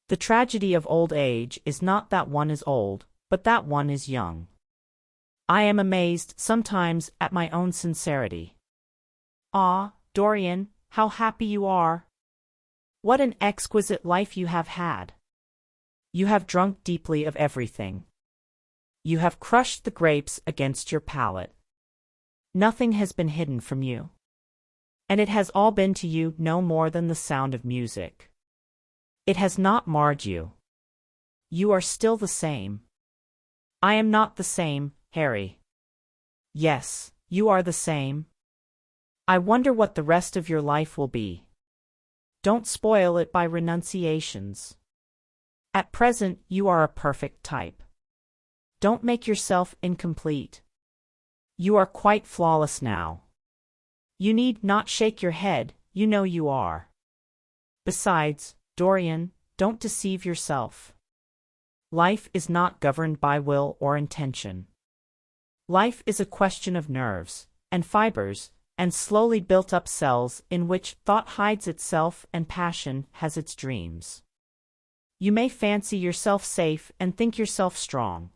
The tragedy of old age is not that one is old, but that one is young. I am amazed sometimes at my own sincerity. Ah, Dorian, how happy you are! What an exquisite life you have had! You have drunk deeply of everything. You have crushed the grapes against your palate. Nothing has been hidden from you. And it has all been to you no more than the sound of music. It has not marred you. You are still the same. I am not the same, Harry. Yes, you are the same. I wonder what the rest of your life will be. Don't spoil it by renunciations. At present you are a perfect type. Don't make yourself incomplete. You are quite flawless now. You need not shake your head, you know you are. Besides, Dorian, don't deceive yourself. Life is not governed by will or intention. Life is a question of nerves, and fibers, and slowly built-up cells in which thought hides itself and passion has its dreams. You may fancy yourself safe and think yourself strong.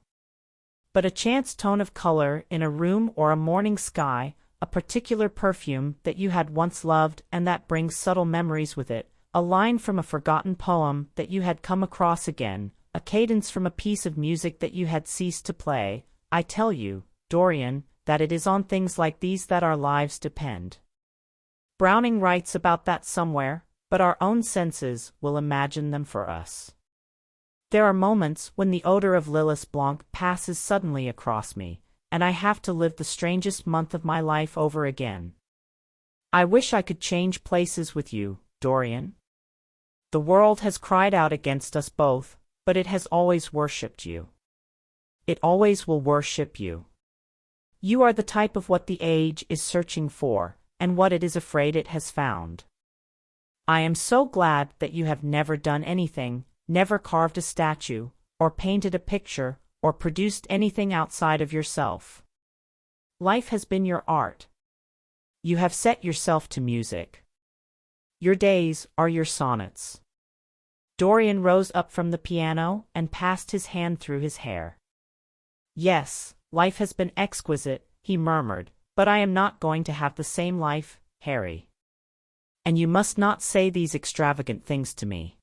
But a chance tone of color in a room or a morning sky, a particular perfume that you had once loved and that brings subtle memories with it, a line from a forgotten poem that you had come across again, a cadence from a piece of music that you had ceased to play, I tell you, Dorian, that it is on things like these that our lives depend. Browning writes about that somewhere, but our own senses will imagine them for us. There are moments when the odor of Lillis Blanc passes suddenly across me, and I have to live the strangest month of my life over again. I wish I could change places with you, Dorian. The world has cried out against us both, but it has always worshipped you. It always will worship you. You are the type of what the age is searching for, and what it is afraid it has found. I am so glad that you have never done anything, never carved a statue, or painted a picture, or produced anything outside of yourself. Life has been your art. You have set yourself to music. Your days are your sonnets. Dorian rose up from the piano and passed his hand through his hair. Yes, life has been exquisite, he murmured, but I am not going to have the same life, Harry. And you must not say these extravagant things to me.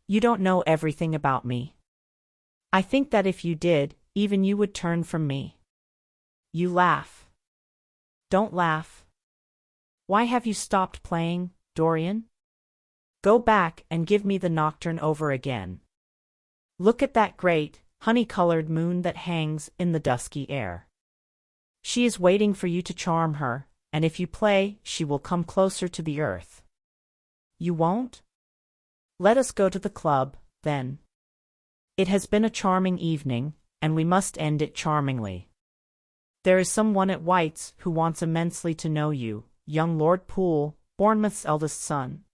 You don't know everything about me. I think that if you did, even you would turn from me. You laugh. Don't laugh. Why have you stopped playing, Dorian? Go back and give me the nocturne over again. Look at that great, honey-colored moon that hangs in the dusky air. She is waiting for you to charm her, and if you play, she will come closer to the earth. You won't? Let us go to the club, then. It has been a charming evening, and we must end it charmingly. There is someone at White's who wants immensely to know you, young Lord Poole, Bournemouth's eldest son.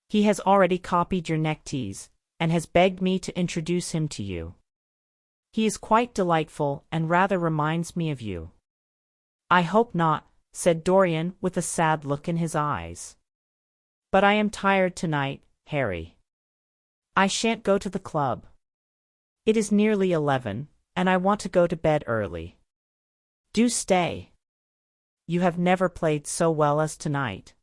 He has already copied your neckties, and has begged me to introduce him to you. He is quite delightful and rather reminds me of you. I hope not, said Dorian with a sad look in his eyes. But I am tired tonight, Harry. I shan't go to the club. It is nearly 11, and I want to go to bed early. Do stay. You have never played so well as tonight.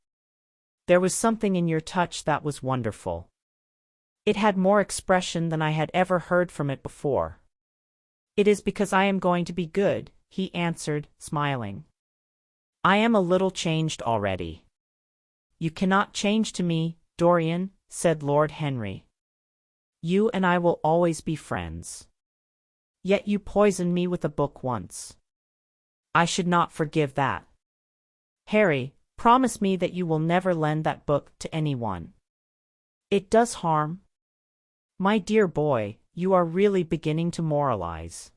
There was something in your touch that was wonderful. It had more expression than I had ever heard from it before. It is because I am going to be good, he answered, smiling. I am a little changed already. You cannot change to me, Dorian, said Lord Henry. You and I will always be friends. Yet you poisoned me with a book once. I should not forgive that. Harry, promise me that you will never lend that book to anyone. It does harm. My dear boy, you are really beginning to moralize.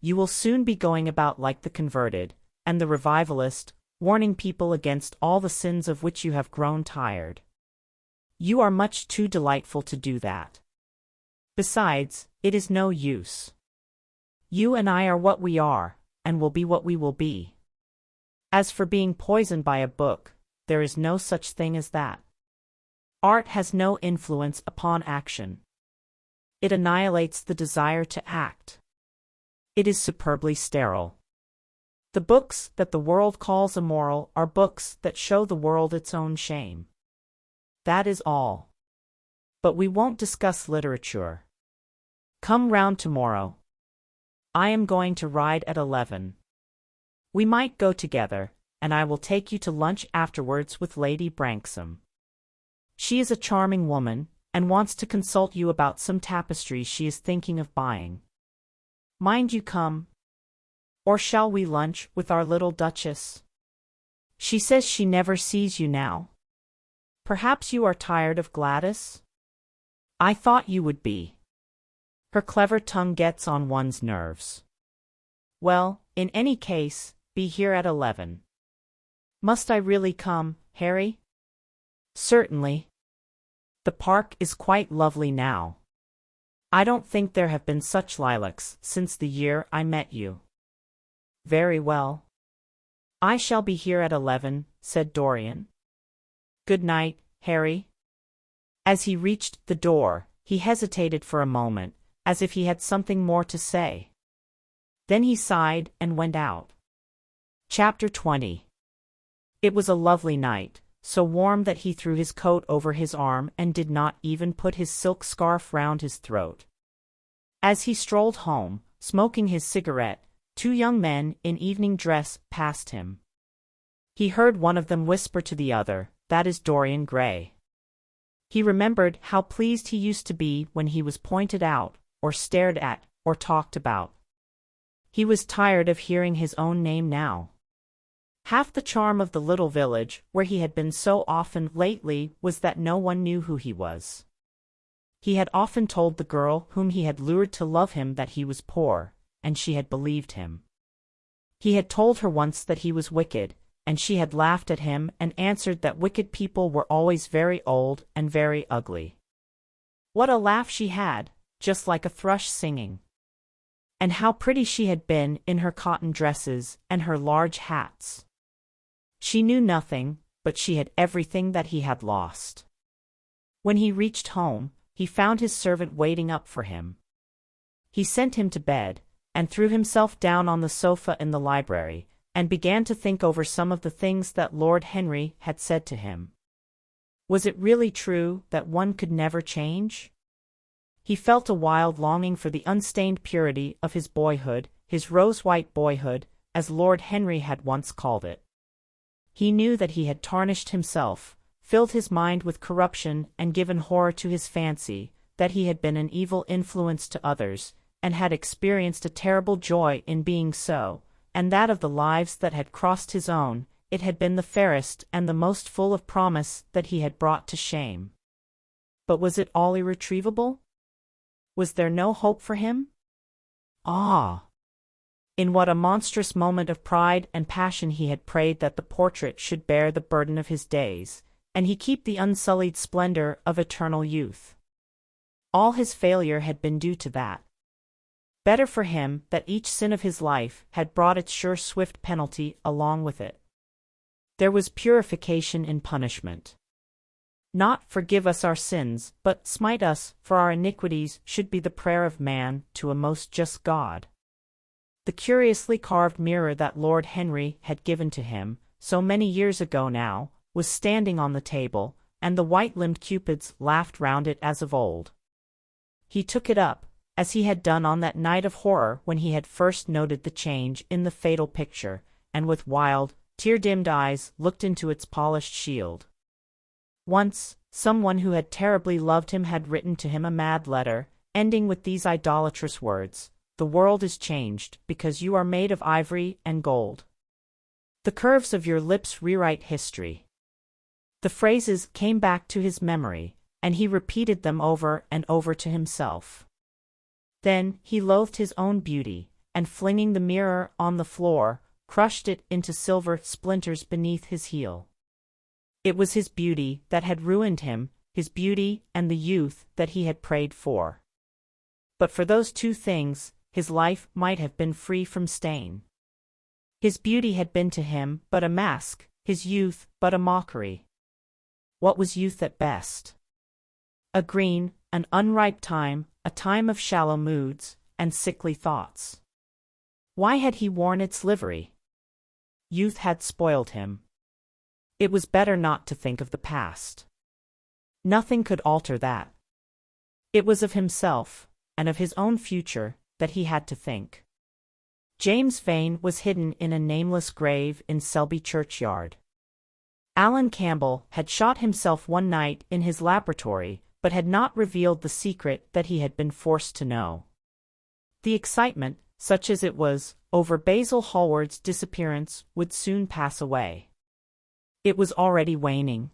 You will soon be going about like the converted, and the revivalist, warning people against all the sins of which you have grown tired. You are much too delightful to do that. Besides, it is no use. You and I are what we are, and will be what we will be. As for being poisoned by a book, there is no such thing as that. Art has no influence upon action. It annihilates the desire to act. It is superbly sterile. The books that the world calls immoral are books that show the world its own shame. That is all. But we won't discuss literature. Come round tomorrow. I am going to ride at 11. We might go together, and I will take you to lunch afterwards with Lady Branksome. She is a charming woman, and wants to consult you about some tapestries she is thinking of buying. Mind you come. Or shall we lunch with our little Duchess? She says she never sees you now. Perhaps you are tired of Gladys? I thought you would be. Her clever tongue gets on one's nerves. Well, in any case, be here at 11. Must I really come, Harry? Certainly. The park is quite lovely now. I don't think there have been such lilacs since the year I met you. Very well. I shall be here at 11, said Dorian. Good night, Harry. As he reached the door, he hesitated for a moment, as if he had something more to say. Then he sighed and went out. Chapter 20. It was a lovely night, so warm that he threw his coat over his arm and did not even put his silk scarf round his throat. As he strolled home, smoking his cigarette, 2 young men in evening dress passed him. He heard one of them whisper to the other, "That is Dorian Gray." He remembered how pleased he used to be when he was pointed out, or stared at, or talked about. He was tired of hearing his own name now. Half the charm of the little village, where he had been so often lately, was that no one knew who he was. He had often told the girl whom he had lured to love him that he was poor, and she had believed him. He had told her once that he was wicked, and she had laughed at him and answered that wicked people were always very old and very ugly. What a laugh she had, just like a thrush singing. And how pretty she had been in her cotton dresses and her large hats. She knew nothing, but she had everything that he had lost. When he reached home, he found his servant waiting up for him. He sent him to bed, and threw himself down on the sofa in the library, and began to think over some of the things that Lord Henry had said to him. Was it really true that one could never change? He felt a wild longing for the unstained purity of his boyhood, his rose-white boyhood, as Lord Henry had once called it. He knew that he had tarnished himself, filled his mind with corruption and given horror to his fancy, that he had been an evil influence to others, and had experienced a terrible joy in being so, and that of the lives that had crossed his own, it had been the fairest and the most full of promise that he had brought to shame. But was it all irretrievable? Was there no hope for him? Ah! In what a monstrous moment of pride and passion he had prayed that the portrait should bear the burden of his days, and he keep the unsullied splendor of eternal youth. All his failure had been due to that. Better for him that each sin of his life had brought its sure swift penalty along with it. There was purification in punishment. Not "forgive us our sins," but "smite us for our iniquities" should be the prayer of man to a most just God. The curiously carved mirror that Lord Henry had given to him, so many years ago now, was standing on the table, and the white-limbed cupids laughed round it as of old. He took it up, as he had done on that night of horror when he had first noted the change in the fatal picture, and with wild, tear-dimmed eyes looked into its polished shield. Once, someone who had terribly loved him had written to him a mad letter, ending with these idolatrous words: "The world is changed, because you are made of ivory and gold. The curves of your lips rewrite history." The phrases came back to his memory, and he repeated them over and over to himself. Then he loathed his own beauty, and flinging the mirror on the floor, crushed it into silver splinters beneath his heel. It was his beauty that had ruined him, his beauty and the youth that he had prayed for. But for those two things, his life might have been free from stain. His beauty had been to him but a mask, his youth but a mockery. What was youth at best? A green, an unripe time, a time of shallow moods and sickly thoughts. Why had he worn its livery? Youth had spoiled him. It was better not to think of the past. Nothing could alter that. It was of himself, and of his own future, that he had to think. James Vane was hidden in a nameless grave in Selby churchyard. Alan Campbell had shot himself one night in his laboratory, but had not revealed the secret that he had been forced to know. The excitement, such as it was, over Basil Hallward's disappearance would soon pass away. It was already waning.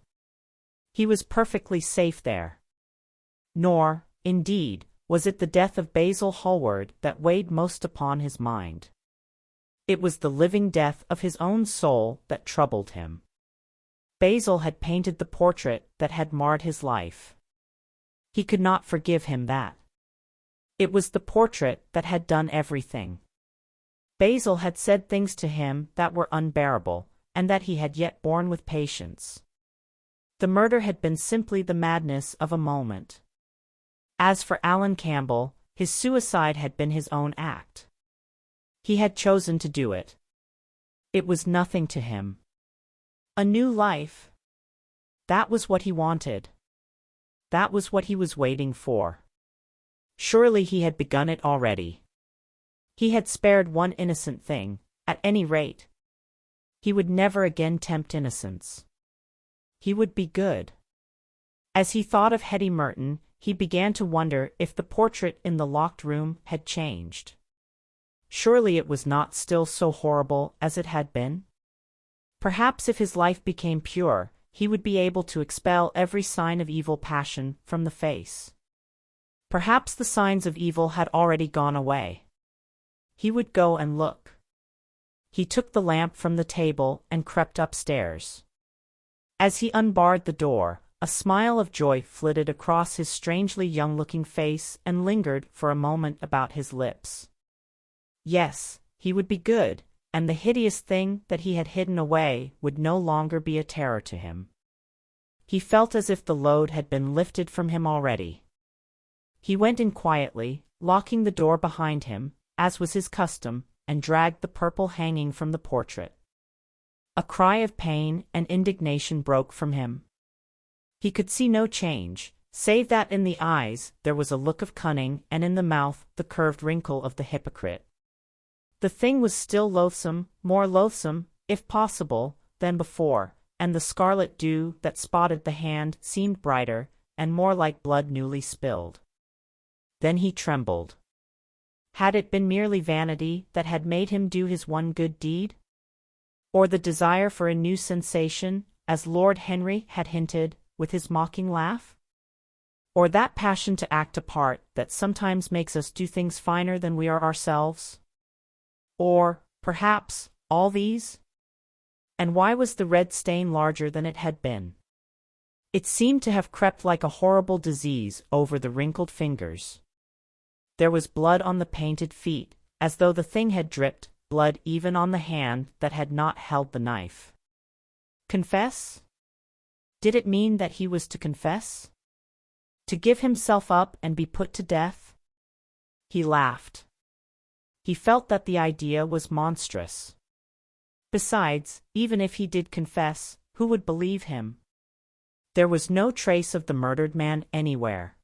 He was perfectly safe there. Nor, indeed, was it the death of Basil Hallward that weighed most upon his mind. It was the living death of his own soul that troubled him. Basil had painted the portrait that had marred his life. He could not forgive him that. It was the portrait that had done everything. Basil had said things to him that were unbearable, and that he had yet borne with patience. The murder had been simply the madness of a moment. As for Alan Campbell, his suicide had been his own act. He had chosen to do it. It was nothing to him. A new life. That was what he wanted. That was what he was waiting for. Surely he had begun it already. He had spared one innocent thing, at any rate. He would never again tempt innocence. He would be good. As he thought of Hetty Merton, he began to wonder if the portrait in the locked room had changed. Surely it was not still so horrible as it had been? Perhaps if his life became pure, he would be able to expel every sign of evil passion from the face. Perhaps the signs of evil had already gone away. He would go and look. He took the lamp from the table and crept upstairs. As he unbarred the door, a smile of joy flitted across his strangely young-looking face and lingered for a moment about his lips. Yes, he would be good, and the hideous thing that he had hidden away would no longer be a terror to him. He felt as if the load had been lifted from him already. He went in quietly, locking the door behind him, as was his custom, and dragged the purple hanging from the portrait. A cry of pain and indignation broke from him. He could see no change, save that in the eyes there was a look of cunning and in the mouth the curved wrinkle of the hypocrite. The thing was still loathsome, more loathsome, if possible, than before, and the scarlet dew that spotted the hand seemed brighter, and more like blood newly spilled. Then he trembled. Had it been merely vanity that had made him do his one good deed? Or the desire for a new sensation, as Lord Henry had hinted, with his mocking laugh? Or that passion to act a part that sometimes makes us do things finer than we are ourselves? Or, perhaps, all these? And why was the red stain larger than it had been? It seemed to have crept like a horrible disease over the wrinkled fingers. There was blood on the painted feet, as though the thing had dripped, blood even on the hand that had not held the knife. Confess? Did it mean that he was to confess? To give himself up and be put to death? He laughed. he felt that the idea was monstrous. Besides, even if he did confess, who would believe him? There was no trace of the murdered man anywhere.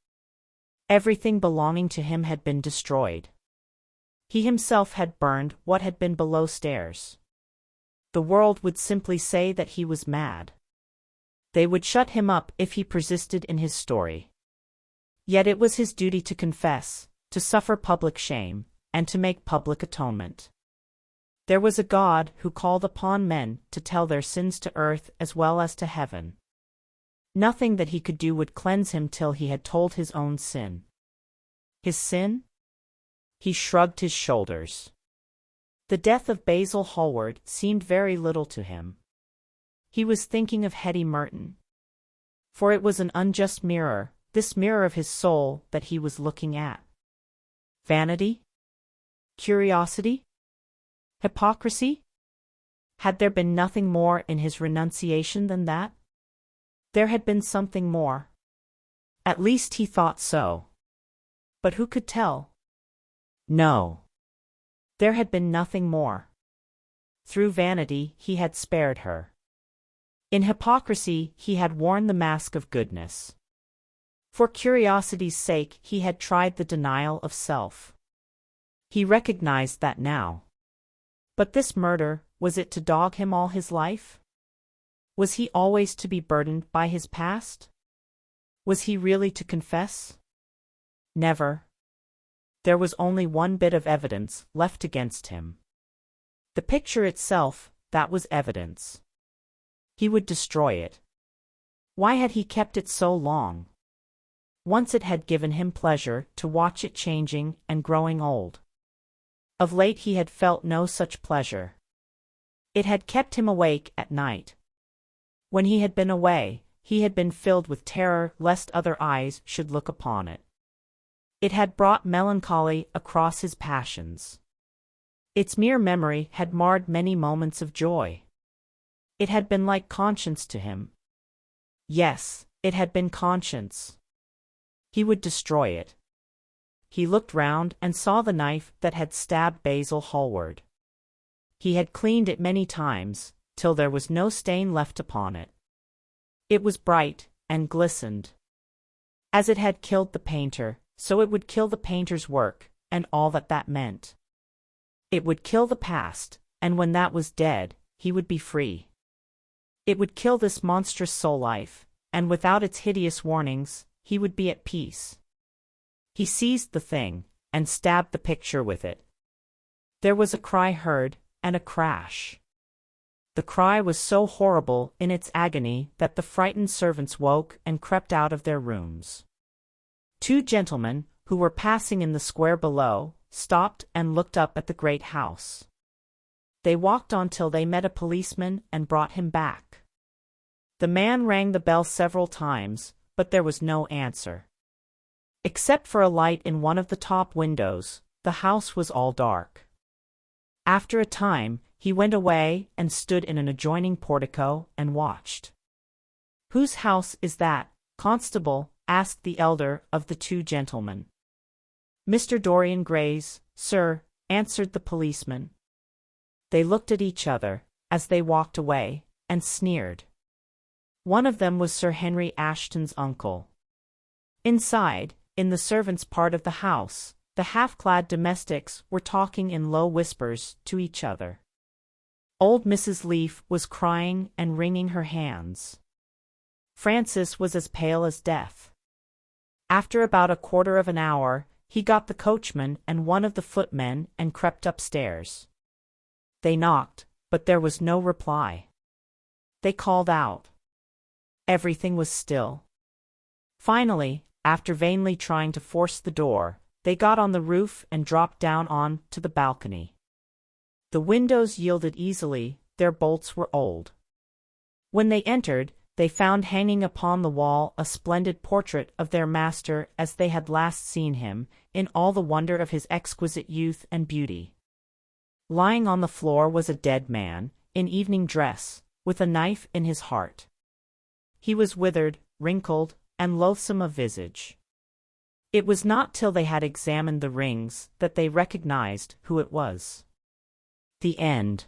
Everything belonging to him had been destroyed. He himself had burned what had been below stairs. The world would simply say that he was mad. They would shut him up if he persisted in his story. Yet it was his duty to confess, to suffer public shame, and to make public atonement. There was a God who called upon men to tell their sins to earth as well as to heaven. Nothing that he could do would cleanse him till he had told his own sin. His sin? He shrugged his shoulders. The death of Basil Hallward seemed very little to him. He was thinking of Hetty Merton. For it was an unjust mirror, this mirror of his soul, that he was looking at. Vanity? Curiosity? Hypocrisy? Had there been nothing more in his renunciation than that? There had been something more. At least he thought so. But who could tell? No. There had been nothing more. Through vanity he had spared her. In hypocrisy he had worn the mask of goodness. For curiosity's sake he had tried the denial of self. He recognized that now. But this murder, was it to dog him all his life? Was he always to be burdened by his past? Was he really to confess? Never. There was only one bit of evidence left against him. The picture itself, that was evidence. He would destroy it. Why had he kept it so long? Once it had given him pleasure to watch it changing and growing old. Of late he had felt no such pleasure. It had kept him awake at night. When he had been away, he had been filled with terror lest other eyes should look upon it. It had brought melancholy across his passions. Its mere memory had marred many moments of joy. It had been like conscience to him. Yes, it had been conscience. He would destroy it. He looked round and saw the knife that had stabbed Basil Hallward. He had cleaned it many times, till there was no stain left upon it. It was bright, and glistened. As it had killed the painter, so it would kill the painter's work, and all that that meant. It would kill the past, and when that was dead, he would be free. It would kill this monstrous soul life, and without its hideous warnings, he would be at peace. He seized the thing, and stabbed the picture with it. There was a cry heard, and a crash. The cry was so horrible in its agony that the frightened servants woke and crept out of their rooms. Two gentlemen, who were passing in the square below, stopped and looked up at the great house. They walked on till they met a policeman and brought him back. The man rang the bell several times, but there was no answer. Except for a light in one of the top windows, the house was all dark. After a time, he went away and stood in an adjoining portico and watched. "Whose house is that, constable?" asked the elder of the two gentlemen. "Mr. Dorian Gray's, sir," answered the policeman. They looked at each other, as they walked away, and sneered. One of them was Sir Henry Ashton's uncle. Inside, in the servants' part of the house, the half-clad domestics were talking in low whispers to each other. Old Mrs. Leaf was crying and wringing her hands. Francis was as pale as death. After about a quarter of an hour, he got the coachman and one of the footmen and crept upstairs. They knocked, but there was no reply. They called out. Everything was still. Finally, after vainly trying to force the door, they got on the roof and dropped down on to the balcony. The windows yielded easily, their bolts were old. When they entered, they found hanging upon the wall a splendid portrait of their master as they had last seen him, in all the wonder of his exquisite youth and beauty. Lying on the floor was a dead man, in evening dress, with a knife in his heart. He was withered, wrinkled, and loathsome of visage. It was not till they had examined the rings that they recognized who it was. The end.